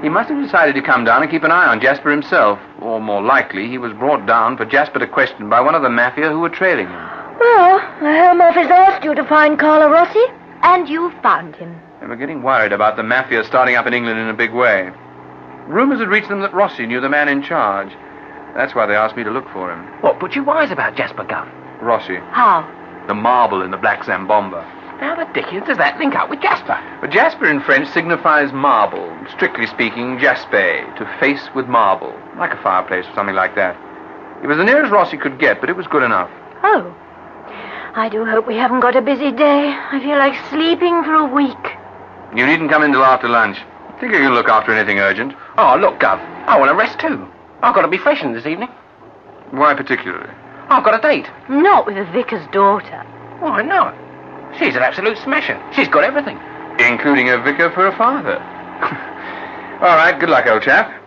He must have decided to come down and keep an eye on Jasper himself. Or more likely, he was brought down for Jasper to question by one of the mafia who were trailing him. Well, the Home Office asked you to find Carlo Rossi, and you found him. They were getting worried about the mafia starting up in England in a big way. Rumors had reached them that Rossi knew the man in charge. That's why they asked me to look for him. What put you wise about Jasper, Gov? Rossi. How? The marble in the black Zambomba. How the dickens does that link up with Jasper? But Jasper in French signifies marble. Strictly speaking, jasper, to face with marble. Like a fireplace or something like that. It was the nearest Rossi could get, but it was good enough. Oh. I do hope we haven't got a busy day. I feel like sleeping for a week. You needn't come in till after lunch. Think you can look after anything urgent? Oh, look, Gov. I want to rest too. I've got to be freshened this evening. Why particularly? I've got a date. Not with the vicar's daughter. Why not? She's an absolute smasher. She's got everything. Including a vicar for a father. All right, good luck, old chap.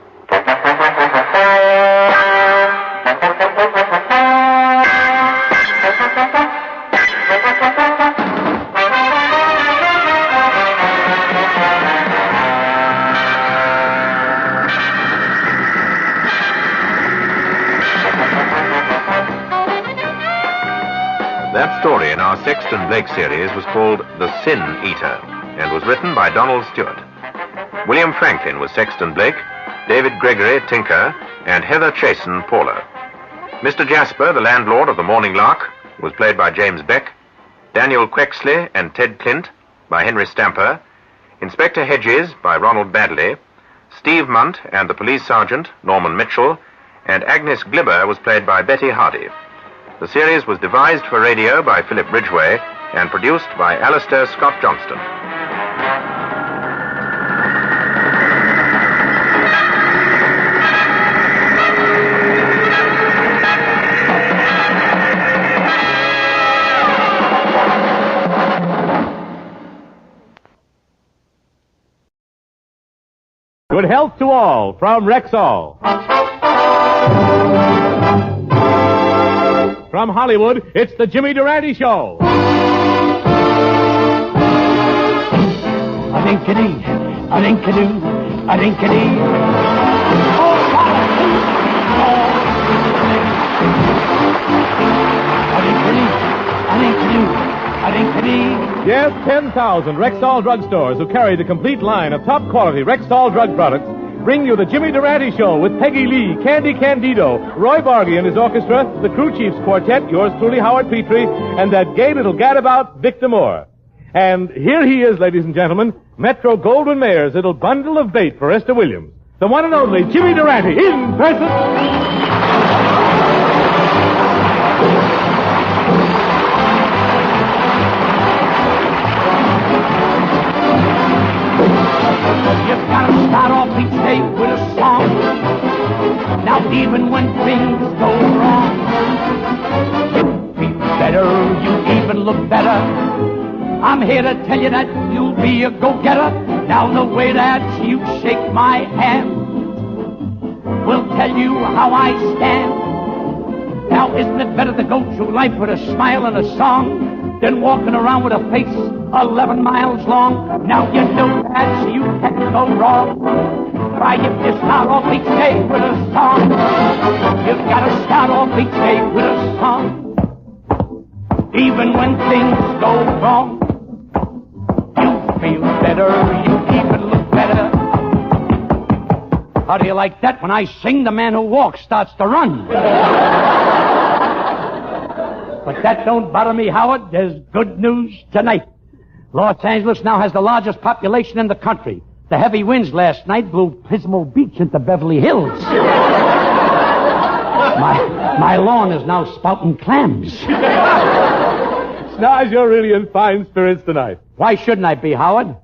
That story in our Sexton Blake series was called The Sin Eater and was written by Donald Stewart. William Franklin was Sexton Blake, David Gregory, Tinker, and Heather Chasen, Paula. Mr. Jasper, the landlord of the Morning Lark, was played by James Beck, Daniel Quexley and Ted Clint by Henry Stamper, Inspector Hedges by Ronald Badley, Steve Munt and the police sergeant, Norman Mitchell, and Agnes Glibber was played by Betty Hardy. The series was devised for radio by Philip Ridgway and produced by Alistair Scott Johnston. Good health to all from Rexall. From Hollywood, it's the Jimmy Durante Show. A-dink-a-dee, a-dink-a-doo, a-dink-a-dee. Oh, a-dink-a-dee. Yes, 10,000 Rexall drugstores who carry the complete line of top-quality Rexall drug products bring you the Jimmy Durante Show with Peggy Lee, Candy Candido, Roy Bargy and his orchestra, the Crew Chiefs Quartet, yours truly, Howard Petrie, and that gay little gadabout, Victor Moore. And here he is, ladies and gentlemen, Metro-Goldwyn-Mayer's little bundle of bait for Esther Williams. The one and only Jimmy Durante in person. gotta start off each day with a song. Now even when things go wrong, you feel better, you even look better. I'm here to tell you that you'll be a go-getter. Now the way that you shake my hand will tell you how I stand. Now isn't it better to go through life with a smile and a song than walking around with a face 11 miles long? Now you know that you can't go wrong. Try if you start off each day with a song. You've got to start off each day with a song. Even when things go wrong, you feel better, you even look better. How do you like that? When I sing, the man who walks starts to run. But that don't bother me, Howard. There's good news tonight. Los Angeles now has the largest population in the country. The heavy winds last night blew Pismo Beach into Beverly Hills. My lawn is now spouting clams. Snaz, you're really in fine spirits tonight. Why shouldn't I be, Howard?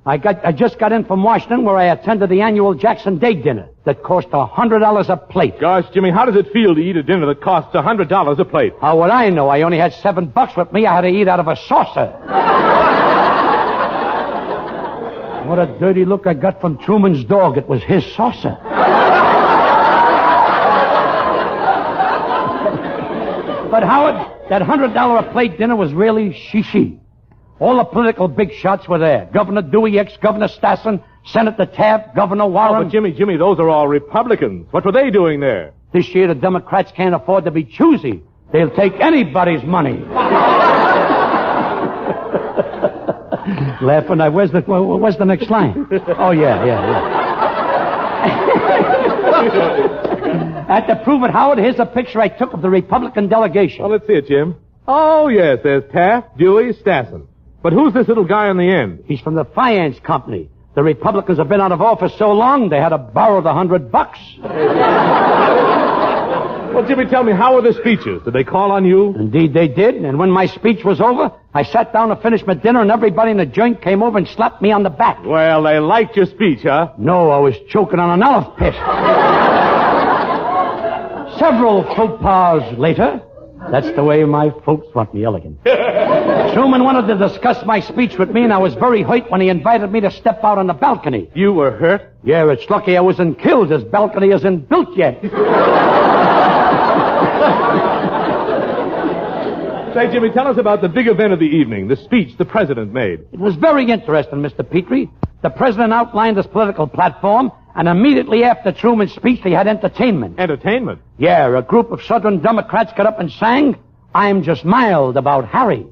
I just got in from Washington where I attended the annual Jackson Day dinner that cost $100 a plate. Gosh, Jimmy, how does it feel to eat a dinner that costs $100 a plate? How would I know? I only had $7 with me. I had to eat out of a saucer. What a dirty look I got from Truman's dog. It was his saucer. But Howard, that $100 a plate dinner was really she-she. All the political big shots were there. Governor Dewey, ex-Governor Stassen, Senator Taft, Governor Warren. Oh, but Jimmy, those are all Republicans. What were they doing there? This year, the Democrats can't afford to be choosy. They'll take anybody's money. Laughing. Where's the next line? Oh, yeah. And to prove it, Howard, here's a picture I took of the Republican delegation. Well, let's see it, Jim. Oh, yes, there's Taft, Dewey, Stassen. But who's this little guy on the end? He's from the finance company. The Republicans have been out of office so long, they had to borrow the $100. Well, Jimmy, tell me, how were the speeches? Did they call on you? Indeed, they did. And when my speech was over, I sat down to finish my dinner, and everybody in the joint came over and slapped me on the back. Well, they liked your speech, huh? No, I was choking on an olive pit. Several faux pas later, that's the way my folks want me, elegant. Truman wanted to discuss my speech with me, and I was very hurt when he invited me to step out on the balcony. You were hurt? Yeah, it's lucky I wasn't killed. This balcony isn't built yet. Say, Jimmy, tell us about the big event of the evening, the speech the president made. It was very interesting, Mr. Petrie. The president outlined his political platform, and immediately after Truman's speech, they had entertainment. Entertainment? Yeah, a group of Southern Democrats got up and sang, "I'm Just Mild About Harry."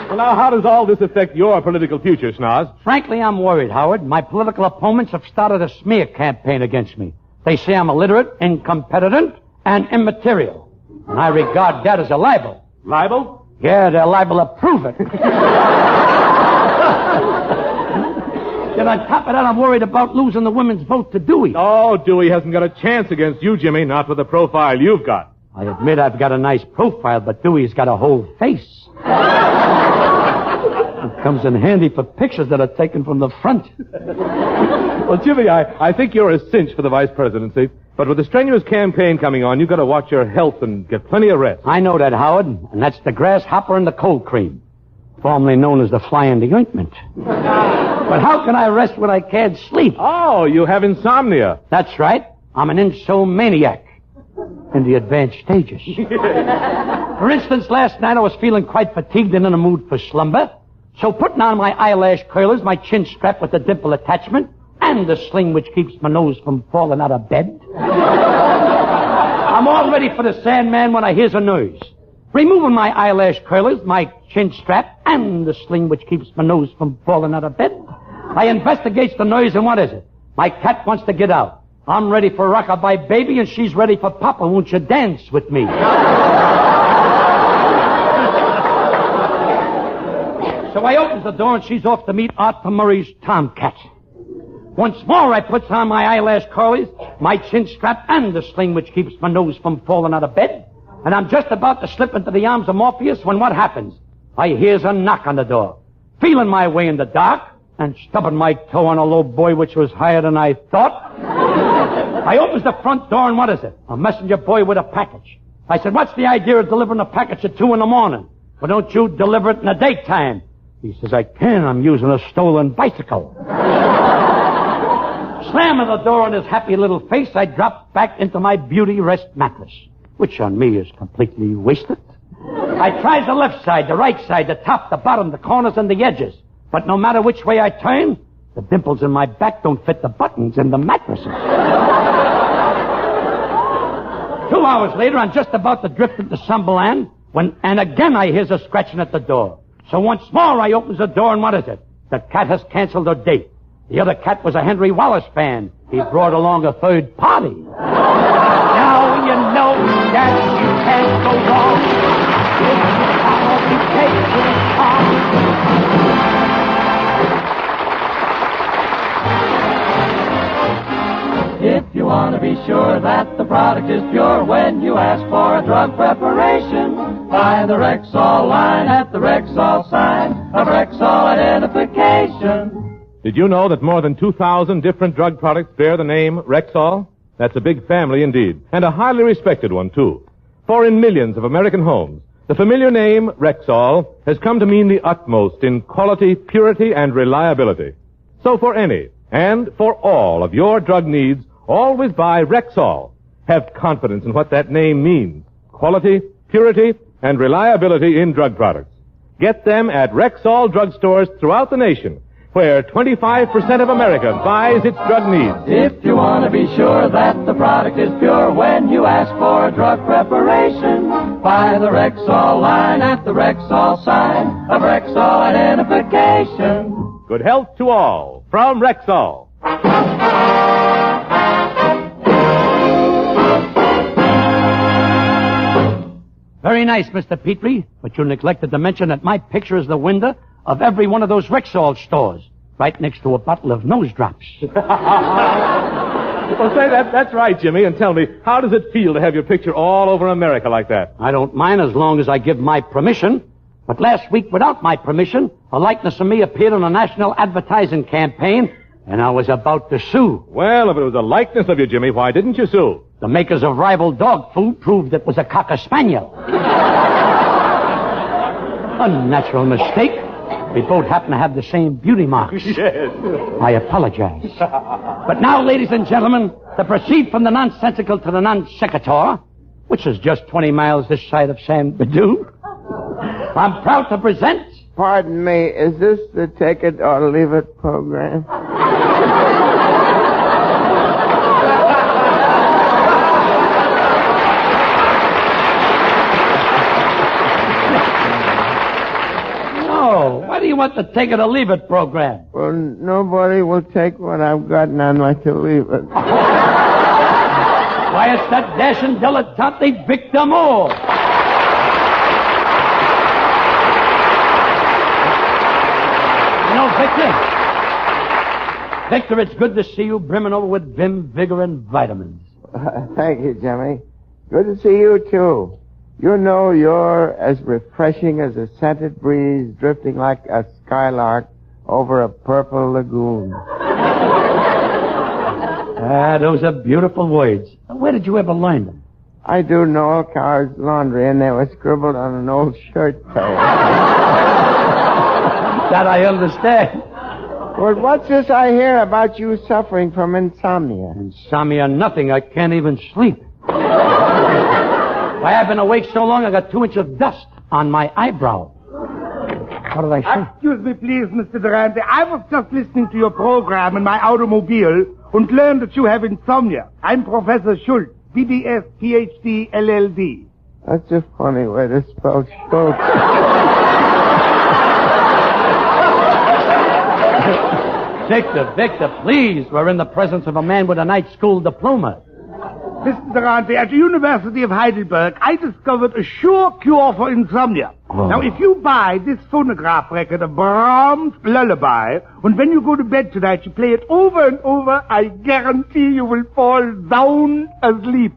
Well, now, how does all this affect your political future, Snaz? Frankly, I'm worried, Howard. My political opponents have started a smear campaign against me. They say I'm illiterate, incompetent, and immaterial. And I regard that as a libel. Libel? Yeah, they're liable to prove it. Then on top of that, I'm worried about losing the women's vote to Dewey. Oh, Dewey hasn't got a chance against you, Jimmy, not with the profile you've got. I admit I've got a nice profile, but Dewey's got a whole face. It comes in handy for pictures that are taken from the front. Well, Jimmy, I think you're a cinch for the vice presidency. But with the strenuous campaign coming on, you've got to watch your health and get plenty of rest. I know that, Howard. And that's the grasshopper and the cold cream, formerly known as the fly in the ointment. But how can I rest when I can't sleep? Oh, you have insomnia. That's right. I'm an insomniac in the advanced stages. For instance, last night I was feeling quite fatigued and in a mood for slumber. So putting on my eyelash curlers, my chin strap with the dimple attachment, and the sling which keeps my nose from falling out of bed, I'm all ready for the Sandman when I hears a noise. Removing my eyelash curlers, my chin strap, and the sling which keeps my nose from falling out of bed, I investigates the noise, and what is it? My cat wants to get out. I'm ready for Rockabye Baby, and she's ready for Papa. Won't you dance with me? So I opens the door, and she's off to meet Arthur Murray's Tomcat. Once more, I puts on my eyelash curlers, my chin strap, and the sling which keeps my nose from falling out of bed. And I'm just about to slip into the arms of Morpheus when what happens? I hears a knock on the door. Feeling my way in the dark and stubbing my toe on a low boy which was higher than I thought. I opens the front door and what is it? A messenger boy with a package. I said, what's the idea of delivering a package at 2 in the morning? Well, don't you deliver it in the daytime? He says, I can. I'm using a stolen bicycle. Slamming the door on his happy little face, I dropped back into my beauty rest mattress, which on me is completely wasted. I tried the left side, the right side, the top, the bottom, the corners, and the edges. But no matter which way I turn, the dimples in my back don't fit the buttons in the mattresses. 2 hours later, I'm just about to drift into Slumberland and again I hears a scratching at the door. So once more I opens the door and what is it? The cat has canceled her date. The other cat was a Henry Wallace fan. He brought along a third party. Now you know that you can't go wrong. If you follow the If you want to be sure that the product is pure when you ask for a drug preparation, buy the Rexall line at the Rexall sign of Rexall identification. Did you know that more than 2,000 different drug products bear the name Rexall? That's a big family indeed, and a highly respected one, too. For in millions of American homes, the familiar name Rexall has come to mean the utmost in quality, purity, and reliability. So for any and for all of your drug needs, always buy Rexall. Have confidence in what that name means. Quality, purity, and reliability in drug products. Get them at Rexall drugstores throughout the nation, where 25% of America buys its drug needs. If you want to be sure that the product is pure when you ask for a drug preparation, buy the Rexall line at the Rexall sign of Rexall identification. Good health to all from Rexall. Very nice, Mr. Petrie, but you neglected to mention that my picture is the window of every one of those Rexall stores, right next to a bottle of nose drops. Well, say that's right, Jimmy, and tell me, how does it feel to have your picture all over America like that? I don't mind as long as I give my permission. But last week, without my permission, a likeness of me appeared on a national advertising campaign, and I was about to sue. Well, if it was a likeness of you, Jimmy, why didn't you sue? The makers of rival dog food proved it was a Cocker Spaniel. Unnatural mistake. We both happen to have the same beauty marks. Yes. I apologize. But now, ladies and gentlemen, to proceed from the nonsensical to the non-sequitur, which is just 20 miles this side of San Bedou, I'm proud to present... Pardon me, is this the Take It or Leave It program? No, why do you want the Take It or Leave It program? Well, nobody will take what I've got and I'd like to leave it. Why, it's that dashing dilettante Victor Moore. You know, Victor, it's good to see you brimming over with vim, vigor, and vitamins. Thank you, Jimmy. Good to see you, too. You know you're as refreshing as a scented breeze drifting like a skylark over a purple lagoon. Those are beautiful words. Where did you ever learn them? I do Noel Coward's laundry, and they were scribbled on an old shirt tail. That I understand. Well, what's this I hear about you suffering from insomnia? Insomnia, nothing. I can't even sleep. Why, I've been awake so long I got 2 inches of dust on my eyebrow. What did I say? Excuse me, please, Mr. Durante. I was just listening to your program in my automobile and learned that you have insomnia. I'm Professor Schultz, BDS, PhD, LLD. That's a funny way to spell Schultz. Victor, please. We're in the presence of a man with a night school diploma. Mr. Durante, at the University of Heidelberg, I discovered a sure cure for insomnia. Oh. Now, if you buy this phonograph record of Brahms' Lullaby, and when you go to bed tonight, you play it over and over, I guarantee you will fall down asleep.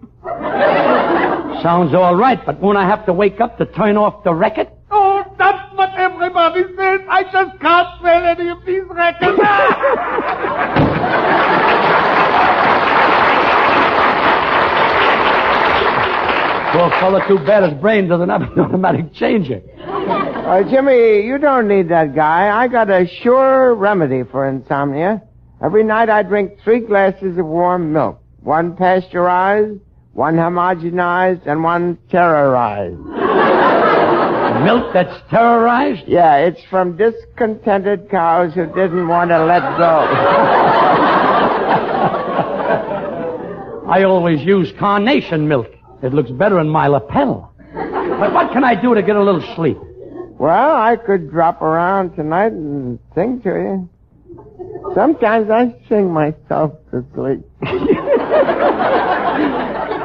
Sounds all right, but won't I have to wake up to turn off the record? Oh, that's what everybody says. I just can't sell any of these records. Poor fella, too bad his brain doesn't have an automatic changer. Jimmy, you don't need that guy. I got a sure remedy for insomnia. Every night I drink 3 glasses of warm milk. 1 pasteurized, 1 homogenized, and 1 terrorized. Milk that's terrorized? Yeah, it's from discontented cows who didn't want to let go. I always use carnation milk. It looks better in my lapel. But what can I do to get a little sleep? Well, I could drop around tonight and sing to you. Sometimes I sing myself to sleep.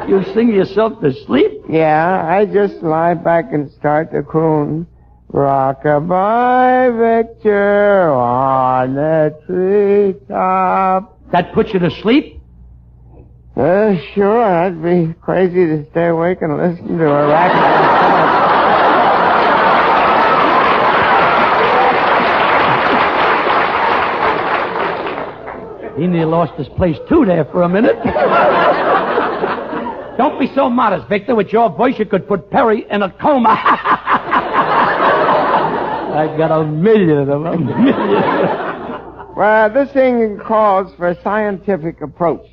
You sing yourself to sleep? Yeah, I just lie back and start to croon. Rock-a-bye, Victor, on the treetop. That puts you to sleep? Sure, I'd be crazy to stay awake and listen to a racket. He nearly lost his place, too, there for a minute. Don't be so modest, Victor. With your voice, you could put Perry in a coma. I got a million of them, a million. Well, this thing calls for a scientific approach.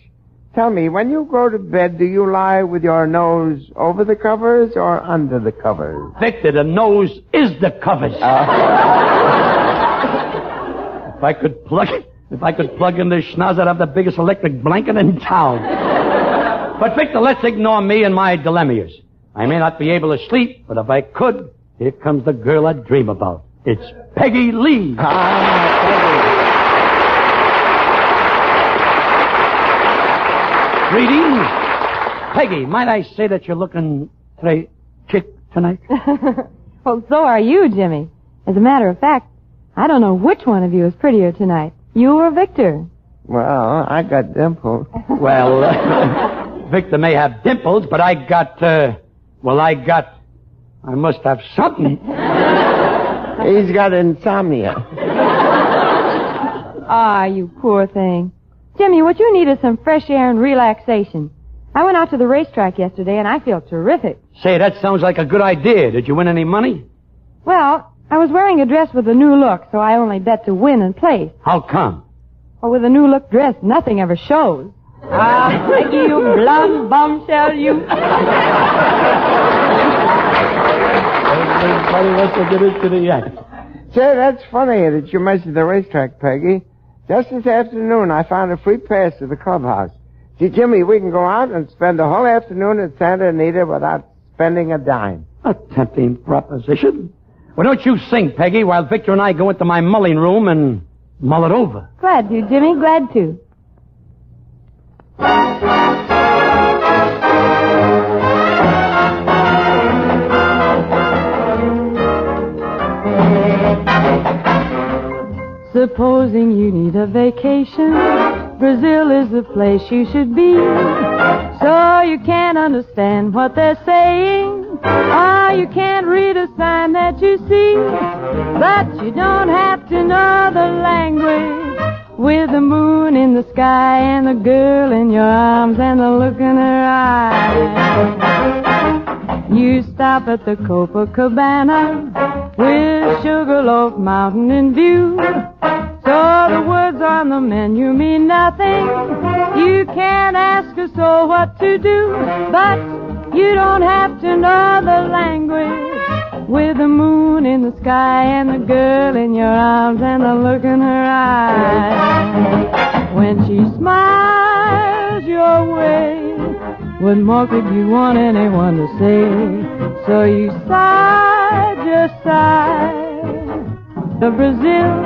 Tell me, when you go to bed, do you lie with your nose over the covers or under the covers? Victor, the nose is the covers. If I could plug in this schnoz, I'd have the biggest electric blanket in town. But, Victor, let's ignore me and my dilemmas. I may not be able to sleep, but if I could, here comes the girl I dream about. It's Peggy Lee. Greetings. Peggy, might I say that you're looking very chick tonight? Well, so are you, Jimmy. As a matter of fact, I don't know which one of you is prettier tonight. You or Victor? Well, I got dimples. Well, Victor may have dimples, but I must have something. He's got insomnia. Ah, you poor thing. Jimmy, what you need is some fresh air and relaxation. I went out to the racetrack yesterday, and I feel terrific. Say, that sounds like a good idea. Did you win any money? Well, I was wearing a dress with a new look, so I only bet to win and place. How come? Well, with a new look dress, nothing ever shows. Ah, Peggy, you blonde bombshell, you. Everybody wants to get into the act. Say, that's funny that you mentioned the racetrack, Peggy. Just this afternoon, I found a free pass to the clubhouse. See, Jimmy, we can go out and spend the whole afternoon at Santa Anita without spending a dime. A tempting proposition. Well, don't you sing, Peggy, while Victor and I go into my mulling room and mull it over. Glad to, Jimmy, glad to. Supposing you need a vacation, Brazil is the place you should be. So you can't understand what they're saying, or you can't read a sign that you see. But you don't have to know the language, with the moon in the sky and the girl in your arms and the look in her eyes. You stop at the Copacabana with Sugarloaf Mountain in view. So the words on the menu mean nothing. You can't ask a soul what to do, but you don't have to know the language, with the moon in the sky and the girl in your arms and the look in her eyes. When she smiles your way, what more could you want anyone to say? So you sigh, just sigh, the Brazil,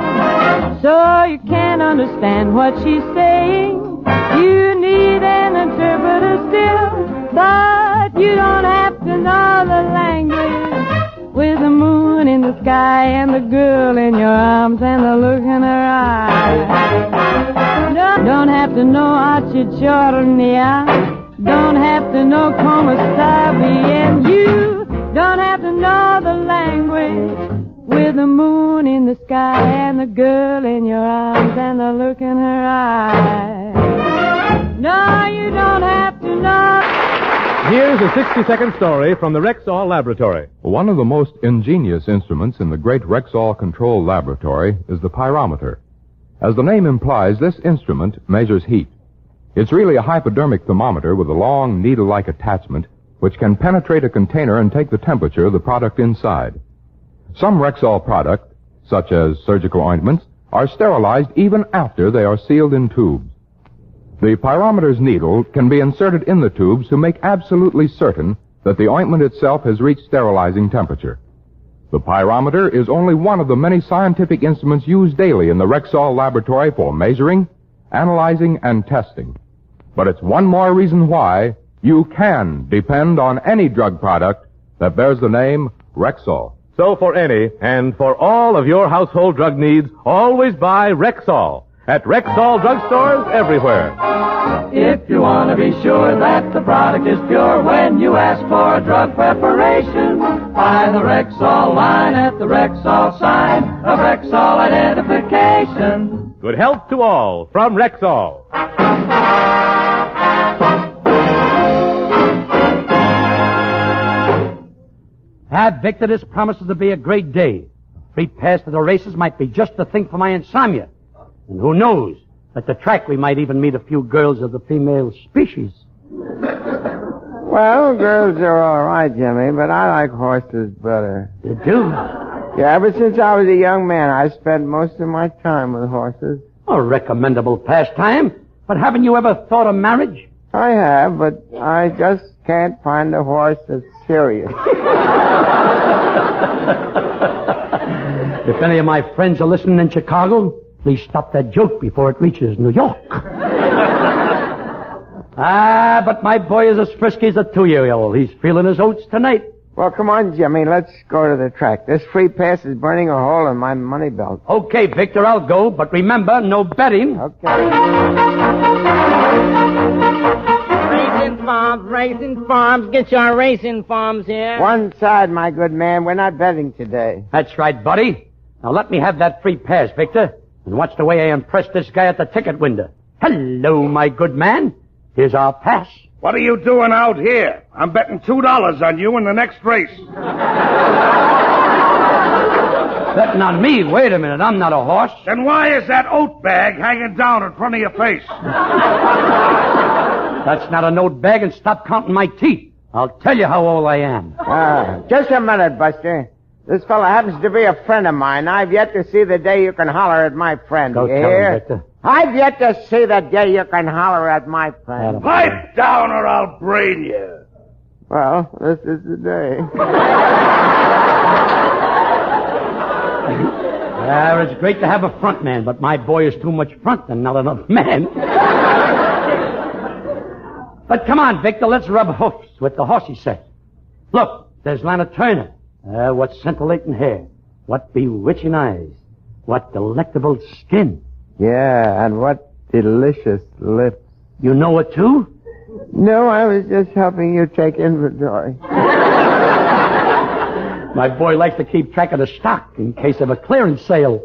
so you can't understand what she's saying. You need an interpreter still, but you don't have to know the language, with the moon in the sky and the girl in your arms and the look in her eyes. Don't have to know Archichornia, don't have to know como está bien. You don't have to know the language. With the moon in the sky and the girl in your arms and the look in her eyes. No, you don't have to know. Here's a 60-second story from the Rexall Laboratory. One of the most ingenious instruments in the great Rexall Control Laboratory is the pyrometer. As the name implies, this instrument measures heat. It's really a hypodermic thermometer with a long needle-like attachment which can penetrate a container and take the temperature of the product inside. Some Rexall products, such as surgical ointments, are sterilized even after they are sealed in tubes. The pyrometer's needle can be inserted in the tubes to make absolutely certain that the ointment itself has reached sterilizing temperature. The pyrometer is only one of the many scientific instruments used daily in the Rexall laboratory for measuring, analyzing, and testing. But it's one more reason why you can depend on any drug product that bears the name Rexall. So for any and for all of your household drug needs, always buy Rexall at Rexall drugstores everywhere. If you want to be sure that the product is pure when you ask for a drug preparation, buy the Rexall line at the Rexall sign of Rexall identification. Good health to all from Rexall. Victor, this promises to be a great day. A free pass to the races might be just the thing for my insomnia. And who knows, at the track we might even meet a few girls of the female species. Well, girls are all right, Jimmy, but I like horses better. You do? Yeah, ever since I was a young man, I spent most of my time with horses. A recommendable pastime. But haven't you ever thought of marriage? I have, but I just can't find a horse that's serious. If any of my friends are listening in Chicago, please stop that joke before it reaches New York. But my boy is as frisky as a 2-year-old. He's feeling his oats tonight. Well, come on, Jimmy. Let's go to the track. This free pass is burning a hole in my money belt. Okay, Victor, I'll go. But remember, no betting. Okay. Racing farms. Get your racing farms here. One side, my good man. We're not betting today. That's right, buddy. Now let me have that free pass, Victor. And watch the way I impress this guy at the ticket window. Hello, my good man. Here's our pass. What are you doing out here? I'm betting $2 on you in the next race. Betting on me? Wait a minute. I'm not a horse. Then why is that oat bag hanging down in front of your face? That's not a note bag, and stop counting my teeth. I'll tell you how old I am. Just a minute, Buster. This fella happens to be a friend of mine. I've yet to see the day you can holler at my friend. Go you tell hear? him, Victor. I've yet to see the day you can holler at my friend. Pipe down or I'll brain you. Well, this is the day. It's great to have a front man, but my boy is too much front and not enough man. But come on, Victor, let's rub hoofs with the horsey set. Look, there's Lana Turner. What scintillating hair. What bewitching eyes. What delectable skin. Yeah, and what delicious lips. You know it, too? No, I was just helping you take inventory. My boy likes to keep track of the stock in case of a clearance sale.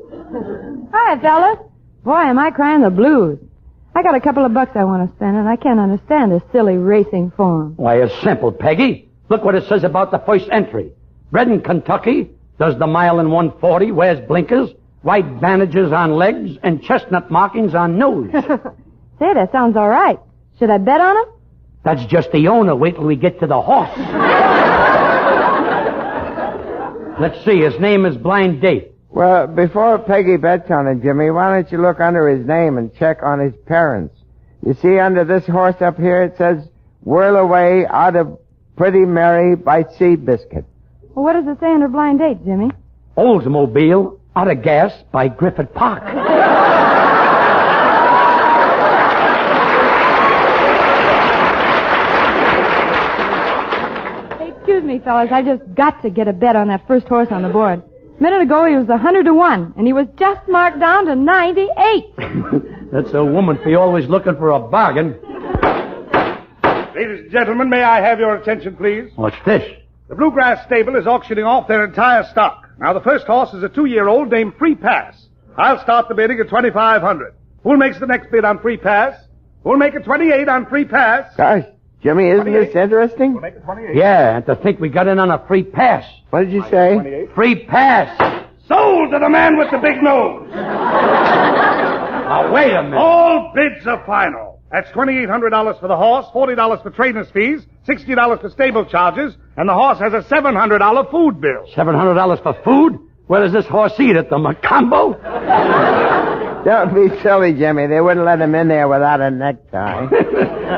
Hi, fellas. Boy, am I crying the blues. I got a couple of bucks I want to spend, and I can't understand this silly racing form. Why, it's simple, Peggy. Look what it says about the first entry. Bred in Kentucky, does the mile in 140, wears blinkers, white bandages on legs, and chestnut markings on nose. Say, that sounds all right. Should I bet on him? That's just the owner. Wait till we get to the horse. Let's see. His name is Blind Date. Well, before Peggy bets on it, Jimmy, why don't you look under his name and check on his parents? You see, under this horse up here, it says, "Whirl away out of Pretty Mary by Seabiscuit." Well, what does it say under Blind Date, Jimmy? Oldsmobile out of gas by Griffith Park. Hey, excuse me, fellas. I just got to get a bet on that first horse on the board. A minute ago, he was 100-1, and he was just marked down to 98. That's a woman for you always looking for a bargain. Ladies and gentlemen, may I have your attention, please? What's this? The Bluegrass Stable is auctioning off their entire stock. Now, the first horse is a 2-year-old named Free Pass. I'll start the bidding at $2,500. Who makes the next bid on Free Pass? Who'll make it 28 on Free Pass? Gosh, Jimmy, isn't this interesting? We'll make it 28. Yeah, and to think we got in on a free pass. What did you say? 28. Free pass. Sold to the man with the big nose. Now, wait a minute. All bids are final. That's $2,800 for the horse, $40 for trainer's fees, $60 for stable charges, and the horse has a $700 food bill. $700 for food? Where does this horse eat? At the Macombo? Don't be silly, Jimmy. They wouldn't let him in there without a necktie.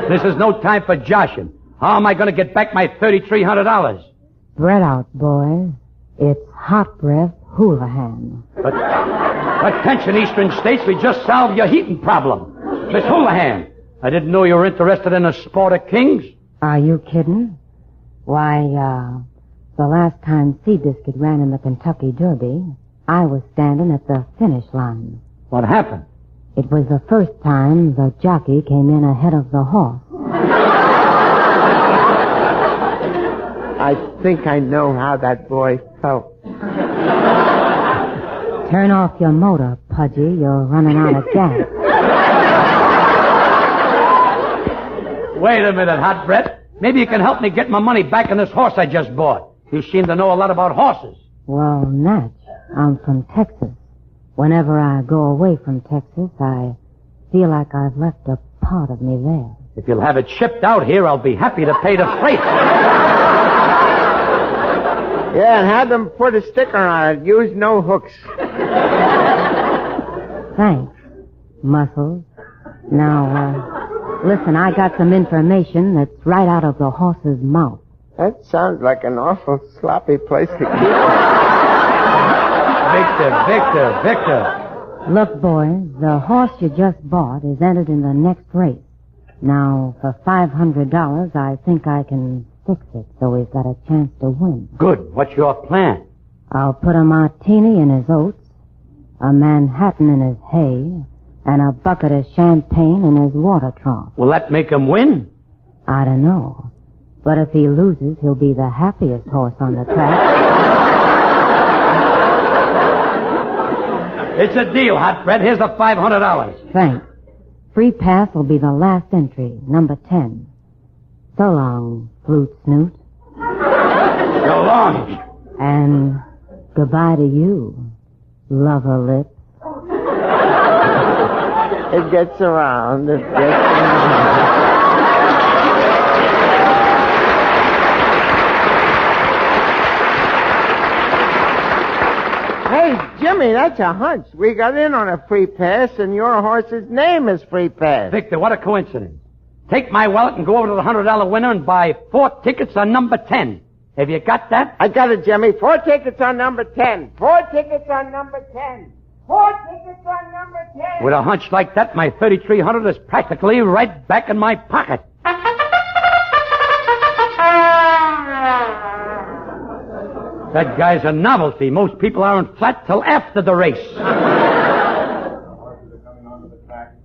This is no time for joshing. How am I going to get back my $3,300? Bread out, boys. It's hot breath Houlihan. But attention, Eastern States, we just solved your heating problem. Miss Houlihan, I didn't know you were interested in the sport of kings. Are you kidding? Why, the last time Seabiscuit ran in the Kentucky Derby, I was standing at the finish line. What happened? It was the first time the jockey came in ahead of the horse. I think I know how that boy felt. Turn off your motor, Pudgy. You're running out of gas. Wait a minute, Hot Breath. Maybe you can help me get my money back on this horse I just bought. You seem to know a lot about horses. Well, Natch, I'm from Texas. Whenever I go away from Texas, I feel like I've left a part of me there. If you'll have it shipped out here, I'll be happy to pay the freight. Yeah, and have them put a sticker on it. Use no hooks. Thanks, Muscles. Now, listen, I got some information that's right out of the horse's mouth. That sounds like an awful sloppy place to keep it. Victor. Look, boys, the horse you just bought is entered in the next race. Now, for $500, I think I can fix it so he's got a chance to win. Good. What's your plan? I'll put a martini in his oats, a Manhattan in his hay, and a bucket of champagne in his water trough. Will that make him win? I don't know. But if he loses, he'll be the happiest horse on the track. It's a deal, Hot Bread. Here's the $500. Thanks. Free Pass will be the last entry, number 10. So long, Flute Snoot. So long. And goodbye to you, Lover Lips. It gets around. It gets around. Hey, Jimmy, that's a hunch. We got in on a Free Pass, and your horse's name is Free Pass. Victor, what a coincidence. Take my wallet and go over to the $100 winner and buy 4 tickets on number 10. Have you got that? I got it, Jimmy. 4 tickets on number 10. 4 tickets on number 10. 4 tickets on number 10. With a hunch like that, my $3,300 is practically right back in my pocket. That guy's a novelty. Most people aren't flat till after the race.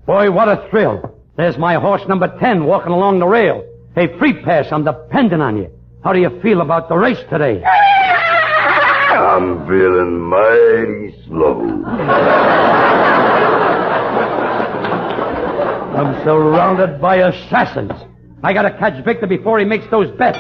Boy, what a thrill. There's my horse number 10 walking along the rail. Hey, Free Pass, I'm depending on you. How do you feel about the race today? I'm feeling mighty slow. I'm surrounded by assassins. I gotta catch Victor before he makes those bets.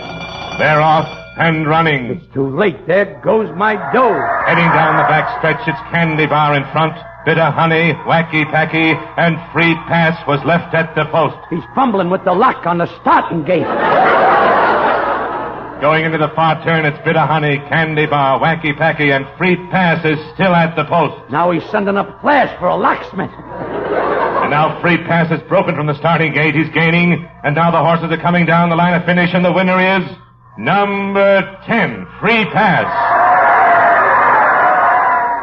They're off and running. It's too late. There goes my dough. Heading down the back stretch, it's Candy Bar in front. Bit of Honey, Wacky Packy, and Free Pass was left at the post. He's fumbling with the lock on the starting gate. Going into the far turn, it's Bit of Honey, Candy Bar, Wacky Packy, and Free Pass is still at the post. Now he's sending up Flash for a locksmith. And now Free Pass is broken from the starting gate. He's gaining, and now the horses are coming down the line of finish, and the winner is number 10, Free Pass.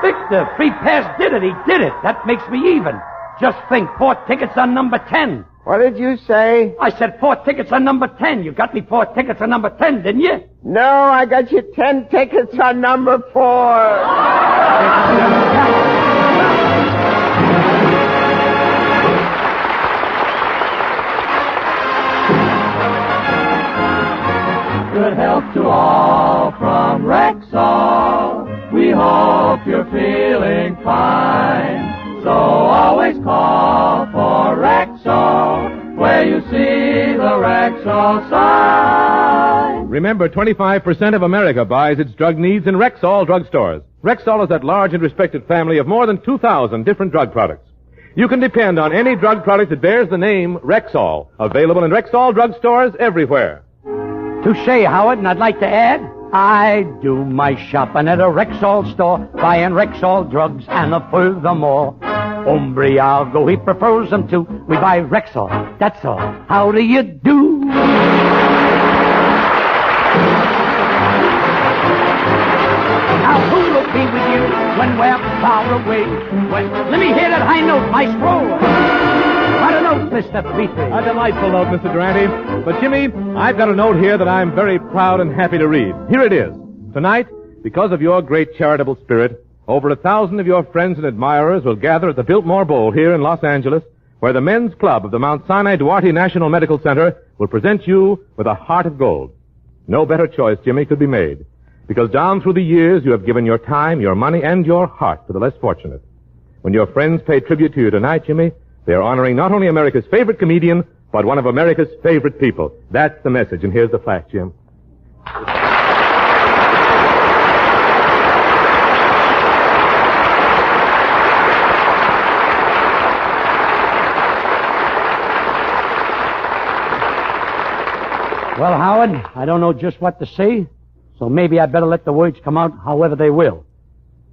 Victor, Free Pass did it. He did it. That makes me even. Just think, 4 tickets on number 10. What did you say? I said 4 tickets on number 10. You got me 4 tickets on number 10, didn't you? No, I got you 10 tickets on number 4. Rexall sign. Remember, 25% of America buys its drug needs in Rexall drugstores. Rexall is that large and respected family of more than 2,000 different drug products. You can depend on any drug product that bears the name Rexall. Available in Rexall drugstores everywhere. Touche, Howard, and I'd like to add, I do my shopping at a Rexall store, buying Rexall drugs and furthermore. Hombre, I'll go, he prefers them too. We buy Rexall, that's all. How do you do? Now who will be with you when we're far away? Let me hear that high note, maestro. What a note, Mr. Petrie. A delightful note, Mr. Durante. But, Jimmy, I've got a note here that I'm very proud and happy to read. Here it is. Tonight, because of your great charitable spirit, over 1,000 of your friends and admirers will gather at the Biltmore Bowl here in Los Angeles, where the Men's Club of the Mount Sinai Duarte National Medical Center will present you with a heart of gold. No better choice, Jimmy, could be made. Because down through the years, you have given your time, your money, and your heart to the less fortunate. When your friends pay tribute to you tonight, Jimmy, they are honoring not only America's favorite comedian, but one of America's favorite people. That's the message, and here's the fact, Jim. Well, Howard, I don't know just what to say, so maybe I better let the words come out however they will.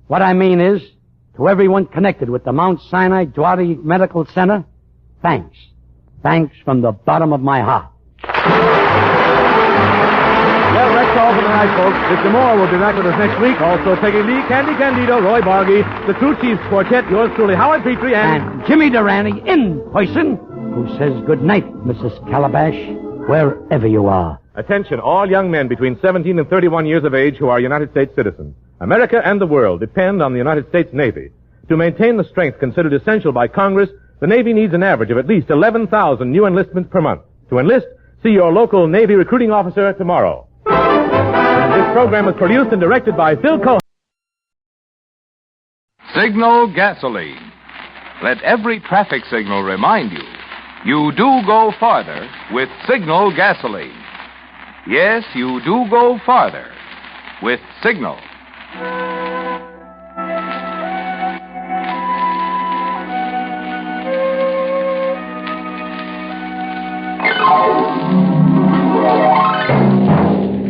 What I mean is, to everyone connected with the Mount Sinai Duarte Medical Center, thanks. Thanks from the bottom of my heart. Well, that's all for tonight, folks. Mr. Moore will be back with us next week. Also, Peggy Lee, Candy Candido, Roy Bargy, the Crew Chiefs Quartet, yours truly, Howard Petrie, and Jimmy Durante in person, who says good night, Mrs. Calabash, wherever you are. Attention, all young men between 17 and 31 years of age who are United States citizens. America and the world depend on the United States Navy. To maintain the strength considered essential by Congress, the Navy needs an average of at least 11,000 new enlistments per month. To enlist, see your local Navy recruiting officer tomorrow. And this program was produced and directed by Phil Cohen. Signal gasoline. Let every traffic signal remind you, you do go farther with Signal gasoline. Yes, you do go farther with Signal.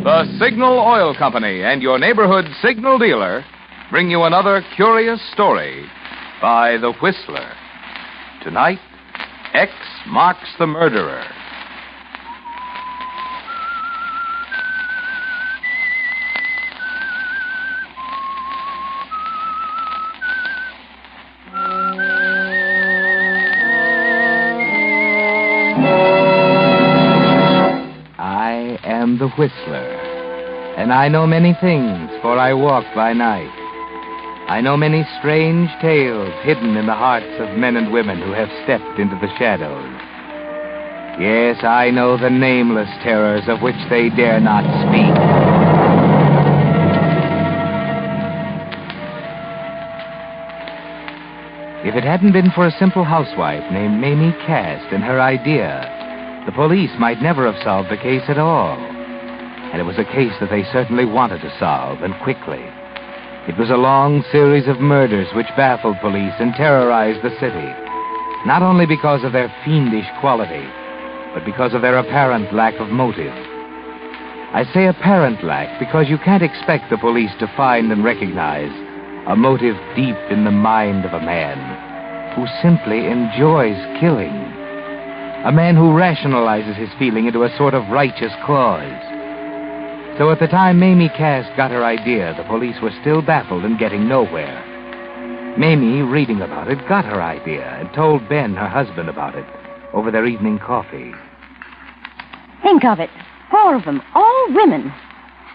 The Signal Oil Company and your neighborhood Signal dealer bring you another curious story by The Whistler. Tonight, X marks the murderer. I am the Whistler, and I know many things, for I walk by night. I know many strange tales hidden in the hearts of men and women who have stepped into the shadows. Yes, I know the nameless terrors of which they dare not speak. If it hadn't been for a simple housewife named Mamie Cast and her idea, the police might never have solved the case at all. And it was a case that they certainly wanted to solve, and quickly. It was a long series of murders which baffled police and terrorized the city, not only because of their fiendish quality, but because of their apparent lack of motive. I say apparent lack because you can't expect the police to find and recognize a motive deep in the mind of a man who simply enjoys killing, a man who rationalizes his feeling into a sort of righteous clause. So at the time Mamie Cast got her idea, the police were still baffled and getting nowhere. Mamie, reading about it, got her idea and told Ben, her husband, about it over their evening coffee. Think of it. 4 of them, all women,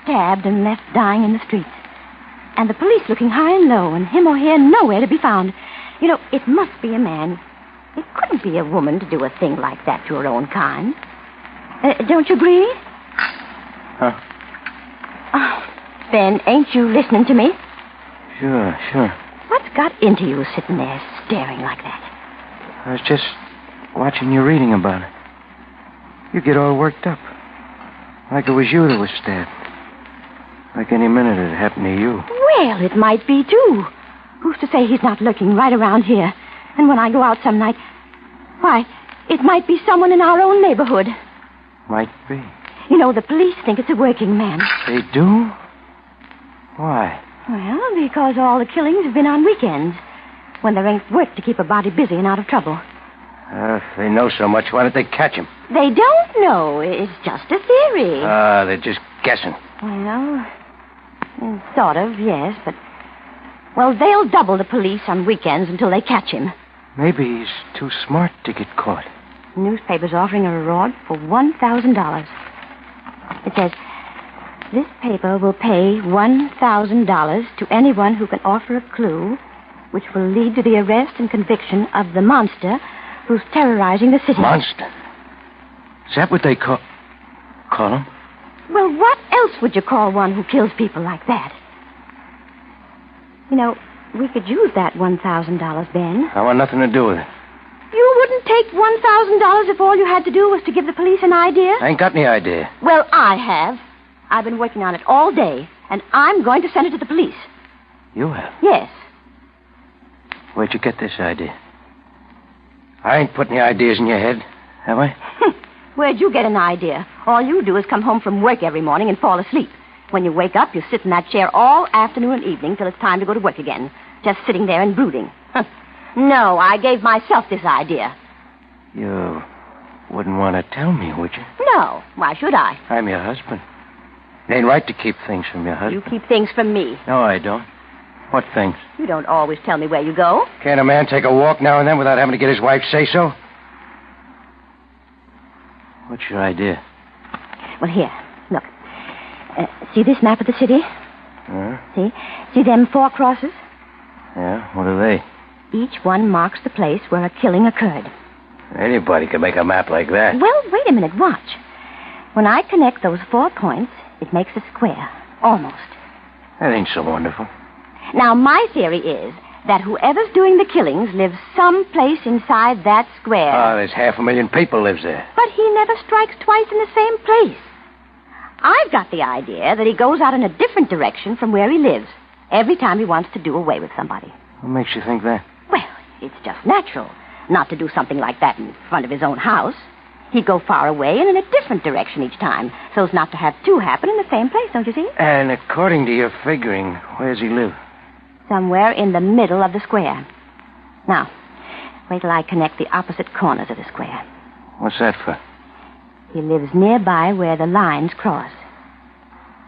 stabbed and left dying in the streets. And the police looking high and low, and him or her nowhere to be found. You know, it must be a man. It couldn't be a woman to do a thing like that to her own kind. Don't you agree? Huh? Oh, Ben, ain't you listening to me? Sure. What's got into you sitting there staring like that? I was just watching you reading about it. You get all worked up. Like it was you that was stabbed. Like any minute it'd happen to you. Well, it might be, too. Who's to say he's not lurking right around here? And when I go out some night, why, it might be someone in our own neighborhood. Might be. You know, the police think it's a working man. They do? Why? Well, because all the killings have been on weekends, when there ain't work to keep a body busy and out of trouble. If they know so much, why don't they catch him? They don't know. It's just a theory. They're just guessing. Well, sort of, yes, but... Well, they'll double the police on weekends until they catch him. Maybe he's too smart to get caught. The newspaper's offering a reward for $1,000. It says, this paper will pay $1,000 to anyone who can offer a clue which will lead to the arrest and conviction of the monster who's terrorizing the city. Monster? Is that what they call him? Well, what else would you call one who kills people like that? You know, we could use that $1,000, Ben. I want nothing to do with it. You wouldn't take $1,000 if all you had to do was to give the police an idea? I ain't got any idea. Well, I have. I've been working on it all day, and I'm going to send it to the police. You have? Yes. Where'd you get this idea? I ain't put any ideas in your head, have I? Where'd you get an idea? All you do is come home from work every morning and fall asleep. When you wake up, you sit in that chair all afternoon and evening till it's time to go to work again. Just sitting there and brooding. No, I gave myself this idea. You wouldn't want to tell me, would you? No. Why should I? I'm your husband. It ain't right to keep things from your husband. You keep things from me. No, I don't. What things? You don't always tell me where you go. Can't a man take a walk now and then without having to get his wife say-so? What's your idea? Well, here, look. See this map of the city? Huh? See them 4 crosses? Yeah, what are they? Each one marks the place where a killing occurred. Anybody can make a map like that. Well, wait a minute, watch. When I connect those 4 points, it makes a square. Almost. That ain't so wonderful. Now, my theory is that whoever's doing the killings lives someplace inside that square. There's 500,000 people lives there. But he never strikes twice in the same place. I've got the idea that he goes out in a different direction from where he lives every time he wants to do away with somebody. What makes you think that? Well, it's just natural not to do something like that in front of his own house. He'd go far away and in a different direction each time, so as not to have 2 happen in the same place, don't you see? And according to your figuring, where's he live? Somewhere in the middle of the square. Now, wait till I connect the opposite corners of the square. What's that for? He lives nearby where the lines cross.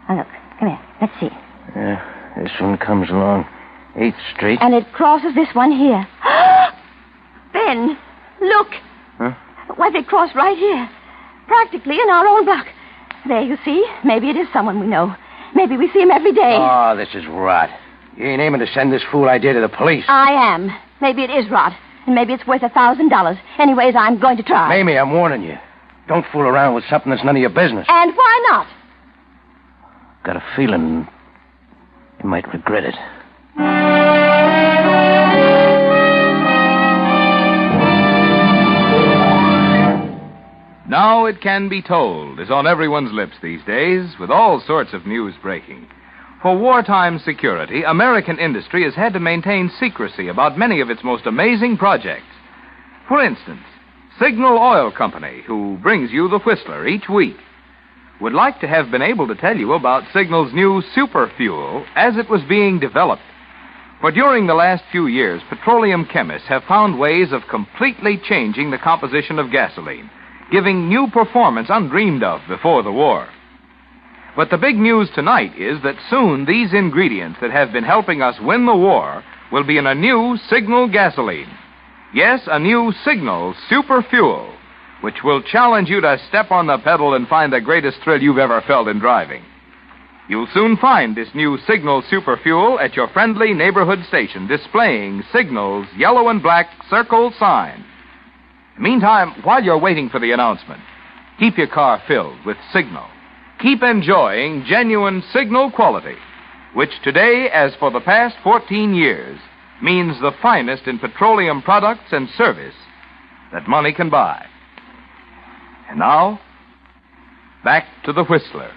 Now, look, come here. Let's see. Yeah, this one comes along 8th Street. And it crosses this one here. Ben, look. Huh? Why, they cross right here. Practically in our own block. There, you see? Maybe it is someone we know. Maybe we see him every day. Oh, this is rot. You ain't aiming to send this fool idea to the police. I am. Maybe it is rot. And maybe it's worth $1,000. Anyways, I'm going to try. Mamie, I'm warning you. Don't fool around with something that's none of your business. And why not? Got a feeling you might regret it. Now It Can Be Told is on everyone's lips these days, with all sorts of news breaking. For wartime security, American industry has had to maintain secrecy about many of its most amazing projects. For instance, Signal Oil Company, who brings you the Whistler each week, would like to have been able to tell you about Signal's new super fuel as it was being developed. For during the last few years, petroleum chemists have found ways of completely changing the composition of gasoline, giving new performance undreamed of before the war. But the big news tonight is that soon these ingredients that have been helping us win the war will be in a new Signal gasoline. Yes, a new Signal super fuel, which will challenge you to step on the pedal and find the greatest thrill you've ever felt in driving. You'll soon find this new Signal super fuel at your friendly neighborhood station displaying Signal's yellow and black circle sign. Meantime, while you're waiting for the announcement, keep your car filled with Signal. Keep enjoying genuine Signal quality, which today, as for the past 14 years, means the finest in petroleum products and service that money can buy. And now, back to the Whistler.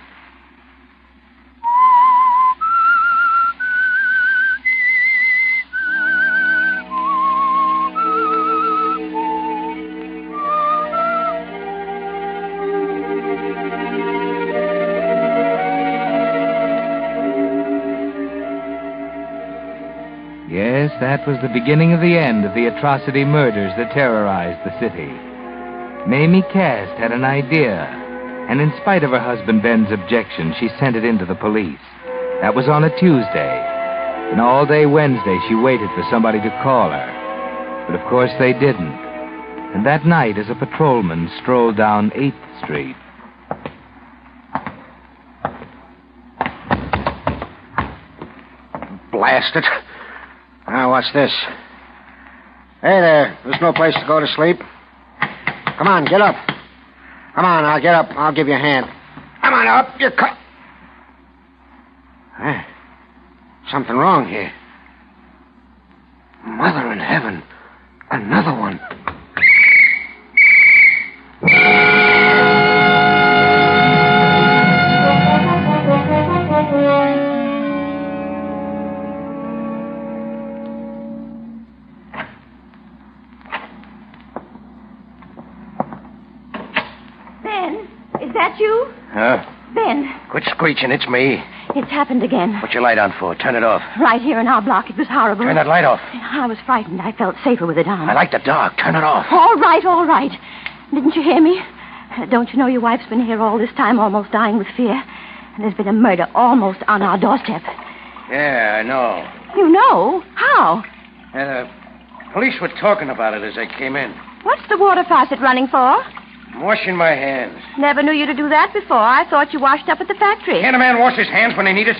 Yes, that was the beginning of the end of the atrocity murders that terrorized the city. Mamie Cast had an idea, and in spite of her husband Ben's objection, she sent it in to the police. That was on a Tuesday, and all day Wednesday she waited for somebody to call her. But of course they didn't. And that night, as a patrolman strolled down 8th Street, blast it. Now, what's this? Hey there, there's no place to go to sleep. Come on, get up. Come on, I'll get up. I'll give you a hand. Come on up, you something wrong here. Mother in heaven. Another one. You? Huh? Ben. Quit screeching, it's me. It's happened again. What's your light on for? Turn it off. Right here in our block. It was horrible. Turn that light off. I was frightened. I felt safer with it on. I like the dark. Turn it off. All right, all right. Didn't you hear me? Don't you know your wife's been here all this time, almost dying with fear? And there's been a murder almost on our doorstep. Yeah, I know. You know? How? Police were talking about it as I came in. What's the water faucet running for? I'm washing my hands. Never knew you to do that before. I thought you washed up at the factory. Can't a man wash his hands when they need it?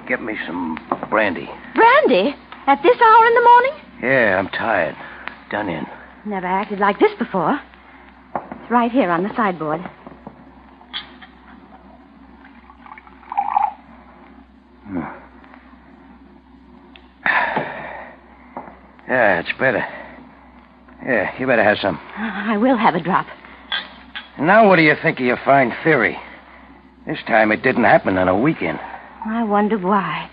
Get me some brandy. Brandy? At this hour in the morning? Yeah, I'm tired. Done in. Never acted like this before. It's right here on the sideboard. Yeah, it's better. Yeah, you better have some. I will have a drop. Now what do you think of your fine theory? This time it didn't happen on a weekend. I wonder why.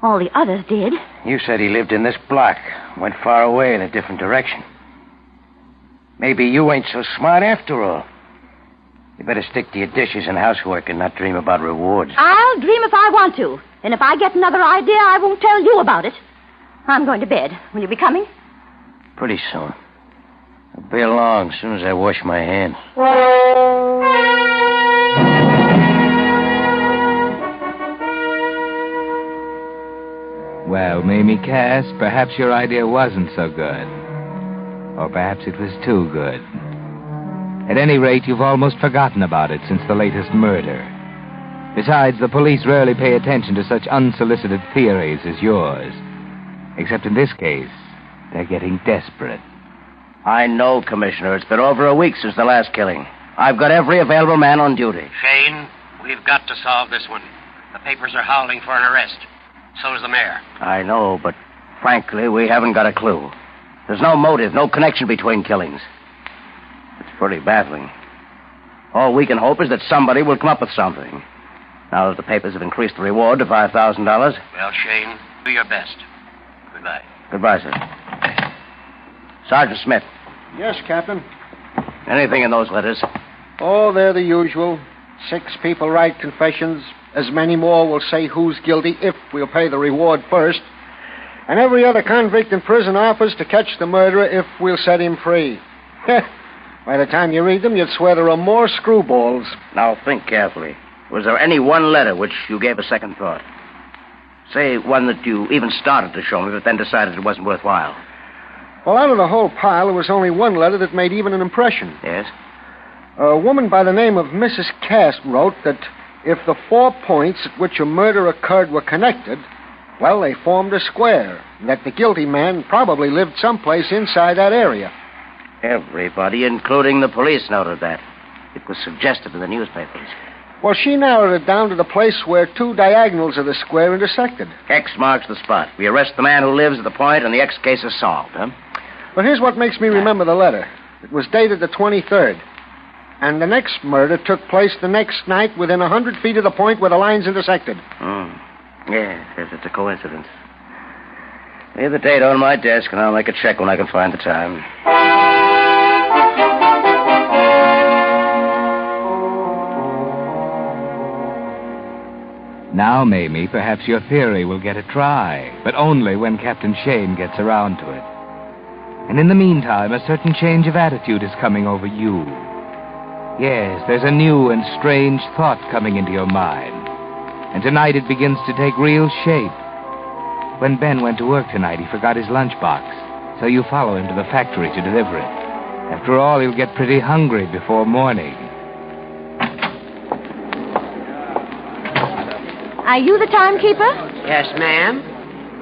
All the others did. You said he lived in this block, went far away in a different direction. Maybe you ain't so smart after all. You better stick to your dishes and housework and not dream about rewards. I'll dream if I want to. And if I get another idea, I won't tell you about it. I'm going to bed. Will you be coming? Pretty soon. I'll be along as soon as I wash my hands. Well, Mamie Cass, perhaps your idea wasn't so good. Or perhaps it was too good. At any rate, you've almost forgotten about it since the latest murder. Besides, the police rarely pay attention to such unsolicited theories as yours. Except in this case, they're getting desperate. I know, Commissioner. It's been over a week since the last killing. I've got every available man on duty. Shane, we've got to solve this one. The papers are howling for an arrest. So is the mayor. I know, but frankly, we haven't got a clue. There's no motive, no connection between killings. It's pretty baffling. All we can hope is that somebody will come up with something. Now that the papers have increased the reward to $5,000. Well, Shane, do your best. Goodbye. Goodbye, sir. Sergeant Smith. Yes, Captain. Anything in those letters? Oh, they're the usual. 6 people write confessions. As many more will say who's guilty if we'll pay the reward first. And every other convict in prison offers to catch the murderer if we'll set him free. By the time you read them, you'd swear there are more screwballs. Now, think carefully. Was there any one letter which you gave a second thought? Say one that you even started to show me, but then decided it wasn't worthwhile. Well, out of the whole pile, there was only one letter that made even an impression. Yes? A woman by the name of Mrs. Cass wrote that if the 4 points at which a murder occurred were connected, well, they formed a square, and that the guilty man probably lived someplace inside that area. Everybody, including the police, noted that. It was suggested in the newspapers. Well, she narrowed it down to the place where 2 diagonals of the square intersected. X marks the spot. We arrest the man who lives at the point, and the X case is solved, huh? But here's what makes me remember the letter. It was dated the 23rd. And the next murder took place the next night within 100 feet of the point where the lines intersected. Yes, it's a coincidence. Leave the date on my desk, and I'll make a check when I can find the time. Now, Mamie, perhaps your theory will get a try, but only when Captain Shane gets around to it. And in the meantime, a certain change of attitude is coming over you. Yes, there's a new and strange thought coming into your mind. And tonight it begins to take real shape. When Ben went to work tonight, he forgot his lunchbox, so you follow him to the factory to deliver it. After all, he'll get pretty hungry before morning. Are you the timekeeper? Yes, ma'am.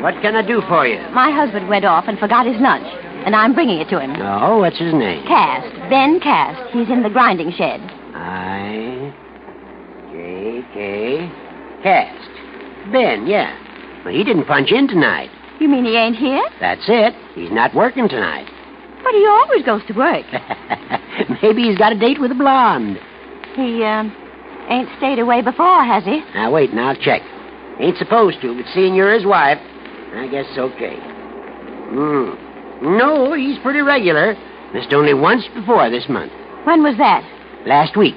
What can I do for you? My husband went off and forgot his lunch, and I'm bringing it to him. Oh, what's his name? Cast. Ben Cast. He's in the grinding shed. I-J-K. Cast. Ben, yeah. Well, he didn't punch in tonight. You mean he ain't here? That's it. He's not working tonight. But he always goes to work. Maybe he's got a date with a blonde. He, ain't stayed away before, has he? Now, wait, and I'll check. Ain't supposed to, but seeing you're his wife, I guess it's okay. No, he's pretty regular. Missed only once before this month. When was that? Last week.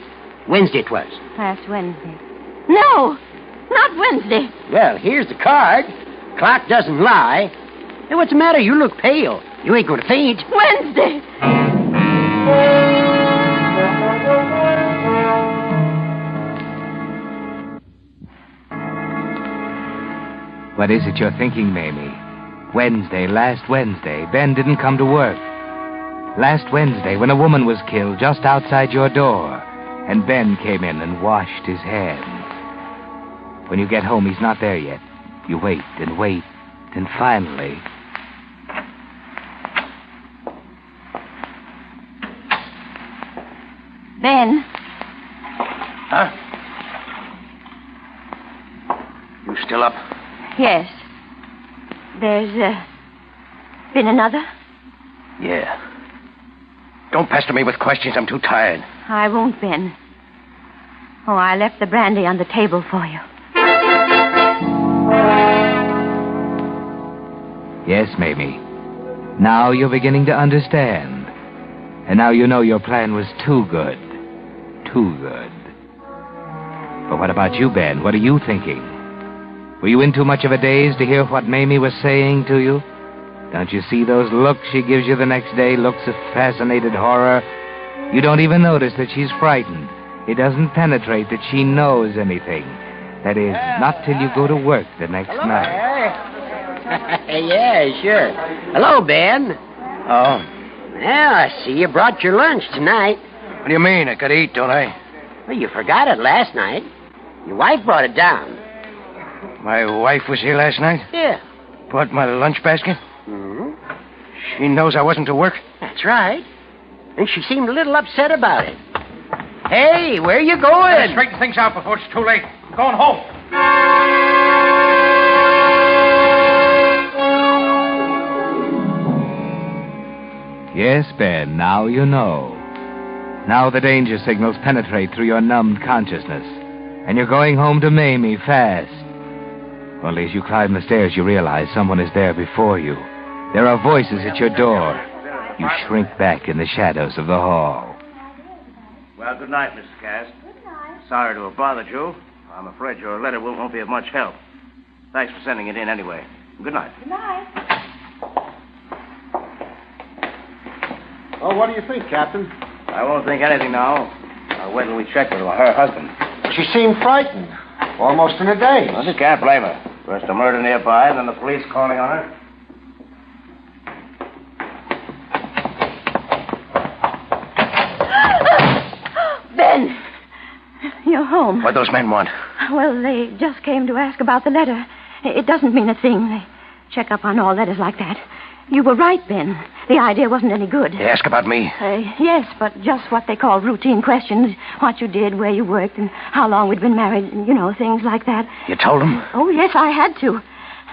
Wednesday it was. Last Wednesday. No! Not Wednesday. Well, here's the card. Clock doesn't lie. Hey, what's the matter? You look pale. You ain't going to faint. Wednesday! What is it you're thinking, Mamie? Wednesday, last Wednesday, Ben didn't come to work. Last Wednesday, when a woman was killed just outside your door, and Ben came in and washed his hands. When you get home, he's not there yet. You wait, and finally... Ben? Huh? You still up? Yes. There's, been another? Yeah. Don't pester me with questions. I'm too tired. I won't, Ben. Oh, I left the brandy on the table for you. Yes, Mamie. Now you're beginning to understand. And now you know your plan was too good. Too good. But what about you, Ben? What are you thinking? Were you in too much of a daze to hear what Mamie was saying to you? Don't you see those looks she gives you the next day? Looks of fascinated horror? You don't even notice that she's frightened. It doesn't penetrate that she knows anything. That is, not till you go to work the next night. Yeah, sure. Hello, Ben. Oh? Well, I see you brought your lunch tonight. What do you mean? I gotta eat, don't I? Well, you forgot it last night. Your wife brought it down. My wife was here last night? Yeah. Brought my lunch basket? Mm-hmm. She knows I wasn't to work? That's right. And she seemed a little upset about it. Hey, where you going? Better straighten things out before it's too late. I'm going home. Yes, Ben, now you know. Now the danger signals penetrate through your numbed consciousness. And you're going home to Mamie fast. Only as you climb the stairs, you realize someone is there before you. There are voices at your door. You shrink back in the shadows of the hall. Well, good night, Mrs. Cass. Good night. Sorry to have bothered you. I'm afraid your letter won't be of much help. Thanks for sending it in anyway. Good night. Good night. Oh, what do you think, Captain? I won't think anything now. I'll wait till we check with her husband. She seemed frightened. Almost in a daze. Well, you can't blame her. First a murder nearby, and then the police calling on her. Ben! You're home. What those men want? Well, they just came to ask about the letter. It doesn't mean a thing. They check up on all letters like that. You were right, Ben. The idea wasn't any good. They ask about me? Yes, but just what they call routine questions. What you did, where you worked, and how long we'd been married, and, things like that. You told them? Oh, yes, I had to.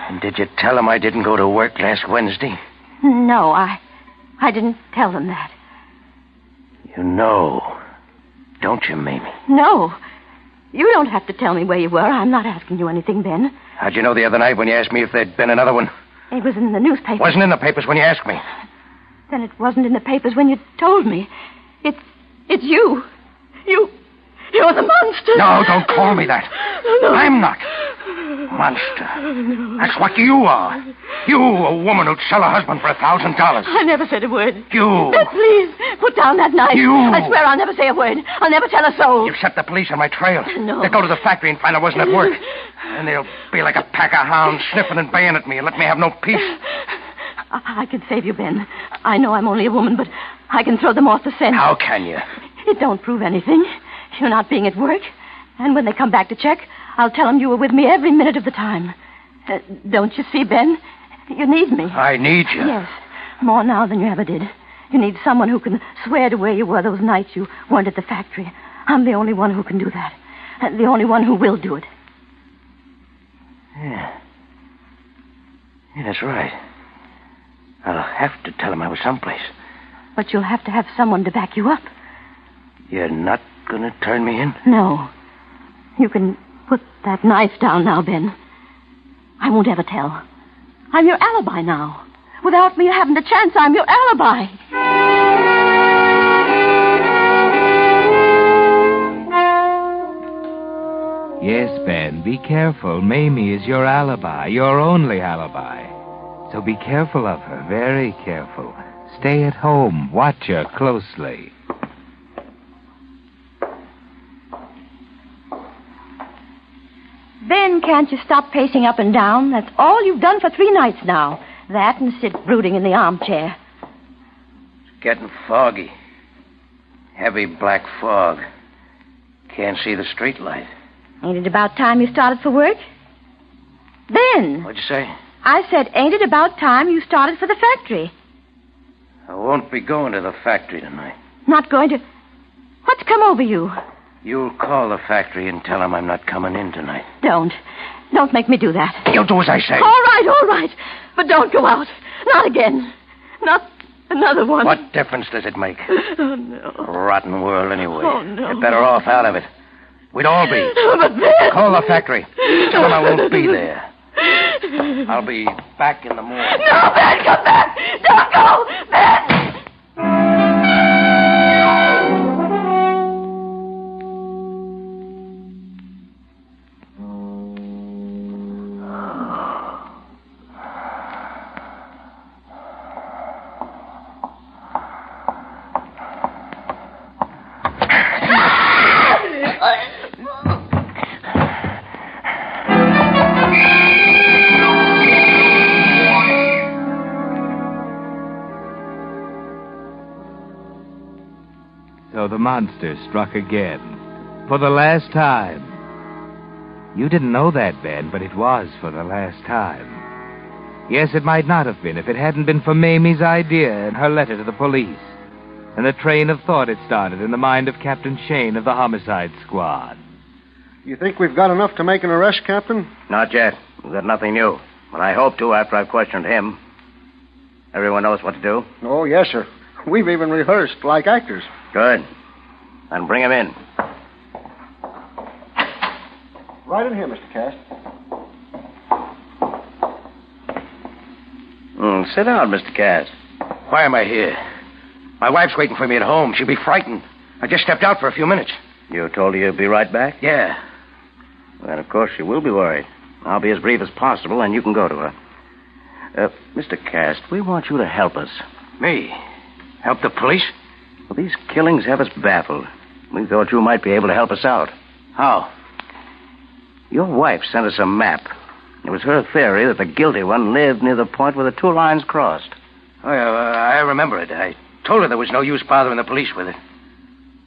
And did you tell them I didn't go to work last Wednesday? No, I didn't tell them that. You know. Don't you, Mamie? No. You don't have to tell me where you were. I'm not asking you anything, Ben. How'd you know the other night when you asked me if there'd been another one? It was in the newspaper. Wasn't in the papers when you asked me. Then it wasn't in the papers when you told me. It's you. You're the monster. No, don't call me that. No. I'm not. Monster. That's what you are. You, a woman who'd sell her husband for $1,000. I never said a word. You. Ben, please, put down that knife. You. I swear I'll never say a word. I'll never tell a soul. You've set the police on my trail. No. They'll go to the factory and find I wasn't at work. And they'll be like a pack of hounds sniffing and baying at me and let me have no peace. I can save you, Ben. I know I'm only a woman, but I can throw them off the scent. How can you? It don't prove anything. You're not being at work. And when they come back to check, I'll tell them you were with me every minute of the time. Don't you see, Ben? You need me. I need you. Yes, more now than you ever did. You need someone who can swear to where you were those nights you weren't at the factory. I'm the only one who can do that. The only one who will do it. Yeah, that's right. I'll have to tell him I was someplace. But you'll have to have someone to back you up. You're not going to turn me in? No. You can put that knife down now, Ben. I won't ever tell. I'm your alibi now. Without me having the chance, I'm your alibi. Yes, Ben, be careful. Mamie is your alibi, your only alibi. So be careful of her, very careful. Stay at home. Watch her closely. Ben, can't you stop pacing up and down? That's all you've done for 3 nights now. That and sit brooding in the armchair. It's getting foggy. Heavy black fog. Can't see the street light. Ain't it about time you started for work? Ben! What'd you say? I said, ain't it about time you started for the factory? I won't be going to the factory tonight. Not going to... What's come over you? You'll call the factory and tell them I'm not coming in tonight. Don't. Don't make me do that. You'll do as I say. All right. But don't go out. Not again. Not another one. What difference does it make? Oh, no. Rotten world anyway. Oh, no. You're better off out of it. We'd all be. Oh, but Ben... Call the factory. Tell them I won't be there. I'll be back in the morning. No, Ben, come back! Don't go! Ben! So the monster struck again. For the last time. You didn't know that, Ben, but it was for the last time. Yes, it might not have been if it hadn't been for Mamie's idea and her letter to the police. And the train of thought it started in the mind of Captain Shane of the Homicide Squad. You think we've got enough to make an arrest, Captain? Not yet. We've got nothing new. But I hope to after I've questioned him. Everyone knows what to do? Oh, yes, sir. We've even rehearsed like actors. Good. Then bring him in. Right in here, Mr. Cass. Sit down, Mr. Cass. Why am I here? My wife's waiting for me at home. She'll be frightened. I just stepped out for a few minutes. You told her you'd be right back? Yeah. Well, of course she will be worried. I'll be as brief as possible, and you can go to her. Mr. Cass, we want you to help us. Me? Help the police? Well, these killings have us baffled. We thought you might be able to help us out. How? Your wife sent us a map. It was her theory that the guilty one lived near the point where the 2 lines crossed. Oh, yeah, I remember it. I told her there was no use bothering the police with it.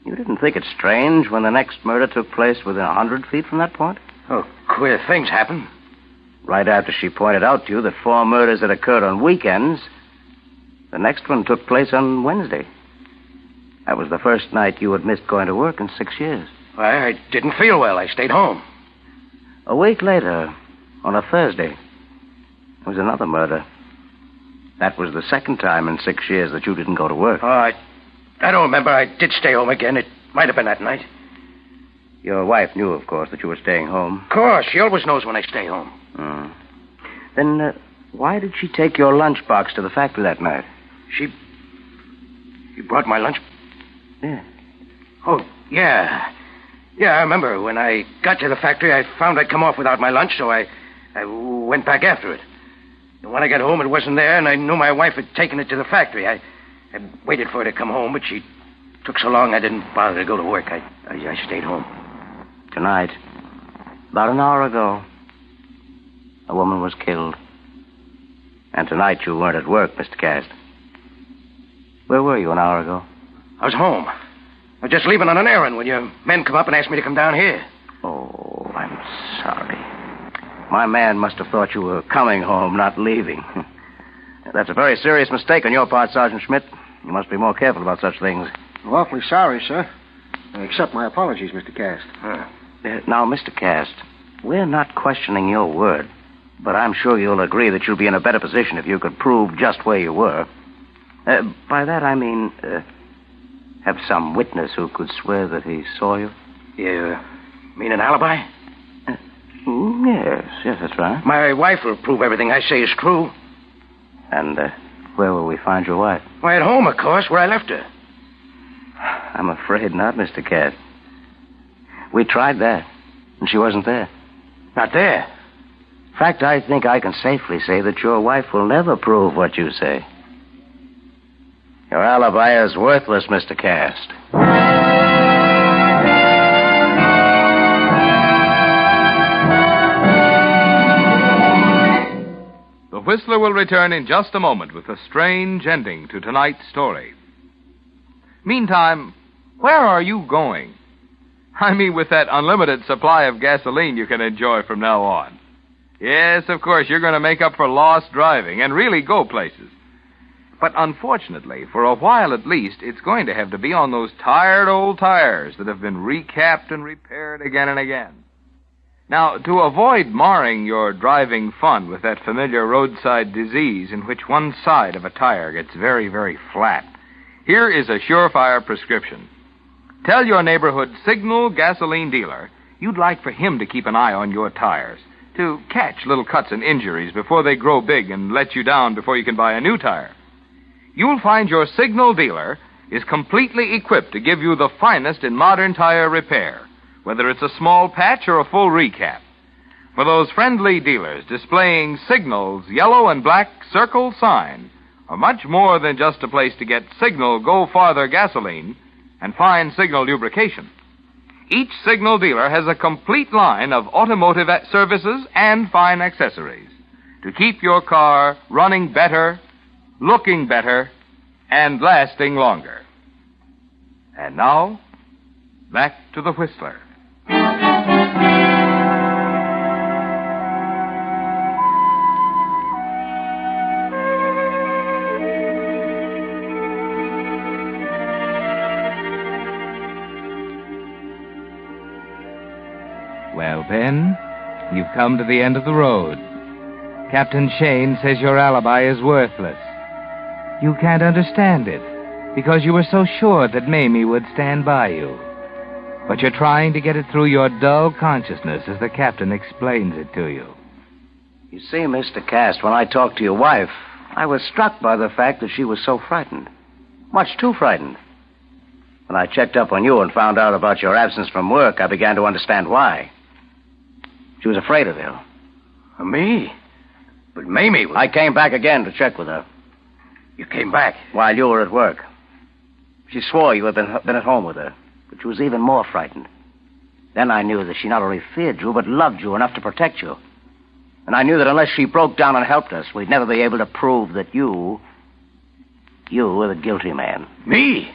You didn't think it strange when the next murder took place within 100 feet from that point? Oh, queer things happen. Right after she pointed out to you that 4 murders had occurred on weekends, the next one took place on Wednesday. That was the first night you had missed going to work in 6 years. I didn't feel well. I stayed home. A week later, on a Thursday, there was another murder. That was the second time in 6 years that you didn't go to work. Oh, I don't remember. I did stay home again. It Might have been that night. Your wife knew, of course, that you were staying home. Of course. She always knows when I stay home. Then why did she take your lunchbox to the factory that night? She brought my lunch? Yeah. Oh, yeah. Yeah, I remember. When I got to the factory, I found I'd come off without my lunch, so I went back after it. And when I got home, it wasn't there, and I knew my wife had taken it to the factory. I waited for her to come home, but she took so long I didn't bother to go to work. I stayed home. Tonight, about an hour ago, a woman was killed. And tonight you weren't at work, Mr. Cast. Where were you an hour ago? I was home. I was just leaving on an errand when your men come up and asked me to come down here. Oh, I'm sorry. My man must have thought you were coming home, not leaving. That's a very serious mistake on your part, Sergeant Schmidt. You must be more careful about such things. I'm awfully sorry, sir. I accept my apologies, Mr. Cast. Now, Mr. Cast, we're not questioning your word, but I'm sure you'll agree that you'll be in a better position if you could prove just where you were. By that, I mean, have some witness who could swear that he saw you. You mean an alibi? Yes, that's right. My wife will prove everything I say is true. And where will we find your wife? Why, at home, of course, where I left her. I'm afraid not, Mr. Cast. We tried that, and she wasn't there. Not there? In fact, I think I can safely say that your wife will never prove what you say. Your alibi is worthless, Mr. Cast. The Whistler will return in just a moment with a strange ending to tonight's story. Meantime, where are you going? I mean, with that unlimited supply of gasoline you can enjoy from now on. Yes, of course, you're going to make up for lost driving and really go places. But unfortunately, for a while at least, it's going to have to be on those tired old tires that have been recapped and repaired again and again. Now, to avoid marring your driving fun with that familiar roadside disease in which one side of a tire gets very, very flat, here is a surefire prescription. Tell your neighborhood Signal gasoline dealer you'd like for him to keep an eye on your tires, to catch little cuts and injuries before they grow big and let you down before you can buy a new tire. You'll find your Signal dealer is completely equipped to give you the finest in modern tire repair, whether it's a small patch or a full recap. For those friendly dealers displaying Signal's yellow and black circle sign are much more than just a place to get Signal Go Farther gasoline and fine Signal lubrication. Each Signal dealer has a complete line of automotive services and fine accessories to keep your car running better, looking better, and lasting longer. And now, back to the Whistler. Well, Ben, you've come to the end of the road. Captain Shane says your alibi is worthless. You can't understand it because you were so sure that Mamie would stand by you. But you're trying to get it through your dull consciousness as the captain explains it to you. You see, Mr. Cast, when I talked to your wife, I was struck by the fact that she was so frightened. Much too frightened. When I checked up on you and found out about your absence from work, I began to understand why. She was afraid of you. Me? But Mamie was... I came back again to check with her. You came back? While you were at work. She swore you had been at home with her, but she was even more frightened. Then I knew that she not only feared you, but loved you enough to protect you. And I knew that unless she broke down and helped us, we'd never be able to prove that you were the guilty man. Me?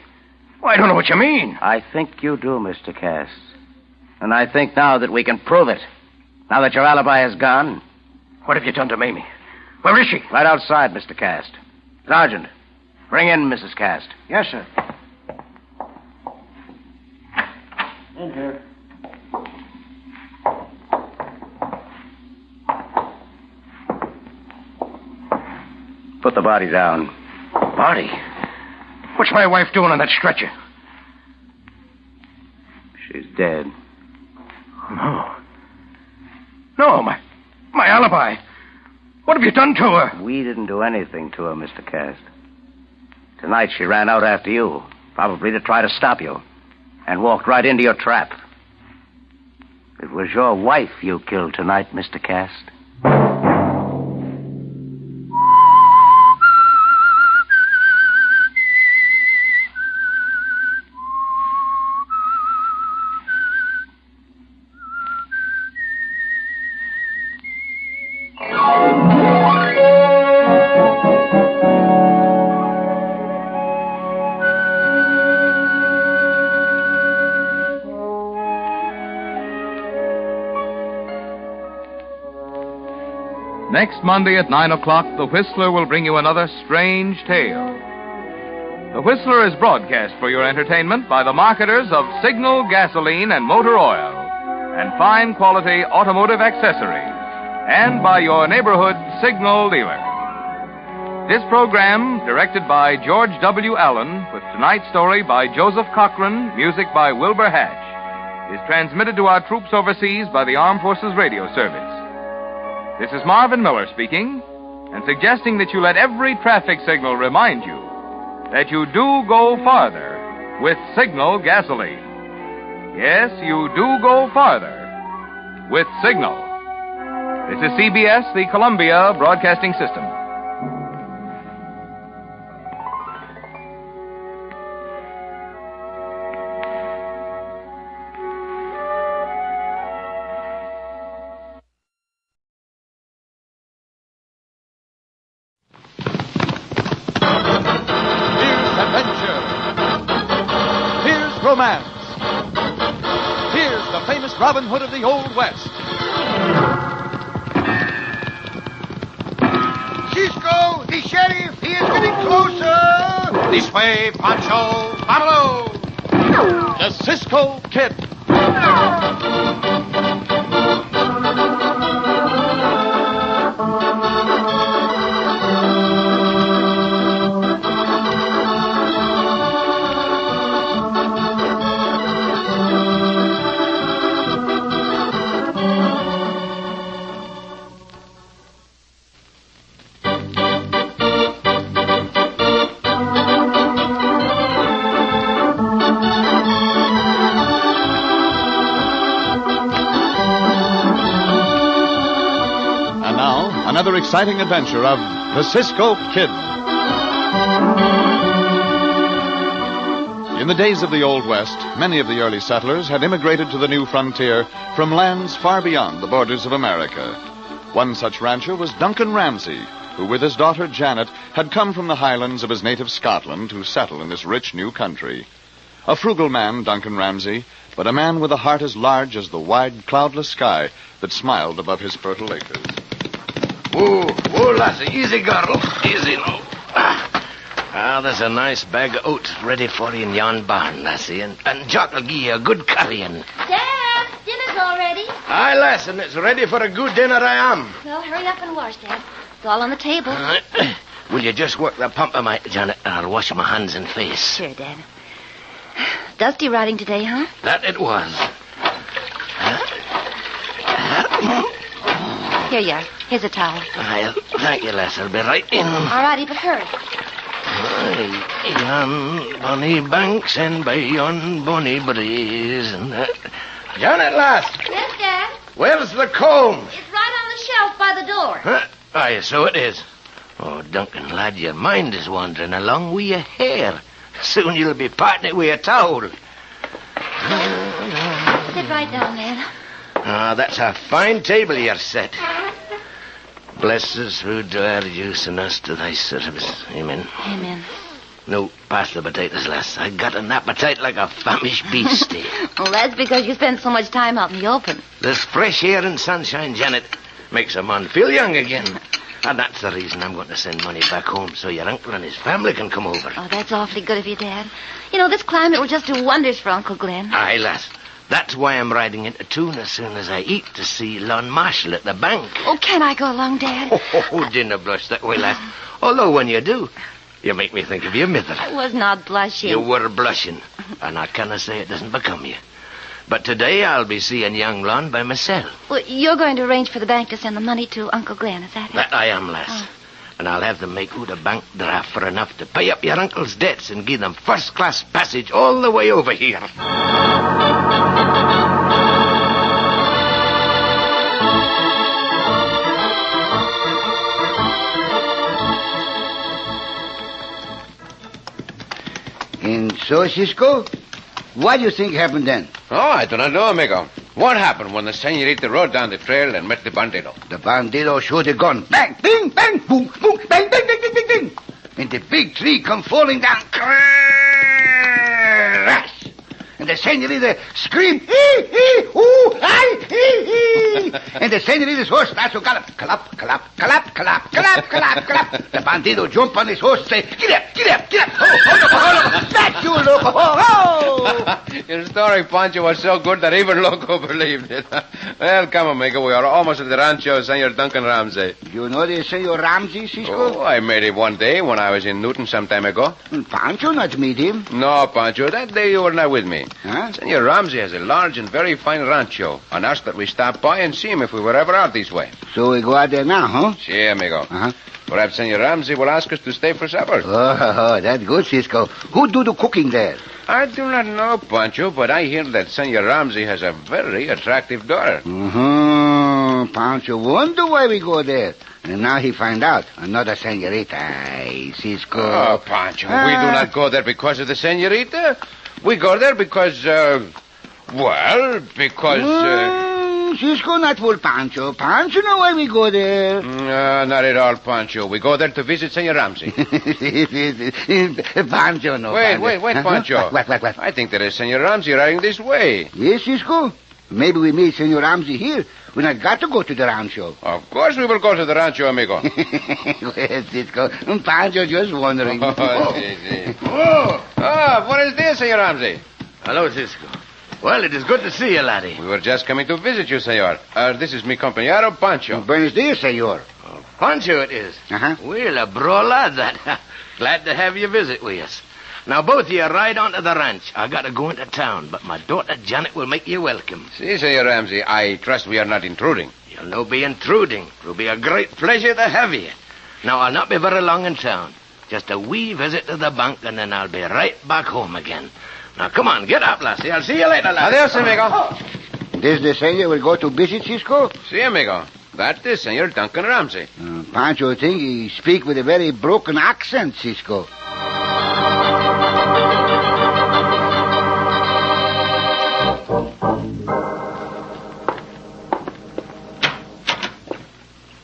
Well, I don't know what you mean. I think you do, Mr. Cass. And I think now that we can prove it. Now that your alibi is gone. What have you done to Mamie? Where is she? Right outside, Mr. Cast. Sergeant, bring in Mrs. Cast. Yes, sir. In here. Put the body down. Body? What's my wife doing on that stretcher? She's dead. No. No, my alibi. What have you done to her? We didn't do anything to her, Mr. Cast. Tonight she ran out after you, probably to try to stop you, and walked right into your trap. It was your wife you killed tonight, Mr. Cast. Next Monday at 9 o'clock, The Whistler will bring you another strange tale. The Whistler is broadcast for your entertainment by the marketers of Signal gasoline and motor oil and fine quality automotive accessories, and by your neighborhood Signal dealer. This program, directed by George W. Allen, with tonight's story by Joseph Cochran, music by Wilbur Hatch, is transmitted to our troops overseas by the Armed Forces Radio Service. This is Marvin Miller speaking, and suggesting that you let every traffic signal remind you that you do go farther with Signal gasoline. Yes, you do go farther with Signal. This is CBS, the Columbia Broadcasting System. Romance. Here's the famous Robin Hood of the Old West. CISCO, the sheriff, he is getting closer. This way, Pancho. Pablo. The CISCO Kid. Another exciting adventure of the CISCO Kid. In the days of the Old West, many of the early settlers had immigrated to the new frontier from lands far beyond the borders of America. One such rancher was Duncan Ramsay, who with his daughter Janet had come from the highlands of his native Scotland to settle in this rich new country. A frugal man, Duncan Ramsay, but a man with a heart as large as the wide, cloudless sky that smiled above his fertile acres. Whoa, lassie, easy, girl, easy now. There's a nice bag of oats ready for you in yon barn, lassie, and Jock will give you a good currying. Dad, dinner's all ready. Aye, lass, and it's ready for a good dinner I am. Well, hurry up and wash, Dad. It's all on the table. Will you just work the pump of my... Janet, I'll wash my hands and face. Sure, Dad. Dusty riding today, huh? That it was. Here you are. Here's a towel. Thank you, lass. I'll be right in. All righty, but hurry. Yon bonny banks and by yon bonny breeze and that. Janet, lass. Yes, Dad? Where's the comb? It's right on the shelf by the door. Aye, so it is. Oh, Duncan, lad, your mind is wandering along with your hair. Soon you'll be parting it with a towel. Sit right down, Dad. That's a fine table you're set. Bless us who do our use and us to thy service. Amen. Amen. No, pass the potatoes, lass. I got an appetite like a famished beast. Well, that's because you spend so much time out in the open. This fresh air and sunshine, Janet, makes a man feel young again. And that's the reason I'm going to send money back home so your uncle and his family can come over. Oh, that's awfully good of you, Dad. You know, this climate will just do wonders for Uncle Glenn. Aye, lass. That's why I'm riding into town as soon as I eat to see Lon Marshall at the bank. Oh, can I go along, Dad? Oh, dinna blush that way, lass. Although when you do, you make me think of your mother. I was not blushing. You were blushing, and I canna say it doesn't become you. But today I'll be seeing young Lon by myself. Well, you're going to arrange for the bank to send the money to Uncle Glenn, is that it? That I am, lass. Oh. And I'll have them make out a bank draft for enough to pay up your uncle's debts and give them first-class passage all the way over here. And so, Cisco, what do you think happened then? Oh, I do not know, amigo. What happened when the senorita rode down the trail and met the bandito? The bandito shot a gun. Bang, bing, bang, boom, boom, bang, bang, bang, bang, bang, bang. And the big tree come falling down. Crash! And the senorita screamed, hee, hee, ooh, ay, hee, hee. And the senorita's horse starts to gallop. Gallop, gallop, gallop, gallop, gallop, gallop, gallop. The bandito jump on his horse and say, get up, get up, get up. Ho, hold up, hold up. That's you, loco, ho, ho. Your story, Pancho, was so good that even Loco believed it. Well, come, amigo. We are almost at the rancho, Senor Duncan Ramsay. You know the Senor Ramsay, Cisco? Oh, I met him one day when I was in Newton some time ago. Pancho not meet him. No, Pancho, that day you were not with me. Huh? Senor Ramsay has a large and very fine rancho, and asked that we stop by and see him if we were ever out this way. So we go out there now, huh? Si, amigo. Uh-huh. Perhaps Senor Ramsay will ask us to stay for supper. Oh, that's good, Cisco. Who do the cooking there? I do not know, Pancho, but I hear that Senor Ramsay has a very attractive daughter. Mm-hmm. Pancho wonder why we go there. And now he find out. Another senorita. Ay, Cisco. Oh, Pancho, we do not go there because of the senorita. We go there because, Cisco not for Pancho. Pancho know why we go there. No, not at all, Pancho. We go there to visit Senor Ramsay. Pancho no. Wait, Pancho. What? I think there is Senor Ramsay riding this way. Yes, Cisco. Maybe we meet Senor Ramsay here. We not got to go to the rancho. Of course we will go to the rancho, amigo. Well, Cisco, Pancho just wondering. What is this, Senor Ramsay? Hello, Cisco. Well, it is good to see you, laddie. We were just coming to visit you, senor. This is mi compañero, Pancho. Buenos dias, senor. Pancho it is. Uh-huh. Well, a bro lad, that. Glad to have you visit with us. Now, both of you ride on to the ranch. I got to go into town, but my daughter Janet will make you welcome. Si, Senor Ramsay. I trust we are not intruding. You'll no be intruding. It will be a great pleasure to have you. Now, I'll not be very long in town. Just a wee visit to the bank, and then I'll be right back home again. Now, come on, get up, lassie. I'll see you later, lassie. Adios, amigo. This the senor will go to visit Cisco? Si, amigo. That is Senor Duncan Ramsay. Pancho think he speak with a very broken accent, Cisco.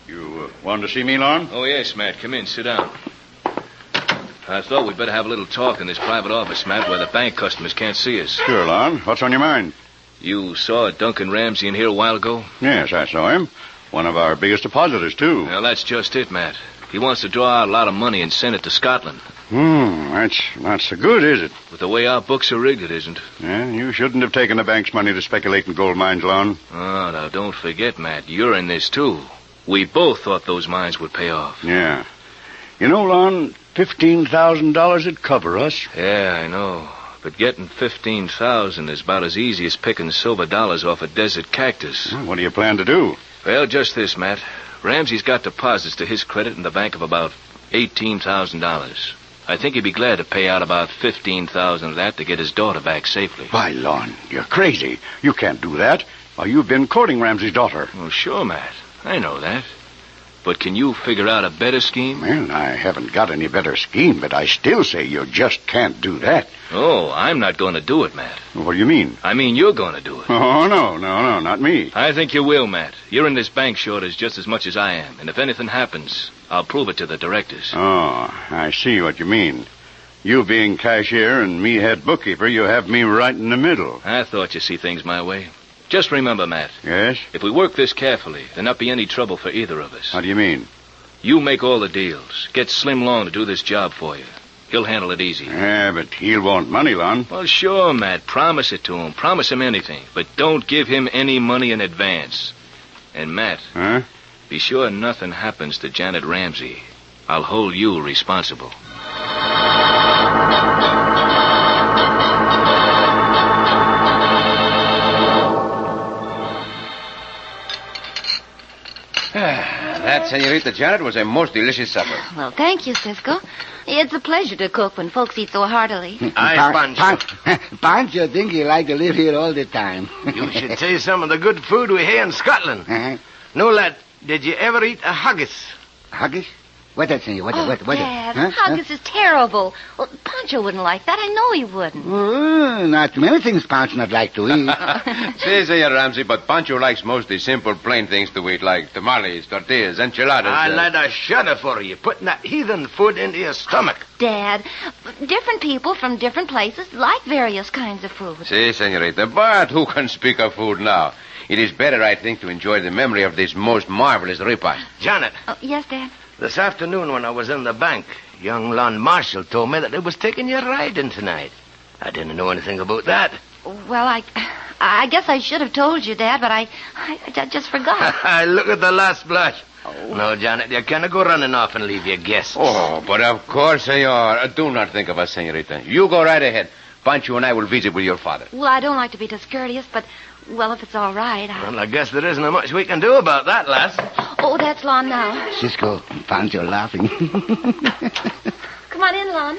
You wanted to see me, Lon? Oh, yes, Matt. Come in. Sit down. I thought we'd better have a little talk in this private office, Matt, where the bank customers can't see us. Sure, Lon. What's on your mind? You saw Duncan Ramsay in here a while ago? Yes, I saw him. One of our biggest depositors, too. Well, that's just it, Matt. He wants to draw out a lot of money and send it to Scotland. That's not so good, is it? With the way our books are rigged, it isn't. Yeah, you shouldn't have taken the bank's money to speculate in gold mines, Lon. Oh, now, don't forget, Matt, you're in this, too. We both thought those mines would pay off. Yeah. You know, Lon, $15,000 would cover us. Yeah, I know. But getting $15,000 is about as easy as picking silver dollars off a desert cactus. Well, what do you plan to do? Well, just this, Matt. Ramsay's got deposits to his credit in the bank of about $18,000. I think he'd be glad to pay out about $15,000 of that to get his daughter back safely. Why, Lon, you're crazy. You can't do that. Why, you've been courting Ramsay's daughter. Well, sure, Matt. I know that. But can you figure out a better scheme? Well, I haven't got any better scheme, but I still say you just can't do that. Oh, I'm not going to do it, Matt. What do you mean? I mean you're going to do it. Oh, no, not me. I think you will, Matt. You're in this bank shortage just as much as I am. And if anything happens, I'll prove it to the directors. Oh, I see what you mean. You being cashier and me head bookkeeper, you have me right in the middle. I thought you see things my way. Just remember, Matt. Yes? If we work this carefully, there'll not be any trouble for either of us. How do you mean? You make all the deals. Get Slim Long to do this job for you. He'll handle it easy. Yeah, but he'll want money, Lon. Well, sure, Matt. Promise it to him. Promise him anything. But don't give him any money in advance. And, Matt, be sure nothing happens to Janet Ramsay. I'll hold you responsible. That, Senorita Janet, was a most delicious supper. Well, thank you, Cisco. It's a pleasure to cook when folks eat so heartily. Pancho think you like to live here all the time. You should taste some of the good food we have in Scotland. Uh-huh. No, lad, did you ever eat a haggis? Haggis? What's that, senor? What? Dad, Huh? haggis is terrible. Well, Pancho wouldn't like that. I know he wouldn't. Not too many things Pancho not like to eat. Say, Senor Ramsay, but Pancho likes mostly simple, plain things to eat, like tamales, tortillas, enchiladas. I let a shudder for you, putting that heathen food into your stomach. Dad, different people from different places like various kinds of food. See, Senorita, but who can speak of food now? It is better, I think, to enjoy the memory of this most marvelous repast. Janet. Oh, yes, Dad? This afternoon when I was in the bank, young Lon Marshall told me that they was taking you riding tonight. I didn't know anything about that. Well, I guess I should have told you, Dad, but I just forgot. Look at the last blush. Oh. No, Janet, you can't go running off and leave your guests. Oh, but of course, senor. Do not think of us, senorita. You go right ahead. Pancho and I will visit with your father. Well, I don't like to be discourteous, but, well, if it's all right, Well, I guess there isn't much we can do about that, lass. Oh, that's Lon now. Cisco, Pancho laughing. Come on in, Lon.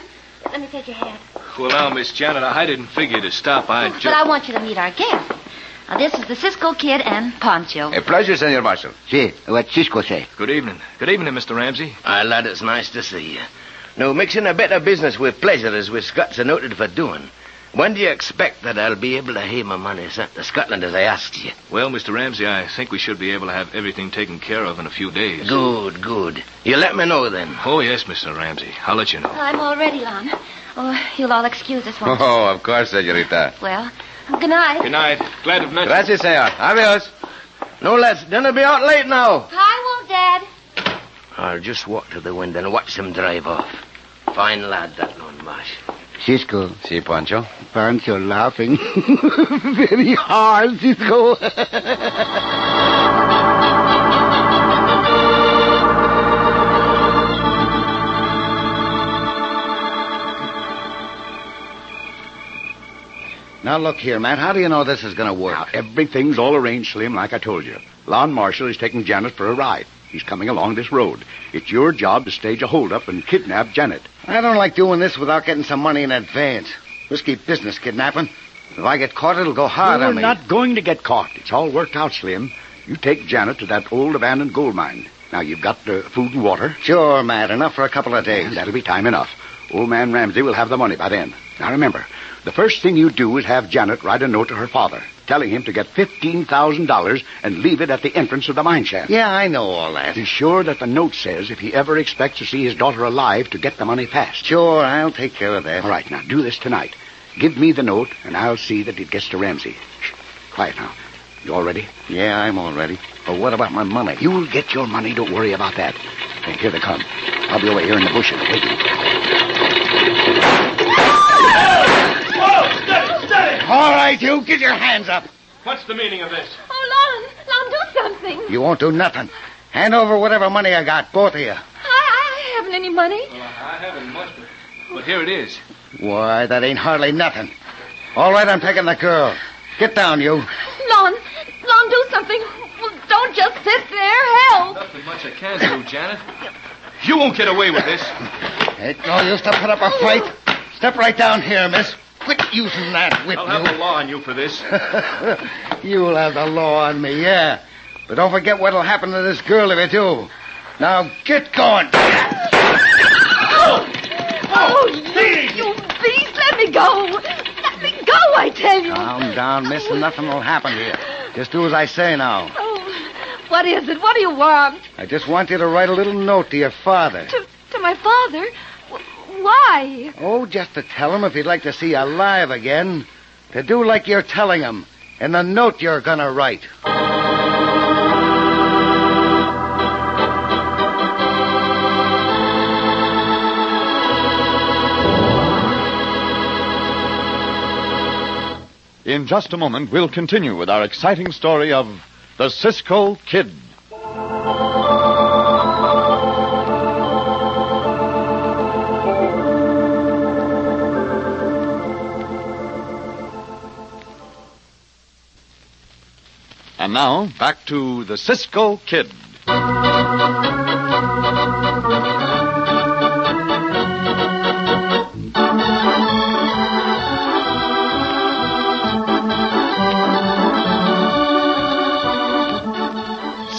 Let me take your hand. Well, now, Miss Janet, I didn't figure to stop. But I want you to meet our guest. Now, this is the Cisco Kid and Pancho. A pleasure, Senor Marshall. See, what Cisco say? Good evening. Good evening, Mr. Ramsay. Aye, lad, it's nice to see you. Now, mixing a bit of business with pleasure as we Scots are noted for doing. When do you expect that I'll be able to have my money sent to Scotland as I asked you? Well, Mr. Ramsay, I think we should be able to have everything taken care of in a few days. Good. You let me know then. Oh, yes, Mr. Ramsay. I'll let you know. I'm all ready, Lon. Oh, you'll all excuse us once. Oh, of course, senorita. Well, good night. Good night. Glad to have met you. Gracias, senor. Adios. No, let's dinner be out late now. I won't, Dad. I'll just walk to the window and watch them drive off. Fine lad, that Lon Marshall. Cisco. See, Pancho? Pancho laughing. Very hard, Cisco. Now, look here, Matt. How do you know this is going to work? Now, everything's all arranged, Slim, like I told you. Lon Marshall is taking Janet for a ride. He's coming along this road. It's your job to stage a holdup and kidnap Janet. I don't like doing this without getting some money in advance. Risky business, kidnapping. If I get caught, it'll go hard on me. You're not going to get caught. It's all worked out, Slim. You take Janet to that old abandoned gold mine. Now, you've got food and water. Sure, Matt. Enough for a couple of days. That'll be time enough. Old man Ramsay will have the money by then. Now, remember, the first thing you do is have Janet write a note to her father, telling him to get $15,000 and leave it at the entrance of the mine shaft. Yeah, I know all that. Be sure that the note says if he ever expects to see his daughter alive to get the money fast. Sure, I'll take care of that. All right, now do this tonight. Give me the note, and I'll see that it gets to Ramsay. Shh. Quiet now. You all ready? Yeah, I'm all ready. But what about my money? You'll get your money. Don't worry about that. Hey, here they come. I'll be over here in the bushes waiting. Steady! All right, you. Get your hands up. What's the meaning of this? Oh, Lon, do something. You won't do nothing. Hand over whatever money I got, both of you. I haven't any money. Well, I haven't much, but here it is. Why, that ain't hardly nothing. All right, I'm taking the girl. Get down, you. Lon, do something. Well, don't just sit there. Help. Nothing much I can do, Janet. You won't get away with this. Ain't no use to put up a fight. Step right down here, miss. Quit using that whip, I'll have the law on you for this. You'll have the law on me, yeah. But don't forget what'll happen to this girl if you do. Now, get going. Oh, you beast. Let me go. Let me go, I tell you. Calm down, miss, and nothing will happen to you. Just do as I say now. Oh, what is it? What do you want? I just want you to write a little note to your father. To my father? Why? Oh, just to tell him if he'd like to see you alive again. To do like you're telling him. In the note you're gonna write. In just a moment, we'll continue with our exciting story of the Cisco Kid. And now, back to the Cisco Kid.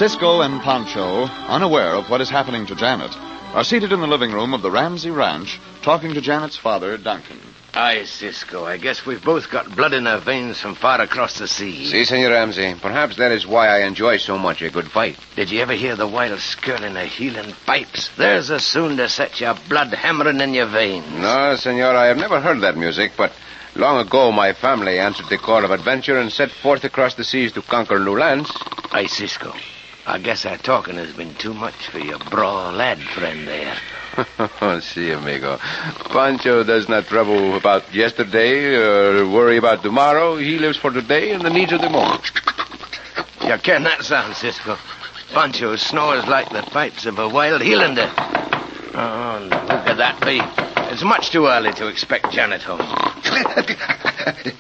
Cisco and Pancho, unaware of what is happening to Janet, are seated in the living room of the Ramsay Ranch, talking to Janet's father, Duncan. Aye, Cisco, I guess we've both got blood in our veins from far across the sea. Si, Senor Ramsay. Perhaps that is why I enjoy so much a good fight. Did you ever hear the wild skirling of healing pipes? There's a soon to set your blood hammering in your veins. No, Senor, I have never heard that music, but long ago my family answered the call of adventure and set forth across the seas to conquer new lands. Aye, Cisco. I guess our talking has been too much for your braw lad friend there. Si, amigo. Pancho does not trouble about yesterday or worry about tomorrow. He lives for today and the needs of the moment. You can that sound, Cisco? Pancho snores like the pipes of a wild Highlander. Oh, look at that be. It's much too early to expect Janet home.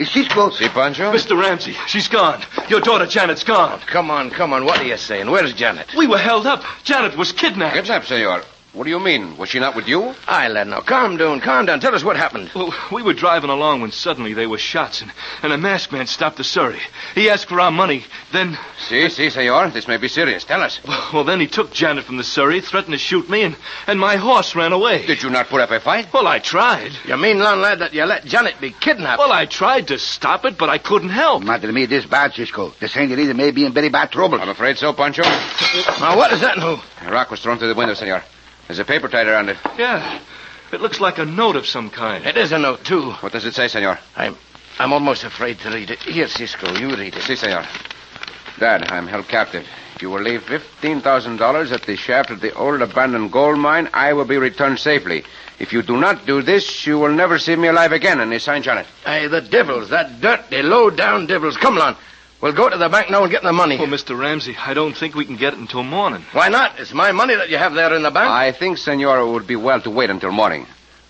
Cisco. Si, Pancho? Mr. Ramsay, she's gone. Your daughter Janet's gone. Oh, come on. What are you saying? Where's Janet? We were held up. Janet was kidnapped. Kidnapped, Senor? What do you mean? Was she not with you? Aye, lad, now, calm down. Tell us what happened. Well, we were driving along when suddenly there were shots, and a masked man stopped the surrey. He asked for our money, then... Si, senor. This may be serious. Tell us. Well, then he took Janet from the surrey, threatened to shoot me, and my horse ran away. Did you not put up a fight? Well, I tried. You mean, long lad, that you let Janet be kidnapped? Well, I tried to stop it, but I couldn't help. Madre mia, this bad, Cisco. The senorita may be in very bad trouble. I'm afraid so, Pancho. Now, what is that now? A rock was thrown through the window, senor. There's a paper tied around it. Yeah. It looks like a note of some kind. It is a note, too. What does it say, senor? I'm almost afraid to read it. Here, Cisco, you read it. Si, senor. Dad, I'm held captive. If you will leave $15,000 at the shaft of the old abandoned gold mine, I will be returned safely. If you do not do this, you will never see me alive again. And he signed Janet. Aye, the devils, that dirty, low-down devils. Come on. We'll go to the bank now and get the money. Oh, Mr. Ramsay, I don't think we can get it until morning. Why not? It's my money that you have there in the bank. I think, senor, it would be well to wait until morning.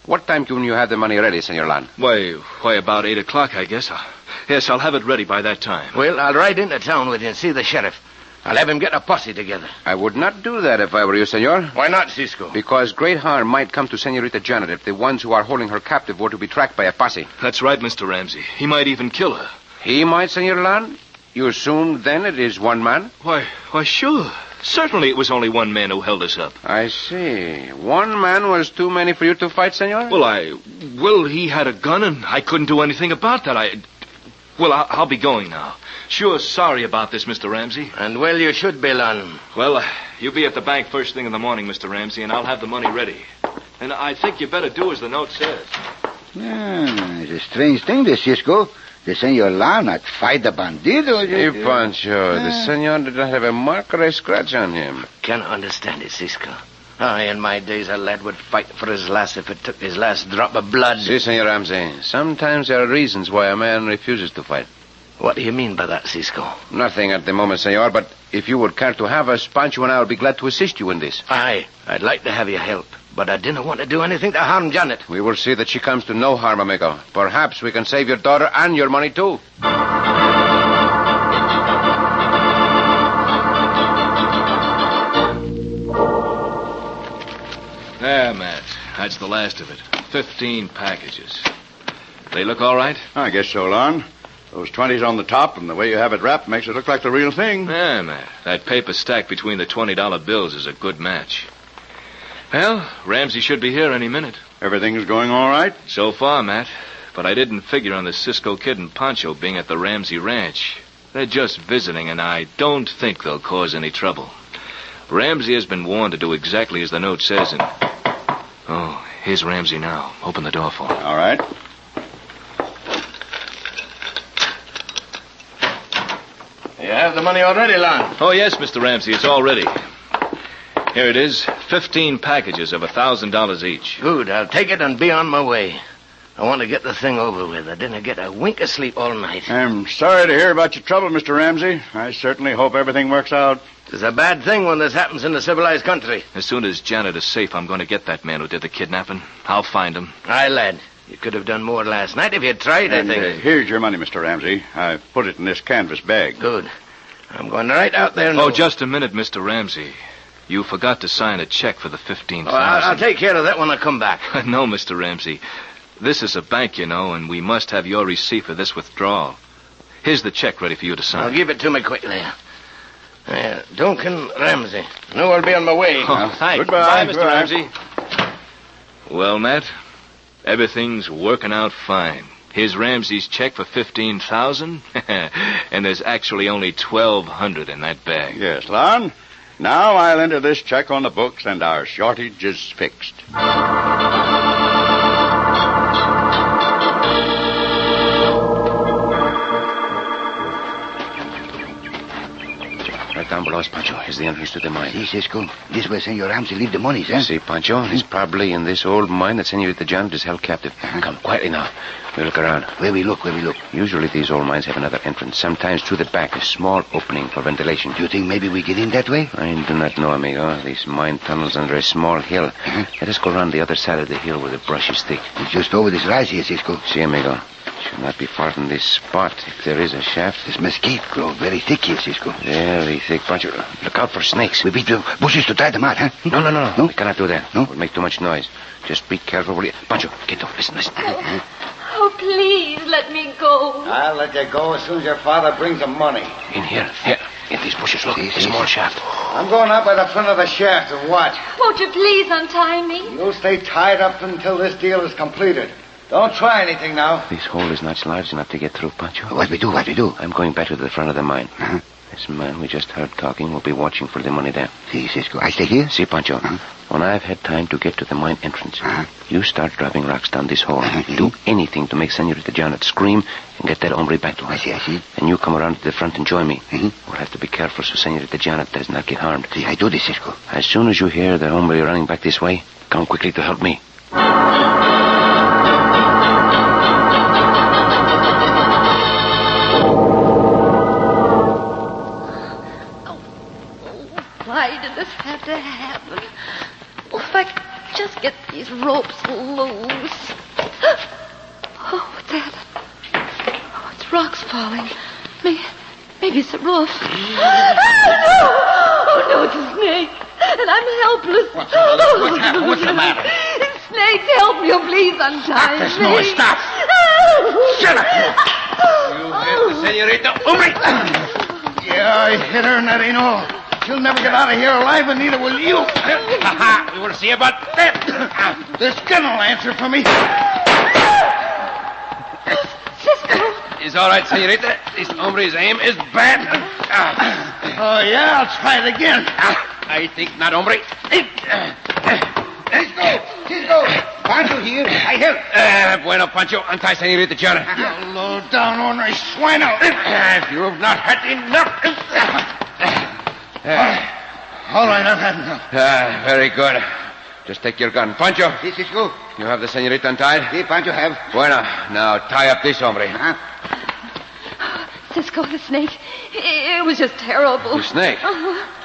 What time can you have the money ready, Senor Lan? Why, about 8 o'clock, I guess. Yes, I'll have it ready by that time. Well, I'll ride into town with you and see the sheriff. I'll have him get a posse together. I would not do that if I were you, senor. Why not, Cisco? Because great harm might come to Senorita Janet if the ones who are holding her captive were to be tracked by a posse. That's right, Mr. Ramsay. He might even kill her. He might, Senor Lan? You assume, then, it is one man? Why, sure. Certainly it was only one man who held us up. I see. One man was too many for you to fight, senor? Well, he had a gun, and I couldn't do anything about that. I'll be going now. Sure sorry about this, Mr. Ramsay. And, well, you should be, Lon. Well, you be at the bank first thing in the morning, Mr. Ramsay, and I'll have the money ready. And I think you better do as the note says. It's a strange thing, this, Cisco. The Senor La not fight the bandido. Hey, Pancho, the senor did not have a mark or a scratch on him. Can't understand it, Cisco. In my days, a lad would fight for his lass if it took his last drop of blood. Si, Senor Ramsay. Sometimes there are reasons why a man refuses to fight. What do you mean by that, Cisco? Nothing at the moment, senor, but if you would care to have us, Pancho and I will be glad to assist you in this. Aye, I'd like to have your help, but I didn't want to do anything to harm Janet. We will see that she comes to no harm, amigo. Perhaps we can save your daughter and your money, too. There, Matt. That's the last of it. 15 packages. They look all right? I guess so, Lon. Those 20s on the top and the way you have it wrapped makes it look like the real thing. Yeah, Matt. That paper stacked between the $20 bills is a good match. Well, Ramsay should be here any minute. Everything's going all right? So far, Matt. But I didn't figure on the Cisco Kid and Pancho being at the Ramsay Ranch. They're just visiting, and I don't think they'll cause any trouble. Ramsay has been warned to do exactly as the note says, and... Oh, here's Ramsay now. Open the door for him. All right. You have the money already, Lon? Oh, yes, Mr. Ramsay. It's all ready. Here it is. 15 packages of $1,000 each. Good. I'll take it and be on my way. I want to get the thing over with. I didn't get a wink of sleep all night. I'm sorry to hear about your trouble, Mr. Ramsay. I certainly hope everything works out. It's a bad thing when this happens in a civilized country. As soon as Janet is safe, I'm going to get that man who did the kidnapping. I'll find him. Aye, lad. You could have done more last night if you'd tried, I think. Here's your money, Mr. Ramsay. I put it in this canvas bag. Good. I'm going right out there now. Oh, just a minute, Mr. Ramsay. You forgot to sign a check for the $15,000. I'll take care of that when I come back. No, Mr. Ramsay. This is a bank, you know, and we must have your receipt for this withdrawal. Here's the check ready for you to sign. Give it to me quickly. Duncan Ramsey. Know I'll be on my way. Oh, thanks. Goodbye, Mr. Ramsey. Well, Matt, everything's working out fine. Here's Ramsey's check for $15,000, and there's actually only $1,200 in that bag. Yes, Lon. Now I'll enter this check on the books, and our shortage is fixed. Right down below us, Pancho, is the entrance to the mine. Si, Cisco. This way Senor Ramsey leave the money, eh? See, Pancho, it's probably in this old mine that Senorita Janet is held captive. Come, quietly now. We look around. Where we look? Usually these old mines have another entrance, sometimes through the back, a small opening for ventilation. Do you think maybe we get in that way? I do not know, amigo. These mine tunnels under a small hill. Let us go around the other side of the hill where the brush is thick. It's just over this rise here, Cisco. See, amigo. Should not be far from this spot if there is a shaft. This mesquite grows very thick here, Cisco. Very thick, Pancho. Look out for snakes. We beat the bushes to try them out, huh? No. We cannot do that. No? We'll make too much noise. Just be careful. Pancho, get up. Listen. Oh, please, let me go. I'll let you go as soon as your father brings the money. In here. In these bushes, look. A small shaft. I'm going up by the front of the shaft to watch. Won't you please untie me? You'll stay tied up until this deal is completed. Don't try anything now. This hole is not large enough to get through, Pancho. What we do? I'm going back to the front of the mine. This man we just heard talking will be watching for the money there. See, Cisco, I stay here? See, Pancho, when I've had time to get to the mine entrance, you start dropping rocks down this hole. Do anything to make Senorita Janet scream and get that hombre back to her. I see. And you come around to the front and join me. We'll have to be careful so Senorita Janet does not get harmed. See, I do this, Cisco. As soon as you hear the hombre running back this way, come quickly to help me. Why did this have to happen? Oh, if I could just get these ropes loose. Oh, what's that? Oh, it's rocks falling. Maybe it's the roof. Oh, no, it's a snake. And I'm helpless. What's happened? What's the matter? Snakes, help me. Oh, please untie me. Stop this noise. Stop. Shut up. You hit the senorita. Yeah, I hit her, and that ain't all. She'll never get out of here alive, and neither will you. We will see about that. This gun will answer for me. Cisco. It's all right, senorita. This hombre's aim is bad. Oh, yeah? I'll try it again. I think not, hombre. Cisco. Pancho here. I help. Bueno, Pancho. Untie senorita Janet. You low down ornery swine. You have not had enough. All right, I've had enough. Very good. Just take your gun. Pancho. Si, Cisco. You have the senorita untied? Si, Pancho have. Bueno, now tie up this hombre. Cisco, the snake. It was just terrible. The snake?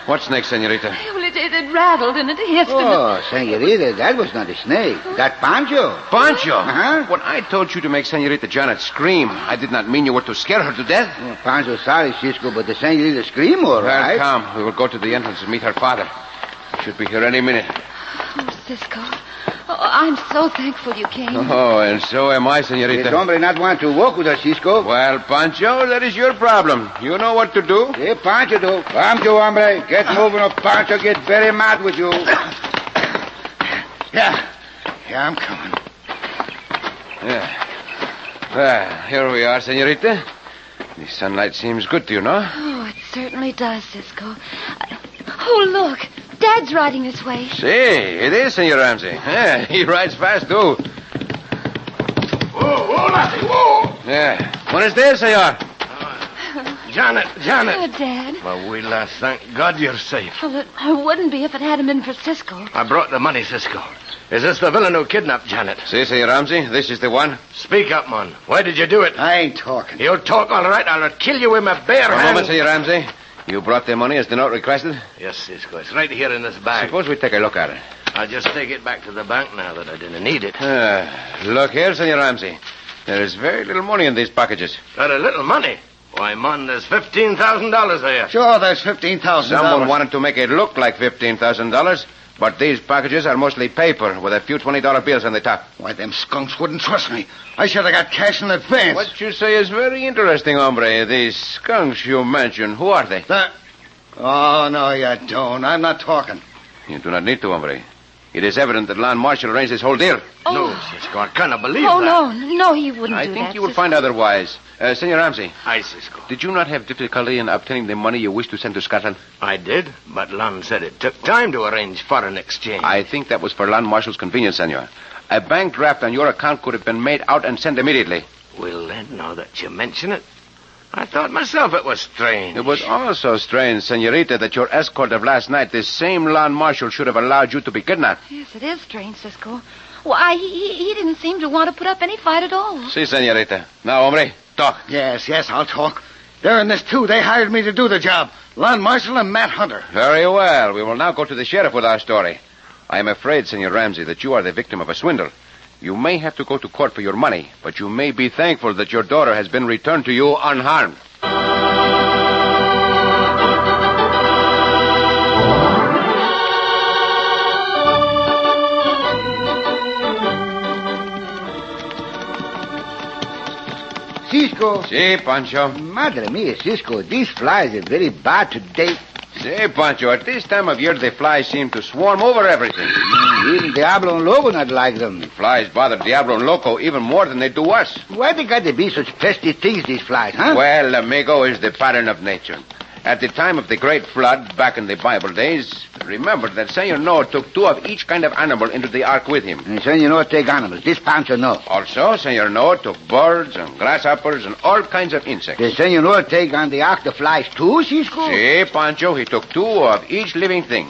What snake, senorita? Well, it rattled and it hissed. Oh, senorita, that was not a snake. That Pancho. Pancho? When I told you to make Senorita Janet scream, I did not mean you were to scare her to death. Oh, Pancho, sorry, Cisco, but the senorita scream all right. Well, come. We will go to the entrance and meet her father. He should be here any minute. Oh, Cisco. Oh, I'm so thankful you came. Oh, and so am I, senorita. This hombre not want to walk with us, Cisco. Well, Pancho, that is your problem. You know what to do. Si, Pancho do. Pancho, hombre. Get moving or Pancho get very mad with you. Yeah, I'm coming. Yeah. Here we are, senorita. The sunlight seems good to you, no? Oh, it certainly does, Cisco. Oh, look. Dad's riding this way. See, it is, Senor Ramsey. Yeah, he rides fast, too. Whoa, Lassie, whoa. Yeah. Buenos dias, senor. Janet. Oh, Dad. Well, we'll thank God you're safe. Well, it wouldn't be if it hadn't been for Cisco. I brought the money, Cisco. Is this the villain who kidnapped Janet? See, Senor Ramsey, this is the one. Speak up, man. Why did you do it? I ain't talking. You'll talk all right. I'll kill you with my bare For a hand. moment, Senor Ramsey. You brought the money as the note requested? Yes, Cisco. It's right here in this bag. Suppose we take a look at it. I'll just take it back to the bank now that I didn't need it. Look here, Senor Ramsey. There is very little money in these packages. Very little money? Why, man, there's $15,000 there. Sure, there's $15,000. Someone wanted to make it look like $15,000, but these packages are mostly paper with a few $20 bills on the top. Why, them skunks wouldn't trust me. I should have got cash in advance. What you say is very interesting, hombre. These skunks you mentioned, who are they? Oh, no, you don't. I'm not talking. You do not need to, hombre. It is evident that Land Marshal arranged this whole deal. Oh. No, Cisco, I cannot believe Oh, that. no, he wouldn't I do think that. you will Cisco. find otherwise. Senor Ramsay. Aye, Cisco. Did you not have difficulty in obtaining the money you wished to send to Scotland? I did, but Land said it took time to arrange foreign exchange. I think that was for Land Marshal's convenience, senor. A bank draft on your account could have been made out and sent immediately. Well, then, now that you mention it, I thought myself it was strange. It was also strange, senorita, that your escort of last night, this same Land Marshal, should have allowed you to be kidnapped. Yes, it is strange, Cisco. Why, he didn't seem to want to put up any fight at all. Si, senorita. Now, hombre, talk. Yes, I'll talk. They're in this, too. They hired me to do the job. Land Marshal and Matt Hunter. Very well. We will now go to the sheriff with our story. I am afraid, Senor Ramsay, that you are the victim of a swindle. You may have to go to court for your money, but you may be thankful that your daughter has been returned to you unharmed. Cisco. Si, Pancho. Madre mia, Cisco, these flies are very bad today. Si, Pancho, at this time of year, the flies seem to swarm over everything. Even Diablo and Loco not like them. The flies bother Diablo and Loco even more than they do us. Why they got to be such pesky things, these flies, huh? Well, amigo, is the pattern of nature. At the time of the great flood, back in the Bible days, remember that Senor Noah took 2 of each kind of animal into the ark with him. And Senor Noah take animals. This Pancho no. Also, Senor Noah took birds and grasshoppers and all kinds of insects. Did Senor Noah take on the ark the flies too, Cisco? Si, Pancho, he took 2 of each living thing.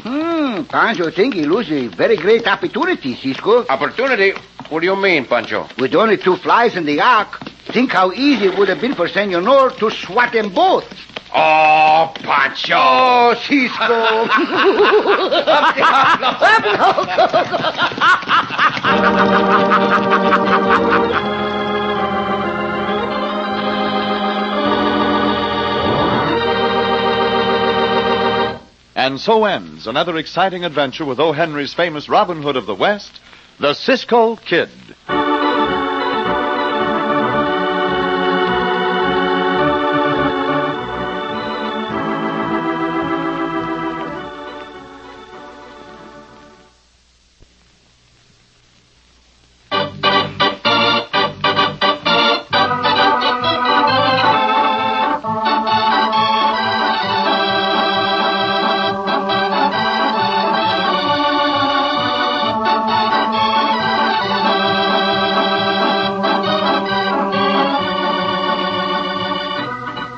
Pancho think he lose a very great opportunity, Cisco. Opportunity? What do you mean, Pancho? With only 2 flies in the ark, think how easy it would have been for Senor Noah to swat them both. Oh, Pancho! Oh, Cisco! And so ends another exciting adventure with O. Henry's famous Robin Hood of the West, the Cisco Kid.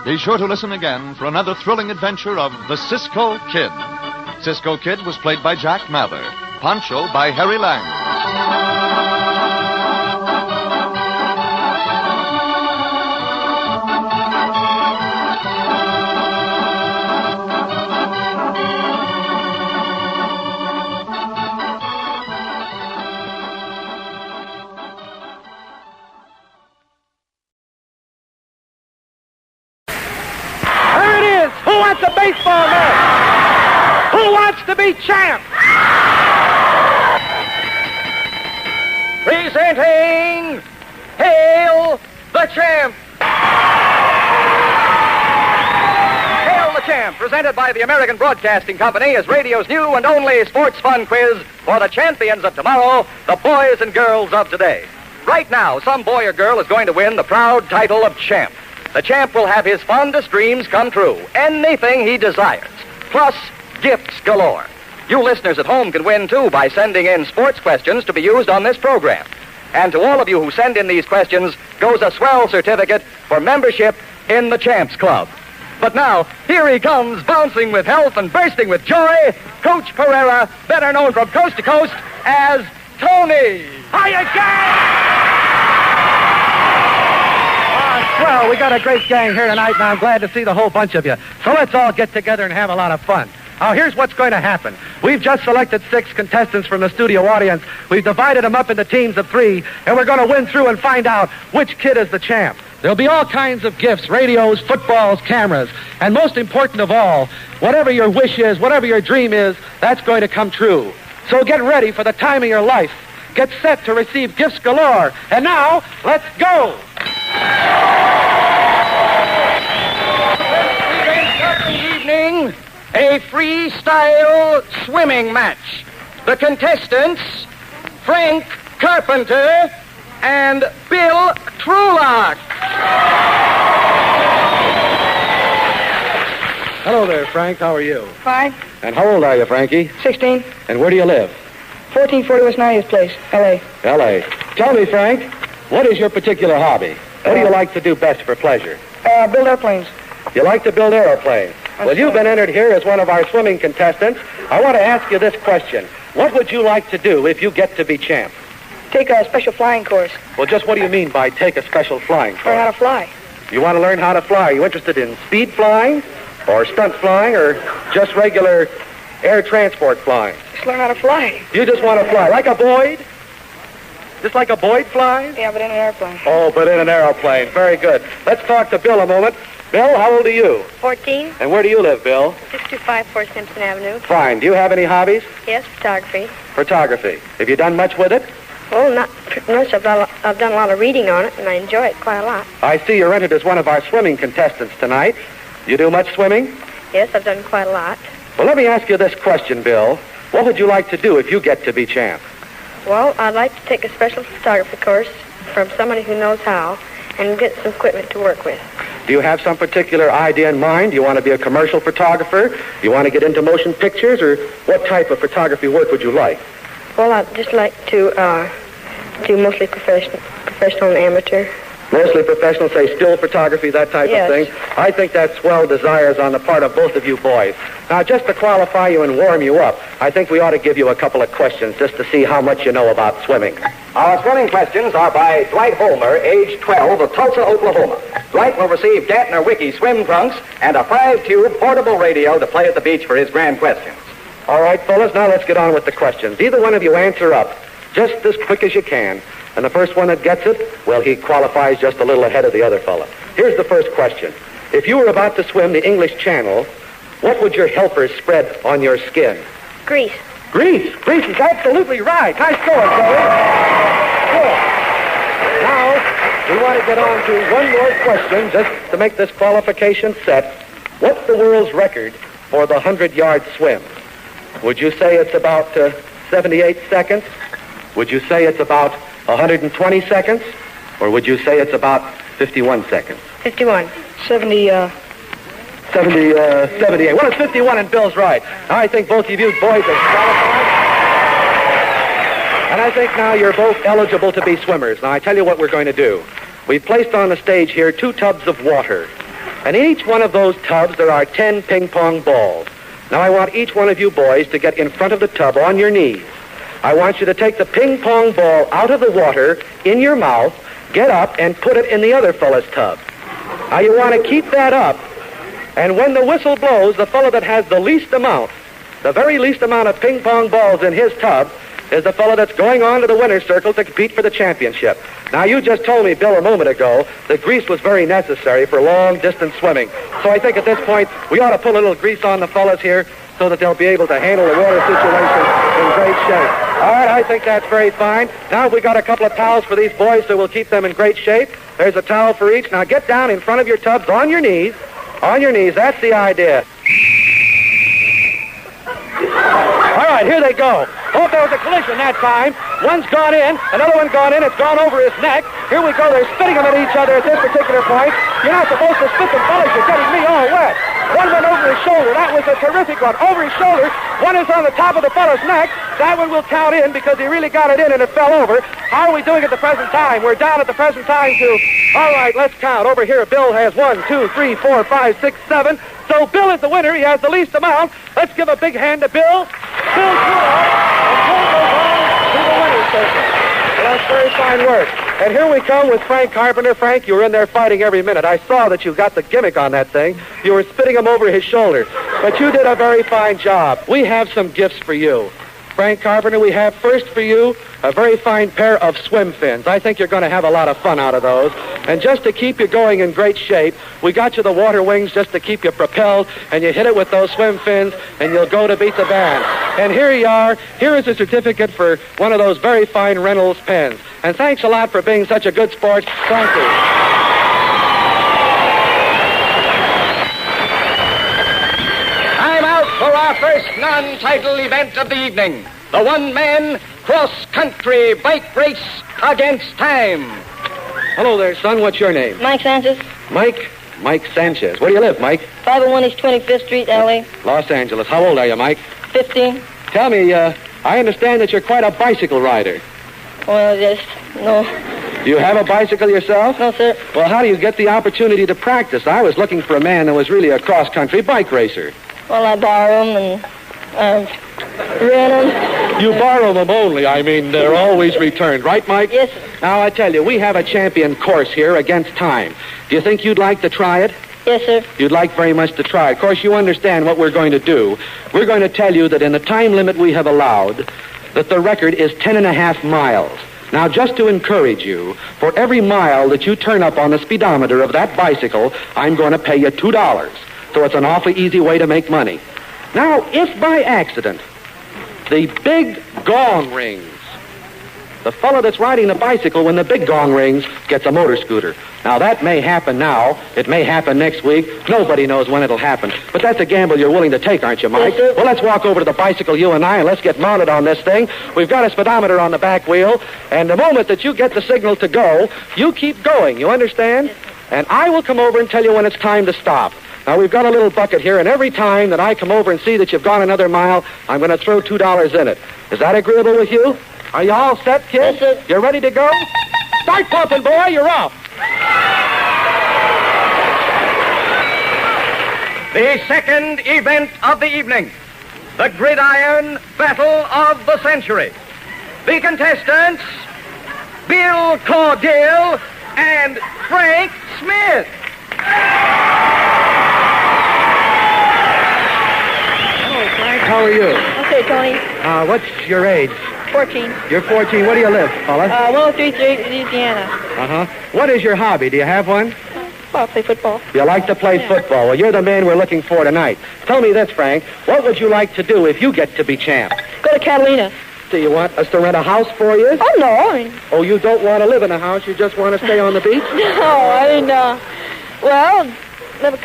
Be sure to listen again for another thrilling adventure of the Cisco Kid. Cisco Kid was played by Jack Mather. Pancho by Harry Lang. Who wants a baseball match? Who wants to be champ? Presenting, Hail the Champ. Hail the Champ, presented by the American Broadcasting Company, is radio's new and only sports fun quiz for the champions of tomorrow, the boys and girls of today. Right now, some boy or girl is going to win the proud title of champ. The champ will have his fondest dreams come true, anything he desires, plus gifts galore. You listeners at home can win, too, by sending in sports questions to be used on this program. And to all of you who send in these questions goes a swell certificate for membership in the Champs Club. But now, here he comes, bouncing with health and bursting with joy, Coach Pereira, better known from coast to coast as Tony. Hiya, gang! Well, we got a great gang here tonight, and I'm glad to see the whole bunch of you. So let's all get together and have a lot of fun. Now, here's what's going to happen. We've just selected 6 contestants from the studio audience. We've divided them up into teams of 3, and we're going to win through and find out which kid is the champ. There'll be all kinds of gifts, radios, footballs, cameras, and most important of all, whatever your wish is, whatever your dream is, that's going to come true. So get ready for the time of your life. Get set to receive gifts galore. And now, let's go! Evening, a freestyle swimming match. The contestants, Frank Carpenter and Bill Trulock. Hello there, Frank. How are you? Fine. And how old are you, Frankie? 16. And where do you live? 1440 West 90th Place, L.A. L.A. Tell me, Frank, what is your particular hobby? What do you like to do best for pleasure? Build airplanes. You like to build airplanes? Well, you've been entered here as one of our swimming contestants. I want to ask you this question. What would you like to do if you get to be champ? Take a special flying course. Well, just what do you mean by take a special flying course? Learn how to fly. You want to learn how to fly. Are you interested in speed flying or stunt flying or just regular air transport flying? Just learn how to fly. You just want to fly. Like a Boyd? Just like a Boyd flies? Yeah, but in an airplane. Oh, but in an aeroplane. Very good. Let's talk to Bill a moment. Bill, how old are you? 14. And where do you live, Bill? 6254 Simpson Avenue. Fine. Do you have any hobbies? Yes, photography. Photography. Have you done much with it? Well, not much. I've done a lot of reading on it, and I enjoy it quite a lot. I see you're entered as one of our swimming contestants tonight. You do much swimming? Yes, I've done quite a lot. Well, let me ask you this question, Bill. What would you like to do if you get to be champ? Well, I'd like to take a special photography course from somebody who knows how and get some equipment to work with. Do you have some particular idea in mind? Do you want to be a commercial photographer? Do you want to get into motion pictures? Or what type of photography work would you like? Well, I'd just like to do mostly professional and amateur. Mostly professional, say still photography, that type of thing? I think that's swell desires on the part of both of you boys. Now, just to qualify you and warm you up, I think we ought to give you a couple of questions just to see how much you know about swimming. Our swimming questions are by Dwight Homer, age 12, of Tulsa, Oklahoma. Dwight will receive Gatner Wiki swim trunks and a 5-tube portable radio to play at the beach for his grand questions. All right, fellas, now let's get on with the questions. Either one of you answer up just as quick as you can. And the first one that gets it, well, he qualifies just a little ahead of the other fella. Here's the first question. If you were about to swim the English Channel, what would your helpers spread on your skin? Grease. Grease. Grease is absolutely right. Nice going, Joey. Good. Now, we want to get on to one more question just to make this qualification set. What's the world's record for the 100-yard swim? Would you say it's about 78 seconds? Would you say it's about 120 seconds? Or would you say it's about 51 seconds? 51. 78. Well, it's 51 and Bill's right. Now, I think both of you boys are qualified. And I think now you're both eligible to be swimmers. Now, I tell you what we're going to do. We've placed on the stage here 2 tubs of water. And in each one of those tubs, there are 10 ping-pong balls. Now, I want each one of you boys to get in front of the tub on your knees. I want you to take the ping-pong ball out of the water in your mouth, get up, and put it in the other fella's tub. Now, you want to keep that up, and when the whistle blows, the fellow that has the least amount, the very least amount of ping-pong balls in his tub, is the fellow that's going on to the winner's circle to compete for the championship. Now, you just told me, Bill, a moment ago, that grease was very necessary for long-distance swimming. So I think at this point, we ought to put a little grease on the fellas here so that they'll be able to handle the water situation in great shape. All right, I think that's very fine. Now we got a couple of towels for these boys, so we'll keep them in great shape. There's a towel for each. Now get down in front of your tubs on your knees. On your knees, that's the idea. All right, here they go. Oh, there was a collision that time. One's gone in, another one gone in. It's gone over his neck. Here we go. They're spitting them at each other at this particular point. You're not supposed to spit them, fellas. You're getting me all wet. One went over his shoulder. That was a terrific one. Over his shoulder. One is on the top of the fellow's neck. That one will count in because he really got it in and it fell over. How are we doing at the present time? We're down at the present time to... All right, let's count. Over here, Bill has 1, 2, 3, 4, 5, 6, 7. So Bill is the winner. He has the least amount. Let's give a big hand to Bill. Bill Trulock. And Bill goes on to the winner's circle. Well, that's very fine work. And here we come with Frank Carpenter. Frank, you were in there fighting every minute. I saw that you got the gimmick on that thing. You were spitting him over his shoulder. But you did a very fine job. We have some gifts for you. Frank Carpenter, we have first for you a very fine pair of swim fins. I think you're going to have a lot of fun out of those. And just to keep you going in great shape, we got you the water wings just to keep you propelled, and you hit it with those swim fins, and you'll go to beat the band. And here you are. Here is a certificate for one of those very fine Reynolds pens. And thanks a lot for being such a good sport. Thank you. our first non-title event of the evening, the one-man cross-country bike race against time. Hello there, son. What's your name? Mike Sanchez. Mike? Mike Sanchez. Where do you live, Mike? 501 East 25th Street, L.A. Los Angeles. How old are you, Mike? 15. Tell me, I understand that you're quite a bicycle rider. Well, yes. No. Do you have a bicycle yourself? No, sir. Well, how do you get the opportunity to practice? I was looking for a man that was really a cross-country bike racer. Well, I borrow them and rent them. You borrow them only. I mean, they're always returned, right, Mike? Yes, sir. Now, I tell you, we have a champion course here against time. Do you think you'd like to try it? Yes, sir. You'd like very much to try. Of course, you understand what we're going to do. We're going to tell you that in the time limit we have allowed, that the record is 10.5 miles. Now, just to encourage you, for every mile that you turn up on the speedometer of that bicycle, I'm going to pay you $2. So it's an awfully easy way to make money. Now, if by accident the big gong rings, the fellow that's riding the bicycle when the big gong rings gets a motor scooter. Now, that may happen now. It may happen next week. Nobody knows when it'll happen. But that's a gamble you're willing to take, aren't you, Mike? Yes, sir. Well, let's walk over to the bicycle, you and I, and let's get mounted on this thing. We've got a speedometer on the back wheel, and the moment that you get the signal to go, you keep going. You understand? Yes, sir. And I will come over and tell you when it's time to stop. Now, we've got a little bucket here, and every time that I come over and see that you've gone another mile, I'm going to throw $2 in it. Is that agreeable with you? Are you all set, kids? Yes, sir. You ready to go? Start pumping, boy. You're off. The second event of the evening, the gridiron battle of the century. The contestants, Bill Caudill and Frank Smith. Hello, Frank. How are you? Okay, Tony. What's your age? 14. You're 14. Where do you live, fella? 103 Street, Louisiana. Uh-huh. What is your hobby? Do you have one? Well, I play football. You like to play football. Well, you're the man we're looking for tonight. Tell me this, Frank. What would you like to do if you get to be champ? Go to Catalina. Do you want us to rent a house for you? Oh, no. I mean... Oh, you don't want to live in a house? You just want to stay on the beach? No, I mean, well, live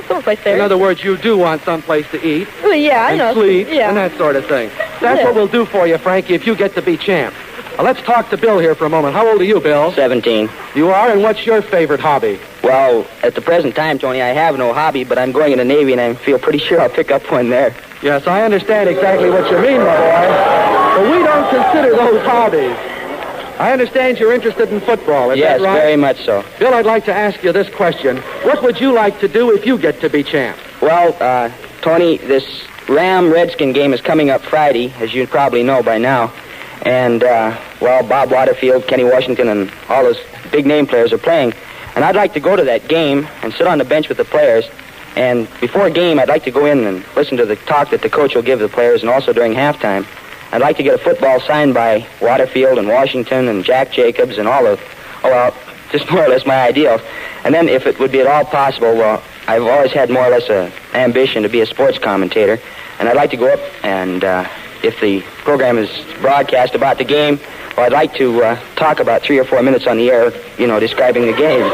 someplace there. In other words, you do want someplace to eat. Well, yeah, I know. And sleep Yeah. and that sort of thing. That's Yeah. what we'll do for you, Frankie, if you get to be champ. Now, let's talk to Bill here for a moment. How old are you, Bill? 17. You are? And what's your favorite hobby? Well, at the present time, Tony, I have no hobby, but I'm going in the Navy, and I feel pretty sure I'll pick up one there. Yes, I understand exactly what you mean, my boy. But we don't consider those hobbies. I understand you're interested in football, is Yes, that right? very much so. Bill, I'd like to ask you this question. What would you like to do if you get to be champ? Well, Tony, this Ram-Redskin game is coming up Friday, as you probably know by now. And, well, Bob Waterfield, Kenny Washington, and all those big-name players are playing. And I'd like to go to that game and sit on the bench with the players. And before a game, I'd like to go in and listen to the talk that the coach will give the players, and also during halftime. I'd like to get a football signed by Waterfield and Washington and Jack Jacobs and all of, just more or less my ideals. And then if it would be at all possible, well, I've always had more or less an ambition to be a sports commentator. And I'd like to go up and, if the program is broadcast about the game, well, I'd like to talk about 3 or 4 minutes on the air, describing the game.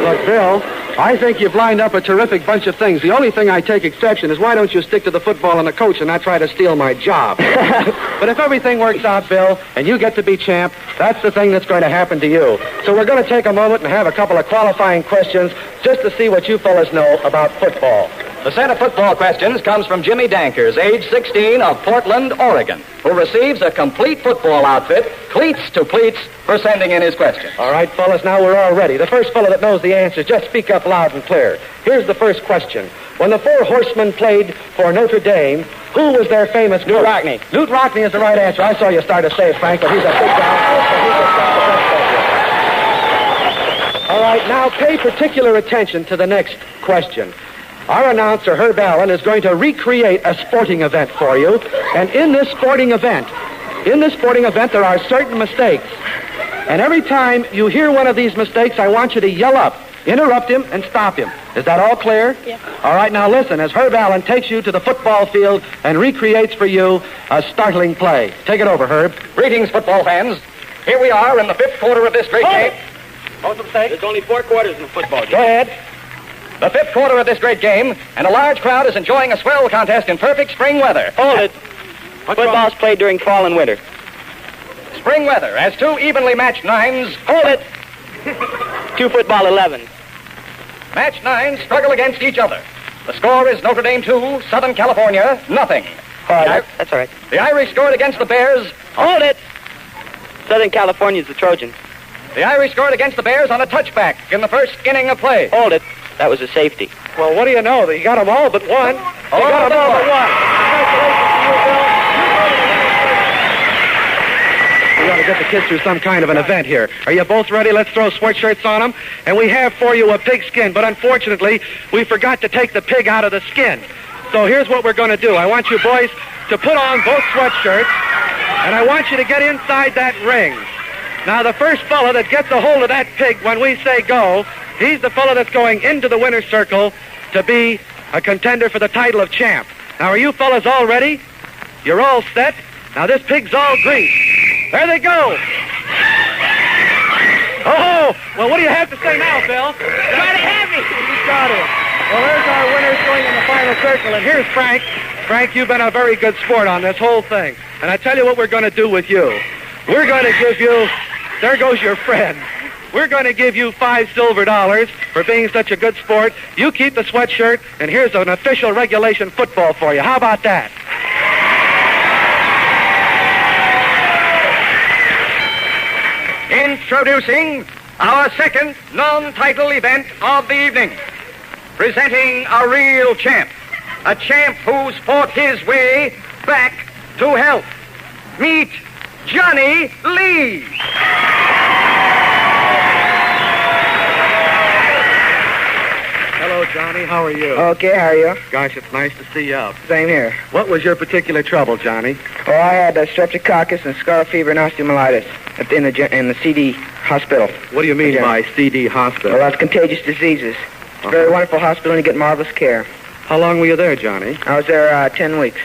Look, Bill, I think you've lined up a terrific bunch of things. The only thing I take exception is why don't you stick to the football and the coach and not try to steal my job? But if everything works out, Bill, and you get to be champ, that's the thing that's going to happen to you. So we're going to take a moment and have a couple of qualifying questions just to see what you fellas know about football. The set of football questions comes from Jimmy Dankers, age 16, of Portland, Oregon, who receives a complete football outfit, cleats to pleats, for sending in his question. All right, fellas, now we're all ready. The first fellow that knows the answer, just speak up loud and clear. Here's the first question. When the Four Horsemen played for Notre Dame, who was their famous coach? Lute Rockne. Lute Rockne is the right answer. I saw you start to say it, Frank, but he's a big guy. All right, now pay particular attention to the next question. Our announcer, Herb Allen, is going to recreate a sporting event for you. And in this sporting event, there are certain mistakes. And every time you hear one of these mistakes, I want you to yell up, interrupt him, and stop him. Is that all clear? Yeah. All right, now listen, as Herb Allen takes you to the football field and recreates for you a startling play. Take it over, Herb. Greetings, football fans. Here we are in the 5th quarter of this great game. Hold the mistake. There's only 4 quarters in the football game. Go ahead. The fifth quarter of this great game, and a large crowd is enjoying a swell contest in perfect spring weather. Hold it. Football's played during fall and winter. Spring weather as two evenly matched nines. Hold it. 2 football 11. Match nines struggle against each other. The score is Notre Dame 2, Southern California, nothing. That's all right. The Irish scored against the Bears. Hold it. Southern California's the Trojans. The Irish scored against the Bears on a touchback in the first inning of play. Hold it. That was a safety. Well, what do you know? You got them all but one. You got them all but one. Congratulations to you, Bill. We got to get the kids through some kind of an event here. Are you both ready? Let's throw sweatshirts on them. And we have for you a pig skin, but unfortunately, we forgot to take the pig out of the skin. So here's what we're going to do. I want you boys to put on both sweatshirts, and I want you to get inside that ring. Now, the first fellow that gets a hold of that pig when we say go, he's the fellow that's going into the winner's circle to be a contender for the title of champ. Now, are you fellas all ready? You're all set? Now, this pig's all greased. There they go. Oh, well, what do you have to say now, Bill? Try to have me. You got it. Well, there's our winners going in the final circle, and here's Frank. Frank, you've been a very good sport on this whole thing. And I tell you what we're going to do with you. We're going to give you, there goes your friend. We're going to give you $5 silver for being such a good sport. You keep the sweatshirt, and here's an official regulation football for you. How about that? Introducing our second non-title event of the evening. Presenting a real champ. A champ who's fought his way back to health. Meet Johnny Lee. Hello, Johnny. How are you? Okay, how are you? Gosh, it's nice to see you up. Same here. What was your particular trouble, Johnny? Oh, I had streptococcus and scarlet fever and osteomyelitis in the CD hospital. What do you mean by CD hospital? Well, that's contagious diseases. It's a very wonderful hospital, and you get marvelous care. How long were you there, Johnny? I was there 10 weeks.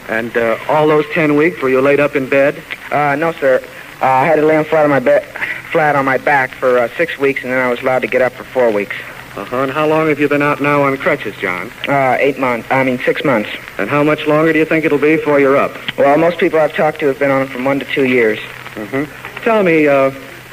And all those 10 weeks, were you laid up in bed? No, sir. I had to lay flat on my back for 6 weeks, and then I was allowed to get up for 4 weeks. And how long have you been out now on crutches, John? 6 months. And how much longer do you think it'll be before you're up? Well, most people I've talked to have been on it from 1 to 2 years. Tell me,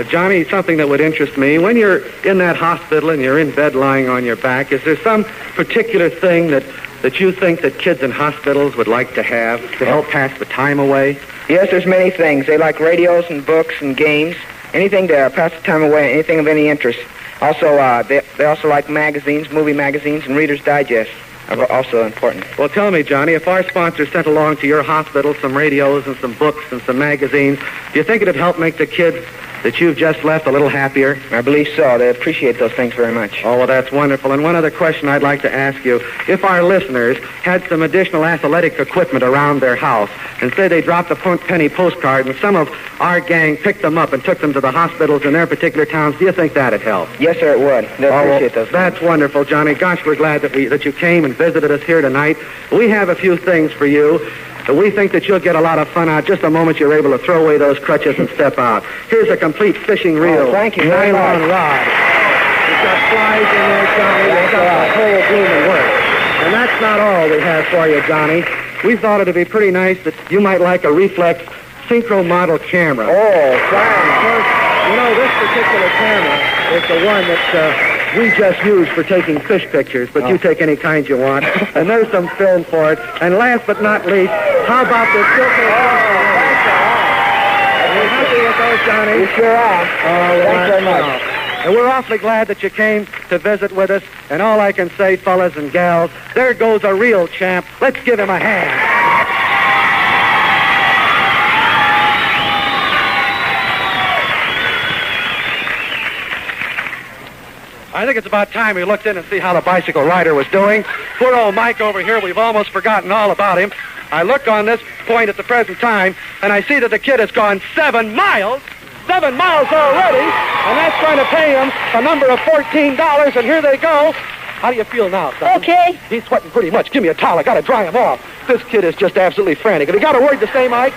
Johnny, something that would interest me. When you're in that hospital and you're in bed lying on your back, is there some particular thing that you think that kids in hospitals would like to have to help pass the time away? Yes, there's many things. They like radios and books and games. Anything to pass the time away, anything of any interest. Also, they also like magazines, movie magazines, and Reader's Digest are also important. Well, tell me, Johnny, if our sponsor sent along to your hospital some radios and some books and some magazines, do you think it'd help make the kids that you've just left a little happier? I believe so. They appreciate those things very much. Oh, well, that's wonderful. And one other question I'd like to ask you. If our listeners had some additional athletic equipment around their house, and say they dropped a penny postcard and some of our gang picked them up and took them to the hospitals in their particular towns, do you think that'd help? Yes, sir, it would. They appreciate those things. That's wonderful, Johnny. Gosh, we're glad that you came and visited us here tonight. We have a few things for you. We think that you'll get a lot of fun out just the moment you're able to throw away those crutches and step out. Here's a complete fishing reel. Oh, thank you very much. Nylon rod. It's got flies in there, Johnny. It's got the whole blooming work. And that's not all we have for you, Johnny. We thought it'd be pretty nice that you might like a reflex synchro model camera. Oh, fine. Of course, you know, this particular camera is the one that we just use for taking fish pictures, but you take any kind you want. And there's some film for it. And last but not least, how about this silver? Are you happy with those, Johnny? We sure are. Thanks very much. And we're awfully glad that you came to visit with us. And all I can say, fellas and gals, there goes a real champ. Let's give him a hand. I think it's about time we looked in and see how the bicycle rider was doing. Poor old Mike over here, we've almost forgotten all about him. I look on this point at the present time, and I see that the kid has gone 7 miles. 7 miles already, and that's going to pay him a number of $14, and here they go. How do you feel now, son? Okay. He's sweating pretty much. Give me a towel. I got to dry him off. This kid is just absolutely frantic. Have you got a word to say, Mike?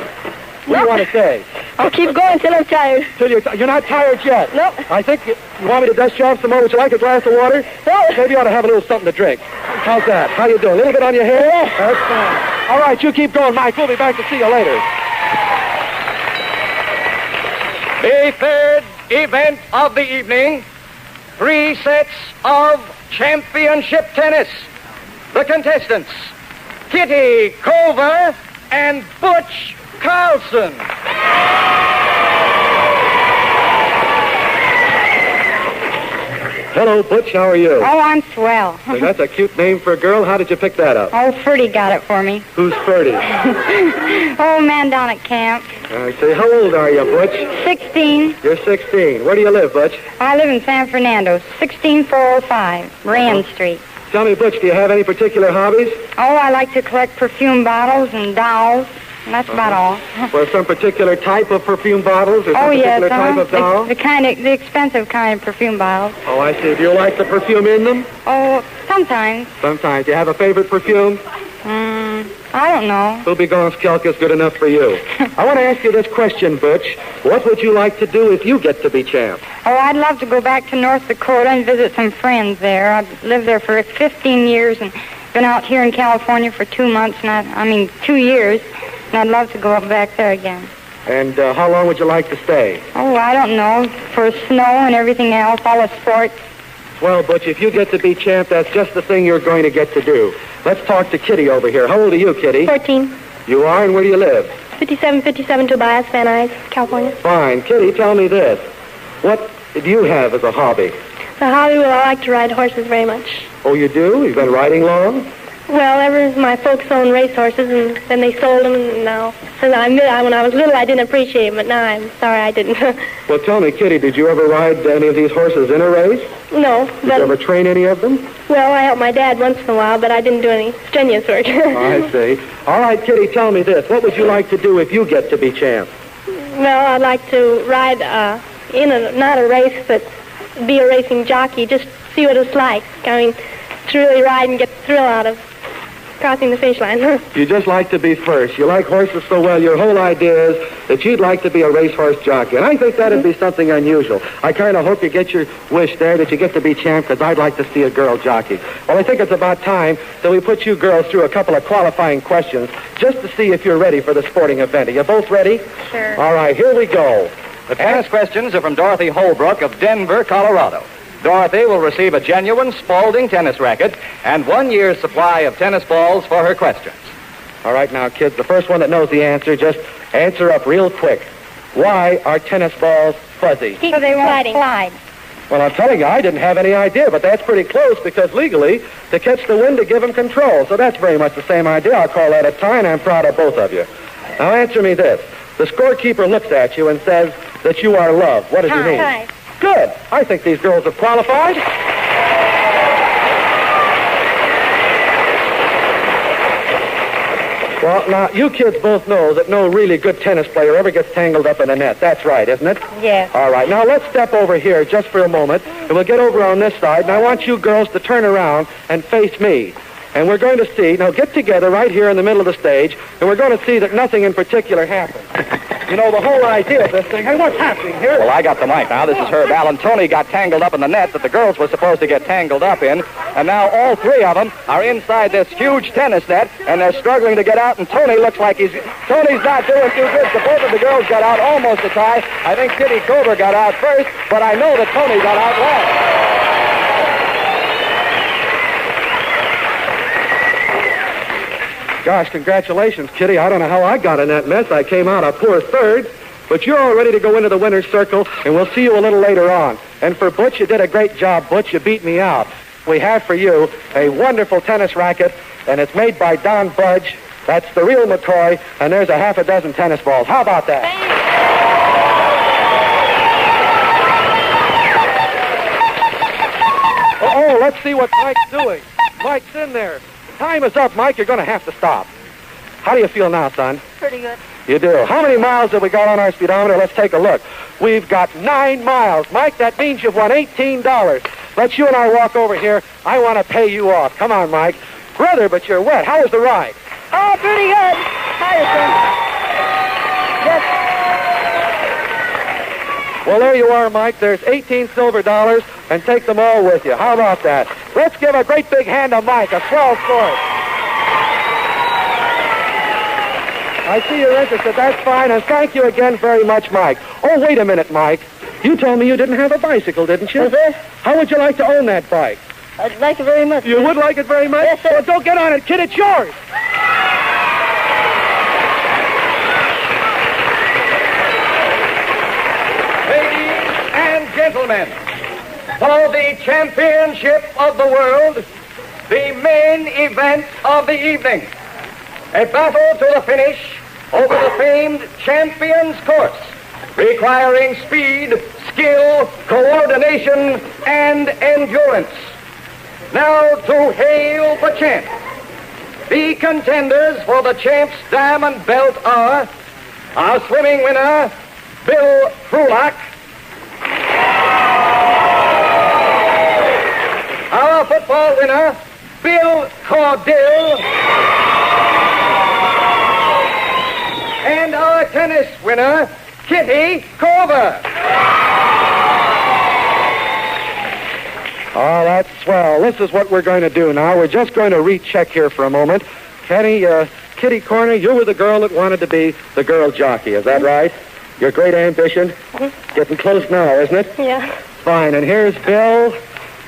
What do you want to say? I'll keep going till I'm tired. You're not tired yet? Nope. I think you want me to dust you off some more. Would you like a glass of water? No. Maybe you ought to have a little something to drink. How's that? How you doing? A little bit on your hair? Yeah. That's fine. All right, you keep going, Mike. We'll be back to see you later. The third event of the evening, 3 sets of championship tennis. The contestants, Kitty Culver and Butch Carlson. Hello, Butch. How are you? Oh, I'm swell. Say, that's a cute name for a girl. How did you pick that up? Oh, Ferdy got it for me. Who's Ferdy? Old man down at camp. I say, how old are you, Butch? 16. You're 16. Where do you live, Butch? I live in San Fernando, 16405, Rand Street. Tell me, Butch, do you have any particular hobbies? Oh, I like to collect perfume bottles and dolls, and that's about all. Well, some particular type of perfume bottles or some particular type of doll? The expensive kind of perfume bottles. Oh, I see. Do you like the perfume in them? Oh, sometimes. Sometimes. Do you have a favorite perfume? I don't know. Ruby Gauze Kelk is good enough for you. I want to ask you this question, Butch. What would you like to do if you get to be champ? Oh, I'd love to go back to North Dakota and visit some friends there. I've lived there for 15 years and been out here in California for 2 months, and 2 years, and I'd love to go up back there again. And how long would you like to stay? Oh, I don't know. For snow and everything else, all the sports. Well, Butch, if you get to be champ, that's just the thing you're going to get to do. Let's talk to Kitty over here. How old are you, Kitty? 14. You are, and where do you live? 5757 Tobias, Van Nuys, California. Fine. Kitty, tell me this. What do you have as a hobby? The hobby, well, I like to ride horses very much. Oh, you do? You've been riding long? Well, my folks owned racehorses, and then they sold them, and now, when I was little, I didn't appreciate them, but now I'm sorry I didn't. Well, tell me, Kitty, did you ever ride any of these horses in a race? No. Did you ever train any of them? Well, I helped my dad once in a while, but I didn't do any strenuous work. I see. All right, Kitty, tell me this. What would you like to do if you get to be champ? Well, I'd like to ride not a race, but be a racing jockey, just see what it's like. I mean, to really ride and get the thrill out of crossing the finish line. You just like to be first. You like horses so well, your whole idea is that you'd like to be a racehorse jockey. And I think that'd be something unusual. I kind of hope you get your wish there, that you get to be champ, because I'd like to see a girl jockey. Well, I think it's about time that we put you girls through a couple of qualifying questions just to see if you're ready for the sporting event. Are you both ready? Sure. All right, here we go. The tennis questions are from Dorothy Holbrook of Denver, Colorado. Dorothy will receive a genuine Spalding tennis racket and 1 year's supply of tennis balls for her questions. All right, now, kids, the first one that knows the answer, just answer up real quick. Why are tennis balls fuzzy? So they won't slide. Well, I'm telling you, I didn't have any idea, but that's pretty close, because legally, to catch the wind, to give them control. So that's very much the same idea. I'll call that a tie, and I'm proud of both of you. Now, answer me this. The scorekeeper looks at you and says that you are loved. What does he mean? Hi. Good. I think these girls have qualified. Well, now, you kids both know that no really good tennis player ever gets tangled up in a net. That's right, isn't it? Yes. All right. Now, let's step over here just for a moment, and we'll get over on this side, and I want you girls to turn around and face me. And we're going to see, now get together right here in the middle of the stage, and we're going to see that nothing in particular happens. You know, the whole idea of this thing, hey, what's happening here? Well, I got the mic now. This is Herb Allen. Tony got tangled up in the net that the girls were supposed to get tangled up in, and now all three of them are inside this huge tennis net, and they're struggling to get out, and Tony looks like Tony's not doing too good, so both of the girls got out almost a tie. I think Kitty Culver got out first, but I know that Tony got out last. Gosh, congratulations, Kitty. I don't know how I got in that mess. I came out a poor third. But you're all ready to go into the winner's circle, and we'll see you a little later on. And for Butch, you did a great job, Butch. You beat me out. We have for you a wonderful tennis racket, and it's made by Don Budge. That's the real McCoy, and there's a half a dozen tennis balls. How about that? Oh, let's see what Mike's doing. Mike's in there. Time is up, Mike. You're going to have to stop. How do you feel now, son? Pretty good. You do. How many miles have we got on our speedometer? Let's take a look. We've got 9 miles. Mike, that means you've won $18. Let's you and I walk over here. I want to pay you off. Come on, Mike. Brother, but you're wet. How was the ride? Oh, pretty good. Hiya, son. Yes. Well, there you are, Mike. There's 18 silver dollars, and take them all with you. How about that? Let's give a great big hand to Mike. A swell sport. I see you're interested. That's fine, and thank you again very much, Mike. Oh, wait a minute, Mike. You told me you didn't have a bicycle, didn't you? Yes, sir. How would you like to own that bike? I'd like it very much. You would like it very much? Yes, sir. Well, don't get on it, kid. It's yours. Ladies and gentlemen, for the championship of the world, the main event of the evening, a battle to the finish over the famed Champions Course, requiring speed, skill, coordination, and endurance. Now to hail the champ. The contenders for the champ's diamond belt are our swimming winner, Bill Sherlock, our football winner, Bill Cordell, and our tennis winner, Kitty Corver. Oh, that's swell. This is what we're going to do now. We're just going to recheck here for a moment. Kitty Corner, you were the girl that wanted to be the girl jockey. Is that right? Your great ambition? Getting close now, isn't it? Yeah. Fine. And here's Bill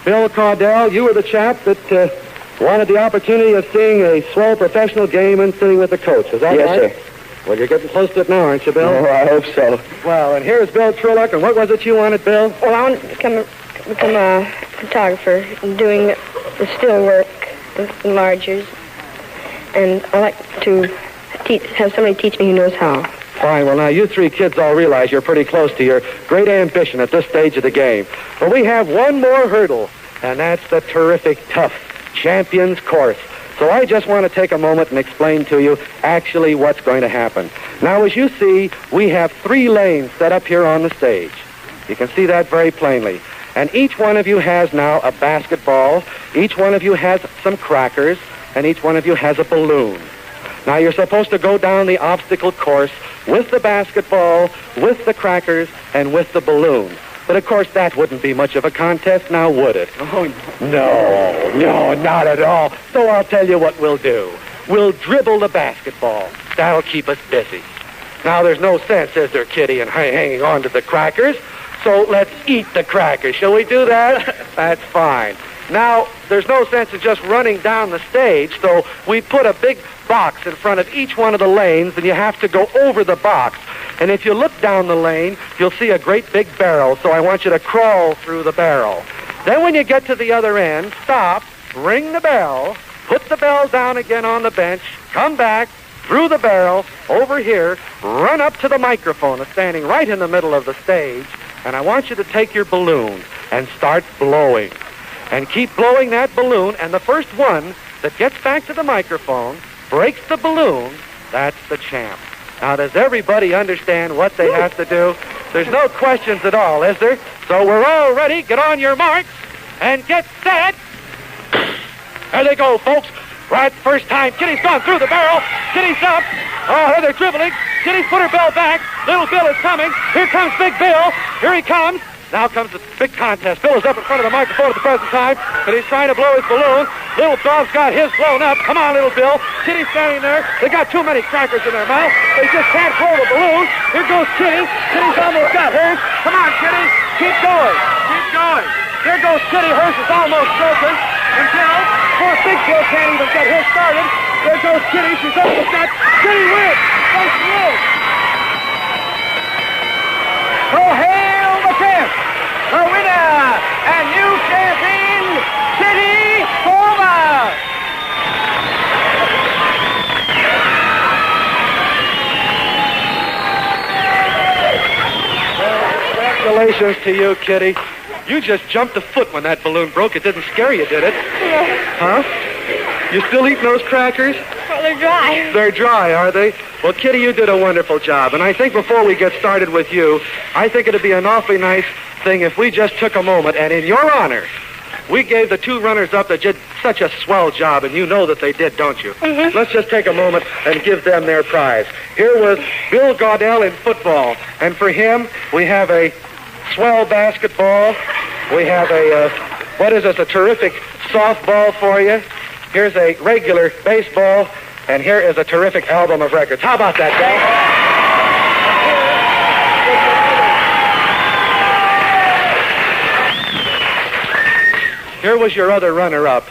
Cordell. You were the chap that wanted the opportunity of seeing a swell professional game and sitting with the coach. Is that right? Yes, sir. Well, you're getting close to it now, aren't you, Bill? Oh, I hope so. Well, and here's Bill Sherlock. And what was it you wanted, Bill? Well, I want to become a photographer doing the still work, the enlargers, and I like to have somebody teach me who knows how. Fine. Well, now, you three kids all realize you're pretty close to your great ambition at this stage of the game. But we have one more hurdle, and that's the terrific, tough Champions Course. So I just want to take a moment and explain to you actually what's going to happen. Now, as you see, we have 3 lanes set up here on the stage. You can see that very plainly. And each one of you has now a basketball, each one of you has some crackers, and each one of you has a balloon. Now, you're supposed to go down the obstacle course with the basketball, with the crackers, and with the balloon. But, of course, that wouldn't be much of a contest, now would it? Oh, No, not at all. So I'll tell you what we'll do. We'll dribble the basketball. That'll keep us busy. Now, there's no sense, is there, Kitty, in hanging on to the crackers? So let's eat the crackers. Shall we do that? That's fine. Now, there's no sense in just running down the stage, so we put a big box in front of each one of the lanes, and you have to go over the box. And if you look down the lane, you'll see a great big barrel, so I want you to crawl through the barrel. Then when you get to the other end, stop, ring the bell, put the bell down again on the bench, come back, through the barrel, over here, run up to the microphone that's standing right in the middle of the stage, and I want you to take your balloon and start blowing. And keep blowing that balloon, and the first one that gets back to the microphone, breaks the balloon, that's the champ. Now, does everybody understand what they have to do? There's no questions at all, is there? So we're all ready. Get on your marks and get set. There they go, folks. Right first time. Kitty's gone through the barrel. Kitty's up. Oh, they're dribbling. Kitty's put her bell back. Little Bill is coming. Here comes Big Bill. Here he comes. Now comes the big contest. Bill is up in front of the microphone at the present time, but he's trying to blow his balloon. Little Bill's got his blown up. Come on, Little Bill. Kitty's standing there. They got too many crackers in their mouth. They just can't blow the balloon. Here goes Kitty. Kitty's almost got hers. Come on, Kitty. Keep going. Keep going. There goes Kitty. Hers is almost broken. Until poor Big Bill can't even get his started. There goes Kitty. She's up the net. Kitty wins. Oh, she wins. So hail the champ, the winner and new champion, Kitty Corver. Congratulations to you, Kitty. You just jumped a foot when that balloon broke. It didn't scare you, did it? Yeah. Huh? You still eating those crackers? Well, they're dry. They're dry, are they? Well, Kitty, you did a wonderful job. And I think before we get started with you, I think it'd be an awfully nice thing if we just took a moment and in your honor, we gave the 2 runners-up that did such a swell job, and you know that they did, don't you? Mm-hmm. Let's just take a moment and give them their prize. Here was Bill Gaudell in football, and for him, we have a swell basketball. We have a terrific softball for you. Here's a regular baseball, and here is a terrific album of records. How about that, Bill? Here was your other runner-up.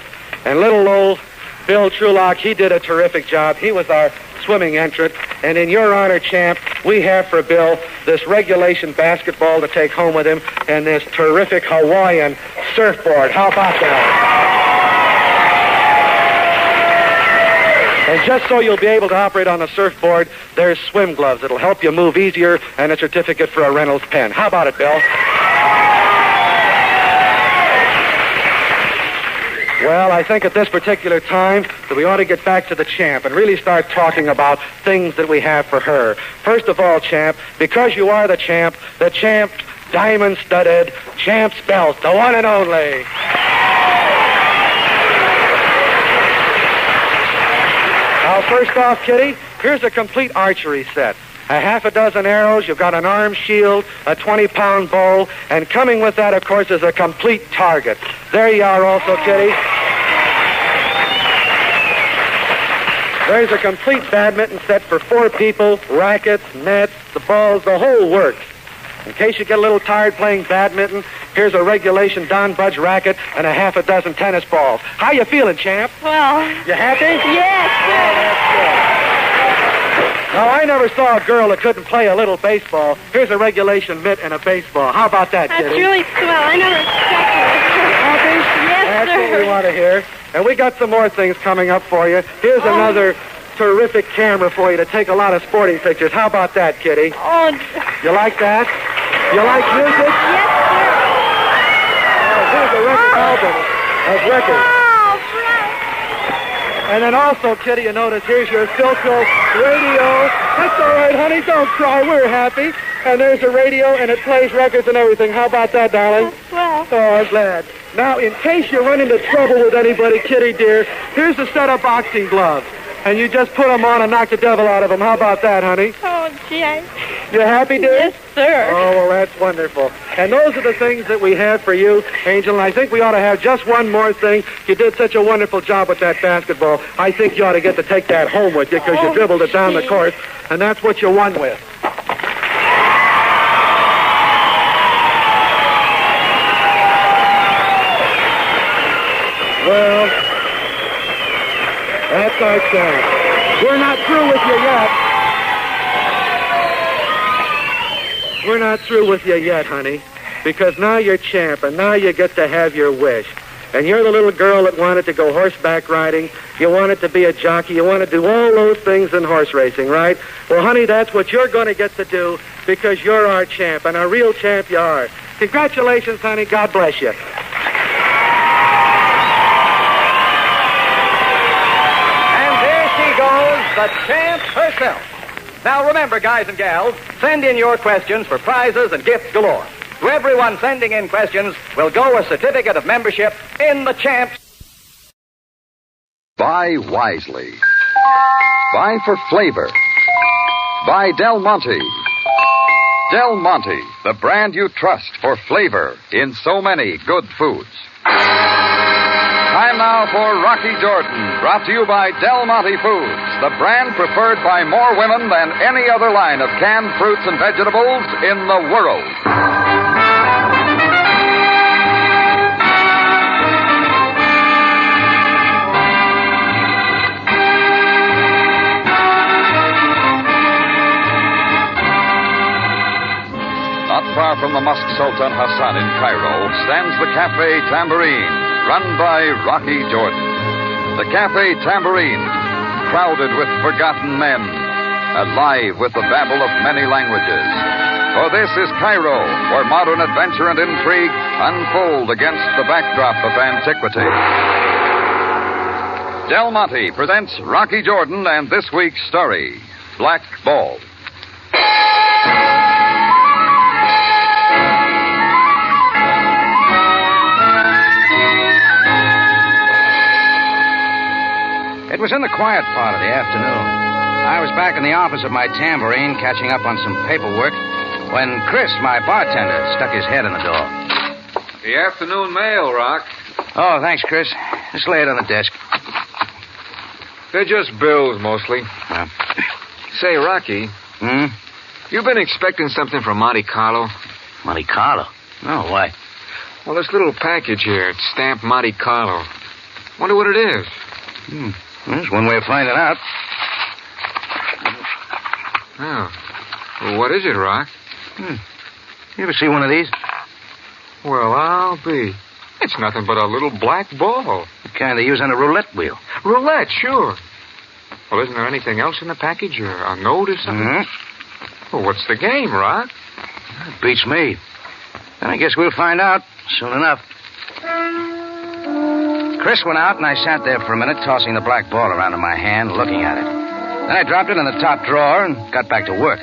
And little old Bill Trulock, he did a terrific job. He was our swimming entrant. And in your honor, champ, we have for Bill this regulation basketball to take home with him and this terrific Hawaiian surfboard. How about that? And just so you'll be able to operate on the surfboard, there's swim gloves. It'll help you move easier, and a certificate for a Reynolds pen. How about it, Bill? Well, I think at this particular time that we ought to get back to the champ and really start talking about things that we have for her. First of all, champ, because you are the champ diamond-studded champ's belt, the one and only. Now, first off, Kitty, here's a complete archery set. A half a dozen arrows, you've got an arm shield, a 20-pound bow, and coming with that, of course, is a complete target. There you are also, Kitty. There's a complete badminton set for 4 people, rackets, nets, the balls, the whole works. In case you get a little tired playing badminton, here's a regulation Don Budge racket and a half a dozen tennis balls. How you feeling, champ? Well... You happy? Yes, sir. Oh, that's good. Now, I never saw a girl that couldn't play a little baseball. Here's a regulation mitt and a baseball. How about that, That's Kitty? really swell. I never expected it. Happy? Yes, That's sir. what we want to hear. And we got some more things coming up for you. Here's another terrific camera for you to take a lot of sporting pictures. How about that, Kitty? Oh, you like that? You like music? Yes, sir. Here's a record album of records. Oh, right. And then also, Kitty, you notice here's your Philco radio. That's all right, honey. Don't cry. We're happy. And there's a radio, and it plays records and everything. How about that, darling? Well. Oh, I'm glad. Now, in case you run into trouble with anybody, Kitty, dear, here's a set of boxing gloves. And you just put them on and knock the devil out of them. How about that, honey? Oh, gee, You happy, dear? Yes, sir. Oh, well, that's wonderful. And those are the things that we have for you, Angel. And I think we ought to have just one more thing. You did such a wonderful job with that basketball. I think you ought to get to take that home with you because you dribbled it down the court, and that's what you won with. Well, that's our chance. We're not through with you yet. We're not through with you yet, honey, because now you're champ, and now you get to have your wish. And you're the little girl that wanted to go horseback riding. You wanted to be a jockey. You want to do all those things in horse racing, right? Well, honey, that's what you're going to get to do because you're our champ, and a real champ you are. Congratulations, honey. God bless you. The champ herself. Now remember, guys and gals, send in your questions for prizes and gifts galore. To everyone sending in questions will go a certificate of membership in the champ. Buy wisely. Buy for flavor. Buy Del Monte. Del Monte, the brand you trust for flavor in so many good foods. Time now for Rocky Jordan, brought to you by Del Monte Foods, the brand preferred by more women than any other line of canned fruits and vegetables in the world. Not far from the Mosque Sultan Hassan in Cairo stands the Cafe Tambourine, run by Rocky Jordan. The Cafe Tambourine, crowded with forgotten men, alive with the babble of many languages. For this is Cairo, where modern adventure and intrigue unfold against the backdrop of antiquity. Del Monte presents Rocky Jordan and this week's story, Black Ball. It was in the quiet part of the afternoon. I was back in the office of my tambourine catching up on some paperwork when Chris, my bartender, stuck his head in the door. The afternoon mail, Rock. Oh, thanks, Chris. Just lay it on the desk. They're just bills, mostly. Say, Rocky. You been expecting something from Monte Carlo? Monte Carlo? No, why? Well, this little package here, it's stamped Monte Carlo. Wonder what it is. Well, there's one way of finding out. Oh. Well, what is it, Rock? You ever see one of these? Well, I'll be. It's nothing but a little black ball. The kind they use on a roulette wheel. Roulette, sure. Well, isn't there anything else in the package, or a note or something? Well, what's the game, Rock? Beats me. Then I guess we'll find out soon enough. Chris went out, and I sat there for a minute, tossing the black ball around in my hand, looking at it. Then I dropped it in the top drawer and got back to work.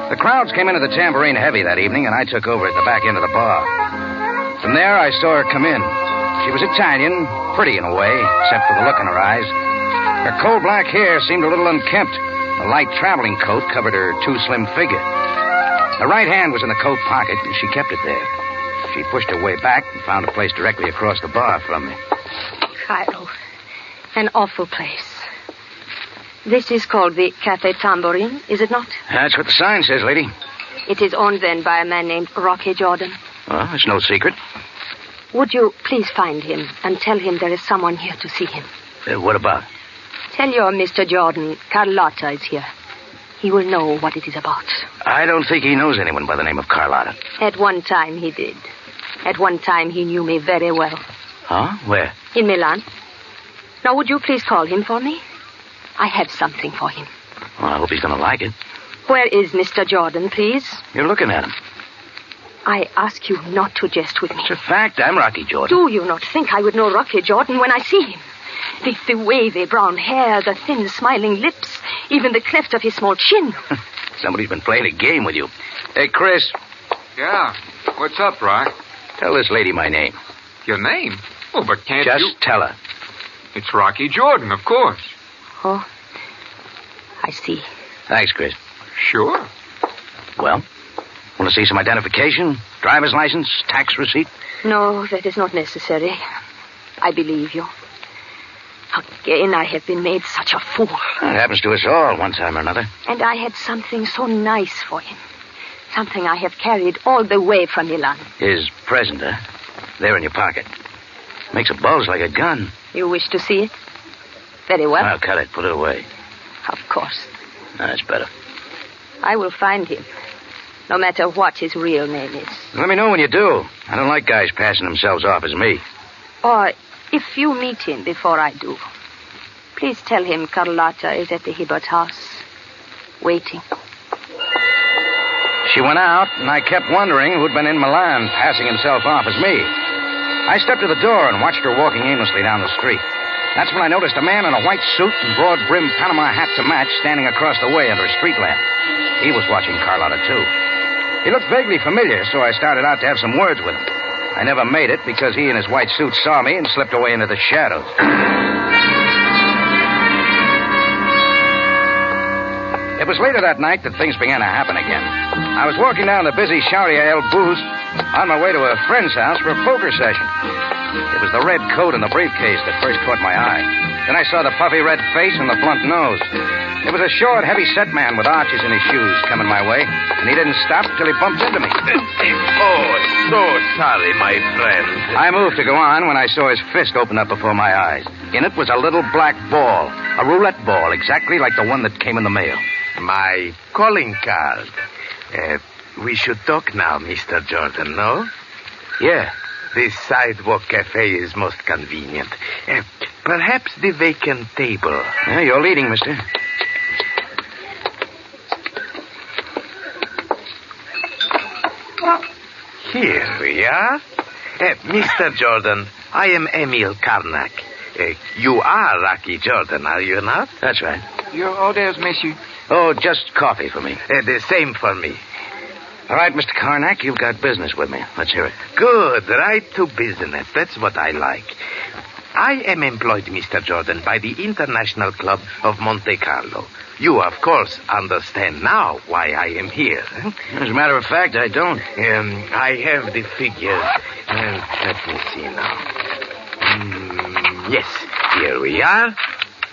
The crowds came into the tambourine heavy that evening, and I took over at the back end of the bar. From there, I saw her come in. She was Italian, pretty in a way, except for the look in her eyes. Her coal black hair seemed a little unkempt. A light traveling coat covered her too slim figure. Her right hand was in the coat pocket, and she kept it there. She pushed her way back and found a place directly across the bar from me. Philo, an awful place. This is called the Cafe Tambourine, is it not? That's what the sign says, lady. It is owned then by a man named Rocky Jordan. Well, it's no secret. Would you please find him and tell him there is someone here to see him? What about? Tell your Mr. Jordan Carlotta is here. He will know what it is about. I don't think he knows anyone by the name of Carlotta. At one time he did. At one time he knew me very well. Huh? Where? In Milan. Now, would you please call him for me? I have something for him. Well, I hope he's going to like it. Where is Mr. Jordan, please? You're looking at him. I ask you not to jest with me. It's a fact. I'm Rocky Jordan. Do you not think I would know Rocky Jordan when I see him? The wavy brown hair, the thin smiling lips, even the cleft of his small chin. Somebody's been playing a game with you. Hey, Chris. Yeah? What's up, Rock? Tell this lady my name. Your name? Oh, but can't you... Just tell her. It's Rocky Jordan, of course. Oh, I see. Thanks, Chris. Sure. Well, want to see some identification? Driver's license? Tax receipt? No, that is not necessary. I believe you. Again, I have been made such a fool. It happens to us all, one time or another. And I had something so nice for him. Something I have carried all the way from Milan. His present, huh? There in your pocket. Makes a bulge like a gun. You wish to see it? Very well. I'll cut it. Put it away. Of course. That's better. I will find him, no matter what his real name is. Let me know when you do. I don't like guys passing themselves off as me. Or if you meet him before I do, please tell him Carlotta is at the Hibbert house, waiting. She went out, and I kept wondering who'd been in Milan passing himself off as me. I stepped to the door and watched her walking aimlessly down the street. That's when I noticed a man in a white suit and broad-brimmed Panama hat to match standing across the way under a street lamp. He was watching Carlotta, too. He looked vaguely familiar, so I started out to have some words with him. I never made it because he in his white suit saw me and slipped away into the shadows. It was later that night that things began to happen again. I was walking down the busy Sharia El Booth on my way to a friend's house for a poker session. It was the red coat and the briefcase that first caught my eye. Then I saw the puffy red face and the blunt nose. It was a short, heavy-set man with arches in his shoes coming my way, and he didn't stop until he bumped into me. Oh, so sorry, my friend. I moved to go on when I saw his fist open up before my eyes. In it was a little black ball, a roulette ball, exactly like the one that came in the mail. My calling card. We should talk now, Mr. Jordan, no? Yeah. This sidewalk cafe is most convenient. Perhaps the vacant table. Yeah, you're leading, mister. Here we are. Mr. Jordan, I am Emil Karnak. You are Rocky Jordan, are you not? That's right. Your orders, monsieur? Oh, just coffee for me. The same for me. All right, Mr. Karnak, you've got business with me. Let's hear it. Good. Right to business. That's what I like. I am employed, Mr. Jordan, by the International Club of Monte Carlo. You, of course, understand now why I am here. As a matter of fact, I don't. I have the figures. Let me see now. Yes, here we are.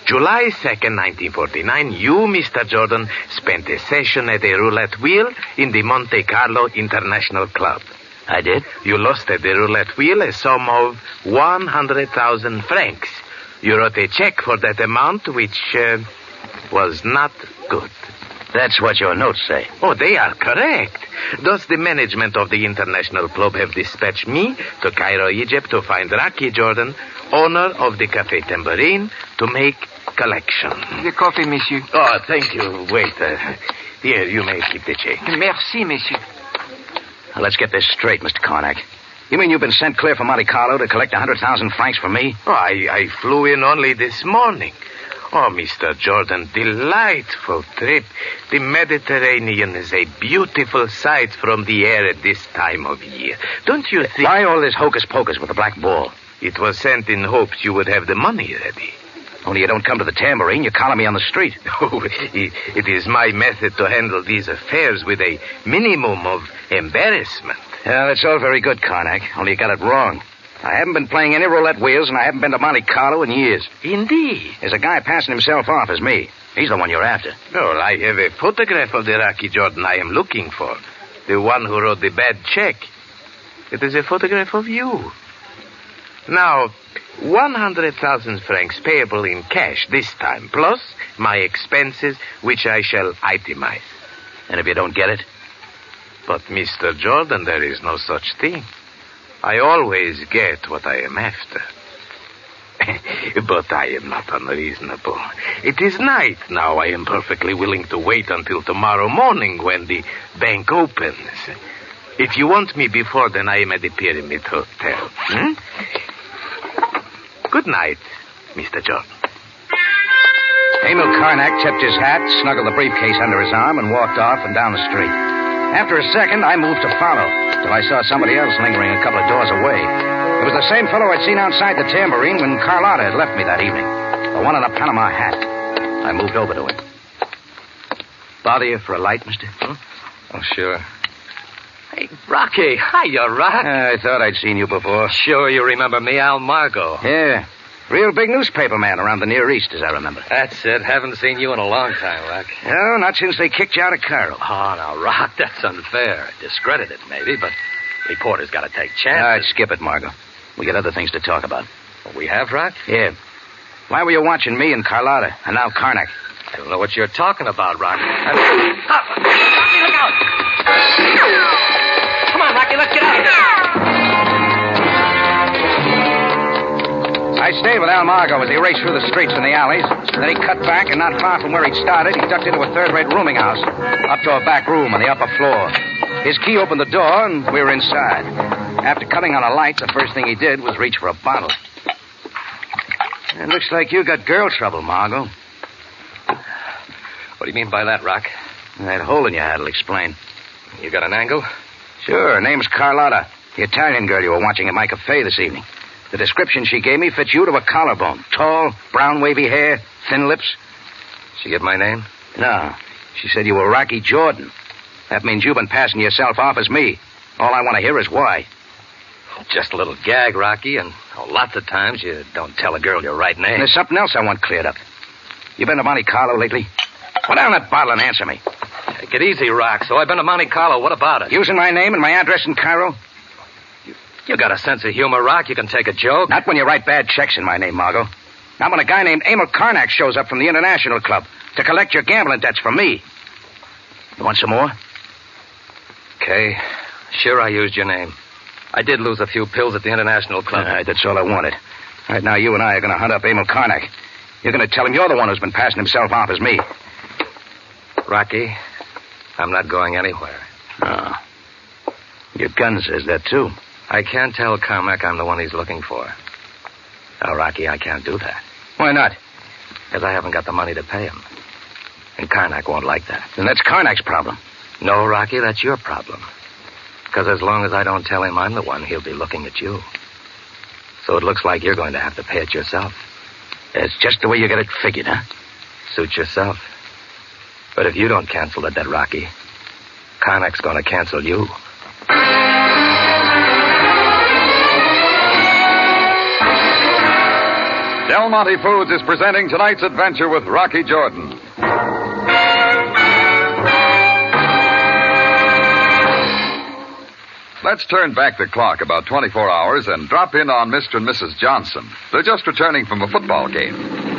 July 2nd, 1949, you, Mr. Jordan, spent a session at a roulette wheel in the Monte Carlo International Club. I did? You lost at the roulette wheel a sum of 100,000 francs. You wrote a check for that amount, which was not good. That's what your notes say. Oh, they are correct. Thus, the management of the International Club have dispatched me to Cairo, Egypt, to find Rocky Jordan, owner of the Café Tambourine, to make collection. The coffee, monsieur. Oh, thank you. Wait. Here, you may keep the change. Merci, monsieur. Now, let's get this straight, Mr. Karnak. You mean you've been sent clear from Monte Carlo to collect 100,000 francs from me? Oh, I flew in only this morning. Oh, Mr. Jordan, delightful trip. The Mediterranean is a beautiful sight from the air at this time of year. Don't you think... Why all this hocus-pocus with the black ball? It was sent in hopes you would have the money ready. Only you don't come to the tambourine, you collar me on the street. Oh, it is my method to handle these affairs with a minimum of embarrassment. Yeah, that's all very good, Karnak, only you got it wrong. I haven't been playing any roulette wheels, and I haven't been to Monte Carlo in years. Indeed. There's a guy passing himself off as me. He's the one you're after. Well, I have a photograph of the Rocky Jordan I am looking for. The one who wrote the bad check. It is a photograph of you. Now, 100,000 francs payable in cash this time, plus my expenses, which I shall itemize. And if you don't get it? But, Mr. Jordan, there is no such thing. I always get what I am after. But I am not unreasonable. It is night now. I am perfectly willing to wait until tomorrow morning when the bank opens. If you want me before then, I am at the Pyramid Hotel. Good night, Mr. Jordan. Emil Karnak tipped his hat, snuggled the briefcase under his arm, and walked off and down the street. After a second, I moved to follow, till I saw somebody else lingering a couple of doors away. It was the same fellow I'd seen outside the tambourine when Carlotta had left me that evening. The one in a Panama hat. I moved over to him. Bother you for a light, mister? Oh, sure. Hey, Rocky. Hiya, Rock. I thought I'd seen you before. Sure you remember me, Al Margo. Yeah. Real big newspaper man around the Near East, as I remember. That's it. Haven't seen you in a long time, Rock. No, not since they kicked you out of Cairo. Oh, now, Rock, that's unfair. Discredited, maybe, but reporters got to take chances. All right, skip it, Margo. We got other things to talk about. Well, we have, Rock? Yeah. Why were you watching me and Carlotta, and now Karnak? I don't know what you're talking about, Rock. Rocky, look out! Come on, Rocky, let's get out of here. I stayed with Al Margo as he raced through the streets and the alleys. Then he cut back, and not far from where he'd started, he ducked into a third-rate rooming house, up to a back room on the upper floor. His key opened the door, and we were inside. After cutting on a light, the first thing he did was reach for a bottle. It looks like you got girl trouble, Margo. What do you mean by that, Rock? That hole in your hat will explain. You got an angle? Sure. Her name's Carlotta, the Italian girl you were watching at my cafe this evening. The description she gave me fits you to a collarbone. Tall, brown, wavy hair, thin lips. She get my name? No. She said you were Rocky Jordan. That means you've been passing yourself off as me. All I want to hear is why. Just a little gag, Rocky, and lots of times you don't tell a girl your right name. And there's something else I want cleared up. You been to Monte Carlo lately? Put down that bottle and answer me. Take it easy, Rock. So I've been to Monte Carlo. What about it? Using my name and my address in Cairo? You got a sense of humor, Rock. You can take a joke. Not when you write bad checks in my name, Margo. Not when a guy named Emil Karnak shows up from the International Club to collect your gambling debts from me. You want some more? Okay. Sure, I used your name. I did lose a few pills at the International Club. All right, that's all I wanted. Right now, you and I are going to hunt up Emil Karnak. You're going to tell him you're the one who's been passing himself off as me. Rocky, I'm not going anywhere. Oh. Your gun says that, too. I can't tell Carmack I'm the one he's looking for. Now, Rocky, I can't do that. Why not? Because I haven't got the money to pay him. And Karnak won't like that. Then that's Karnak's problem. No, Rocky, that's your problem. Because as long as I don't tell him I'm the one, he'll be looking at you. So it looks like you're going to have to pay it yourself. It's just the way you get it figured, huh? Suit yourself. But if you don't cancel the debt, Rocky, Karnak's going to cancel you. Del Monte Foods is presenting tonight's adventure with Rocky Jordan. Let's turn back the clock about 24 hours and drop in on Mr. and Mrs. Johnson. They're just returning from a football game.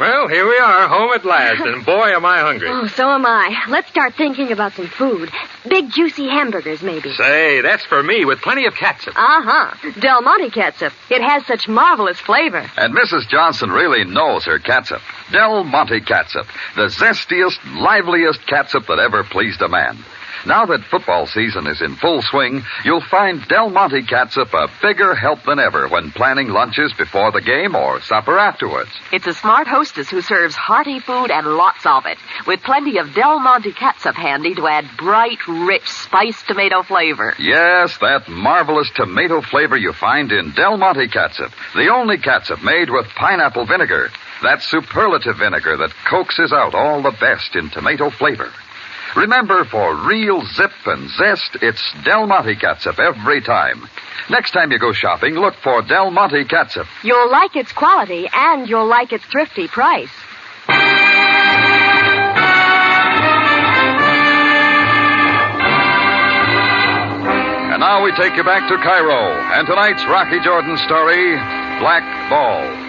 Well, here we are, home at last, and boy, am I hungry. Oh, so am I. Let's start thinking about some food. Big, juicy hamburgers, maybe. Say, that's for me, with plenty of catsup. Uh-huh. Del Monte catsup. It has such marvelous flavor. And Mrs. Johnson really knows her catsup. Del Monte catsup, the zestiest, liveliest catsup that ever pleased a man. Now that football season is in full swing, you'll find Del Monte catsup a bigger help than ever when planning lunches before the game or supper afterwards. It's a smart hostess who serves hearty food and lots of it, with plenty of Del Monte catsup handy to add bright, rich, spiced tomato flavor. Yes, that marvelous tomato flavor you find in Del Monte catsup, the only catsup made with pineapple vinegar. That superlative vinegar that coaxes out all the best in tomato flavor. Remember, for real zip and zest, it's Del Monte catsup every time. Next time you go shopping, look for Del Monte catsup. You'll like its quality, and you'll like its thrifty price. And now we take you back to Cairo, and tonight's Rocky Jordan story, Black Ball.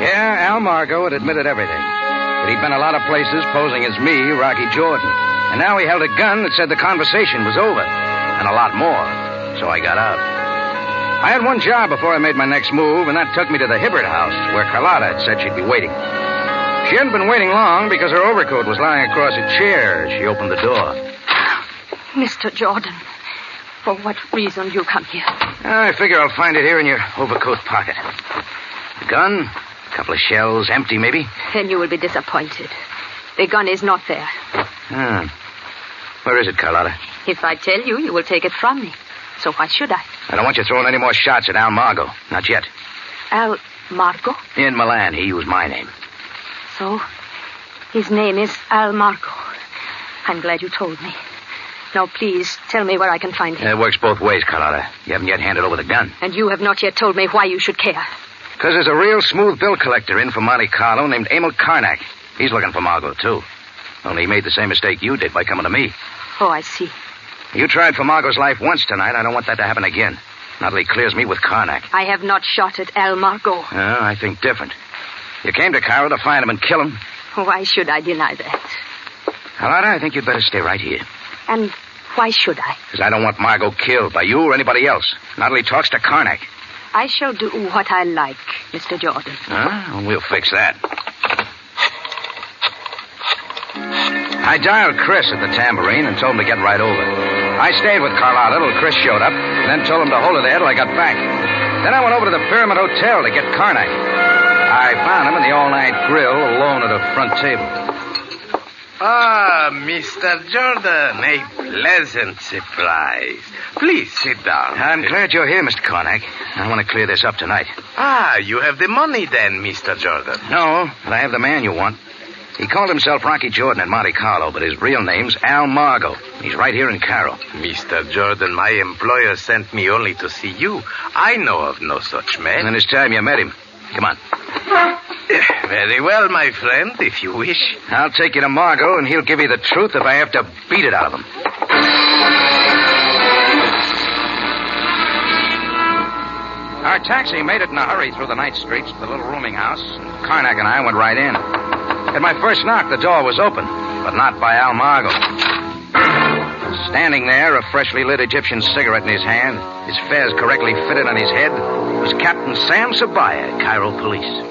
Yeah, Al Margo had admitted everything. That he'd been a lot of places posing as me, Rocky Jordan. And now he held a gun that said the conversation was over. And a lot more. So I got out. I had one job before I made my next move, and that took me to the Hibbert house, where Carlotta had said she'd be waiting. She hadn't been waiting long because her overcoat was lying across a chair as she opened the door. Mr. Jordan, for what reason do you come here? I figure I'll find it here in your overcoat pocket. The gun... a couple of shells, empty maybe? Then you will be disappointed. The gun is not there. Where is it, Carlotta? If I tell you, you will take it from me. So why should I? I don't want you throwing any more shots at Al Margo. Not yet. Al Margo? In Milan, he used my name. So, his name is Al Margo. I'm glad you told me. Now, please, tell me where I can find him. It works both ways, Carlotta. You haven't yet handed over the gun. And you have not yet told me why you should care. Because there's a real smooth bill collector in from Monte Carlo named Emil Karnak. He's looking for Margo, too. Only he made the same mistake you did by coming to me. Oh, I see. You tried for Margo's life once tonight. I don't want that to happen again. Not till he clears me with Karnak. I have not shot at Al Margo. I think different. You came to Cairo to find him and kill him. Why should I deny that? Carlotta, I think you'd better stay right here. And why should I? Because I don't want Margo killed by you or anybody else. Not till he talks to Karnak. I shall do what I like, Mr. Jordan. We'll fix that. I dialed Chris at the tambourine and told him to get right over. I stayed with Carlotta till Chris showed up, and then told him to hold her there till I got back. Then I went over to the Pyramid Hotel to get Karnak. I found him in the all-night grill alone at a front table. Ah, Mr. Jordan, a pleasant surprise. Please sit down. I'm glad you're here, Mr. Karnak. I want to clear this up tonight. Ah, you have the money then, Mr. Jordan. No, but I have the man you want. He called himself Rocky Jordan in Monte Carlo, but his real name's Al Margo. He's right here in Cairo. Mr. Jordan, my employer sent me only to see you. I know of no such man. And it's time you met him. Come on. Very well, my friend, if you wish. I'll take you to Margo, and he'll give you the truth if I have to beat it out of him. Our taxi made it in a hurry through the night streets to the little rooming house. Karnak and I went right in. At my first knock, the door was open, but not by Al Margo. Standing there, a freshly lit Egyptian cigarette in his hand, his fez correctly fitted on his head, was Captain Sam Sabaya, Cairo Police.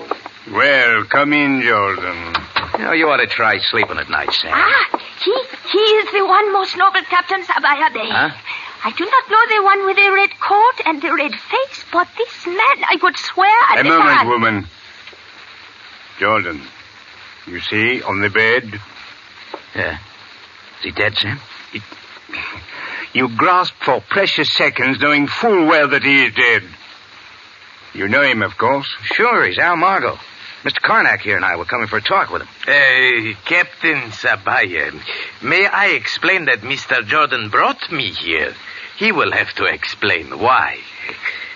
Well, come in, Jordan. You ought to try sleeping at night, Sam. He is the one most noble Captain Sabaya Day. Huh? I do not know the one with the red coat and the red face, but this man, I would swear... A moment, woman. Jordan, you see, on the bed? Yeah. Is he dead, Sam? You grasp for precious seconds, knowing full well that he is dead. You know him, of course. Sure, he's Al Margo. Mr. Karnak here and I were coming for a talk with him. Captain Sabaya, may I explain that Mr. Jordan brought me here? He will have to explain why.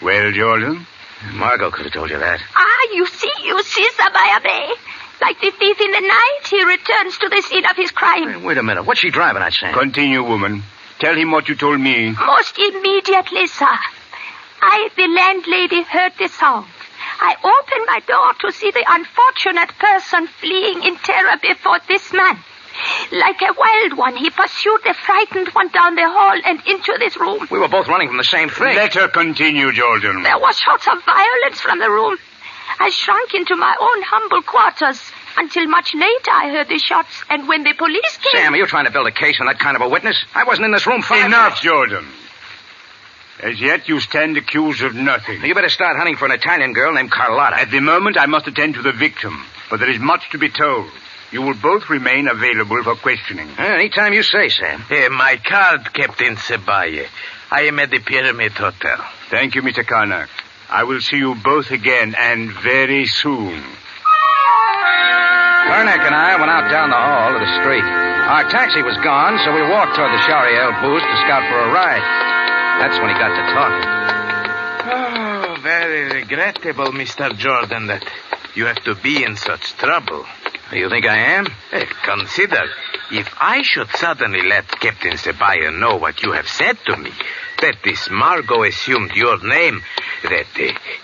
Well, Jordan? Margo could have told you that. You see, Sabaya Bey. Like the thief in the night, he returns to the scene of his crime. Hey, wait a minute. What's she driving at, Sam? Continue, woman. Tell him what you told me. Most immediately, sir. I, the landlady, heard the sound. I opened my door to see the unfortunate person fleeing in terror before this man. Like a wild one, he pursued the frightened one down the hall and into this room. We were both running from the same thing. Let her continue, Jordan. There were shouts of violence from the room. I shrunk into my own humble quarters until much later I heard the shots, and when the police came... Sam, are you trying to build a case on that kind of a witness? I wasn't in this room 5 Enough, Jordan. As yet, you stand accused of nothing. You better start hunting for an Italian girl named Carlotta. At the moment, I must attend to the victim, but there is much to be told. You will both remain available for questioning. Anytime you say, Sam. My card, Captain Sabaya. I am at the Pyramid Hotel. Thank you, Mr. Karnak. I will see you both again, and very soon. Karnak and I went out down the hall to the street. Our taxi was gone, so we walked toward the Shariel booth to scout for a ride. That's when he got to talking. Oh, very regrettable, Mr. Jordan, that you have to be in such trouble. You think I am? Consider, if I should suddenly let Captain Sabaya know what you have said to me, that this Margo assumed your name, that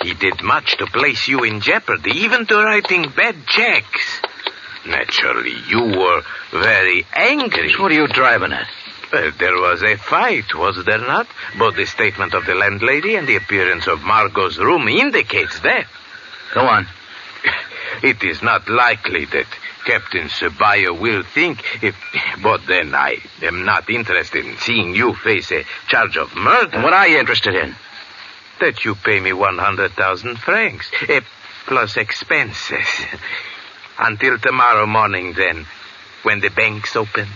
he did much to place you in jeopardy, even to writing bad checks. Naturally, you were very angry. What are you driving at? There was a fight, was there not? Both the statement of the landlady and the appearance of Margot's room indicates that. Go on. It is not likely that Captain Sabaya will think but then I am not interested in seeing you face a charge of murder. And what are you interested in? That you pay me 100,000 francs, plus expenses. Until tomorrow morning, then, when the banks open.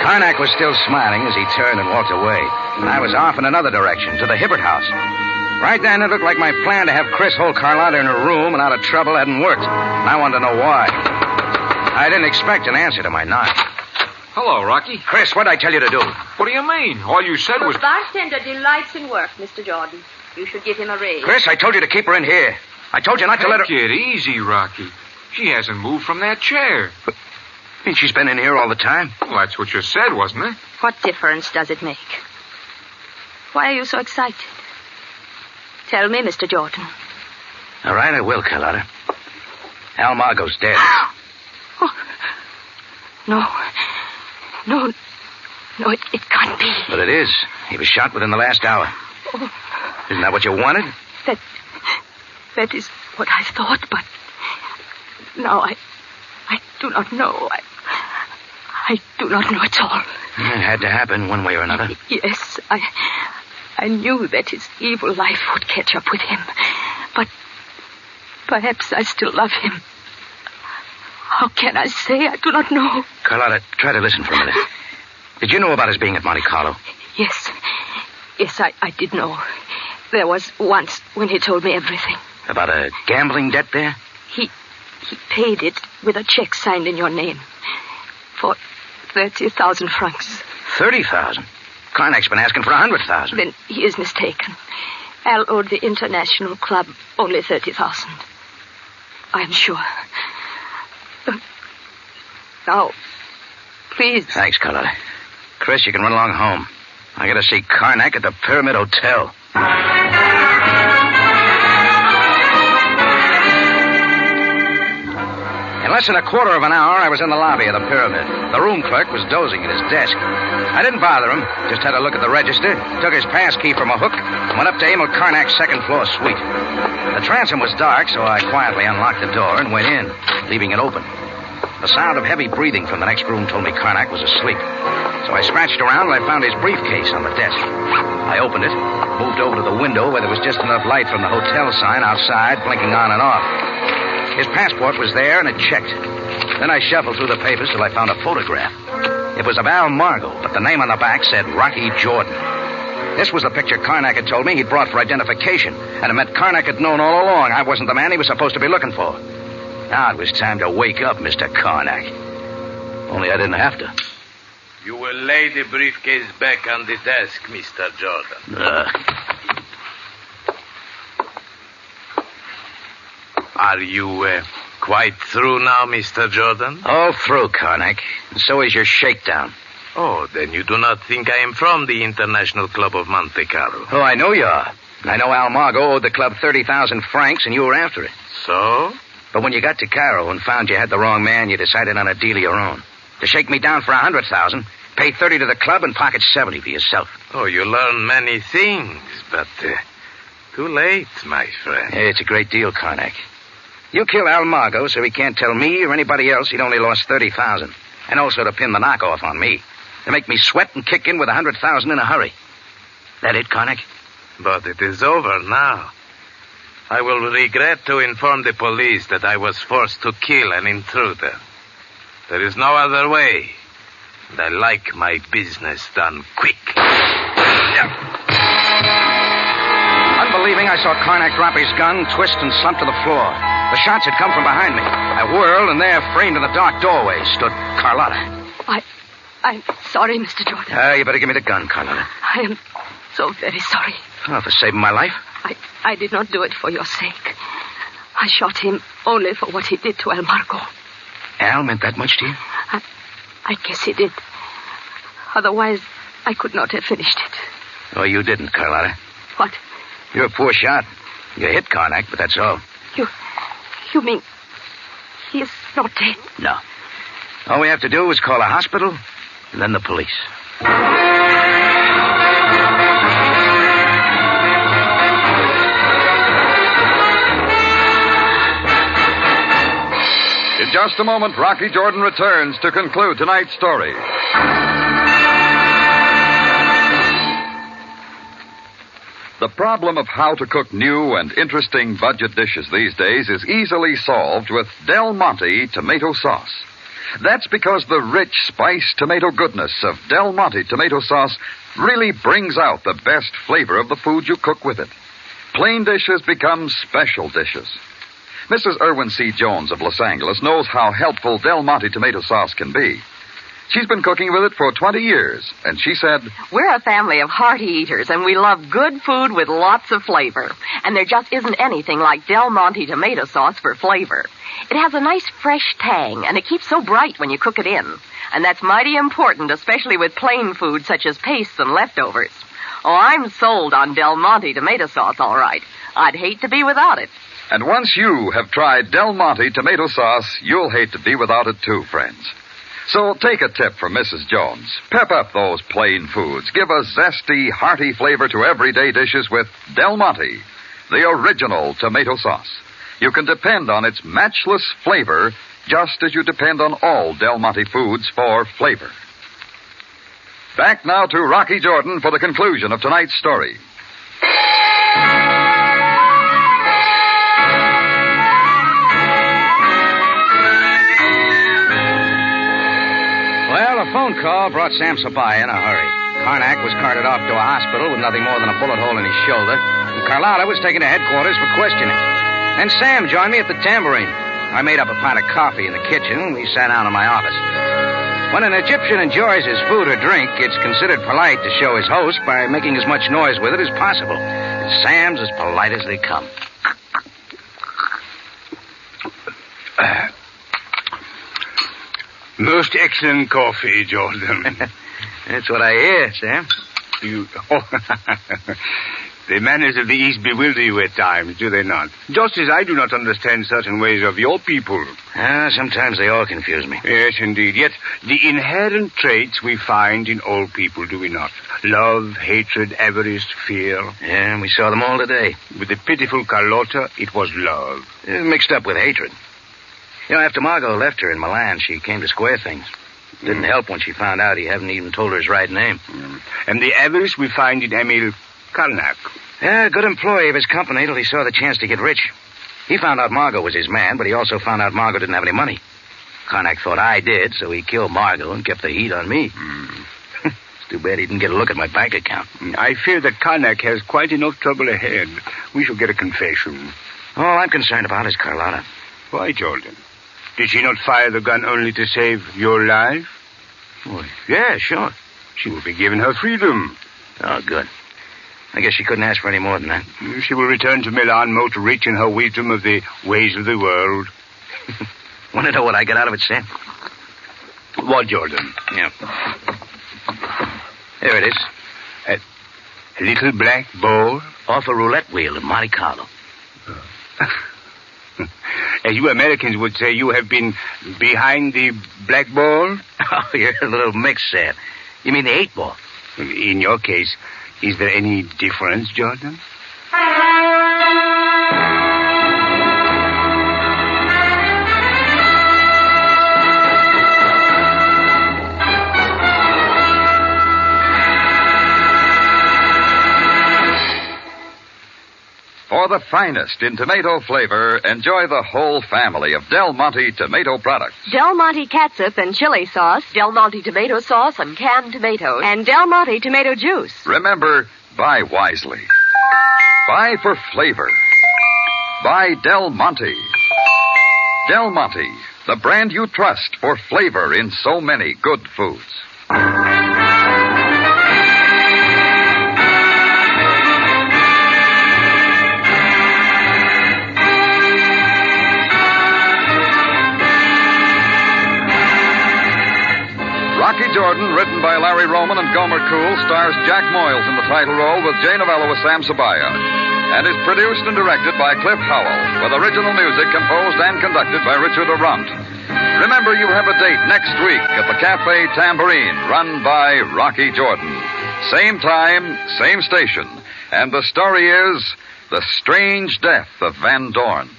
Karnak was still smiling as he turned and walked away. And I was off in another direction, to the Hibbert house. Right then, it looked like my plan to have Chris hold Carlotta in her room and out of trouble hadn't worked. And I wanted to know why. I didn't expect an answer to my knock. Hello, Rocky. Chris, what'd I tell you to do? What do you mean? All you said was... The bartender delights in work, Mr. Jordan. You should give him a raise. Chris, I told you to keep her in here. I told you not to let her... Take it easy, Rocky. She hasn't moved from that chair. And she's been in here all the time? Well, that's what you said, wasn't it? What difference does it make? Why are you so excited? Tell me, Mr. Jordan. All right, I will, Carlotta. Al Margo's dead. Oh. No, it can't be. But it is. He was shot within the last hour. Oh. Isn't that what you wanted? That is what I thought, but now I do not know. I do not know at all. It had to happen one way or another. Yes, I knew that his evil life would catch up with him. But perhaps I still love him. How can I say? I do not know. Carlotta, try to listen for a minute. Did you know about his being at Monte Carlo? Yes, I did know. There was once when he told me everything. About a gambling debt there? He paid it with a check signed in your name. For 30,000 francs. 30,000? Karnak's been asking for 100,000. Then he is mistaken. Al owed the International Club only 30,000. I am sure. Now, please. Thanks, Carlotta. Chris, you can run along home. I gotta see Karnak at the Pyramid Hotel. In less than a quarter of an hour, I was in the lobby of the Pyramid. The room clerk was dozing at his desk. I didn't bother him, just had a look at the register, took his pass key from a hook, and went up to Emil Karnak's second-floor suite. The transom was dark, so I quietly unlocked the door and went in, leaving it open. The sound of heavy breathing from the next room told me Karnak was asleep. So I scratched around and I found his briefcase on the desk. I opened it, moved over to the window where there was just enough light from the hotel sign outside blinking on and off. His passport was there, and it checked. Then I shuffled through the papers till I found a photograph. It was of Al Margo, but the name on the back said Rocky Jordan. This was the picture Karnak had told me he'd brought for identification, and it meant Karnak had known all along I wasn't the man he was supposed to be looking for. Now it was time to wake up, Mr. Karnak. Only I didn't have to. You will lay the briefcase back on the desk, Mr. Jordan. Are you quite through now, Mr. Jordan? All through, Karnak. And so is your shakedown. Oh, then you do not think I am from the International Club of Monte Carlo? Oh, I know you are. I know Al Margo owed the club 30,000 francs, and you were after it. So? But when you got to Cairo and found you had the wrong man, you decided on a deal of your own. To shake me down for 100,000, pay 30 to the club, and pocket 70 for yourself. Oh, you learn many things, but too late, my friend. Hey, it's a great deal, Karnak. You kill Al Margo so he can't tell me or anybody else he'd only lost 30,000. And also to pin the knockoff on me. To make me sweat and kick in with 100,000 in a hurry. That it, Karnak? But it is over now. I will regret to inform the police that I was forced to kill an intruder. There is no other way. And I like my business done quick. Unbelieving, I saw Karnak drop his gun, twist, and slump to the floor. The shots had come from behind me. I whirled, and there, framed in the dark doorway, stood Carlotta. I'm sorry, Mr. Jordan. You better give me the gun, Carlotta. I am so very sorry. Oh, for saving my life? I did not do it for your sake. I shot him only for what he did to Al Margo. Al meant that much to you? I guess he did. Otherwise, I could not have finished it. Oh, you didn't, Carlotta. What? You're a poor shot. You hit Karnak, but that's all. You mean he is not dead? No. All we have to do is call a hospital, and then the police. In just a moment, Rocky Jordan returns to conclude tonight's story. The problem of how to cook new and interesting budget dishes these days is easily solved with Del Monte tomato sauce. That's because the rich, spiced tomato goodness of Del Monte tomato sauce really brings out the best flavor of the food you cook with it. Plain dishes become special dishes. Mrs. Irwin C. Jones of Los Angeles knows how helpful Del Monte tomato sauce can be. She's been cooking with it for 20 years, and she said, "We're a family of hearty eaters, and we love good food with lots of flavor. And there just isn't anything like Del Monte tomato sauce for flavor. It has a nice fresh tang, and it keeps so bright when you cook it in. And that's mighty important, especially with plain food such as pastes and leftovers. Oh, I'm sold on Del Monte tomato sauce, all right. I'd hate to be without it." And once you have tried Del Monte tomato sauce, you'll hate to be without it too, friends. So take a tip from Mrs. Jones. Pep up those plain foods. Give a zesty, hearty flavor to everyday dishes with Del Monte, the original tomato sauce. You can depend on its matchless flavor just as you depend on all Del Monte foods for flavor. Back now to Rocky Jordan for the conclusion of tonight's story. Well, a phone call brought Sam Sabaya in a hurry. Karnak was carted off to a hospital with nothing more than a bullet hole in his shoulder, and Carlotta was taken to headquarters for questioning. And Sam joined me at the tambourine. I made up a pot of coffee in the kitchen, and we sat down in my office. When an Egyptian enjoys his food or drink, it's considered polite to show his host by making as much noise with it as possible. And Sam's as polite as they come. Most excellent coffee, Jordan. That's what I hear, Sam. The manners of the East bewilder you at times, do they not? Just as I do not understand certain ways of your people. Sometimes they all confuse me. Yes, indeed. Yet the inherent traits we find in all people, do we not? Love, hatred, avarice, fear. Yeah, and we saw them all today. With the pitiful Carlotta, it was love. Mixed up with hatred. After Margot left her in Milan, she came to square things. Didn't help when she found out he hadn't even told her his right name. And the avarice we find in Emil Karnak. Good employee of his company till he saw the chance to get rich. He found out Margot was his man, but he also found out Margot didn't have any money. Karnak thought I did, so he killed Margot and kept the heat on me. It's too bad he didn't get a look at my bank account. I fear that Karnak has quite enough trouble ahead. We shall get a confession. All I'm concerned about is Carlotta. Why, Jordan? Did she not fire the gun only to save your life? Well, yeah, sure. She will be given her freedom. Oh, good. I guess she couldn't ask for any more than that. She will return to Milan most rich in her wisdom of the ways of the world. Want to know what I got out of it, Sam? What, Jordan? Yeah. There it is. A little black ball? Off a roulette wheel in Monte Carlo. As you Americans would say, you have been behind the black ball? Oh, you're a little mixed, Sam. You mean the 8-ball? In your case, is there any difference, Jordan? For the finest in tomato flavor, enjoy the whole family of Del Monte tomato products. Del Monte catsup and chili sauce, Del Monte tomato sauce and canned tomatoes, and Del Monte tomato juice. Remember, buy wisely. Buy for flavor. Buy Del Monte. Del Monte, the brand you trust for flavor in so many good foods. Rocky Jordan, written by Larry Roman and Gomer Cool, stars Jack Moyles in the title role with Jay Novello as Sam Sabaya, and is produced and directed by Cliff Howell, with original music composed and conducted by Richard Durante. Remember, you have a date next week at the Cafe Tambourine, run by Rocky Jordan. Same time, same station, and the story is The Strange Death of Van Dorn.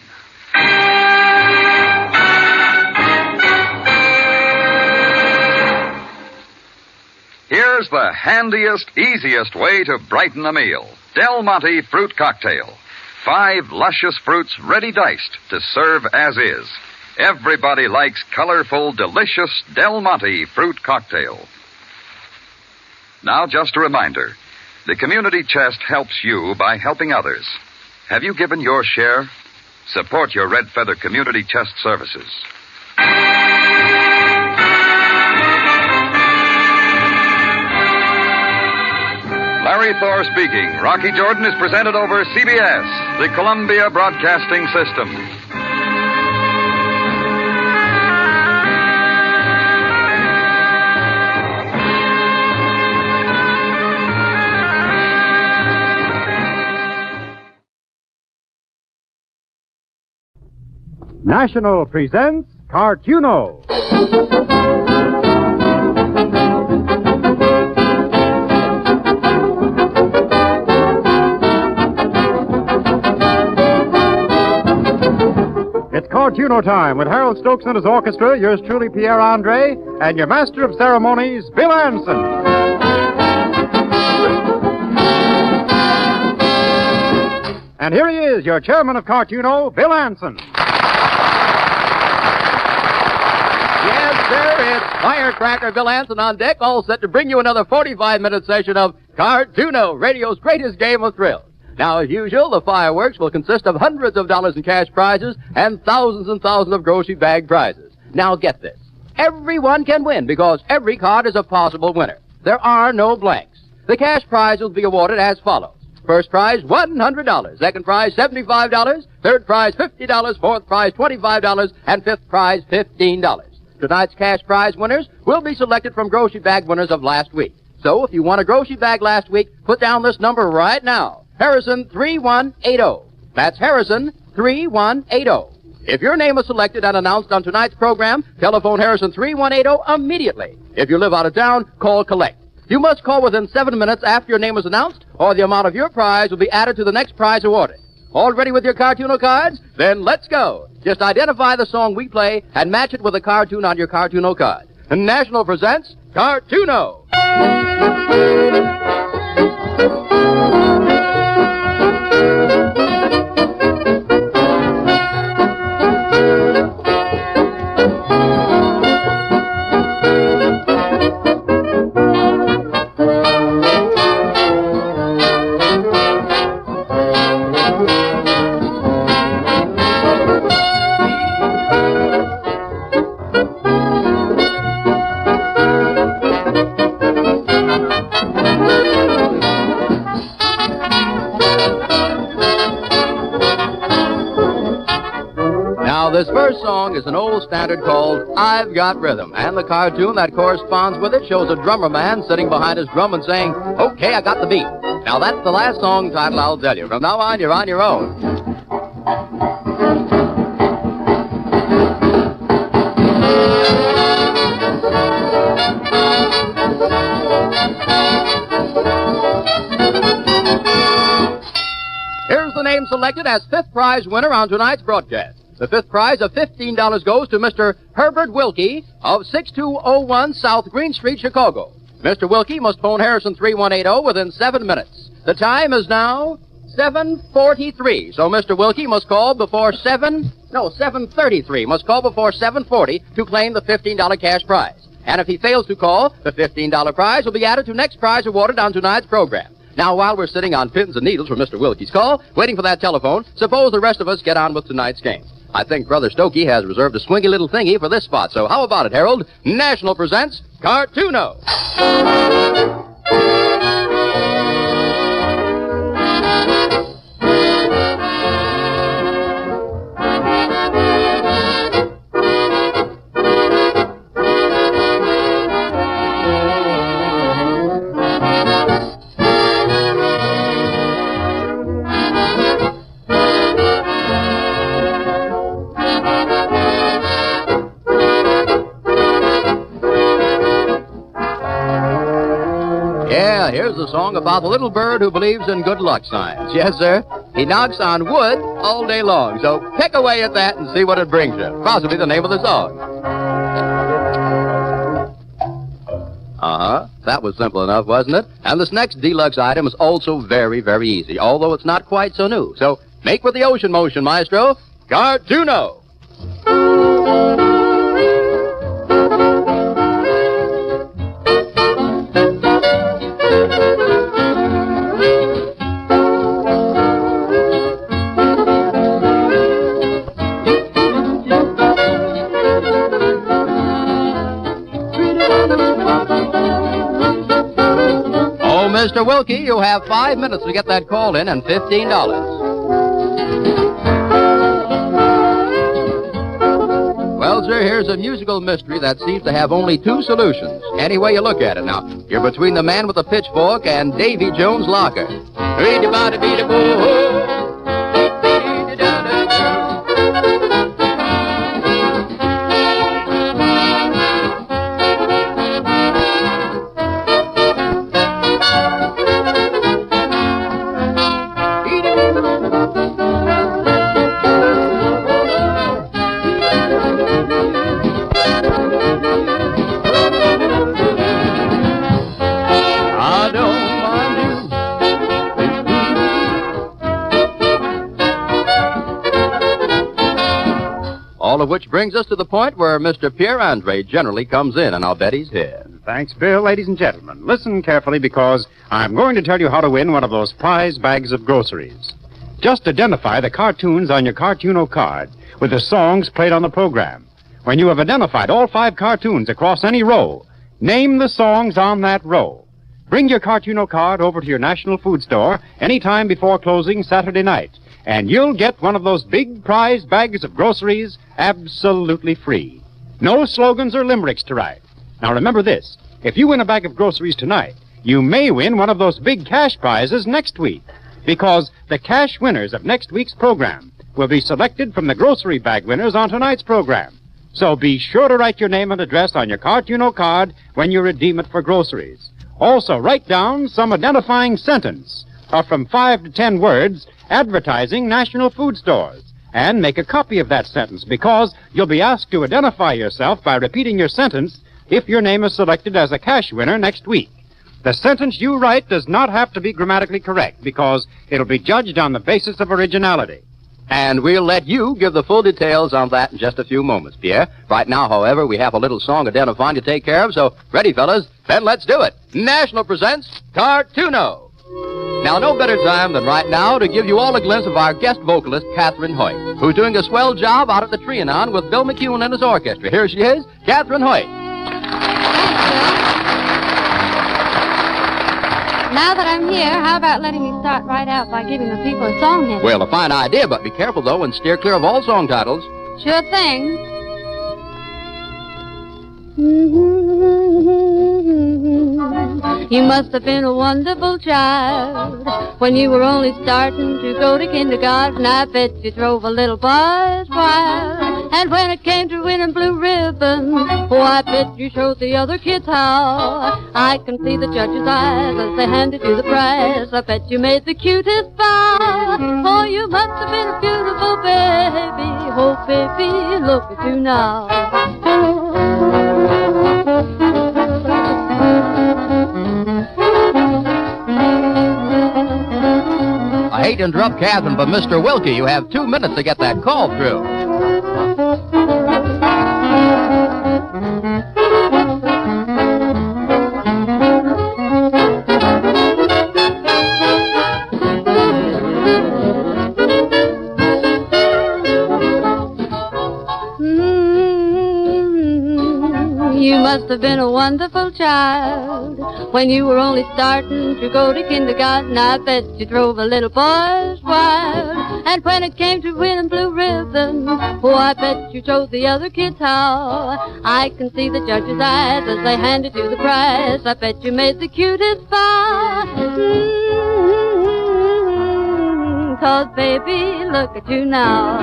Here's the handiest, easiest way to brighten a meal. Del Monte Fruit Cocktail. 5 luscious fruits ready diced to serve as is. Everybody likes colorful, delicious Del Monte Fruit Cocktail. Now, just a reminder. The Community Chest helps you by helping others. Have you given your share? Support your Red Feather Community Chest services. Larry Thor speaking. Rocky Jordan is presented over CBS, the Columbia Broadcasting System. National presents CARTUNE-O. It's CARTUNE-O time with Harold Stokes and his orchestra, yours truly, Pierre Andre, and your master of ceremonies, Bill Anson. And here he is, your chairman of CARTUNE-O, Bill Anson. Yes, sir, it's Firecracker Bill Anson on deck, all set to bring you another 45-minute session of CARTUNE-O, radio's greatest game of thrills. Now, as usual, the fireworks will consist of hundreds of dollars in cash prizes and thousands of grocery bag prizes. Now, get this. Everyone can win because every card is a possible winner. There are no blanks. The cash prize will be awarded as follows. First prize, $100. Second prize, $75. Third prize, $50. Fourth prize, $25. And fifth prize, $15. Tonight's cash prize winners will be selected from grocery bag winners of last week. So, if you won a grocery bag last week, put down this number right now. Harrison 3180. That's Harrison 3180. If your name is selected and announced on tonight's program, telephone Harrison 3180 immediately. If you live out of town, call collect. You must call within 7 minutes after your name is announced, or the amount of your prize will be added to the next prize awarded. All ready with your CARTUNE-O cards? Then let's go. Just identify the song we play and match it with a cartoon on your CARTUNE-O card. And National presents CARTUNE-O. this first song is an old standard called I've Got Rhythm, and the cartoon that corresponds with it shows a drummer man sitting behind his drum and saying, okay, I got the beat. Now, that's the last song title I'll tell you. From now on, you're on your own. Here's the name selected as fifth prize winner on tonight's broadcast. The fifth prize of $15 goes to Mr. Herbert Wilkie of 6201 South Green Street, Chicago. Mr. Wilkie must phone Harrison 3180 within 7 minutes. The time is now 7:43, so Mr. Wilkie must call before 7:33, must call before 7:40 to claim the $15 cash prize. And if he fails to call, the $15 prize will be added to next prize awarded on tonight's program. Now, while we're sitting on pins and needles for Mr. Wilkie's call, waiting for that telephone, suppose the rest of us get on with tonight's game. I think Brother Stokey has reserved a swingy little thingy for this spot, so how about it, Harold? National presents CARTUNE-O. Here's a song about the little bird who believes in good luck signs. Yes, sir. He knocks on wood all day long. So pick away at that and see what it brings you. Possibly the name of the song. That was simple enough, wasn't it? And this next deluxe item is also very, very easy, although it's not quite so new. So make with the ocean motion, maestro. CARTUNE-O. Mr. Wilkie, you have 5 minutes to get that call in and $15. Well, sir, here's a musical mystery that seems to have only 2 solutions, any way you look at it. Now, you're between the man with the pitchfork and Davy Jones' locker. All of which brings us to the point where Mr. Pierre-Andre generally comes in, and I'll bet he's here. Thanks, Bill. Ladies and gentlemen, listen carefully because I'm going to tell you how to win one of those prize bags of groceries. Just identify the cartoons on your CARTUNE-O card with the songs played on the program. When you have identified all 5 cartoons across any row, name the songs on that row. Bring your CARTUNE-O card over to your National Food Store any time before closing Saturday night, and you'll get one of those big prize bags of groceries absolutely free. No slogans or limericks to write. Now remember this, if you win a bag of groceries tonight, you may win one of those big cash prizes next week, because the cash winners of next week's program will be selected from the grocery bag winners on tonight's program. So be sure to write your name and address on your CARTUNE-O card when you redeem it for groceries. Also, write down some identifying sentence of from 5 to 10 words advertising National Food Stores. And make a copy of that sentence, because you'll be asked to identify yourself by repeating your sentence if your name is selected as a cash winner next week. The sentence you write does not have to be grammatically correct, because it'll be judged on the basis of originality. And we'll let you give the full details on that in just a few moments, Pierre. Right now, however, we have a little song identifying to take care of, so ready, fellas? Then let's do it. National presents CARTUNE-O. Now, no better time than right now to give you all a glimpse of our guest vocalist, Catherine Hoyt, who's doing a swell job out at the Trianon with Bill McEwen and his orchestra. Here she is, Catherine Hoyt. Now that I'm here, how about letting me start right out by giving the people a song hint? Well, a fine idea, but be careful, though, and steer clear of all song titles. Sure thing. You must have been a wonderful child when you were only starting to go to kindergarten. I bet you drove a little boys wild. And when it came to winning blue ribbon, oh, I bet you showed the other kids how. I can see the judges' eyes as they handed you the prize. I bet you made the cutest bow. Oh, you must have been a beautiful baby. Oh, baby, look at you now. I hate to interrupt Catherine, but Mr. Wilkie, you have 2 minutes to get that call through. You must have been a wonderful child when you were only starting to go to kindergarten. I bet you drove a little boys wild. And when it came to winning blue ribbon, oh, I bet you showed the other kids how. I can see the judges' eyes as they handed you the prize. I bet you made the cutest bow. 'Cause baby, look at you now.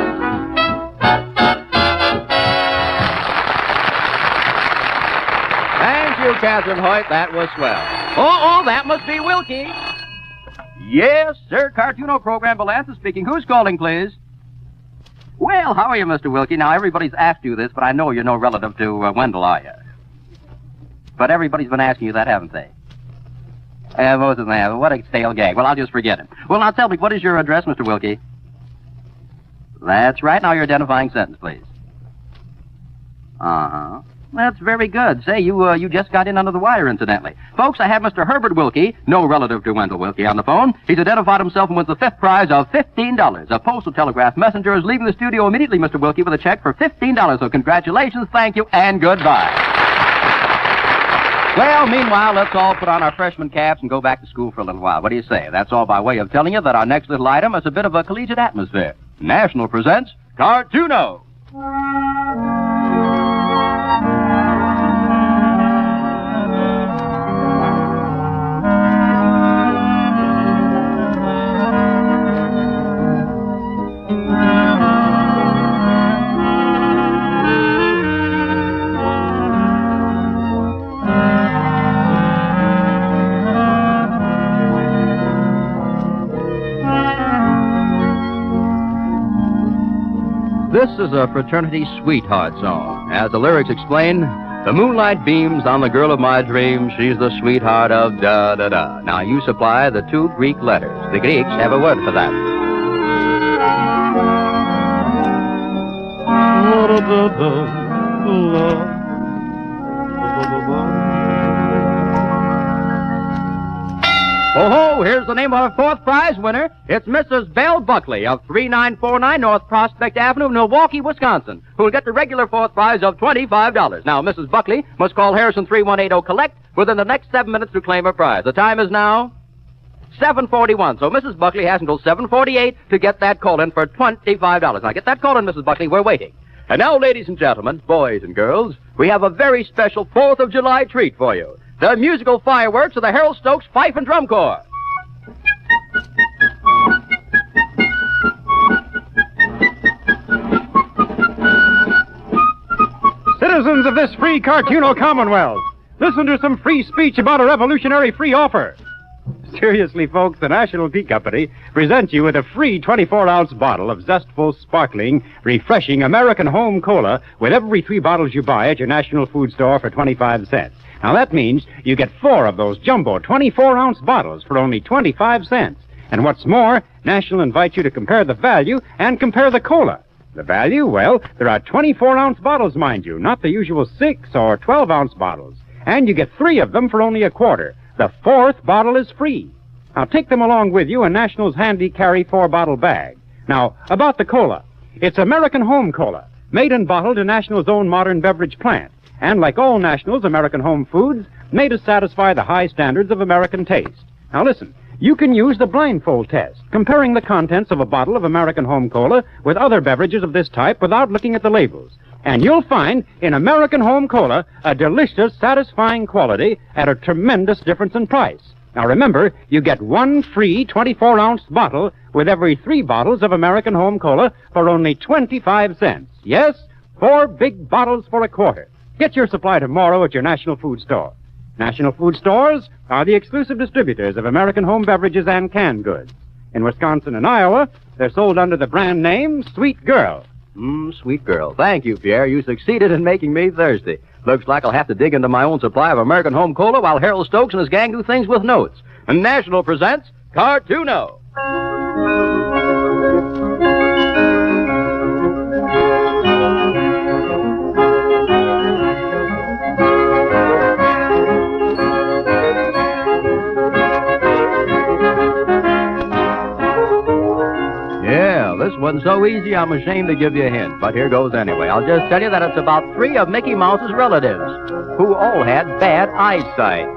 Thank you, Catherine Hoyt. That was swell. Oh, that must be Wilkie. Yes, sir. CARTUNE-O program, Valance speaking. Who's calling, please? Well, how are you, Mr. Wilkie? Now, everybody's asked you this, but I know you're no relative to Wendell, are you? But everybody's been asking you that, haven't they? Most of them have. What a stale gag. Well, I'll just forget it. Well, now tell me, what is your address, Mr. Wilkie? That's right. Now, your identifying sentence, please. Uh-huh. That's very good. Say, you just got in under the wire, incidentally. Folks, I have Mr. Herbert Wilkie, no relative to Wendell Wilkie, on the phone. He's identified himself and wins the 5th prize of $15. A postal telegraph messenger is leaving the studio immediately, Mr. Wilkie, with a check for $15. So congratulations, thank you, and goodbye. Well, meanwhile, let's all put on our freshman caps and go back to school for a little while. What do you say? That's all by way of telling you that our next little item is a bit of a collegiate atmosphere. National presents CARTUNE-O. This is a fraternity sweetheart song. As the lyrics explain, the moonlight beams on the girl of my dreams. She's the sweetheart of da-da-da. Now, you supply the 2 Greek letters. The Greeks have a word for that. Oh, here's the name of our 4th prize winner. It's Mrs. Belle Buckley of 3949 North Prospect Avenue, Milwaukee, Wisconsin, who will get the regular 4th prize of $25. Now, Mrs. Buckley must call Harrison 3180-COLLECT within the next 7 minutes to claim her prize. The time is now 7:41, so Mrs. Buckley has until 7:48 to get that call-in for $25. Now, get that call-in, Mrs. Buckley. We're waiting. And now, ladies and gentlemen, boys and girls, we have a very special 4th of July treat for you. The musical fireworks of the Harold Stokes Fife and Drum Corps. Citizens of this free CARTUNE-O Commonwealth, listen to some free speech about a revolutionary free offer. Seriously, folks, the National Tea Company presents you with a free 24-ounce bottle of zestful, sparkling, refreshing American Home Cola with every 3 bottles you buy at your National Food Store for 25 cents. Now, that means you get 4 of those jumbo 24-ounce bottles for only 25 cents. And what's more, National invites you to compare the value and compare the cola. The value? Well, there are 24-ounce bottles, mind you, not the usual 6 or 12-ounce bottles. And you get 3 of them for only a quarter. The 4th bottle is free. Now, take them along with you in National's handy carry 4-bottle bag. Now, about the cola. It's American Home Cola, made and bottled in National's own modern beverage plant. And like all National's American home foods, made to satisfy the high standards of American taste. Now listen, you can use the blindfold test, comparing the contents of a bottle of American Home Cola with other beverages of this type without looking at the labels. And you'll find in American Home Cola a delicious, satisfying quality at a tremendous difference in price. Now remember, you get one free 24-ounce bottle with every 3 bottles of American Home Cola for only 25 cents. Yes, 4 big bottles for a quarter. Get your supply tomorrow at your National Food Store. National Food Stores are the exclusive distributors of American home beverages and canned goods. In Wisconsin and Iowa, they're sold under the brand name Sweet Girl. Sweet Girl. Thank you, Pierre. You succeeded in making me thirsty. Looks like I'll have to dig into my own supply of American Home Cola while Harold Stokes and his gang do things with notes. And National presents CARTUNE-O. This one's so easy, I'm ashamed to give you a hint, but here goes anyway. I'll just tell you that it's about 3 of Mickey Mouse's relatives, who all had bad eyesight.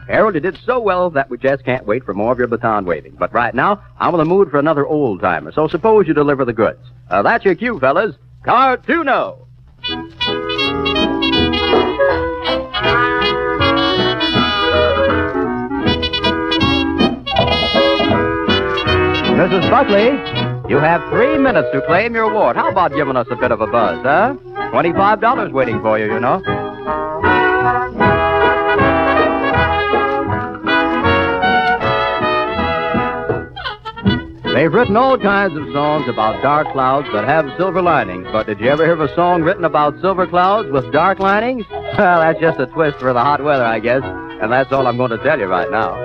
Harold, you did so well that we just can't wait for more of your baton waving. But right now, I'm in the mood for another old-timer, so suppose you deliver the goods. That's your cue, fellas. CARTUNE-O! Mrs. Buckley, you have 3 minutes to claim your award. How about giving us a bit of a buzz, huh? $25 waiting for you, you know. They've written all kinds of songs about dark clouds that have silver linings, but did you ever hear of a song written about silver clouds with dark linings? Well, that's just a twist for the hot weather, I guess, and that's all I'm going to tell you right now.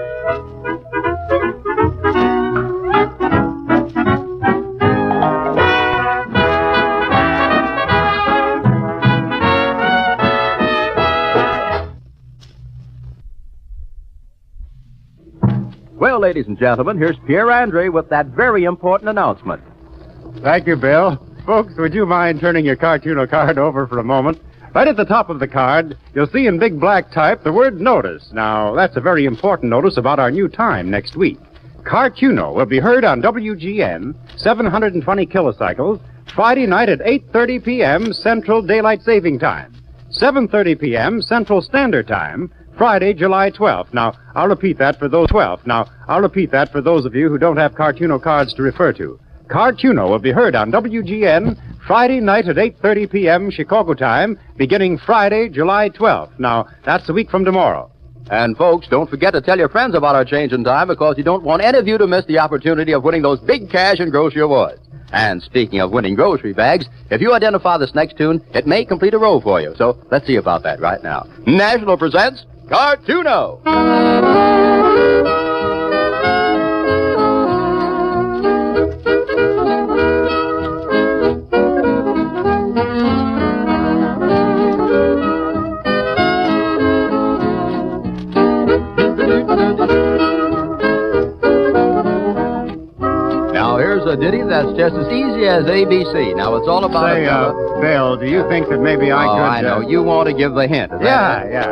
Well, ladies and gentlemen, here's Pierre Andre with that very important announcement. Thank you, Bill. Folks, would you mind turning your CARTUNE-O card over for a moment? Right at the top of the card, you'll see in big black type the word notice. Now, that's a very important notice about our new time next week. CARTUNE-O will be heard on WGN, 720 kilocycles, Friday night at 8:30 p.m. Central Daylight Saving Time, 7:30 p.m. Central Standard Time, Friday, July 12th. Now, I'll repeat that for those of you who don't have CARTUNE-O cards to refer to. CARTUNE-O will be heard on WGN Friday night at 8:30 p.m. Chicago time, beginning Friday, July 12th. Now, that's a week from tomorrow. And, folks, don't forget to tell your friends about our change in time because you don't want any of you to miss the opportunity of winning those big cash and grocery awards. And speaking of winning grocery bags, if you identify this next tune, it may complete a row for you. So let's see about that right now. National presents CARTUNE-O. Now, here's a ditty that's just as easy as ABC. Now, it's all about... Say, Bill, do you think that maybe I could... I know. You want to give the hint. Yeah.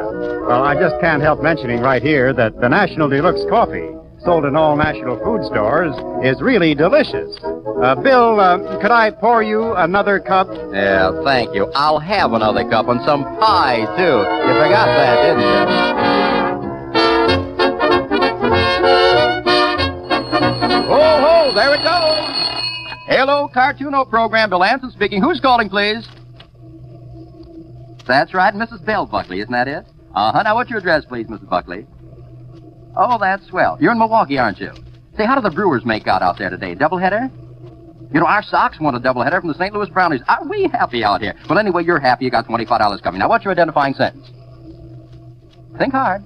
Well, I just can't help mentioning right here that the National Deluxe coffee, sold in all national food stores, is really delicious. Bill, could I pour you another cup? Yeah, thank you. I'll have another cup and some pie, too. You forgot that, didn't you? Oh, there it goes. Hello, CARTUNE-O program. Bill Anson speaking. Who's calling, please? That's right, Mrs. Bell Buckley, isn't that it? Now, what's your address, please, Mrs. Buckley? Oh, that's swell. You're in Milwaukee, aren't you? Say, how do the Brewers make out there today? Doubleheader? You know, our Sox won a doubleheader from the St. Louis Brownies. Are we happy out here? Well, anyway, you're happy. You got $25 coming. Now, what's your identifying sentence? Think hard.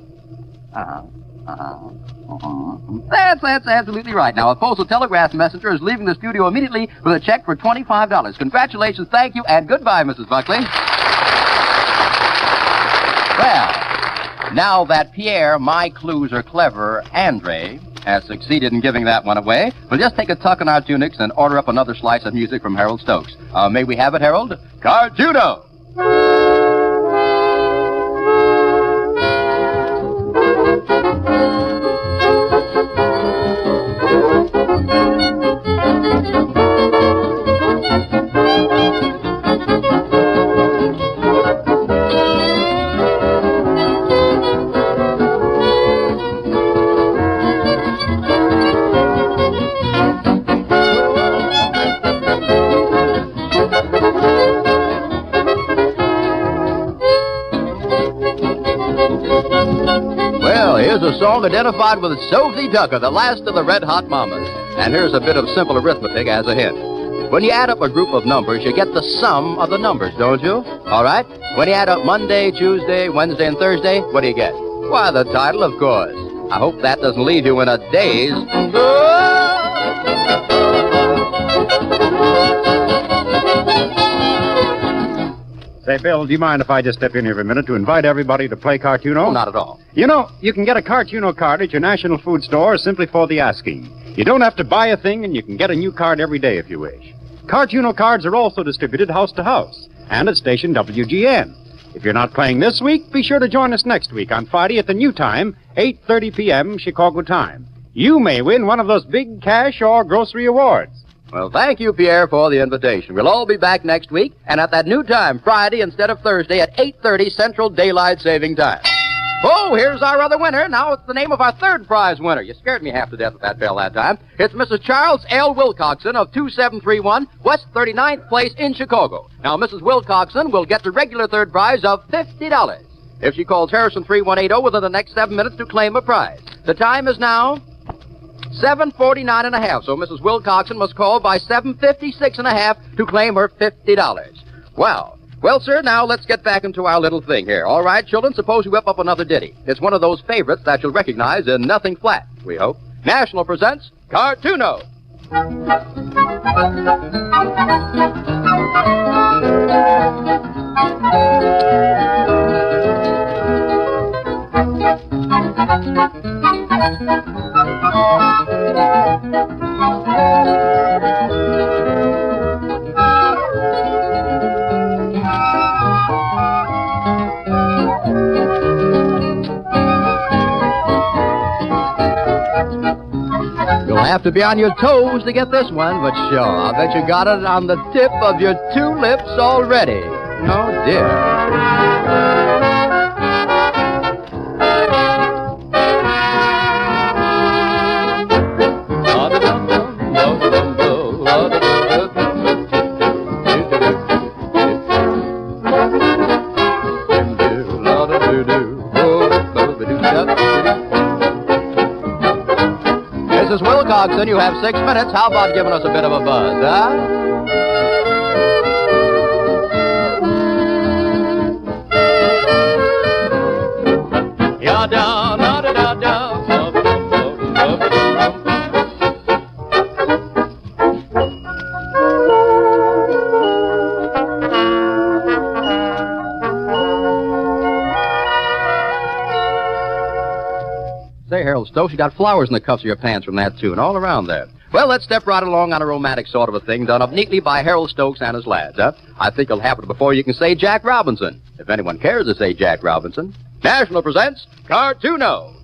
That's absolutely right. Now, a postal telegraph messenger is leaving the studio immediately with a check for $25. Congratulations, thank you, and goodbye, Mrs. Buckley. Well, now that Pierre, my clues are clever, Andre, has succeeded in giving that one away, we'll just take a tuck in our tunics and order up another slice of music from Harold Stokes. May we have it, Harold? CARTUNE-O! song identified with Sophie Tucker, the last of the Red Hot Mamas. And here's a bit of simple arithmetic as a hint. When you add up a group of numbers, you get the sum of the numbers, don't you? All right? When you add up Monday, Tuesday, Wednesday, and Thursday, what do you get? Why, the title, of course. I hope that doesn't leave you in a daze. Say, Bill, do you mind if I just step in here for a minute to invite everybody to play CARTUNE-O? Oh, not at all. You know, you can get a CARTUNE-O card at your national food store simply for the asking. You don't have to buy a thing, and you can get a new card every day if you wish. CARTUNE-O cards are also distributed house to house and at station WGN. If you're not playing this week, be sure to join us next week on Friday at the new time, 8:30 p.m. Chicago time. You may win one of those big cash or grocery awards. Well, thank you, Pierre, for the invitation. We'll all be back next week, and at that new time, Friday instead of Thursday at 8:30 Central Daylight Saving Time. Oh, here's our other winner. Now it's the name of our third prize winner. You scared me half to death with that bell that time. It's Mrs. Charles L. Wilcoxon of 2731 West 39th Place in Chicago. Now, Mrs. Wilcoxon will get the regular third prize of $50 if she calls Harrison 3180 within the next 7 minutes to claim a prize. The time is now 7:49 and a half, so Mrs. Wilcoxon must call by 7:56 and a half to claim her $50. Wow. Well, sir, now let's get back into our little thing here. All right, children, suppose we whip up another ditty. It's one of those favorites that you'll recognize in Nothing Flat, we hope. National presents CARTUNE-O. You'll have to be on your toes to get this one, but sure, I bet you got it on the tip of your two lips already. Oh, dear. Mrs. Wilcoxon, you have 6 minutes. How about giving us a bit of a buzz, huh? You're down, da-da-da-da. Say, Harold Stokes, you got flowers in the cuffs of your pants from that tune, all around there. Well, let's step right along on a romantic sort of a thing done up neatly by Harold Stokes and his lads, huh? I think it'll happen before you can say Jack Robinson, if anyone cares to say Jack Robinson. National presents CARTUNE-O.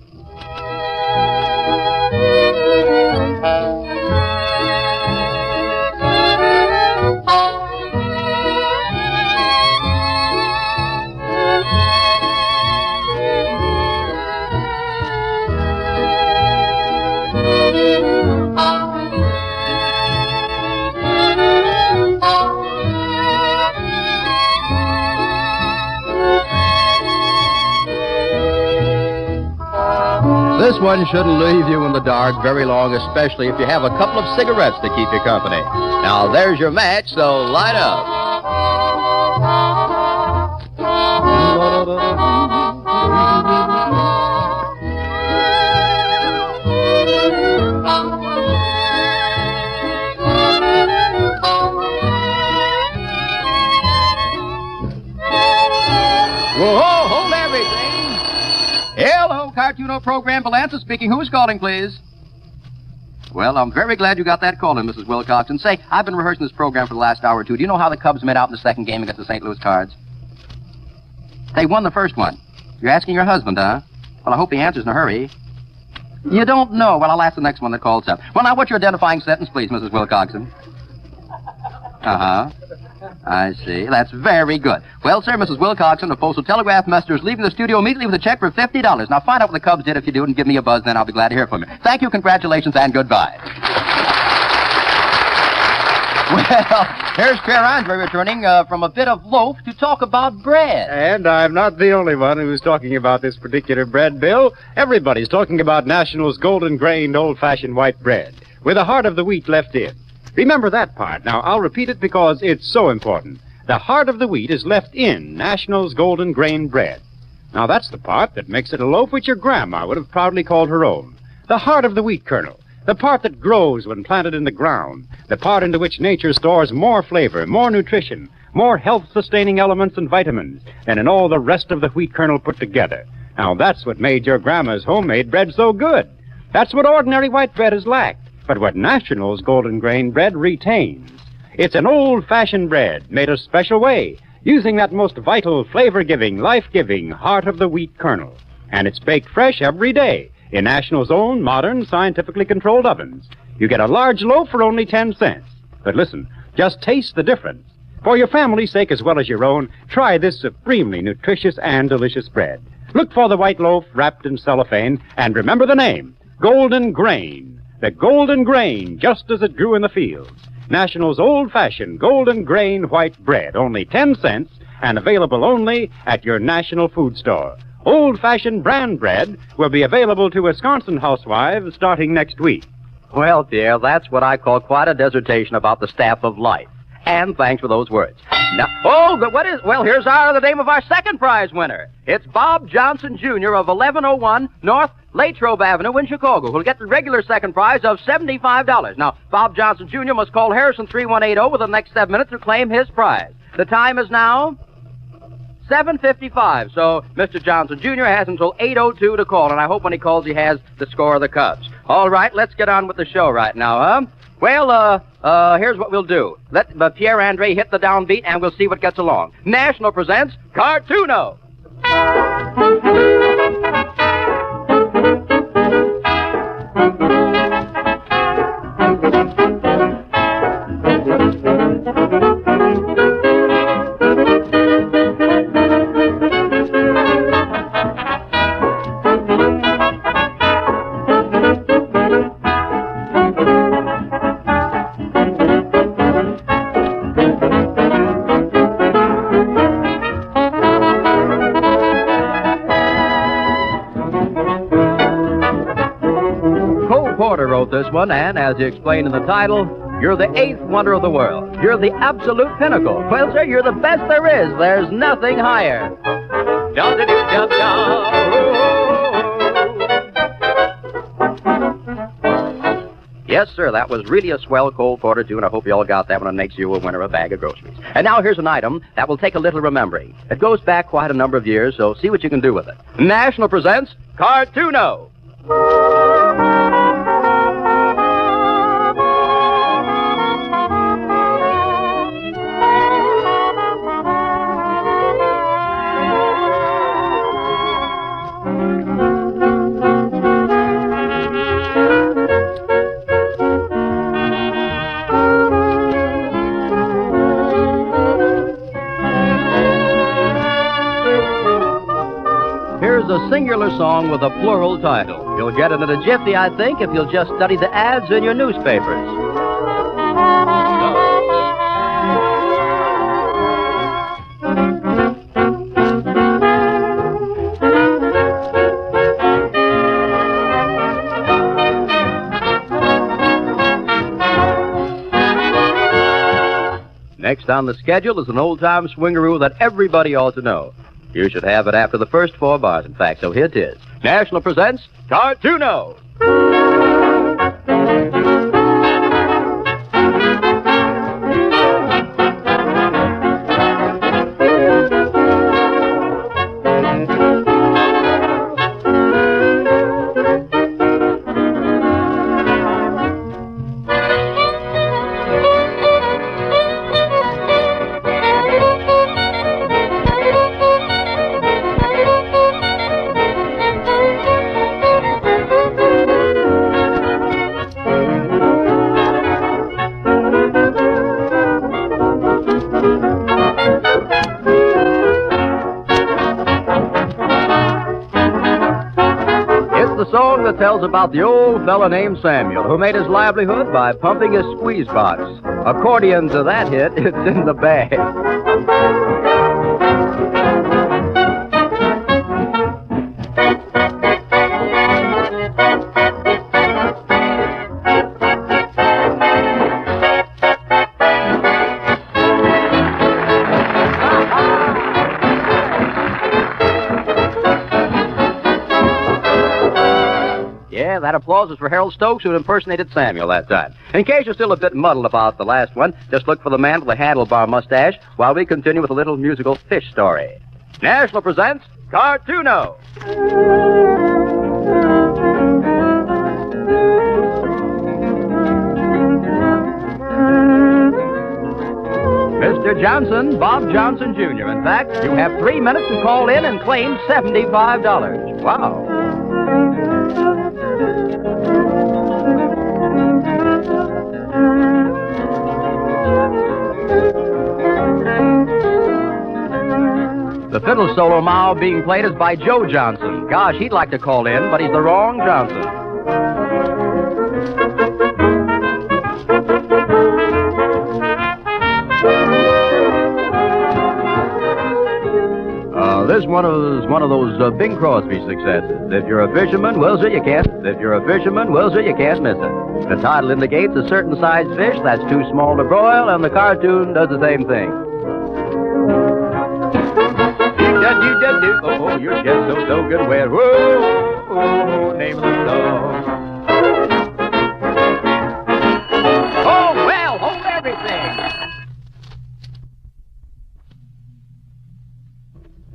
This one shouldn't leave you in the dark very long, especially if you have a couple of cigarettes to keep you company. Now, there's your match, so light up. Whoa, hold everything. Hello, CARTUNE-O program, Valance speaking. Who's calling, please? Well, I'm very glad you got that call in, Mrs. Wilcoxon. Say, I've been rehearsing this program for the last hour or two. Do you know how the Cubs made out in the second game against the St. Louis Cards? They won the first one. You're asking your husband, huh? Well, I hope he answers in a hurry. You don't know. Well, I'll ask the next one that calls up. Well, now, what's your identifying sentence, please, Mrs. Wilcoxon? Uh-huh. I see. That's very good. Well, sir, Mrs. Wilcoxon, the postal telegraph messenger is leaving the studio immediately with a check for $50. Now, find out what the Cubs did if you do and give me a buzz, then I'll be glad to hear from you. Thank you, congratulations, and goodbye. Well, here's Pierre Andre returning from a bit of loaf to talk about bread. And I'm not the only one who's talking about this particular bread, Bill. Everybody's talking about National's golden-grained, old-fashioned white bread, with the heart of the wheat left in. Remember that part. Now, I'll repeat it because it's so important. The heart of the wheat is left in National's golden-grained bread. Now, that's the part that makes it a loaf which your grandma would have proudly called her own. The heart of the wheat kernel. The part that grows when planted in the ground. The part into which nature stores more flavor, more nutrition, more health-sustaining elements and vitamins than in all the rest of the wheat kernel put together. Now, that's what made your grandma's homemade bread so good. That's what ordinary white bread has lacked, but what National's golden grain bread retains. It's an old-fashioned bread made a special way, using that most vital, flavor-giving, life-giving heart of the wheat kernel. And it's baked fresh every day in National's own modern, scientifically controlled ovens. You get a large loaf for only 10 cents. But listen, just taste the difference. For your family's sake as well as your own, try this supremely nutritious and delicious bread. Look for the white loaf wrapped in cellophane, and remember the name, Golden Grain. The golden grain, just as it grew in the fields. National's old-fashioned golden grain white bread, only 10 cents, and available only at your National food store. Old-fashioned brand bread will be available to Wisconsin housewives starting next week. Well, Pierre, that's what I call quite a dissertation about the staff of life. And thanks for those words. Now, here's the name of our second prize winner. It's Bob Johnson, Jr. of 1101 North Latrobe Avenue in Chicago, who'll get the regular second prize of $75. Now, Bob Johnson, Jr. must call Harrison 3180 within the next 7 minutes to claim his prize. The time is now 7:55, so Mr. Johnson Jr. has until 8:02 to call, and I hope when he calls he has the score of the Cubs. All right, let's get on with the show right now, huh? Well, here's what we'll do. Let Pierre Andre hit the downbeat, and we'll see what gets along. National presents CARTUNE-O. Wrote this one, and as he explained in the title, you're the eighth wonder of the world. You're the absolute pinnacle. Well, sir, you're the best there is. There's nothing higher. Yes, sir, that was really a swell Cole Porter tune. I hope you all got that one. It makes you a winner of a bag of groceries. And now here's an item that will take a little remembering. It goes back quite a number of years, so see what you can do with it. National presents CARTUNE-O. A singular song with a plural title. You'll get it in a jiffy, I think, if you'll just study the ads in your newspapers. Next on the schedule is an old-time swingaroo that everybody ought to know. You should have it after the first 4 bars, in fact, so here it is. National presents CARTUNE-O. tells about the old fella named Samuel who made his livelihood by pumping his squeeze box. Accordion to that hit, it's in the bag. That applause is for Harold Stokes, who impersonated Samuel that time. In case you're still a bit muddled about the last one, just look for the man with the handlebar mustache while we continue with a little musical fish story. National presents CARTUNE-O. Mr. Johnson, Bob Johnson, Jr. In fact, you have 3 minutes to call in and claim $75. Wow. The fiddle solo now being played is by Joe Johnson. Gosh, he'd like to call in, but he's the wrong Johnson. This one of those Bing Crosby successes. If you're a fisherman, well, sir, you can't. If you're a fisherman, well, sir, you can't miss it. The title indicates a certain size fish that's too small to broil, and the cartoon does the same thing. Oh, you're just so good. Where? Whoa, name of the song. Oh, well, hold everything.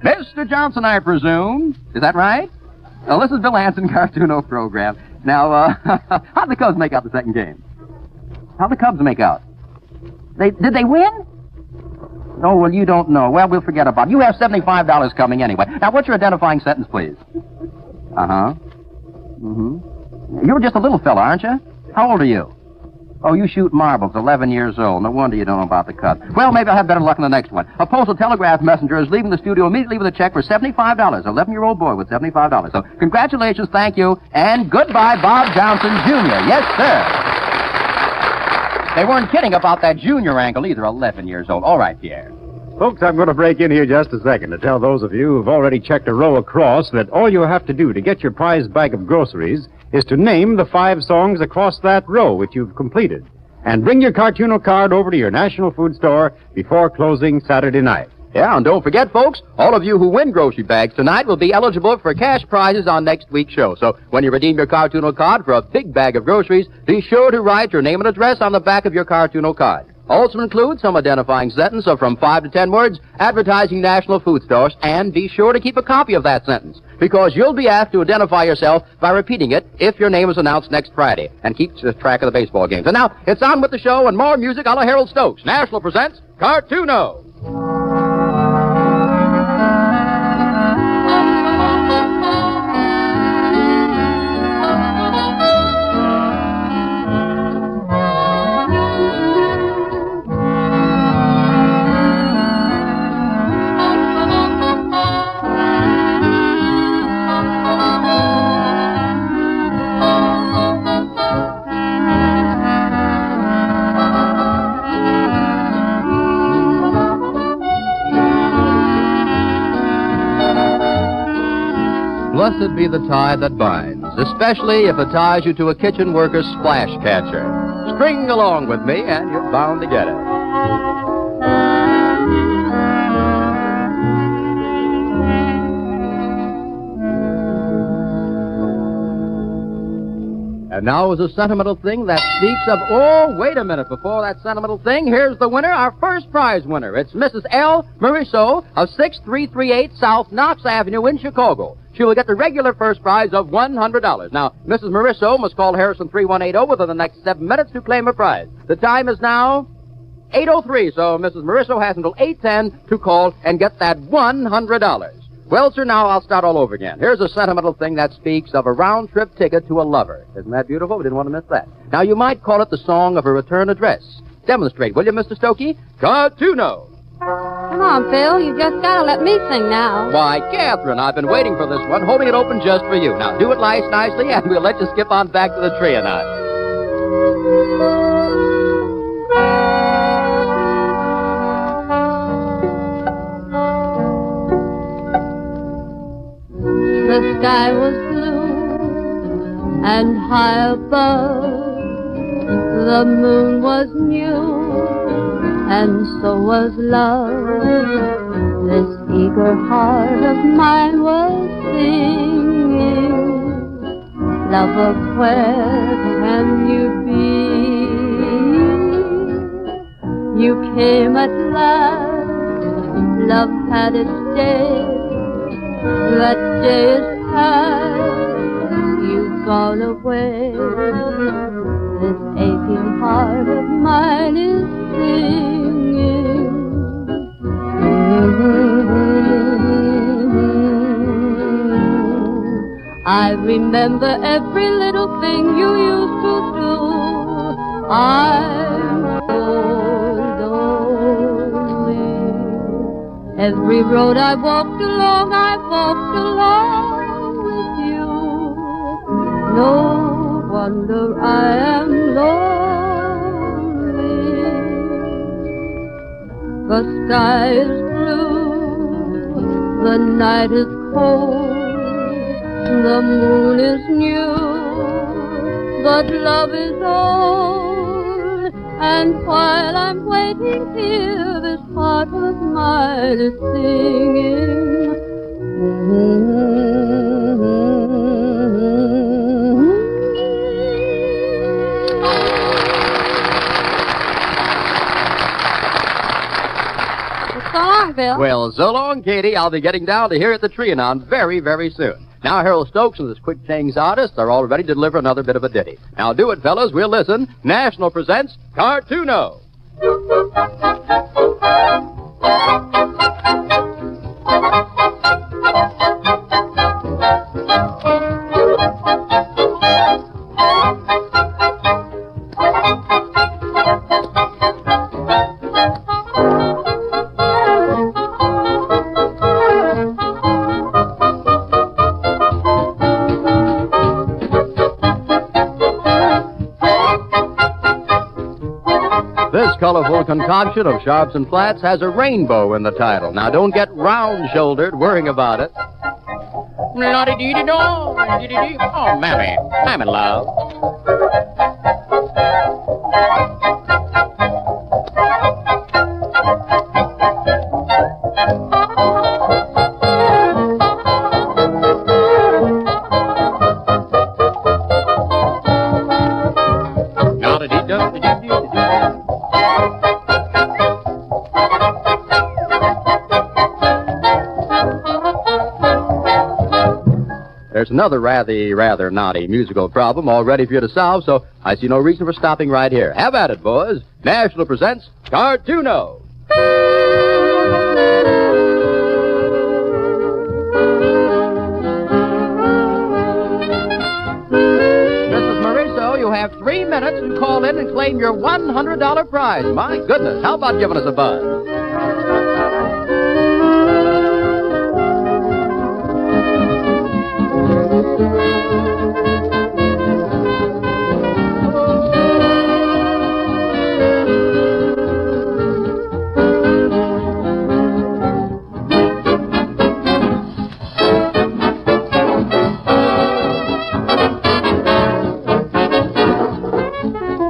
Mr. Johnson, I presume. Is that right? Well, this is Bill Hanson, Cartoon-O program. Now, how'd the Cubs make out the second game? How'd the Cubs make out? Did they win? Oh, well, you don't know. Well, we'll forget about it. You have $75 coming anyway. Now, what's your identifying sentence, please? Uh-huh. Mm-hmm. You're just a little fella, aren't you? How old are you? Oh, you shoot marbles, 11 years old. No wonder you don't know about the Cubs. Well, maybe I'll have better luck in the next one. A postal telegraph messenger is leaving the studio immediately with a check for $75. 11-year-old boy with $75. So, congratulations, thank you, and goodbye, Bob Johnson, Jr. Yes, sir. They weren't kidding about that junior angle either, 11 years old. All right, Pierre. Folks, I'm going to break in here just a second to tell those of you who've already checked a row across that all you have to do to get your prize bag of groceries is to name the 5 songs across that row which you've completed. And bring your Cartuno card over to your National Food Store before closing Saturday night. Yeah, and don't forget, folks, all of you who win grocery bags tonight will be eligible for cash prizes on next week's show. So when you redeem your Cartuno card for a big bag of groceries, be sure to write your name and address on the back of your Cartuno card. Also include some identifying sentence of from 5 to 10 words advertising National Food Stores, and be sure to keep a copy of that sentence, because you'll be asked to identify yourself by repeating it if your name is announced next Friday, and keep track of the baseball games. And now, it's on with the show and more music a la Harold Stokes. National presents Cartoon-O. Blessed be the tie that binds, especially if it ties you to a kitchen worker's splash catcher. String along with me, and you're bound to get it. And now is a sentimental thing that speaks of... Oh, wait a minute. Before that sentimental thing, here's the winner, our first prize winner. It's Mrs. L. Marisso of 6338 South Knox Avenue in Chicago. She will get the regular first prize of $100. Now, Mrs. Marisso must call Harrison 3180 within the next 7 minutes to claim her prize. The time is now 8:03, so Mrs. Marisso has until 8:10 to call and get that $100. Well, sir, now I'll start all over again. Here's a sentimental thing that speaks of a round-trip ticket to a lover. Isn't that beautiful? We didn't want to miss that. Now, you might call it the song of a return address. Demonstrate, will you, Mr. Stokey? Cartoon-O. Come on, Phil. You just gotta let me sing now. Why, Catherine, I've been waiting for this one, holding it open just for you. Now, do it nicely, and we'll let you skip on back to the Trianon. The sky was blue and high above. The moon was new and so was love. This eager heart of mine was singing, lover, where can you be? You came at last, love had its day. That day is past, you've gone away. This aching heart of mine is singing. I remember every little thing you used to do. I'm so lonely. Every road I walked along with you. No wonder I am lonely. The sky is blue, the night is cold, the moon is new, but love is old. And while I'm waiting here, this heart of mine is singing. So long, Bill. Well, so long, Katie. I'll be getting down to here at the Trianon very, very soon. Now, Harold Stokes and his quick change artist are all ready to deliver another bit of a ditty. Now, do it, fellas. We'll listen. National presents CARTUNE-O. This colorful concoction of sharps and flats has a rainbow in the title. Now, don't get round-shouldered worrying about it. La-di-dee-dee-do, la-di-dee-dee. Oh, Mammy, I'm in love. There's another rather naughty musical problem all ready for you to solve, so I see no reason for stopping right here. Have at it, boys. National presents CARTUNE-O. Mrs. Mariso, you have 3 minutes to call in and claim your $100 prize. My goodness, how about giving us a buzz?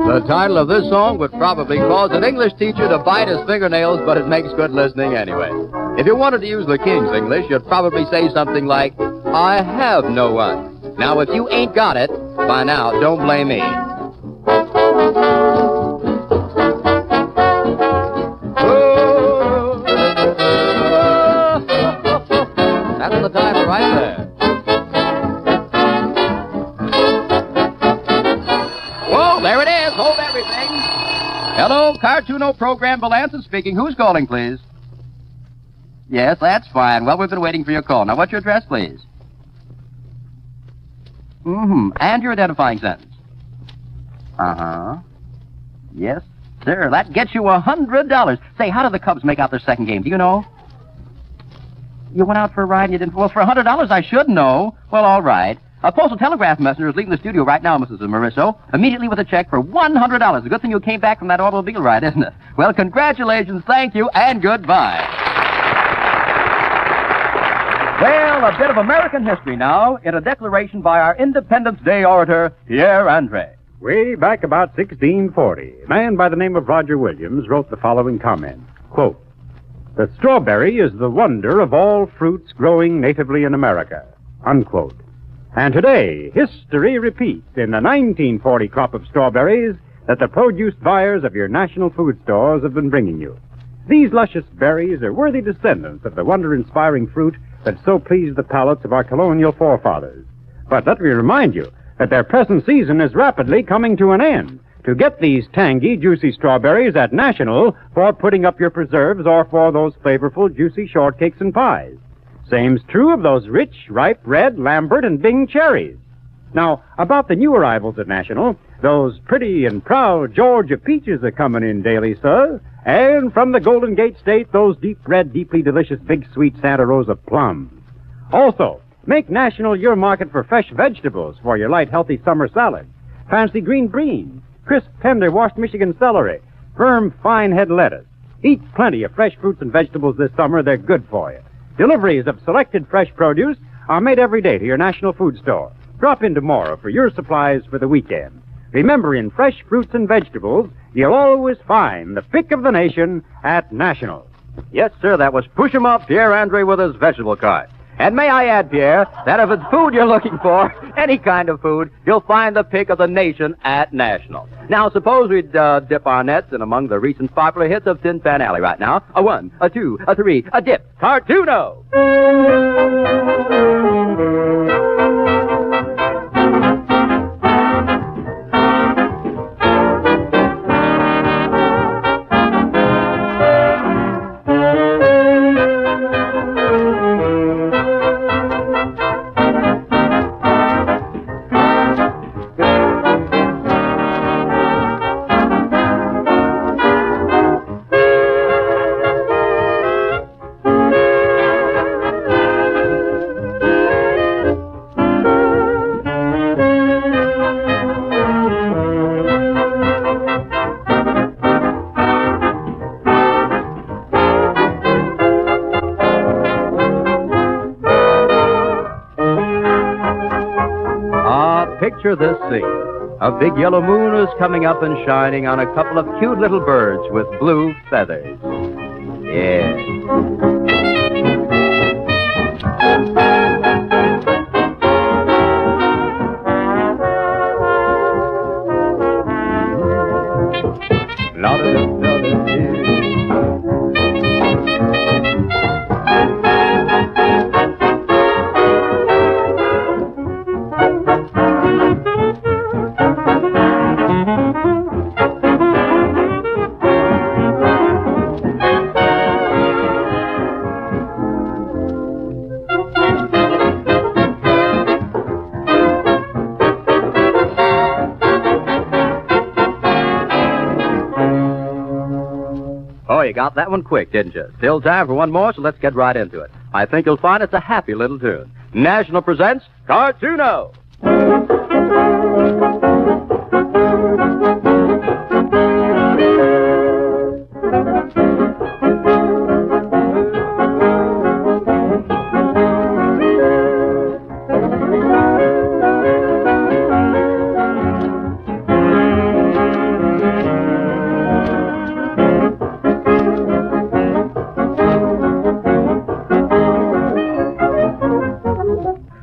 The title of this song would probably cause an English teacher to bite his fingernails, but it makes good listening anyway. If you wanted to use the King's English, you'd probably say something like, I have no one. Now, if you ain't got it, by now, don't blame me. That's the title right there. Whoa, there it is. Hold everything. Hello, CARTUNE-O program, Valanson speaking. Who's calling, please? Yes, that's fine. Well, we've been waiting for your call. Now, what's your address, please? And your identifying sentence. Yes. sir. That gets you $100. Say, how did the Cubs make out their second game? Do you know? You went out for a ride and you didn't... Well, for $100, I should know. Well, all right. A postal telegraph messenger is leaving the studio right now, Mrs. Marisso, immediately with a check for $100. A good thing you came back from that automobile ride, isn't it? Well, congratulations, thank you, and goodbye. Well, a bit of American history now in a declaration by our Independence Day orator, Pierre Andre. Way back about 1640, a man by the name of Roger Williams wrote the following comment, quote, "The strawberry is the wonder of all fruits growing natively in America," unquote. And today, history repeats in the 1940 crop of strawberries that the produce buyers of your national food stores have been bringing you. These luscious berries are worthy descendants of the wonder-inspiring fruit that so pleased the palates of our colonial forefathers. But let me remind you that their present season is rapidly coming to an end. To get these tangy, juicy strawberries at National for putting up your preserves or for those flavorful, juicy shortcakes and pies. Same's true of those rich, ripe, red, Lambert, and Bing cherries. Now, about the new arrivals at National, those pretty and proud Georgia peaches are coming in daily, sir. And from the Golden Gate State, those deep red, deeply delicious, big, sweet Santa Rosa plums. Also, make National your market for fresh vegetables for your light, healthy summer salad. Fancy green beans, crisp, tender, washed Michigan celery, firm, fine head lettuce. Eat plenty of fresh fruits and vegetables this summer. They're good for you. Deliveries of selected fresh produce are made every day to your National Food Store. Drop in tomorrow for your supplies for the weekend. Remember, in fresh fruits and vegetables, you'll always find the pick of the nation at National. Yes, sir, that was Push 'em Up Pierre Andre with his vegetable card. And may I add, Pierre, that if it's food you're looking for, any kind of food, you'll find the pick of the nation at National. Now, suppose we dip our nets in among the recent popular hits of Tin Pan Alley right now. A 1, a 2, a 3, a dip. CARTUNE-O! Picture this scene. A big yellow moon is coming up and shining on a couple of cute little birds with blue feathers. Yeah. You got that one quick, didn't you? Still time for one more, so let's get right into it. I think you'll find it's a happy little tune. National presents CARTUNE-O!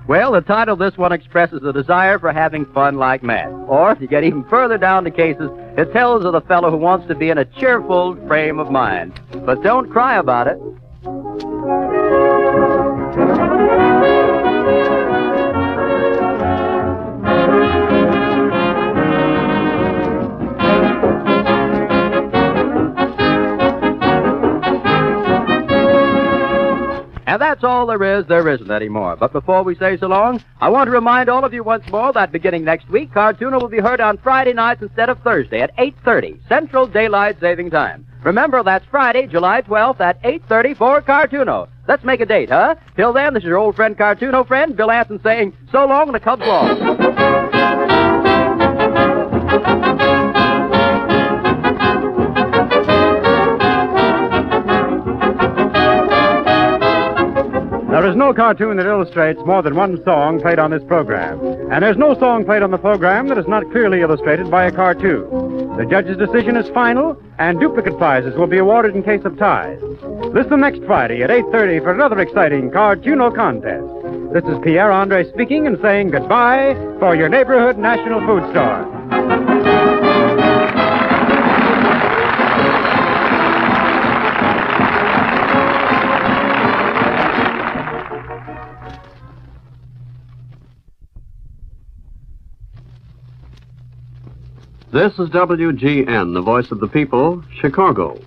Well, the title of this one expresses a desire for having fun like mad. Or, if you get even further down the cases, it tells of the fellow who wants to be in a cheerful frame of mind. But don't cry about it. And that's all there is. There isn't any more. But before we say so long, I want to remind all of you once more that beginning next week, CARTUNE-O will be heard on Friday nights instead of Thursday at 8:30 Central Daylight Saving Time. Remember, that's Friday, July 12th at 8:30 for CARTUNE-O. Let's make a date, huh? Till then, this is your old friend CARTUNE-O friend, Bill Anson, saying so long and the Cubs long. There is no cartoon that illustrates more than one song played on this program. And there's no song played on the program that is not clearly illustrated by a cartoon. The judge's decision is final, and duplicate prizes will be awarded in case of ties. Listen next Friday at 8:30 for another exciting CARTUNE-O contest. This is Pierre Andre speaking and saying goodbye for your neighborhood national food store. This is WGN, the voice of the people, Chicago.